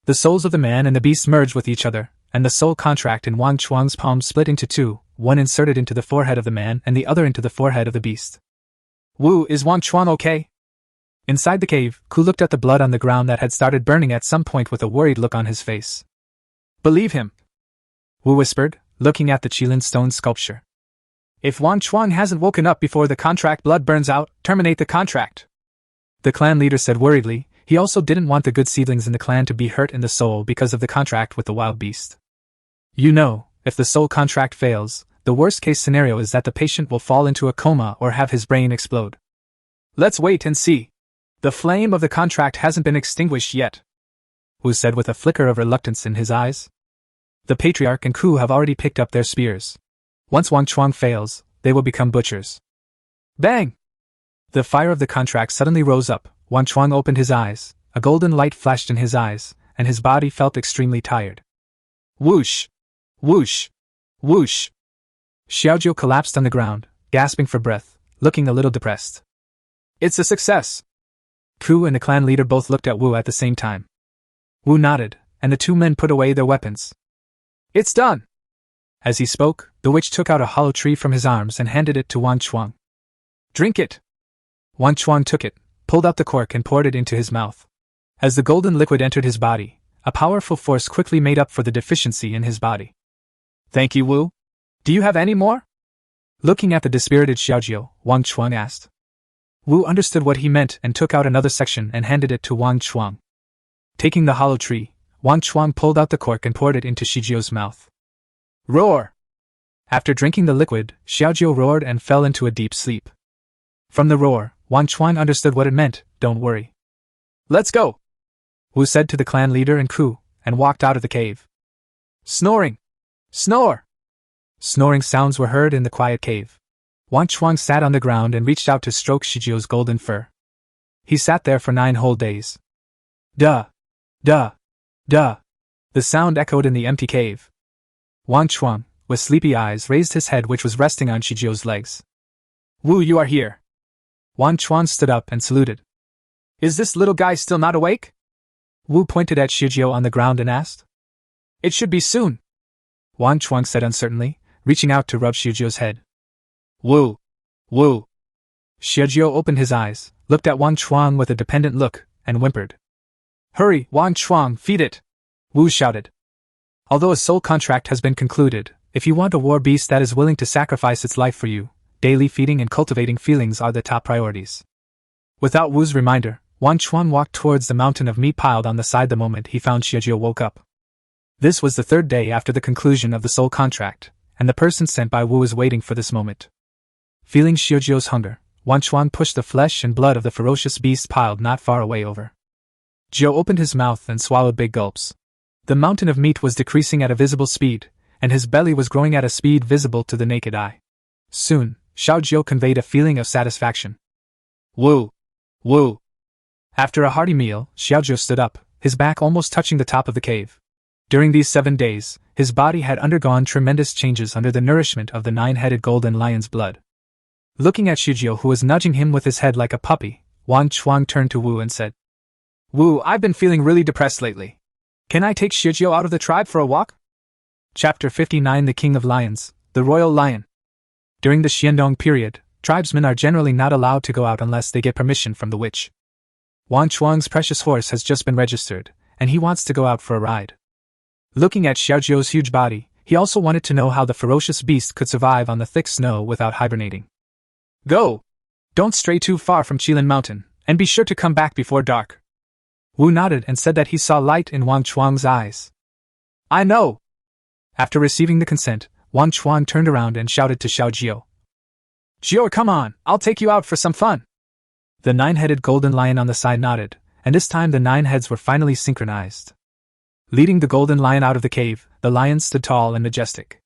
The souls of the man and the beast merged with each other, and the soul contract in Wang Chuang's palm split into 2, one inserted into the forehead of the man and the other into the forehead of the beast. Woo, is Wang Chuang okay? Inside the cave, Ku looked at the blood on the ground that had started burning at some point with a worried look on his face. Believe him, Wu whispered, looking at the Qilin stone sculpture. If Wang Chuang hasn't woken up before the contract blood burns out, terminate the contract. The clan leader said worriedly. He also didn't want the good seedlings in the clan to be hurt in the soul because of the contract with the wild beast. You know, if the soul contract fails, the worst-case scenario is that the patient will fall into a coma or have his brain explode. Let's wait and see. The flame of the contract hasn't been extinguished yet, Wu said with a flicker of reluctance in his eyes. The Patriarch and Ku have already picked up their spears. Once Wang Chuang fails, they will become butchers. Bang! The fire of the contract suddenly rose up. Wang Chuang opened his eyes, a golden light flashed in his eyes, and his body felt extremely tired. Whoosh! Whoosh! Whoosh! Xiaojio collapsed on the ground, gasping for breath, looking a little depressed. It's a success! Ku and the clan leader both looked at Wu at the same time. Wu nodded, and the 2 men put away their weapons. It's done! As he spoke, the witch took out a hollow tree from his arms and handed it to Wang Chuang. Drink it! Wang Chuang took it, pulled out the cork and poured it into his mouth. As the golden liquid entered his body, a powerful force quickly made up for the deficiency in his body. Thank you, Wu. Do you have any more? Looking at the dispirited Xiaojio, Wang Chuang asked. Wu understood what he meant and took out another section and handed it to Wang Chuang. Taking the hollow tree, Wang Chuang pulled out the cork and poured it into Xiaojio's mouth. Roar! After drinking the liquid, Xiaojio roared and fell into a deep sleep. From the roar, Wang Chuang understood what it meant. Don't worry. Let's go! Wu said to the clan leader and Ku, and walked out of the cave. Snoring! Snore! Snoring sounds were heard in the quiet cave. Wang Chuang sat on the ground and reached out to stroke Xiaojio's golden fur. He sat there for 9 whole days. Duh! Duh! Duh! The sound echoed in the empty cave. Wang Chuang, with sleepy eyes, raised his head which was resting on Xiaojio's legs. Wu, you are here! Wang Chuang stood up and saluted. Is this little guy still not awake? Wu pointed at Xiaojio on the ground and asked. It should be soon, Wang Chuang said uncertainly, reaching out to rub Xiaojio's head. Wu! Wu! Xiaojio opened his eyes, looked at Wang Chuang with a dependent look, and whimpered. Hurry, Wang Chuang, feed it! Wu shouted. Although a soul contract has been concluded, if you want a war beast that is willing to sacrifice its life for you, daily feeding and cultivating feelings are the top priorities. Without Wu's reminder, Wang Chuang walked towards the mountain of meat piled on the side the moment he found Xiaojio woke up. This was the 3rd day after the conclusion of the soul contract, and the person sent by Wu was waiting for this moment. Feeling Xiaojio's hunger, Wang Chuang pushed the flesh and blood of the ferocious beast piled not far away over. Zhou opened his mouth and swallowed big gulps. The mountain of meat was decreasing at a visible speed, and his belly was growing at a speed visible to the naked eye. Soon, Xiaojio conveyed a feeling of satisfaction. Woo! Woo! After a hearty meal, Xiaojio stood up, his back almost touching the top of the cave. During these 7 days, his body had undergone tremendous changes under the nourishment of the 9-headed golden lion's blood. Looking at Xiaojio, who was nudging him with his head like a puppy, Wang Chuang turned to Wu and said, Wu, I've been feeling really depressed lately. Can I take Xiaojio out of the tribe for a walk? Chapter 59 The King of Lions, the Royal Lion. During the Xiandong period, tribesmen are generally not allowed to go out unless they get permission from the witch. Wang Chuang's precious horse has just been registered, and he wants to go out for a ride. Looking at Xiaojiu's huge body, he also wanted to know how the ferocious beast could survive on the thick snow without hibernating. Go! Don't stray too far from Qilin Mountain, and be sure to come back before dark. Wu nodded and said that he saw light in Wang Chuang's eyes. I know! After receiving the consent, Wang Chuang turned around and shouted to Xiaojiu. Jiu, come on, I'll take you out for some fun. The 9-headed golden lion on the side nodded, and this time the 9 heads were finally synchronized. Leading the golden lion out of the cave, the lion stood tall and majestic.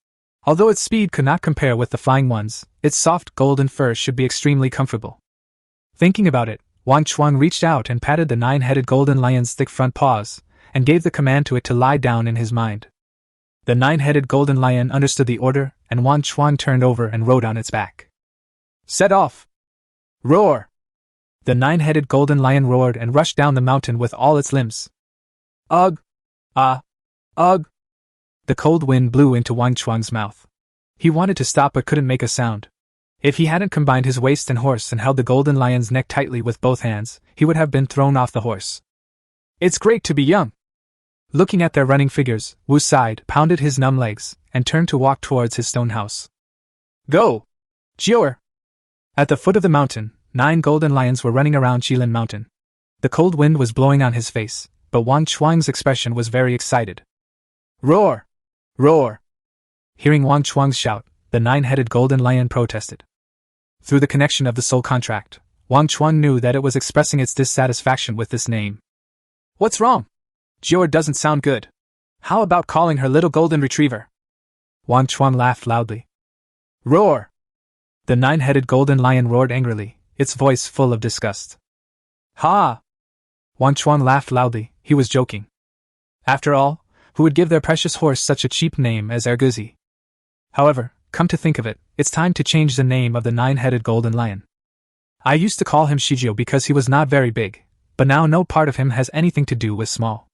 Although its speed could not compare with the flying one's, its soft golden fur should be extremely comfortable. Thinking about it, Wang Chuang reached out and patted the 9-headed golden lion's thick front paws, and gave the command to it to lie down in his mind. The 9-headed golden lion understood the order, and Wang Chuang turned over and rode on its back. Set off! Roar! The 9-headed golden lion roared and rushed down the mountain with all its limbs. Ugh! Ah! Ugh! The cold wind blew into Wang Chuang's mouth. He wanted to stop but couldn't make a sound. If he hadn't combined his waist and horse and held the golden lion's neck tightly with both hands, he would have been thrown off the horse. It's great to be young! Looking at their running figures, Wu sighed, pounded his numb legs, and turned to walk towards his stone house. Go! Jiuer! At the foot of the mountain, 9 golden lions were running around Qilin Mountain. The cold wind was blowing on his face, but Wang Chuang's expression was very excited. Roar! Roar! Hearing Wang Chuang's shout, the 9-headed golden lion protested. Through the connection of the soul contract, Wang Chuang knew that it was expressing its dissatisfaction with this name. What's wrong? Jiuer doesn't sound good. How about calling her little golden retriever? Wang Chuang laughed loudly. Roar! The 9-headed golden lion roared angrily, its voice full of disgust. Ha! Wang Chuang laughed loudly, he was joking. After all, who would give their precious horse such a cheap name as Erguzi? However, come to think of it, it's time to change the name of the 9-headed golden lion. I used to call him Shijio because he was not very big, but now no part of him has anything to do with small.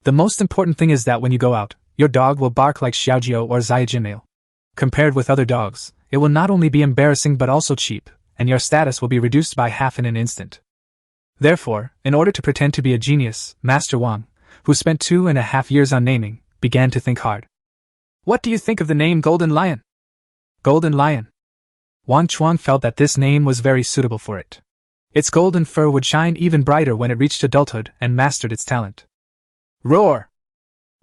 The most important thing is that when you go out, your dog will bark like Xiaojiu or Ziyajinmail. Compared with other dogs, it will not only be embarrassing but also cheap, and your status will be reduced by half in an instant. Therefore, in order to pretend to be a genius, Master Wang, who spent 2.5 years on naming, began to think hard. What do you think of the name Golden Lion? Golden Lion. Wang Chuang felt that this name was very suitable for it. Its golden fur would shine even brighter when it reached adulthood and mastered its talent. Roar!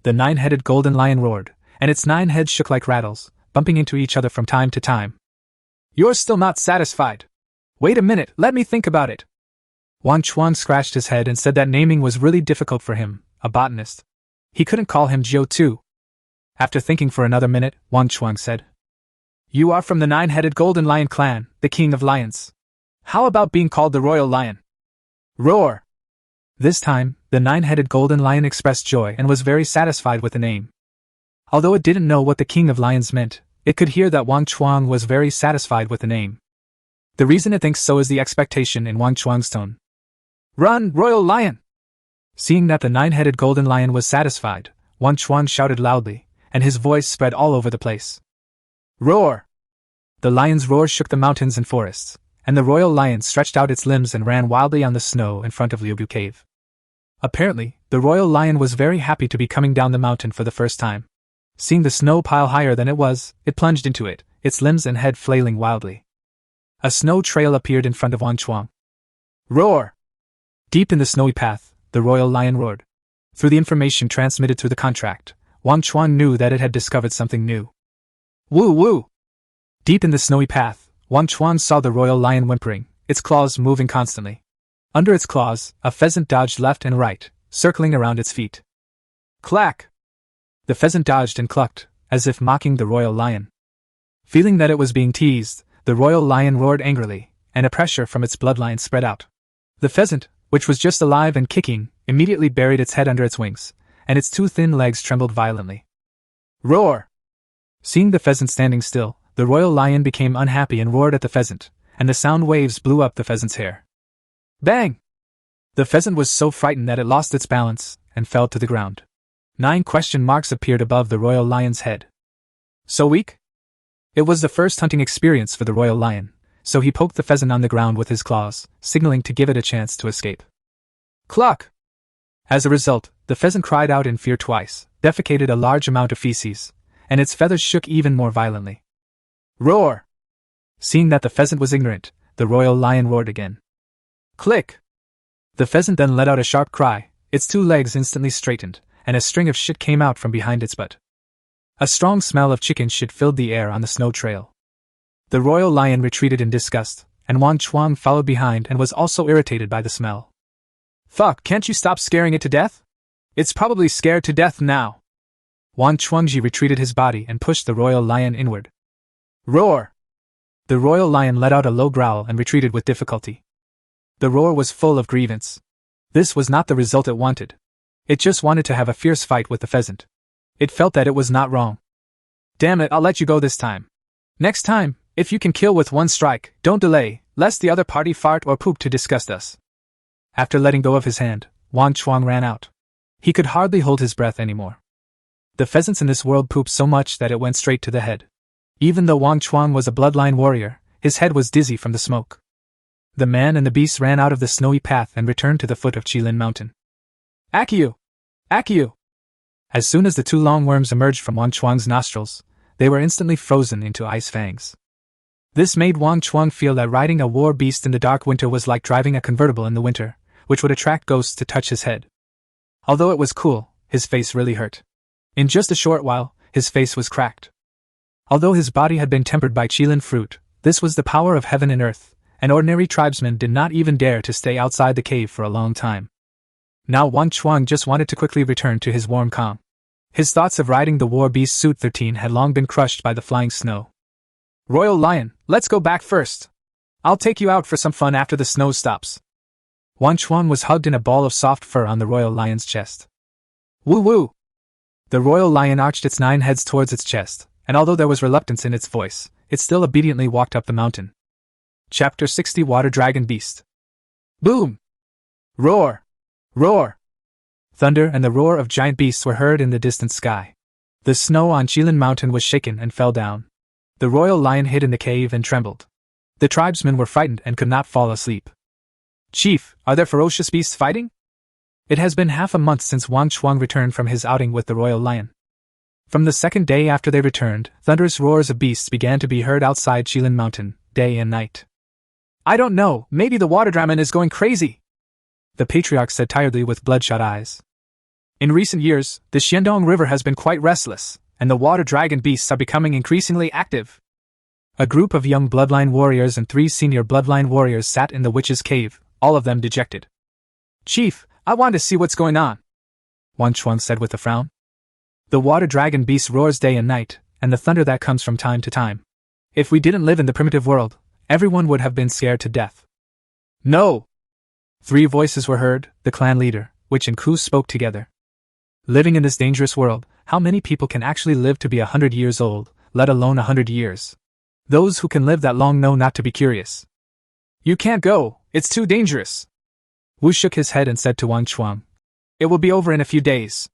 The 9-headed golden lion roared, and its 9 heads shook like rattles, bumping into each other from time to time. You're still not satisfied. Wait a minute, let me think about it. Wang Chuang scratched his head and said that naming was really difficult for him, a botanist. He couldn't call him Jiu too. After thinking for another minute, Wang Chuang said, You are from the 9-headed golden lion clan, the king of lions. How about being called the royal lion? Roar! This time, the 9-headed golden lion expressed joy and was very satisfied with the name. Although it didn't know what the king of lions meant, it could hear that Wang Chuang was very satisfied with the name. The reason it thinks so is the expectation in Wang Chuang's tone. Run, royal lion! Seeing that the 9-headed golden lion was satisfied, Wang Chuang shouted loudly, and his voice spread all over the place. Roar! The lion's roar shook the mountains and forests, and the royal lion stretched out its limbs and ran wildly on the snow in front of Liubu Cave. Apparently, the royal lion was very happy to be coming down the mountain for the first time. Seeing the snow pile higher than it was, it plunged into it, its limbs and head flailing wildly. A snow trail appeared in front of Wang Chuang. Roar! Deep in the snowy path, the royal lion roared. Through the information transmitted through the contract, Wang Chuang knew that it had discovered something new. Woo woo! Deep in the snowy path, Wang Chuang saw the royal lion whimpering, its claws moving constantly. Under its claws, a pheasant dodged left and right, circling around its feet. Clack! The pheasant dodged and clucked, as if mocking the royal lion. Feeling that it was being teased, the royal lion roared angrily, and a pressure from its bloodline spread out. The pheasant, which was just alive and kicking, immediately buried its head under its wings, and its 2 thin legs trembled violently. Roar! Seeing the pheasant standing still, the royal lion became unhappy and roared at the pheasant, and the sound waves blew up the pheasant's hair. Bang! The pheasant was so frightened that it lost its balance and fell to the ground. 9 question marks appeared above the royal lion's head. So weak? It was the first hunting experience for the royal lion, so he poked the pheasant on the ground with his claws, signaling to give it a chance to escape. Cluck! As a result, the pheasant cried out in fear twice, defecated a large amount of feces, and its feathers shook even more violently. Roar! Seeing that the pheasant was ignorant, the royal lion roared again. Click! The pheasant then let out a sharp cry, its 2 legs instantly straightened, and a string of shit came out from behind its butt. A strong smell of chicken shit filled the air on the snow trail. The royal lion retreated in disgust, and Wang Chuang followed behind and was also irritated by the smell. Fuck, can't you stop scaring it to death? It's probably scared to death now. Wang Chuangji retreated his body and pushed the royal lion inward. Roar! The royal lion let out a low growl and retreated with difficulty. The roar was full of grievance. This was not the result it wanted. It just wanted to have a fierce fight with the pheasant. It felt that it was not wrong. Damn it, I'll let you go this time. Next time, if you can kill with 1 strike, don't delay, lest the other party fart or poop to disgust us. After letting go of his hand, Wang Chuang ran out. He could hardly hold his breath anymore. The pheasants in this world pooped so much that it went straight to the head. Even though Wang Chuang was a bloodline warrior, his head was dizzy from the smoke. The man and the beast ran out of the snowy path and returned to the foot of Qilin mountain. Akiu! Akiu! As soon as the 2 long worms emerged from Wang Chuang's nostrils, they were instantly frozen into ice fangs. This made Wang Chuang feel that riding a war beast in the dark winter was like driving a convertible in the winter, which would attract ghosts to touch his head. Although it was cool, his face really hurt. In just a short while, his face was cracked. Although his body had been tempered by Qilin fruit, this was the power of heaven and earth, and ordinary tribesmen did not even dare to stay outside the cave for a long time. Now Wang Chuang just wanted to quickly return to his warm calm. His thoughts of riding the war beast Suit 13 had long been crushed by the flying snow. Royal Lion, let's go back first. I'll take you out for some fun after the snow stops. Wang Chuang was hugged in a ball of soft fur on the royal lion's chest. Woo woo! The royal lion arched its 9 heads towards its chest, and although there was reluctance in its voice, it still obediently walked up the mountain. Chapter 60 Water Dragon Beast. Boom! Roar! Roar! Thunder and the roar of giant beasts were heard in the distant sky. The snow on Qilin Mountain was shaken and fell down. The royal lion hid in the cave and trembled. The tribesmen were frightened and could not fall asleep. Chief, are there ferocious beasts fighting? It has been half a month since Wang Chuang returned from his outing with the royal lion. From the second day after they returned, thunderous roars of beasts began to be heard outside Qilin Mountain, day and night. I don't know, maybe the water dragon is going crazy, the patriarch said tiredly with bloodshot eyes. In recent years, the Xiandong River has been quite restless, and the water dragon beasts are becoming increasingly active. A group of young bloodline warriors and 3 senior bloodline warriors sat in the witch's cave, all of them dejected. Chief, I want to see what's going on, Wang Chuang said with a frown. The water dragon beast roars day and night, and the thunder that comes from time to time. If we didn't live in the primitive world, everyone would have been scared to death. No! 3 voices were heard, the clan leader, Witch and Ku spoke together. Living in this dangerous world, how many people can actually live to be 100 years old, let alone 100 years? Those who can live that long know not to be curious. You can't go, it's too dangerous. Wu shook his head and said to Wang Chuang, it will be over in a few days.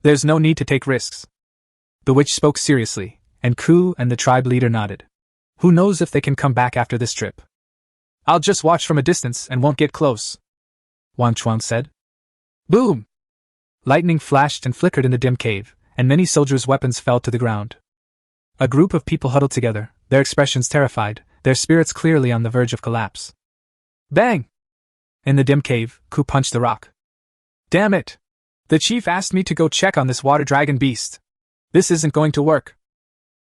There's no need to take risks. The witch spoke seriously, and Ku and the tribe leader nodded. Who knows if they can come back after this trip? I'll just watch from a distance and won't get close, Wang Chuang said. Boom! Lightning flashed and flickered in the dim cave, and many soldiers' weapons fell to the ground. A group of people huddled together, their expressions terrified, their spirits clearly on the verge of collapse. Bang! In the dim cave, Ku punched the rock. Damn it! The chief asked me to go check on this water dragon beast. This isn't going to work,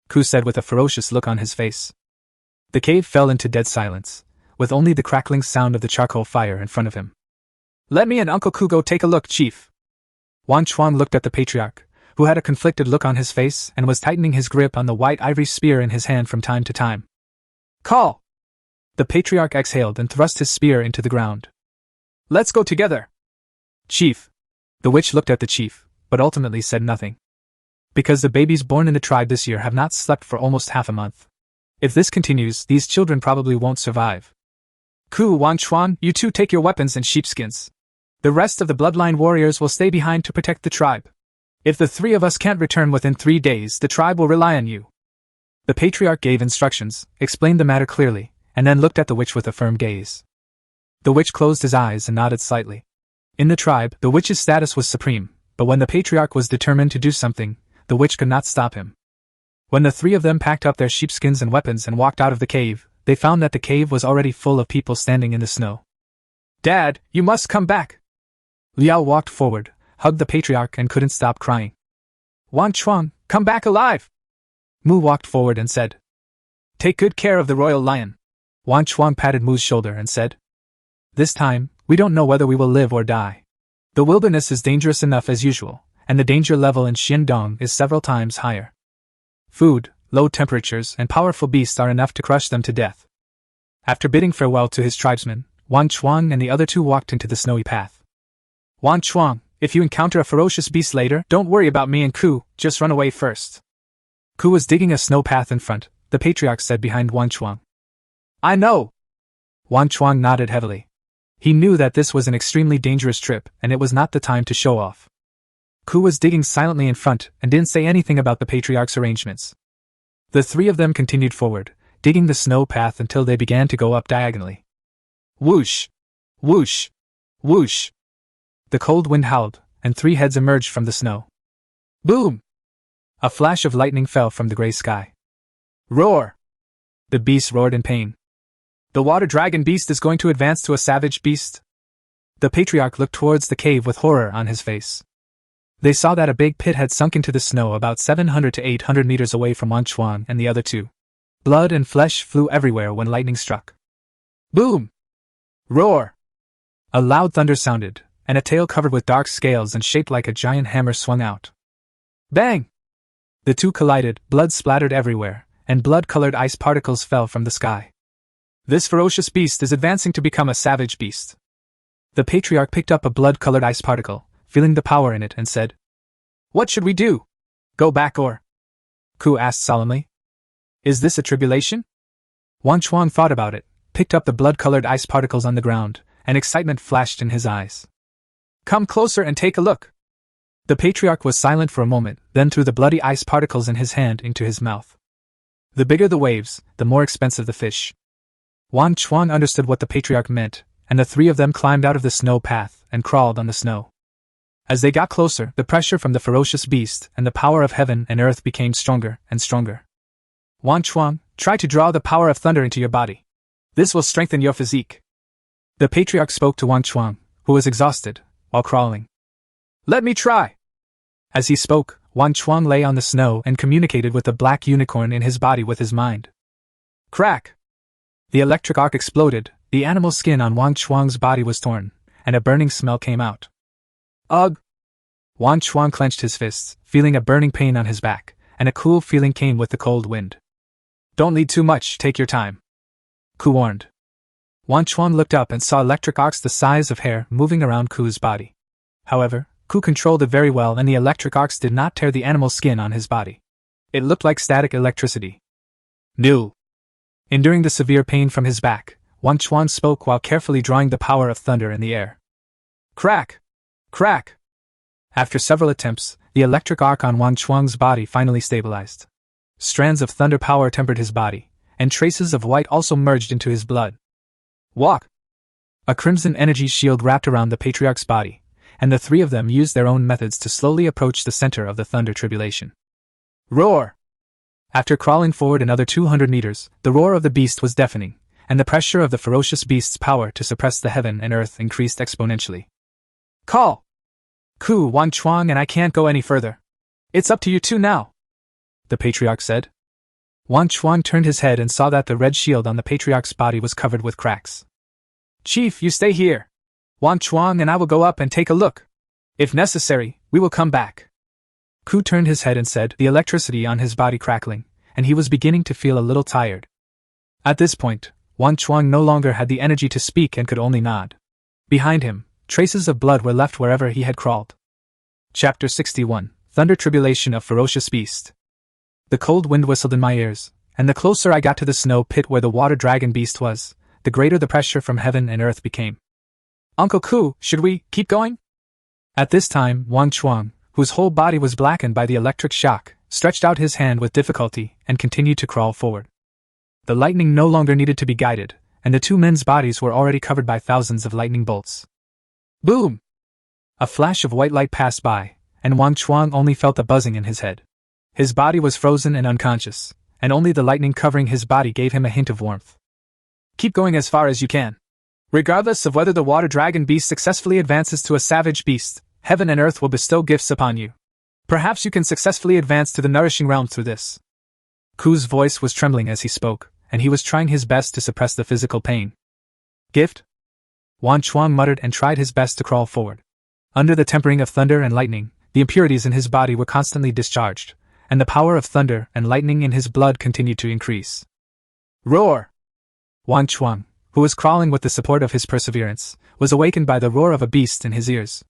Ku said with a ferocious look on his face. The cave fell into dead silence, with only the crackling sound of the charcoal fire in front of him. Let me and Uncle Ku go take a look, chief. Wang Chuang looked at the patriarch, who had a conflicted look on his face and was tightening his grip on the white ivory spear in his hand from time to time. Call! The patriarch exhaled and thrust his spear into the ground. Let's go together. Chief. The witch looked at the chief, but ultimately said nothing. Because the babies born in the tribe this year have not slept for almost half a month. If this continues, these children probably won't survive. Ku, Wang Chuan, you two take your weapons and sheepskins. The rest of the bloodline warriors will stay behind to protect the tribe. If the three of us can't return within 3 days, the tribe will rely on you. The patriarch gave instructions, explained the matter clearly, and then looked at the witch with a firm gaze. The witch closed his eyes and nodded slightly. In the tribe, the witch's status was supreme, but when the patriarch was determined to do something, the witch could not stop him. When the three of them packed up their sheepskins and weapons and walked out of the cave, they found that the cave was already full of people standing in the snow. "Dad, you must come back!" Liao walked forward, hugged the patriarch and couldn't stop crying. "Wang Chuang, come back alive!" Mu walked forward and said. "Take good care of the royal lion." Wang Chuang patted Mu's shoulder and said. "This time, we don't know whether we will live or die. The wilderness is dangerous enough as usual, and the danger level in Xiandong is several times higher. Food, low temperatures, and powerful beasts are enough to crush them to death." After bidding farewell to his tribesmen, Wang Chuang and the other two walked into the snowy path. "Wang Chuang, if you encounter a ferocious beast later, don't worry about me and Ku, just run away first." Ku was digging a snow path in front, the patriarch said behind Wang Chuang. "I know." Wang Chuang nodded heavily. He knew that this was an extremely dangerous trip, and it was not the time to show off. Ku was digging silently in front and didn't say anything about the patriarch's arrangements. The three of them continued forward, digging the snow path until they began to go up diagonally. Whoosh! Whoosh! Whoosh! The cold wind howled, and three heads emerged from the snow. Boom! A flash of lightning fell from the gray sky. Roar! The beast roared in pain. The water dragon beast is going to advance to a savage beast? The patriarch looked towards the cave with horror on his face. They saw that a big pit had sunk into the snow about 700 to 800 meters away from Wang Chuang and the other two. Blood and flesh flew everywhere when lightning struck. Boom! Roar! A loud thunder sounded, and a tail covered with dark scales and shaped like a giant hammer swung out. Bang! The two collided, blood splattered everywhere, and blood-colored ice particles fell from the sky. This ferocious beast is advancing to become a savage beast. The patriarch picked up a blood-colored ice particle, feeling the power in it, and said, "What should we do? Go back or?" Ku asked solemnly. "Is this a tribulation?" Wang Chuang thought about it, picked up the blood-colored ice particles on the ground, and excitement flashed in his eyes. "Come closer and take a look." The patriarch was silent for a moment, then threw the bloody ice particles in his hand into his mouth. The bigger the waves, the more expensive the fish. Wang Chuang understood what the patriarch meant, and the three of them climbed out of the snow path and crawled on the snow. As they got closer, the pressure from the ferocious beast and the power of heaven and earth became stronger and stronger. "Wang Chuang, try to draw the power of thunder into your body. This will strengthen your physique." The patriarch spoke to Wang Chuang, who was exhausted, while crawling. "Let me try." As he spoke, Wang Chuang lay on the snow and communicated with the black unicorn in his body with his mind. Crack! The electric arc exploded, the animal skin on Wang Chuang's body was torn, and a burning smell came out. Ugh! Wang Chuang clenched his fists, feeling a burning pain on his back, and a cool feeling came with the cold wind. "Don't need too much, take your time," Ku warned. Wang Chuang looked up and saw electric arcs the size of hair moving around Ku's body. However, Ku controlled it very well and the electric arcs did not tear the animal skin on his body. It looked like static electricity. "No." Enduring the severe pain from his back, Wang Chuang spoke while carefully drawing the power of thunder in the air. Crack! Crack! After several attempts, the electric arc on Wang Chuang's body finally stabilized. Strands of thunder power tempered his body, and traces of white also merged into his blood. Walk! A crimson energy shield wrapped around the patriarch's body, and the three of them used their own methods to slowly approach the center of the thunder tribulation. Roar! After crawling forward another 200 meters, the roar of the beast was deafening, and the pressure of the ferocious beast's power to suppress the heaven and earth increased exponentially. Call! Ku, Wang Chuang, and I can't go any further. It's up to you two now, the patriarch said. Wang Chuang turned his head and saw that the red shield on the patriarch's body was covered with cracks. Chief, you stay here. Wang Chuang and I will go up and take a look. If necessary, we will come back. Ku turned his head and said, the electricity on his body crackling, and he was beginning to feel a little tired. At this point, Wang Chuang no longer had the energy to speak and could only nod. Behind him, traces of blood were left wherever he had crawled. Chapter 61, Thunder Tribulation of Ferocious Beast. The cold wind whistled in my ears, and the closer I got to the snow pit where the water dragon beast was, the greater the pressure from heaven and earth became. Uncle Ku, should we keep going? At this time, Wang Chuang, whose whole body was blackened by the electric shock, stretched out his hand with difficulty and continued to crawl forward. The lightning no longer needed to be guided, and the two men's bodies were already covered by thousands of lightning bolts. Boom! A flash of white light passed by, and Wang Chuang only felt a buzzing in his head. His body was frozen and unconscious, and only the lightning covering his body gave him a hint of warmth. Keep going as far as you can. Regardless of whether the water dragon beast successfully advances to a savage beast, heaven and earth will bestow gifts upon you. Perhaps you can successfully advance to the nourishing realm through this. Ku's voice was trembling as he spoke, and he was trying his best to suppress the physical pain. Gift? Wang Chuang muttered and tried his best to crawl forward. Under the tempering of thunder and lightning, the impurities in his body were constantly discharged, and the power of thunder and lightning in his blood continued to increase. Roar! Wang Chuang, who was crawling with the support of his perseverance, was awakened by the roar of a beast in his ears.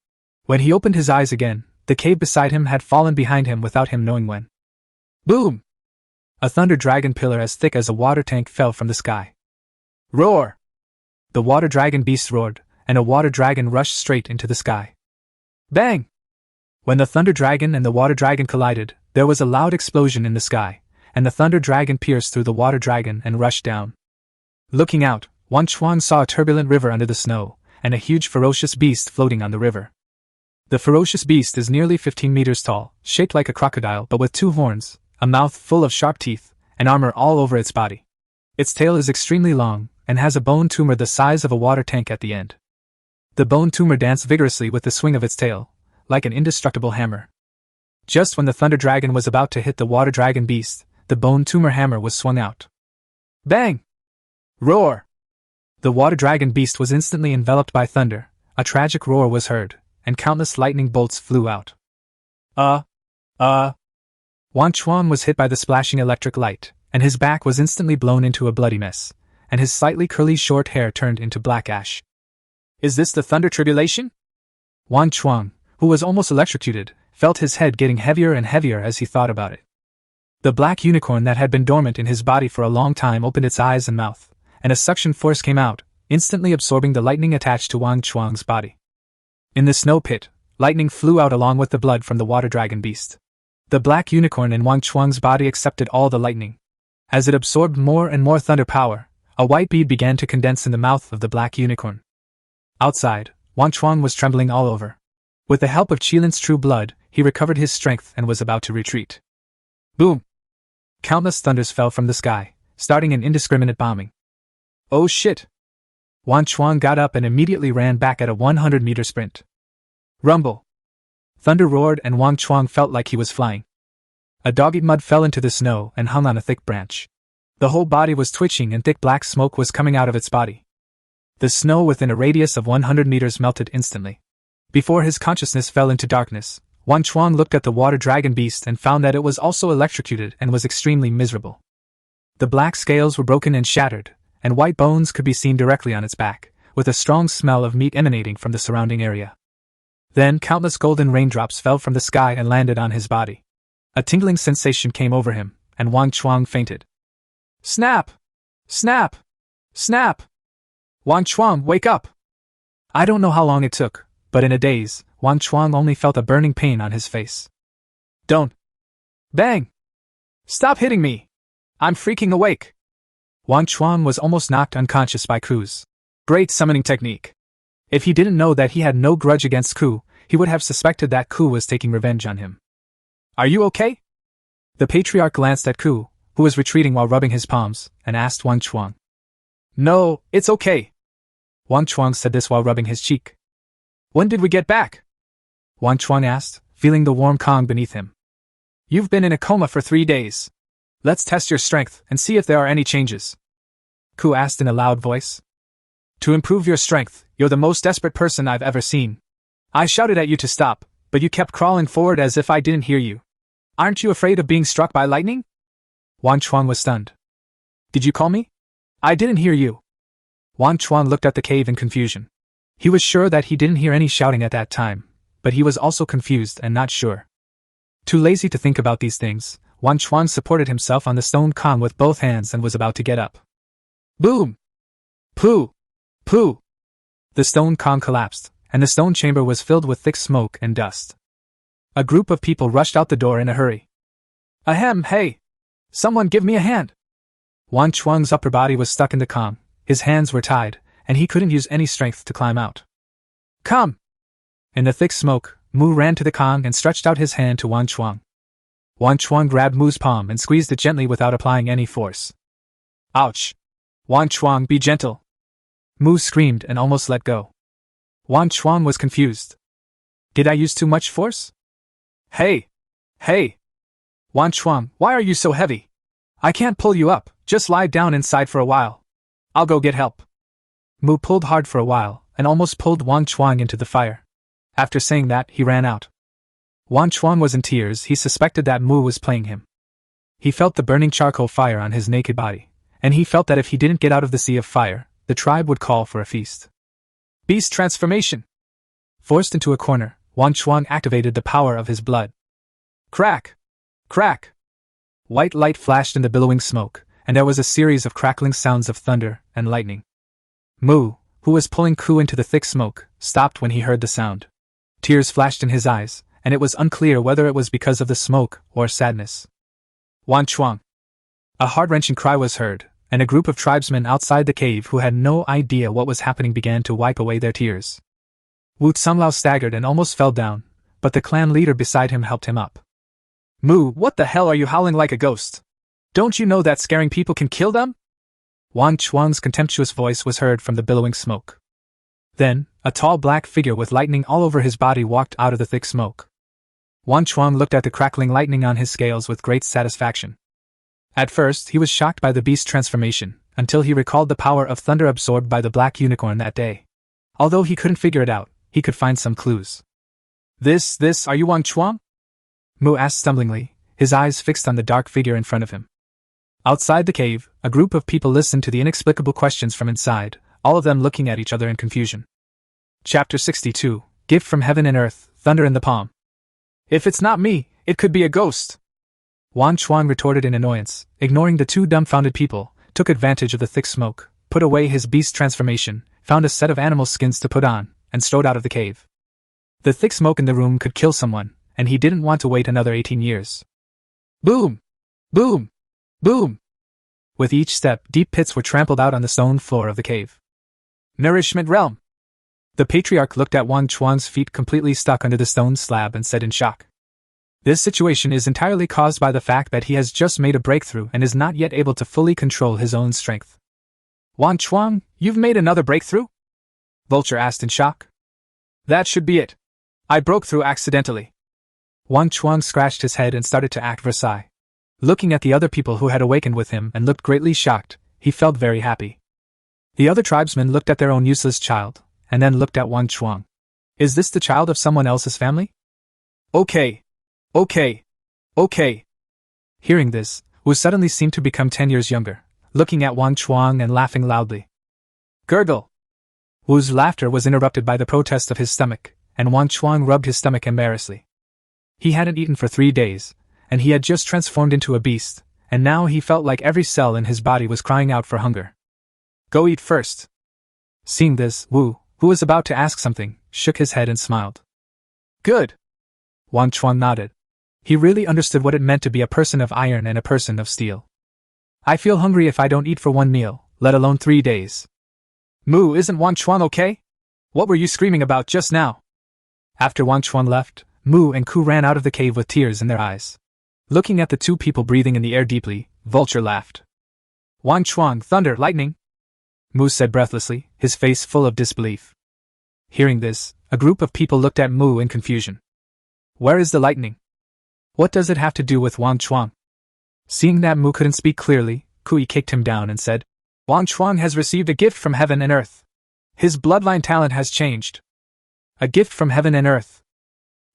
When he opened his eyes again, the cave beside him had fallen behind him without him knowing when. Boom! A thunder dragon pillar as thick as a water tank fell from the sky. Roar! The water dragon beast roared, and a water dragon rushed straight into the sky. Bang! When the thunder dragon and the water dragon collided, there was a loud explosion in the sky, and the thunder dragon pierced through the water dragon and rushed down. Looking out, Wang Chuang saw a turbulent river under the snow, and a huge ferocious beast floating on the river. The ferocious beast is nearly 15 meters tall, shaped like a crocodile but with 2 horns, a mouth full of sharp teeth, and armor all over its body. Its tail is extremely long, and has a bone tumor the size of a water tank at the end. The bone tumor danced vigorously with the swing of its tail, like an indestructible hammer. Just when the thunder dragon was about to hit the water dragon beast, the bone tumor hammer was swung out. Bang! Roar! The water dragon beast was instantly enveloped by thunder, a tragic roar was heard, and countless lightning bolts flew out. Wang Chuang was hit by the splashing electric light, and his back was instantly blown into a bloody mess, and his slightly curly short hair turned into black ash. Is this the thunder tribulation? Wang Chuang, who was almost electrocuted, felt his head getting heavier and heavier as he thought about it. The black unicorn that had been dormant in his body for a long time opened its eyes and mouth, and a suction force came out, instantly absorbing the lightning attached to Wang Chuang's body. In the snow pit, lightning flew out along with the blood from the water dragon beast. The black unicorn in Wang Chuang's body accepted all the lightning. As it absorbed more and more thunder power, a white bead began to condense in the mouth of the black unicorn. Outside, Wang Chuang was trembling all over. With the help of Qilin's true blood, he recovered his strength and was about to retreat. Boom! Countless thunders fell from the sky, starting an indiscriminate bombing. Oh shit! Wang Chuang got up and immediately ran back at a 100-meter sprint. Rumble! Thunder roared and Wang Chuang felt like he was flying. A dog-eat mud fell into the snow and hung on a thick branch. The whole body was twitching and thick black smoke was coming out of its body. The snow within a radius of 100 meters melted instantly. Before his consciousness fell into darkness, Wang Chuang looked at the water dragon beast and found that it was also electrocuted and was extremely miserable. The black scales were broken and shattered, and white bones could be seen directly on its back, with a strong smell of meat emanating from the surrounding area. Then countless golden raindrops fell from the sky and landed on his body. A tingling sensation came over him, and Wang Chuang fainted. Snap! Snap! Snap! Wang Chuang, wake up! I don't know how long it took, but in a daze, Wang Chuang only felt a burning pain on his face. Don't! Bang! Stop hitting me! I'm freaking awake! Wang Chuang was almost knocked unconscious by Ku's great summoning technique. If he didn't know that he had no grudge against Ku, he would have suspected that Ku was taking revenge on him. Are you okay? The patriarch glanced at Ku, who was retreating while rubbing his palms, and asked Wang Chuang. No, it's okay. Wang Chuang said this while rubbing his cheek. When did we get back? Wang Chuang asked, feeling the warm Kong beneath him. You've been in a coma for 3 days. Let's test your strength and see if there are any changes. Ku asked in a loud voice. To improve your strength, you're the most desperate person I've ever seen. I shouted at you to stop, but you kept crawling forward as if I didn't hear you. Aren't you afraid of being struck by lightning? Wang Chuang was stunned. Did you call me? I didn't hear you. Wang Chuang looked at the cave in confusion. He was sure that he didn't hear any shouting at that time, but he was also confused and not sure. Too lazy to think about these things, Wang Chuang supported himself on the stone Kong with both hands and was about to get up. Boom! Pooh! Pooh! The stone Kong collapsed, and the stone chamber was filled with thick smoke and dust. A group of people rushed out the door in a hurry. Ahem, hey! Someone give me a hand! Wang Chuang's upper body was stuck in the Kong, his hands were tied, and he couldn't use any strength to climb out. Come! In the thick smoke, Mu ran to the Kong and stretched out his hand to Wang Chuang. Wang Chuang grabbed Mu's palm and squeezed it gently without applying any force. Ouch! Wang Chuang, be gentle! Mu screamed and almost let go. Wang Chuang was confused. Did I use too much force? Hey! Hey! Wang Chuang, why are you so heavy? I can't pull you up, just lie down inside for a while. I'll go get help. Mu pulled hard for a while, and almost pulled Wang Chuang into the fire. After saying that, he ran out. Wang Chuang was in tears. He suspected that Mu was playing him. He felt the burning charcoal fire on his naked body, and he felt that if he didn't get out of the sea of fire, the tribe would call for a feast. Beast transformation! Forced into a corner, Wang Chuang activated the power of his blood. Crack! Crack! White light flashed in the billowing smoke, and there was a series of crackling sounds of thunder and lightning. Mu, who was pulling Ku into the thick smoke, stopped when he heard the sound. Tears flashed in his eyes, and it was unclear whether it was because of the smoke or sadness. Wang Chuang! A heart-wrenching cry was heard, and a group of tribesmen outside the cave who had no idea what was happening began to wipe away their tears. Wu Tsunlao staggered and almost fell down, but the clan leader beside him helped him up. Mu, what the hell are you howling like a ghost? Don't you know that scaring people can kill them? Wang Chuang's contemptuous voice was heard from the billowing smoke. Then, a tall black figure with lightning all over his body walked out of the thick smoke. Wang Chuang looked at the crackling lightning on his scales with great satisfaction. At first, he was shocked by the beast transformation, until he recalled the power of thunder absorbed by the black unicorn that day. Although he couldn't figure it out, he could find some clues. Are you Wang Chuang? Mu asked stumblingly, his eyes fixed on the dark figure in front of him. Outside the cave, a group of people listened to the inexplicable questions from inside, all of them looking at each other in confusion. Chapter 62, Gift from Heaven and Earth, Thunder in the Palm. If it's not me, it could be a ghost. Wang Chuang retorted in annoyance, ignoring the two dumbfounded people, took advantage of the thick smoke, put away his beast transformation, found a set of animal skins to put on, and strode out of the cave. The thick smoke in the room could kill someone, and he didn't want to wait another 18 years. Boom! Boom! Boom! With each step, deep pits were trampled out on the stone floor of the cave. Nourishment realm! The patriarch looked at Wang Chuang's feet completely stuck under the stone slab and said in shock. This situation is entirely caused by the fact that he has just made a breakthrough and is not yet able to fully control his own strength. Wang Chuang, you've made another breakthrough? Vulture asked in shock. That should be it. I broke through accidentally. Wang Chuang scratched his head and started to act Versailles. Looking at the other people who had awakened with him and looked greatly shocked, he felt very happy. The other tribesmen looked at their own useless child, and then looked at Wang Chuang. Is this the child of someone else's family? Okay. Hearing this, Wu suddenly seemed to become 10 years younger, looking at Wang Chuang and laughing loudly. Gurgle! Wu's laughter was interrupted by the protest of his stomach, and Wang Chuang rubbed his stomach embarrassedly. He hadn't eaten for 3 days, and he had just transformed into a beast, and now he felt like every cell in his body was crying out for hunger. Go eat first. Seeing this, Wu, who was about to ask something, shook his head and smiled. Good. Wang Chuang nodded. He really understood what it meant to be a person of iron and a person of steel. I feel hungry if I don't eat for 1 meal, let alone 3 days. Mu, isn't Wang Chuang okay? What were you screaming about just now? After Wang Chuang left, Mu and Ku ran out of the cave with tears in their eyes. Looking at the two people breathing in the air deeply, Vulture laughed. Wang Chuang, thunder, lightning? Mu said breathlessly, his face full of disbelief. Hearing this, a group of people looked at Mu in confusion. Where is the lightning? What does it have to do with Wang Chuang? Seeing that Mu couldn't speak clearly, Kui kicked him down and said, Wang Chuang has received a gift from heaven and earth. His bloodline talent has changed. A gift from heaven and earth.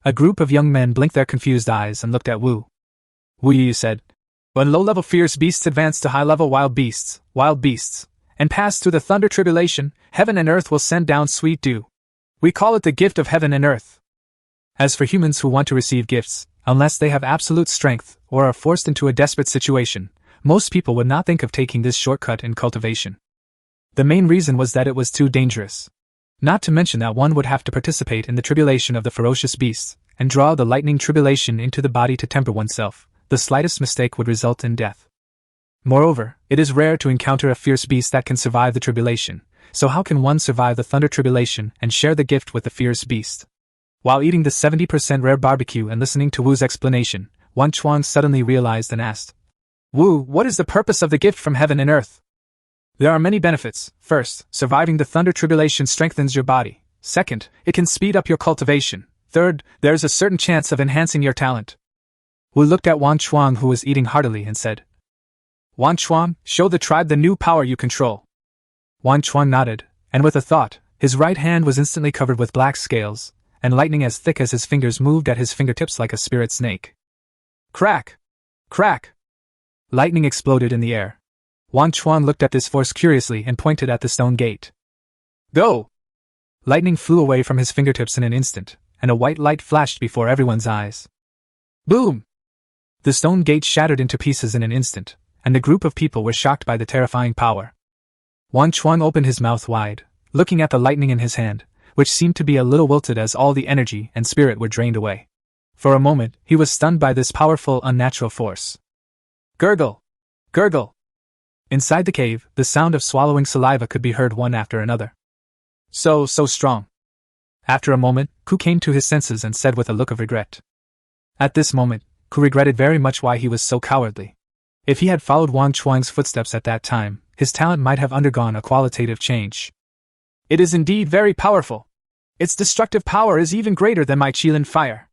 A group of young men blinked their confused eyes and looked at Wu. Wu Yu said, when low-level fierce beasts advance to high-level wild beasts, and pass through the thunder tribulation, heaven and earth will send down sweet dew. We call it the gift of heaven and earth. As for humans who want to receive gifts, unless they have absolute strength or are forced into a desperate situation, most people would not think of taking this shortcut in cultivation. The main reason was that it was too dangerous. Not to mention that one would have to participate in the tribulation of the ferocious beasts, and draw the lightning tribulation into the body to temper oneself. The slightest mistake would result in death. Moreover, it is rare to encounter a fierce beast that can survive the tribulation, so how can one survive the thunder tribulation and share the gift with the fierce beast? While eating the 70% rare barbecue and listening to Wu's explanation, Wang Chuang suddenly realized and asked, "Wu, what is the purpose of the gift from heaven and earth?" "There are many benefits. First, surviving the thunder tribulation strengthens your body. Second, it can speed up your cultivation. Third, there is a certain chance of enhancing your talent." Wu looked at Wang Chuang, who was eating heartily, and said, "Wang Chuang, show the tribe the new power you control." Wang Chuang nodded, and with a thought, his right hand was instantly covered with black scales, and lightning as thick as his fingers moved at his fingertips like a spirit snake. Crack! Crack! Lightning exploded in the air. Wang Chuang looked at this force curiously and pointed at the stone gate. "Go!" Lightning flew away from his fingertips in an instant, and a white light flashed before everyone's eyes. Boom! The stone gate shattered into pieces in an instant, and the group of people were shocked by the terrifying power. Wang Chuang opened his mouth wide, looking at the lightning in his hand, which seemed to be a little wilted as all the energy and spirit were drained away. For a moment, he was stunned by this powerful, unnatural force. Gurgle! Gurgle! Inside the cave, the sound of swallowing saliva could be heard one after another. So strong. After a moment, Ku came to his senses and said with a look of regret. At this moment, Ku regretted very much why he was so cowardly. If he had followed Wang Chuang's footsteps at that time, his talent might have undergone a qualitative change. It is indeed very powerful. Its destructive power is even greater than my Qilin fire.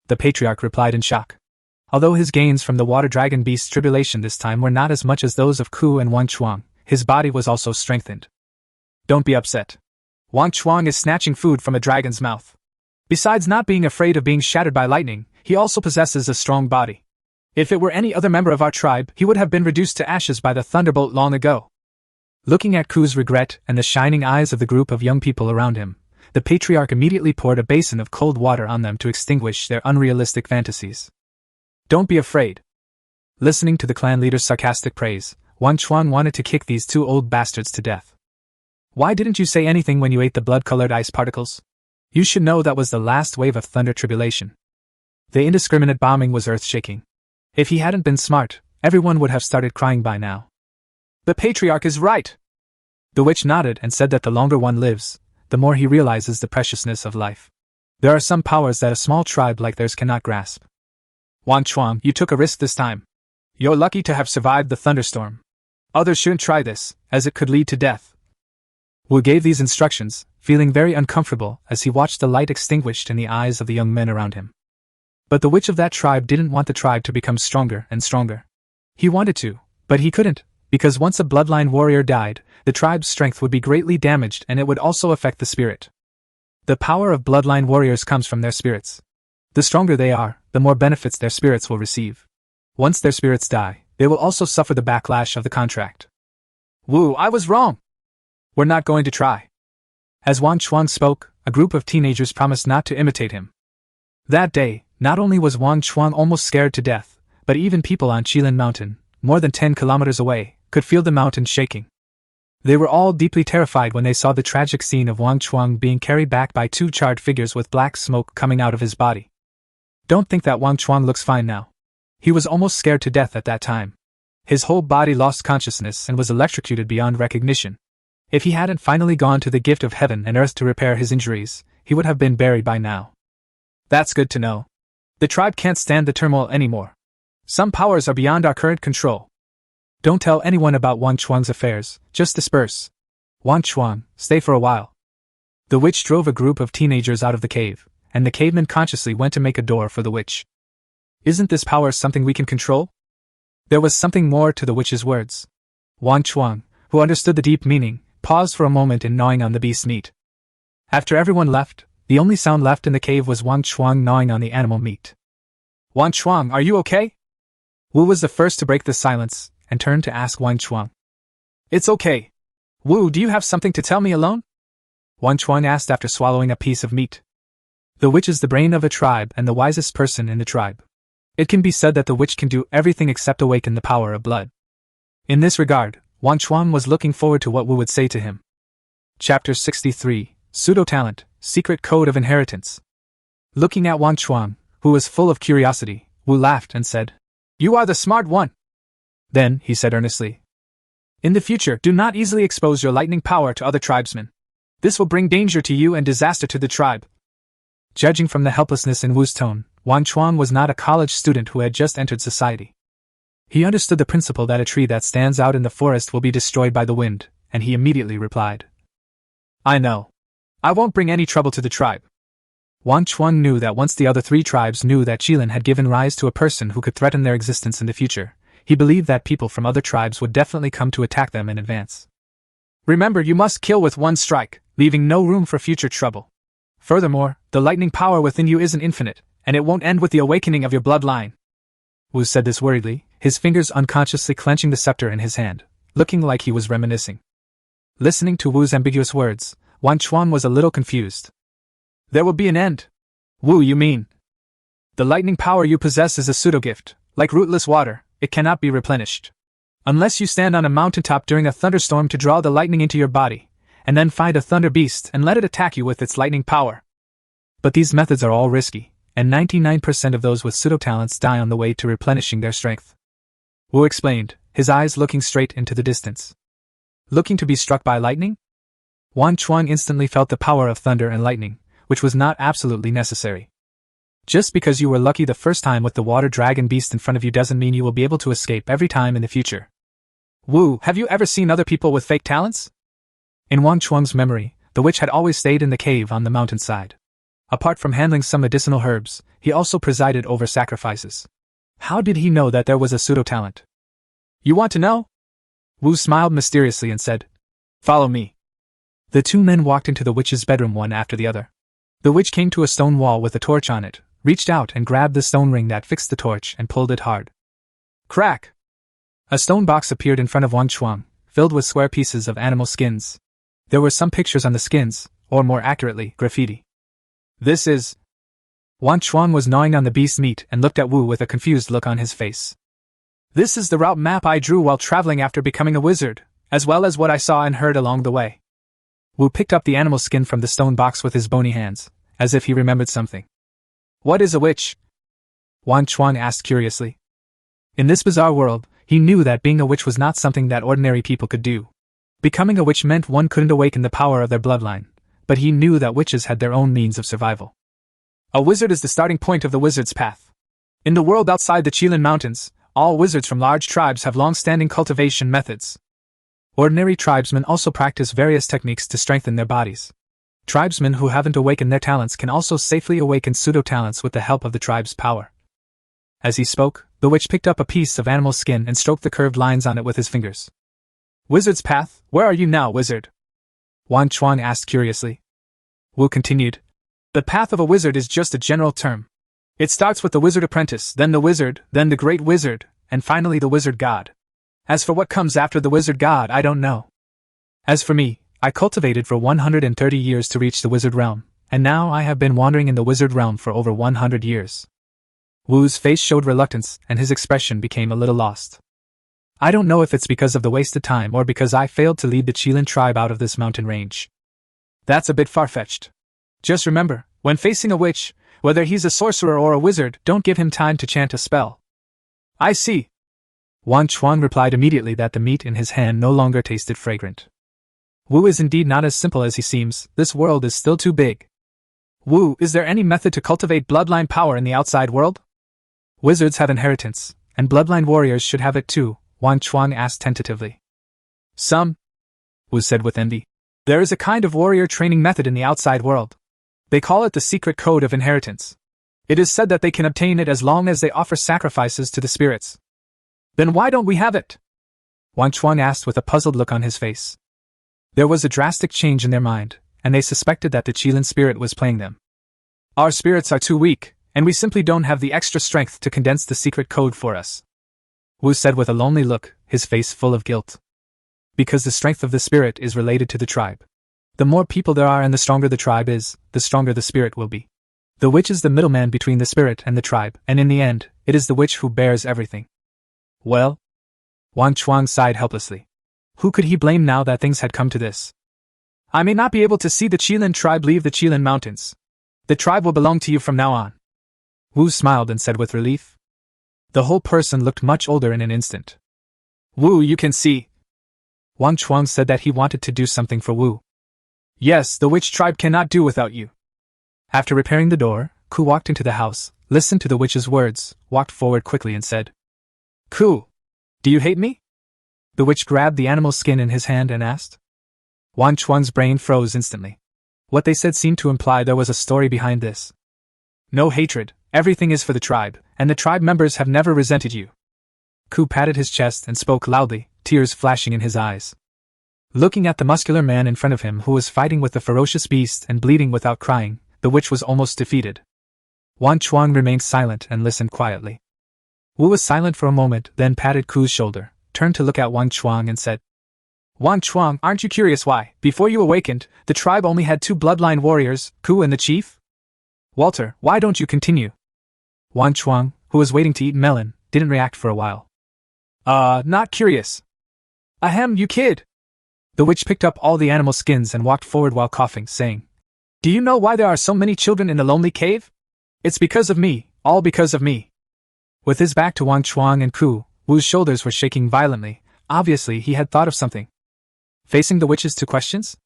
The patriarch replied in shock. Although his gains from the water dragon beast's tribulation this time were not as much as those of Ku and Wang Chuang, his body was also strengthened. Don't be upset. Wang Chuang is snatching food from a dragon's mouth. Besides not being afraid of being shattered by lightning, he also possesses a strong body. If it were any other member of our tribe, he would have been reduced to ashes by the thunderbolt long ago. Looking at Ku's regret and the shining eyes of the group of young people around him, the patriarch immediately poured a basin of cold water on them to extinguish their unrealistic fantasies. Don't be afraid. Listening to the clan leader's sarcastic praise, Wang Chuang wanted to kick these two old bastards to death. Why didn't you say anything when you ate the blood-colored ice particles? You should know that was the last wave of thunder tribulation. The indiscriminate bombing was earth-shaking. If he hadn't been smart, everyone would have started crying by now. The patriarch is right. The witch nodded and said that the longer one lives, the more he realizes the preciousness of life. There are some powers that a small tribe like theirs cannot grasp. Wang Chuang, you took a risk this time. You're lucky to have survived the thunderstorm. Others shouldn't try this, as it could lead to death. Wu gave these instructions, feeling very uncomfortable as he watched the light extinguished in the eyes of the young men around him. But the witch of that tribe didn't want the tribe to become stronger and stronger. He wanted to, but he couldn't, because once a bloodline warrior died, the tribe's strength would be greatly damaged and it would also affect the spirit. The power of bloodline warriors comes from their spirits. The stronger they are, the more benefits their spirits will receive. Once their spirits die, they will also suffer the backlash of the contract. Wu, I was wrong. We're not going to try. As Wang Chuang spoke, a group of teenagers promised not to imitate him. That day, not only was Wang Chuang almost scared to death, but even people on Qilin Mountain, more than 10 kilometers away, could feel the mountain shaking. They were all deeply terrified when they saw the tragic scene of Wang Chuang being carried back by two charred figures with black smoke coming out of his body. Don't think that Wang Chuang looks fine now. He was almost scared to death at that time. His whole body lost consciousness and was electrocuted beyond recognition. If he hadn't finally gone to the gift of heaven and earth to repair his injuries, he would have been buried by now. That's good to know. The tribe can't stand the turmoil anymore. Some powers are beyond our current control. Don't tell anyone about Wang Chuang's affairs, just disperse. Wang Chuang, stay for a while. The witch drove a group of teenagers out of the cave, and the caveman consciously went to make a door for the witch. Isn't this power something we can control? There was something more to the witch's words. Wang Chuang, who understood the deep meaning, paused for a moment in gnawing on the beast's meat. After everyone left, the only sound left in the cave was Wang Chuang gnawing on the animal meat. Wang Chuang, are you okay? Wu was the first to break the silence, and turned to ask Wang Chuang. It's okay. Wu, do you have something to tell me alone? Wang Chuang asked after swallowing a piece of meat. The witch is the brain of a tribe and the wisest person in the tribe. It can be said that the witch can do everything except awaken the power of blood. In this regard, Wang Chuang was looking forward to what Wu would say to him. Chapter 63, Pseudo-Talent, Secret Code of Inheritance. Looking at Wang Chuang, who was full of curiosity, Wu laughed and said, "You are the smart one." Then, he said earnestly, "In the future, do not easily expose your lightning power to other tribesmen. This will bring danger to you and disaster to the tribe." Judging from the helplessness in Wu's tone, Wang Chuang was not a college student who had just entered society. He understood the principle that a tree that stands out in the forest will be destroyed by the wind, and he immediately replied, "I know. I won't bring any trouble to the tribe." Wang Chuang knew that once the other three tribes knew that Qilin had given rise to a person who could threaten their existence in the future, he believed that people from other tribes would definitely come to attack them in advance. "Remember, you must kill with one strike, leaving no room for future trouble. Furthermore, the lightning power within you isn't infinite, and it won't end with the awakening of your bloodline." Wu said this worriedly, his fingers unconsciously clenching the scepter in his hand, looking like he was reminiscing. Listening to Wu's ambiguous words, Wang Chuan was a little confused. "There will be an end. Wu, you mean? The lightning power you possess is a pseudo-gift, like rootless water, it cannot be replenished. Unless you stand on a mountaintop during a thunderstorm to draw the lightning into your body, and then find a thunder beast and let it attack you with its lightning power. But these methods are all risky, and 99% of those with pseudo-talents die on the way to replenishing their strength." Wu explained, his eyes looking straight into the distance. "Looking to be struck by lightning?" Wang Chuan instantly felt the power of thunder and lightning, which was not absolutely necessary. Just because you were lucky the first time with the water dragon beast in front of you doesn't mean you will be able to escape every time in the future. "Wu, have you ever seen other people with fake talents?" In Wang Chuang's memory, the witch had always stayed in the cave on the mountainside. Apart from handling some medicinal herbs, he also presided over sacrifices. How did he know that there was a pseudo-talent? "You want to know?" Wu smiled mysteriously and said, "Follow me." The two men walked into the witch's bedroom one after the other. The witch came to a stone wall with a torch on it, reached out and grabbed the stone ring that fixed the torch and pulled it hard. Crack! A stone box appeared in front of Wang Chuang, filled with square pieces of animal skins. There were some pictures on the skins, or more accurately, graffiti. "This is..." Wang Chuang was gnawing on the beast's meat and looked at Wu with a confused look on his face. "This is the route map I drew while traveling after becoming a wizard, as well as what I saw and heard along the way." Wu picked up the animal skin from the stone box with his bony hands, as if he remembered something. "What is a witch?" Wang Chuang asked curiously. In this bizarre world, he knew that being a witch was not something that ordinary people could do. Becoming a witch meant one couldn't awaken the power of their bloodline, but he knew that witches had their own means of survival. A wizard is the starting point of the wizard's path. In the world outside the Qilin Mountains, all wizards from large tribes have long-standing cultivation methods. Ordinary tribesmen also practice various techniques to strengthen their bodies. Tribesmen who haven't awakened their talents can also safely awaken pseudo-talents with the help of the tribe's power. As he spoke, the witch picked up a piece of animal skin and stroked the curved lines on it with his fingers. "Wizard's path, where are you now, wizard?" Wang Chuang asked curiously. Wu continued, "The path of a wizard is just a general term. It starts with the wizard apprentice, then the wizard, then the great wizard, and finally the wizard god. As for what comes after the wizard god, I don't know. As for me, I cultivated for 130 years to reach the wizard realm, and now I have been wandering in the wizard realm for over 100 years. Wu's face showed reluctance, and his expression became a little lost. "I don't know if it's because of the wasted time or because I failed to lead the Qilin tribe out of this mountain range. That's a bit far-fetched. Just remember, when facing a witch, whether he's a sorcerer or a wizard, don't give him time to chant a spell." "I see." Wang Chuang replied immediately that the meat in his hand no longer tasted fragrant. Wu is indeed not as simple as he seems, this world is still too big. "Wu, is there any method to cultivate bloodline power in the outside world?" "Wizards have inheritance, and bloodline warriors should have it too," Wang Chuang asked tentatively. "Some," Wu said with envy. "There is a kind of warrior training method in the outside world. They call it the secret code of inheritance. It is said that they can obtain it as long as they offer sacrifices to the spirits." "Then why don't we have it?" Wang Chuang asked with a puzzled look on his face. There was a drastic change in their mind, and they suspected that the Qilin spirit was playing them. "Our spirits are too weak, and we simply don't have the extra strength to condense the secret code for us," Wu said with a lonely look, his face full of guilt. "Because the strength of the spirit is related to the tribe. The more people there are and the stronger the tribe is, the stronger the spirit will be. The witch is the middleman between the spirit and the tribe, and in the end, it is the witch who bears everything." "Well?" Wang Chuang sighed helplessly. Who could he blame now that things had come to this? "I may not be able to see the Qilin tribe leave the Qilin Mountains. The tribe will belong to you from now on. Wu smiled and said with relief. The whole person looked much older in an instant. Wu, you can see. Wang Chuang said that he wanted to do something for Wu. Yes, the witch tribe cannot do without you. After repairing the door, Ku walked into the house, listened to the witch's words, walked forward quickly and said, Ku, do you hate me? The witch grabbed the animal's skin in his hand and asked. Wang Chuang's brain froze instantly. What they said seemed to imply there was a story behind this. No hatred, everything is for the tribe, and the tribe members have never resented you. Ku patted his chest and spoke loudly, tears flashing in his eyes. Looking at the muscular man in front of him who was fighting with the ferocious beast and bleeding without crying, the witch was almost defeated. Wang Chuang remained silent and listened quietly. Wu was silent for a moment, then patted Ku's shoulder, turned to look at Wang Chuang and said, Wang Chuang, aren't you curious why, before you awakened, the tribe only had 2 bloodline warriors, Ku and the chief? Walter, why don't you continue? Wang Chuang, who was waiting to eat melon, didn't react for a while. Not curious. Ahem, you kid. The witch picked up all the animal skins and walked forward while coughing, saying, Do you know why there are so many children in the lonely cave? It's because of me, all because of me. With his back to Wang Chuang and Ku, Wu's shoulders were shaking violently. Obviously he had thought of something. Facing the witch's 2 questions?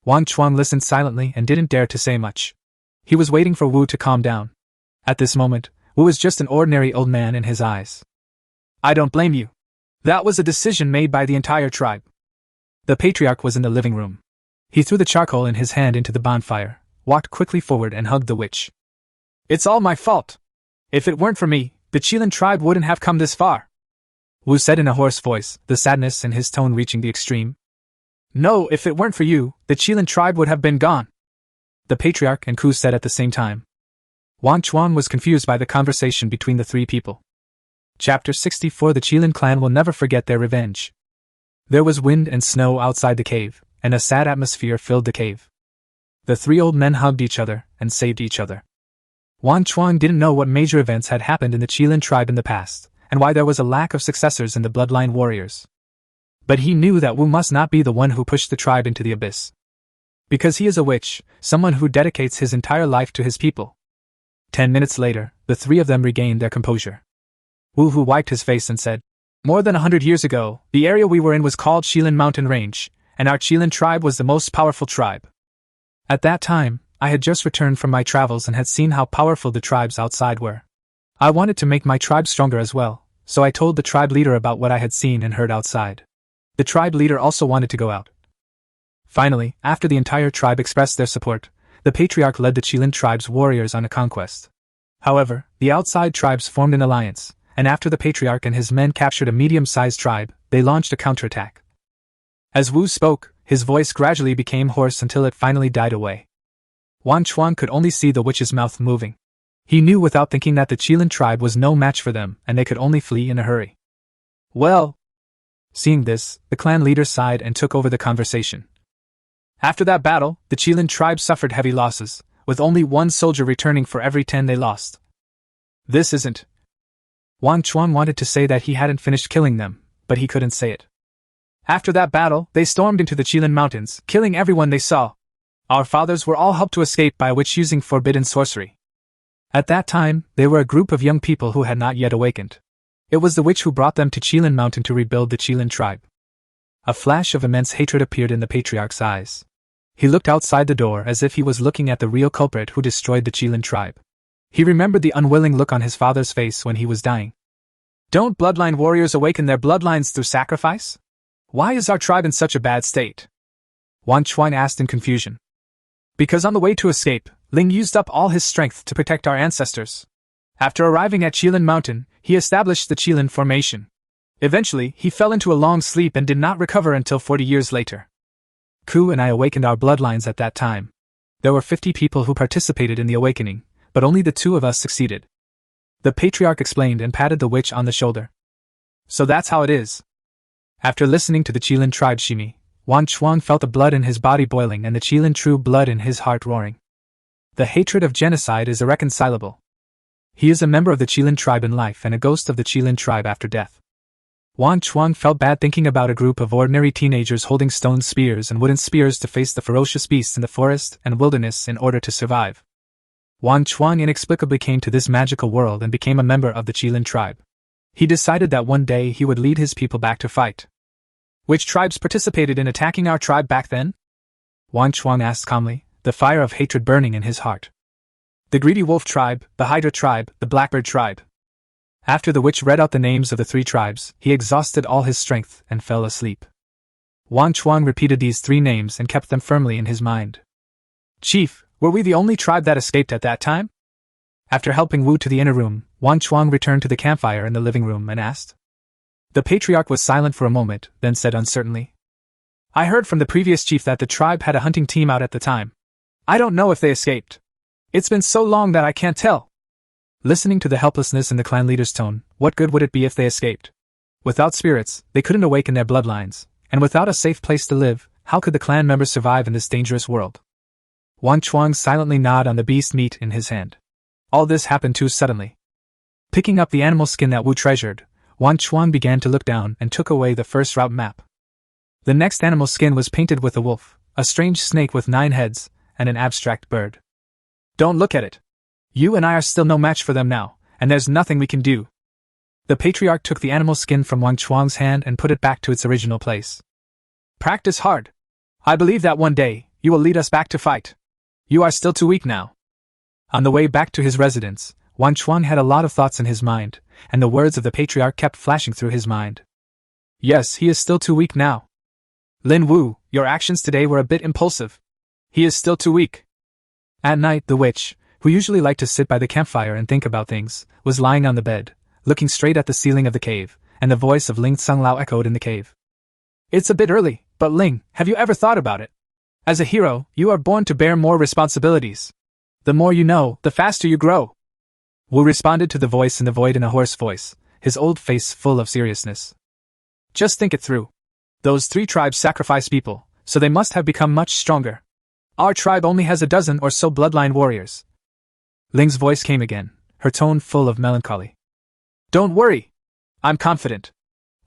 Wang Chuang listened silently and didn't dare to say much. He was waiting for Wu to calm down. At this moment, Wu was just an ordinary old man in his eyes. I don't blame you. That was a decision made by the entire tribe. The patriarch was in the living room. He threw the charcoal in his hand into the bonfire, walked quickly forward and hugged the witch. It's all my fault. If it weren't for me, the Qilin tribe wouldn't have come this far. Wu said in a hoarse voice, the sadness in his tone reaching the extreme. No, if it weren't for you, the Qilin tribe would have been gone. The patriarch and Ku said at the same time. Wang Chuang was confused by the conversation between the 3 people. Chapter 64. The Qilin clan will never forget their revenge. There was wind and snow outside the cave, and a sad atmosphere filled the cave. The 3 old men hugged each other and saved each other. Wang Chuang didn't know what major events had happened in the Qilin tribe in the past, and why there was a lack of successors in the bloodline warriors. But he knew that Wu must not be the one who pushed the tribe into the abyss. Because he is a witch, someone who dedicates his entire life to his people. 10 minutes later, the 3 of them regained their composure. Wu Hu wiped his face and said, More than 100 years ago, the area we were in was called Qilin Mountain Range, and our Qilin tribe was the most powerful tribe. At that time, I had just returned from my travels and had seen how powerful the tribes outside were. I wanted to make my tribe stronger as well, so I told the tribe leader about what I had seen and heard outside. The tribe leader also wanted to go out. Finally, after the entire tribe expressed their support, the patriarch led the Qilin tribe's warriors on a conquest. However, the outside tribes formed an alliance, and after the patriarch and his men captured a medium-sized tribe, they launched a counterattack. As Wu spoke, his voice gradually became hoarse until it finally died away. Wang Chuang could only see the witch's mouth moving. He knew without thinking that the Qilin tribe was no match for them, and they could only flee in a hurry. Well. Seeing this, the clan leader sighed and took over the conversation. After that battle, the Qilin tribe suffered heavy losses, with only 1 soldier returning for every 10 they lost. This isn't. Wang Chuang wanted to say that he hadn't finished killing them, but he couldn't say it. After that battle, they stormed into the Qilin mountains, killing everyone they saw. Our fathers were all helped to escape by a witch using forbidden sorcery. At that time, they were a group of young people who had not yet awakened. It was the witch who brought them to Qilin Mountain to rebuild the Qilin tribe. A flash of immense hatred appeared in the patriarch's eyes. He looked outside the door as if he was looking at the real culprit who destroyed the Qilin tribe. He remembered the unwilling look on his father's face when he was dying. Don't bloodline warriors awaken their bloodlines through sacrifice? Why is our tribe in such a bad state? Wang Chuang asked in confusion. Because on the way to escape, Ling used up all his strength to protect our ancestors. After arriving at Qilin Mountain, he established the Qilin formation. Eventually, he fell into a long sleep and did not recover until 40 years later. Ku and I awakened our bloodlines at that time. There were 50 people who participated in the awakening, but only the 2 of us succeeded. The patriarch explained and patted the witch on the shoulder. So that's how it is. After listening to the Qilin tribe shimi, Wang Chuang felt the blood in his body boiling and the Qilin true blood in his heart roaring. The hatred of genocide is irreconcilable. He is a member of the Qilin tribe in life and a ghost of the Qilin tribe after death. Wang Chuang felt bad thinking about a group of ordinary teenagers holding stone spears and wooden spears to face the ferocious beasts in the forest and wilderness in order to survive. Wang Chuang inexplicably came to this magical world and became a member of the Qilin tribe. He decided that one day he would lead his people back to fight. Which tribes participated in attacking our tribe back then? Wang Chuang asked calmly, the fire of hatred burning in his heart. The greedy wolf tribe, the hydra tribe, the blackbird tribe. After the witch read out the names of the 3 tribes, he exhausted all his strength and fell asleep. Wang Chuang repeated these 3 names and kept them firmly in his mind. Chief, were we the only tribe that escaped at that time? After helping Wu to the inner room, Wang Chuang returned to the campfire in the living room and asked. The patriarch was silent for a moment, then said uncertainly. I heard from the previous chief that the tribe had a hunting team out at the time. I don't know if they escaped. It's been so long that I can't tell. Listening to the helplessness in the clan leader's tone, what good would it be if they escaped? Without spirits, they couldn't awaken their bloodlines, and without a safe place to live, how could the clan members survive in this dangerous world? Wang Chuang silently gnawed on the beast meat in his hand. All this happened too suddenly. Picking up the animal skin that Wu treasured, Wang Chuang began to look down and took away the first route map. The next animal skin was painted with a wolf, a strange snake with 9 heads, and an abstract bird. Don't look at it. You and I are still no match for them now, and there's nothing we can do. The patriarch took the animal skin from Wang Chuang's hand and put it back to its original place. Practice hard. I believe that one day, you will lead us back to fight. You are still too weak now. On the way back to his residence, Wang Chuang had a lot of thoughts in his mind, and the words of the patriarch kept flashing through his mind. Yes, he is still too weak now. Lin Wu, your actions today were a bit impulsive. He is still too weak. At night, the witch, who usually liked to sit by the campfire and think about things, was lying on the bed, looking straight at the ceiling of the cave, and the voice of Ling Tsunglao echoed in the cave. It's a bit early, but Ling, have you ever thought about it? As a hero, you are born to bear more responsibilities. The more you know, the faster you grow. Wu responded to the voice in the void in a hoarse voice, his old face full of seriousness. Just think it through. Those 3 tribes sacrifice people, so they must have become much stronger. Our tribe only has a dozen or so bloodline warriors. Ling's voice came again, her tone full of melancholy. Don't worry. I'm confident.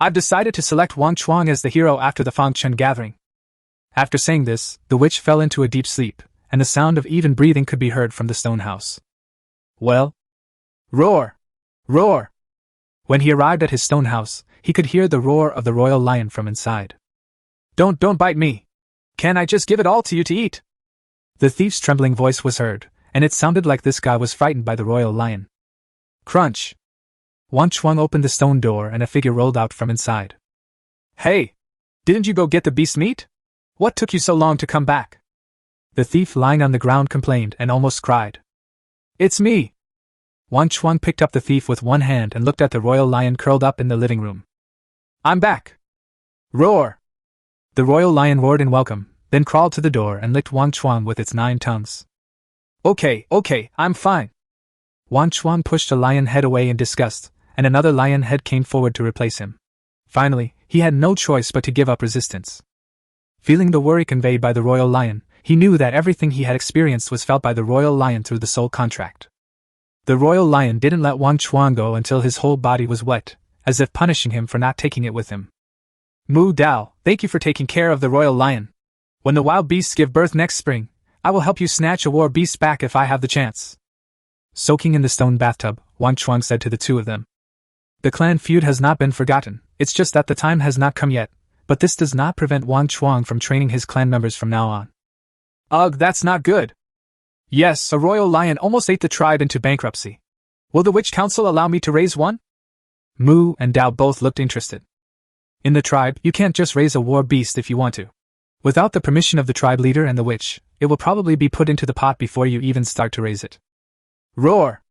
I've decided to select Wang Chuang as the hero after the Fangchen gathering. After saying this, the witch fell into a deep sleep, and the sound of even breathing could be heard from the stone house. Well? Roar! Roar! When he arrived at his stone house, he could hear the roar of the royal lion from inside. Don't bite me! Can I just give it all to you to eat? The thief's trembling voice was heard, and it sounded like this guy was frightened by the royal lion. Crunch! Wang Chuang opened the stone door and a figure rolled out from inside. Hey! Didn't you go get the beast meat? What took you so long to come back? The thief lying on the ground complained and almost cried. It's me! Wang Chuang picked up the thief with one hand and looked at the royal lion curled up in the living room. I'm back! Roar! The royal lion roared in welcome, then crawled to the door and licked Wang Chuang with its 9 tongues. Okay, I'm fine. Wang Chuang pushed a lion head away in disgust, and another lion head came forward to replace him. Finally, he had no choice but to give up resistance. Feeling the worry conveyed by the royal lion, he knew that everything he had experienced was felt by the royal lion through the soul contract. The royal lion didn't let Wang Chuang go until his whole body was wet, as if punishing him for not taking it with him. Mu Dao, thank you for taking care of the royal lion. When the wild beasts give birth next spring, I will help you snatch a war beast back if I have the chance. Soaking in the stone bathtub, Wang Chuang said to the 2 of them. The clan feud has not been forgotten, it's just that the time has not come yet, but this does not prevent Wang Chuang from training his clan members from now on. Ugh, that's not good. Yes, a royal lion almost ate the tribe into bankruptcy. Will the witch council allow me to raise one? Mu and Dao both looked interested. In the tribe, you can't just raise a war beast if you want to. Without the permission of the tribe leader and the witch, it will probably be put into the pot before you even start to raise it. Roar!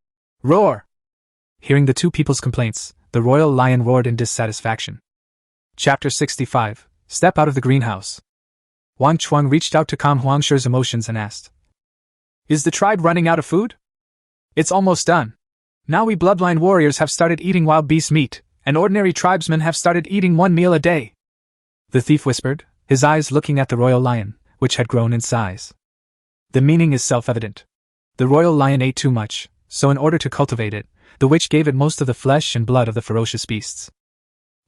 Roar! Hearing the 2 people's complaints, the royal lion roared in dissatisfaction. Chapter 65. Step out of the greenhouse. Wang Chuang reached out to calm Huangshi's emotions and asked, Is the tribe running out of food? It's almost done. Now we bloodline warriors have started eating wild beast meat, and ordinary tribesmen have started eating 1 meal a day. The thief whispered, his eyes looking at the royal lion, which had grown in size. The meaning is self-evident. The royal lion ate too much, so in order to cultivate it, the witch gave it most of the flesh and blood of the ferocious beasts.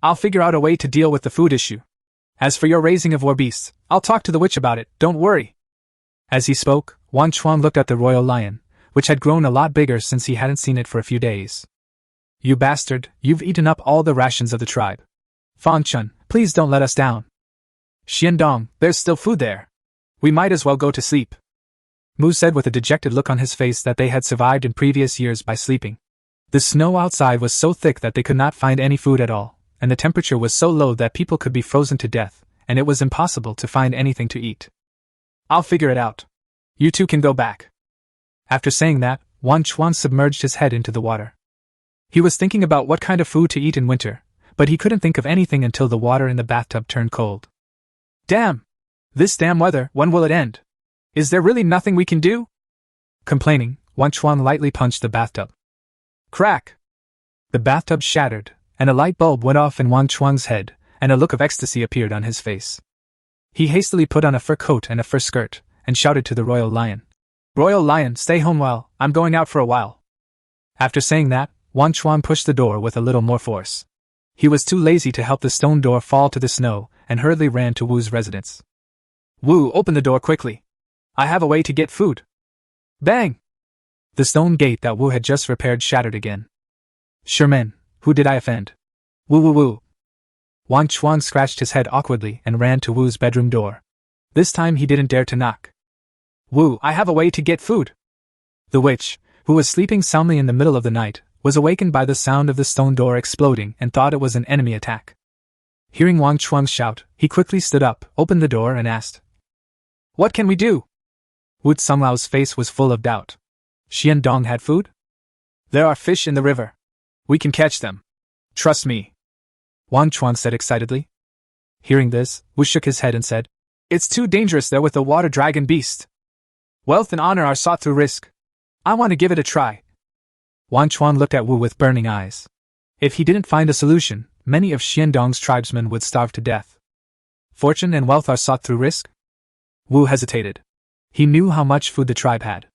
I'll figure out a way to deal with the food issue. As for your raising of war beasts, I'll talk to the witch about it, don't worry. As he spoke, Wang Chuang looked at the royal lion, which had grown a lot bigger since he hadn't seen it for a few days. You bastard, you've eaten up all the rations of the tribe. Fan Chun, please don't let us down. Xiandong, there's still food there. We might as well go to sleep. Mu said with a dejected look on his face that they had survived in previous years by sleeping. The snow outside was so thick that they could not find any food at all, and the temperature was so low that people could be frozen to death, and it was impossible to find anything to eat. I'll figure it out. You two can go back. After saying that, Wang Chuang submerged his head into the water. He was thinking about what kind of food to eat in winter, but he couldn't think of anything until the water in the bathtub turned cold. Damn! This damn weather, when will it end? Is there really nothing we can do? Complaining, Wang Chuang lightly punched the bathtub. Crack! The bathtub shattered, and a light bulb went off in Wang Chuang's head, and a look of ecstasy appeared on his face. He hastily put on a fur coat and a fur skirt, and shouted to the royal lion. Royal lion, stay home while I'm going out for a while. After saying that, Wang Chuang pushed the door with a little more force. He was too lazy to help the stone door fall to the snow, and hurriedly ran to Wu's residence. Wu, open the door quickly. I have a way to get food. Bang! The stone gate that Wu had just repaired shattered again. Sherman, who did I offend? Woo woo woo. Wang Chuang scratched his head awkwardly and ran to Wu's bedroom door. This time he didn't dare to knock. Wu, I have a way to get food. The witch, who was sleeping soundly in the middle of the night, was awakened by the sound of the stone door exploding and thought it was an enemy attack. Hearing Wang Chuang's shout, he quickly stood up, opened the door and asked, What can we do? Wu Tsunglau's face was full of doubt. Xiandong had food? There are fish in the river. We can catch them. Trust me. Wang Chuang said excitedly. Hearing this, Wu shook his head and said, It's too dangerous there with the water dragon beast. Wealth and honor are sought through risk. I want to give it a try. Wang Chuang looked at Wu with burning eyes. If he didn't find a solution, many of Xiandong's tribesmen would starve to death. Fortune and wealth are sought through risk? Wu hesitated. He knew how much food the tribe had.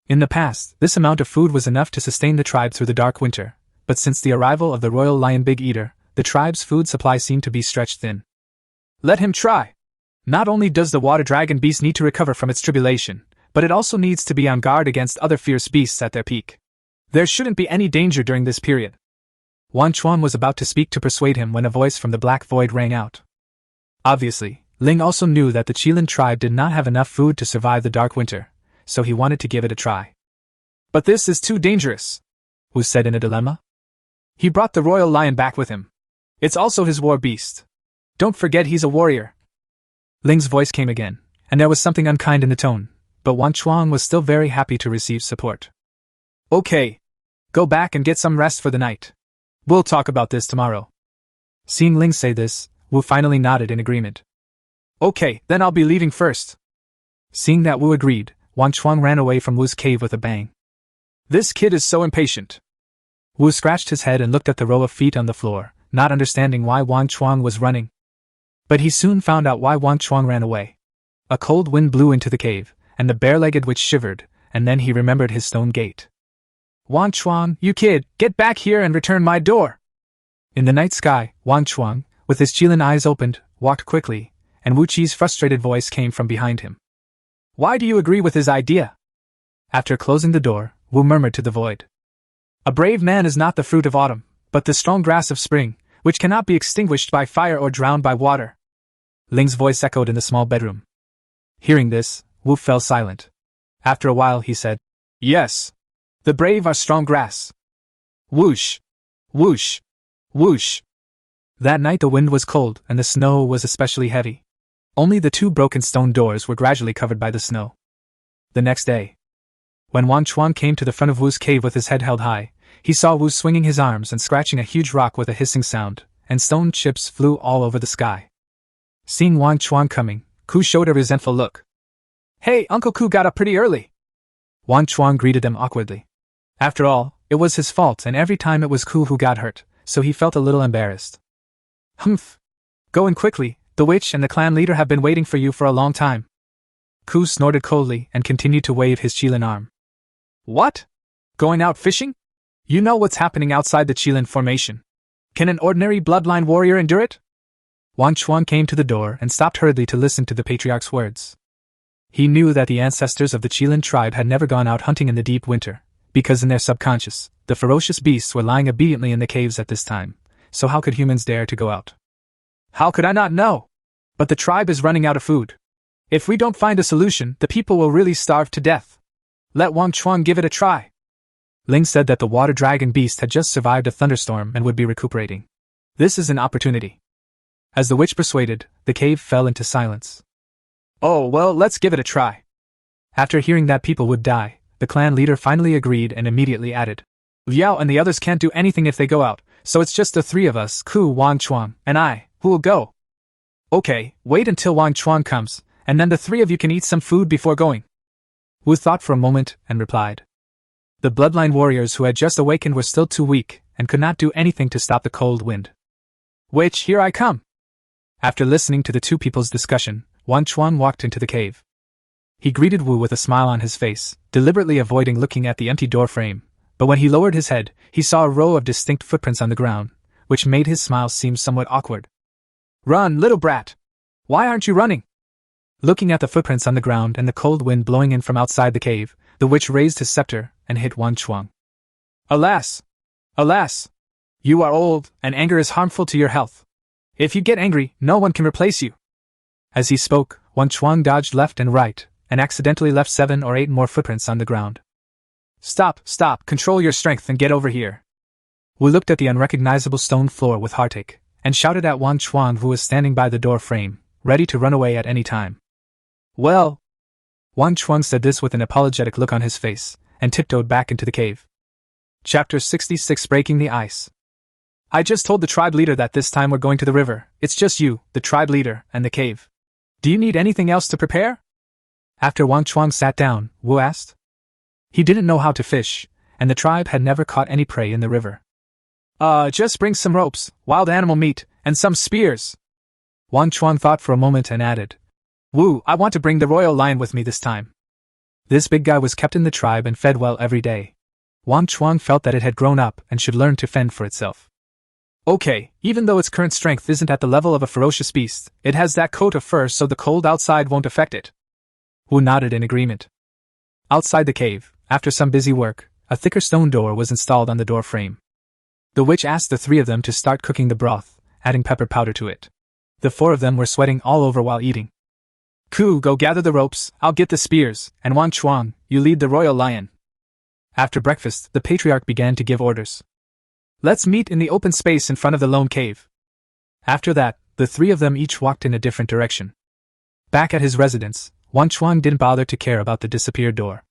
In the past, this amount of food was enough to sustain the tribe through the dark winter, but since the arrival of the royal lion Big Eater, the tribe's food supply seemed to be stretched thin. Let him try. Not only does the water dragon beast need to recover from its tribulation, but it also needs to be on guard against other fierce beasts at their peak. There shouldn't be any danger during this period. Wang Chuang was about to speak to persuade him when a voice from the black void rang out. Obviously, Ling also knew that the Qilin tribe did not have enough food to survive the dark winter, so he wanted to give it a try. But this is too dangerous, Wu said in a dilemma. He brought the royal lion back with him. It's also his war beast. Don't forget he's a warrior. Ling's voice came again, and there was something unkind in the tone, but Wang Chuang was still very happy to receive support. Okay. Go back and get some rest for the night. We'll talk about this tomorrow. Seeing Ling say this, Wu finally nodded in agreement. Okay, then I'll be leaving first. Seeing that Wu agreed, Wang Chuang ran away from Wu's cave with a bang. This kid is so impatient. Wu scratched his head and looked at the row of feet on the floor, not understanding why Wang Chuang was running. But he soon found out why Wang Chuang ran away. A cold wind blew into the cave, and the bare-legged witch shivered, and then he remembered his stone gate. Wang Chuang, you kid, get back here and return my door! In the night sky, Wang Chuang, with his Qilin eyes opened, walked quickly, and Wu Qi's frustrated voice came from behind him. Why do you agree with his idea? After closing the door, Wu murmured to the void. A brave man is not the fruit of autumn, but the strong grass of spring, which cannot be extinguished by fire or drowned by water. Ling's voice echoed in the small bedroom. Hearing this, Wu fell silent. After a while he said, Yes. The brave are strong grass. Whoosh! Whoosh! Whoosh! That night the wind was cold and the snow was especially heavy. Only the two broken stone doors were gradually covered by the snow. The next day, when Wang Chuang came to the front of Wu's cave with his head held high, he saw Wu swinging his arms and scratching a huge rock with a hissing sound, and stone chips flew all over the sky. Seeing Wang Chuang coming, Ku showed a resentful look. Hey, Uncle Ku got up pretty early. Wang Chuang greeted them awkwardly. After all, it was his fault and every time it was Ku who got hurt, so he felt a little embarrassed. Humph! Go in quickly, the witch and the clan leader have been waiting for you for a long time. Ku snorted coldly and continued to wave his Qilin arm. What? Going out fishing? You know what's happening outside the Qilin formation. Can an ordinary bloodline warrior endure it? Wang Chuang came to the door and stopped hurriedly to listen to the patriarch's words. He knew that the ancestors of the Qilin tribe had never gone out hunting in the deep winter, because in their subconscious, the ferocious beasts were lying obediently in the caves at this time, so how could humans dare to go out? How could I not know? But the tribe is running out of food. If we don't find a solution, the people will really starve to death. Let Wang Chuang give it a try. Ling said that the water dragon beast had just survived a thunderstorm and would be recuperating. This is an opportunity. As the witch persuaded, the cave fell into silence. Oh, well, let's give it a try. After hearing that people would die, the clan leader finally agreed and immediately added, Liao and the others can't do anything if they go out, so it's just the three of us, Ku, Wang Chuang, and I, who will go. Okay, wait until Wang Chuang comes, and then the three of you can eat some food before going. Wu thought for a moment and replied. The bloodline warriors who had just awakened were still too weak and could not do anything to stop the cold wind. Witch, here I come. After listening to the two people's discussion, Wang Chuang walked into the cave. He greeted Wu with a smile on his face, deliberately avoiding looking at the empty door frame, but when he lowered his head, he saw a row of distinct footprints on the ground, which made his smile seem somewhat awkward. Run, little brat! Why aren't you running? Looking at the footprints on the ground and the cold wind blowing in from outside the cave, the witch raised his scepter and hit Wang Chuang. Alas! Alas! You are old, and anger is harmful to your health. If you get angry, no one can replace you. As he spoke, Wang Chuang dodged left and right, and accidentally left 7 or 8 more footprints on the ground. Stop, control your strength and get over here. Wu looked at the unrecognizable stone floor with heartache, and shouted at Wang Chuang, who was standing by the door frame, ready to run away at any time. Well, Wang Chuang said this with an apologetic look on his face, and tiptoed back into the cave. Chapter 66, Breaking the Ice. I just told the tribe leader that this time we're going to the river. It's just you, the tribe leader, and the cave. Do you need anything else to prepare? After Wang Chuang sat down, Wu asked. He didn't know how to fish, and the tribe had never caught any prey in the river. Just bring some ropes, wild animal meat, and some spears. Wang Chuang thought for a moment and added, Wu, I want to bring the royal lion with me this time. This big guy was kept in the tribe and fed well every day. Wang Chuang felt that it had grown up and should learn to fend for itself. Okay, even though its current strength isn't at the level of a ferocious beast, it has that coat of fur so the cold outside won't affect it. Wu nodded in agreement. Outside the cave, after some busy work, a thicker stone door was installed on the door frame. The witch asked the 3 of them to start cooking the broth, adding pepper powder to it. The 4 of them were sweating all over while eating. Ku, go gather the ropes, I'll get the spears, and Wang Chuang, you lead the royal lion. After breakfast, the patriarch began to give orders. Let's meet in the open space in front of the lone cave. After that, the 3 of them each walked in a different direction. Back at his residence, Wang Chuang didn't bother to care about the disappeared door.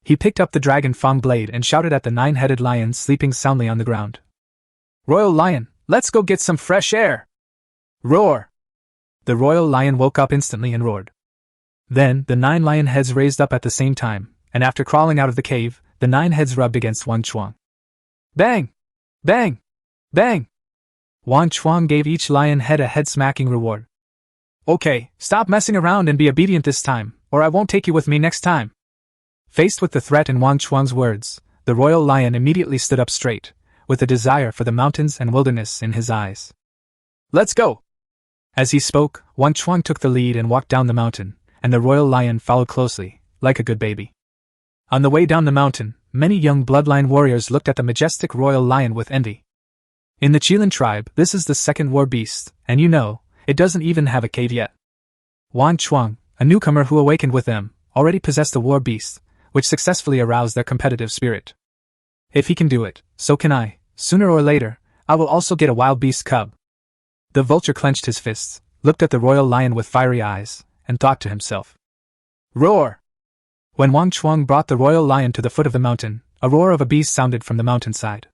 He picked up the dragon Fang blade and shouted at the 9-headed lion sleeping soundly on the ground. Royal lion, let's go get some fresh air! Roar! The royal lion woke up instantly and roared. Then, the 9 lion heads raised up at the same time, and after crawling out of the cave, the 9 heads rubbed against Wang Chuang. Bang! Bang! Bang! Wang Chuang gave each lion head a head-smacking reward. Okay, stop messing around and be obedient this time, or I won't take you with me next time. Faced with the threat in Wang Chuang's words, the royal lion immediately stood up straight, with a desire for the mountains and wilderness in his eyes. Let's go! As he spoke, Wang Chuang took the lead and walked down the mountain, and the royal lion followed closely, like a good baby. On the way down the mountain, many young bloodline warriors looked at the majestic royal lion with envy. In the Qilin tribe, this is the second war beast, and you know, it doesn't even have a cave yet. Wang Chuang, a newcomer who awakened with them, already possessed a war beast, which successfully aroused their competitive spirit. If he can do it, so can I. Sooner or later, I will also get a wild beast cub. The vulture clenched his fists, looked at the royal lion with fiery eyes, and thought to himself. Roar! When Wang Chuang brought the royal lion to the foot of the mountain, a roar of a beast sounded from the mountainside.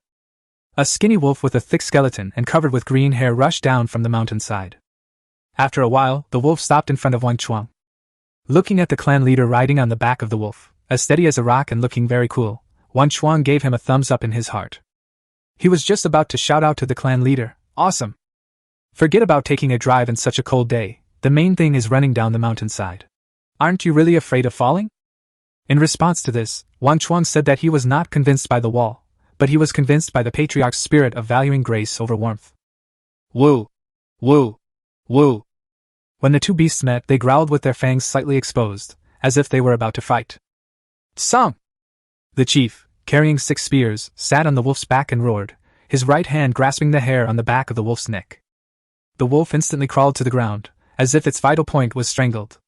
A skinny wolf with a thick skeleton and covered with green hair rushed down from the mountainside. After a while, the wolf stopped in front of Wang Chuang. Looking at the clan leader riding on the back of the wolf, as steady as a rock and looking very cool, Wang Chuang gave him a thumbs up in his heart. He was just about to shout out to the clan leader, "Awesome! Forget about taking a drive in such a cold day, the main thing is running down the mountainside. Aren't you really afraid of falling?" In response to this, Wang Chuang said that he was not convinced by the wall, but he was convinced by the patriarch's spirit of valuing grace over warmth. Woo! Woo! Woo! When the two beasts met, they growled with their fangs slightly exposed, as if they were about to fight. Song! The chief, carrying 6 spears, sat on the wolf's back and roared, his right hand grasping the hair on the back of the wolf's neck. The wolf instantly crawled to the ground, as if its vital point was strangled.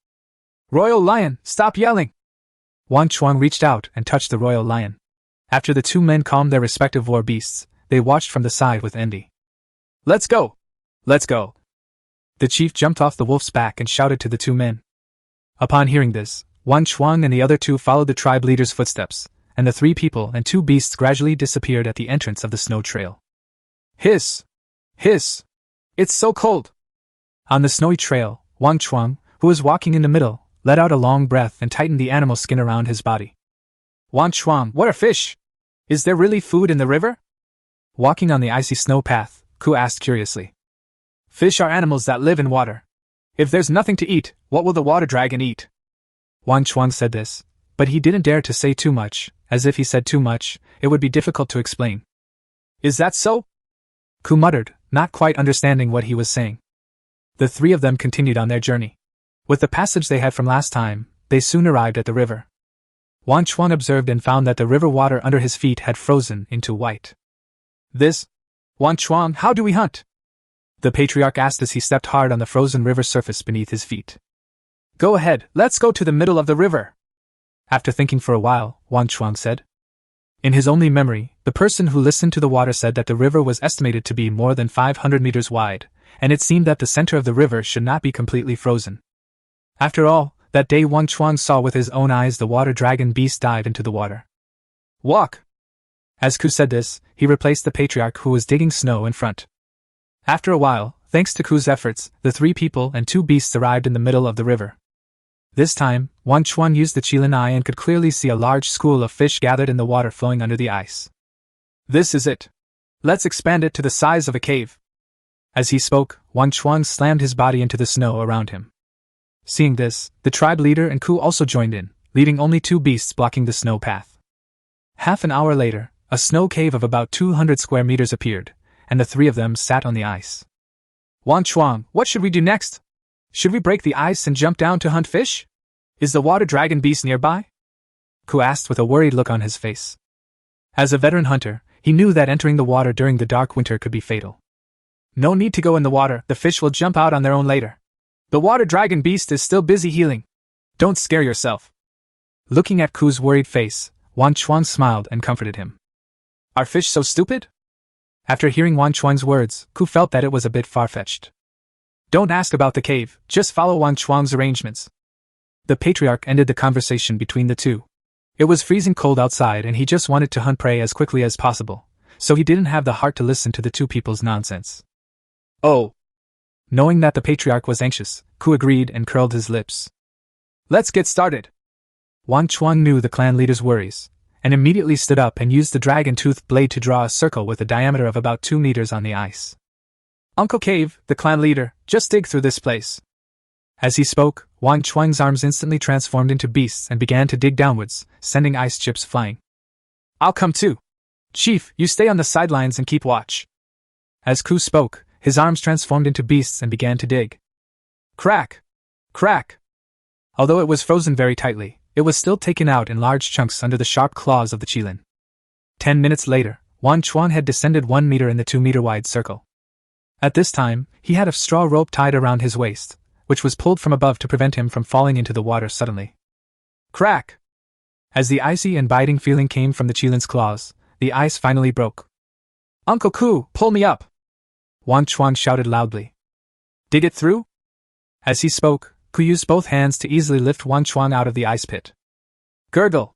Royal Lion, stop yelling! Wang Chuang reached out and touched the royal lion. After the 2 men calmed their respective war beasts, they watched from the side with envy. Let's go! Let's go! The chief jumped off the wolf's back and shouted to the 2 men. Upon hearing this, Wang Chuang and the other 2 followed the tribe leader's footsteps, and the 3 people and 2 beasts gradually disappeared at the entrance of the snow trail. Hiss! Hiss! It's so cold! On the snowy trail, Wang Chuang, who was walking in the middle, let out a long breath and tightened the animal skin around his body. Wang Chuang, what are fish? Is there really food in the river? Walking on the icy snow path, Ku asked curiously. Fish are animals that live in water. If there's nothing to eat, what will the water dragon eat? Wang Chuang said this, but he didn't dare to say too much, as if he said too much, it would be difficult to explain. Is that so? Ku muttered, not quite understanding what he was saying. The 3 of them continued on their journey. With the passage they had from last time, they soon arrived at the river. Wang Chuang observed and found that the river water under his feet had frozen into white. This? Wang Chuang, how do we hunt? The patriarch asked as he stepped hard on the frozen river surface beneath his feet. Go ahead, let's go to the middle of the river. After thinking for a while, Wang Chuang said. In his only memory, the person who listened to the water said that the river was estimated to be more than 500 meters wide, and it seemed that the center of the river should not be completely frozen. After all, that day Wang Chuang saw with his own eyes the water dragon beast dive into the water. Walk! As Ku said this, he replaced the patriarch who was digging snow in front. After a while, thanks to Ku's efforts, the 3 people and 2 beasts arrived in the middle of the river. This time, Wang Chuang used the Qilin eye and could clearly see a large school of fish gathered in the water flowing under the ice. This is it. Let's expand it to the size of a cave. As he spoke, Wang Chuang slammed his body into the snow around him. Seeing this, the tribe leader and Ku also joined in, leaving only 2 beasts blocking the snow path. Half an hour later, a snow cave of about 200 square meters appeared, and the 3 of them sat on the ice. Wang Chuang, what should we do next? Should we break the ice and jump down to hunt fish? Is the water dragon beast nearby? Ku asked with a worried look on his face. As a veteran hunter, he knew that entering the water during the dark winter could be fatal. No need to go in the water, the fish will jump out on their own later. The water dragon beast is still busy healing. Don't scare yourself. Looking at Ku's worried face, Wang Chuang smiled and comforted him. Are fish so stupid? After hearing Wang Chuang's words, Ku felt that it was a bit far-fetched. Don't ask about the cave, just follow Wang Chuang's arrangements. The patriarch ended the conversation between the 2. It was freezing cold outside and he just wanted to hunt prey as quickly as possible, so he didn't have the heart to listen to the 2 people's nonsense. Oh! Knowing that the patriarch was anxious, Ku agreed and curled his lips. Let's get started! Wang Chuang knew the clan leader's worries, and immediately stood up and used the dragon-toothed blade to draw a circle with a diameter of about 2 meters on the ice. Uncle Cave, the clan leader, just dig through this place. As he spoke, Wang Chuang's arms instantly transformed into beasts and began to dig downwards, sending ice chips flying. I'll come too. Chief, you stay on the sidelines and keep watch. As Ku spoke, his arms transformed into beasts and began to dig. Crack! Crack! Although it was frozen very tightly, it was still taken out in large chunks under the sharp claws of the Qilin. 10 minutes later, Wang Chuang had descended 1 meter in the 2-meter-wide circle. At this time, he had a straw rope tied around his waist, which was pulled from above to prevent him from falling into the water suddenly. Crack! As the icy and biting feeling came from the Qilin's claws, the ice finally broke. Uncle Ku, pull me up! Wang Chuang shouted loudly. Dig it through? As he spoke, Ku used both hands to easily lift Wang Chuang out of the ice pit. Gurgle!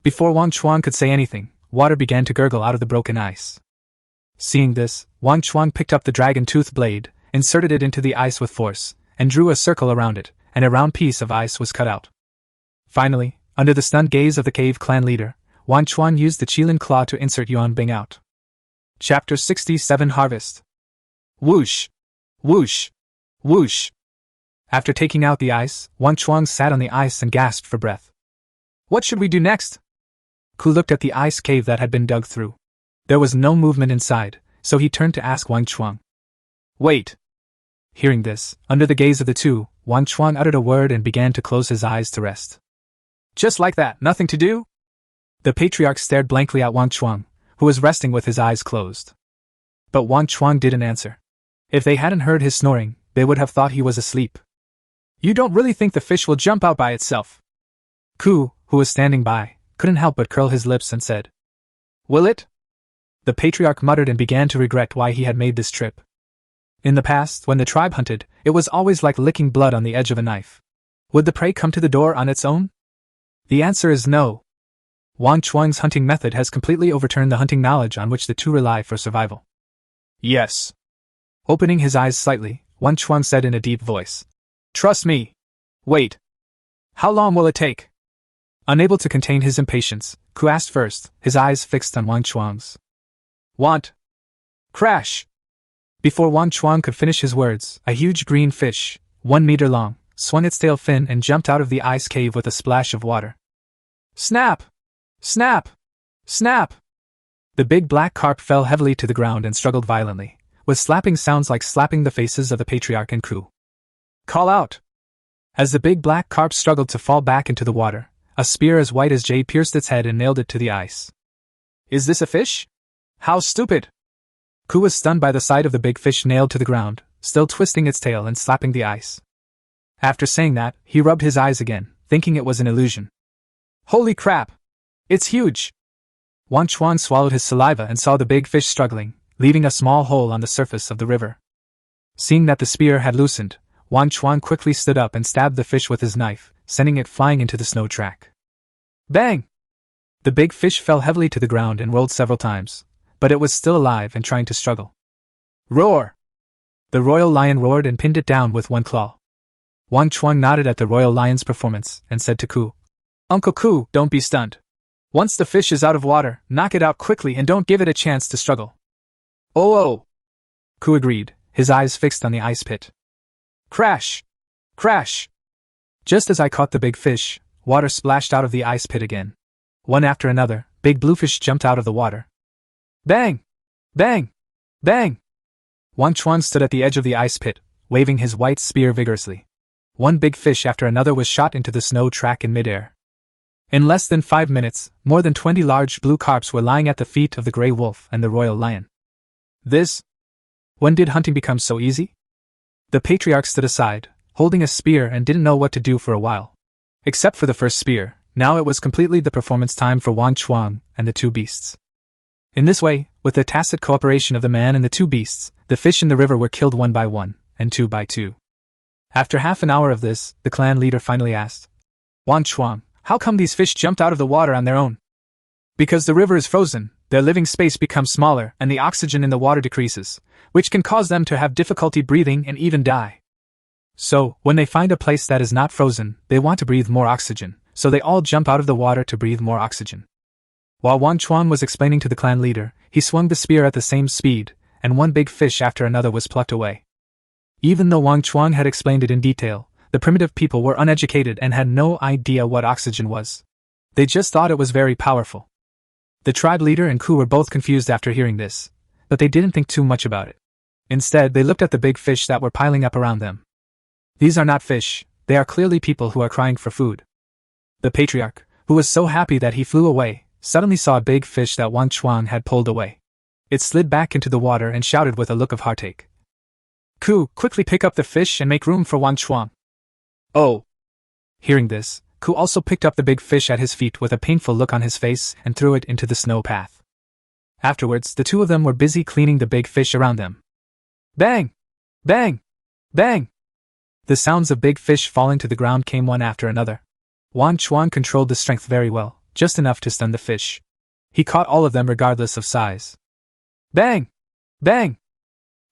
Before Wang Chuang could say anything, water began to gurgle out of the broken ice. Seeing this, Wang Chuang picked up the dragon-toothed blade, inserted it into the ice with force, and drew a circle around it, and a round piece of ice was cut out. Finally, under the stunned gaze of the cave clan leader, Wang Chuang used the Qilin claw to insert Yuan Bing out. Chapter 67 Harvest. Whoosh! Whoosh! Whoosh! After taking out the ice, Wang Chuang sat on the ice and gasped for breath. What should we do next? Ku looked at the ice cave that had been dug through. There was no movement inside, so he turned to ask Wang Chuang. Wait! Hearing this, under the gaze of the two, Wang Chuang uttered a word and began to close his eyes to rest. Just like that, nothing to do? The patriarch stared blankly at Wang Chuang, who was resting with his eyes closed. But Wang Chuang didn't answer. If they hadn't heard his snoring, they would have thought he was asleep. You don't really think the fish will jump out by itself? Ku, who was standing by, couldn't help but curl his lips and said, Will it? The patriarch muttered and began to regret why he had made this trip. In the past, when the tribe hunted, it was always like licking blood on the edge of a knife. Would the prey come to the door on its own? The answer is no. Wang Chuang's hunting method has completely overturned the hunting knowledge on which the two rely for survival. Yes. Opening his eyes slightly, Wang Chuang said in a deep voice. Trust me. Wait. How long will it take? Unable to contain his impatience, Ku asked first, his eyes fixed on Wang Chuang's. Want? Crash! Before Wang Chuang could finish his words, a huge green fish, 1 meter long, swung its tail fin and jumped out of the ice cave with a splash of water. Snap! Snap! Snap! The big black carp fell heavily to the ground and struggled violently, with slapping sounds like slapping the faces of the patriarch and Ku. Call out! As the big black carp struggled to fall back into the water, a spear as white as jade pierced its head and nailed it to the ice. Is this a fish? How stupid! Ku was stunned by the sight of the big fish nailed to the ground, still twisting its tail and slapping the ice. After saying that, he rubbed his eyes again, thinking it was an illusion. Holy crap! It's huge! Wang Chuang swallowed his saliva and saw the big fish struggling, leaving a small hole on the surface of the river. Seeing that the spear had loosened, Wang Chuang quickly stood up and stabbed the fish with his knife, sending it flying into the snow track. Bang! The big fish fell heavily to the ground and rolled several times, but it was still alive and trying to struggle. Roar! The royal lion roared and pinned it down with one claw. Wang Chuang nodded at the royal lion's performance and said to Ku, Uncle Ku, don't be stunned. Once the fish is out of water, knock it out quickly and don't give it a chance to struggle. Oh! Ku agreed, his eyes fixed on the ice pit. Crash! Crash! Just as I caught the big fish, water splashed out of the ice pit again. One after another, big bluefish jumped out of the water. Bang! Bang! Bang! Wang Chuang stood at the edge of the ice pit, waving his white spear vigorously. One big fish after another was shot into the snow track in midair. In less than 5 minutes, more than 20 large blue carps were lying at the feet of the gray wolf and the royal lion. When did hunting become so easy? The patriarch stood aside, holding a spear and didn't know what to do for a while. Except for the first spear, now it was completely the performance time for Wang Chuang and the two beasts. In this way, with the tacit cooperation of the man and the two beasts, the fish in the river were killed one by one, and two by two. After half an hour of this, the clan leader finally asked, Wang Chuang, how come these fish jumped out of the water on their own? Because the river is frozen, their living space becomes smaller and the oxygen in the water decreases, which can cause them to have difficulty breathing and even die. So, when they find a place that is not frozen, they want to breathe more oxygen, so they all jump out of the water to breathe more oxygen. While Wang Chuang was explaining to the clan leader, he swung the spear at the same speed, and one big fish after another was plucked away. Even though Wang Chuang had explained it in detail, the primitive people were uneducated and had no idea what oxygen was. They just thought it was very powerful. The tribe leader and Ku were both confused after hearing this, but they didn't think too much about it. Instead, they looked at the big fish that were piling up around them. These are not fish, they are clearly people who are crying for food. The patriarch, who was so happy that he flew away, suddenly saw a big fish that Wang Chuang had pulled away. It slid back into the water and shouted with a look of heartache. Ku, quickly pick up the fish and make room for Wang Chuang. Oh! Hearing this, Ku also picked up the big fish at his feet with a painful look on his face and threw it into the snow path. Afterwards, the two of them were busy cleaning the big fish around them. Bang! Bang! Bang! The sounds of big fish falling to the ground came one after another. Wang Chuang controlled the strength very well, just enough to stun the fish. He caught all of them regardless of size. Bang! Bang!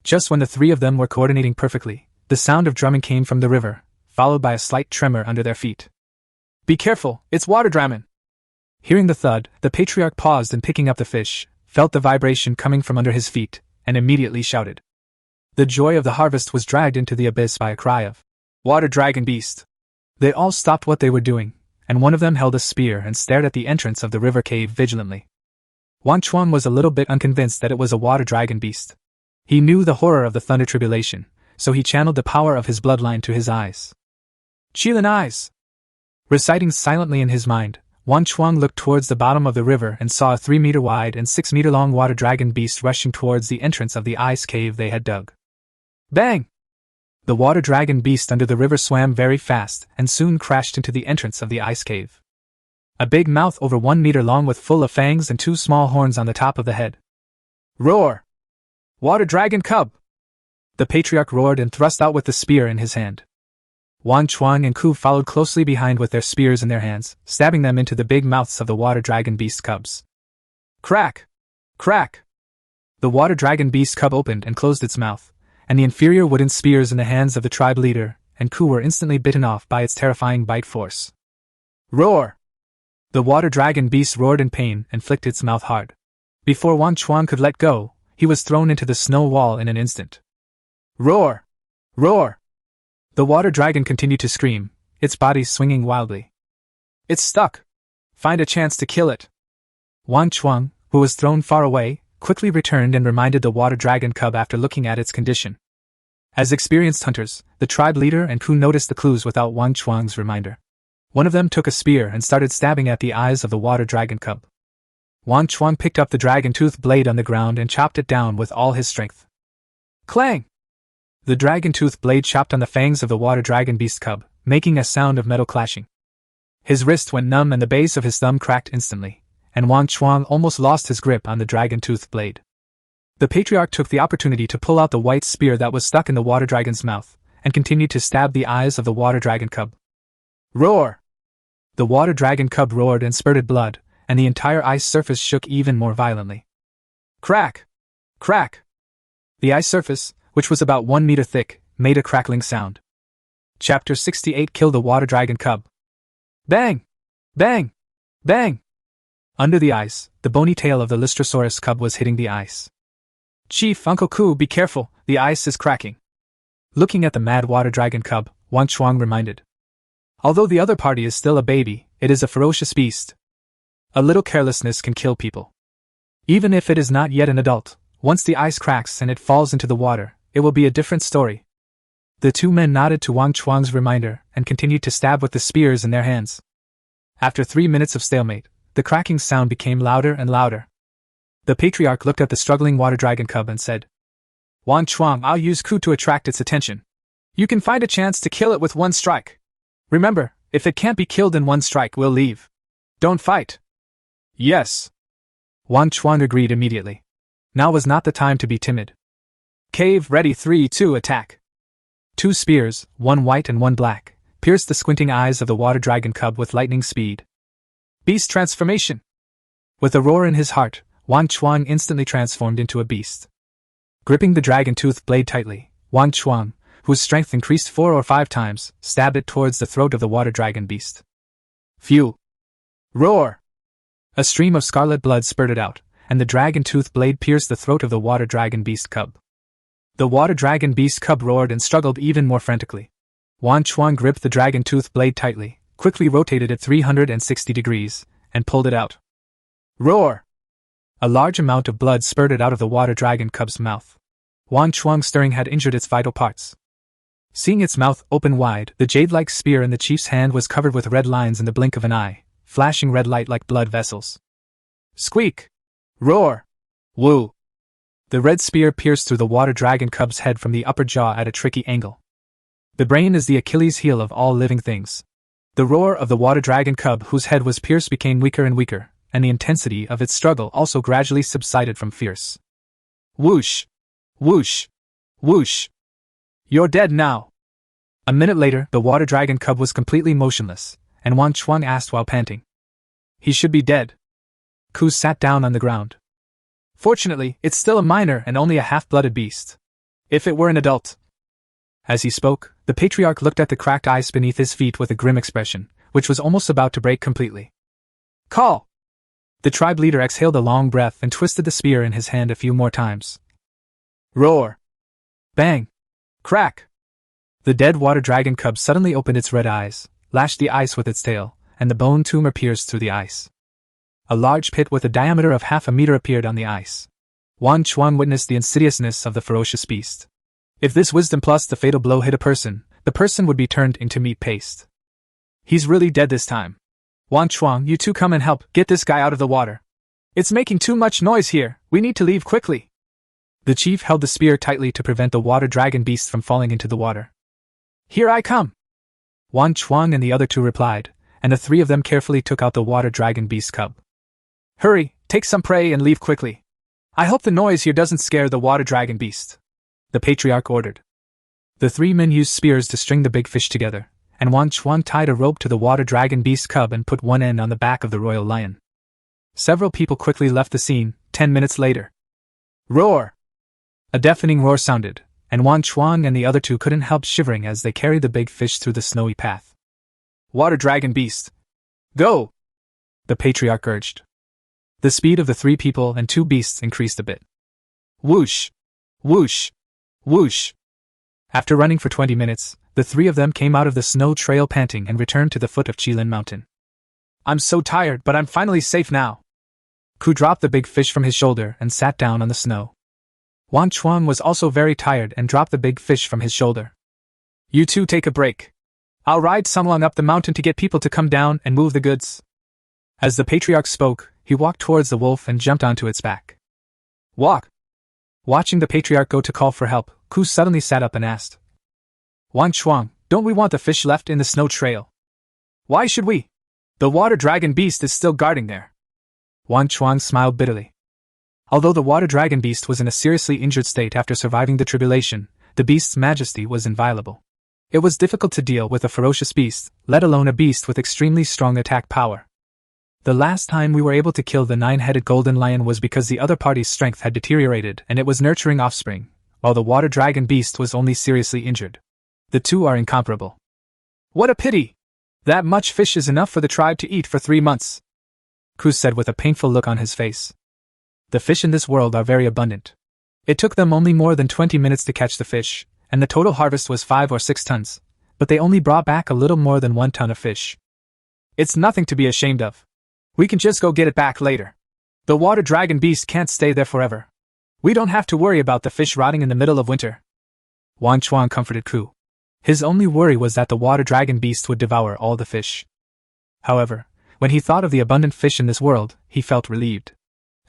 Just when the three of them were coordinating perfectly, the sound of drumming came from the river, followed by a slight tremor under their feet. Be careful, it's water dragon! Hearing the thud, the patriarch paused and picking up the fish, felt the vibration coming from under his feet, and immediately shouted. The joy of the harvest was dragged into the abyss by a cry of, Water dragon beast! They all stopped what they were doing, and one of them held a spear and stared at the entrance of the river cave vigilantly. Wang Chuang was a little bit unconvinced that it was a water dragon beast. He knew the horror of the thunder tribulation, so he channeled the power of his bloodline to his eyes. Qilin eyes! Reciting silently in his mind, Wang Chuang looked towards the bottom of the river and saw a 3-meter wide and 6-meter long water dragon beast rushing towards the entrance of the ice cave they had dug. Bang! The water dragon beast under the river swam very fast and soon crashed into the entrance of the ice cave. A big mouth over 1 meter long with full of fangs and 2 small horns on the top of the head. Roar! Water dragon cub! The patriarch roared and thrust out with the spear in his hand. Wang Chuang and Ku followed closely behind with their spears in their hands, stabbing them into the big mouths of the water dragon beast cubs. Crack! Crack! The water dragon beast cub opened and closed its mouth, and the inferior wooden spears in the hands of the tribe leader and Ku were instantly bitten off by its terrifying bite force. Roar! The water dragon beast roared in pain and flicked its mouth hard. Before Wang Chuang could let go, he was thrown into the snow wall in an instant. Roar! Roar! The water dragon continued to scream, its body swinging wildly. It's stuck! Find a chance to kill it! Wang Chuang, who was thrown far away, quickly returned and reminded the water dragon cub after looking at its condition. As experienced hunters, the tribe leader and Ku noticed the clues without Wang Chuang's reminder. One of them took a spear and started stabbing at the eyes of the water dragon cub. Wang Chuang picked up the dragon-tooth blade on the ground and chopped it down with all his strength. Clang! The dragon-tooth blade chopped on the fangs of the water dragon beast cub, making a sound of metal clashing. His wrist went numb and the base of his thumb cracked instantly, and Wang Chuang almost lost his grip on the dragon-tooth blade. The patriarch took the opportunity to pull out the white spear that was stuck in the water dragon's mouth, and continued to stab the eyes of the water dragon cub. Roar! The water dragon cub roared and spurted blood, and the entire ice surface shook even more violently. Crack! Crack! The ice surface, which was about 1 meter thick, made a crackling sound. Chapter 68 Kill the Water Dragon Cub. Bang! Bang! Bang! Under the ice, the bony tail of the Lystrosaurus cub was hitting the ice. Chief, Uncle Ku, be careful, the ice is cracking. Looking at the mad water dragon cub, Wang Chuang reminded. Although the other party is still a baby, it is a ferocious beast. A little carelessness can kill people. Even if it is not yet an adult, once the ice cracks and it falls into the water, it will be a different story. The 2 men nodded to Wang Chuang's reminder and continued to stab with the spears in their hands. After 3 minutes of stalemate, the cracking sound became louder and louder. The patriarch looked at the struggling water dragon cub and said, Wang Chuang, I'll use Ku to attract its attention. You can find a chance to kill it with 1 strike. Remember, if it can't be killed in 1 strike, we'll leave. Don't fight. Yes. Wang Chuang agreed immediately. Now was not the time to be timid. Cave ready 3, 2, attack. 2 spears, 1 white and 1 black, pierced the squinting eyes of the water dragon cub with lightning speed. Beast transformation! With a roar in his heart, Wang Chuang instantly transformed into a beast. Gripping the dragon-tooth blade tightly, Wang Chuang, whose strength increased 4 or 5 times, stabbed it towards the throat of the water dragon beast. Phew! Roar! A stream of scarlet blood spurted out, and the dragon-tooth blade pierced the throat of the water dragon beast cub. The water dragon beast cub roared and struggled even more frantically. Wang Chuang gripped the dragon-tooth blade tightly, quickly rotated it 360 degrees, and pulled it out. Roar! A large amount of blood spurted out of the water dragon cub's mouth. Wang Chuang's stirring had injured its vital parts. Seeing its mouth open wide, the jade-like spear in the chief's hand was covered with red lines in the blink of an eye, flashing red light like blood vessels. Squeak! Roar! Woo! The red spear pierced through the water dragon cub's head from the upper jaw at a tricky angle. The brain is the Achilles heel of all living things. The roar of the water dragon cub whose head was pierced became weaker and weaker, and the intensity of its struggle also gradually subsided from fierce. Whoosh! Whoosh! Whoosh! You're dead now! A minute later, the water dragon cub was completely motionless, and Wang Chuang asked while panting. He should be dead. Ku sat down on the ground. Fortunately, it's still a minor and only a half-blooded beast. If it were an adult. As he spoke, the patriarch looked at the cracked ice beneath his feet with a grim expression, which was almost about to break completely. Call! The tribe leader exhaled a long breath and twisted the spear in his hand a few more times. Roar! Bang! Crack! The dead water dragon cub suddenly opened its red eyes, lashed the ice with its tail, and the bone tumor pierced through the ice. A large pit with a diameter of half a meter appeared on the ice. Wang Chuang witnessed the insidiousness of the ferocious beast. If this wisdom plus the fatal blow hit a person, the person would be turned into meat paste. He's really dead this time. Wang Chuang, you two come and help get this guy out of the water. It's making too much noise here, we need to leave quickly. The chief held the spear tightly to prevent the water dragon beast from falling into the water. Here I come! Wang Chuang and the other two replied, and the three of them carefully took out the water dragon beast cub. Hurry, take some prey and leave quickly. I hope the noise here doesn't scare the water dragon beast, the patriarch ordered. The three men used spears to string the big fish together, and Wang Chuang tied a rope to the water dragon beast cub and put one end on the back of the royal lion. Several people quickly left the scene. 10 minutes later. Roar! A deafening roar sounded, and Wang Chuang and the other two couldn't help shivering as they carried the big fish through the snowy path. Water dragon beast! Go! The patriarch urged. The speed of the three people and two beasts increased a bit. Whoosh! Whoosh! Whoosh! After running for 20 minutes, the three of them came out of the snow trail panting and returned to the foot of Qilin mountain. I'm so tired, but I'm finally safe now. Ku dropped the big fish from his shoulder and sat down on the snow. Wang Chuang was also very tired and dropped the big fish from his shoulder. You two take a break. I'll ride Sunlong up the mountain to get people to come down and move the goods. As the patriarch spoke, he walked towards the wolf and jumped onto its back. Walk! Watching the patriarch go to call for help, Ku suddenly sat up and asked. Wang Chuang, don't we want the fish left in the snow trail? Why should we? The water dragon beast is still guarding there. Wang Chuang smiled bitterly. Although the water dragon beast was in a seriously injured state after surviving the tribulation, the beast's majesty was inviolable. It was difficult to deal with a ferocious beast, let alone a beast with extremely strong attack power. The last time we were able to kill the 9-headed golden lion was because the other party's strength had deteriorated and it was nurturing offspring, while the water dragon beast was only seriously injured. The two are incomparable. What a pity! That much fish is enough for the tribe to eat for 3 months, Ku said with a painful look on his face. The fish in this world are very abundant. It took them only more than 20 minutes to catch the fish, and the total harvest was 5 or 6 tons, but they only brought back a little more than 1 ton of fish. It's nothing to be ashamed of. We can just go get it back later. The water dragon beast can't stay there forever. We don't have to worry about the fish rotting in the middle of winter. Wang Chuang comforted Ku. His only worry was that the water dragon beast would devour all the fish. However, when he thought of the abundant fish in this world, he felt relieved.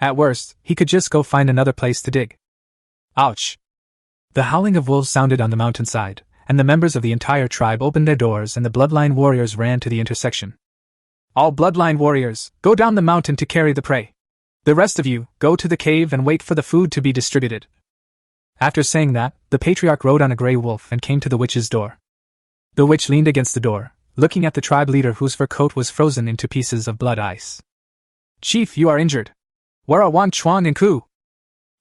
At worst, he could just go find another place to dig. Ouch! The howling of wolves sounded on the mountainside, and the members of the entire tribe opened their doors and the bloodline warriors ran to the intersection. All bloodline warriors, go down the mountain to carry the prey. The rest of you, go to the cave and wait for the food to be distributed. After saying that, the patriarch rode on a grey wolf and came to the witch's door. The witch leaned against the door, looking at the tribe leader whose fur coat was frozen into pieces of blood ice. Chief, you are injured. Where are Wang Chuang and Ku?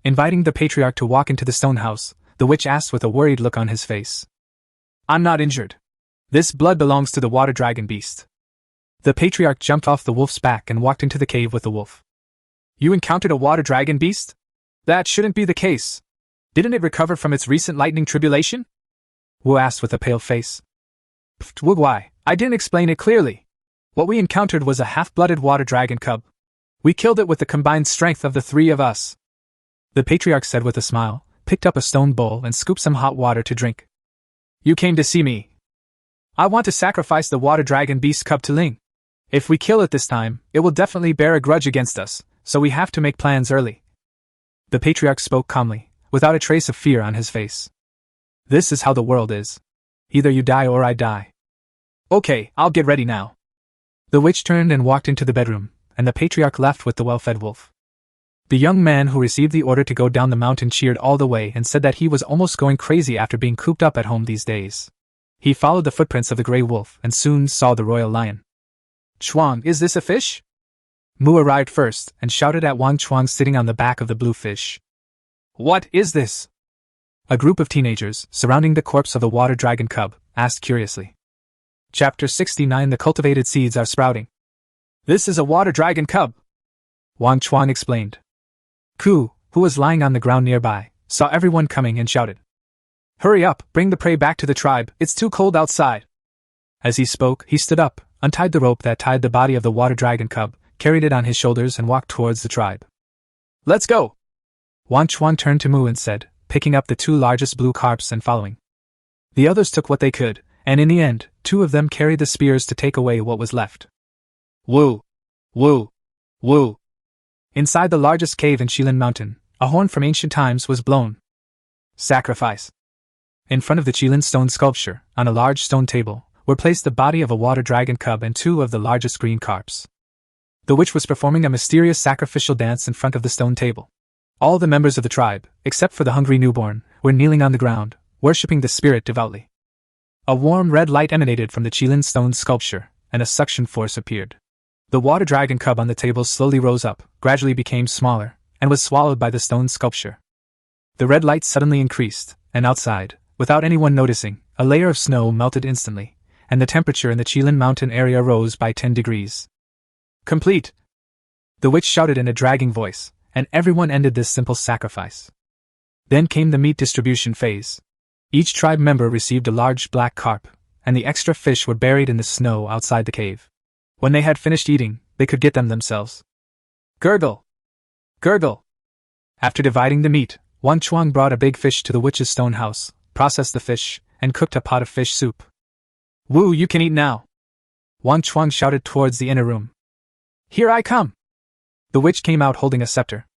Inviting the patriarch to walk into the stone house, the witch asked with a worried look on his face. I'm not injured. This blood belongs to the water dragon beast. The patriarch jumped off the wolf's back and walked into the cave with the wolf. You encountered a water dragon beast? That shouldn't be the case. Didn't it recover from its recent lightning tribulation? Wu asked with a pale face. Pfft, why? I didn't explain it clearly. What we encountered was a half-blooded water dragon cub. We killed it with the combined strength of the 3 of us. The patriarch said with a smile, picked up a stone bowl and scooped some hot water to drink. You came to see me. I want to sacrifice the water dragon beast cub to Ling. If we kill it this time, it will definitely bear a grudge against us, so we have to make plans early. The patriarch spoke calmly, without a trace of fear on his face. This is how the world is. Either you die or I die. Okay, I'll get ready now. The witch turned and walked into the bedroom, and the patriarch left with the well-fed wolf. The young man who received the order to go down the mountain cheered all the way and said that he was almost going crazy after being cooped up at home these days. He followed the footprints of the grey wolf and soon saw the royal lion. Chuang, is this a fish? Mu arrived first and shouted at Wang Chuang sitting on the back of the blue fish. What is this? A group of teenagers, surrounding the corpse of the water dragon cub, asked curiously. Chapter 69 The cultivated seeds are sprouting. This is a water dragon cub, Wang Chuang explained. Ku, who was lying on the ground nearby, saw everyone coming and shouted. Hurry up, bring the prey back to the tribe, it's too cold outside. As he spoke, he stood up, untied the rope that tied the body of the water dragon cub, carried it on his shoulders and walked towards the tribe. Let's go! Wang Chuang turned to Mu and said, picking up the 2 largest blue carps and following. The others took what they could, and in the end, 2 of them carried the spears to take away what was left. Woo! Woo! Woo! Inside the largest cave in Qilin Mountain, a horn from ancient times was blown. Sacrifice. In front of the Qilin stone sculpture, on a large stone table, were placed the body of a water dragon cub and 2 of the largest green carps. The witch was performing a mysterious sacrificial dance in front of the stone table. All the members of the tribe, except for the hungry newborn, were kneeling on the ground, worshipping the spirit devoutly. A warm red light emanated from the Qilin stone sculpture, and a suction force appeared. The water dragon cub on the table slowly rose up, gradually became smaller, and was swallowed by the stone sculpture. The red light suddenly increased, and outside, without anyone noticing, a layer of snow melted instantly, and the temperature in the Qilin mountain area rose by 10 degrees. Complete! The witch shouted in a dragging voice, and everyone ended this simple sacrifice. Then came the meat distribution phase. Each tribe member received a large black carp, and the extra fish were buried in the snow outside the cave. When they had finished eating, they could get them themselves. Gurgle! Gurgle! After dividing the meat, Wang Chuang brought a big fish to the witch's stone house, processed the fish, and cooked a pot of fish soup. Woo, you can eat now! Wang Chuang shouted towards the inner room. Here I come! The witch came out holding a scepter.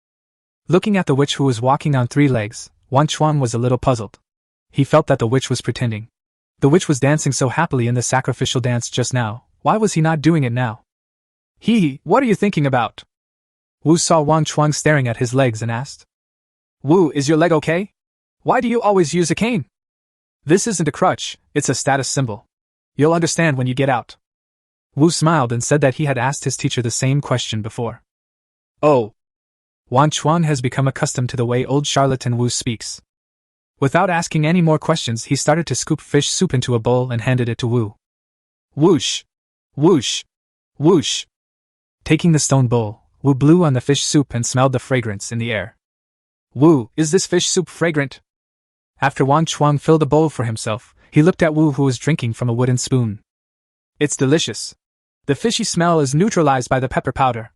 Looking at the witch who was walking on 3 legs, Wang Chuang was a little puzzled. He felt that the witch was pretending. The witch was dancing so happily in the sacrificial dance just now, why was he not doing it now? Hee, what are you thinking about? Wu saw Wang Chuang staring at his legs and asked. Wu, is your leg okay? Why do you always use a cane? This isn't a crutch, it's a status symbol. You'll understand when you get out. Wu smiled and said that he had asked his teacher the same question before. Oh. Wang Chuang has become accustomed to the way old charlatan Wu speaks. Without asking any more questions, he started to scoop fish soup into a bowl and handed it to Wu. Whoosh! Whoosh! Whoosh! Taking the stone bowl, Wu blew on the fish soup and smelled the fragrance in the air. Wu, is this fish soup fragrant? After Wang Chuang filled the bowl for himself, he looked at Wu who was drinking from a wooden spoon. It's delicious. The fishy smell is neutralized by the pepper powder.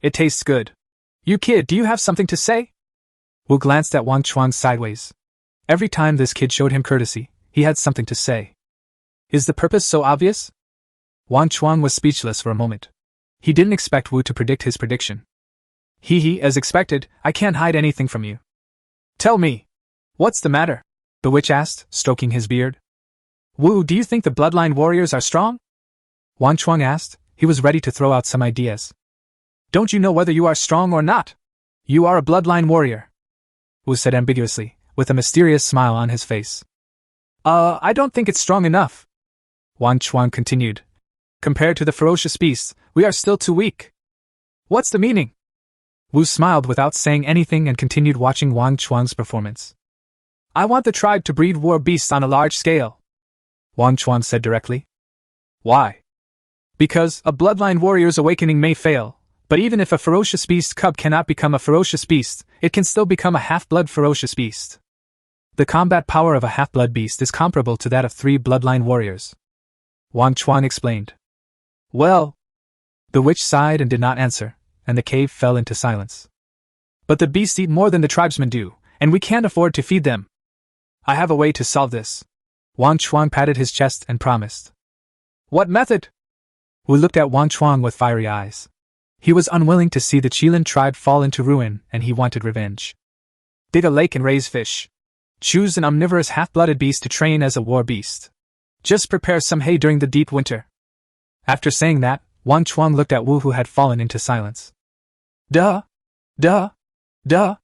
It tastes good. You kid, do you have something to say? Wu glanced at Wang Chuang sideways. Every time this kid showed him courtesy, he had something to say. Is the purpose so obvious? Wang Chuang was speechless for a moment. He didn't expect Wu to predict his prediction. As expected, I can't hide anything from you. Tell me. What's the matter? The witch asked, stroking his beard. Wu, do you think the bloodline warriors are strong? Wang Chuang asked. He was ready to throw out some ideas. Don't you know whether you are strong or not? You are a bloodline warrior. Wu said ambiguously, with a mysterious smile on his face. I don't think it's strong enough. Wang Chuang continued. Compared to the ferocious beasts, we are still too weak. What's the meaning? Wu smiled without saying anything and continued watching Wang Chuang's performance. I want the tribe to breed war beasts on a large scale. Wang Chuang said directly. Why? Because a bloodline warrior's awakening may fail, but even if a ferocious beast cub cannot become a ferocious beast, it can still become a half-blood ferocious beast. The combat power of a half-blood beast is comparable to that of 3 bloodline warriors. Wang Chuang explained. Well, the witch sighed and did not answer, and the cave fell into silence. But the beasts eat more than the tribesmen do, and we can't afford to feed them. I have a way to solve this. Wang Chuang patted his chest and promised. What method? Wu looked at Wang Chuang with fiery eyes. He was unwilling to see the Qilin tribe fall into ruin, and he wanted revenge. Dig a lake and raise fish. Choose an omnivorous half-blooded beast to train as a war beast. Just prepare some hay during the deep winter. After saying that, Wang Chuang looked at Wu who had fallen into silence. Duh! Duh! Duh!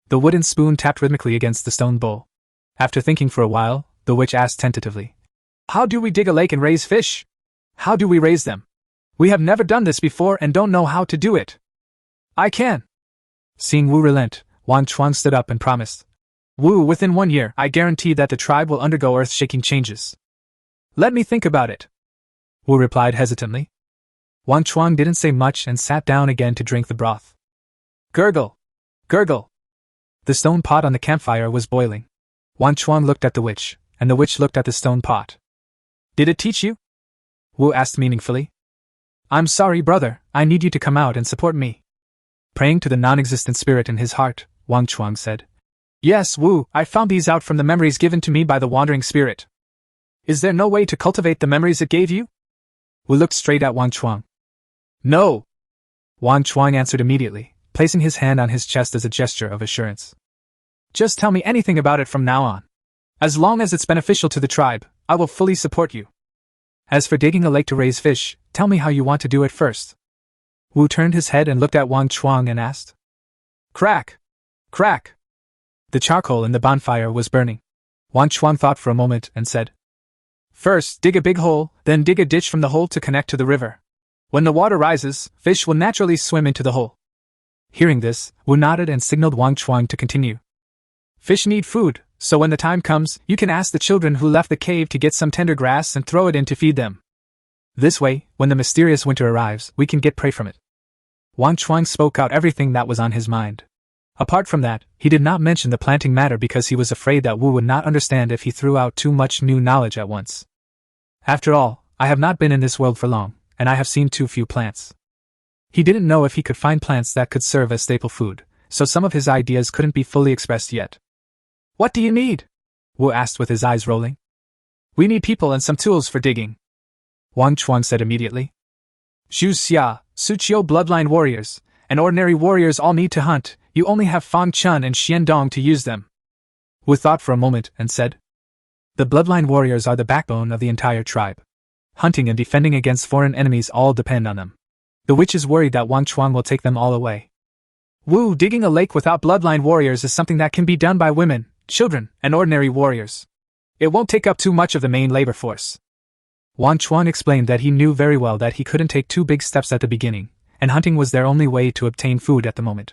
The wooden spoon tapped rhythmically against the stone bowl. After thinking for a while, the witch asked tentatively. How do we dig a lake and raise fish? How do we raise them? We have never done this before and don't know how to do it. I can. Seeing Wu relent, Wang Chuang stood up and promised. Wu, within 1 year, I guarantee that the tribe will undergo earth-shaking changes. Let me think about it. Wu replied hesitantly. Wang Chuang didn't say much and sat down again to drink the broth. Gurgle! Gurgle! The stone pot on the campfire was boiling. Wang Chuang looked at the witch, and the witch looked at the stone pot. Did it teach you? Wu asked meaningfully. I'm sorry, brother, I need you to come out and support me. Praying to the non-existent spirit in his heart, Wang Chuang said. Yes, Wu, I found these out from the memories given to me by the wandering spirit. Is there no way to cultivate the memories it gave you? Wu looked straight at Wang Chuang. No. Wang Chuang answered immediately, placing his hand on his chest as a gesture of assurance. Just tell me anything about it from now on. As long as it's beneficial to the tribe, I will fully support you. As for digging a lake to raise fish, tell me how you want to do it first. Wu turned his head and looked at Wang Chuang and asked. Crack! Crack! The charcoal in the bonfire was burning. Wang Chuang thought for a moment and said, First, dig a big hole, then dig a ditch from the hole to connect to the river. When the water rises, fish will naturally swim into the hole. Hearing this, Wu nodded and signaled Wang Chuang to continue. Fish need food, so when the time comes, you can ask the children who left the cave to get some tender grass and throw it in to feed them. This way, when the mysterious winter arrives, we can get prey from it. Wang Chuang spoke out everything that was on his mind. Apart from that, he did not mention the planting matter because he was afraid that Wu would not understand if he threw out too much new knowledge at once. After all, I have not been in this world for long, and I have seen too few plants. He didn't know if he could find plants that could serve as staple food, so some of his ideas couldn't be fully expressed yet. What do you need? Wu asked with his eyes rolling. We need people and some tools for digging. Wang Chuang said immediately. Xu Xia, Su Qiu bloodline warriors, and ordinary warriors all need to hunt. You only have Fang Chun and Xian Dong to use them. Wu thought for a moment and said. The bloodline warriors are the backbone of the entire tribe. Hunting and defending against foreign enemies all depend on them. The witch is worried that Wang Chuang will take them all away. Wu, digging a lake without bloodline warriors is something that can be done by women, children, and ordinary warriors. It won't take up too much of the main labor force. Wang Chuang explained that he knew very well that he couldn't take too big steps at the beginning, and hunting was their only way to obtain food at the moment.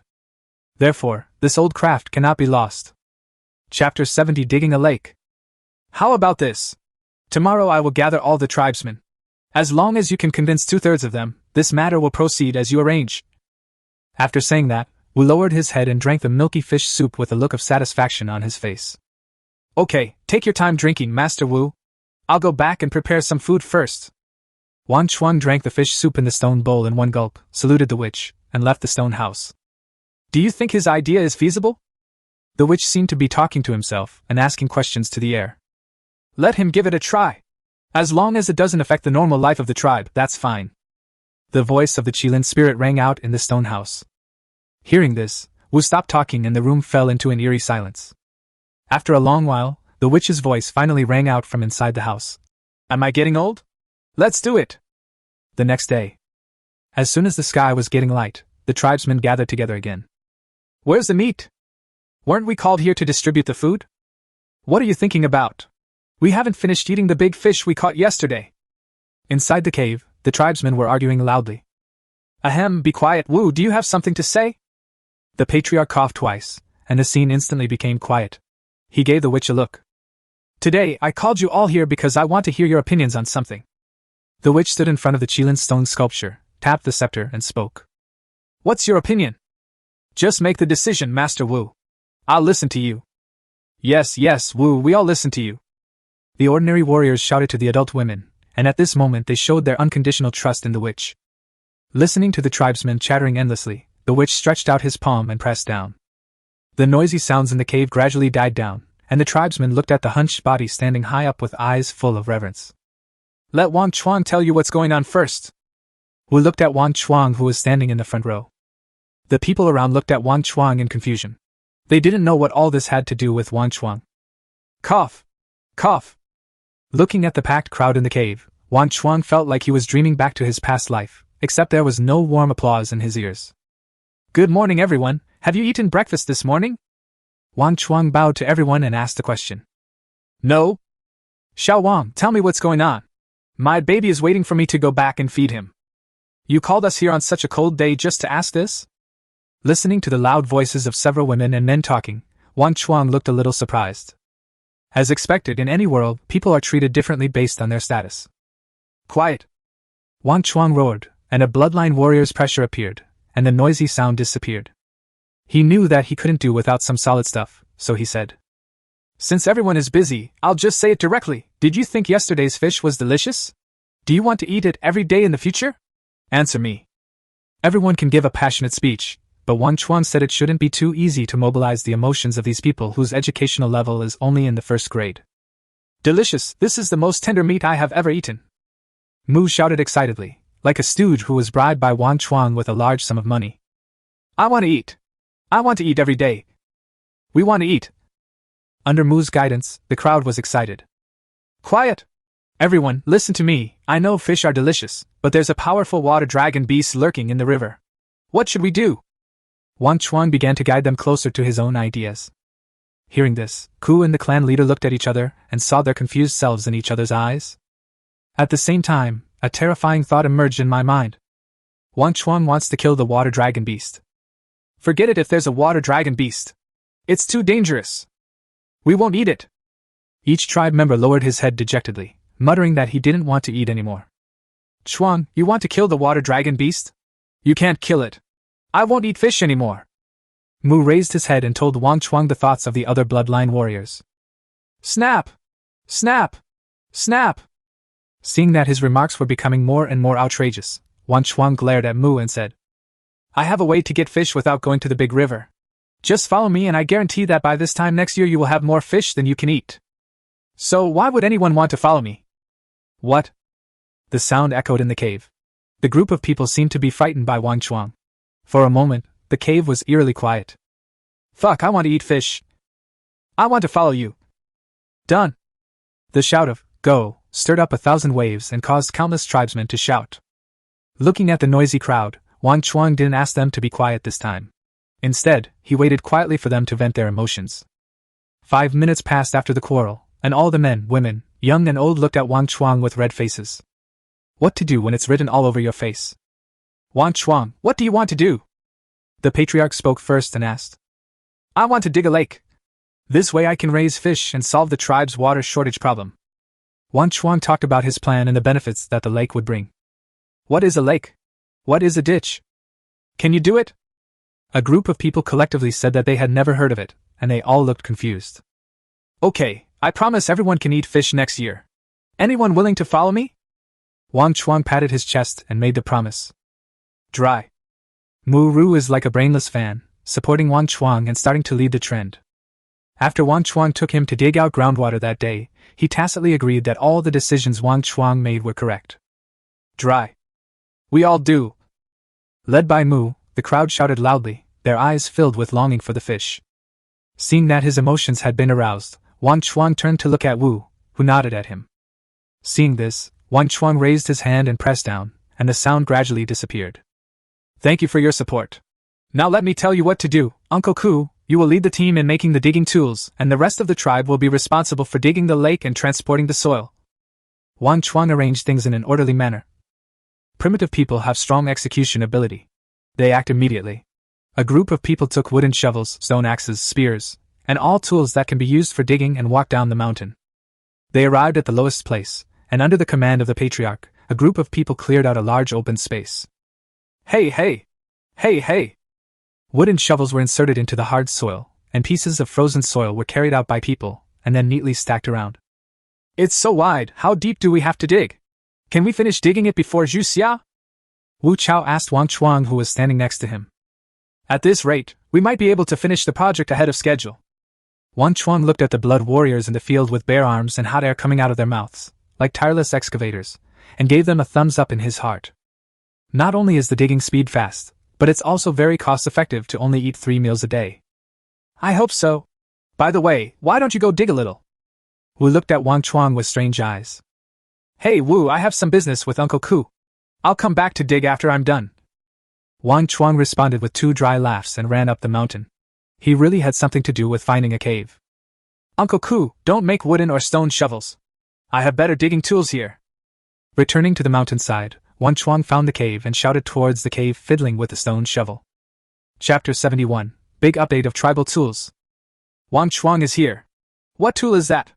Therefore, this old craft cannot be lost. Chapter 70 Digging a Lake. How about this? Tomorrow I will gather all the tribesmen. As long as you can convince 2/3 of them, this matter will proceed as you arrange. After saying that, Wu lowered his head and drank the milky fish soup with a look of satisfaction on his face. Okay, take your time drinking, Master Wu. I'll go back and prepare some food first. Wang Chuang drank the fish soup in the stone bowl in one gulp, saluted the witch, and left the stone house. Do you think his idea is feasible? The witch seemed to be talking to himself and asking questions to the air. Let him give it a try. As long as it doesn't affect the normal life of the tribe, that's fine. The voice of the Qilin spirit rang out in the stone house. Hearing this, Wu stopped talking and the room fell into an eerie silence. After a long while, the witch's voice finally rang out from inside the house. Am I getting old? Let's do it! The next day. As soon as the sky was getting light, the tribesmen gathered together again. Where's the meat? Weren't we called here to distribute the food? What are you thinking about? We haven't finished eating the big fish we caught yesterday. Inside the cave, the tribesmen were arguing loudly. Ahem, be quiet, Wu, do you have something to say? The patriarch coughed twice, and the scene instantly became quiet. He gave the witch a look. Today, I called you all here because I want to hear your opinions on something. The witch stood in front of the Qilin stone sculpture, tapped the scepter, and spoke. What's your opinion? Just make the decision, Master Wu. I'll listen to you. Yes, Wu, we all listen to you. The ordinary warriors shouted to the adult women, and at this moment they showed their unconditional trust in the witch. Listening to the tribesmen chattering endlessly, the witch stretched out his palm and pressed down. The noisy sounds in the cave gradually died down, and the tribesmen looked at the hunched body standing high up with eyes full of reverence. Let Wang Chuang tell you what's going on first. Wu looked at Wang Chuang, who was standing in the front row. The people around looked at Wang Chuang in confusion. They didn't know what all this had to do with Wang Chuang. Cough! Cough! Looking at the packed crowd in the cave, Wang Chuang felt like he was dreaming back to his past life, except there was no warm applause in his ears. Good morning, everyone. Have you eaten breakfast this morning? Wang Chuang bowed to everyone and asked the question. No. Xiao Wang, tell me what's going on. My baby is waiting for me to go back and feed him. You called us here on such a cold day just to ask this? Listening to the loud voices of several women and men talking, Wang Chuang looked a little surprised. As expected in any world, people are treated differently based on their status. Quiet! Wang Chuang roared, and a bloodline warrior's pressure appeared, and the noisy sound disappeared. He knew that he couldn't do without some solid stuff, so he said. Since everyone is busy, I'll just say it directly. Did you think yesterday's fish was delicious? Do you want to eat it every day in the future? Answer me. Everyone can give a passionate speech, but Wang Chuang said it shouldn't be too easy to mobilize the emotions of these people whose educational level is only in the first grade. Delicious, this is the most tender meat I have ever eaten. Mu shouted excitedly, like a stooge who was bribed by Wang Chuang with a large sum of money. I want to eat. I want to eat every day. We want to eat. Under Mu's guidance, the crowd was excited. Quiet! Everyone, listen to me. I know fish are delicious, but there's a powerful water dragon beast lurking in the river. What should we do? Wang Chuang began to guide them closer to his own ideas. Hearing this, Ku and the clan leader looked at each other and saw their confused selves in each other's eyes. At the same time, a terrifying thought emerged in my mind. Wang Chuang wants to kill the water dragon beast. Forget it if there's a water dragon beast. It's too dangerous. We won't eat it. Each tribe member lowered his head dejectedly, muttering that he didn't want to eat anymore. Chuang, you want to kill the water dragon beast? You can't kill it. I won't eat fish anymore. Mu raised his head and told Wang Chuang the thoughts of the other bloodline warriors. Snap! Snap! Snap! Seeing that his remarks were becoming more and more outrageous, Wang Chuang glared at Mu and said, I have a way to get fish without going to the big river. Just follow me and I guarantee that by this time next year you will have more fish than you can eat. So why would anyone want to follow me? What? The sound echoed in the cave. The group of people seemed to be frightened by Wang Chuang. For a moment, the cave was eerily quiet. Fuck, I want to eat fish. I want to follow you. Done. The shout of, go, stirred up 1,000 waves and caused countless tribesmen to shout. Looking at the noisy crowd, Wang Chuang didn't ask them to be quiet this time. Instead, he waited quietly for them to vent their emotions. 5 minutes passed after the quarrel, and all the men, women, young and old looked at Wang Chuang with red faces. What to do when it's written all over your face? Wang Chuang, what do you want to do? The patriarch spoke first and asked. I want to dig a lake. This way I can raise fish and solve the tribe's water shortage problem. Wang Chuang talked about his plan and the benefits that the lake would bring. What is a lake? What is a ditch? Can you do it? A group of people collectively said that they had never heard of it, and they all looked confused. Okay, I promise everyone can eat fish next year. Anyone willing to follow me? Wang Chuang patted his chest and made the promise. Dry. Mu Ru is like a brainless fan, supporting Wang Chuang and starting to lead the trend. After Wang Chuang took him to dig out groundwater that day, he tacitly agreed that all the decisions Wang Chuang made were correct. Dry. We all do. Led by Mu, the crowd shouted loudly, their eyes filled with longing for the fish. Seeing that his emotions had been aroused, Wang Chuang turned to look at Wu, who nodded at him. Seeing this, Wang Chuang raised his hand and pressed down, and the sound gradually disappeared. Thank you for your support. Now let me tell you what to do, Uncle Ku. You will lead the team in making the digging tools, and the rest of the tribe will be responsible for digging the lake and transporting the soil. Wang Chuang arranged things in an orderly manner. Primitive people have strong execution ability. They act immediately. A group of people took wooden shovels, stone axes, spears, and all tools that can be used for digging and walked down the mountain. They arrived at the lowest place, and under the command of the patriarch, a group of people cleared out a large open space. Hey, hey! Hey, hey! Wooden shovels were inserted into the hard soil, and pieces of frozen soil were carried out by people, and then neatly stacked around. It's so wide, how deep do we have to dig? Can we finish digging it before Zhu Xia? Wu Chao asked Wang Chuang, who was standing next to him. At this rate, we might be able to finish the project ahead of schedule. Wang Chuang looked at the blood warriors in the field with bare arms and hot air coming out of their mouths, like tireless excavators, and gave them a thumbs up in his heart. Not only is the digging speed fast, but it's also very cost-effective to only eat 3 meals a day. I hope so. By the way, why don't you go dig a little? Wu looked at Wang Chuang with strange eyes. Hey Wu, I have some business with Uncle Ku. I'll come back to dig after I'm done. Wang Chuang responded with 2 dry laughs and ran up the mountain. He really had something to do with finding a cave. Uncle Ku, don't make wooden or stone shovels. I have better digging tools here. Returning to the mountainside, Wang Chuang found the cave and shouted towards the cave, fiddling with the stone shovel. Chapter 71. Big update of tribal tools. Wang Chuang is here. What tool is that?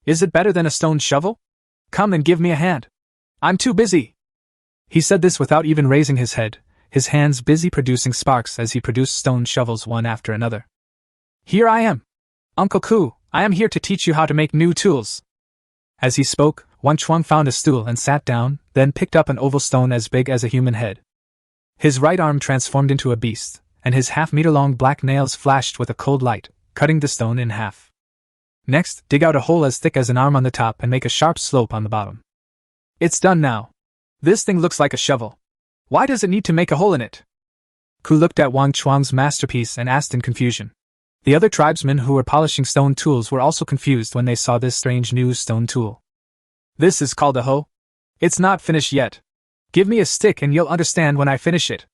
Is it better than a stone shovel? Come and give me a hand. I'm too busy. He said this without even raising his head, his hands busy producing sparks as he produced stone shovels one after another. Here I am. Uncle Ku, I am here to teach you how to make new tools. As he spoke, Wang Chuang found a stool and sat down, then picked up an oval stone as big as a human head. His right arm transformed into a beast, and his half-meter-long black nails flashed with a cold light, cutting the stone in half. Next, dig out a hole as thick as an arm on the top and make a sharp slope on the bottom. It's done now. This thing looks like a shovel. Why does it need to make a hole in it? Ku looked at Wang Chuang's masterpiece and asked in confusion. The other tribesmen who were polishing stone tools were also confused when they saw this strange new stone tool. This is called a hoe? It's not finished yet. Give me a stick and you'll understand when I finish it.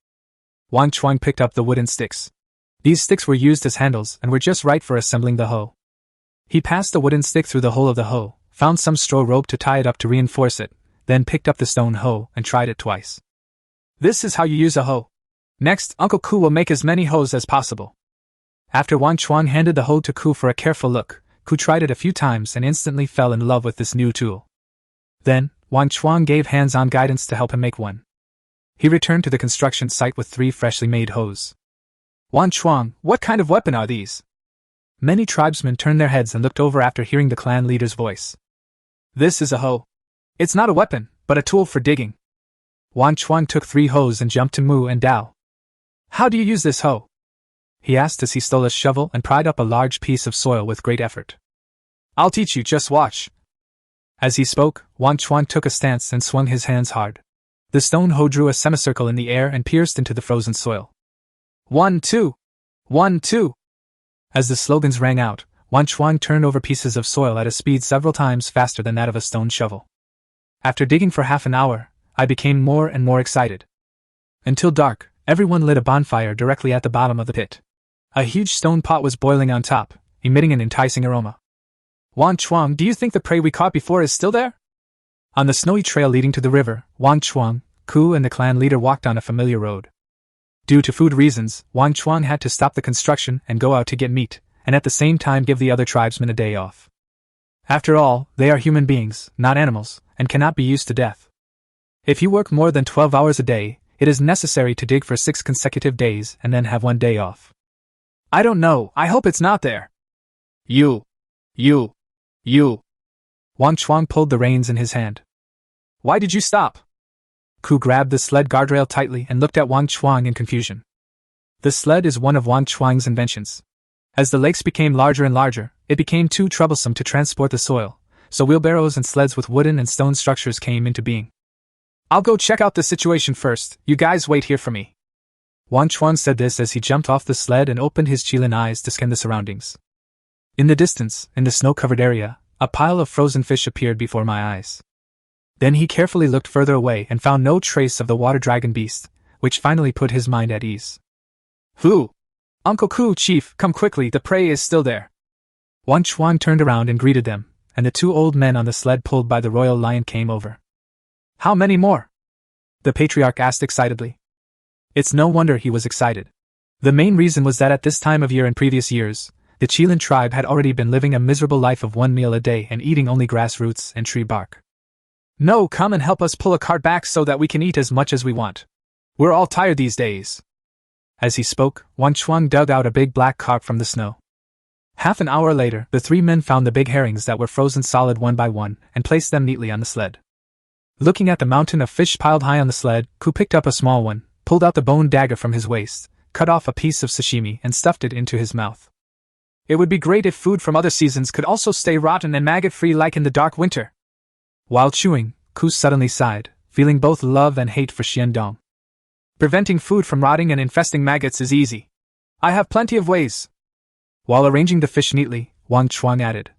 Wang Chuang picked up the wooden sticks. These sticks were used as handles and were just right for assembling the hoe. He passed the wooden stick through the hole of the hoe, found some straw rope to tie it up to reinforce it, then picked up the stone hoe and tried it twice. This is how you use a hoe. Next, Uncle Ku will make as many hoes as possible. After Wang Chuang handed the hoe to Ku for a careful look, Ku tried it a few times and instantly fell in love with this new tool. Then, Wang Chuang gave hands-on guidance to help him make one. He returned to the construction site with 3 freshly made hoes. Wang Chuang, what kind of weapon are these? Many tribesmen turned their heads and looked over after hearing the clan leader's voice. This is a hoe. It's not a weapon, but a tool for digging. Wang Chuang took 3 hoes and jumped to Mu and Dao. How do you use this hoe? He asked as he stole a shovel and pried up a large piece of soil with great effort. I'll teach you, just watch. As he spoke, Wang Chuang took a stance and swung his hands hard. The stone hoe drew a semicircle in the air and pierced into the frozen soil. 1, 2. 1, 2. As the slogans rang out, Wang Chuang turned over pieces of soil at a speed several times faster than that of a stone shovel. After digging for half an hour, I became more and more excited. Until dark, everyone lit a bonfire directly at the bottom of the pit. A huge stone pot was boiling on top, emitting an enticing aroma. Wang Chuang, do you think the prey we caught before is still there? On the snowy trail leading to the river, Wang Chuang, Ku and the clan leader walked on a familiar road. Due to food reasons, Wang Chuang had to stop the construction and go out to get meat, and at the same time give the other tribesmen a day off. After all, they are human beings, not animals, and cannot be used to death. If you work more than 12 hours a day, it is necessary to dig for 6 consecutive days and then have 1 day off. I don't know, I hope it's not there. You. Wang Chuang pulled the reins in his hand. Why did you stop? Ku grabbed the sled guardrail tightly and looked at Wang Chuang in confusion. The sled is one of Wang Chuang's inventions. As the lakes became larger and larger, it became too troublesome to transport the soil, so wheelbarrows and sleds with wooden and stone structures came into being. I'll go check out the situation first, you guys wait here for me. Wang Chuang said this as he jumped off the sled and opened his Qilin eyes to scan the surroundings. In the distance, in the snow-covered area, a pile of frozen fish appeared before my eyes. Then he carefully looked further away and found no trace of the water dragon beast, which finally put his mind at ease. Who? Uncle Ku, Chief, come quickly, the prey is still there. Wang Chuang turned around and greeted them, and the 2 old men on the sled pulled by the royal lion came over. How many more? The patriarch asked excitedly. It's no wonder he was excited. The main reason was that at this time of year in previous years, the Qilin tribe had already been living a miserable life of 1 meal a day and eating only grass roots and tree bark. No, come and help us pull a cart back so that we can eat as much as we want. We're all tired these days. As he spoke, Wang Chuang dug out a big black carp from the snow. Half an hour later, the 3 men found the big herrings that were frozen solid one by one and placed them neatly on the sled. Looking at the mountain of fish piled high on the sled, Ku picked up a small one, pulled out the bone dagger from his waist, cut off a piece of sashimi and stuffed it into his mouth. It would be great if food from other seasons could also stay rotten and maggot-free like in the dark winter. While chewing, Ku suddenly sighed, feeling both love and hate for Xiandong. Preventing food from rotting and infesting maggots is easy. I have plenty of ways. While arranging the fish neatly, Wang Chuang added,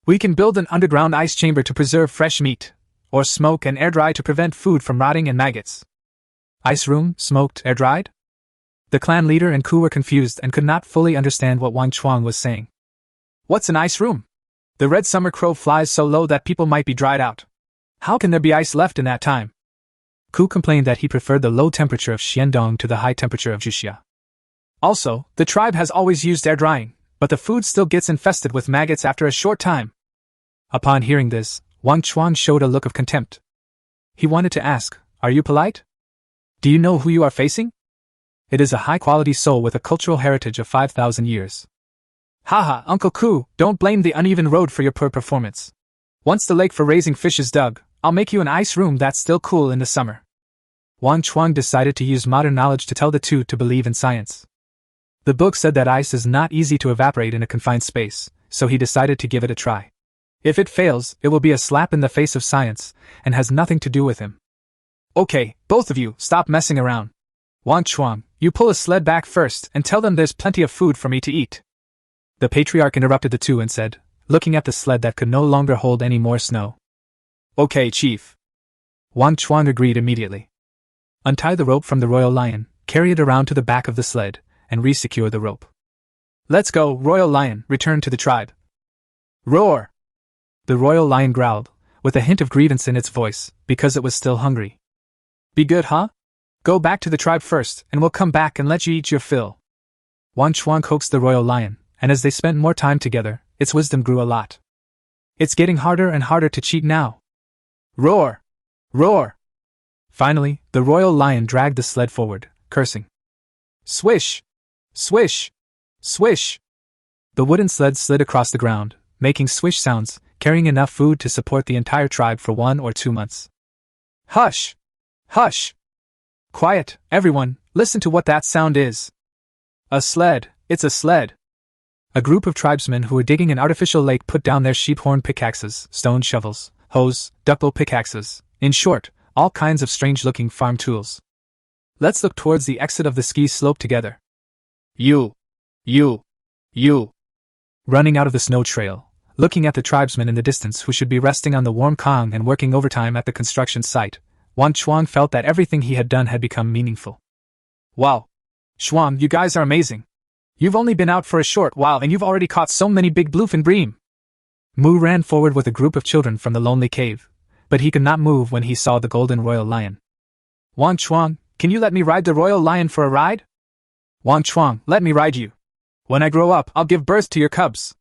we can build an underground ice chamber to preserve fresh meat, or smoke and air dry to prevent food from rotting and maggots. Ice room, smoked, air dried? The clan leader and Ku were confused and could not fully understand what Wang Chuang was saying. What's an ice room? The red summer crow flies so low that people might be dried out. How can there be ice left in that time? Ku complained that he preferred the low temperature of Xiandong to the high temperature of Juxia. Also, the tribe has always used air drying, but the food still gets infested with maggots after a short time. Upon hearing this, Wang Chuang showed a look of contempt. He wanted to ask, are you polite? Do you know who you are facing? It is a high-quality soul with a cultural heritage of 5,000 years. Haha, Uncle Ku, don't blame the uneven road for your poor performance. Once the lake for raising fish is dug, I'll make you an ice room that's still cool in the summer. Wang Chuang decided to use modern knowledge to tell the two to believe in science. The book said that ice is not easy to evaporate in a confined space, so he decided to give it a try. If it fails, it will be a slap in the face of science, and has nothing to do with him. Okay, both of you, stop messing around. Wang Chuang, you pull a sled back first and tell them there's plenty of food for me to eat. The patriarch interrupted the two and said, looking at the sled that could no longer hold any more snow. Okay, chief. Wang Chuang agreed immediately. Untie the rope from the royal lion, carry it around to the back of the sled, and re-secure the rope. Let's go, royal lion, return to the tribe. Roar! The royal lion growled, with a hint of grievance in its voice, because it was still hungry. Be good, huh? Go back to the tribe first, and we'll come back and let you eat your fill. Wang Chuang coaxed the royal lion, and as they spent more time together, its wisdom grew a lot. It's getting harder and harder to cheat now. Roar! Roar! Finally, the royal lion dragged the sled forward, cursing. Swish! Swish! Swish! The wooden sled slid across the ground, making swish sounds, carrying enough food to support the entire tribe for 1 or 2 months. Hush! Hush! Quiet, everyone, listen to what that sound is. A sled, it's a sled. A group of tribesmen who were digging an artificial lake put down their sheep-horn pickaxes, stone shovels, hoes, duckbill pickaxes, in short, all kinds of strange-looking farm tools. Let's look towards the exit of the ski slope together. You. Running out of the snow trail, looking at the tribesmen in the distance who should be resting on the warm kong and working overtime at the construction site, Wang Chuang felt that everything he had done had become meaningful. Wow! Chuang, you guys are amazing! You've only been out for a short while and you've already caught so many big bluefin bream! Mu ran forward with a group of children from the lonely cave, but he could not move when he saw the golden royal lion. Wang Chuang, can you let me ride the royal lion for a ride? Wang Chuang, let me ride you. When I grow up, I'll give birth to your cubs.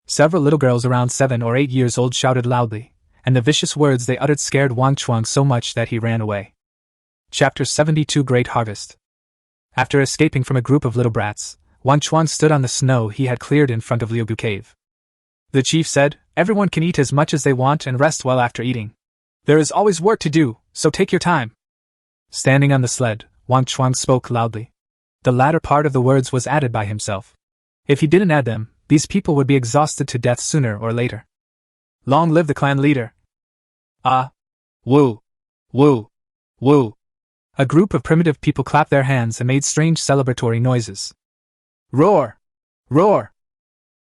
Several little girls around 7 or 8 years old shouted loudly, and the vicious words they uttered scared Wang Chuang so much that he ran away. Chapter 72 Great Harvest. After escaping from a group of little brats, Wang Chuang stood on the snow he had cleared in front of Liugu Cave. The chief said, everyone can eat as much as they want and rest well after eating. There is always work to do, so take your time. Standing on the sled, Wang Chuang spoke loudly. The latter part of the words was added by himself. If he didn't add them, these people would be exhausted to death sooner or later. Long live the clan leader! Ah! Woo! Woo! Woo! A group of primitive people clapped their hands and made strange celebratory noises. Roar! Roar!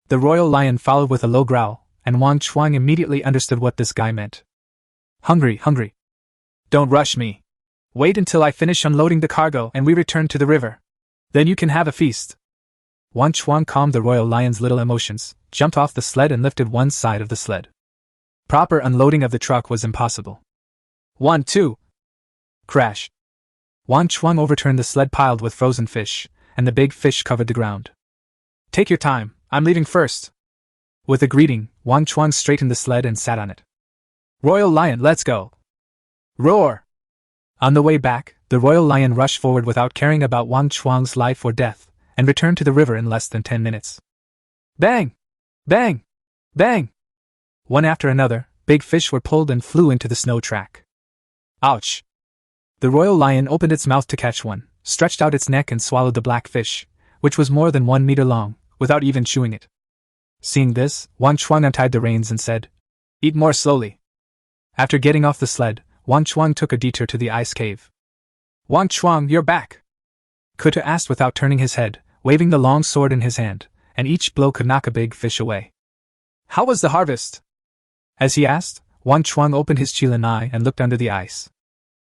The royal lion followed with a low growl, and Wang Chuang immediately understood what this guy meant. Hungry, hungry. Don't rush me. Wait until I finish unloading the cargo and we return to the river. Then you can have a feast. Wang Chuang calmed the royal lion's little emotions, jumped off the sled and lifted one side of the sled. Proper unloading of the truck was impossible. 1, 2. Crash. Wang Chuang overturned the sled piled with frozen fish, and the big fish covered the ground. Take your time, I'm leaving first. With a greeting, Wang Chuang straightened the sled and sat on it. Royal lion, let's go. Roar! On the way back, the royal lion rushed forward without caring about Wang Chuang's life or death, and returned to the river in less than 10 minutes. Bang! Bang! Bang! One after another, big fish were pulled and flew into the snow track. Ouch! The royal lion opened its mouth to catch one, stretched out its neck and swallowed the black fish, which was more than 1 meter long, without even chewing it. Seeing this, Wang Chuang untied the reins and said, Eat more slowly. After getting off the sled, Wang Chuang took a detour to the ice cave. Wang Chuang, you're back! Kuta asked without turning his head, waving the long sword in his hand, and each blow could knock a big fish away. How was the harvest? As he asked, Wang Chuang opened his Qilin eye and looked under the ice.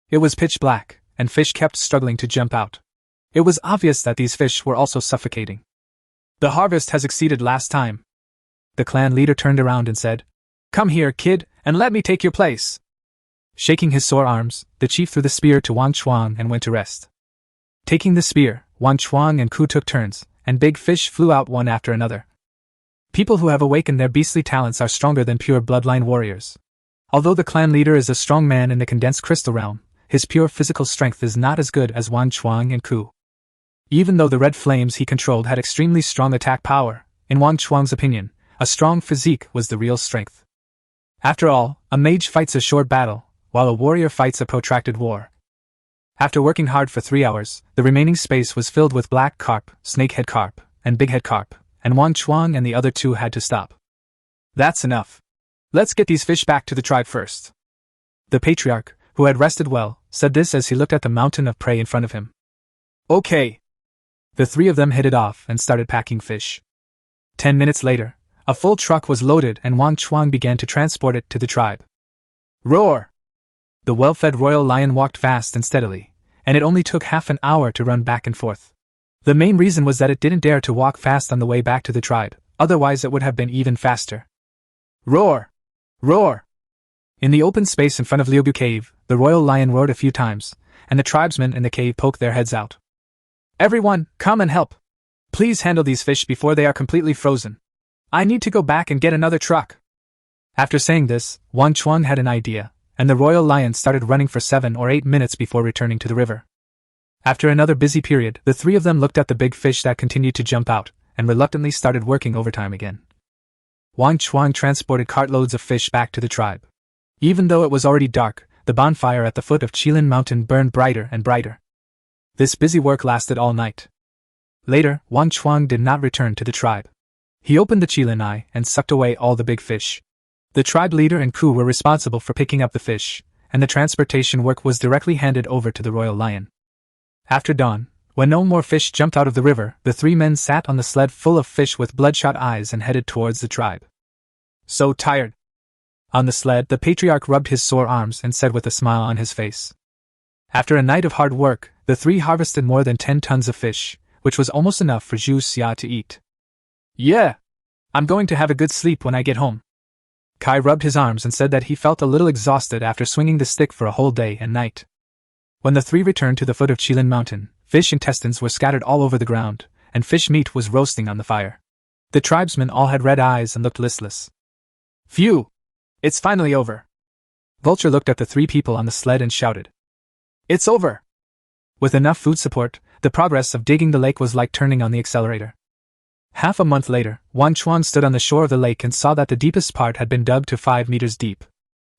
It was pitch black, and fish kept struggling to jump out. It was obvious that these fish were also suffocating. The harvest has exceeded last time. The clan leader turned around and said, Come here, kid, and let me take your place. Shaking his sore arms, the chief threw the spear to Wang Chuang and went to rest. Taking the spear, Wang Chuang and Ku took turns, and big fish flew out one after another. People who have awakened their beastly talents are stronger than pure bloodline warriors. Although the clan leader is a strong man in the condensed crystal realm, his pure physical strength is not as good as Wang Chuang and Ku. Even though the red flames he controlled had extremely strong attack power, in Wang Chuang's opinion, a strong physique was the real strength. After all, a mage fights a short battle, while a warrior fights a protracted war. After working hard for 3 hours, the remaining space was filled with black carp, snakehead carp, and bighead carp, and Wang Chuang and the other two had to stop. That's enough. Let's get these fish back to the tribe first. The patriarch, who had rested well, said this as he looked at the mountain of prey in front of him. Okay. The three of them headed off and started packing fish. 10 minutes later, a full truck was loaded and Wang Chuang began to transport it to the tribe. Roar! The well-fed royal lion walked fast and steadily, and it only took half an hour to run back and forth. The main reason was that it didn't dare to walk fast on the way back to the tribe, otherwise it would have been even faster. Roar! Roar! In the open space in front of Liugu Cave, the royal lion roared a few times, and the tribesmen in the cave poked their heads out. Everyone, come and help! Please handle these fish before they are completely frozen. I need to go back and get another truck. After saying this, Wang Chuang had an idea, and the royal lion started running for 7 or 8 minutes before returning to the river. After another busy period, the three of them looked at the big fish that continued to jump out, and reluctantly started working overtime again. Wang Chuang transported cartloads of fish back to the tribe. Even though it was already dark, the bonfire at the foot of Qilin mountain burned brighter and brighter. This busy work lasted all night. Later, Wang Chuang did not return to the tribe. He opened the Qilin eye and sucked away all the big fish. The tribe leader and crew were responsible for picking up the fish, and the transportation work was directly handed over to the royal lion. After dawn, when no more fish jumped out of the river, the three men sat on the sled full of fish with bloodshot eyes and headed towards the tribe. So tired. On the sled, the patriarch rubbed his sore arms and said with a smile on his face. After a night of hard work, the three harvested more than 10 tons of fish, which was almost enough for Zhu Xia to eat. Yeah! I'm going to have a good sleep when I get home. Kai rubbed his arms and said that he felt a little exhausted after swinging the stick for a whole day and night. When the three returned to the foot of Qilin mountain, fish intestines were scattered all over the ground, and fish meat was roasting on the fire. The tribesmen all had red eyes and looked listless. Phew! It's finally over. Vulture looked at the three people on the sled and shouted. It's over! With enough food support, the progress of digging the lake was like turning on the accelerator. Half a month later, Wang Chuang stood on the shore of the lake and saw that the deepest part had been dug to 5 meters deep.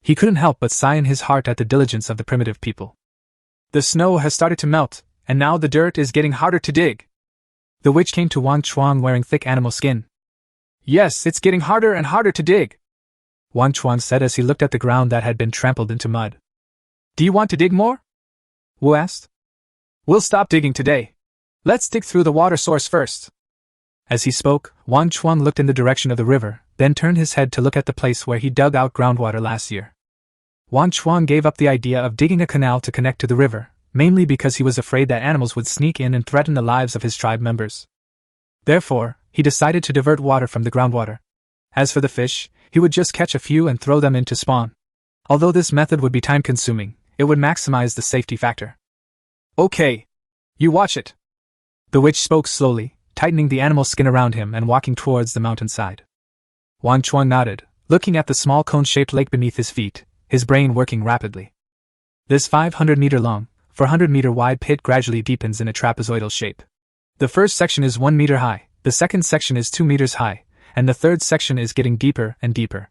He couldn't help but sigh in his heart at the diligence of the primitive people. The snow has started to melt, and now the dirt is getting harder to dig. The witch came to Wang Chuang wearing thick animal skin. Yes, it's getting harder and harder to dig, Wang Chuang said as he looked at the ground that had been trampled into mud. Do you want to dig more? Wu asked. We'll stop digging today. Let's dig through the water source first. As he spoke, Wang Chuang looked in the direction of the river, then turned his head to look at the place where he dug out groundwater last year. Wang Chuang gave up the idea of digging a canal to connect to the river, mainly because he was afraid that animals would sneak in and threaten the lives of his tribe members. Therefore, he decided to divert water from the groundwater. As for the fish, he would just catch a few and throw them in to spawn. Although this method would be time-consuming, it would maximize the safety factor. Okay. You watch it. The witch spoke slowly, tightening the animal skin around him and walking towards the mountainside. Wang Chuang nodded, looking at the small cone-shaped lake beneath his feet, his brain working rapidly. This 500-meter-long, 400-meter-wide pit gradually deepens in a trapezoidal shape. The first section is 1 meter high, the second section is 2 meters high, and the third section is getting deeper and deeper.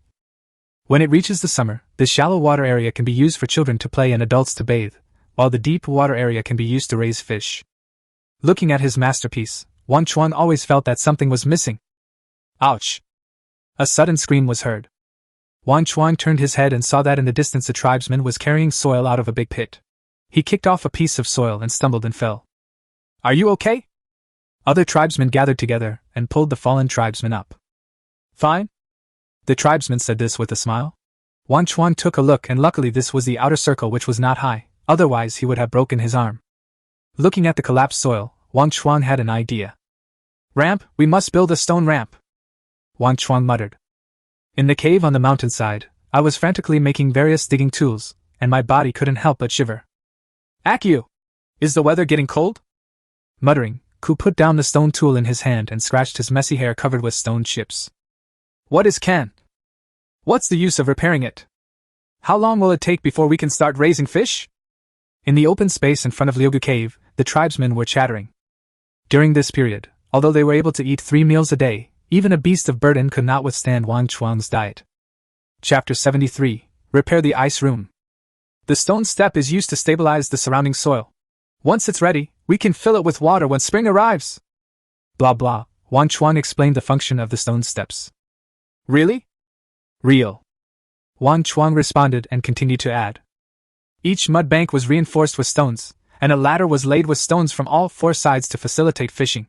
When it reaches the summer, the shallow water area can be used for children to play and adults to bathe, while the deep water area can be used to raise fish. Looking at his masterpiece, Wang Chuang always felt that something was missing. Ouch! A sudden scream was heard. Wang Chuang turned his head and saw that in the distance a tribesman was carrying soil out of a big pit. He kicked off a piece of soil and stumbled and fell. Are you okay? Other tribesmen gathered together and pulled the fallen tribesman up. Fine? The tribesman said this with a smile. Wang Chuang took a look and luckily this was the outer circle which was not high, otherwise he would have broken his arm. Looking at the collapsed soil, Wang Chuang had an idea. Ramp, we must build a stone ramp, Wang Chuang muttered. In the cave on the mountainside, I was frantically making various digging tools, and my body couldn't help but shiver. Akio! Is the weather getting cold? Muttering, Ku put down the stone tool in his hand and scratched his messy hair covered with stone chips. What is can? What's the use of repairing it? How long will it take before we can start raising fish? In the open space in front of Liugu Cave, the tribesmen were chattering. During this period, although they were able to eat 3 meals a day, even a beast of burden could not withstand Wang Chuang's diet. Chapter 73. Repair the ice room. The stone step is used to stabilize the surrounding soil, Once it's ready, we can fill it with water when spring arrives. Blah blah, Wang Chuang explained the function of the stone steps. Really? Real. Wang Chuang responded and continued to add. Each mud bank was reinforced with stones, and a ladder was laid with stones from all four sides to facilitate fishing.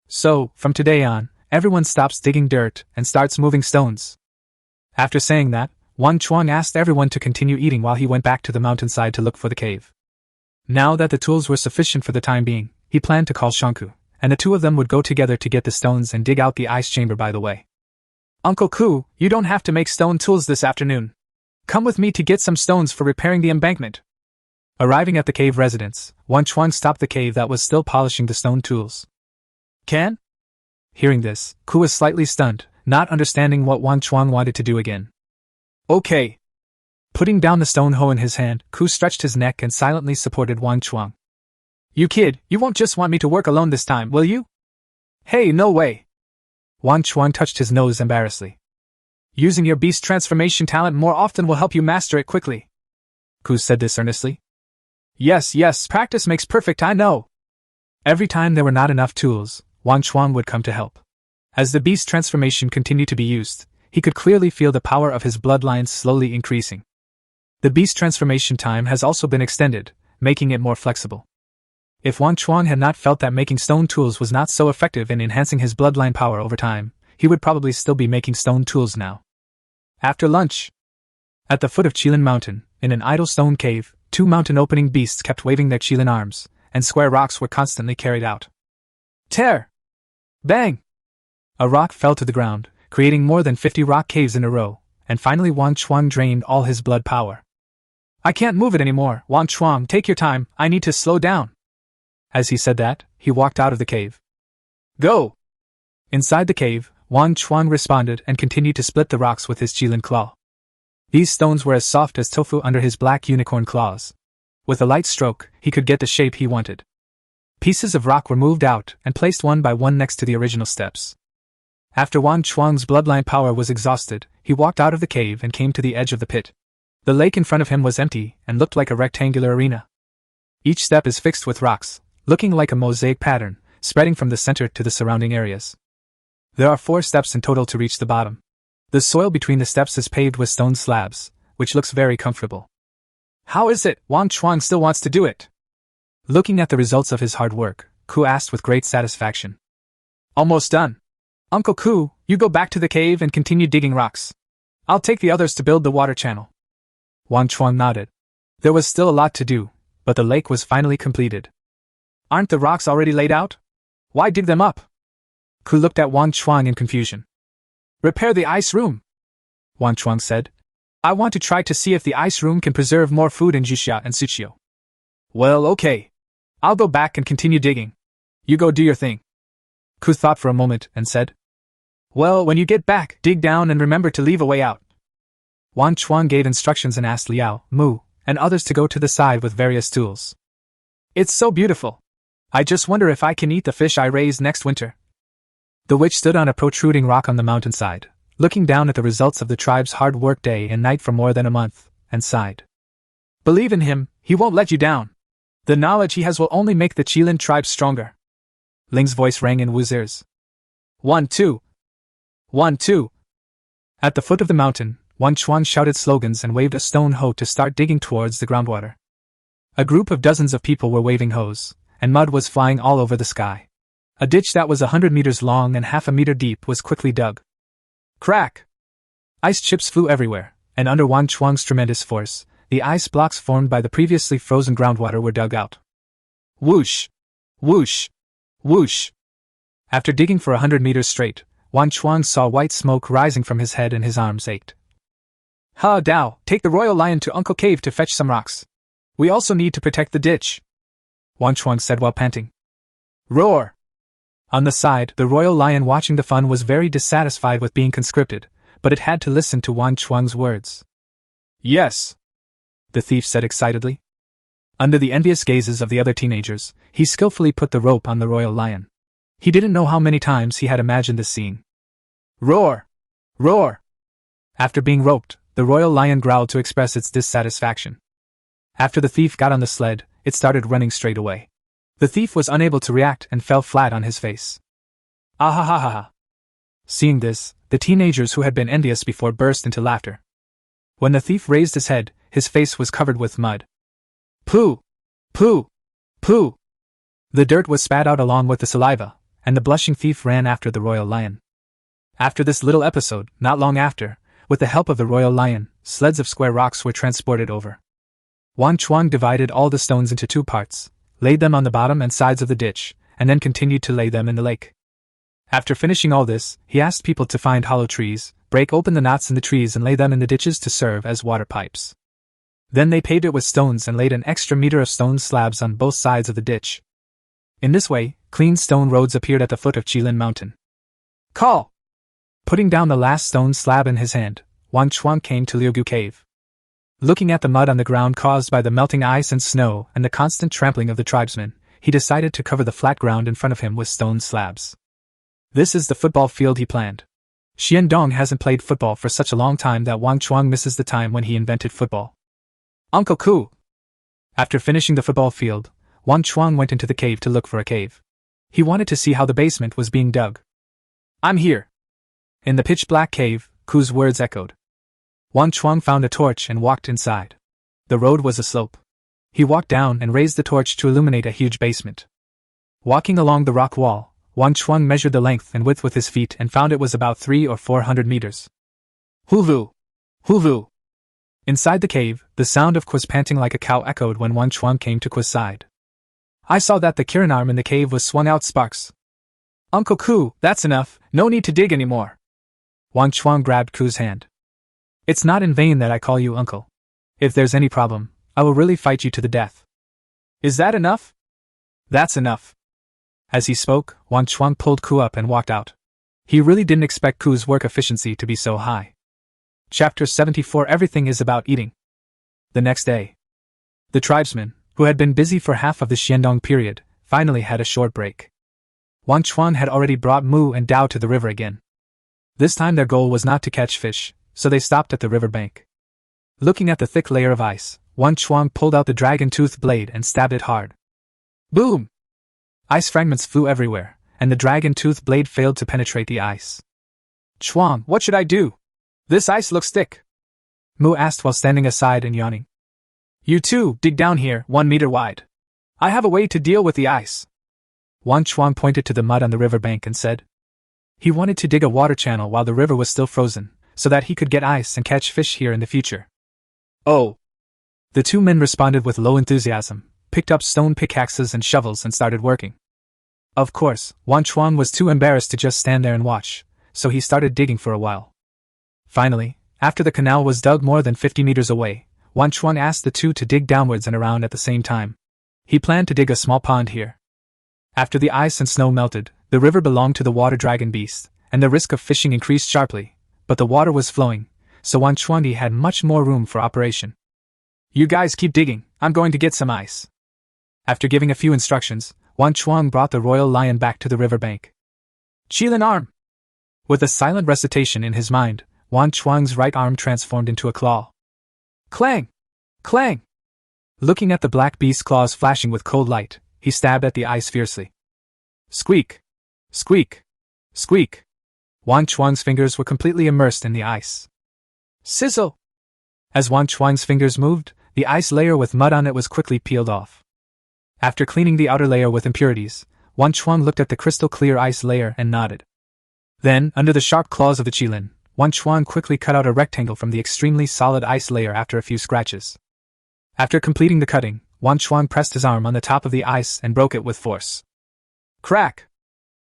So, from today on, everyone stops digging dirt and starts moving stones. After saying that, Wang Chuang asked everyone to continue eating while he went back to the mountainside to look for the cave. Now that the tools were sufficient for the time being, he planned to call Shangku, and the two of them would go together to get the stones and dig out the ice chamber by the way. Uncle Ku, you don't have to make stone tools this afternoon. Come with me to get some stones for repairing the embankment. Arriving at the cave residence, Wang Chuang stopped the cave that was still polishing the stone tools. Can? Hearing this, Ku was slightly stunned, not understanding what Wang Chuang wanted to do again. Okay. Putting down the stone hoe in his hand, Ku stretched his neck and silently supported Wang Chuang. You kid, you won't just want me to work alone this time, will you? Hey, no way. Wang Chuang touched his nose embarrassedly. Using your beast transformation talent more often will help you master it quickly. Ku said this earnestly. Yes, practice makes perfect, I know. Every time there were not enough tools, Wang Chuang would come to help. As the beast transformation continued to be used, he could clearly feel the power of his bloodlines slowly increasing. The beast transformation time has also been extended, making it more flexible. If Wang Chuang had not felt that making stone tools was not so effective in enhancing his bloodline power over time, he would probably still be making stone tools now. After lunch, at the foot of Qilin Mountain, in an idle stone cave, two mountain-opening beasts kept waving their Qilin arms, and square rocks were constantly carried out. Tear! Bang! A rock fell to the ground, creating more than 50 rock caves in a row, and finally Wang Chuang drained all his blood power. I can't move it anymore, Wang Chuang, take your time, I need to slow down. As he said that, he walked out of the cave. Go! Inside the cave, Wang Chuang responded and continued to split the rocks with his Qilin claw. These stones were as soft as tofu under his black unicorn claws. With a light stroke, he could get the shape he wanted. Pieces of rock were moved out and placed one by one next to the original steps. After Wang Chuang's bloodline power was exhausted, he walked out of the cave and came to the edge of the pit. The lake in front of him was empty and looked like a rectangular arena. Each step is fixed with rocks, looking like a mosaic pattern, spreading from the center to the surrounding areas. There are 4 steps in total to reach the bottom. The soil between the steps is paved with stone slabs, which looks very comfortable. How is it, Wang Chuang still wants to do it? Looking at the results of his hard work, Ku asked with great satisfaction. Almost done. Uncle Ku, you go back to the cave and continue digging rocks. I'll take the others to build the water channel. Wang Chuang nodded. There was still a lot to do, but the lake was finally completed. Aren't the rocks already laid out? Why dig them up? Ku looked at Wang Chuang in confusion. Repair the ice room, Wang Chuang said. I want to try to see if the ice room can preserve more food in Juxia and Suqiu. Well, okay. I'll go back and continue digging. You go do your thing. Ku thought for a moment and said, well, when you get back, dig down and remember to leave a way out. Wang Chuang gave instructions and asked Liao, Mu, and others to go to the side with various tools. It's so beautiful. I just wonder if I can eat the fish I raised next winter. The witch stood on a protruding rock on the mountainside, looking down at the results of the tribe's hard work day and night for more than a month, and sighed. Believe in him, he won't let you down. The knowledge he has will only make the Qilin tribe stronger. Ling's voice rang in Wu's ears. 1, 2. 1, 2. At the foot of the mountain, Wang Chuang shouted slogans and waved a stone hoe to start digging towards the groundwater. A group of dozens of people were waving hoes, and mud was flying all over the sky. A ditch that was 100 meters long and half a meter deep was quickly dug. Crack! Ice chips flew everywhere, and under Wang Chuang's tremendous force, the ice blocks formed by the previously frozen groundwater were dug out. Whoosh! Whoosh! Whoosh! After digging for 100 meters straight, Wang Chuang saw white smoke rising from his head and his arms ached. Ha Dao, take the royal lion to Uncle Cave to fetch some rocks. We also need to protect the ditch, Wang Chuang said while panting. Roar! On the side, the royal lion watching the fun was very dissatisfied with being conscripted, but it had to listen to Wang Chuang's words. Yes, the thief said excitedly. Under the envious gazes of the other teenagers, he skillfully put the rope on the royal lion. He didn't know how many times he had imagined this scene. Roar! Roar! After being roped, the royal lion growled to express its dissatisfaction. After the thief got on the sled, it started running straight away. The thief was unable to react and fell flat on his face. Ah ha ha ha ha. Seeing this, the teenagers who had been envious before burst into laughter. When the thief raised his head, his face was covered with mud. Pooh! Pooh! Pooh! The dirt was spat out along with the saliva, and the blushing thief ran after the royal lion. After this little episode, not long after, with the help of the royal lion, sleds of square rocks were transported over. Wang Chuang divided all the stones into 2 parts, laid them on the bottom and sides of the ditch, and then continued to lay them in the lake. After finishing all this, he asked people to find hollow trees, break open the knots in the trees and lay them in the ditches to serve as water pipes. Then they paved it with stones and laid an extra meter of stone slabs on both sides of the ditch. In this way, clean stone roads appeared at the foot of Qilin mountain. Call! Putting down the last stone slab in his hand, Wang Chuang came to Liugu cave. Looking at the mud on the ground caused by the melting ice and snow and the constant trampling of the tribesmen, he decided to cover the flat ground in front of him with stone slabs. This is the football field he planned. Xian Dong hasn't played football for such a long time that Wang Chuang misses the time when he invented football. Uncle Ku! After finishing the football field, Wang Chuang went into the cave to look for a cave. He wanted to see how the basement was being dug. I'm here! In the pitch-black cave, Ku's words echoed. Wang Chuang found a torch and walked inside. The road was a slope. He walked down and raised the torch to illuminate a huge basement. Walking along the rock wall, Wang Chuang measured the length and width with his feet and found it was about 300 or 400 meters. Hulu! Hulu! Inside the cave, the sound of Ku's panting like a cow echoed when Wang Chuang came to Ku's side. I saw that the Qilin arm in the cave was swung out sparks. Uncle Ku, that's enough, no need to dig anymore. Wang Chuang grabbed Ku's hand. It's not in vain that I call you uncle. If there's any problem, I will really fight you to the death. Is that enough? That's enough. As he spoke, Wang Chuang pulled Ku up and walked out. He really didn't expect Ku's work efficiency to be so high. Chapter 74 Everything is about eating. The next day, the tribesmen, who had been busy for half of the Xiandong period, finally had a short break. Wang Chuang had already brought Mu and Dao to the river again. This time their goal was not to catch fish, so they stopped at the river bank. Looking at the thick layer of ice, Wang Chuang pulled out the dragon-toothed blade and stabbed it hard. Boom! Ice fragments flew everywhere, and the dragon-toothed blade failed to penetrate the ice. Chuang, what should I do? This ice looks thick. Mu asked while standing aside and yawning. You too, dig down here, 1 meter wide. I have a way to deal with the ice. Wang Chuang pointed to the mud on the river bank and said. He wanted to dig a water channel while the river was still frozen, so that he could get ice and catch fish here in the future. Oh! The 2 men responded with low enthusiasm, picked up stone pickaxes and shovels and started working. Of course, Wang Chuang was too embarrassed to just stand there and watch, so he started digging for a while. Finally, after the canal was dug more than 50 meters away, Wang Chuang asked the 2 to dig downwards and around at the same time. He planned to dig a small pond here. After the ice and snow melted, the river belonged to the water dragon beast, and the risk of fishing increased sharply, but the water was flowing, so Wang Chuang had much more room for operation. You guys keep digging, I'm going to get some ice. After giving a few instructions, Wang Chuang brought the royal lion back to the river bank. Qilin arm! With a silent recitation in his mind, Wang Chuang's right arm transformed into a claw. Clang! Clang! Looking at the black beast's claws flashing with cold light, he stabbed at the ice fiercely. Squeak! Squeak! Squeak! Wang Chuang's fingers were completely immersed in the ice. Sizzle! As Wang Chuang's fingers moved, the ice layer with mud on it was quickly peeled off. After cleaning the outer layer with impurities, Wang Chuang looked at the crystal-clear ice layer and nodded. Then, under the sharp claws of the Qilin, Wang Chuang quickly cut out a rectangle from the extremely solid ice layer after a few scratches. After completing the cutting, Wang Chuang pressed his arm on the top of the ice and broke it with force. Crack!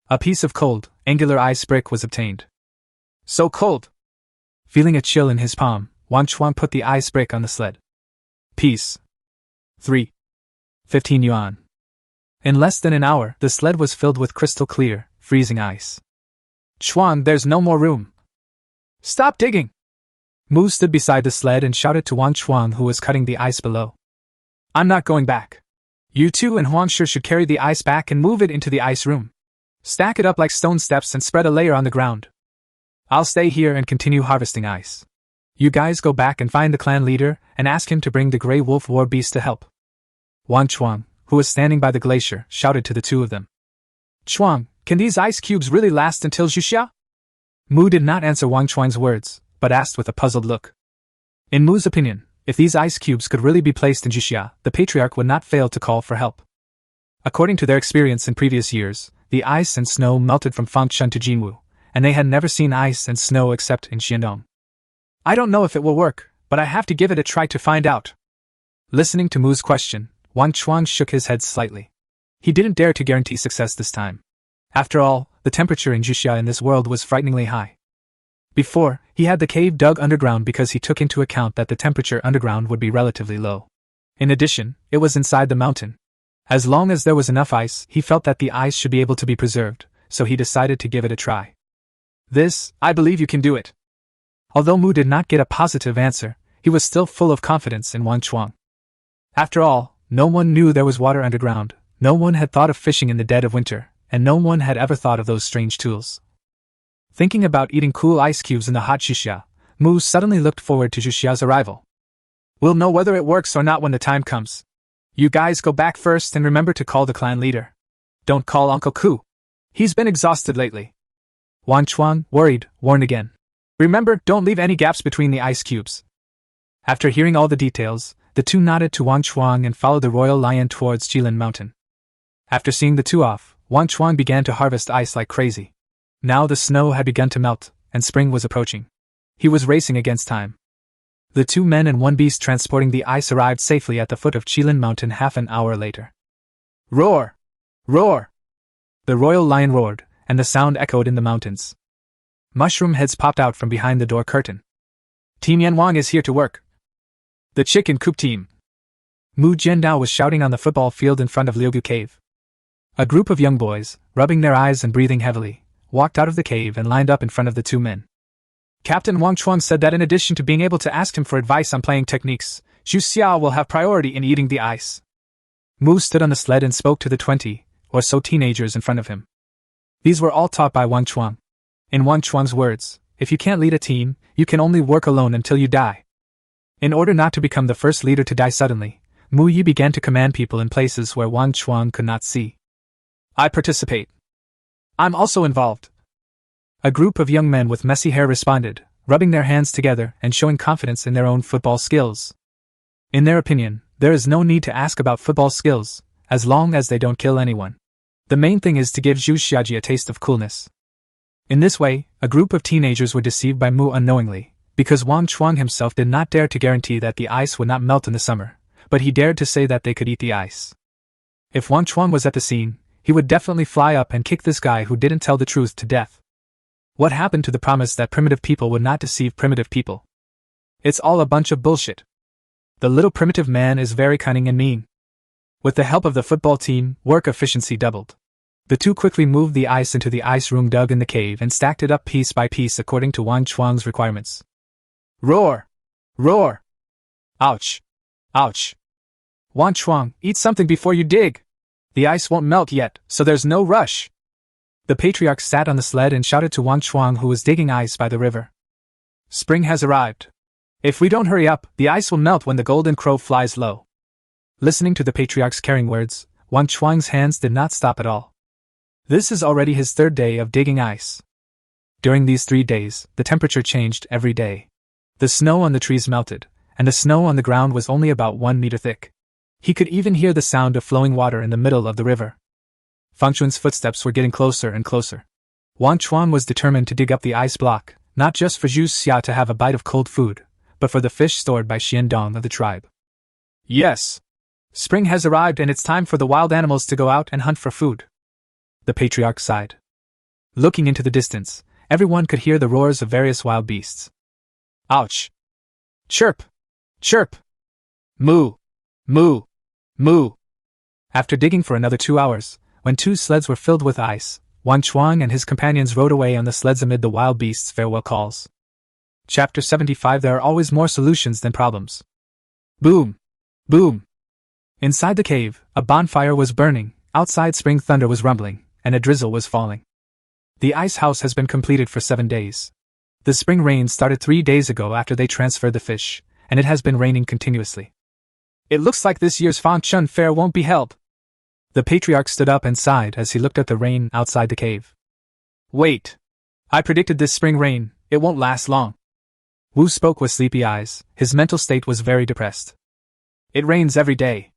A piece of cold, angular ice brick was obtained. So cold! Feeling a chill in his palm, Wang Chuang put the ice brick on the sled. Peace. 3. 15 yuan. In less than an hour, the sled was filled with crystal clear, freezing ice. Chuan, there's no more room. Stop digging! Mu stood beside the sled and shouted to Wang Chuang, who was cutting the ice below. I'm not going back. You 2 and Huang Shi should carry the ice back and move it into the ice room. Stack it up like stone steps and spread a layer on the ground. I'll stay here and continue harvesting ice. You guys go back and find the clan leader and ask him to bring the Grey Wolf War Beast to help. Wang Chuang, who was standing by the glacier, shouted to the two of them. Chuang, can these ice cubes really last until Xuxia? Mu did not answer Wang Chuang's words, but asked with a puzzled look. In Mu's opinion, if these ice cubes could really be placed in Xuxia, the patriarch would not fail to call for help. According to their experience in previous years, the ice and snow melted from Fangchun to Jinwu, and they had never seen ice and snow except in Xiandong. I don't know if it will work, but I have to give it a try to find out. Listening to Mu's question, Wang Chuang shook his head slightly. He didn't dare to guarantee success this time. After all, the temperature in Xuxia in this world was frighteningly high. Before, he had the cave dug underground because he took into account that the temperature underground would be relatively low. In addition, it was inside the mountain. As long as there was enough ice, he felt that the ice should be able to be preserved, so he decided to give it a try. I believe you can do it. Although Mu did not get a positive answer, he was still full of confidence in Wang Chuang. After all, no one knew there was water underground, no one had thought of fishing in the dead of winter, and no one had ever thought of those strange tools. Thinking about eating cool ice cubes in the hot Xuxia, Mu suddenly looked forward to Xuxia's arrival. We'll know whether it works or not when the time comes. You guys go back first and remember to call the clan leader. Don't call Uncle Ku. He's been exhausted lately. Wang Chuang, worried, warned again. Remember, don't leave any gaps between the ice cubes. After hearing all the details, the two nodded to Wang Chuang and followed the royal lion towards Qilin mountain. After seeing the two off, Wang Chuang began to harvest ice like crazy. Now the snow had begun to melt, and spring was approaching. He was racing against time. The two men and one beast transporting the ice arrived safely at the foot of Qilin mountain half an hour later. Roar! Roar! The royal lion roared, and the sound echoed in the mountains. Mushroom heads popped out from behind the door curtain. Team Yanwang is here to work. The chicken coop team. Mu Jiandao was shouting on the football field in front of Liugu Cave. A group of young boys, rubbing their eyes and breathing heavily, walked out of the cave and lined up in front of the two men. Captain Wang Chuang said that in addition to being able to ask him for advice on playing techniques, Zhu Xia will have priority in eating the ice. Mu stood on the sled and spoke to the 20 or so teenagers in front of him. These were all taught by Wang Chuang. In Wang Chuang's words, if you can't lead a team, you can only work alone until you die. In order not to become the first leader to die suddenly, Mu Yi began to command people in places where Wang Chuang could not see. I participate. I'm also involved. A group of young men with messy hair responded, rubbing their hands together and showing confidence in their own football skills. In their opinion, there is no need to ask about football skills, as long as they don't kill anyone. The main thing is to give Zhu Xiaji a taste of coolness. In this way, a group of teenagers were deceived by Mu unknowingly, because Wang Chuang himself did not dare to guarantee that the ice would not melt in the summer, but he dared to say that they could eat the ice. If Wang Chuang was at the scene, he would definitely fly up and kick this guy who didn't tell the truth to death. What happened to the promise that primitive people would not deceive primitive people? It's all a bunch of bullshit. The little primitive man is very cunning and mean. With the help of the football team, work efficiency doubled. The two quickly moved the ice into the ice room dug in the cave and stacked it up piece by piece according to Wang Chuang's requirements. Roar! Roar! Ouch! Ouch! Wang Chuang, eat something before you dig! The ice won't melt yet, so there's no rush! The patriarch sat on the sled and shouted to Wang Chuang, who was digging ice by the river. Spring has arrived. If we don't hurry up, the ice will melt when the golden crow flies low. Listening to the patriarch's caring words, Wang Chuang's hands did not stop at all. This is already his third day of digging ice. During these 3 days, the temperature changed every day. The snow on the trees melted, and the snow on the ground was only about 1 meter thick. He could even hear the sound of flowing water in the middle of the river. Fangchun's footsteps were getting closer and closer. Wang Chuang was determined to dig up the ice block, not just for Zhu Xia to have a bite of cold food, but for the fish stored by Xiandong of the tribe. Yes! Spring has arrived and it's time for the wild animals to go out and hunt for food. The patriarch sighed. Looking into the distance, everyone could hear the roars of various wild beasts. Ouch! Chirp! Chirp! Moo! Moo! Moo! After digging for another 2 hours, when 2 sleds were filled with ice, Wang Chuang and his companions rode away on the sleds amid the wild beasts' farewell calls. Chapter 75. There are always more solutions than problems. Boom! Boom! Inside the cave, a bonfire was burning, outside spring thunder was rumbling, and a drizzle was falling. The ice house has been completed for 7 days. The spring rain started 3 days ago after they transferred the fish, and it has been raining continuously. It looks like this year's Fangchun Fair won't be held. The patriarch stood up and sighed as he looked at the rain outside the cave. Wait. I predicted this spring rain, it won't last long. Wu spoke with sleepy eyes, his mental state was very depressed. It rains every day.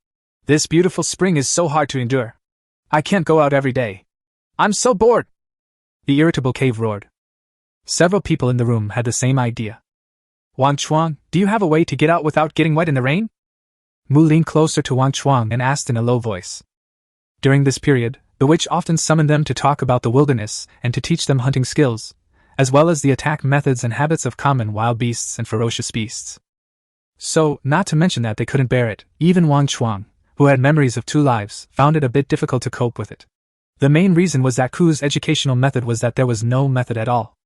This beautiful spring is so hard to endure. I can't go out every day. I'm so bored. The irritable cave roared. Several people in the room had the same idea. Wang Chuang, do you have a way to get out without getting wet in the rain? Mu leaned closer to Wang Chuang and asked in a low voice. During this period, the witch often summoned them to talk about the wilderness and to teach them hunting skills, as well as the attack methods and habits of common wild beasts and ferocious beasts. So, not to mention that they couldn't bear it, even Wang Chuang, who had memories of 2 lives, found it a bit difficult to cope with it. The main reason was that Ku's educational method was that there was no method at all.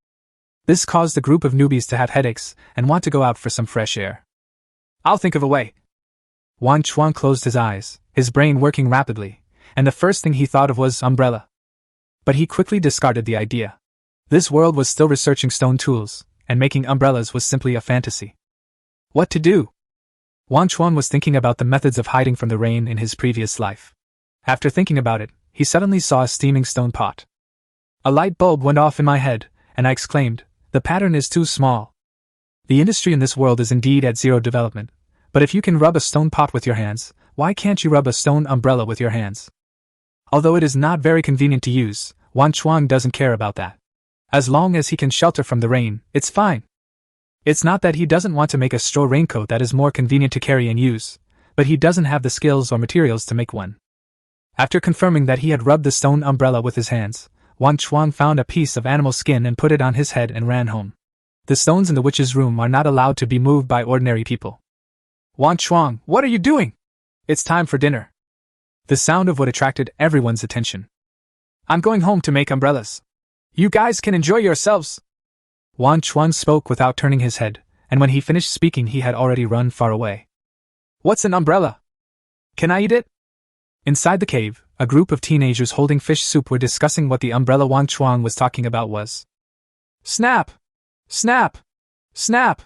This caused a group of newbies to have headaches and want to go out for some fresh air. I'll think of a way. Wang Chuang closed his eyes, his brain working rapidly, and the first thing he thought of was umbrella. But he quickly discarded the idea. This world was still researching stone tools, and making umbrellas was simply a fantasy. What to do? Wang Chuang was thinking about the methods of hiding from the rain in his previous life. After thinking about it, he suddenly saw a steaming stone pot. A light bulb went off in my head, and I exclaimed, the pattern is too small. The industry in this world is indeed at zero development, but if you can rub a stone pot with your hands, why can't you rub a stone umbrella with your hands? Although it is not very convenient to use, Wang Chuang doesn't care about that. As long as he can shelter from the rain, it's fine. It's not that he doesn't want to make a straw raincoat that is more convenient to carry and use, but he doesn't have the skills or materials to make one. After confirming that he had rubbed the stone umbrella with his hands, Wang Chuang found a piece of animal skin and put it on his head and ran home. The stones in the witch's room are not allowed to be moved by ordinary people. Wang Chuang, what are you doing? It's time for dinner. The sound of wood attracted everyone's attention. I'm going home to make umbrellas. You guys can enjoy yourselves. Wang Chuang spoke without turning his head, and when he finished speaking he had already run far away. What's an umbrella? Can I eat it? Inside the cave, a group of teenagers holding fish soup were discussing what the umbrella Wang Chuang was talking about was. Snap! Snap! Snap!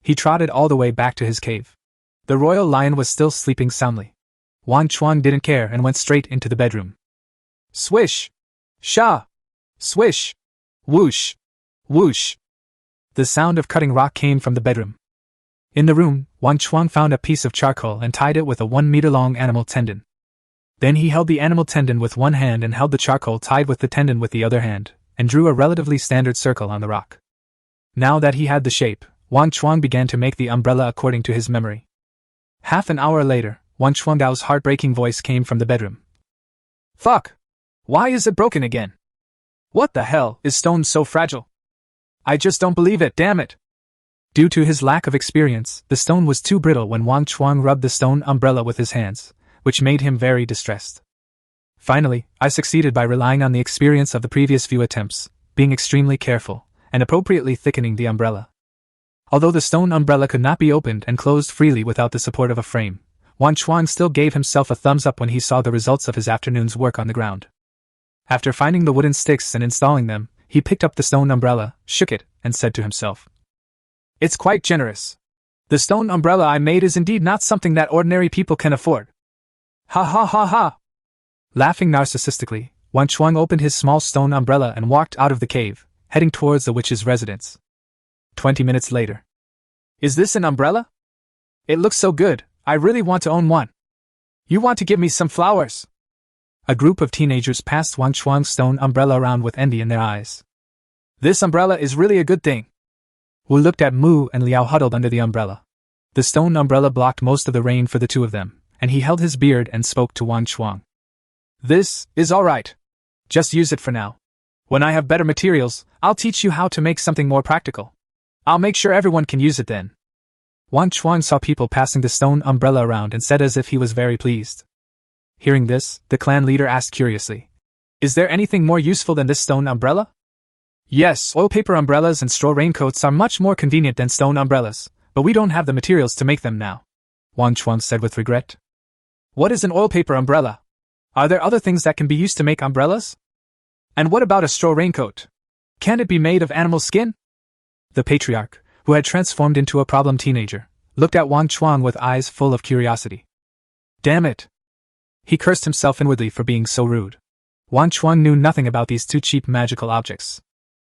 He trotted all the way back to his cave. The royal lion was still sleeping soundly. Wang Chuang didn't care and went straight into the bedroom. Swish! Sha! Swish! Whoosh! Whoosh! The sound of cutting rock came from the bedroom. In the room, Wang Chuang found a piece of charcoal and tied it with a 1-meter-long animal tendon. Then he held the animal tendon with one hand and held the charcoal tied with the tendon with the other hand, and drew a relatively standard circle on the rock. Now that he had the shape, Wang Chuang began to make the umbrella according to his memory. Half an hour later, Wang Chuang's heartbreaking voice came from the bedroom. Fuck! Why is it broken again? What the hell is stone so fragile? I just don't believe it, damn it! Due to his lack of experience, the stone was too brittle when Wang Chuang rubbed the stone umbrella with his hands, which made him very distressed. Finally, I succeeded by relying on the experience of the previous few attempts, being extremely careful, and appropriately thickening the umbrella. Although the stone umbrella could not be opened and closed freely without the support of a frame, Wang Chuang still gave himself a thumbs up when he saw the results of his afternoon's work on the ground. After finding the wooden sticks and installing them, he picked up the stone umbrella, shook it, and said to himself, It's quite generous. The stone umbrella I made is indeed not something that ordinary people can afford. Ha ha ha ha! Laughing narcissistically, Wang Chuang opened his small stone umbrella and walked out of the cave, heading towards the witch's residence. 20 minutes later. Is this an umbrella? It looks so good, I really want to own one. You want to give me some flowers? A group of teenagers passed Wang Chuang's stone umbrella around with envy in their eyes. This umbrella is really a good thing. Wu looked at Mu and Liao huddled under the umbrella. The stone umbrella blocked most of the rain for the two of them, and he held his beard and spoke to Wang Chuang. This is all right. Just use it for now. When I have better materials, I'll teach you how to make something more practical. I'll make sure everyone can use it then. Wang Chuang saw people passing the stone umbrella around and said as if he was very pleased. Hearing this, the clan leader asked curiously, Is there anything more useful than this stone umbrella? Yes, oil paper umbrellas and straw raincoats are much more convenient than stone umbrellas, but we don't have the materials to make them now, Wang Chuang said with regret. What is an oil paper umbrella? Are there other things that can be used to make umbrellas? And what about a straw raincoat? Can it be made of animal skin? The patriarch, who had transformed into a problem teenager, looked at Wang Chuang with eyes full of curiosity. Damn it! He cursed himself inwardly for being so rude. Wang Chuang knew nothing about these two cheap magical objects.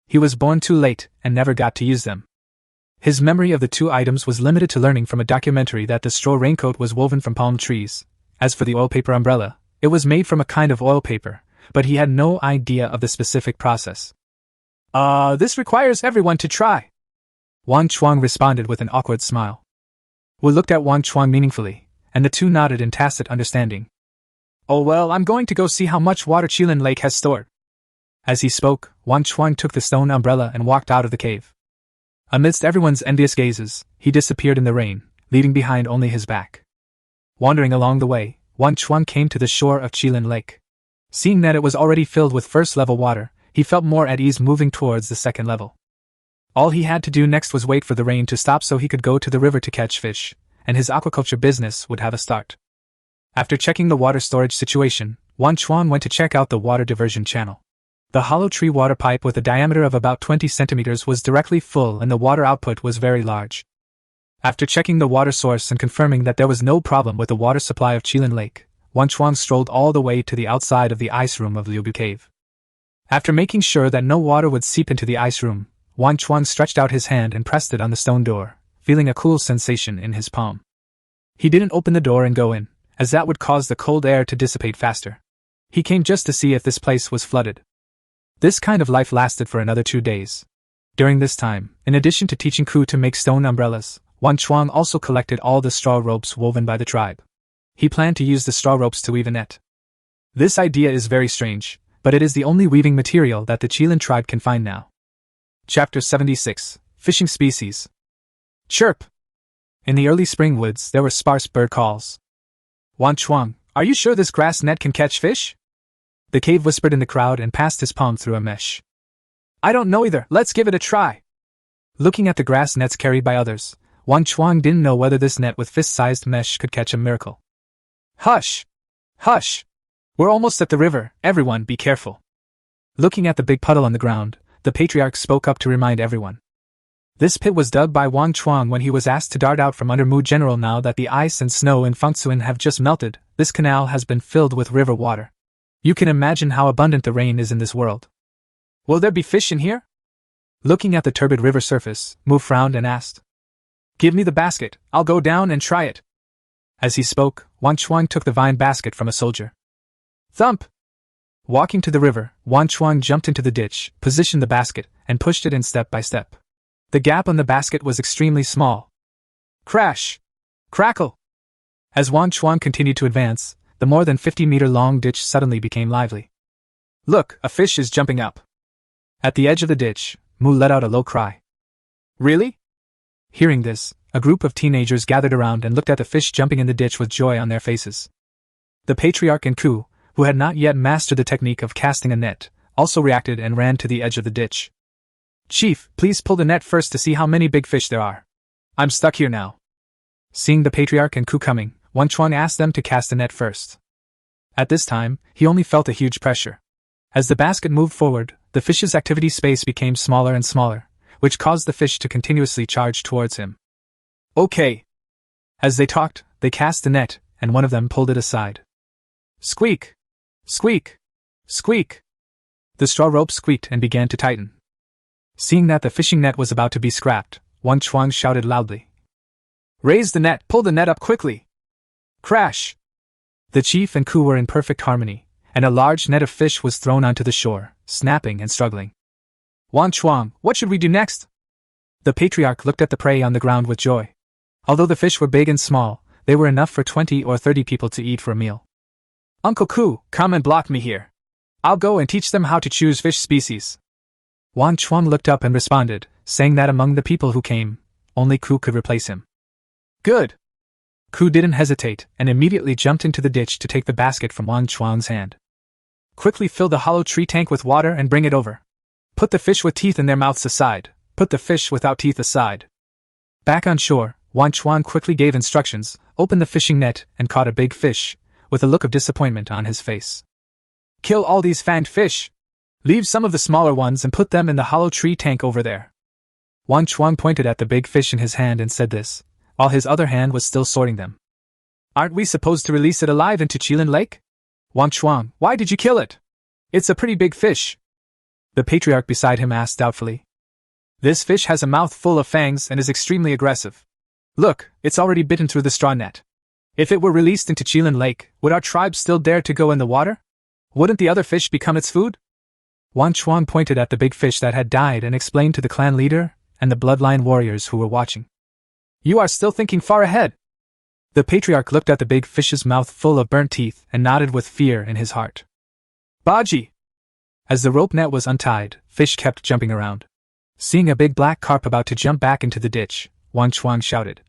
He was born too late and never got to use them. His memory of the two items was limited to learning from a documentary that the straw raincoat was woven from palm trees. As for the oil paper umbrella, it was made from a kind of oil paper, but he had no idea of the specific process. This requires everyone to try. Wang Chuang responded with an awkward smile. Wu looked at Wang Chuang meaningfully, and the two nodded in tacit understanding. Oh well, I'm going to go see how much water Qilin Lake has stored. As he spoke, Wang Chuang took the stone umbrella and walked out of the cave. Amidst everyone's envious gazes, he disappeared in the rain, leaving behind only his back. Wandering along the way, Wang Chuang came to the shore of Qilin Lake. Seeing that it was already filled with first-level water, he felt more at ease moving towards the second level. All he had to do next was wait for the rain to stop so he could go to the river to catch fish, and his aquaculture business would have a start. After checking the water storage situation, Wang Chuang went to check out the water diversion channel. The hollow tree water pipe with a diameter of about 20 centimeters was directly full and the water output was very large. After checking the water source and confirming that there was no problem with the water supply of Qilin Lake, Wang Chuang strolled all the way to the outside of the ice room of Liubu Cave. After making sure that no water would seep into the ice room, Wang Chuang stretched out his hand and pressed it on the stone door, feeling a cool sensation in his palm. He didn't open the door and go in, as that would cause the cold air to dissipate faster. He came just to see if this place was flooded. This kind of life lasted for another 2 days. During this time, in addition to teaching Ku to make stone umbrellas, Wang Chuang also collected all the straw ropes woven by the tribe. He planned to use the straw ropes to weave a net. This idea is very strange, but it is the only weaving material that the Qilin tribe can find now. Chapter 76, Fishing Species. Chirp! In the early spring woods there were sparse bird calls. Wang Chuang, are you sure this grass net can catch fish? The cave whispered in the crowd and passed his palm through a mesh. I don't know either, let's give it a try. Looking at the grass nets carried by others, Wang Chuang didn't know whether this net with fist-sized mesh could catch a miracle. Hush! Hush! We're almost at the river, everyone be careful. Looking at the big puddle on the ground, the patriarch spoke up to remind everyone. This pit was dug by Wang Chuang when he was asked to dart out from under Mu General. Now that the ice and snow in Fengtsuan have just melted, this canal has been filled with river water. You can imagine how abundant the rain is in this world. Will there be fish in here? Looking at the turbid river surface, Mu frowned and asked. Give me the basket, I'll go down and try it. As he spoke, Wang Chuang took the vine basket from a soldier. Thump! Walking to the river, Wang Chuang jumped into the ditch, positioned the basket, and pushed it in step by step. The gap on the basket was extremely small. Crash! Crackle! As Wang Chuang continued to advance, the more than 50-meter-long ditch suddenly became lively. Look, a fish is jumping up. At the edge of the ditch, Mu let out a low cry. Really? Hearing this, a group of teenagers gathered around and looked at the fish jumping in the ditch with joy on their faces. The patriarch and Ku, who had not yet mastered the technique of casting a net, also reacted and ran to the edge of the ditch. Chief, please pull the net first to see how many big fish there are. I'm stuck here now. Seeing the patriarch and Ku coming, Wang Chuang asked them to cast the net first. At this time, he only felt a huge pressure. As the basket moved forward, the fish's activity space became smaller and smaller, which caused the fish to continuously charge towards him. Okay. As they talked, they cast the net, and one of them pulled it aside. Squeak! Squeak! Squeak! The straw rope squeaked and began to tighten. Seeing that the fishing net was about to be scrapped, Wang Chuang shouted loudly. Raise the net, pull the net up quickly! Crash! The chief and Ku were in perfect harmony, and a large net of fish was thrown onto the shore, snapping and struggling. Wang Chuang, what should we do next? The patriarch looked at the prey on the ground with joy. Although the fish were big and small, they were enough for 20 or 30 people to eat for a meal. Uncle Ku, come and block me here. I'll go and teach them how to choose fish species. Wang Chuang looked up and responded, saying that among the people who came, only Ku could replace him. Good. Ku didn't hesitate and immediately jumped into the ditch to take the basket from Wang Chuang's hand. Quickly fill the hollow tree tank with water and bring it over. Put the fish with teeth in their mouths aside. Put the fish without teeth aside. Back on shore, Wang Chuang quickly gave instructions, opened the fishing net, and caught a big fish, with a look of disappointment on his face. Kill all these fanged fish. Leave some of the smaller ones and put them in the hollow tree tank over there. Wang Chuang pointed at the big fish in his hand and said this, while his other hand was still sorting them. Aren't we supposed to release it alive into Qilin Lake? Wang Chuang, why did you kill it? It's a pretty big fish. The patriarch beside him asked doubtfully. This fish has a mouth full of fangs and is extremely aggressive. Look, it's already bitten through the straw net. If it were released into Qilin Lake, would our tribe still dare to go in the water? Wouldn't the other fish become its food? Wang Chuang pointed at the big fish that had died and explained to the clan leader and the bloodline warriors who were watching. You are still thinking far ahead. The patriarch looked at the big fish's mouth full of burnt teeth and nodded with fear in his heart. Baji! As the rope net was untied, Fish kept jumping around. Seeing a big black carp about to jump back into the ditch, Wang Chuang shouted.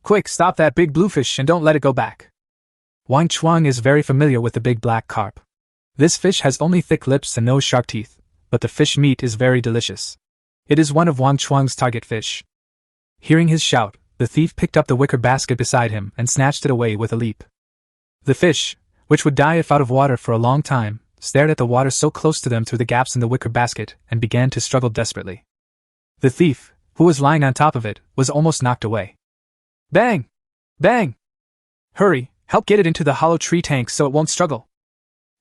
Quick, stop that big bluefish and don't let it go back. Wang Chuang is very familiar with the big black carp. This fish has only thick lips and no sharp teeth, but the fish meat is very delicious. It is one of Wang Chuang's target fish. Hearing his shout, the thief picked up the wicker basket beside him and snatched it away with a leap. The fish, which would die if out of water for a long time, stared at the water so close to them through the gaps in the wicker basket and began to struggle desperately. The thief, who was lying on top of it, was almost knocked away. Bang! Bang! Hurry, help get it into the hollow tree tank so it won't struggle.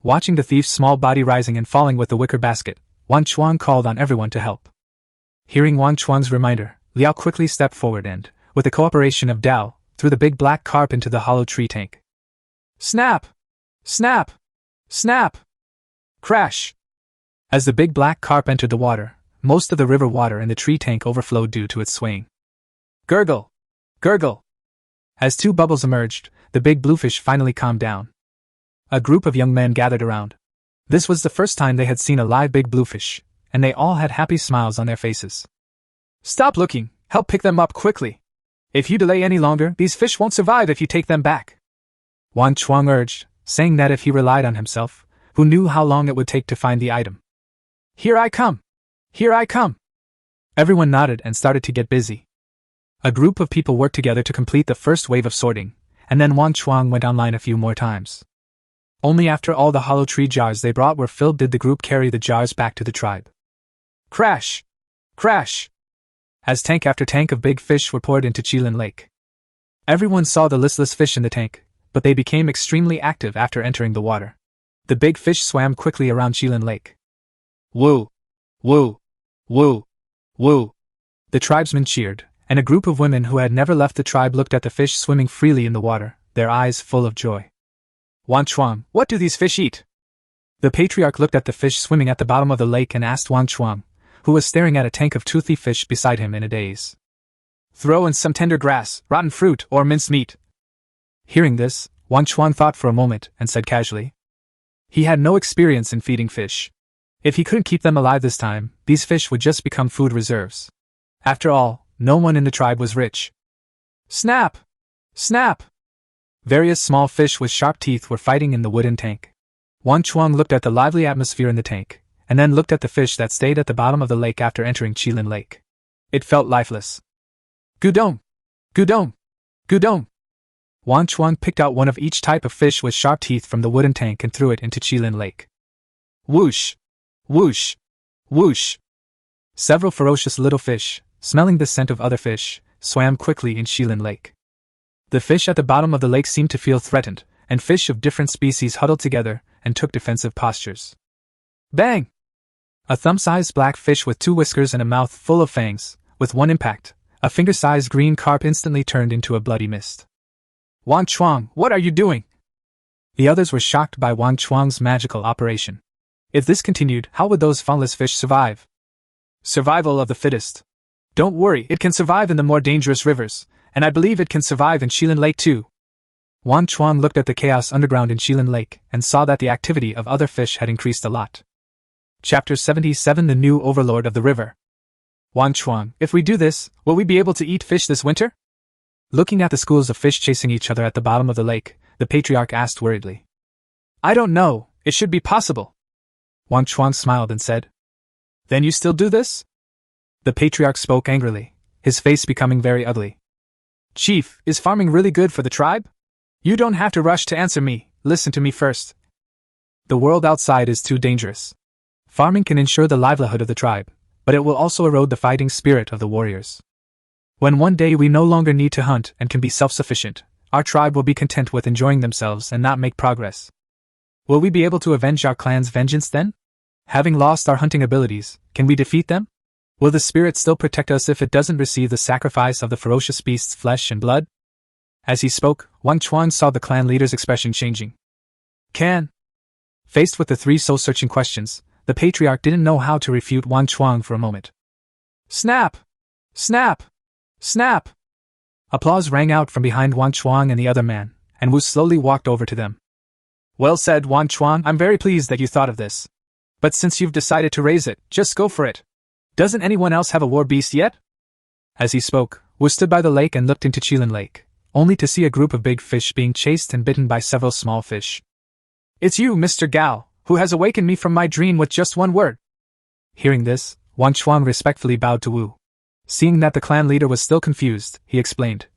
Watching the thief's small body rising and falling with the wicker basket, Wang Chuang called on everyone to help. Hearing Wang Chuang's reminder, Liao quickly stepped forward and, with the cooperation of Dao, threw the big black carp into the hollow tree tank. Snap! Snap! Snap! Crash! As the big black carp entered the water, most of the river water in the tree tank overflowed due to its swaying. Gurgle! Gurgle! As two bubbles emerged, the big bluefish finally calmed down. A group of young men gathered around. This was the first time they had seen a live big bluefish, and they all had happy smiles on their faces. Stop looking, help pick them up quickly. If you delay any longer, these fish won't survive if you take them back. Wang Chuang urged, saying that if he relied on himself, who knew how long it would take to find the item. Here I come! Here I come! Everyone nodded and started to get busy. A group of people worked together to complete the first wave of sorting, and then Wang Chuang went online a few more times. Only after all the hollow tree jars they brought were filled did the group carry the jars back to the tribe. Crash! Crash! As tank after tank of big fish were poured into Qilin Lake. Everyone saw the listless fish in the tank, but they became extremely active after entering the water. The big fish swam quickly around Qilin Lake. Woo! Woo! Woo! Woo! The tribesmen cheered, and a group of women who had never left the tribe looked at the fish swimming freely in the water, their eyes full of joy. Wang Chuang, what do these fish eat? The patriarch looked at the fish swimming at the bottom of the lake and asked Wang Chuang, who was staring at a tank of toothy fish beside him in a daze. Throw in some tender grass, rotten fruit, or minced meat. Hearing this, Wang Chuang thought for a moment and said casually. He had no experience in feeding fish. If he couldn't keep them alive this time, these fish would just become food reserves. After all, no one in the tribe was rich. Snap! Snap! Various small fish with sharp teeth were fighting in the wooden tank. Wang Chuang looked at the lively atmosphere in the tank, and then looked at the fish that stayed at the bottom of the lake after entering Qilin Lake. It felt lifeless. Gudong! Gudong! Gudong! Wang Chuang picked out one of each type of fish with sharp teeth from the wooden tank and threw it into Qilin Lake. Whoosh! Whoosh! Whoosh! Several ferocious little fish, smelling the scent of other fish, swam quickly in Qilin Lake. The fish at the bottom of the lake seemed to feel threatened, and fish of different species huddled together and took defensive postures. Bang! A thumb-sized black fish with 2 whiskers and a mouth full of fangs, with one impact, a finger-sized green carp instantly turned into a bloody mist. Wang Chuang, what are you doing? The others were shocked by Wang Chuang's magical operation. If this continued, how would those faunless fish survive? Survival of the fittest. Don't worry, it can survive in the more dangerous rivers, and I believe it can survive in Qilin Lake too. Wang Chuang looked at the chaos underground in Qilin Lake and saw that the activity of other fish had increased a lot. Chapter 77 The New Overlord of the River. Wang Chuang, if we do this, will we be able to eat fish this winter? Looking at the schools of fish chasing each other at the bottom of the lake, the patriarch asked worriedly. I don't know, it should be possible. Wang Chuang smiled and said. Then you still do this? The patriarch spoke angrily, his face becoming very ugly. Chief, is farming really good for the tribe? You don't have to rush to answer me, listen to me first. The world outside is too dangerous. Farming can ensure the livelihood of the tribe, but it will also erode the fighting spirit of the warriors. When one day we no longer need to hunt and can be self-sufficient, our tribe will be content with enjoying themselves and not make progress. Will we be able to avenge our clan's vengeance then? Having lost our hunting abilities, can we defeat them? Will the spirit still protect us if it doesn't receive the sacrifice of the ferocious beast's flesh and blood? As he spoke, Wang Chuang saw the clan leader's expression changing. Faced with the three soul-searching questions, the patriarch didn't know how to refute Wang Chuang for a moment. Snap! Snap! Snap! Applause rang out from behind Wang Chuang and the other man, and Wu slowly walked over to them. Well said, Wang Chuang, I'm very pleased that you thought of this. But since you've decided to raise it, just go for it. Doesn't anyone else have a war beast yet? As he spoke, Wu stood by the lake and looked into Qilin Lake, only to see a group of big fish being chased and bitten by several small fish. It's you, Mr. Gao, who has awakened me from my dream with just one word. Hearing this, Wang Chuang respectfully bowed to Wu. Seeing that the clan leader was still confused, he explained.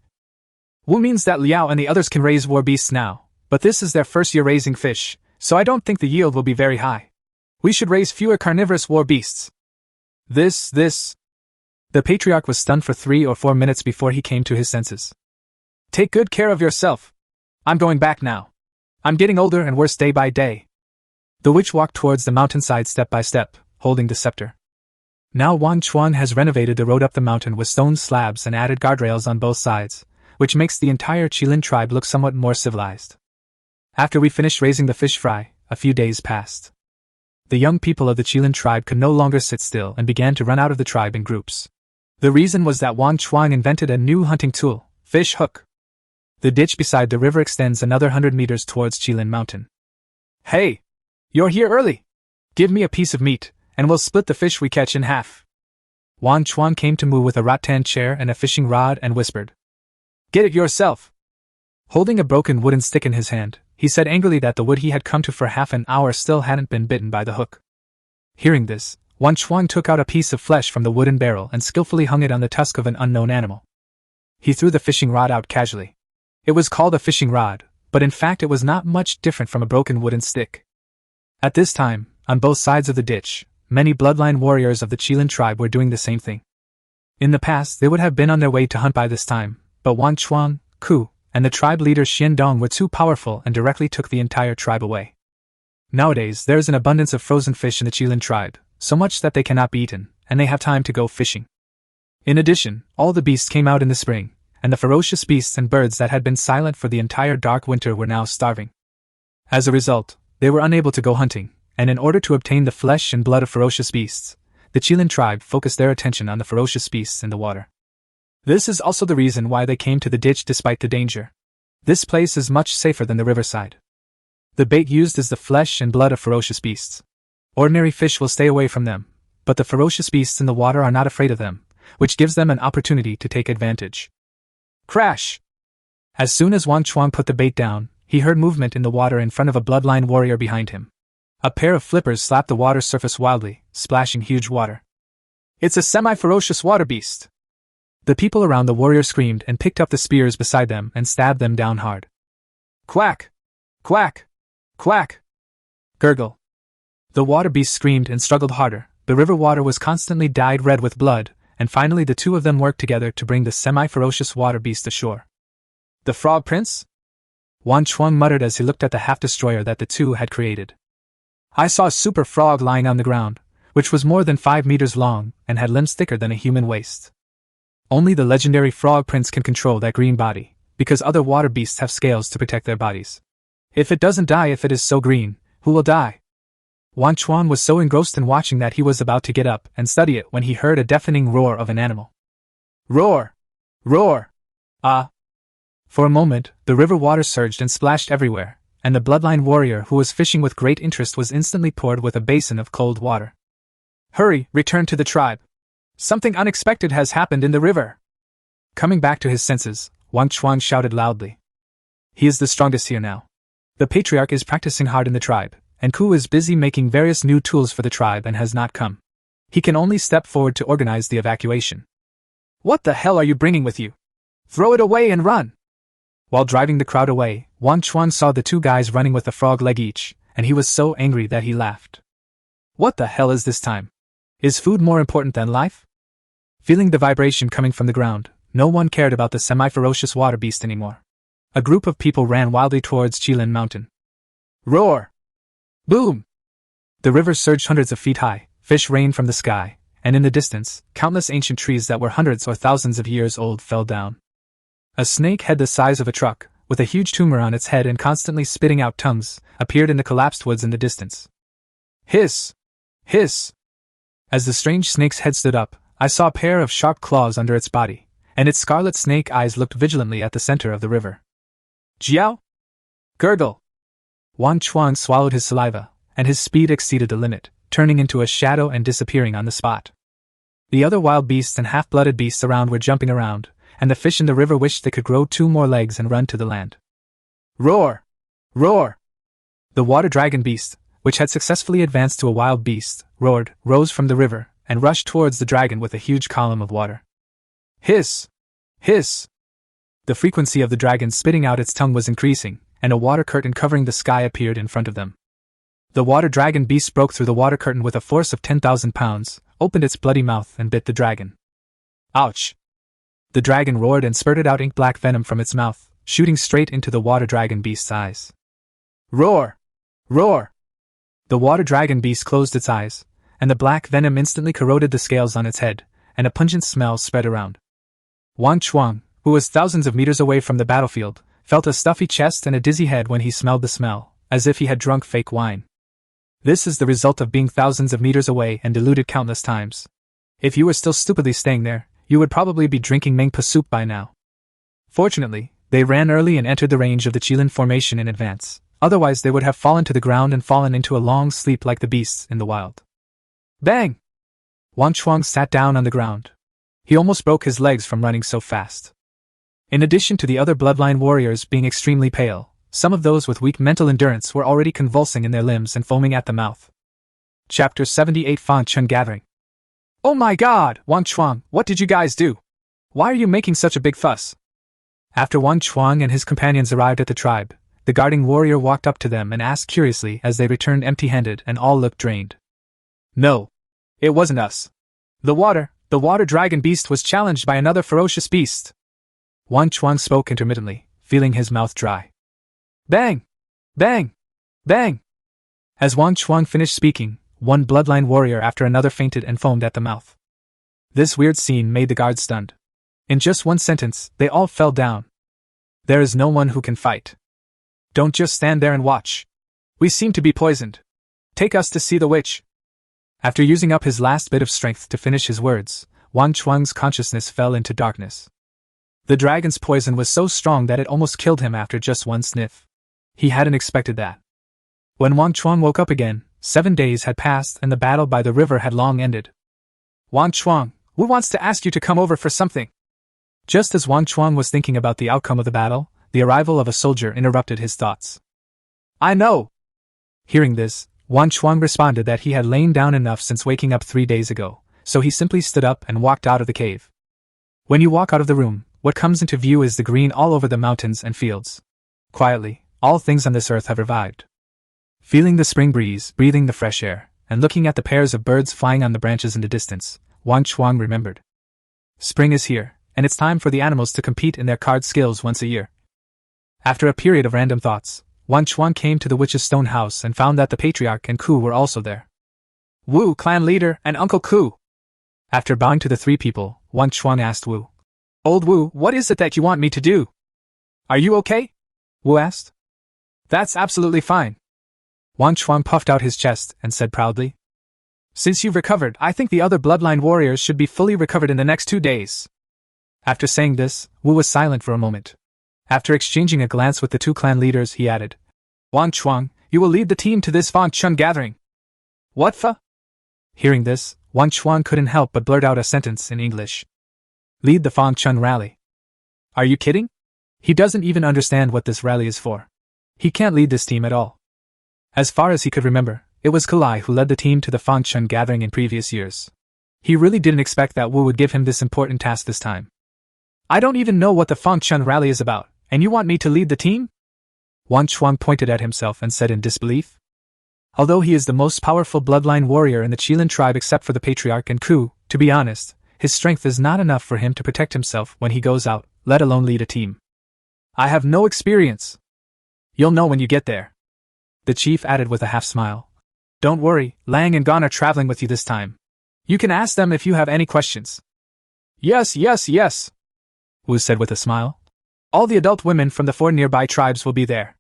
Wu means that Liao and the others can raise war beasts now, but this is their first year raising fish, so I don't think the yield will be very high. We should raise fewer carnivorous war beasts. This. The patriarch was stunned for 3 or 4 minutes before he came to his senses. Take good care of yourself. I'm going back now. I'm getting older and worse day by day. The witch walked towards the mountainside step by step, holding the scepter. Now Wang Chuang has renovated the road up the mountain with stone slabs and added guardrails on both sides, which makes the entire Qilin tribe look somewhat more civilized. After we finished raising the fish fry, a few days passed. The young people of the Qilin tribe could no longer sit still and began to run out of the tribe in groups. The reason was that Wang Chuang invented a new hunting tool, fish hook. The ditch beside the river extends another 100 meters towards Qilin Mountain. Hey! You're here early! Give me a piece of meat, and we'll split the fish we catch in half. Wang Chuang came to Mu with a rattan chair and a fishing rod and whispered. Get it yourself! Holding a broken wooden stick in his hand, he said angrily that the wood he had come to for half an hour still hadn't been bitten by the hook. Hearing this, Wang Chuang took out a piece of flesh from the wooden barrel and skillfully hung it on the tusk of an unknown animal. He threw the fishing rod out casually. It was called a fishing rod, but in fact it was not much different from a broken wooden stick. At this time, on both sides of the ditch, many bloodline warriors of the Qilin tribe were doing the same thing. In the past, they would have been on their way to hunt by this time, but Wang Chuang, Ku, and the tribe leader Xian Dong were too powerful and directly took the entire tribe away. Nowadays, there is an abundance of frozen fish in the Qilin tribe, so much that they cannot be eaten, and they have time to go fishing. In addition, all the beasts came out in the spring, and the ferocious beasts and birds that had been silent for the entire dark winter were now starving. As a result, they were unable to go hunting, and in order to obtain the flesh and blood of ferocious beasts, the Qilin tribe focused their attention on the ferocious beasts in the water. This is also the reason why they came to the ditch despite the danger. This place is much safer than the riverside. The bait used is the flesh and blood of ferocious beasts. Ordinary fish will stay away from them, but the ferocious beasts in the water are not afraid of them, which gives them an opportunity to take advantage. Crash! As soon as Wang Chuang put the bait down, he heard movement in the water in front of a bloodline warrior behind him. A pair of flippers slapped the water surface wildly, splashing huge water. It's a semi-ferocious water beast! The people around the warrior screamed and picked up the spears beside them and stabbed them down hard. Quack! Quack! Quack! Gurgle! The water beast screamed and struggled harder. The river water was constantly dyed red with blood, and finally the two of them worked together to bring the semi-ferocious water beast ashore. The Frog Prince? Wang Chuang muttered as he looked at the half-destroyer that the two had created. I saw a super frog lying on the ground, which was more than 5 meters long and had limbs thicker than a human waist. Only the legendary Frog Prince can control that green body, because other water beasts have scales to protect their bodies. If it doesn't die if it is so green, who will die? Wang Chuang was so engrossed in watching that he was about to get up and study it when he heard a deafening roar of an animal. Roar! Roar! Ah! For a moment, the river water surged and splashed everywhere, and the bloodline warrior who was fishing with great interest was instantly poured with a basin of cold water. Hurry, return to the tribe. Something unexpected has happened in the river. Coming back to his senses, Wang Chuang shouted loudly. He is the strongest here now. The patriarch is practicing hard in the tribe, and Ku is busy making various new tools for the tribe and has not come. He can only step forward to organize the evacuation. What the hell are you bringing with you? Throw it away and run! While driving the crowd away, Wang Chuang saw the two guys running with a frog leg each, and he was so angry that he laughed. What the hell is this time? Is food more important than life? Feeling the vibration coming from the ground, No one cared about the semi-ferocious water beast anymore. A group of people ran wildly towards Qilin Mountain. Roar! Boom! The river surged hundreds of feet high, fish rained from the sky, and in the distance, countless ancient trees that were hundreds or thousands of years old fell down. A snake head the size of a truck, with a huge tumor on its head and constantly spitting out tongues, appeared in the collapsed woods in the distance. Hiss! Hiss! As the strange snake's head stood up, I saw a pair of sharp claws under its body, and its scarlet snake eyes looked vigilantly at the center of the river. Jiao! Gurgle! Wang Chuang swallowed his saliva, and his speed exceeded the limit, turning into a shadow and disappearing on the spot. The other wild beasts and half-blooded beasts around were jumping around, and the fish in the river wished they could grow 2 more legs and run to the land. Roar! Roar! The water dragon beast, which had successfully advanced to a wild beast, roared, rose from the river, and rushed towards the dragon with a huge column of water. Hiss! Hiss! The frequency of the dragon spitting out its tongue was increasing, and a water curtain covering the sky appeared in front of them. The water dragon beast broke through the water curtain with a force of 10,000 pounds, opened its bloody mouth and bit the dragon. Ouch! The dragon roared and spurted out ink-black venom from its mouth, shooting straight into the water dragon beast's eyes. Roar! Roar! The water dragon beast closed its eyes, and the black venom instantly corroded the scales on its head, and a pungent smell spread around. Wang Chuang, who was thousands of meters away from the battlefield, felt a stuffy chest and a dizzy head when he smelled the smell, as if he had drunk fake wine. This is the result of being thousands of meters away and diluted countless times. If you were still stupidly staying there, you would probably be drinking Mengpa soup by now. Fortunately, they ran early and entered the range of the Qilin formation in advance, otherwise they would have fallen to the ground and fallen into a long sleep like the beasts in the wild. Bang! Wang Chuang sat down on the ground. He almost broke his legs from running so fast. In addition to the other bloodline warriors being extremely pale, some of those with weak mental endurance were already convulsing in their limbs and foaming at the mouth. Chapter 78 Fan Chun Gathering. Oh my god, Wang Chuang, what did you guys do? Why are you making such a big fuss? After Wang Chuang and his companions arrived at the tribe, the guarding warrior walked up to them and asked curiously as they returned empty-handed and all looked drained. No. It wasn't us. The water dragon beast was challenged by another ferocious beast. Wang Chuang spoke intermittently, feeling his mouth dry. Bang! Bang! Bang! As Wang Chuang finished speaking, one bloodline warrior after another fainted and foamed at the mouth. This weird scene made the guards stunned. In just one sentence, they all fell down. There is no one who can fight. Don't just stand there and watch. We seem to be poisoned. Take us to see the witch. After using up his last bit of strength to finish his words, Wang Chuang's consciousness fell into darkness. The dragon's poison was so strong that it almost killed him after just one sniff. He hadn't expected that. When Wang Chuang woke up again, 7 days had passed and the battle by the river had long ended. Wang Chuang, Wu wants to ask you to come over for something. Just as Wang Chuang was thinking about the outcome of the battle, the arrival of a soldier interrupted his thoughts. I know! Hearing this, Wang Chuang responded that he had lain down enough since waking up 3 days ago, so he simply stood up and walked out of the cave. When you walk out of the room, what comes into view is the green all over the mountains and fields. Quietly, all things on this earth have revived. Feeling the spring breeze, breathing the fresh air, and looking at the pairs of birds flying on the branches in the distance, Wang Chuang remembered. Spring is here, and it's time for the animals to compete in their card skills once a year. After a period of random thoughts, Wang Chuang came to the witch's stone house and found that the patriarch and Ku were also there. Wu, clan leader, and Uncle Ku. After bowing to the 3 people, Wang Chuang asked Wu. Old Wu, what is it that you want me to do? Are you okay? Wu asked. That's absolutely fine. Wang Chuang puffed out his chest and said proudly. Since you've recovered, I think the other bloodline warriors should be fully recovered in the next 2 days. After saying this, Wu was silent for a moment. After exchanging a glance with the 2 clan leaders, he added, Wang Chuang, you will lead the team to this Fan Chun gathering. What fa? Hearing this, Wang Chuang couldn't help but blurt out a sentence in English. Lead the Fan Chun rally. Are you kidding? He doesn't even understand what this rally is for. He can't lead this team at all. As far as he could remember, it was Qilin who led the team to the Fan Chun gathering in previous years. He really didn't expect that Wu would give him this important task this time. I don't even know what the Fan Chun rally is about, and you want me to lead the team? Wang Chuang pointed at himself and said in disbelief. Although he is the most powerful bloodline warrior in the Qilin tribe except for the patriarch and Ku, to be honest, his strength is not enough for him to protect himself when he goes out, let alone lead a team. I have no experience. You'll know when you get there. The chief added with a half smile. Don't worry, Lang and Gon are traveling with you this time. You can ask them if you have any questions. Yes, Wu said with a smile. All the adult women from the 4 nearby tribes will be there.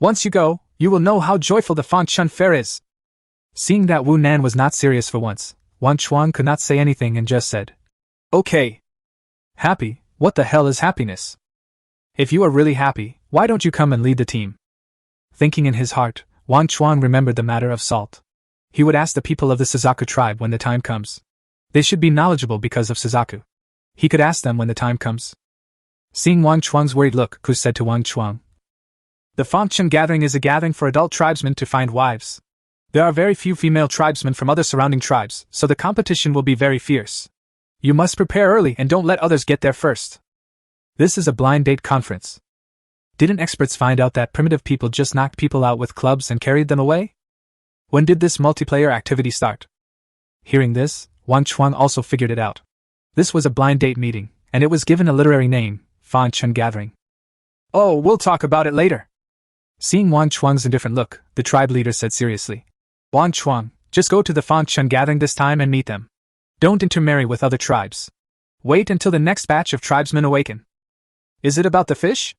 Once you go, you will know how joyful the Fan Chun Fair is. Seeing that Wu Nan was not serious for once, Wang Chuang could not say anything and just said, Okay. Happy? What the hell is happiness? If you are really happy, why don't you come and lead the team? Thinking in his heart, Wang Chuang remembered the matter of salt. He would ask the people of the Suzaku tribe when the time comes. They should be knowledgeable because of Suzaku. He could ask them when the time comes. Seeing Wang Chuang's worried look, Ku said to Wang Chuang, The Fan Chun gathering is a gathering for adult tribesmen to find wives. There are very few female tribesmen from other surrounding tribes, so the competition will be very fierce. You must prepare early and don't let others get there first. This is a blind date conference. Didn't experts find out that primitive people just knocked people out with clubs and carried them away? When did this multiplayer activity start? Hearing this, Wang Chuang also figured it out. This was a blind date meeting, and it was given a literary name, Fan Chun Gathering. Oh, we'll talk about it later. Seeing Wang Chuang's indifferent look, the tribe leader said seriously, Wang Chuang, just go to the Fan Chun Gathering this time and meet them. Don't intermarry with other tribes. Wait until the next batch of tribesmen awaken. Is it about the fish?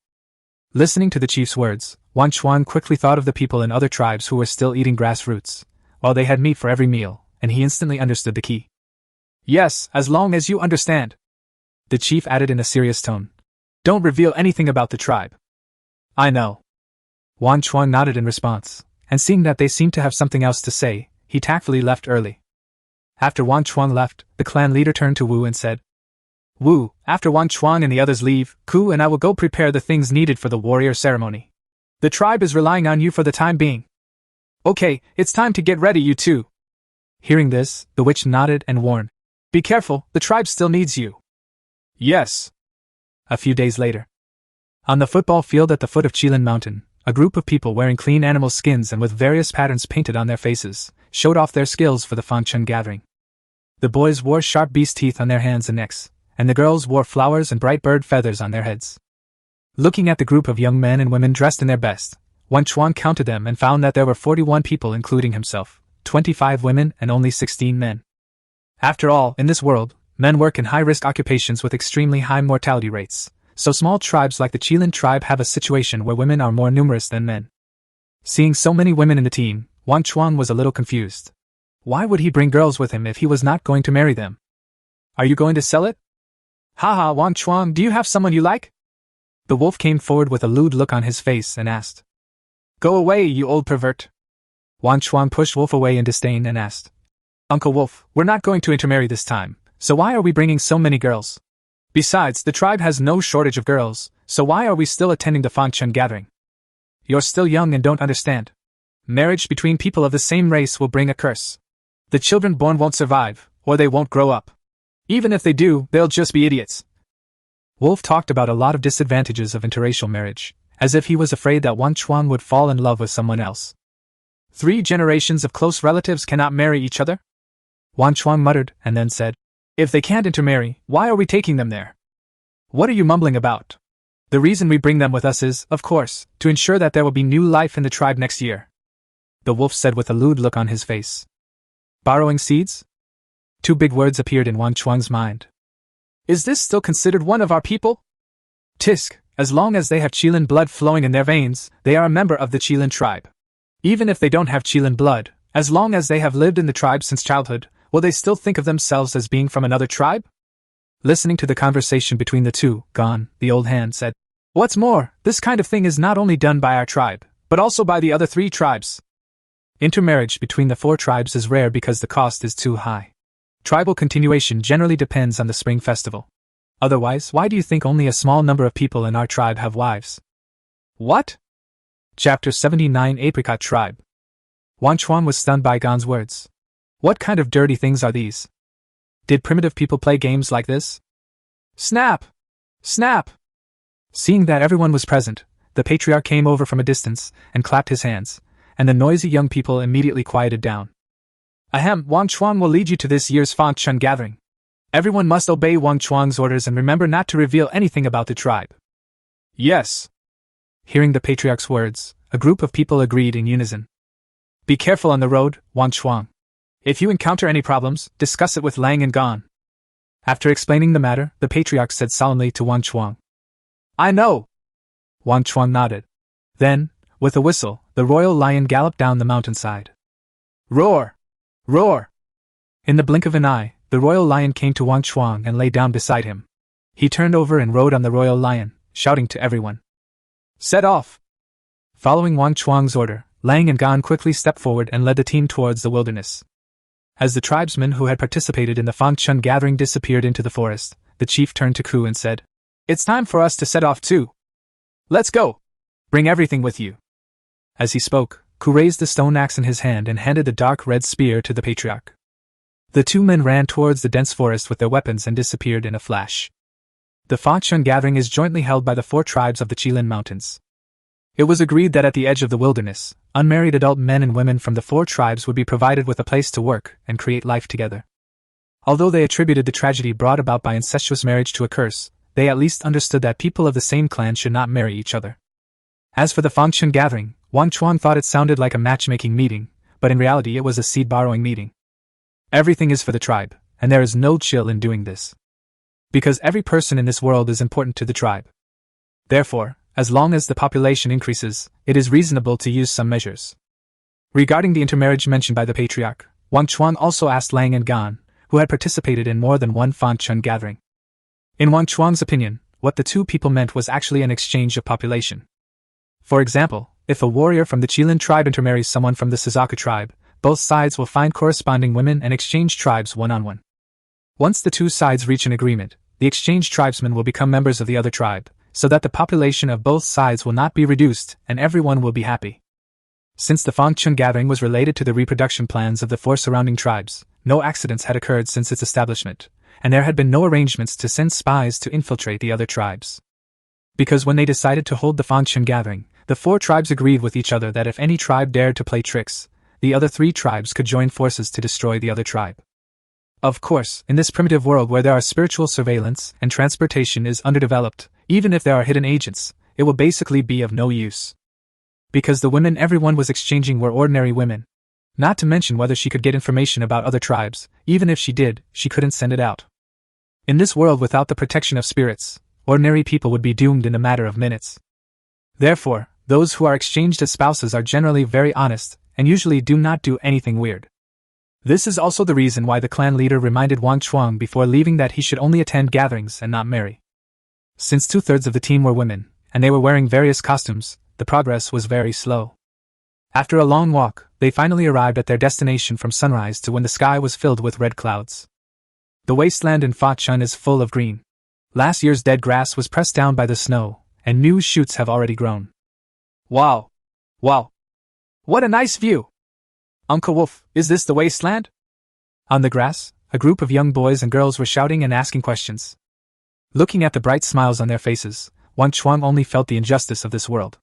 Listening to the chief's words, Wang Chuang quickly thought of the people in other tribes who were still eating grass roots, while they had meat for every meal, and he instantly understood the key. Yes, as long as you understand. The chief added in a serious tone. Don't reveal anything about the tribe. I know. Wang Chuang nodded in response, and seeing that they seemed to have something else to say, he tactfully left early. After Wang Chuang left, the clan leader turned to Wu and said, Wu, after Wang Chuang and the others leave, Ku and I will go prepare the things needed for the warrior ceremony. The tribe is relying on you for the time being. Okay, it's time to get ready, you two. Hearing this, the witch nodded and warned, Be careful, the tribe still needs you. Yes. A few days later. On the football field at the foot of Qilin Mountain, a group of people wearing clean animal skins and with various patterns painted on their faces showed off their skills for the Fan Chun gathering. The boys wore sharp beast teeth on their hands and necks, and the girls wore flowers and bright bird feathers on their heads. Looking at the group of young men and women dressed in their best, Wang Chuang counted them and found that there were 41 people including himself, 25 women and only 16 men. After all, in this world, men work in high-risk occupations with extremely high mortality rates, so small tribes like the Qilin tribe have a situation where women are more numerous than men. Seeing so many women in the team, Wang Chuang was a little confused. Why would he bring girls with him if he was not going to marry them? Are you going to sell it? Haha, Wang Chuang, do you have someone you like? The wolf came forward with a lewd look on his face and asked. Go away, you old pervert. Wang Chuang pushed Wolf away in disdain and asked. Uncle Wolf, we're not going to intermarry this time, so why are we bringing so many girls? Besides, the tribe has no shortage of girls, so why are we still attending the Fan Chun gathering? You're still young and don't understand. Marriage between people of the same race will bring a curse. The children born won't survive, or they won't grow up. Even if they do, they'll just be idiots. Wolf talked about a lot of disadvantages of interracial marriage, as if he was afraid that Wang Chuang would fall in love with someone else. 3 generations of close relatives cannot marry each other? Wang Chuang muttered and then said, If they can't intermarry, why are we taking them there? What are you mumbling about? The reason we bring them with us is, of course, to ensure that there will be new life in the tribe next year. The wolf said with a lewd look on his face. Borrowing seeds? 2 big words appeared in Wang Chuang's mind. Is this still considered one of our people? Tisk, as long as they have Qilin blood flowing in their veins, they are a member of the Qilin tribe. Even if they don't have Qilin blood, as long as they have lived in the tribe since childhood, will they still think of themselves as being from another tribe? Listening to the conversation between the two, Gon, the old hand, said, What's more, this kind of thing is not only done by our tribe, but also by the other 3 tribes. Intermarriage between the 4 tribes is rare because the cost is too high. Tribal continuation generally depends on the spring festival. Otherwise, why do you think only a small number of people in our tribe have wives? What? Chapter 79 Apricot Tribe. Wang Chuang was stunned by Gon's words. What kind of dirty things are these? Did primitive people play games like this? Snap! Snap! Seeing that everyone was present, the patriarch came over from a distance and clapped his hands, and the noisy young people immediately quieted down. Ahem, Wang Chuang will lead you to this year's Fan Chun gathering. Everyone must obey Wang Chuang's orders and remember not to reveal anything about the tribe. Yes. Hearing the patriarch's words, a group of people agreed in unison. Be careful on the road, Wang Chuang. If you encounter any problems, discuss it with Lang and Gan. After explaining the matter, the patriarch said solemnly to Wang Chuang. I know. Wang Chuang nodded. Then, with a whistle, the royal lion galloped down the mountainside. Roar! Roar! In the blink of an eye, the royal lion came to Wang Chuang and lay down beside him. He turned over and rode on the royal lion, shouting to everyone. Set off! Following Wang Chuang's order, Lang and Gan quickly stepped forward and led the team towards the wilderness. As the tribesmen who had participated in the Fangchun gathering disappeared into the forest, the chief turned to Ku and said, It's time for us to set off too. Let's go! Bring everything with you. As he spoke, Ku raised the stone axe in his hand and handed the dark red spear to the patriarch. The two men ran towards the dense forest with their weapons and disappeared in a flash. The Fangchun gathering is jointly held by the 4 tribes of the Qilin Mountains. It was agreed that at the edge of the wilderness, unmarried adult men and women from the 4 tribes would be provided with a place to work and create life together. Although they attributed the tragedy brought about by incestuous marriage to a curse, they at least understood that people of the same clan should not marry each other. As for the Fangchun gathering, Wang Chuang thought it sounded like a matchmaking meeting, but in reality it was a seed-borrowing meeting. Everything is for the tribe, and there is no chill in doing this. Because every person in this world is important to the tribe. Therefore, as long as the population increases, it is reasonable to use some measures. Regarding the intermarriage mentioned by the patriarch, Wang Chuang also asked Lang and Gan, who had participated in more than one Fangchun gathering. In Wang Chuang's opinion, what the two people meant was actually an exchange of population. For example, if a warrior from the Qilin tribe intermarries someone from the Suzaku tribe, both sides will find corresponding women and exchange tribes one-on-one. Once the two sides reach an agreement, the exchanged tribesmen will become members of the other tribe, so that the population of both sides will not be reduced and everyone will be happy. Since the Fangchun gathering was related to the reproduction plans of the 4 surrounding tribes, no accidents had occurred since its establishment, and there had been no arrangements to send spies to infiltrate the other tribes. Because when they decided to hold the Fangchun gathering, the 4 tribes agreed with each other that if any tribe dared to play tricks, the other 3 tribes could join forces to destroy the other tribe. Of course, in this primitive world where there are spiritual surveillance and transportation is underdeveloped, even if there are hidden agents, it will basically be of no use. Because the women everyone was exchanging were ordinary women. Not to mention whether she could get information about other tribes, even if she did, she couldn't send it out. In this world without the protection of spirits, ordinary people would be doomed in a matter of minutes. Therefore, those who are exchanged as spouses are generally very honest, and usually do not do anything weird. This is also the reason why the clan leader reminded Wang Chuang before leaving that he should only attend gatherings and not marry. Since 2/3 of the team were women, and they were wearing various costumes, the progress was very slow. After a long walk, they finally arrived at their destination from sunrise to when the sky was filled with red clouds. The wasteland in Fangchun is full of green. Last year's dead grass was pressed down by the snow, and new shoots have already grown. Wow! Wow! What a nice view! Uncle Wolf, is this the wasteland? On the grass, a group of young boys and girls were shouting and asking questions. Looking at the bright smiles on their faces, Wang Chuang only felt the injustice of this world.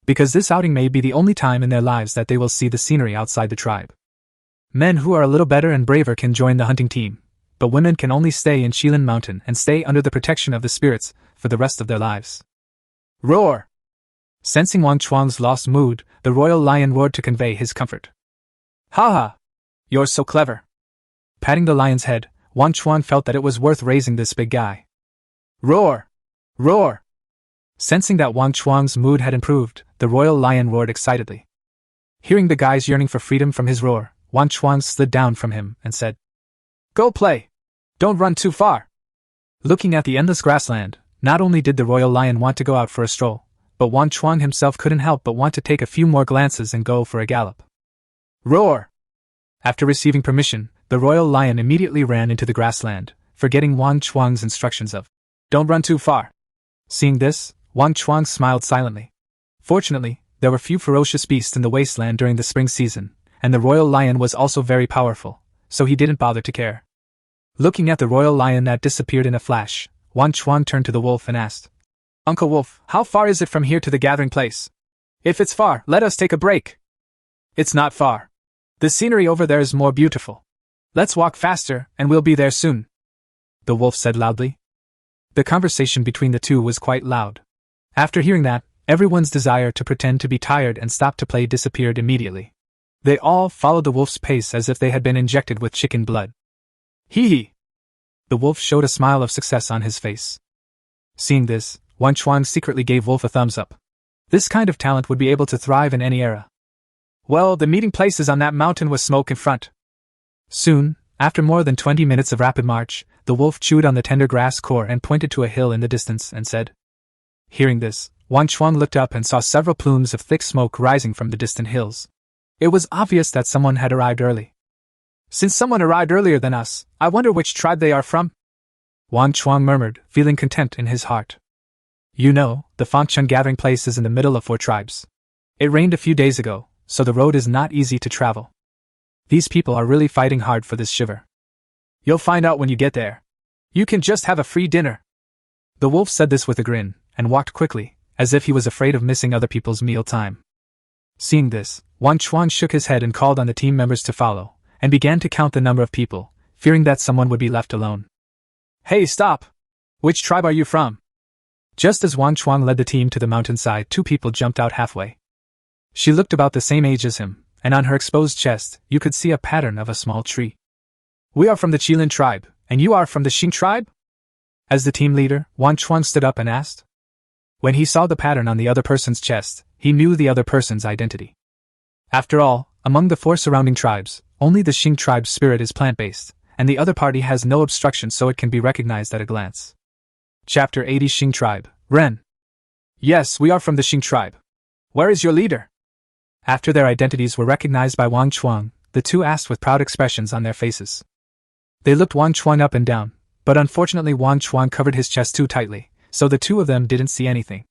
Because this outing may be the only time in their lives that they will see the scenery outside the tribe. Men who are a little better and braver can join the hunting team, but women can only stay in Qilin Mountain and stay under the protection of the spirits for the rest of their lives. Roar! Sensing Wang Chuang's lost mood, the royal lion roared to convey his comfort. Ha ha! You're so clever! Patting the lion's head, Wang Chuang felt that it was worth raising this big guy. Roar! Roar! Sensing that Wang Chuang's mood had improved, the royal lion roared excitedly. Hearing the guy's yearning for freedom from his roar, Wang Chuang slid down from him and said, Go play! Don't run too far! Looking at the endless grassland, not only did the royal lion want to go out for a stroll, but Wang Chuang himself couldn't help but want to take a few more glances and go for a gallop. Roar! After receiving permission, the royal lion immediately ran into the grassland, forgetting Wang Chuang's instructions of, Don't run too far. Seeing this, Wang Chuang smiled silently. Fortunately, there were few ferocious beasts in the wasteland during the spring season, and the royal lion was also very powerful, so he didn't bother to care. Looking at the royal lion that disappeared in a flash, Wang Chuang turned to the wolf and asked, Uncle Wolf, how far is it from here to the gathering place? If it's far, let us take a break. It's not far. The scenery over there is more beautiful. Let's walk faster, and we'll be there soon. the wolf said loudly. The conversation between the two was quite loud. After hearing that, everyone's desire to pretend to be tired and stop to play disappeared immediately. They all followed the wolf's pace as if they had been injected with chicken blood. Hee hee! The wolf showed a smile of success on his face. Seeing this, Wang Chuang secretly gave Wolf a thumbs up. This kind of talent would be able to thrive in any era. Well, the meeting place is on that mountain with smoke in front. Soon, after more than 20 minutes of rapid march, the wolf chewed on the tender grass core and pointed to a hill in the distance and said. Hearing this, Wang Chuang looked up and saw several plumes of thick smoke rising from the distant hills. It was obvious that someone had arrived early. Since someone arrived earlier than us, I wonder which tribe they are from? Wang Chuang murmured, feeling contempt in his heart. You know, the Fangchun gathering place is in the middle of 4 tribes. It rained a few days ago, so the road is not easy to travel. These people are really fighting hard for this shiver. You'll find out when you get there. You can just have a free dinner. The wolf said this with a grin, and walked quickly, as if he was afraid of missing other people's meal time. Seeing this, Wang Chuang shook his head and called on the team members to follow, and began to count the number of people, fearing that someone would be left alone. Hey, stop! Which tribe are you from? Just as Wang Chuang led the team to the mountainside, 2 people jumped out halfway. She looked about the same age as him, and on her exposed chest, you could see a pattern of a small tree. We are from the Qilin tribe, and you are from the Xing tribe? As the team leader, Wang Chuang stood up and asked. When he saw the pattern on the other person's chest, he knew the other person's identity. After all, among the 4 surrounding tribes, only the Xing tribe's spirit is plant-based, and the other party has no obstruction, so it can be recognized at a glance. Chapter 80 Xing Tribe, Ren. Yes, we are from the Xing tribe. Where is your leader? After their identities were recognized by Wang Chuang, the 2 asked with proud expressions on their faces. They looked Wang Chuang up and down, but unfortunately Wang Chuang covered his chest too tightly, so the 2 of them didn't see anything.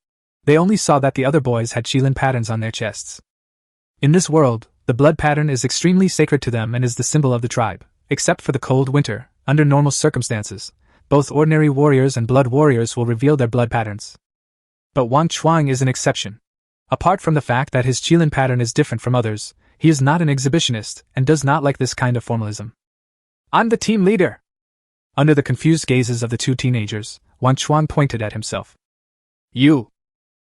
They only saw that the other boys had Qilin patterns on their chests. In this world, the blood pattern is extremely sacred to them and is the symbol of the tribe, except for the cold winter. Under normal circumstances, both ordinary warriors and blood warriors will reveal their blood patterns. But Wang Chuang is an exception. Apart from the fact that his Qilin pattern is different from others, he is not an exhibitionist and does not like this kind of formalism. I'm the team leader! Under the confused gazes of the 2 teenagers, Wang Chuang pointed at himself. You!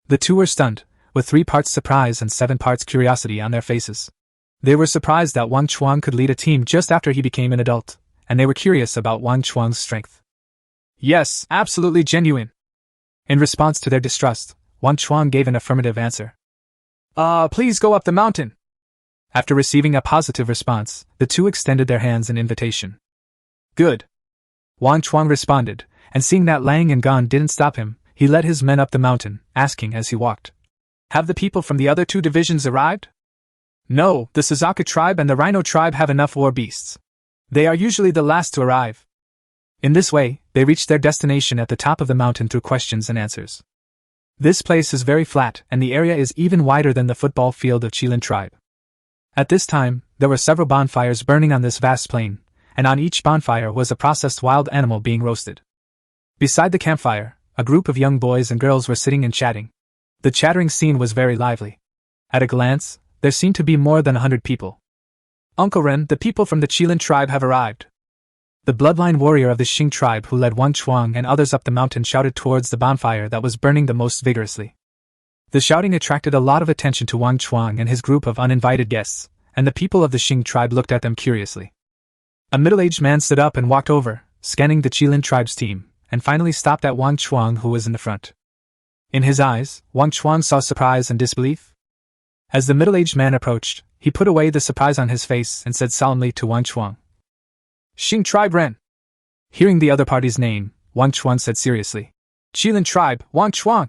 The 2 were stunned, with 3 parts surprise and 7 parts curiosity on their faces. They were surprised that Wang Chuang could lead a team just after he became an adult, and they were curious about Wang Chuang's strength. Yes, absolutely genuine. In response to their distrust, Wang Chuang gave an affirmative answer. Please go up the mountain. After receiving a positive response, the 2 extended their hands in invitation. Good. Wang Chuang responded, and seeing that Lang and Gan didn't stop him, he led his men up the mountain, asking as he walked. Have the people from the other 2 divisions arrived? No, the Suzaka tribe and the Rhino tribe have enough war beasts. They are usually the last to arrive. In this way, they reached their destination at the top of the mountain through questions and answers. This place is very flat, and the area is even wider than the football field of Qilin tribe. At this time, there were several bonfires burning on this vast plain, and on each bonfire was a processed wild animal being roasted. Beside the campfire, a group of young boys and girls were sitting and chatting. The chattering scene was very lively. At a glance, there seemed to be more than 100 people. Uncle Ren, the people from the Qilin tribe have arrived. The bloodline warrior of the Xing tribe who led Wang Chuang and others up the mountain shouted towards the bonfire that was burning the most vigorously. The shouting attracted a lot of attention to Wang Chuang and his group of uninvited guests, and the people of the Xing tribe looked at them curiously. A middle-aged man stood up and walked over, scanning the Qilin tribe's team, and finally stopped at Wang Chuang, who was in the front. In his eyes, Wang Chuang saw surprise and disbelief. As the middle-aged man approached, he put away the surprise on his face and said solemnly to Wang Chuang, Xing tribe Ren. Hearing the other party's name, Wang Chuang said seriously, Qilin tribe, Wang Chuang.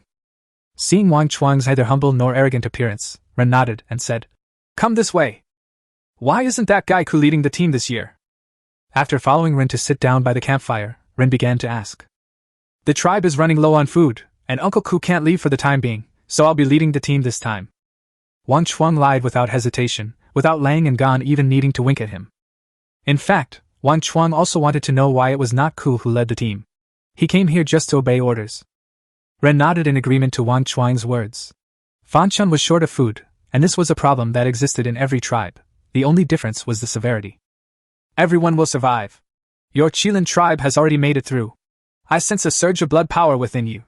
Seeing Wang Chuang's neither humble nor arrogant appearance, Ren nodded and said, Come this way. Why isn't that guy Ku leading the team this year? After following Ren to sit down by the campfire, Ren began to ask. The tribe is running low on food, and Uncle Ku can't leave for the time being, so I'll be leading the team this time. Wang Chuang lied without hesitation, without Lang and Gan even needing to wink at him. In fact, Wang Chuang also wanted to know why it was not Ku who led the team. He came here just to obey orders. Ren nodded in agreement to Wang Chuang's words. Fangchun was short of food, and this was a problem that existed in every tribe. The only difference was the severity. Everyone will survive. Your Qilin tribe has already made it through. I sense a surge of blood power within you.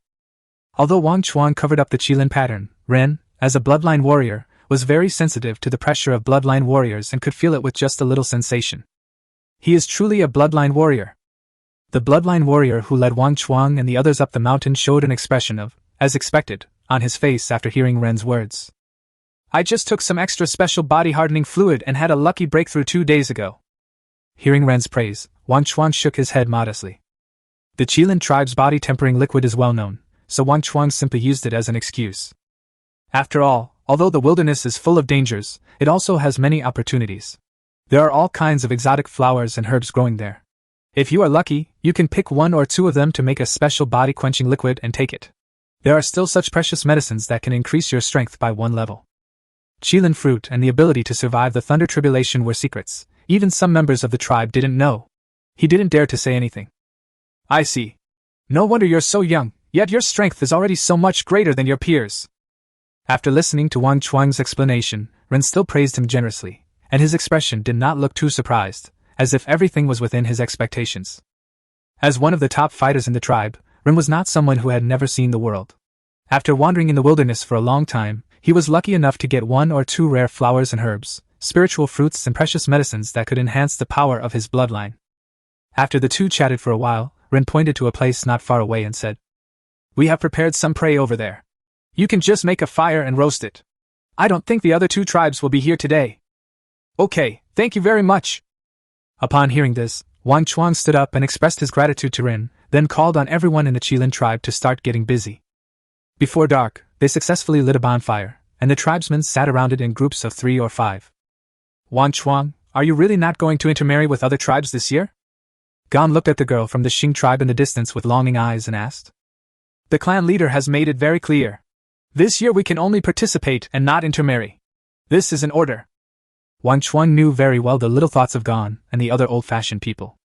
Although Wang Chuang covered up the Qilin pattern, Ren, as a bloodline warrior, was very sensitive to the pressure of bloodline warriors and could feel it with just a little sensation. He is truly a bloodline warrior. The bloodline warrior who led Wang Chuang and the others up the mountain showed an expression of, as expected, on his face after hearing Ren's words. I just took some extra special body-hardening fluid and had a lucky breakthrough 2 days ago. Hearing Ren's praise, Wang Chuang shook his head modestly. The Qilin tribe's body-tempering liquid is well known, so Wang Chuang simply used it as an excuse. After all, although the wilderness is full of dangers, it also has many opportunities. There are all kinds of exotic flowers and herbs growing there. If you are lucky, you can pick 1 or 2 of them to make a special body-quenching liquid and take it. There are still such precious medicines that can increase your strength by 1 level. Qilin fruit and the ability to survive the thunder tribulation were secrets. Even some members of the tribe didn't know. He didn't dare to say anything. I see. No wonder you're so young, yet your strength is already so much greater than your peers. After listening to Wang Chuang's explanation, Ren still praised him generously, and his expression did not look too surprised, as if everything was within his expectations. As one of the top fighters in the tribe, Ren was not someone who had never seen the world. After wandering in the wilderness for a long time, he was lucky enough to get 1 or 2 rare flowers and herbs, spiritual fruits and precious medicines that could enhance the power of his bloodline. After the two chatted for a while, Ren pointed to a place not far away and said, We have prepared some prey over there. You can just make a fire and roast it. I don't think the other 2 tribes will be here today. Okay, thank you very much. Upon hearing this, Wang Chuang stood up and expressed his gratitude to Ren, then called on everyone in the Qilin tribe to start getting busy. Before dark, they successfully lit a bonfire, and the tribesmen sat around it in groups of 3 or 5. Wang Chuang, are you really not going to intermarry with other tribes this year? Gan looked at the girl from the Xing tribe in the distance with longing eyes and asked. The clan leader has made it very clear. This year we can only participate and not intermarry. This is an order. Wang Chuang knew very well the little thoughts of Gan and the other old-fashioned people.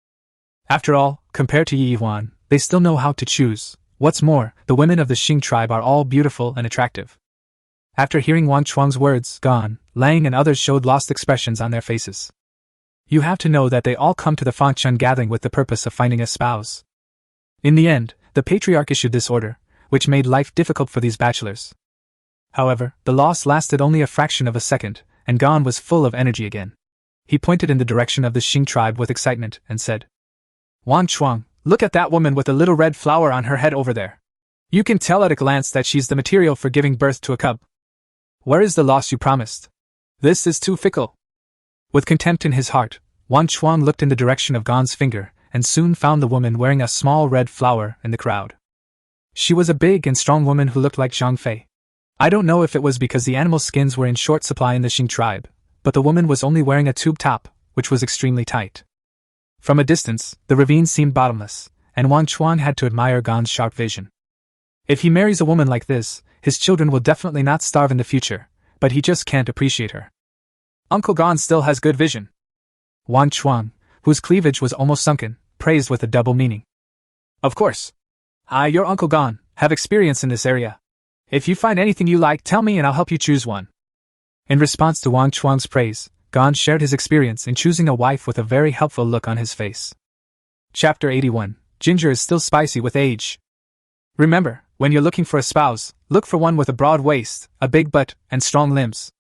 After all, compared to Yi Huan, they still know how to choose. What's more, the women of the Xing tribe are all beautiful and attractive. After hearing Wang Chuang's words, Gan, Lang and others showed lost expressions on their faces. You have to know that they all come to the Fangchen gathering with the purpose of finding a spouse. In the end, the patriarch issued this order, which made life difficult for these bachelors. However, the loss lasted only a fraction of a second, and Gan was full of energy again. He pointed in the direction of the Xing tribe with excitement and said, Wang Chuang, look at that woman with a little red flower on her head over there. You can tell at a glance that she's the material for giving birth to a cub. Where is the loss you promised? This is too fickle. With contempt in his heart, Wang Chuang looked in the direction of Gan's finger, and soon found the woman wearing a small red flower in the crowd. She was a big and strong woman who looked like Zhang Fei. I don't know if it was because the animal skins were in short supply in the Xing tribe, but the woman was only wearing a tube top, which was extremely tight. From a distance, the ravine seemed bottomless, and Wang Chuang had to admire Gan's sharp vision. If he marries a woman like this, his children will definitely not starve in the future, but he just can't appreciate her. Uncle Gan still has good vision. Wang Chuang, whose cleavage was almost sunken, praised with a double meaning. Of course. I, your Uncle Gan, have experience in this area. If you find anything you like, tell me and I'll help you choose one. In response to Wang Chuang's praise, Gan shared his experience in choosing a wife with a very helpful look on his face. Chapter 81. Ginger is still spicy with age. Remember, when you're looking for a spouse, look for one with a broad waist, a big butt, and strong limbs.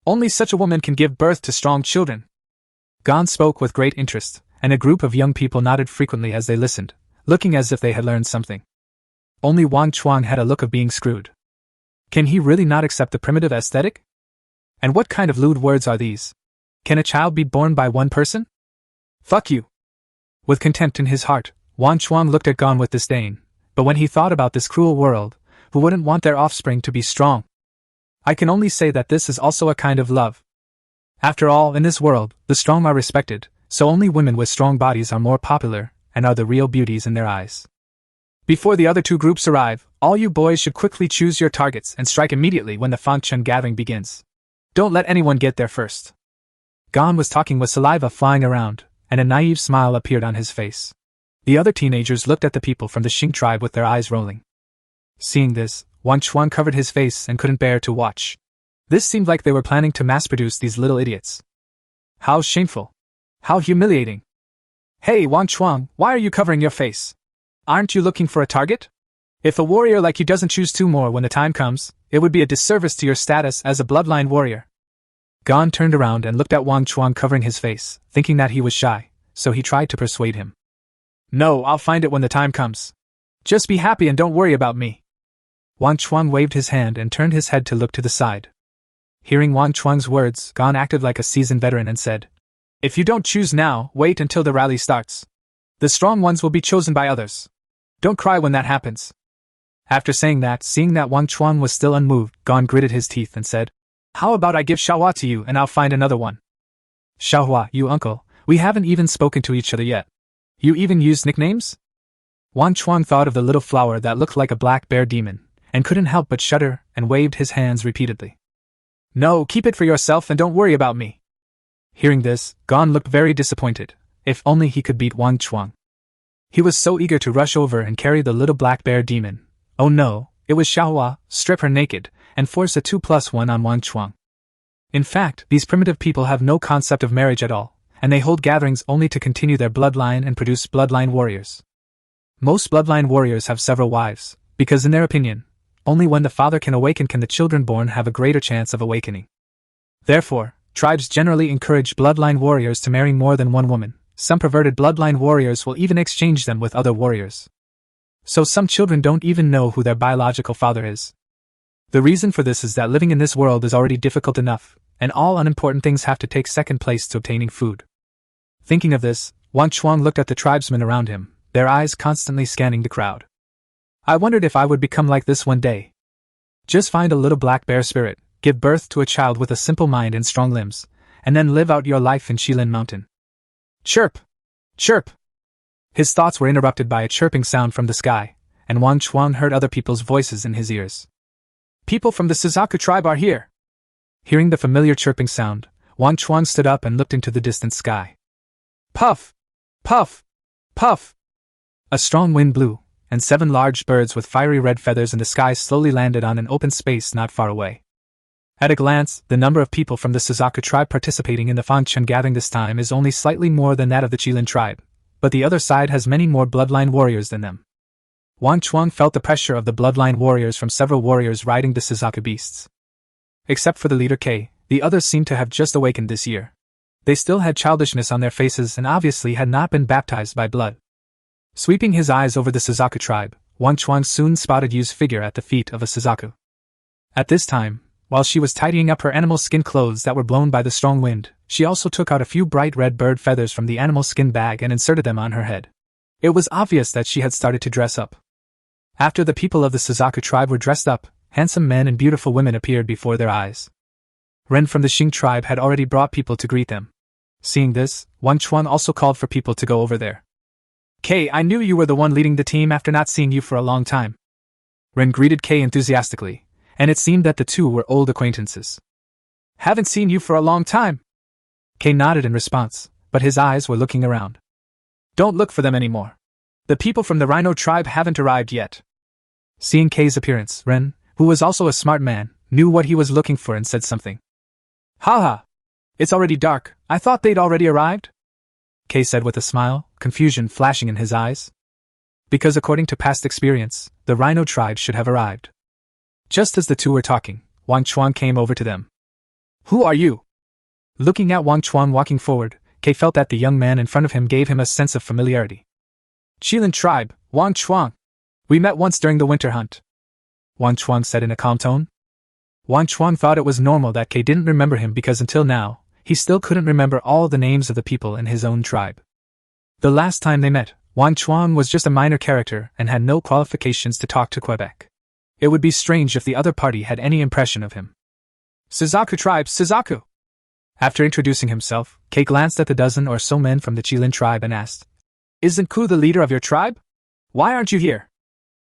Only such a woman can give birth to strong children. Gan spoke with great interest, and a group of young people nodded frequently as they listened, looking as if they had learned something. Only Wang Chuang had a look of being screwed. Can he really not accept the primitive aesthetic? And what kind of lewd words are these? Can a child be born by one person? Fuck you! With contempt in his heart, Wang Chuang looked at Gan with disdain, but when he thought about this cruel world, who wouldn't want their offspring to be strong? I can only say that this is also a kind of love. After all, in this world, the strong are respected, so only women with strong bodies are more popular, and are the real beauties in their eyes. Before the other 2 groups arrive, all you boys should quickly choose your targets and strike immediately when the Fangchen gathering begins. Don't let anyone get there first. Gan was talking with saliva flying around, and a naive smile appeared on his face. The other teenagers looked at the people from the Xing tribe with their eyes rolling. Seeing this, Wang Chuang covered his face and couldn't bear to watch. This seemed like they were planning to mass-produce these little idiots. How shameful! How humiliating! Hey, Wang Chuang, why are you covering your face? Aren't you looking for a target? If a warrior like you doesn't choose two more when the time comes, it would be a disservice to your status as a bloodline warrior. Gon turned around and looked at Wang Chuang covering his face, thinking that he was shy, so he tried to persuade him. No, I'll find it when the time comes. Just be happy and don't worry about me. Wang Chuang waved his hand and turned his head to look to the side. Hearing Wang Chuang's words, Gon acted like a seasoned veteran and said, If you don't choose now, wait until the rally starts. The strong ones will be chosen by others. Don't cry when that happens. After saying that, seeing that Wang Chuang was still unmoved, Gon gritted his teeth and said, How about I give Xiaohua to you and I'll find another one? Xiaohua, you uncle, we haven't even spoken to each other yet. You even used nicknames? Wang Chuang thought of the little flower that looked like a black bear demon, and couldn't help but shudder and waved his hands repeatedly. No, keep it for yourself and don't worry about me. Hearing this, Gon looked very disappointed. If only he could beat Wang Chuang. He was so eager to rush over and carry the little black bear demon. Oh no, it was Xiaohua, strip her naked, and force a 2+1 on Wang Chuang. In fact, these primitive people have no concept of marriage at all, and they hold gatherings only to continue their bloodline and produce bloodline warriors. Most bloodline warriors have several wives, because in their opinion, only when the father can awaken can the children born have a greater chance of awakening. Therefore, tribes generally encourage bloodline warriors to marry more than one woman. Some perverted bloodline warriors will even exchange them with other warriors. So some children don't even know who their biological father is. The reason for this is that living in this world is already difficult enough, and all unimportant things have to take second place to obtaining food. Thinking of this, Wang Chuang looked at the tribesmen around him, their eyes constantly scanning the crowd. I wondered if I would become like this one day. Just find a little black bear spirit, give birth to a child with a simple mind and strong limbs, and then live out your life in Qilin Mountain. Chirp! Chirp! His thoughts were interrupted by a chirping sound from the sky, and Wang Chuang heard other people's voices in his ears. People from the Suzaku tribe are here! Hearing the familiar chirping sound, Wang Chuang stood up and looked into the distant sky. Puff! Puff! Puff! A strong wind blew, and 7 large birds with fiery red feathers in the sky slowly landed on an open space not far away. At a glance, the number of people from the Suzaku tribe participating in the Fangchen gathering this time is only slightly more than that of the Qilin tribe, but the other side has many more bloodline warriors than them. Wang Chuang felt the pressure of the bloodline warriors from several warriors riding the Suzaku beasts. Except for the leader K, the others seemed to have just awakened this year. They still had childishness on their faces and obviously had not been baptized by blood. Sweeping his eyes over the Suzaku tribe, Wang Chuang soon spotted Yu's figure at the feet of a Suzaku. At this time, while she was tidying up her animal skin clothes that were blown by the strong wind, she also took out a few bright red bird feathers from the animal skin bag and inserted them on her head. It was obvious that she had started to dress up. After the people of the Suzaku tribe were dressed up, handsome men and beautiful women appeared before their eyes. Ren from the Xing tribe had already brought people to greet them. Seeing this, Wang Chuan also called for people to go over there. Kay, I knew you were the one leading the team after not seeing you for a long time. Ren greeted Kay enthusiastically, and it seemed that the two were old acquaintances. Haven't seen you for a long time. Kay nodded in response, but his eyes were looking around. Don't look for them anymore. The people from the Rhino tribe haven't arrived yet. Seeing Kay's appearance, Ren, who was also a smart man, knew what he was looking for and said something. Haha! It's already dark, I thought they'd already arrived? Kay said with a smile, confusion flashing in his eyes. Because according to past experience, the Rhino tribe should have arrived. Just as the two were talking, Wang Chuang came over to them. Who are you? Looking at Wang Chuang walking forward, Kay felt that the young man in front of him gave him a sense of familiarity. Qilin tribe, Wang Chuang. We met once during the winter hunt. Wang Chuang said in a calm tone. Wang Chuang thought it was normal that Kay didn't remember him because until now, he still couldn't remember all the names of the people in his own tribe. The last time they met, Wang Chuang was just a minor character and had no qualifications to talk to Quebec. It would be strange if the other party had any impression of him. Suzaku tribe, Suzaku! After introducing himself, Kay glanced at the dozen or so men from the Qilin tribe and asked, Isn't Ku the leader of your tribe? Why aren't you here?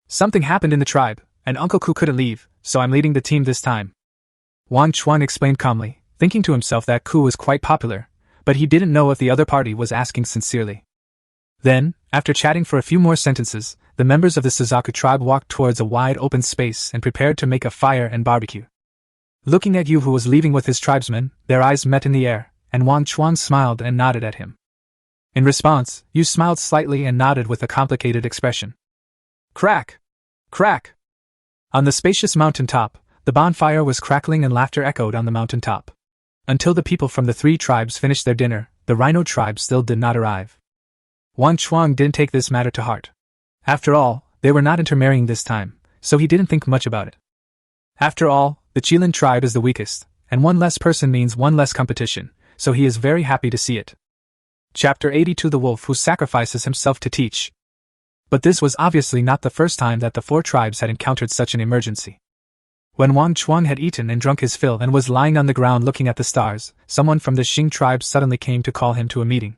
Something happened in the tribe, and Uncle Ku couldn't leave, so I'm leading the team this time. Wang Chuan explained calmly, thinking to himself that Ku was quite popular, but he didn't know if the other party was asking sincerely. Then, after chatting for a few more sentences, the members of the Suzaku tribe walked towards a wide open space and prepared to make a fire and barbecue. Looking at Yu, who was leaving with his tribesmen, their eyes met in the air, and Wang Chuan smiled and nodded at him. In response, Yu smiled slightly and nodded with a complicated expression. Crack! Crack! On the spacious mountain top, the bonfire was crackling and laughter echoed on the mountain top. Until the people from the 3 tribes finished their dinner, the Rhino tribe still did not arrive. Wang Chuang didn't take this matter to heart. After all, they were not intermarrying this time, so he didn't think much about it. After all, the Qilin tribe is the weakest, and one less person means one less competition, so he is very happy to see it. Chapter 82: The Wolf Who Sacrifices Himself to Teach. But this was obviously not the first time that the 4 tribes had encountered such an emergency. When Wang Chuang had eaten and drunk his fill and was lying on the ground looking at the stars, someone from the Xing tribe suddenly came to call him to a meeting.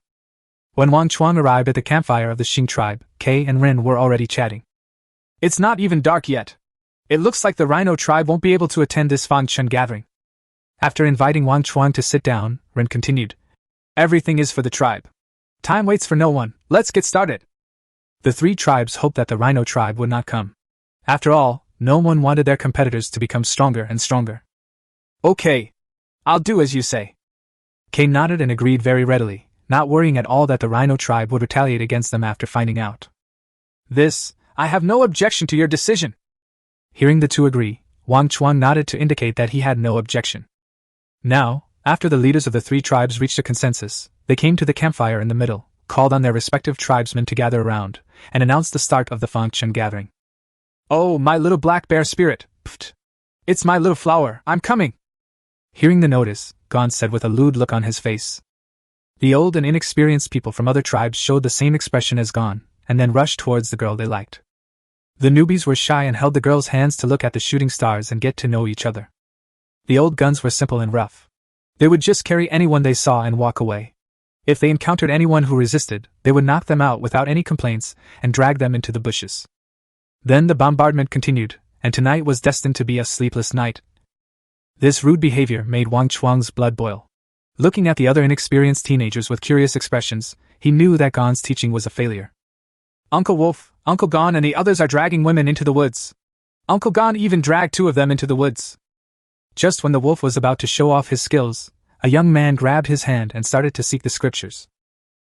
When Wang Chuang arrived at the campfire of the Xing tribe, Kei and Rin were already chatting. It's not even dark yet. It looks like the Rhino tribe won't be able to attend this Fangchen gathering. After inviting Wang Chuang to sit down, Rin continued. Everything is for the tribe. Time waits for no one, let's get started. The 3 tribes hoped that the Rhino tribe would not come. After all, no one wanted their competitors to become stronger and stronger. Okay. I'll do as you say. Kei nodded and agreed very readily, not worrying at all that the Rhino tribe would retaliate against them after finding out. I have no objection to your decision. Hearing the 2 agree, Wang Chuang nodded to indicate that he had no objection. Now, after the leaders of the 3 tribes reached a consensus, they came to the campfire in the middle, called on their respective tribesmen to gather around, and announced the start of the Fangchen gathering. Oh, my little black bear spirit, pft! It's my little flower, I'm coming! Hearing the notice, Gon said with a lewd look on his face. The old and inexperienced people from other tribes showed the same expression as Gon, and then rushed towards the girl they liked. The newbies were shy and held the girl's hands to look at the shooting stars and get to know each other. The old guns were simple and rough. They would just carry anyone they saw and walk away. If they encountered anyone who resisted, they would knock them out without any complaints and drag them into the bushes. Then the bombardment continued, and tonight was destined to be a sleepless night. This rude behavior made Wang Chuang's blood boil. Looking at the other inexperienced teenagers with curious expressions, he knew that Gon's teaching was a failure. Uncle Wolf, Uncle Gon and the others are dragging women into the woods. Uncle Gon even dragged 2 of them into the woods. Just when the wolf was about to show off his skills, a young man grabbed his hand and started to seek the scriptures.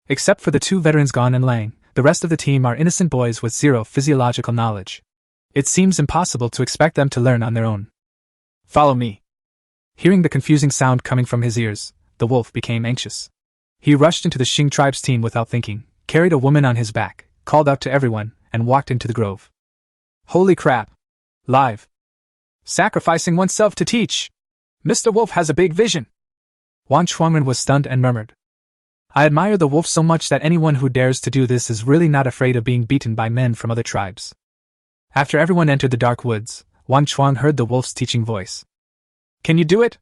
Except for the 2 veterans Gon and Lang, the rest of the team are innocent boys with 0 physiological knowledge. It seems impossible to expect them to learn on their own. Follow me. Hearing the confusing sound coming from his ears, the wolf became anxious. He rushed into the Xing tribe's team without thinking, carried a woman on his back, called out to everyone, and walked into the grove. Holy crap! Live! Sacrificing oneself to teach! Mr. Wolf has a big vision! Wang Chuang was stunned and murmured. I admire the wolf so much that anyone who dares to do this is really not afraid of being beaten by men from other tribes. After everyone entered the dark woods, Wang Chuang heard the wolf's teaching voice. Can you do it?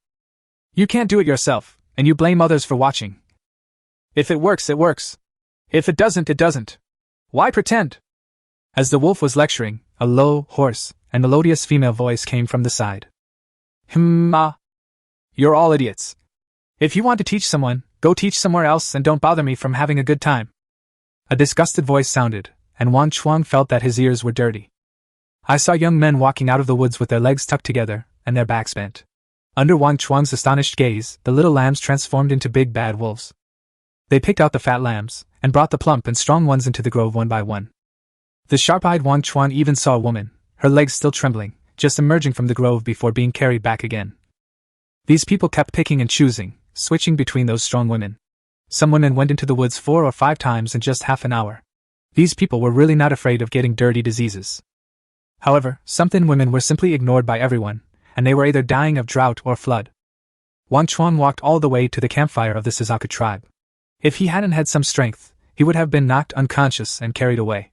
You can't do it yourself, and you blame others for watching. If it works, it works. If it doesn't, it doesn't. Why pretend? As the wolf was lecturing, a low, hoarse, and melodious female voice came from the side. You're all idiots. If you want to teach someone, go teach somewhere else and don't bother me from having a good time. A disgusted voice sounded, and Wang Chuang felt that his ears were dirty. I saw young men walking out of the woods with their legs tucked together, and their backs bent. Under Wang Chuang's astonished gaze, the little lambs transformed into big bad wolves. They picked out the fat lambs, and brought the plump and strong ones into the grove one by one. The sharp-eyed Wang Chuang even saw a woman, her legs still trembling, just emerging from the grove before being carried back again. These people kept picking and choosing, switching between those strong women. Some women went into the woods 4 or 5 times in just half an hour. These people were really not afraid of getting dirty diseases. However, some thin women were simply ignored by everyone, and they were either dying of drought or flood. Wang Chuang walked all the way to the campfire of the Suzaku tribe. If he hadn't had some strength, he would have been knocked unconscious and carried away.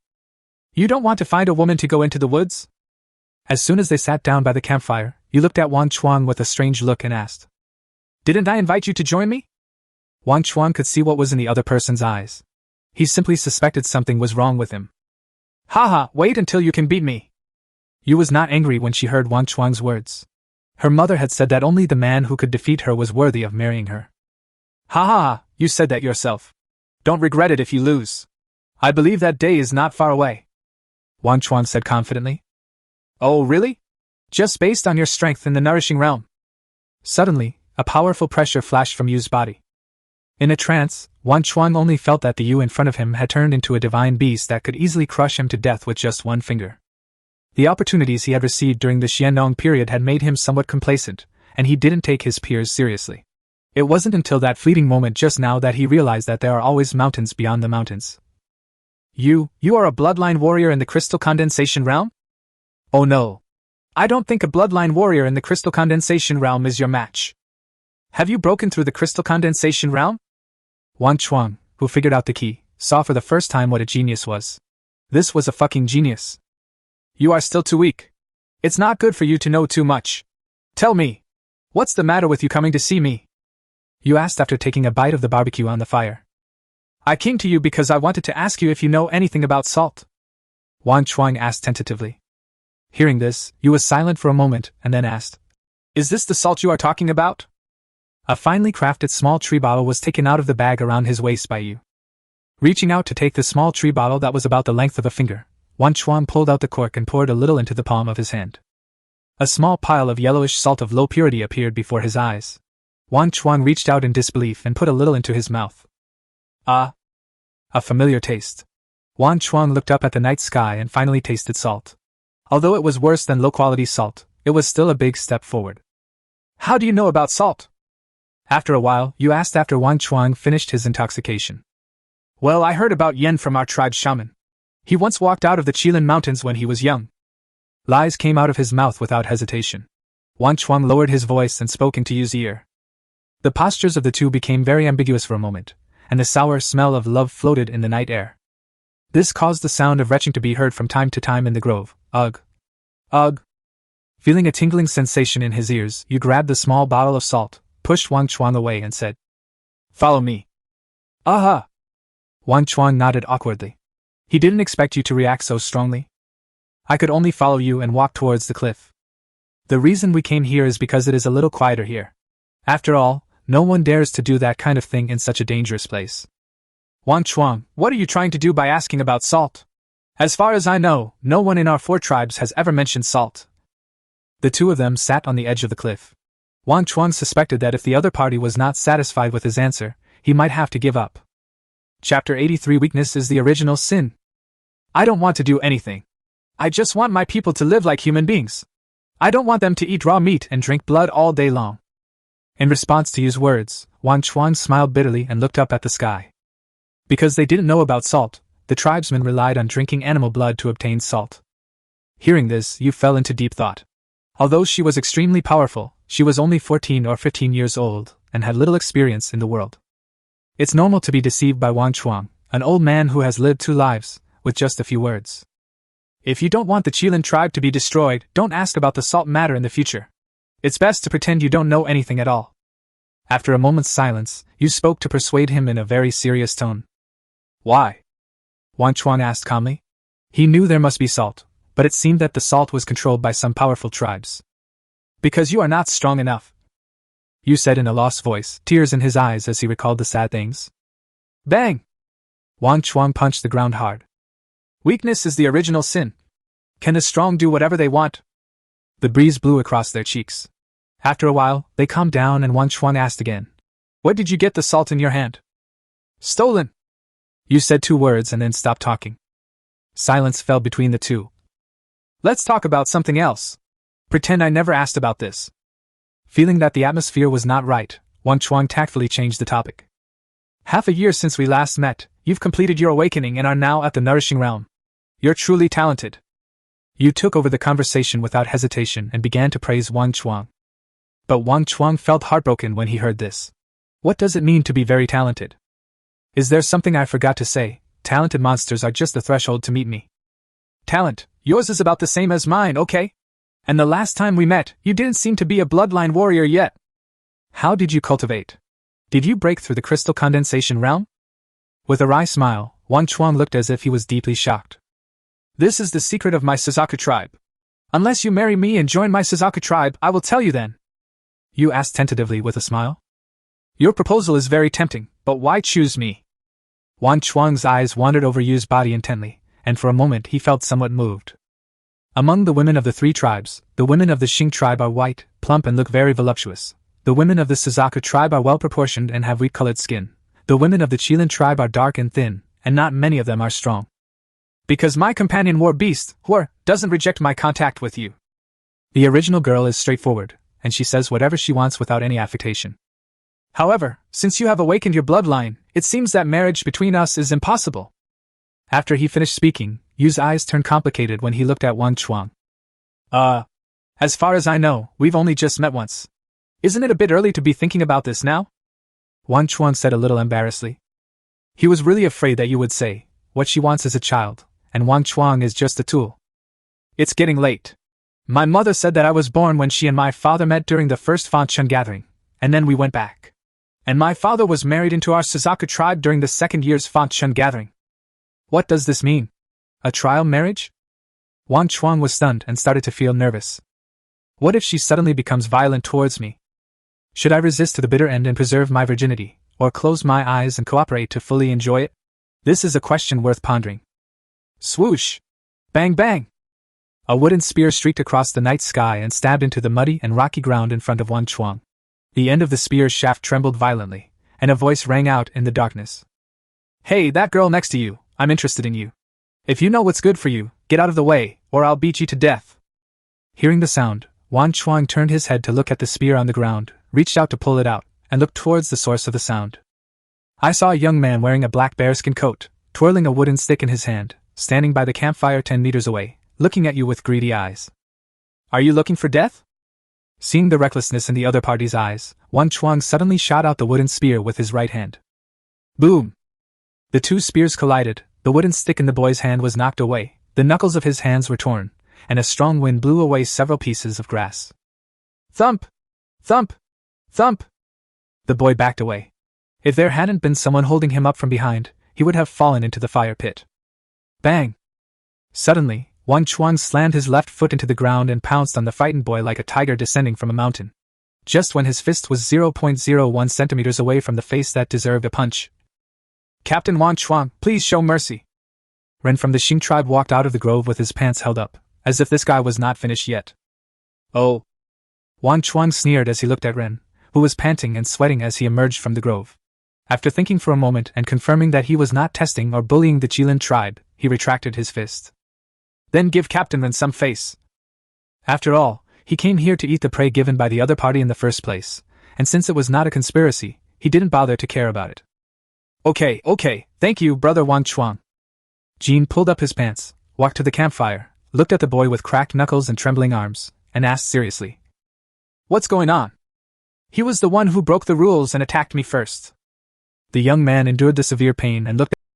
You don't want to find a woman to go into the woods? As soon as they sat down by the campfire, he looked at Wang Chuang with a strange look and asked. Didn't I invite you to join me? Wang Chuang could see what was in the other person's eyes. He simply suspected something was wrong with him. Haha, wait until you can beat me. Yu was not angry when she heard Wang Chuang's words. Her mother had said that only the man who could defeat her was worthy of marrying her. Ha ha ha, you said that yourself. Don't regret it if you lose. I believe that day is not far away. Wang Chuang said confidently. Oh really? Just based on your strength in the nourishing realm. Suddenly, a powerful pressure flashed from Yu's body. In a trance, Wang Chuang only felt that the Yu in front of him had turned into a divine beast that could easily crush him to death with just one finger. The opportunities he had received during the Xianlong period had made him somewhat complacent, and he didn't take his peers seriously. It wasn't until that fleeting moment just now that he realized that there are always mountains beyond the mountains. You are a bloodline warrior in the crystal condensation realm? Oh no. I don't think a bloodline warrior in the crystal condensation realm is your match. Have you broken through the crystal condensation realm? Wang Chuang, who figured out the key, saw for the first time what a genius was. This was a fucking genius. You are still too weak. It's not good for you to know too much. Tell me, what's the matter with you coming to see me? You asked after taking a bite of the barbecue on the fire. I came to you because I wanted to ask you if you know anything about salt. Wang Chuang asked tentatively. Hearing this, Yu was silent for a moment and then asked, Is this the salt you are talking about? A finely crafted small tree bottle was taken out of the bag around his waist by Yu. Reaching out to take the small tree bottle that was about the length of a finger, Wang Chuang pulled out the cork and poured a little into the palm of his hand. A small pile of yellowish salt of low purity appeared before his eyes. Wang Chuang reached out in disbelief and put a little into his mouth. Ah! A familiar taste. Wang Chuang looked up at the night sky and finally tasted salt. Although it was worse than low-quality salt, it was still a big step forward. How do you know about salt? After a while, Yu asked after Wang Chuang finished his intoxication. Well, I heard about Yen from our tribe's shaman. He once walked out of the Qilin mountains when he was young. Lies came out of his mouth without hesitation. Wang Chuang lowered his voice and spoke into Yu's ear. The postures of the two became very ambiguous for a moment, and the sour smell of love floated in the night air. This caused the sound of retching to be heard from time to time in the grove. Ugh. Ugh. Feeling a tingling sensation in his ears, Yu grabbed the small bottle of salt, pushed Wang Chuang away and said, Follow me. Aha! Wang Chuang nodded awkwardly. He didn't expect you to react so strongly. I could only follow you and walk towards the cliff. The reason we came here is because it is a little quieter here. After all, no one dares to do that kind of thing in such a dangerous place. Wang Chuang, what are you trying to do by asking about salt? As far as I know, no one in our 4 tribes has ever mentioned salt. The two of them sat on the edge of the cliff. Wang Chuang suspected that if the other party was not satisfied with his answer, he might have to give up. Chapter 83 Weakness is the original sin. I don't want to do anything. I just want my people to live like human beings. I don't want them to eat raw meat and drink blood all day long. In response to Yu's words, Wang Chuang smiled bitterly and looked up at the sky. Because they didn't know about salt, the tribesmen relied on drinking animal blood to obtain salt. Hearing this, Yu fell into deep thought. Although she was extremely powerful, she was only 14 or 15 years old, and had little experience in the world. It's normal to be deceived by Wang Chuang, an old man who has lived 2 lives, with just a few words. If you don't want the Qilin tribe to be destroyed, don't ask about the salt matter in the future. It's best to pretend you don't know anything at all. After a moment's silence, Yu spoke to persuade him in a very serious tone. Why? Wang Chuang asked calmly. He knew there must be salt, but it seemed that the salt was controlled by some powerful tribes. Because you are not strong enough. Yu said in a lost voice, tears in his eyes as he recalled the sad things. Bang! Wang Chuang punched the ground hard. Weakness is the original sin. Can the strong do whatever they want? The breeze blew across their cheeks. After a while, they calmed down and Wang Chuang asked again. Where did you get the salt in your hand? Stolen! Yu said 2 words and then stopped talking. Silence fell between the two. Let's talk about something else. Pretend I never asked about this. Feeling that the atmosphere was not right, Wang Chuang tactfully changed the topic. Half a year since we last met, you've completed your awakening and are now at the nourishing realm. You're truly talented. Yu took over the conversation without hesitation and began to praise Wang Chuang. But Wang Chuang felt heartbroken when he heard this. What does it mean to be very talented? Is there something I forgot to say? Talented monsters are just the threshold to meet me. Talent, yours is about the same as mine, okay? And the last time we met, you didn't seem to be a bloodline warrior yet. How did you cultivate? Did you break through the crystal condensation realm? With a wry smile, Wang Chuang looked as if he was deeply shocked. This is the secret of my Suzaku tribe. Unless you marry me and join my Suzaku tribe, I will tell you then. Yu asked tentatively with a smile. Your proposal is very tempting, but why choose me? Wang Chuang's eyes wandered over Yu's body intently, and for a moment he felt somewhat moved. Among the women of the 3 tribes, the women of the Xing tribe are white, plump and look very voluptuous. The women of the Suzaku tribe are well-proportioned and have wheat-colored skin, The women of the Qilin tribe are dark and thin, and not many of them are strong. Because my companion war beast, doesn't reject my contact with you. The original girl is straightforward, and she says whatever she wants without any affectation. However, since you have awakened your bloodline, it seems that marriage between us is impossible. After he finished speaking, Yu's eyes turned complicated when he looked at Wang Chuang. As far as I know, we've only just met once. Isn't it a bit early to be thinking about this now? Wang Chuang said a little embarrassedly. He was really afraid that you would say, what she wants is a child, and Wang Chuang is just a tool. It's getting late. My mother said that I was born when she and my father met during the first Fanchun gathering, and then we went back. And my father was married into our Suzaku tribe during the second year's Fanchun gathering. What does this mean? A trial marriage? Wang Chuang was stunned and started to feel nervous. What if she suddenly becomes violent towards me? Should I resist to the bitter end and preserve my virginity, or close my eyes and cooperate to fully enjoy it? This is a question worth pondering. Swoosh! Bang bang! A wooden spear streaked across the night sky and stabbed into the muddy and rocky ground in front of Wang Chuang. The end of the spear's shaft trembled violently, and a voice rang out in the darkness. Hey, that girl next to you, I'm interested in you. If you know what's good for you, get out of the way, or I'll beat you to death. Hearing the sound, Wang Chuang turned his head to look at the spear on the ground, reached out to pull it out, and looked towards the source of the sound. I saw a young man wearing a black bearskin coat, twirling a wooden stick in his hand, standing by the campfire 10 meters away, looking at you with greedy eyes. Are you looking for death? Seeing the recklessness in the other party's eyes, Wang Chuang suddenly shot out the wooden spear with his right hand. Boom! The two spears collided, the wooden stick in the boy's hand was knocked away, the knuckles of his hands were torn, and a strong wind blew away several pieces of grass. Thump! Thump! Thump! The boy backed away. If there hadn't been someone holding him up from behind, he would have fallen into the fire pit. Bang! Suddenly, Wang Chuang slammed his left foot into the ground and pounced on the frightened boy like a tiger descending from a mountain. Just when his fist was 0.01 centimeters away from the face that deserved a punch. Captain Wang Chuang, please show mercy. Ren from the Xing tribe walked out of the grove with his pants held up, as if this guy was not finished yet. Oh! Wang Chuang sneered as he looked at Ren, who was panting and sweating as he emerged from the grove. After thinking for a moment and confirming that he was not testing or bullying the Qilin tribe, he retracted his fist. Then give Captain Ren some face. After all, he came here to eat the prey given by the other party in the first place, and since it was not a conspiracy, he didn't bother to care about it. Okay, thank you, brother Wang Chuang. Jean pulled up his pants, walked to the campfire, looked at the boy with cracked knuckles and trembling arms, and asked seriously. What's going on? He was the one who broke the rules and attacked me first. The young man endured the severe pain and looked